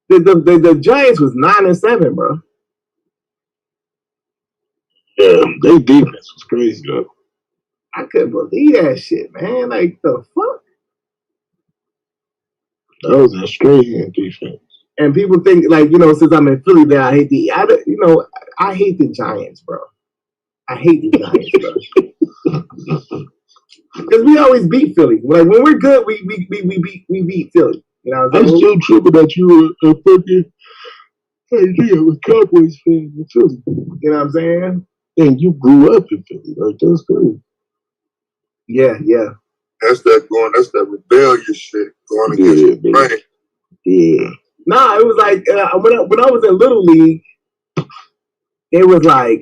the Giants was 9-7, bro. Yeah, their defense was crazy, though. I couldn't believe that shit, man. Like, the fuck? That was an Australian defense. And people think, like, you know, since I'm in Philly, that I hate the Giants, bro. I hate the Giants, bro. Because we always beat Philly. Like, when we're good, we beat Philly. You know what I'm saying? I'm still tripping that you were a fucking Cowboys fan in Philly. You know what I'm saying? And you grew up in Philly. Like, that's crazy. Yeah. That's that rebellious shit going against the brain. Yeah. Nah, it was like when I was in Little League, it was like,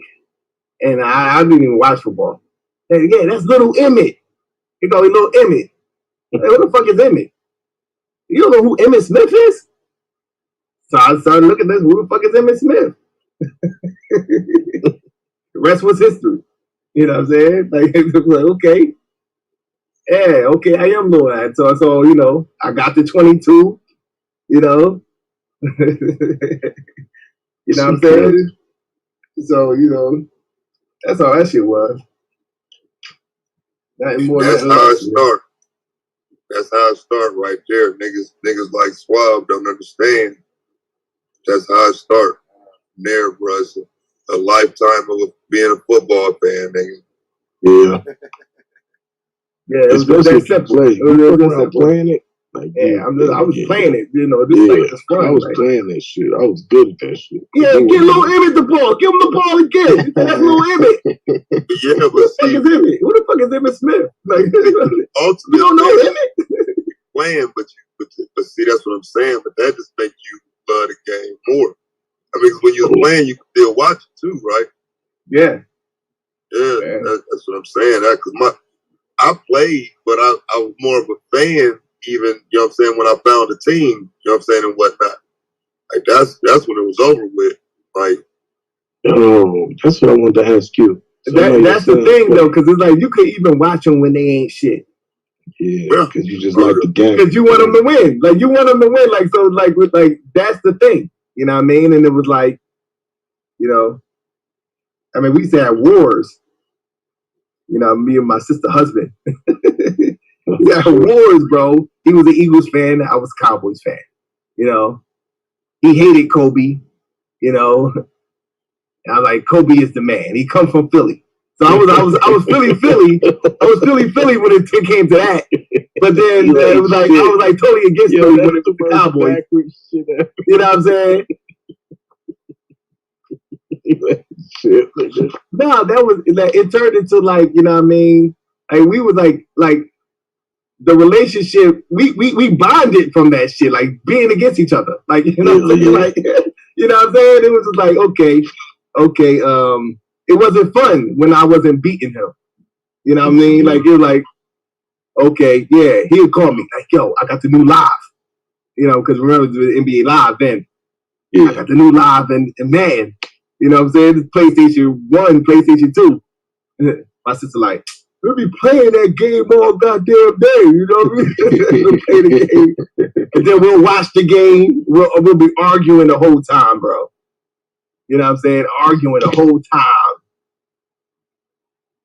and I didn't even watch football. And yeah, that's Little Emmett. They call him Little Emmett. Hey, who the fuck is Emmett? You don't know who Emmett Smith is? So I started looking at this. Who the fuck is Emmett Smith? The rest was history. You know what I'm saying? Like, okay. Yeah, okay, I am doing that. So you know, I got the 22, you know. You know what I'm saying? So, you know, that's all that shit was. Nothing more. That's how it start. That's how it start right there. Niggas like Swab don't understand. That's how it start. There, bro. It's a lifetime of being a football fan, nigga. Yeah. Yeah, it was that simple. Playing it. Like, yeah, I was playing it. You know, this like it's fun. I was playing that shit. I was good at that shit. Yeah, give Little Emmett the ball. Give him the ball again. That's Little Emmett. Yeah, but see, who the fuck is Emmett Smith? Like, ultimately, you don't know Emmett? Playing, but see, that's what I'm saying. But that just makes you love the game more. I mean, when you're playing, you can still watch it too, right? Yeah. Yeah, that's what I'm saying. That because I played, but I was more of a fan. Even, you know what I'm saying, when I found a team, you know what I'm saying, and whatnot. Like, that's when it was over with. Like, oh, that's what I wanted to ask you. So that's the thing, though, because it's like you could even watch them when they ain't shit. Yeah, because you just like the game. Because you want them to win. Like, you want them to win. Like, so, like, that's the thing. You know what I mean? And it was like, you know, I mean, we used to have wars. You know, me and my sister husband. We had wars, bro. He was an Eagles fan. I was a Cowboys fan. You know, he hated Kobe. You know, and I'm like, Kobe is the man. He come from Philly. So I was Philly. I was Philly when it came to that. But then it was like, I was like totally against Philly when it was the Cowboys. You know what I'm saying? No, that was like, it turned into like, you know what I mean? Like we was like the relationship, we bonded from that shit, like being against each other. Like, you know what I'm saying? Like, you know what I'm saying? It was just like, okay, it wasn't fun when I wasn't beating him. You know what I mean? Like, it was like, okay, yeah, he would call me, like, yo, I got the new live. You know, because remember the NBA Live then. Yeah. I got the new live and man, you know what I'm saying? PlayStation 1, PlayStation 2. My sister like, we'll be playing that game all goddamn day, you know what I mean? We'll play the game. And then we'll watch the game. We'll be arguing the whole time, bro. You know what I'm saying? Arguing the whole time.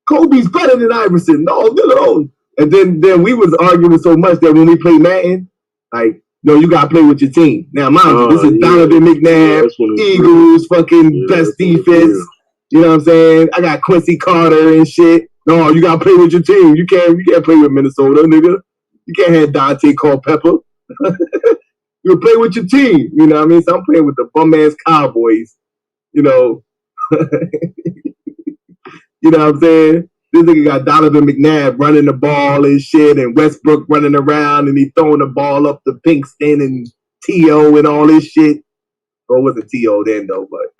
Kobe's better than Iverson. No. And then we was arguing so much that when we played Madden, like, no, you gotta play with your team. Now, mind you, this is Donovan McNabb, Eagles, fucking best defense. You know what I'm saying? I got Quincy Carter and shit. No, you gotta play with your team. You can't play with Minnesota, nigga. You can't have Dante Culpepper. You play with your team. You know what I mean? So I'm playing with the bum ass Cowboys. You know. You know what I'm saying? This nigga got Donovan McNabb running the ball and shit, and Westbrook running around, and he throwing the ball up the Pinkston and T.O. and all this shit. Or it wasn't T.O. then, though, but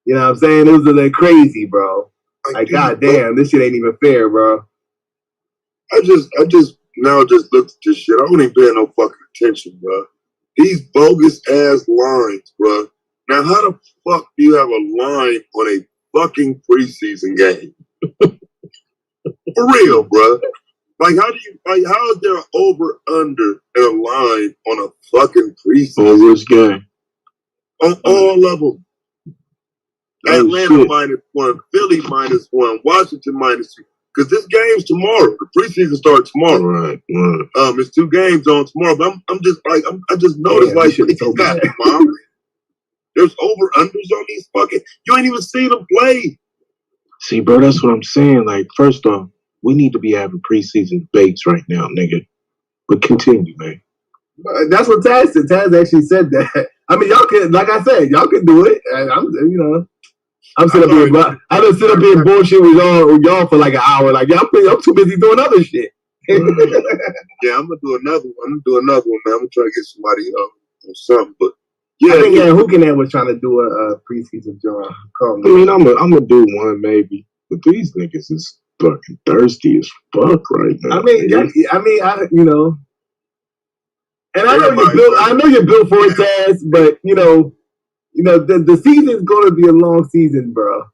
you know what I'm saying? It was a little crazy, bro. Like, goddamn, this shit ain't even fair, bro. I just now just looked at this shit. I don't even pay no fucking attention, bro. These bogus ass lines, bro. Now, how the fuck do you have a line on a fucking preseason game? For real, bro. Like, how is there an over under and a line on a fucking preseason? On which game? On all of them. Atlanta -1, Philly -1, Washington -2. Because this game's tomorrow. The preseason starts tomorrow. Right. It's 2 games on tomorrow. But I'm just like, I just noticed, like, what you got, Mom? There's over unders on these fucking. You ain't even seen them play. See, bro, that's what I'm saying. Like, first off, we need to be having preseason debates right now, nigga. But continue, man. That's what Taz said. Taz actually said that. I mean, y'all can, like I said, y'all can do it. I'm sitting up here. I done sit up here and bullshit with y'all for like an hour. Like, yeah, I'm too busy doing other shit. Yeah, I'm gonna do another one. Man. I'm gonna try to get somebody or something. But yeah, I think Hookenat was trying to do a preseason job. I mean, I'm gonna do one maybe, but these niggas is fucking thirsty as fuck right now. You know, and I know you're built for it, Taz, but you know, the season's gonna be a long season, bro.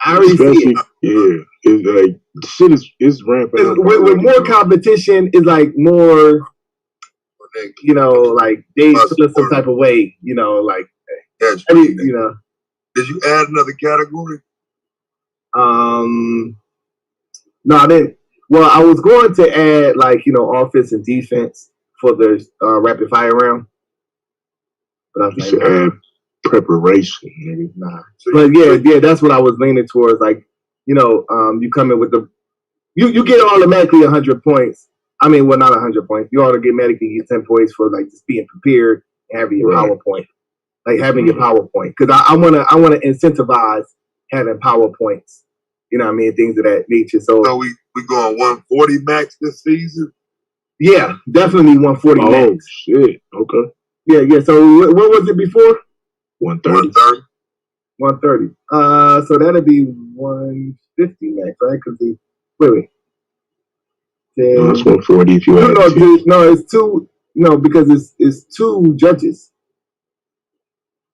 I already see it. Yeah, it's like shit is ramping up. With more competition, is like more. You know, like they feel some type of way. You know, like you know. Did you add another category? No, I didn't. Well, I was going to add like offense and defense for the rapid fire round, but I was like, add preparation, maybe. Nah. But yeah, that's what I was leaning towards. Like, you come in with you get automatically 100 points. I mean, well, not 100 points. You automatically get 10 points for like just being prepared and having your PowerPoint, like having your PowerPoint. Because I wanna incentivize having PowerPoints. You know what I mean? Things of that nature. So we going 140 max this season? Yeah, definitely 140 max. Oh shit! Okay. Yeah. So what was it before? 130. 130. So that'd be 150 max, right? Because Wait. No, it's 140 if you add no, it's two. No, because it's two judges.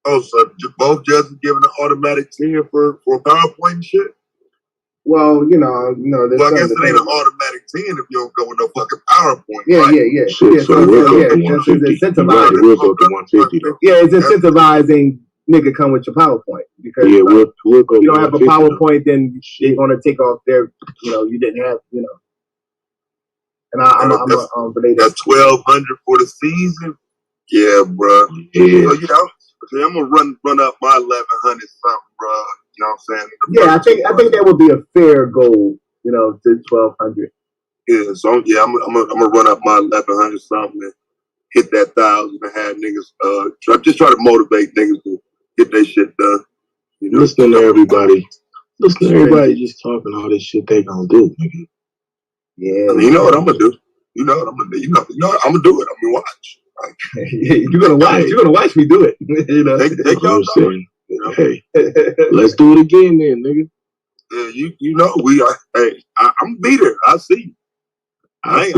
Oh, so both judges giving an automatic 10 for PowerPoint and shit? Well, you know. Well, I guess it ain't an automatic 10 if you don't go with no fucking PowerPoint. Yeah, right? yeah. Shit, so we'll go to 150. It's incentivized. We'll go to 150 though. Yeah, it's incentivizing. Nigga, come with your PowerPoint because we'll go. You don't have a PowerPoint, then they're gonna take off their. You didn't have. And I'm relate that. That's 1,200 for the season. Yeah, bro. Yeah. So I'm gonna run up my 1,100 something, bro. You know what I'm saying? Yeah, I think that would be a fair goal. To 1,200. Yeah, so I'm gonna run up my 1,100 something and hit that 1,000 and have niggas just try to motivate niggas to get their shit done. Listen to everybody. Listen to everybody just talking all this shit they gonna do, nigga. Yeah. I mean, you know what I'm gonna do. You know what I'm gonna do. You know I'm gonna do it. I'm gonna watch. You're gonna watch. You're gonna watch me do it. Take y'all saying, hey, let's do it again, then, nigga. Yeah, you know we are. Hey, I'm be there. I see you. Hey,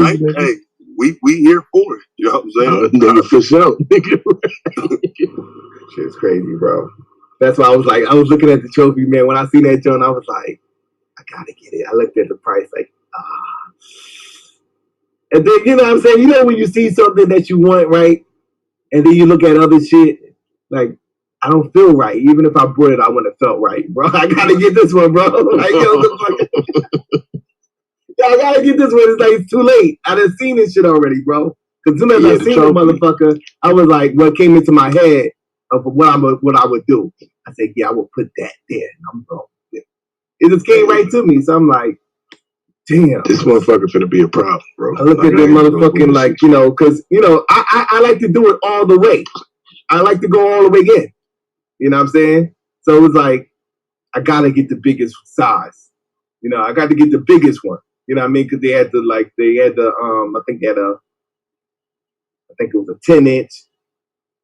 we here for it. You know what I'm saying? Nigga, for sure. Shit's crazy, bro. That's why I was looking at the trophy, man. When I seen that joint, I was like, I gotta get it. I looked at the price, like, And then, you know what I'm saying? When you see something that you want, right? And then you look at other shit, like, I don't feel right. Even if I bought it, I wouldn't have felt right, bro. I gotta get this one, bro. Like, I gotta get this one. It's like, it's too late. I done seen this shit already, bro. Because as soon as I seen the motherfucker, I was like, what came into my head of what I would do. I said, yeah, I would put that there. I'm going. It just came right to me. So I'm like, damn. This motherfucker finna be a problem, bro. I look at the motherfucking, like, because, I like to do it all the way. I like to go all the way in. You know what I'm saying? So it was like, I gotta get the biggest size. I got to get the biggest one. You know what I mean? Because they had I think it was a 10-inch,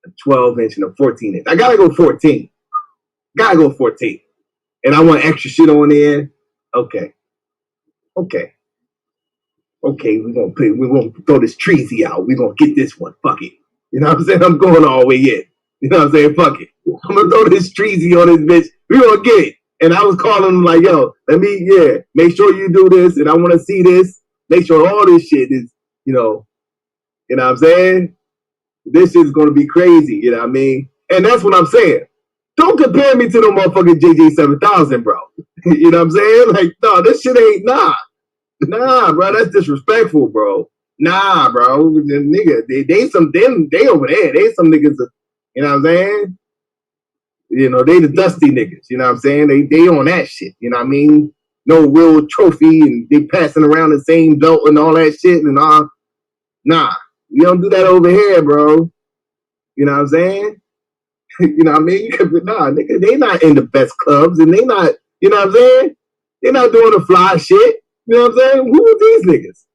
a 12-inch, and a 14-inch. I gotta go 14. Gotta go 14. And I want extra shit on there. Okay, we're gonna throw this treasy out. We're gonna get this one. Fuck it. You know what I'm saying? I'm going all the way in. You know what I'm saying? Fuck it. I'm gonna throw this treasy on this bitch. We're gonna get it. And I was calling them like, yo, make sure you do this, and I wanna see this. Make sure all this shit is, you know what I'm saying? This is gonna be crazy, you know what I mean? And that's what I'm saying. Don't compare me to the motherfucking JJ7000, bro. You know what I'm saying? Like, no, this shit ain't, Nah, bro, that's disrespectful, bro. Nah, bro. The nigga, they over there. They some niggas, you know what I'm saying? They the dusty niggas, you know what I'm saying? They on that shit, you know what I mean? No real trophy, and they passing around the same belt and all that shit and all. Nah, we don't do that over here, bro. You know what I'm saying? You know what I mean? Nah, nigga, they not in the best clubs, and they not, you know what I'm saying? They not doing the fly shit. You know what I'm saying? Who are these niggas?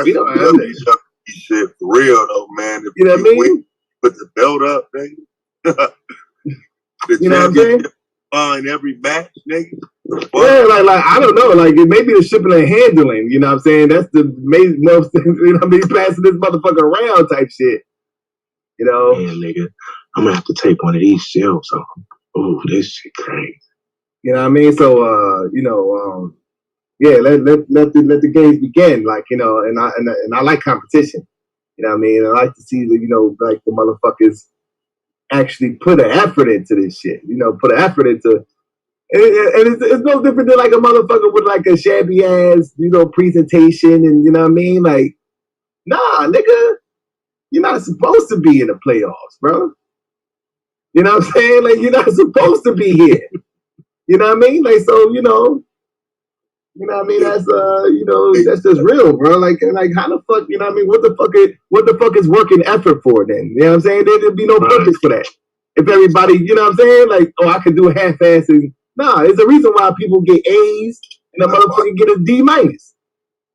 We don't have that shit for real though, man. You know what I mean? Put the belt up, nigga. You know what I'm saying? In every match, nigga. Yeah, like I don't know, like it may be the shipping and handling. You know what I'm saying? That's the most. You know what I mean? Passing this motherfucker around type shit. Yeah, nigga. I'm gonna have to take one of these shelves off. Oh, this shit crazy. You know what I mean? So, yeah, let the games begin. Like, and I like competition. You know what I mean? I like to see like the motherfuckers actually put an effort into this shit. Put an effort into, and it's no different than like a motherfucker with like a shabby ass, presentation, and you know what I mean? Like, nah, nigga, you're not supposed to be in the playoffs, bro. You know what I'm saying? Like, you're not supposed to be here. You know what I mean? Like, so, you know what I mean? That's, that's just real, bro. Like, how the fuck, you know what I mean? What the fuck is working effort for then? You know what I'm saying? There'd be no purpose for that. If everybody, you know what I'm saying? Like, oh, I could do a half-ass. Nah, there's a reason why people get A's and a motherfucker get a D-.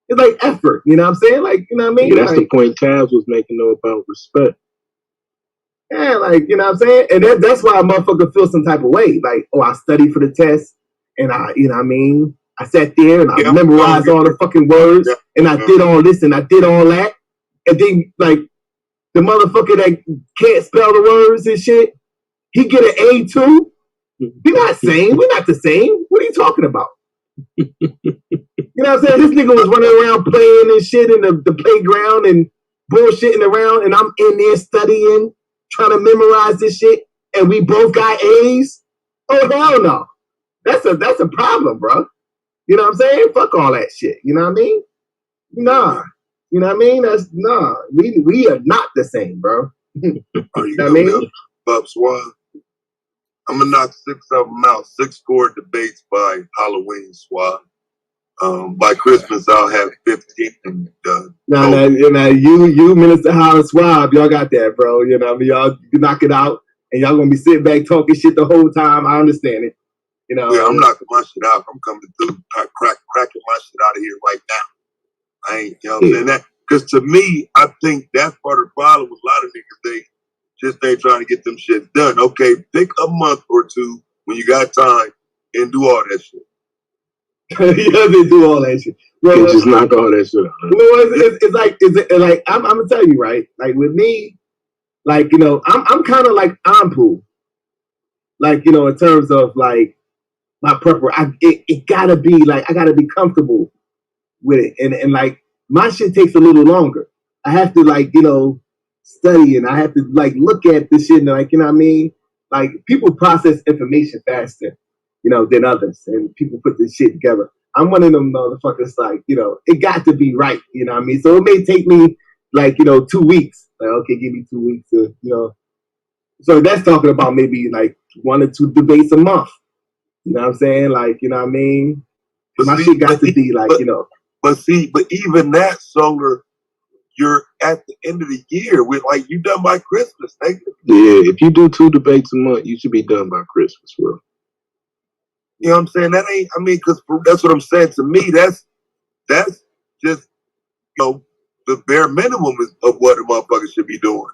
It's like effort, you know what I'm saying? Like, you know what I mean? Yeah, that's like, the point Tabs was making, though, about respect. Yeah, like, you know what I'm saying? And that's why a motherfucker feels some type of way. Like, oh, I studied for the test, and I, you know what I mean? I sat there and I memorized all the fucking words and I did all this and I did all that. And then like the motherfucker that can't spell the words and shit, he get an A too. We're not same. We're not the same. What are you talking about? You know what I'm saying? This nigga was running around playing and shit in the playground and bullshitting around, and I'm in there studying, trying to memorize this shit, and we both got A's. Oh hell no, that's a problem, bro. You know what I'm saying? Fuck all that shit. You know what I mean? Nah. You know what I mean? That's nah. We are not the same, bro. You know what I mean? Bub Swab. I'm gonna knock 6 of them out. 6 score debates by Halloween, Swab. By Christmas, I'll have 15 done. Nah, you, Minister Howard Swab, y'all got that, bro. You know what I mean? Y'all knock it out, and y'all gonna be sitting back talking shit the whole time. I understand it. You know? Yeah, I'm knocking my shit out. I'm coming through, cracking my shit out of here right now. I ain't, you know what I'm saying? That, because to me, I think that's part of the problem with a lot of niggas. They just ain't trying to get them shit done. Okay, pick a month or two when you got time and do all that shit. He doesn't do all that shit. Well, just knock all that shit out. It's like I'm gonna tell you, right? Like with me, like, you know, I'm kind of like Ampu. Like, you know, in terms of like my preparation, it gotta be like I gotta be comfortable with it, and like my shit takes a little longer. I have to like, you know, study, and I have to like look at this shit, and like, you know what I mean? Like people process information faster, you know, than others, and people put this shit together. I'm one of them motherfuckers, like, you know, it got to be right, you know what I mean? So it may take me like, you know, 2 weeks. Like, okay, give me 2 weeks to, you know. So that's talking about maybe like 1 or 2 debates a month. You know what I'm saying? Like, you know what I mean? My shit got to be like, you know. But even that, Solar, you're at the end of the year with like you done by Christmas, nigga. Yeah, if you do 2 debates a month, you should be done by Christmas, bro. You know what I'm saying? That ain't, I mean, because that's what I'm saying. To me, that's just, you know, the bare minimum of what a motherfucker should be doing.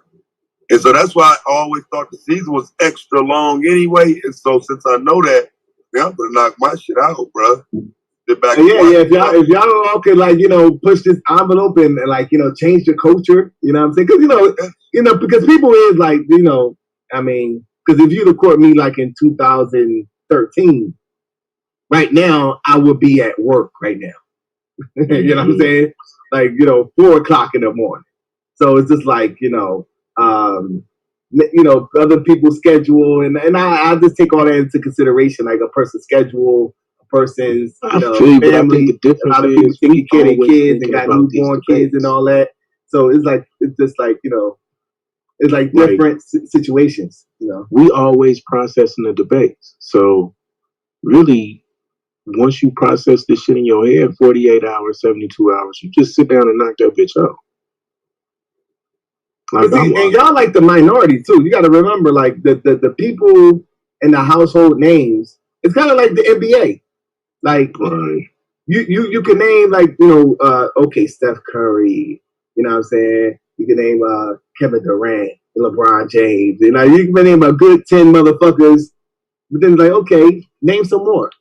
And so that's why I always thought the season was extra long anyway. And so since I know that, man, I'm gonna knock my shit out, bro. If y'all all could, like, you know, push this envelope and like, you know, change the culture, you know what I'm saying? Because, you know, because people is like, you know, I mean, because if you'd have caught me like in 2013, right now, I would be at work right now. You know what I'm saying? Like, you know, 4 o'clock in the morning. So it's just like, you know, other people's schedule. And I just take all that into consideration, like a person's schedule, a person's, you know, family. A lot of people taking care of their kids and got newborn kids and all that. So it's like, it's just like, you know, it's like different situations, you know. We always processing the debates. So really, once you process this shit in your head, 48 hours, 72 hours, you just sit down and knock that bitch out. Like, and y'all like the minority too. You got to remember, like the people in the household names. It's kind of like the NBA. Like you can name, like, you know, okay, Steph Curry. You know what I'm saying? You can name Kevin Durant, LeBron James. You know, you can name a good 10 motherfuckers. But then, like, okay, name some more.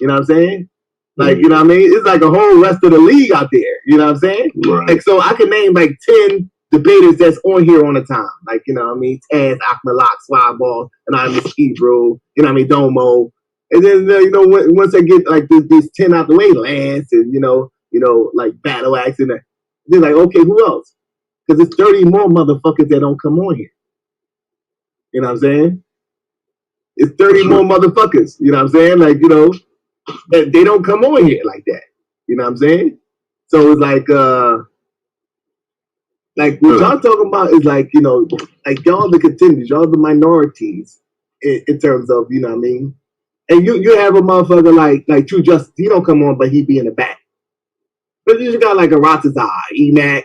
You know what I'm saying? Like, you know what I mean? It's like a whole rest of the league out there. You know what I'm saying? Right. Like, so I can name like 10 debaters that's on here on the time. Like, you know what I mean? Taz, Akmalak, Swaball, Anonymous Hebrew, you know what I mean? Domo. And then, you know, once I get like these 10 out the way, Lance and, you know, like Battle Axe, and they're like, okay, who else? Because it's 30 more motherfuckers that don't come on here. You know what I'm saying? It's 30 more motherfuckers, you know what I'm saying? Like, you know, they don't come on here like that. You know what I'm saying? So it's like what y'all talking about is like, you know, like y'all the contenders, y'all the minorities in terms of, you know what I mean? And you have a motherfucker like True Justice, he don't come on, but he be in the back. But you just got like a Ratazar, Emac,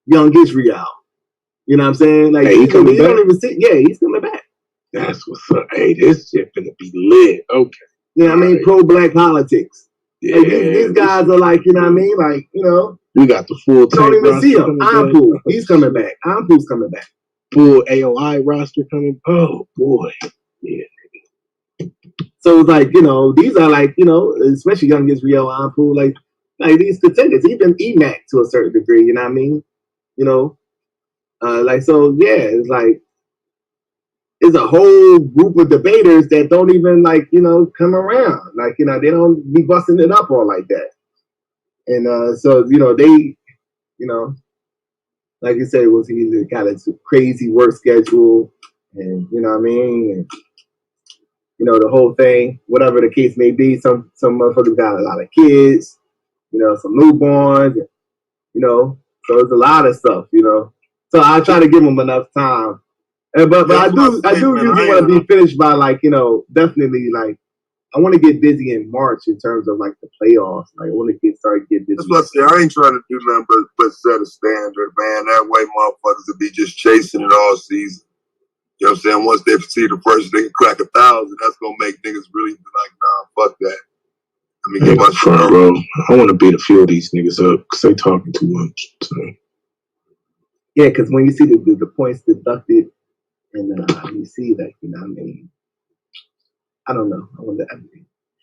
Young Israel. You know what I'm saying? Like, hey, he don't even sit. Yeah, he's coming back. That's what's up. Hey, this shit finna be lit. Okay. You know what I mean? Pro-black politics. Yeah. Like, these guys are like, you know what I mean? Like, you know. We got the full don't even see him. Ampu, he's coming back. Ampu's coming back. Full AOI roster coming. Oh, boy. Yeah. So it's like, you know, these are like, you know, especially young Israel Anpu, like these contenders, even EMAC to a certain degree, you know what I mean? You know, like, so yeah, it's like, it's a whole group of debaters that don't even like, you know, come around. Like, you know, they don't be busting it up all like that. And so, you know, they, you know, like you said, was either got a crazy work schedule and, you know what I mean? And, you know, the whole thing, whatever the case may be, some motherfuckers got a lot of kids, you know, some newborns, you know, so it's a lot of stuff, you know. So I try to give them enough time. But I do usually want to be finished by, like, you know, definitely, like, I want to get busy in March in terms of, like, the playoffs. Like, I want to get busy. That's what I say. I ain't trying to do nothing but set a standard, man. That way motherfuckers will be just chasing it all season. You know what I'm saying? Once they see the first, they can crack 1,000. That's going to make niggas really be like, nah, fuck that. Let me get my front row. I want to beat a few of these niggas up because they talking too much. So. Yeah, because when you see the points deducted, and you see that, you know what I mean? I don't know.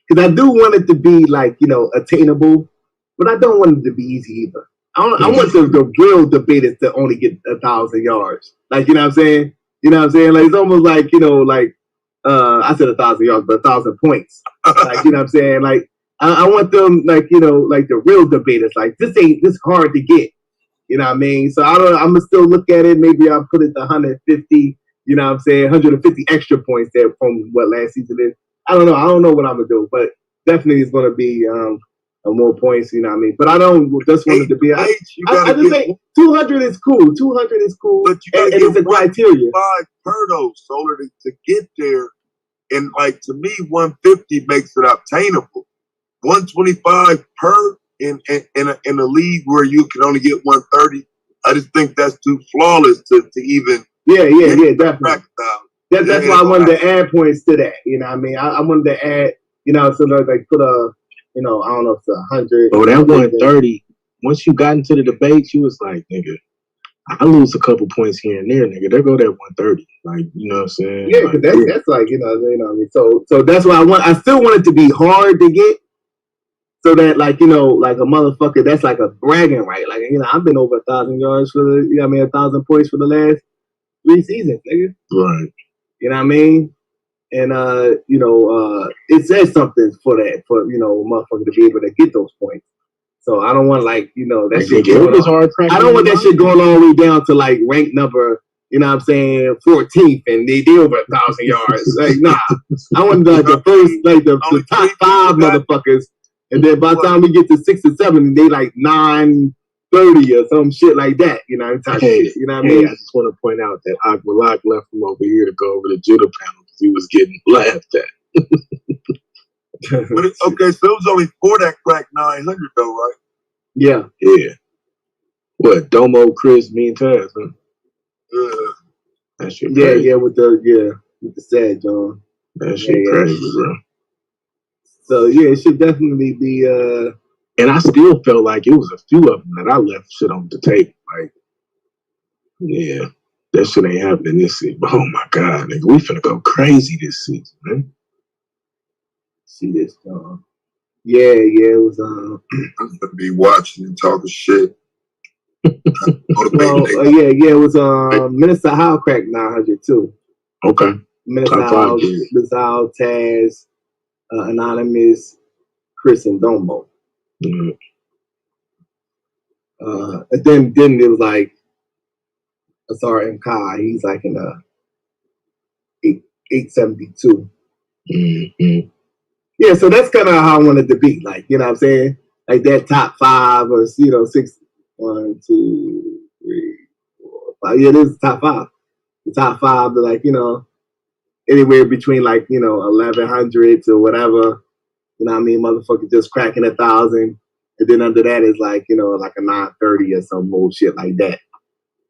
Because I do want it to be, like, you know, attainable, but I don't want it to be easy either. I want the real debaters to only get 1,000 yards. Like, you know what I'm saying? You know what I'm saying? Like, it's almost like, you know, like, I said 1,000 yards, but 1,000 points. Like, you know what I'm saying? Like, I want them, like, you know, like the real debaters. Like, this hard to get. You know what I mean? So I'm going to still look at it. Maybe I'll put it to 150. You know what I'm saying? 150 extra points there from what last season is. I don't know. I don't know what I'm going to do, but definitely it's going to be more points, you know what I mean? But I don't just want it to be. I just think 200 is cool. 200 is cool. But you got to get the criteria. 5 per though, Solar, to get there. And, like, to me, 150 makes it obtainable. 125 per in a league where you can only get 130. I just think that's too flawless to even. Yeah, definitely. That's why I wanted to add points to that. You know what I mean? I wanted to add, you know, so like put a, you know, I don't know if it's 100. Oh, that 130. Once you got into the debates, you was like, nigga, I lose a couple points here and there, nigga. There go that 130. Like, you know what I'm saying? Yeah, because that's like, you know what I mean? So that's why I still want it to be hard to get. So that, like, you know, like a motherfucker, that's like a bragging right. Like, you know, I've been over 1,000 yards for the, you know what I mean, 1,000 points for the last 3 seasons, nigga. Right. You know what I mean? And, you know, it says something for that, for, you know, a motherfucker to be able to get those points. So I don't want, like, you know, that shit going on. I don't want that shit going all the way down to, like, rank number, you know what I'm saying, 14th, and they over 1,000 yards. Like, nah. I want, like, the first, like, the top 5 motherfuckers. And then by the time we get to 6 or 7, they like 930 or some shit like that, you know, type shit. You know what I mean? I just want to point out that Akmalak left from over here to go over the judo panel because he was getting laughed at. But okay, so it was only 4 that cracked 900 though, right? Yeah. Yeah. What, Domo, Chris, me, and Taz, huh? Yeah. That shit crazy. Yeah, with the sad John. That shit crazy, bro. So yeah, it should definitely be. And I still felt like it was a few of them that I left shit on the table. Like, yeah, that shit ain't happening this season. Oh my god, nigga, we finna go crazy this season, man. See this, yeah, it was. I'm gonna be watching and talking shit. Yeah, it was. Minister Howe cracked 900 too. Okay. Minister Howe, Taz. Anonymous, Chris, and Domo. Mm-hmm. And then it was like Asar and Kai. He's like in 872. Mm-hmm. Yeah, so that's kind of how I wanted to be. Like, you know what I'm saying? Like that top 5 or, you know, 6, 1, 2, 3, 4, 5. Yeah, this is top 5. The top 5 are like, you know, anywhere between like, you know, 1,100 to whatever, you know what I mean? Motherfucker just cracking 1,000. And then under that is like, you know, like a 930 or some bullshit like that.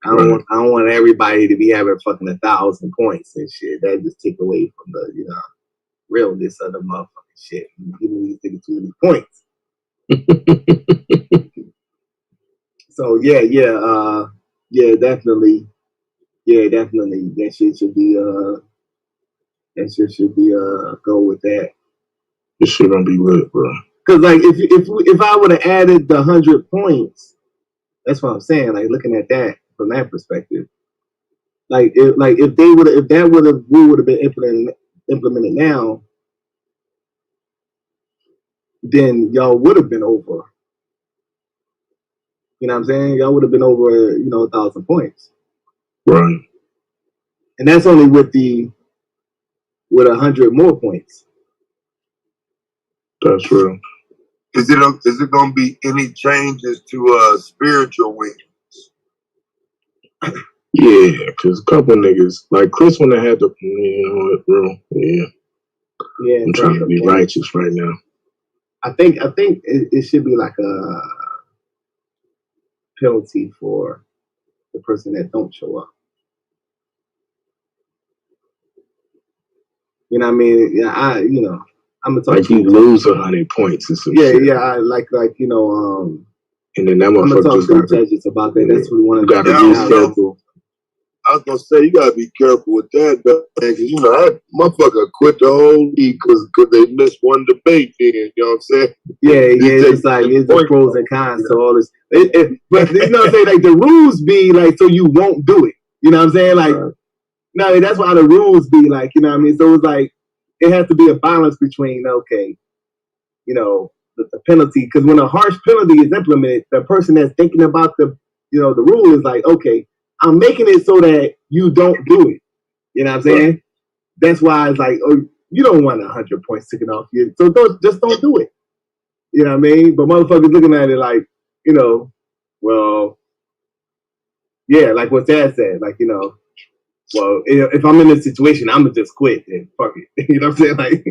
I don't want everybody to be having fucking 1,000 points and shit. That just take away from the, you know, realness of the motherfucking shit. You give me these niggas too many points. So definitely. Yeah, definitely. That shit should be go with that. This shit gonna be lit, bro. Because like if I would have added the 100 points, that's what I'm saying. Like looking at that from that perspective, if that rule would have been implemented now, then y'all would have been over. You know what I'm saying? Y'all would have been over, 1,000 points. Right. And that's only with 100 more points. That's true. Is it going to be any changes to spiritual wings? Yeah, because a couple niggas, like Chris when they had the, bro, yeah. I'm trying to be righteous right now. I think it should be like a penalty for the person that don't show up. You know what I mean? Yeah, I'm gonna talk like you lose 100 points and some shit. Yeah, and then that I'm gonna motherfucker talk just to the got judges about that. That's what we want to gotta be careful. I was gonna say you gotta be careful with that, man, because that motherfucker quit the whole league because they missed one debate. Then you know what I'm saying? Yeah, it's like it's the pros and cons to all this. But you know what I'm saying? Like the rules be like so you won't do it. You know what I'm saying? Like no, that's why the rules be like. You know what I mean? So it's like it has to be a balance between the penalty, because when a harsh penalty is implemented, the person that's thinking about the rule is like, okay, I'm making it so that you don't do it. You know what I'm saying? That's why it's like, oh, you don't want 100 points taken off you, so don't do it. You know what I mean? But motherfuckers looking at it like, well, yeah, like what Dad said, like, well, if I'm in this situation, I'm gonna just quit and fuck it. You know what I'm saying? Like,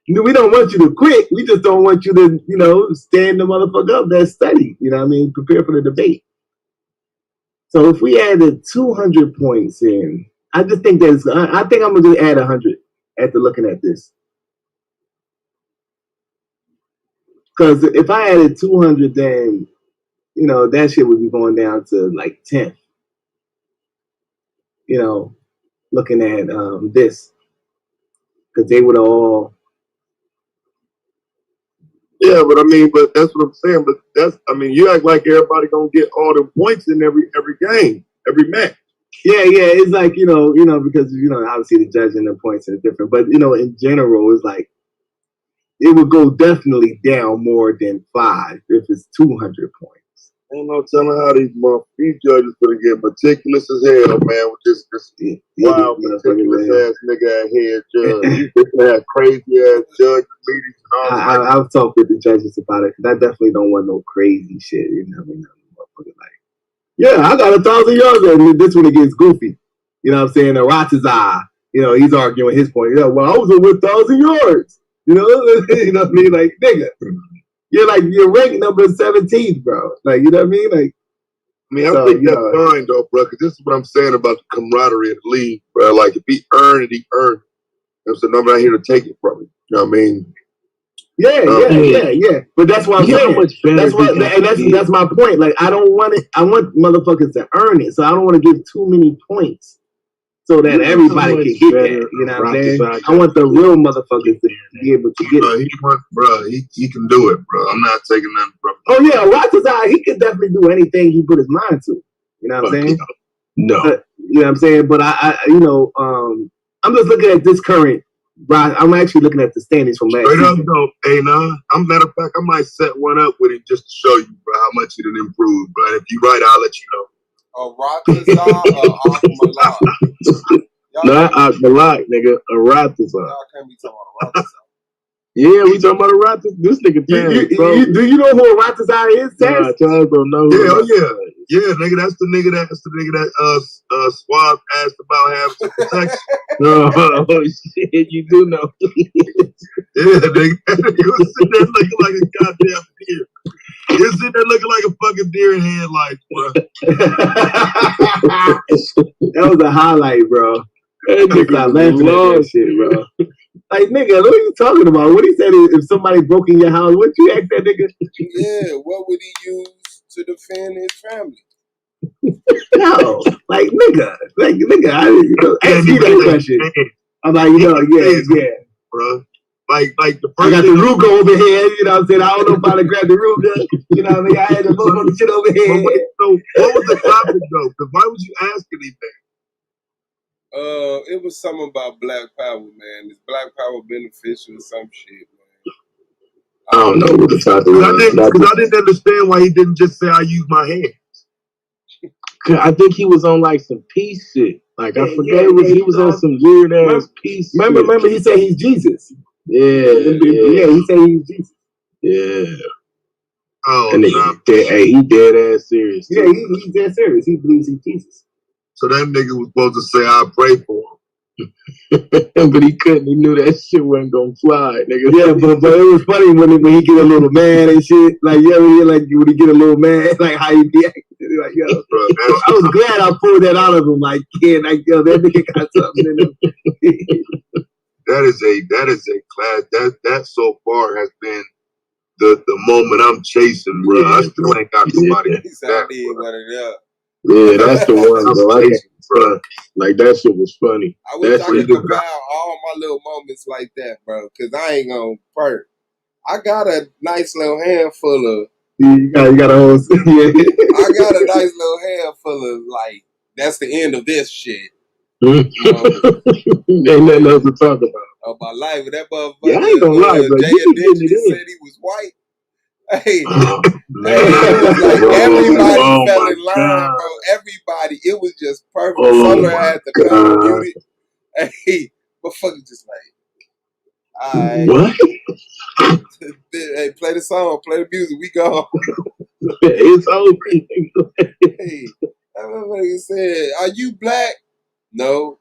we don't want you to quit. We just don't want you to, stand the motherfucker up that study. You know what I mean? Prepare for the debate. So if we added 200 points in, I just think I think I'm gonna just add 100 after looking at this. Because if I added 200, then that shit would be going down to like 10. Looking at this, because they would all. Yeah, but that's what I'm saying. But you act like everybody gonna get all the points in every game, every match. Yeah, it's like because obviously the judging the points are different, but in general, it's like it would go definitely down more than 5 if it's 200 points. Ain't no telling how these judges gonna get meticulous as hell, man, with this wild, meticulous ass nigga out here judge. They have crazy ass judge meetings and all. I've talked with the judges about it because I definitely don't want no crazy shit. You know what I mean? Yeah, I got 1,000 yards, and this one it gets goofy. You know what I'm saying? The Ratazar, he's arguing his point. Yeah, well, I was over 1,000 yards. You know what I mean? Like, nigga. You're ranked number 17th, bro. Like, you know what I mean? Like, I think that's fine though, bro. Because this is what I'm saying about the camaraderie of the league, bro. Like, if he earned it, he earned it. There's nobody out here to take it from him. You know what I mean? Yeah. But that's what I'm saying. That's my point. Like, I don't want it. I want motherfuckers to earn it. So I don't want to give too many points so that everybody can get that. You know what I'm saying? I want the real motherfuckers to be able to get it. He can do it, bro. I'm not taking nothing from him. Oh yeah, Ratazar, he could definitely do anything he put his mind to. You know what I'm saying? No. You know what I'm saying? But I'm just looking at this current. I'm actually looking at the standings from last season. Straight up, though, matter of fact, I might set one up with him just to show you, bro, how much it improved. But if you're right, I'll let you know. Ratazar or Akmalak? Not Akmalak, nigga. A Ratazar. Y'all can't be talking about Ratazar. Yeah, we talking about a Ratazar. This nigga do you know who a Ratazar is, Taz? Nah, Charles don't know. Yeah, nigga, that's the nigga that Suave asked about having some protection. Oh shit, you do know. Yeah, nigga, he was sitting there looking like a goddamn deer. He was sitting there looking like a fucking deer in headlights, bro. That was a highlight, bro. Stop laughing at that shit, bro. Like, nigga, what are you talking about? What he said is if somebody broke in your house, what you ask that nigga? Yeah, what would he use to defend his family? No, like, nigga, I ask you that question. I'm like, yeah, bro. Like the I got the Ruger over here, you know what I'm saying? I don't know if I grab the Ruger, you know what I mean? I had the motherfucking shit over here. So what was the topic though? Because why would you ask anything? It was something about Black Power, man. Is Black Power beneficial or some shit, man? I don't know what the topic was. Because I didn't understand why he didn't just say I use my hands. I think he was on like some peace shit. Like I forget he was on some weird ass peace. Remember he said he's Jesus. Yeah, he said he's Jesus. Yeah. Oh, and he dead ass serious. Yeah, he's dead serious. He believes he's Jesus. So that nigga was supposed to say I pray for him. But he couldn't. He knew that shit wasn't gonna fly, nigga. Yeah, but it was funny when he get a little mad and shit. Like like when he get a little mad, like how he be acting. Like yo, bro, I was glad I pulled that out of him. Like kid, like yo, that nigga got something in him. That is a class. That so far has been the moment I'm chasing, bro. I still ain't got somebody. Yeah, that's the one, bro. Like that shit was funny. I wish I could compile all my little moments like that, bro. Cause I ain't gonna perk. I got a nice little handful of. You got a whole. Yeah. I got a nice little handful of like. That's the end of this shit. Ain't nothing else to talk about. Of my life, but that motherfucker. Yeah, I ain't gonna lie, bro. Jay said he was white. Hey, it was like everybody fell in line, bro. Everybody, it was just perfect. Solar had the color beauty. Hey, motherfucker, just like, all right. What? Hey, play the song, play the music. We go. It's over. Hey, that motherfucker said, "Are you black?" No.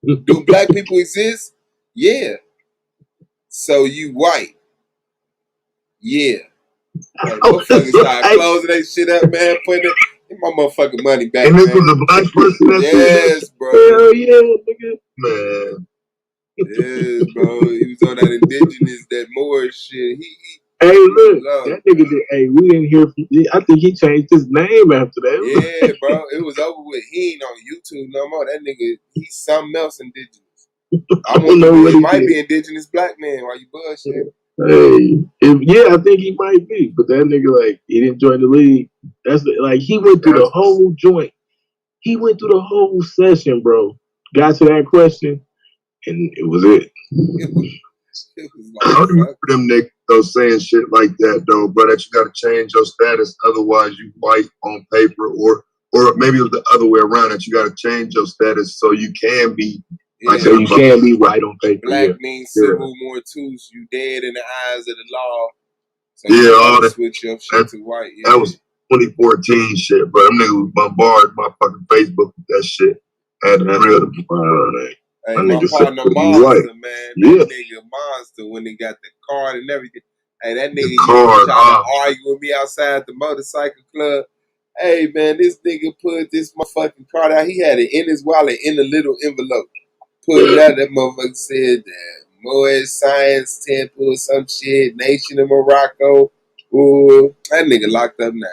Do black people exist? Yeah. So you white? Yeah. Like, motherfuckers start closing that shit up, man. Putting my motherfucking money back. And this man. was a black person that yes, bro. Hell yeah, nigga. Man. Yes, bro. He was on that indigenous, that Moorish shit. Hey, look, that nigga did. Hey, we didn't hear from. I think he changed his name after that. Yeah, bro. It was over with. He ain't on YouTube no more. That nigga, he's something else indigenous. I don't know what he might be indigenous black man. Why you bullshit? Yeah, I think he might be, but that nigga like he didn't join the league. That's like he went through the whole joint. He went through the whole session, bro. Got to that question, and it was it. It was like, I remember them niggas saying shit like that though, bro. That you gotta change your status, otherwise you white on paper, or maybe it was the other way around. That you gotta change your status so you can be. Yeah. Like, so you can't be white on paper. Black means civil mortus. You dead in the eyes of the law. So yeah, all that. Switch your shit to white. Yeah. That was 2014 shit, bro. Them niggas bombarded my fucking Facebook with that shit. Had to real them. Hey, my partner Monster, man. That nigga Monster when he got the card and everything. Hey, that nigga tried to argue with me outside the motorcycle club. Hey, man, this nigga put this motherfucking card out. He had it in his wallet in a little envelope. Put it out. That motherfucker said that Moorish Science Temple or some shit. Nation of Morocco. Ooh, that nigga locked up now.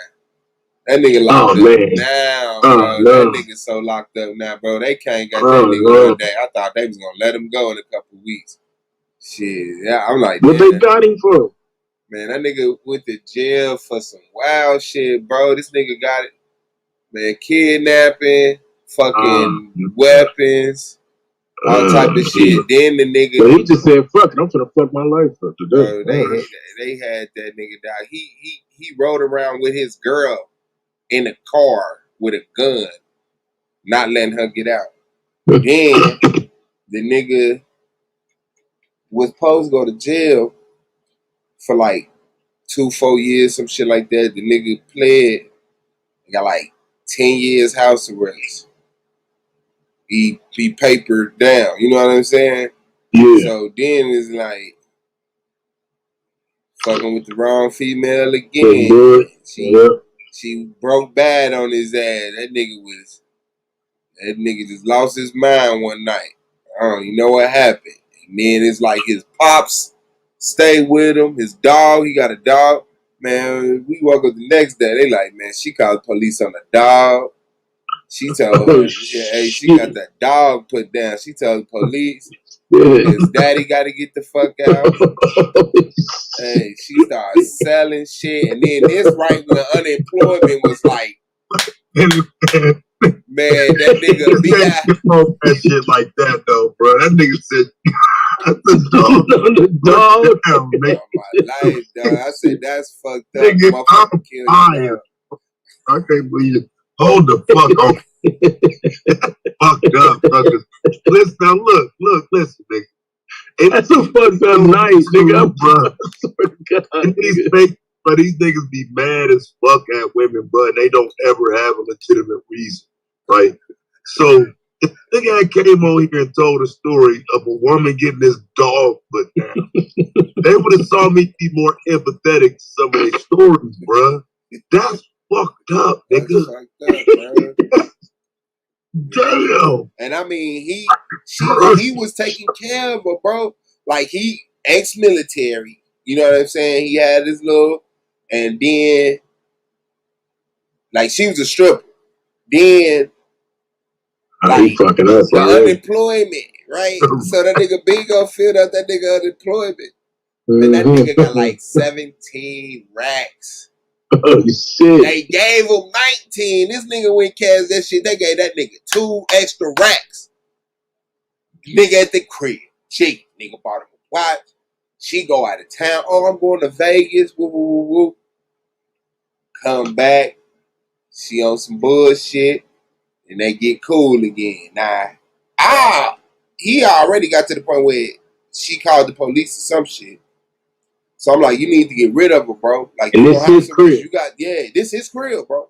That nigga locked up now, bro. That nigga so locked up now, bro. They can't get that nigga one day. I thought they was gonna let him go in a couple weeks. Shit, yeah, I'm like, what they got him for? Man, that nigga went to jail for some wild shit, bro. This nigga got it, man. Kidnapping, fucking weapons, all type of shit. Then the nigga, but he just said, "Fuck it, I'm gonna fuck my life up today." Bro, they had that nigga die. He rode around with his girl in a car with a gun, not letting her get out. Then the nigga was supposed to go to jail for like 2-4 years, some shit like that. The nigga pled, got like 10 years house arrest. He papered down, you know what I'm saying? Yeah. So then it's like fucking with the wrong female again. She broke bad on his ass. That nigga just lost his mind one night. You know what happened? And then it's like his pops stayed with him. His dog, he got a dog. Man, we woke up the next day. They like, man, she called the police on the dog. She told her, hey, she got that dog put down. She told the police. His daddy got to get the fuck out. Hey, she started selling shit, and then this right when unemployment was like, man, that nigga B.I. that shit like that though, bro. That nigga said, "That's a dog." The dog. Oh, my life, dog. I said that's fucked up. Nigga, Motherfucker kill you, fire. I can't believe you. Hold the fuck on. Fucked up, fuckers. Listen, now look, listen, nigga. That's a fucked up night, nigga, bro. These niggas be mad as fuck at women, bro, and they don't ever have a legitimate reason, right? So, if the nigga came on here and told a story of a woman getting this dog put down, they would have saw me be more empathetic to some of their stories, bro. That's fucked up, nigga. Damn. And I mean, he was taking care of her, bro. Like, he ex-military. You know what I'm saying? He had his little, and then, like, she was a stripper. Then, like, he fucking up, the unemployment, right? So that nigga Bingo filled out that nigga unemployment. And that nigga got like 17 racks. Oh, shit. They gave him 19. This nigga went cash that shit. They gave that nigga 2 extra racks. Nigga at the crib. She, nigga bought him a watch. She go out of town. Oh, I'm going to Vegas. Woo, woo, woo, woo. Come back. She on some bullshit. And they get cool again. Nah. He already got to the point where she called the police or some shit. So I'm like, you need to get rid of her, bro. Like, and you this don't have his crib. You got, this his crib, bro.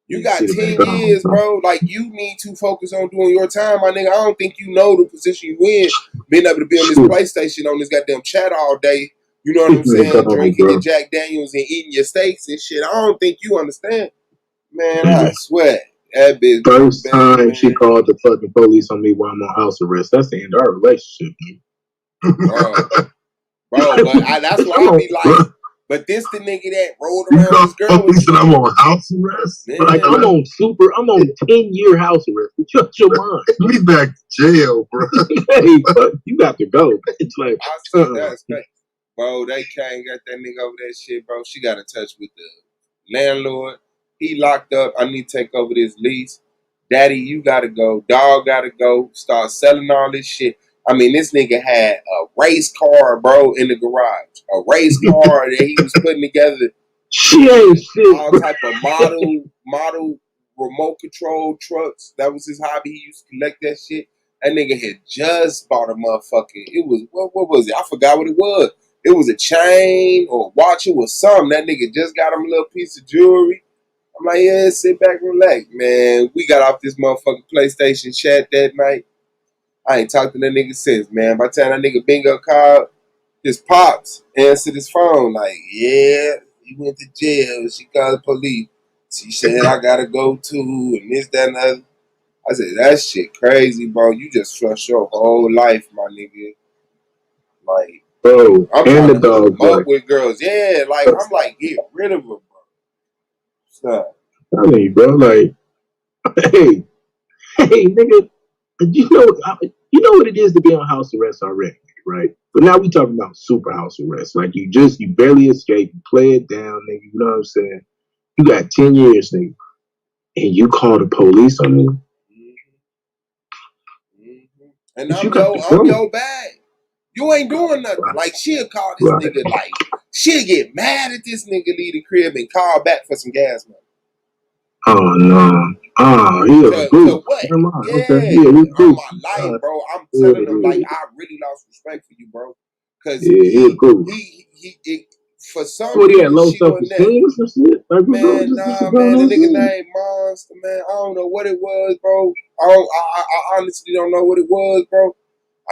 You got 10 years, bro. Like, you need to focus on doing your time, my nigga. I don't think you know the position you in, being able to be on this PlayStation on this goddamn chat all day. You know what I'm saying? Drinking your Jack Daniels and eating your steaks and shit. I don't think you understand. Man, I swear. That bitch. First time she called the fucking police on me while I'm on house arrest. That's the end of our relationship, man. Bro, but that's why I be like, but this the nigga that rolled around with his girl. He said I'm on house arrest. Like, I'm on 10-year house arrest. Shut your mind. Me back to jail, bro. Hey, fuck, you got to go. It's like, I said that's fake. Bro, they can't get that nigga over that shit, bro. She got in touch with the landlord. He locked up. I need to take over this lease. Daddy, you gotta go. Dog gotta go. Start selling all this shit. I mean, this nigga had a race car, bro, in the garage. A race car that he was putting together. She ain't shit. All type of model remote control trucks. That was his hobby. He used to collect that shit. That nigga had just bought a motherfucking, it was, what was it? I forgot what it was. It was a chain or a watch. It was something. That nigga just got him a little piece of jewelry. I'm like, yeah, sit back and relax, man. We got off this motherfucking PlayStation chat that night. I ain't talked to that nigga since, man. By the time that nigga Bingo called, his pops answered his phone like, yeah, he went to jail. She called the police. She said, I gotta go too, and this, that, and the other. I said, that shit crazy, bro. You just flushed your whole life, my nigga. Like, bro, I'm and trying the to hook dog, him up with girls. Yeah, like, I'm like, get rid of her, bro. Stop. I mean, bro, like, hey, nigga, you know what it is to be on house arrest already, right? But now we talking about super house arrest. Like, you barely escaped, you play it down, nigga, you know what I'm saying? You got 10 years, nigga, and you call the police on me? And I'm your bag. You ain't doing nothing. Like, she'll call this nigga, like, she'll get mad at this nigga leave the crib and call back for some gas money. Oh, no. Oh, yeah. So what? Yeah, okay. Yeah, we on my life, bro. I'm telling him, like, I really lost respect for you, bro. Because he for some reason, he had low self-esteem or some shit? Like, man, the nigga named Monster, man. I don't know what it was, bro. I honestly don't know what it was, bro.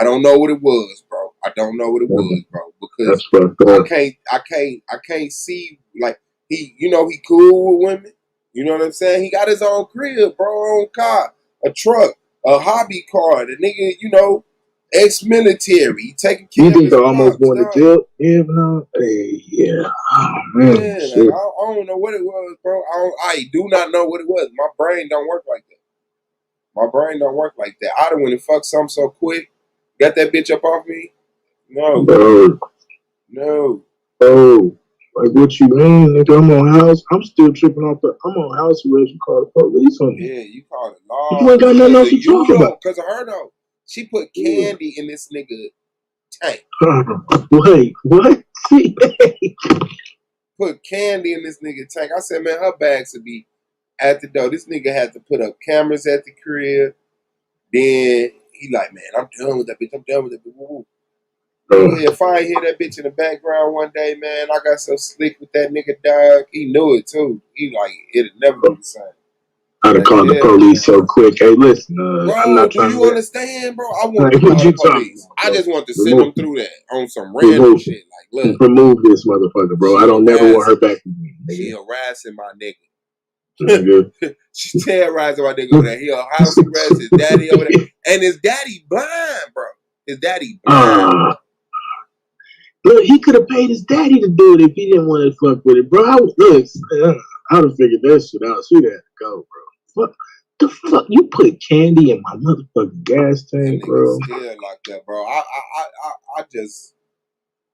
I don't know what it was, bro. Because I can't see, like, he cool with women. You know what I'm saying? He got his own crib, bro, own car, a truck, a hobby car. The nigga, ex-military. He taking care of his You think they're almost going to jail? Yeah, no. Hey, yeah. Oh, man. Yeah, like, I don't know what it was, bro. I do not know what it was. My brain don't work like that. I done went and fucked something so quick. Got that bitch up off me? No. Bro. No. Oh, like what you mean, nigga? I'm on house. I'm still tripping off the. I'm on house arrest. You call the police on me. Yeah, you called it law. You ain't got nothing else to talk about. Because of her though. She put candy in this nigga tank. Wait, what? Put candy in this nigga tank. I said, man, her bags would be at the door. This nigga had to put up cameras at the crib. Then he like, man, I'm done with that bitch. I'm done with that bitch. Woo-woo. Yeah, if I ain't hear that bitch in the background one day, man, I got so slick with that nigga, dog. He knew it too. He like, it'd never be the same. I'd have called the police so quick. Hey, listen, I'm not trying do you understand, bro? I want to call the police. I just want to send them through that on some random shit. Like, look, remove this motherfucker, bro. I don't never want her back with me. She harassing my nigga. She's terrorizing my nigga over there. He a house arrest, his daddy over there. And his daddy blind, bro. His daddy blind. Look, he could have paid his daddy to do it if he didn't want to fuck with it, bro. I would have figured that shit out. She had to go, bro. Fuck the fuck, you put candy in my motherfucking gas tank, bro. Still like that, bro. I just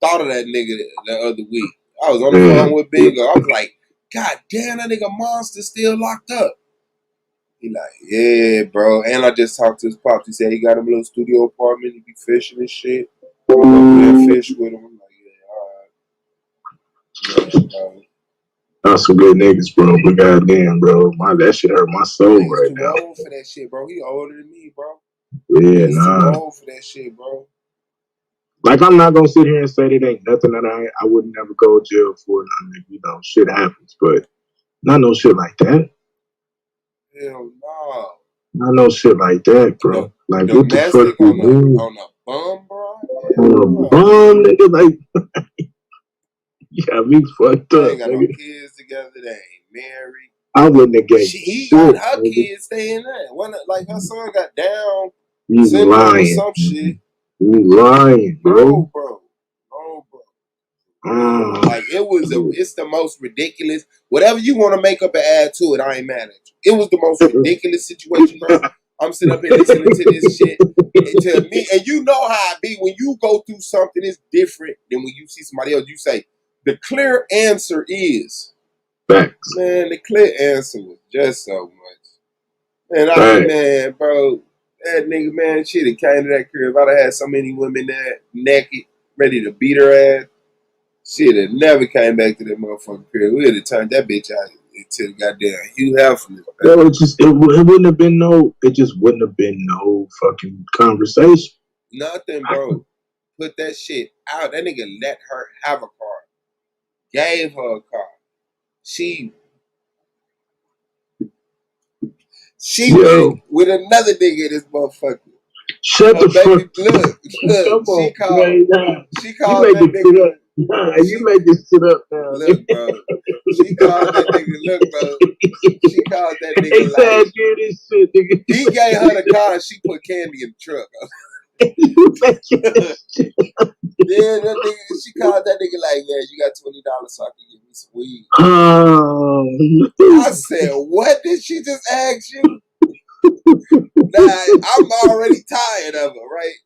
thought of that nigga the other week. I was on the phone with Bingo. I was like, God damn, that nigga Monster still locked up. He like, yeah, bro. And I just talked to his pops. He said he got him a little studio apartment. He be fishing and shit. And fish with him. I'm like, yeah, all right. Yeah, bro. That's some good niggas, bro. But goddamn, bro, that shit hurt my soul right now. He's too old for that shit, bro. He older than me, bro. Yeah, He's too old for that shit, bro. Like, I'm not gonna sit here and say that ain't nothing that I would never go to jail for. Nothing, you know, shit happens, but not no shit like that. Hell no. Not no shit like that, bro. Like, what the fuck you doing? On a bum, bro? On a bum, nigga, like, you got me fucked up, they ain't got nigga. No kids together, they ain't married. I wouldn't have gave He got her kids staying there. When, like, her son got down. You lying. Some shit. You lying, bro. No, bro. Like, it's the most ridiculous. Whatever you want to make up and add to it, I ain't mad at you. It was the most ridiculous situation, bro. I'm sitting up here listening to this shit. And to me, and you know how I be. When you go through something, it's different than when you see somebody else. You say, the clear answer is. Facts. Man, the clear answer was just so much. And man, bro, that nigga, man, shit, it came to that crib. I'd have had so many women there naked, ready to beat her ass. Shit, it never came back to that motherfucking crib. We would have turned that bitch out to the goddamn Hugh Hefner. No, it wouldn't have been it just wouldn't have been no fucking conversation. Nothing, bro. Put that shit out. That nigga let her have a car. Gave her a car. She went with another nigga in this motherfucker. Shut the fuck up. Look, she called you that nigga. You made this shit up now. Look, bro. She called that nigga. Look, bro. She called that nigga. Like, this shit, nigga. He gave her the car and she put candy in the truck. Yeah, that nigga. She called that nigga like, man, you got $20 so I can get me some weed. I said, what did she just ask you? Nah, I'm already tired of her, right?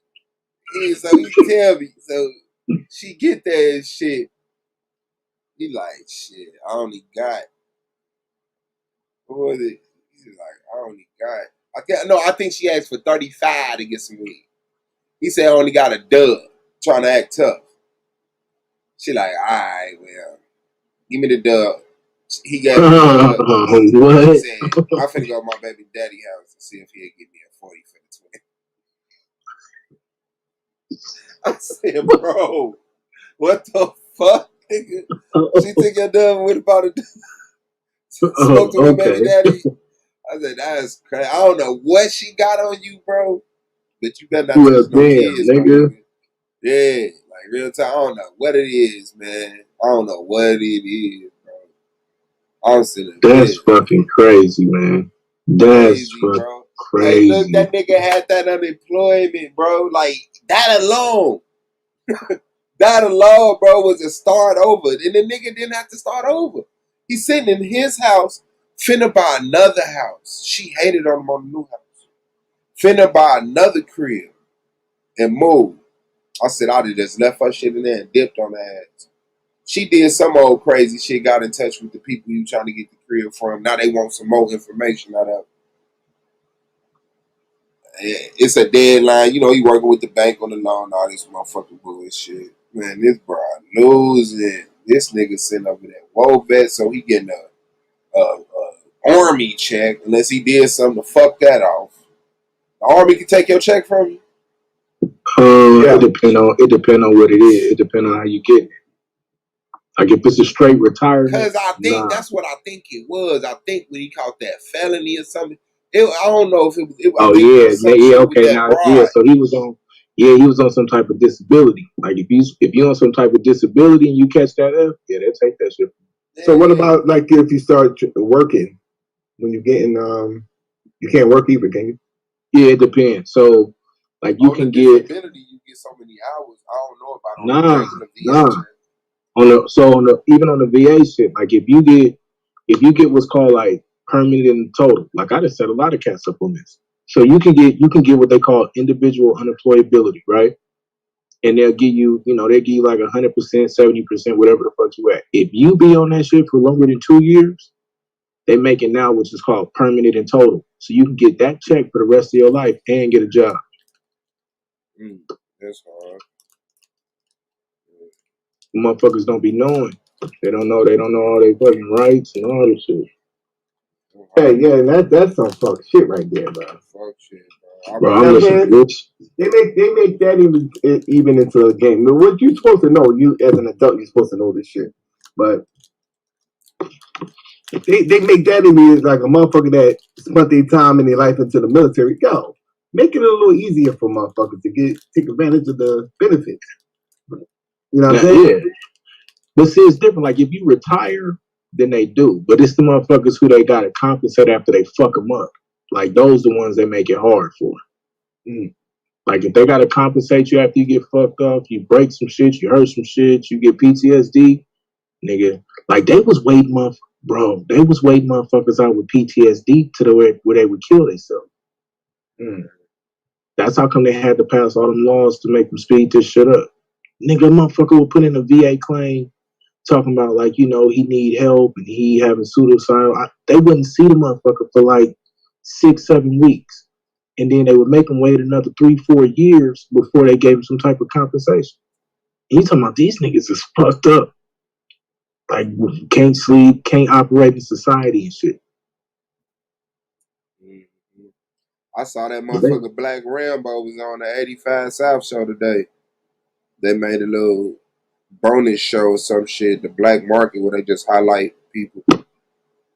Yeah, so he tell me. So she get there and shit. He like, shit, I only got. What was it? He's like, I only got. I think she asked for 35 to get some weed. He said, I only got a dub, trying to act tough. She like, all right, well, give me the dub. He got the dub. What? He said, I'm finna go to my baby daddy house and see if he'll give me a 40 for the 20. I said, bro, what the fuck, nigga? She took your dub with about a spoke to her baby daddy. I said, that's crazy. I don't know what she got on you, bro, but you better not touch no kids, nigga. Yeah, like real time. I don't know what it is, man. I don't know what it is, bro. Honestly, that's fucking crazy, man. That's fucking crazy. Hey, look, that nigga had that unemployment, bro. Like that alone. That alone, bro, was a start over. And the nigga didn't have to start over. He's sitting in his house, finna buy another house. She hated on him on the new house. Finna buy another crib. and moved. I said, I'd have just left her shit in there and dipped on her ass. She did some old crazy shit, got in touch with the people you trying to get the crib from. Now they want some more information out of it. It's a deadline. You know, he working with the bank on the loan, all this motherfucking bullshit. Man, this bro losing. This nigga sitting over there. Whoa, vet, so he getting a army check unless he did something to fuck that off. The army can take your check from you. It depend on what it is. It depend on how you get it. Like if it's a straight retirement. Because I think that's what I think it was. I think when he caught that felony or something. I don't know if it was. Okay, now so he was on. Yeah, he was on some type of disability. Like if you're on some type of disability and you catch that up, yeah, they'll take that shit. So what about like if you start working when you're getting you can't work either, can you? Yeah, it depends. So like you can get disability, you get so many hours. I don't know about even on the VA shit, like if you get what's called like permanent and total, like I just set a lot of cats up on this. So you can get what they call individual unemployability, right? And they'll give you, they'll give you like 100%, 70%, whatever the fuck you at. If you be on that shit for longer than 2 years, they make it now, which is called permanent and total. So you can get that check for the rest of your life and get a job. That's hard. Motherfuckers don't be knowing. They don't know all their fucking rights and all this shit. Hey, yeah, that's some fuck shit right there, bro. Fuck shit, bro. I'm listening, bitch. They make that even into a game. Now, what you supposed to know? You as an adult, you're supposed to know this shit. But they make that even like a motherfucker that spent their time and their life into the military. Go, make it a little easier for motherfuckers to take advantage of the benefits. You know what I'm saying? Yeah. But see, it's different. Like if you retire, then they do. But it's the motherfuckers who they gotta compensate after they fuck them up. Like those the ones they make it hard for. Like if they gotta compensate you after you get fucked up, you break some shit, you hurt some shit, you get PTSD, nigga. Like they was waiting motherfuckers out with PTSD to the way where they would kill themselves. That's how come they had to pass all them laws to make them speed this shit up. Nigga, a motherfucker would put in a VA claim talking about like, he need help and he having suicidal. They wouldn't see the motherfucker for like 6-7 weeks. And then they would make him wait another 3-4 years before they gave him some type of compensation. And you talking about these niggas is fucked up. Like can't sleep, can't operate in society and shit. I saw that motherfucker Black Rambo was on the 85 South show today. They made a little bonus show or some shit, the black market, where they just highlight people.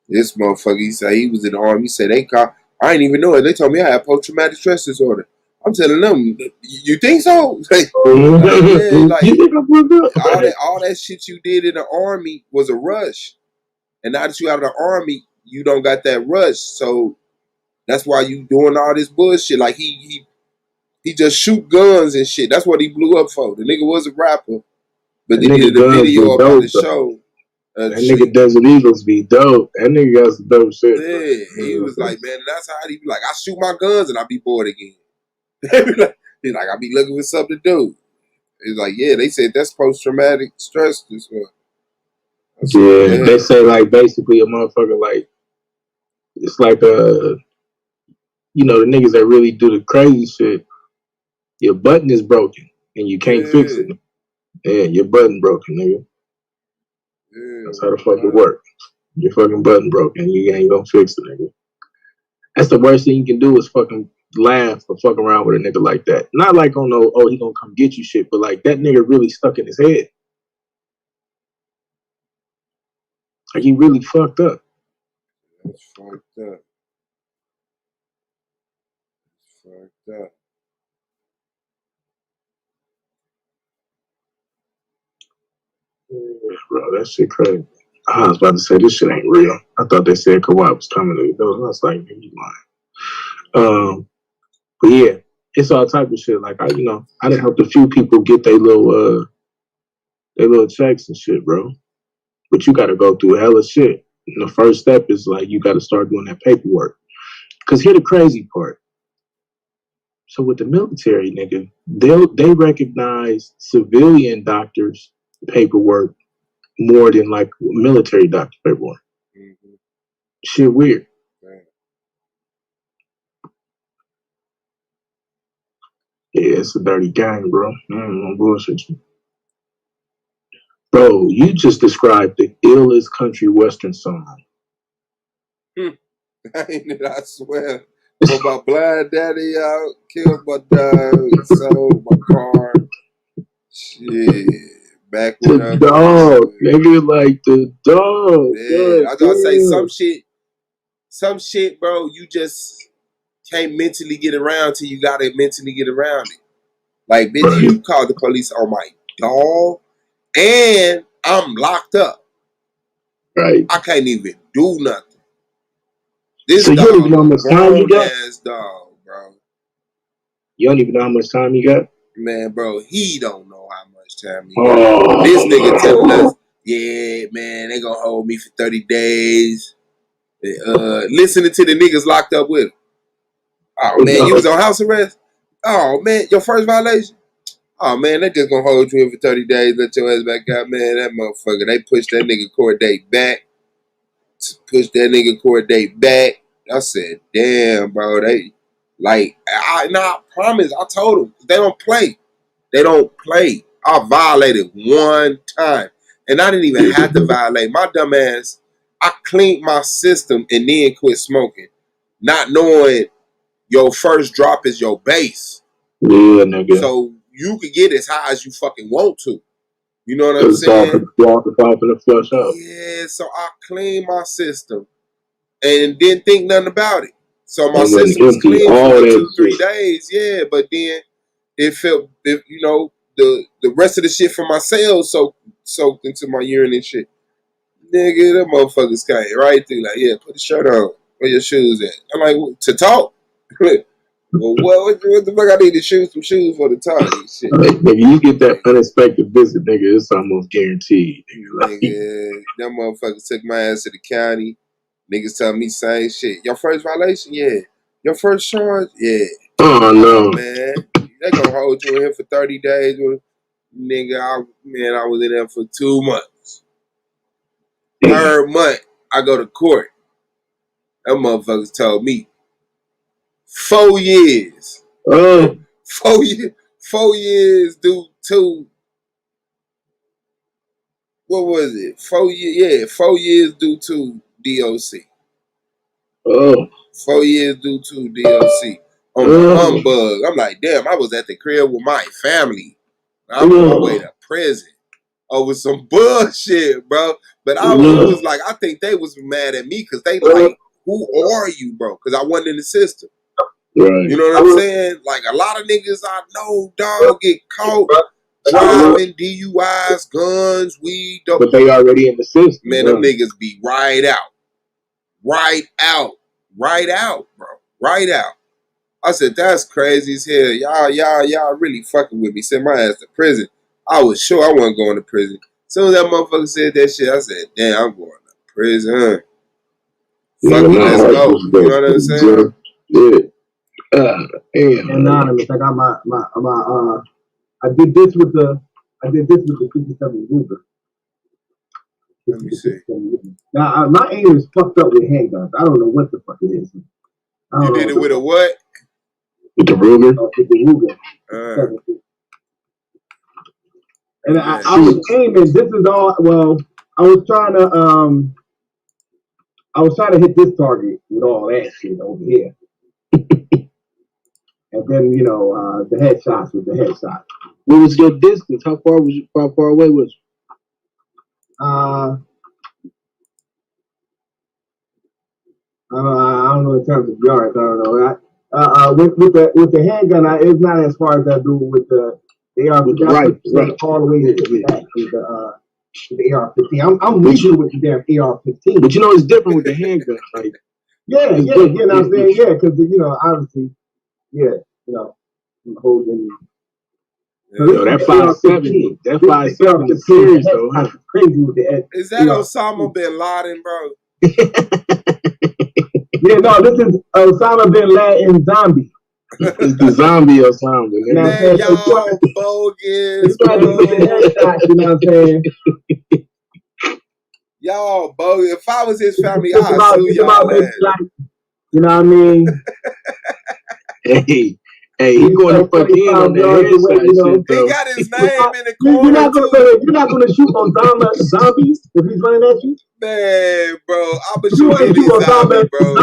This motherfucker, he said he was in the army. He said I didn't even know it. They told me I had post-traumatic stress disorder. I'm telling them, you think so? Like, all that shit you did in the army was a rush. And now that you out of the army, you don't got that rush. So that's why you doing all this bullshit. Like he just shoot guns and shit. That's what he blew up for. The nigga was a rapper. But they did a video about the show. That nigga Desert Eagles be dope. That nigga got some dope shit. Yeah, he was like, man, that's how he be like, I shoot my guns and I be bored again. He's like, I be looking for something to do. He's like, yeah, they said that's post-traumatic stress disorder. Yeah, they say like basically a motherfucker like, it's like the niggas that really do the crazy shit, your button is broken and you can't fix it. Yeah, your button broken, nigga. Yeah, that's how the fuck it works. Your fucking button broken, you ain't gonna fix it, nigga. That's the worst thing you can do is fucking laugh or fuck around with a nigga like that. Not like on he gonna come get you shit, but like that nigga really stuck in his head. Like he really fucked up. That's fucked up. Fucked up. Bro, that shit crazy. I was about to say this shit ain't real. I thought they said Kawhi was coming to the door. I was like, man, you lying. But yeah, it's all type of shit. Like I done helped a few people get their little checks and shit, bro. But you gotta go through hella shit. And the first step is like you gotta start doing that paperwork. Cause here's the crazy part. So with the military, nigga, they recognize civilian doctors' paperwork more than like military doctor paperwork. Mm-hmm. Shit weird. Right. Yeah, it's a dirty gang, bro. No bullshit. Bro, you just described the illest country western song. I swear. But my blind daddy out, killed my dog, sold my car. Shit. Back when the dog, nigga, like the dog. Yeah, I gotta say some shit, bro, you just can't mentally get around till you gotta mentally get around it. Like, bitch, you called the police on my dog, and I'm locked up. Right. I can't even do nothing. This so dog, you don't even know how much time you got? Dog, bro. You don't even know how much time you got? Man, bro, he don't know how much time he got. This nigga telling us, yeah, man, they gonna hold me for 30 days. Listening to the niggas locked up with him. Oh, man, you was on house arrest? Oh, man, your first violation? Oh, man, they just gonna hold you in for 30 days, let your ass back out, man. That motherfucker, they pushed that nigga court date back. I said, damn, bro, I promise, I told them, they don't play. I violated one time. And I didn't even have to violate. My dumb ass, I cleaned my system and then quit smoking. Not knowing your first drop is your base. Yeah, nigga. So you can get as high as you fucking want to. You know what I'm saying? Yeah, so I cleaned my system and didn't think nothing about it. So my system was clean for 2-3 days. Yeah, but then it felt, the rest of the shit from my cells soaked into my urine and shit. Nigga, them motherfuckers came right through. Like, yeah, put the shirt on. Where your shoes at? I'm like, to talk? Well, what the fuck I need to shoot some shoes for the talk and shit? Nigga, you get that unexpected visit, nigga, it's almost guaranteed. Nigga, them motherfuckers took my ass to the county. Niggas tell me same shit. Your first violation? Yeah. Your first charge? Yeah. Oh, no. Man, they gonna hold you in here for 30 days. Nigga, I was in there for 2 months. Third month, I go to court. Them motherfuckers told me 4 years. 4 years. 4 years due to, what was it? 4 years. Yeah, 4 years due to DOC. 4 years due to DOC on the humbug. I'm like, damn, I was at the crib with my family. I'm on my way to prison over some bullshit, bro. But I was like, I think they was mad at me because they like, who are you, bro? Because I wasn't in the system. Right. You know what I'm saying? Like, a lot of niggas I know, dog, get caught driving DUIs, guns, weed, dope. But they already in the system. Man, them niggas be right out. Right out, bro. Right out. I said, that's crazy as hell. Y'all really fucking with me. Send my ass to prison. I was sure I wasn't going to prison. As soon as that motherfucker said that shit, I said, damn, I'm going to prison. Fuck it, let's go. You know what I'm saying? Yeah. Anonymous. I got my I did this with the 57 Ruger. Let me see. Now my aim is fucked up with handguns. I don't know what the fuck it is. You did it with a what? With the Ruger. With the Ruger. And I was aiming. This is all. Well, I was trying to hit this target with all that shit over here. And then the headshots with the headshots. What was your distance? How far away was you? I don't know in terms of yards. I don't know. With the handgun, it's not as far as I do with the AR. Right. All the way to the back with the AR-15. I'm lethal with the damn AR-15. But it's different with the handgun. Like, yeah. You know what I'm saying? Yeah, because obviously, I'm holding. That 5.7, that 5.7 is serious though. Huh? Crazy with the edge. Is that Osama bin Laden, bro? Yeah, no, this is Osama bin Laden zombie. It's the zombie or something. Man, y'all bogus, bro. You know what I'm saying? Y'all bogus. If I was his family, I'd sue y'all ass. You know what I mean? Hey, he going to fuck in on that headshot shit, though. He got his name in the corner. You're not gonna shoot on zombies if he's running at you? Man, bro, I'ma shoot any zombie, bro.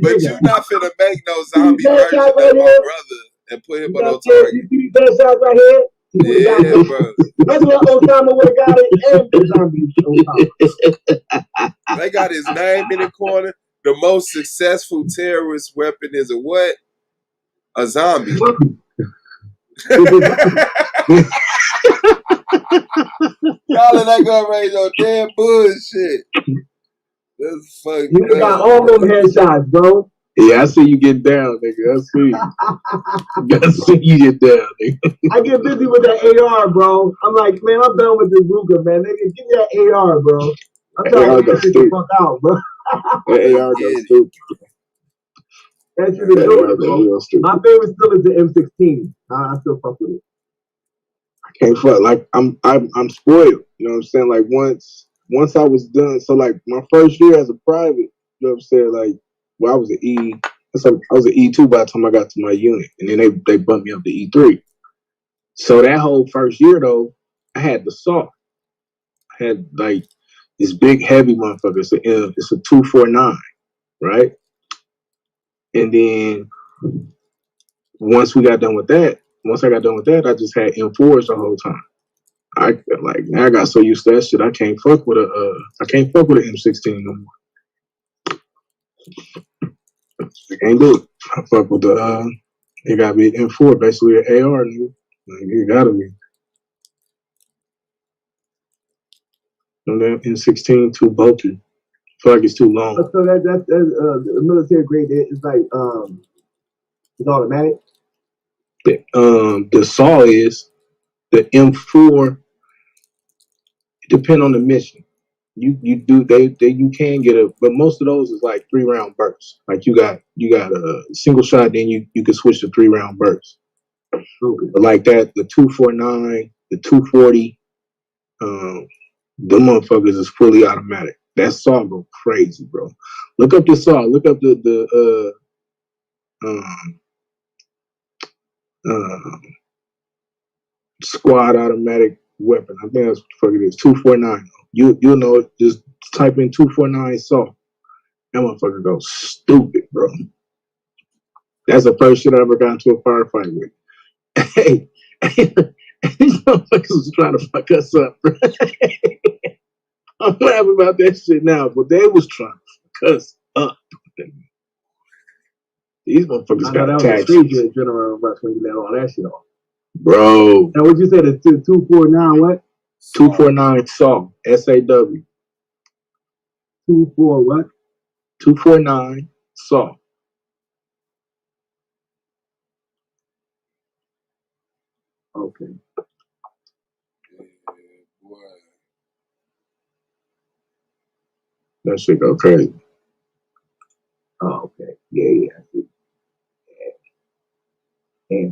But you not finna make no zombie version of my brother and put him on no target. You see these shots right here? Yeah, bro. That's what Osama would have got it and the zombie. They got his name in the corner. The most successful terrorist weapon is a what? A zombie. Y'all are not gonna raise no damn bullshit. That's fucked You got all them headshots, bro. Yeah, I see you get down, nigga. I see you. I see you get down, nigga. I get busy with that AR, bro. I'm like, man, I'm done with this Ruger, man. Nigga, give me that AR, bro. I'm trying to get the fuck out, bro. That AR goes stupid. That shit is stupid. My favorite still is the M16. I still fuck with it. I can't fuck. Like I'm spoiled. You know what I'm saying? Like once I was done. So like my first year as a private, you know what I'm saying? Like, well, I was an E2 by the time I got to my unit, and then they bumped me up to E3. So that whole first year though, I had the SAW. I had like this big heavy motherfucker. It's a 249, right? And then once I got done with that, I just had M4s the whole time. Now I got so used to that shit. I can't fuck with an M16 no more. I can't do it. I fuck with it gotta be an M4, basically an AR, nigga. Like, it gotta be. And that M16 too bulky. I feel like it's too long. So that's the military grade. It's like it's automatic. The SAW is the M4. It depends on the mission. You can get but most of those is like 3-round bursts. Like you got a single shot, then you can switch to 3-round bursts. Okay. But like that, the 249, the 240, the motherfuckers is fully automatic. That SAW go crazy, bro. Look up the SAW. Look up the squad automatic weapon. I think that's what the fuck it is. 249. You'll know it. Just type in 249 SAW. That motherfucker goes stupid, bro. That's the first shit I ever got into a firefight with. Hey, these motherfuckers was trying to fuck us up, bro. I'm laughing about that shit now, but they was trying to fuck us up. These motherfuckers got attacked. When you let all that shit off. Bro. Now, what you said, it's 249 what? 249 SAW. SAW. 24 what? 249 SAW. Okay. That shit go crazy. Oh, okay. Yeah. I see. Yeah.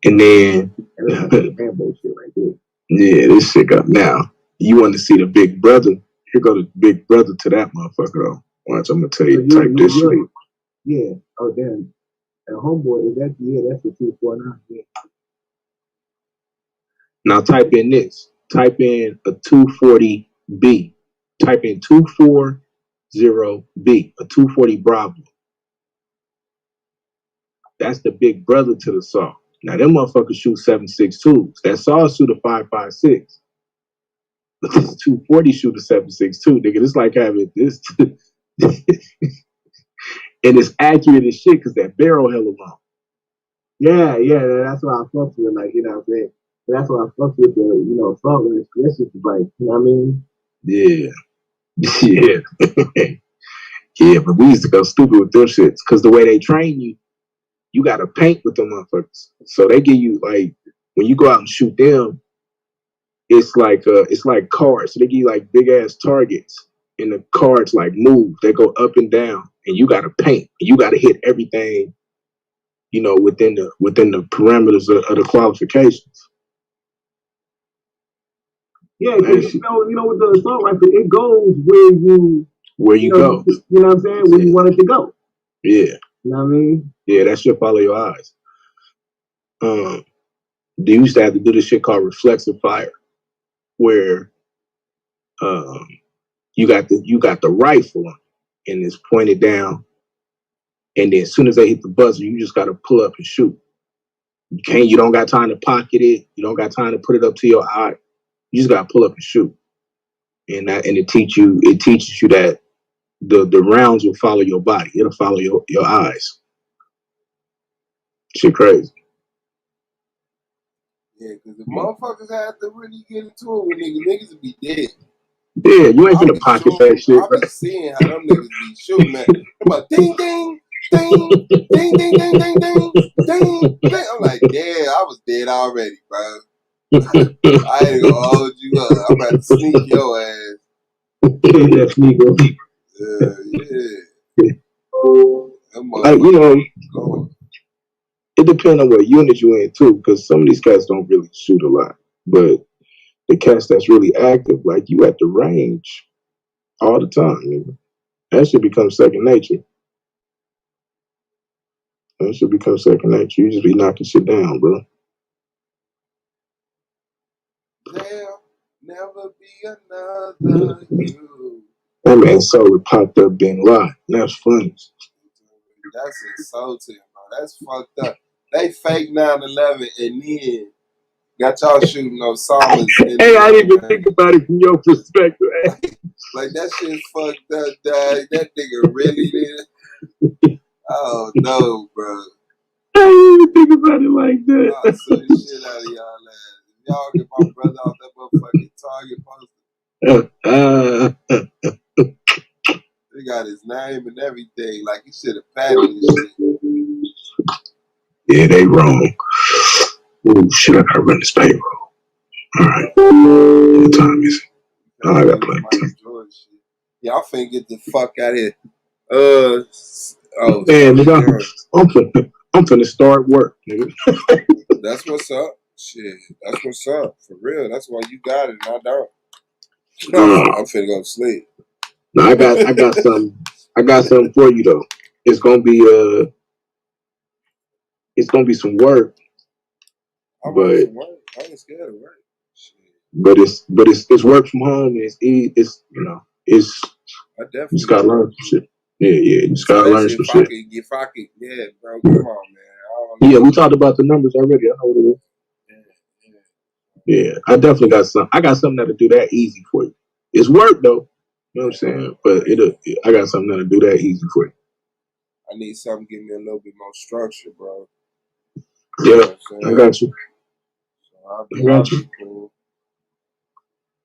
And then Rambo shit right there. Yeah, this shit got now. You want to see the big brother? Here go the big brother to that motherfucker though. Watch, I'm gonna tell you, type this shit. Yeah. Oh damn. And homeboy, that's the 249. Yeah. Now type in this. Type in a 240B. Type in 240B. A 240 Bravo. That's the big brother to the SAW. Now them motherfuckers shoot 7.62s. That SAW shoot a 5.56. But this 240 shoot a 7.62, nigga. It's like having this, and it's accurate as shit because that barrel hella long. Yeah. That's why I fucked with, like, you know what I'm saying. That's why I fucked with the, song. This shit is like, you know what I mean? Yeah. Yeah, but we used to go stupid with them shits because the way they train you, you got to paint with them motherfuckers. So they give you, like, when you go out and shoot them, it's like cards. So they give you like big ass targets, and the cards like move. They go up and down. and you got to paint. You got to hit everything, you know, within the parameters of the qualifications. Yeah, you know, with the assault rifle, it goes where you go. You know what I'm saying? Where you want it to go. Yeah. You know what I mean? Yeah, that shit follow your eyes. They used to have to do this shit called reflexive fire, where you got the rifle and it's pointed down, and then as soon as they hit the buzzer, you just gotta pull up and shoot. You don't got time to pocket it. You don't got time to put it up to your eye. You just gotta pull up and shoot. And it teaches you that the rounds will follow your body. It'll follow your eyes. Shit crazy. Yeah, because the motherfuckers have to really get into it with niggas would be dead. Yeah, you ain't gonna pocket that shit. I be seeing how them niggas be shooting that. I'm like, ding, ding, ding, ding, ding, ding, ding, ding, ding, ding. I'm like, yeah, I was dead already, bro. I ain't gonna hold you up. I'm about to sneak your ass. That sneaker. Yeah. Like, you know, it depends on what unit you in too, because some of these cats don't really shoot a lot. But the cats that's really active, like you at the range all the time, nigga. That should become second nature. That should become second nature. You just be knocking shit down, bro. There'll never be another you. That man Solar popped up Bin Laden. That's funny. That's insulting, bro. That's fucked up. They fake 9/11 and then got y'all shooting Osama's. Hey, I didn't even think about it from your perspective. Like, that shit's fucked up, dog. That nigga really did. Oh, no, bro. I didn't even think about it like that. I'll sue the shit out of y'all ass. Y'all get my brother off that motherfucking Target poster. They got his name and everything. Like, he should have patented this shit. Yeah, they wrong. Oh, shit, I gotta run this payroll. All right. What time is it? Oh, I got plenty of time. Yeah, I'm finna get the fuck out of here. Man, nigga, I'm finna start work, nigga. That's what's up. Shit, that's what's up. For real. That's why you got it and I don't. I'm finna go to sleep. No, I got something for you though. It's gonna be some work. I ain't scared of work. But it's work from home. It's you know, it's I definitely you just gotta learn some shit. Yeah, you just gotta learn some shit. If I could, yeah, bro, come on, man. Yeah, we talked about the numbers already. I know what it is. Yeah, I definitely got something. I got something that'll do that easy for you. It's work though. You know what I'm saying? But I got something that'll do that easy for you. I need something to give me a little bit more structure, bro. Yeah, I got you. I got you. Cool.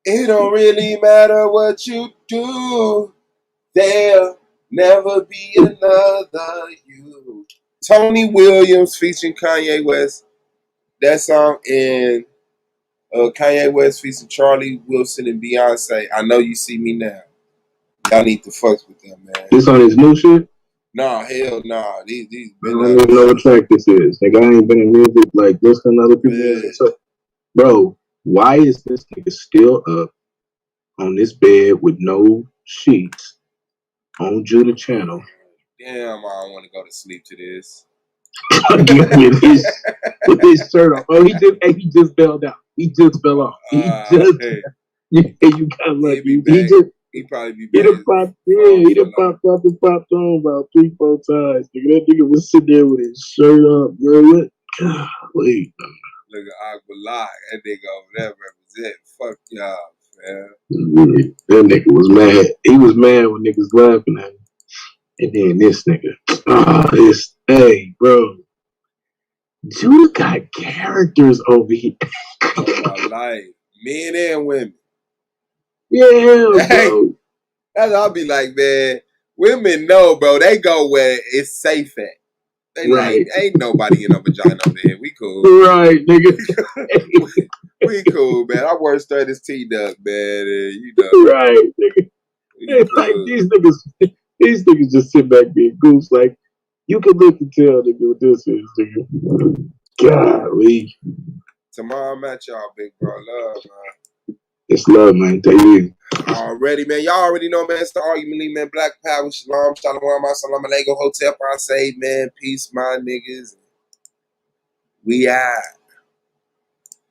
It don't really matter what you do. There'll never be another you. Tony Williams featuring Kanye West. That song and Kanye West featuring Charlie Wilson and Beyonce. I Know You See Me Now. Y'all need to fuck with them, man. This on his new shit? Nah, hell nah. These I don't even know what track this is. Like, I ain't been in music like this and other people. So, bro, why is this nigga still up on this bed with no sheets on Judah channel? Damn, I don't want to go to sleep to this. with his shirt off. Oh, he just fell down. He just fell off. You got lucky. He probably be back. He done popped up and popped on about 3-4 times. Nigga, that nigga was sitting there with his shirt off, bro. What? Golly. Look at Aqualock. That nigga over there represent. Fuck y'all, man. That nigga was mad. He was mad when niggas laughing at him. And then this nigga. Hey, bro. Judah got characters over here. Oh, my life. Men and women. Yeah, hey, bro. That's I'll be like, man. Women know, bro. They go where it's safe at. They like, ain't nobody in a vagina over there. We cool. Right, nigga. we cool, man. Our worst threat is T-Duck, man. And, you know. Right, nigga. It's like these These niggas just sit back being goose. Like, you can look and tell, nigga, what this is, nigga. Golly. Tomorrow I'm at y'all, big bro. Love, man. It's love, man. Thank you. Already, man. Y'all already know, man. It's the Argument League, man. Black Power, Shalom, Shalom, Salam Alaikum, Hotel, Say, man. Peace, my niggas. We out.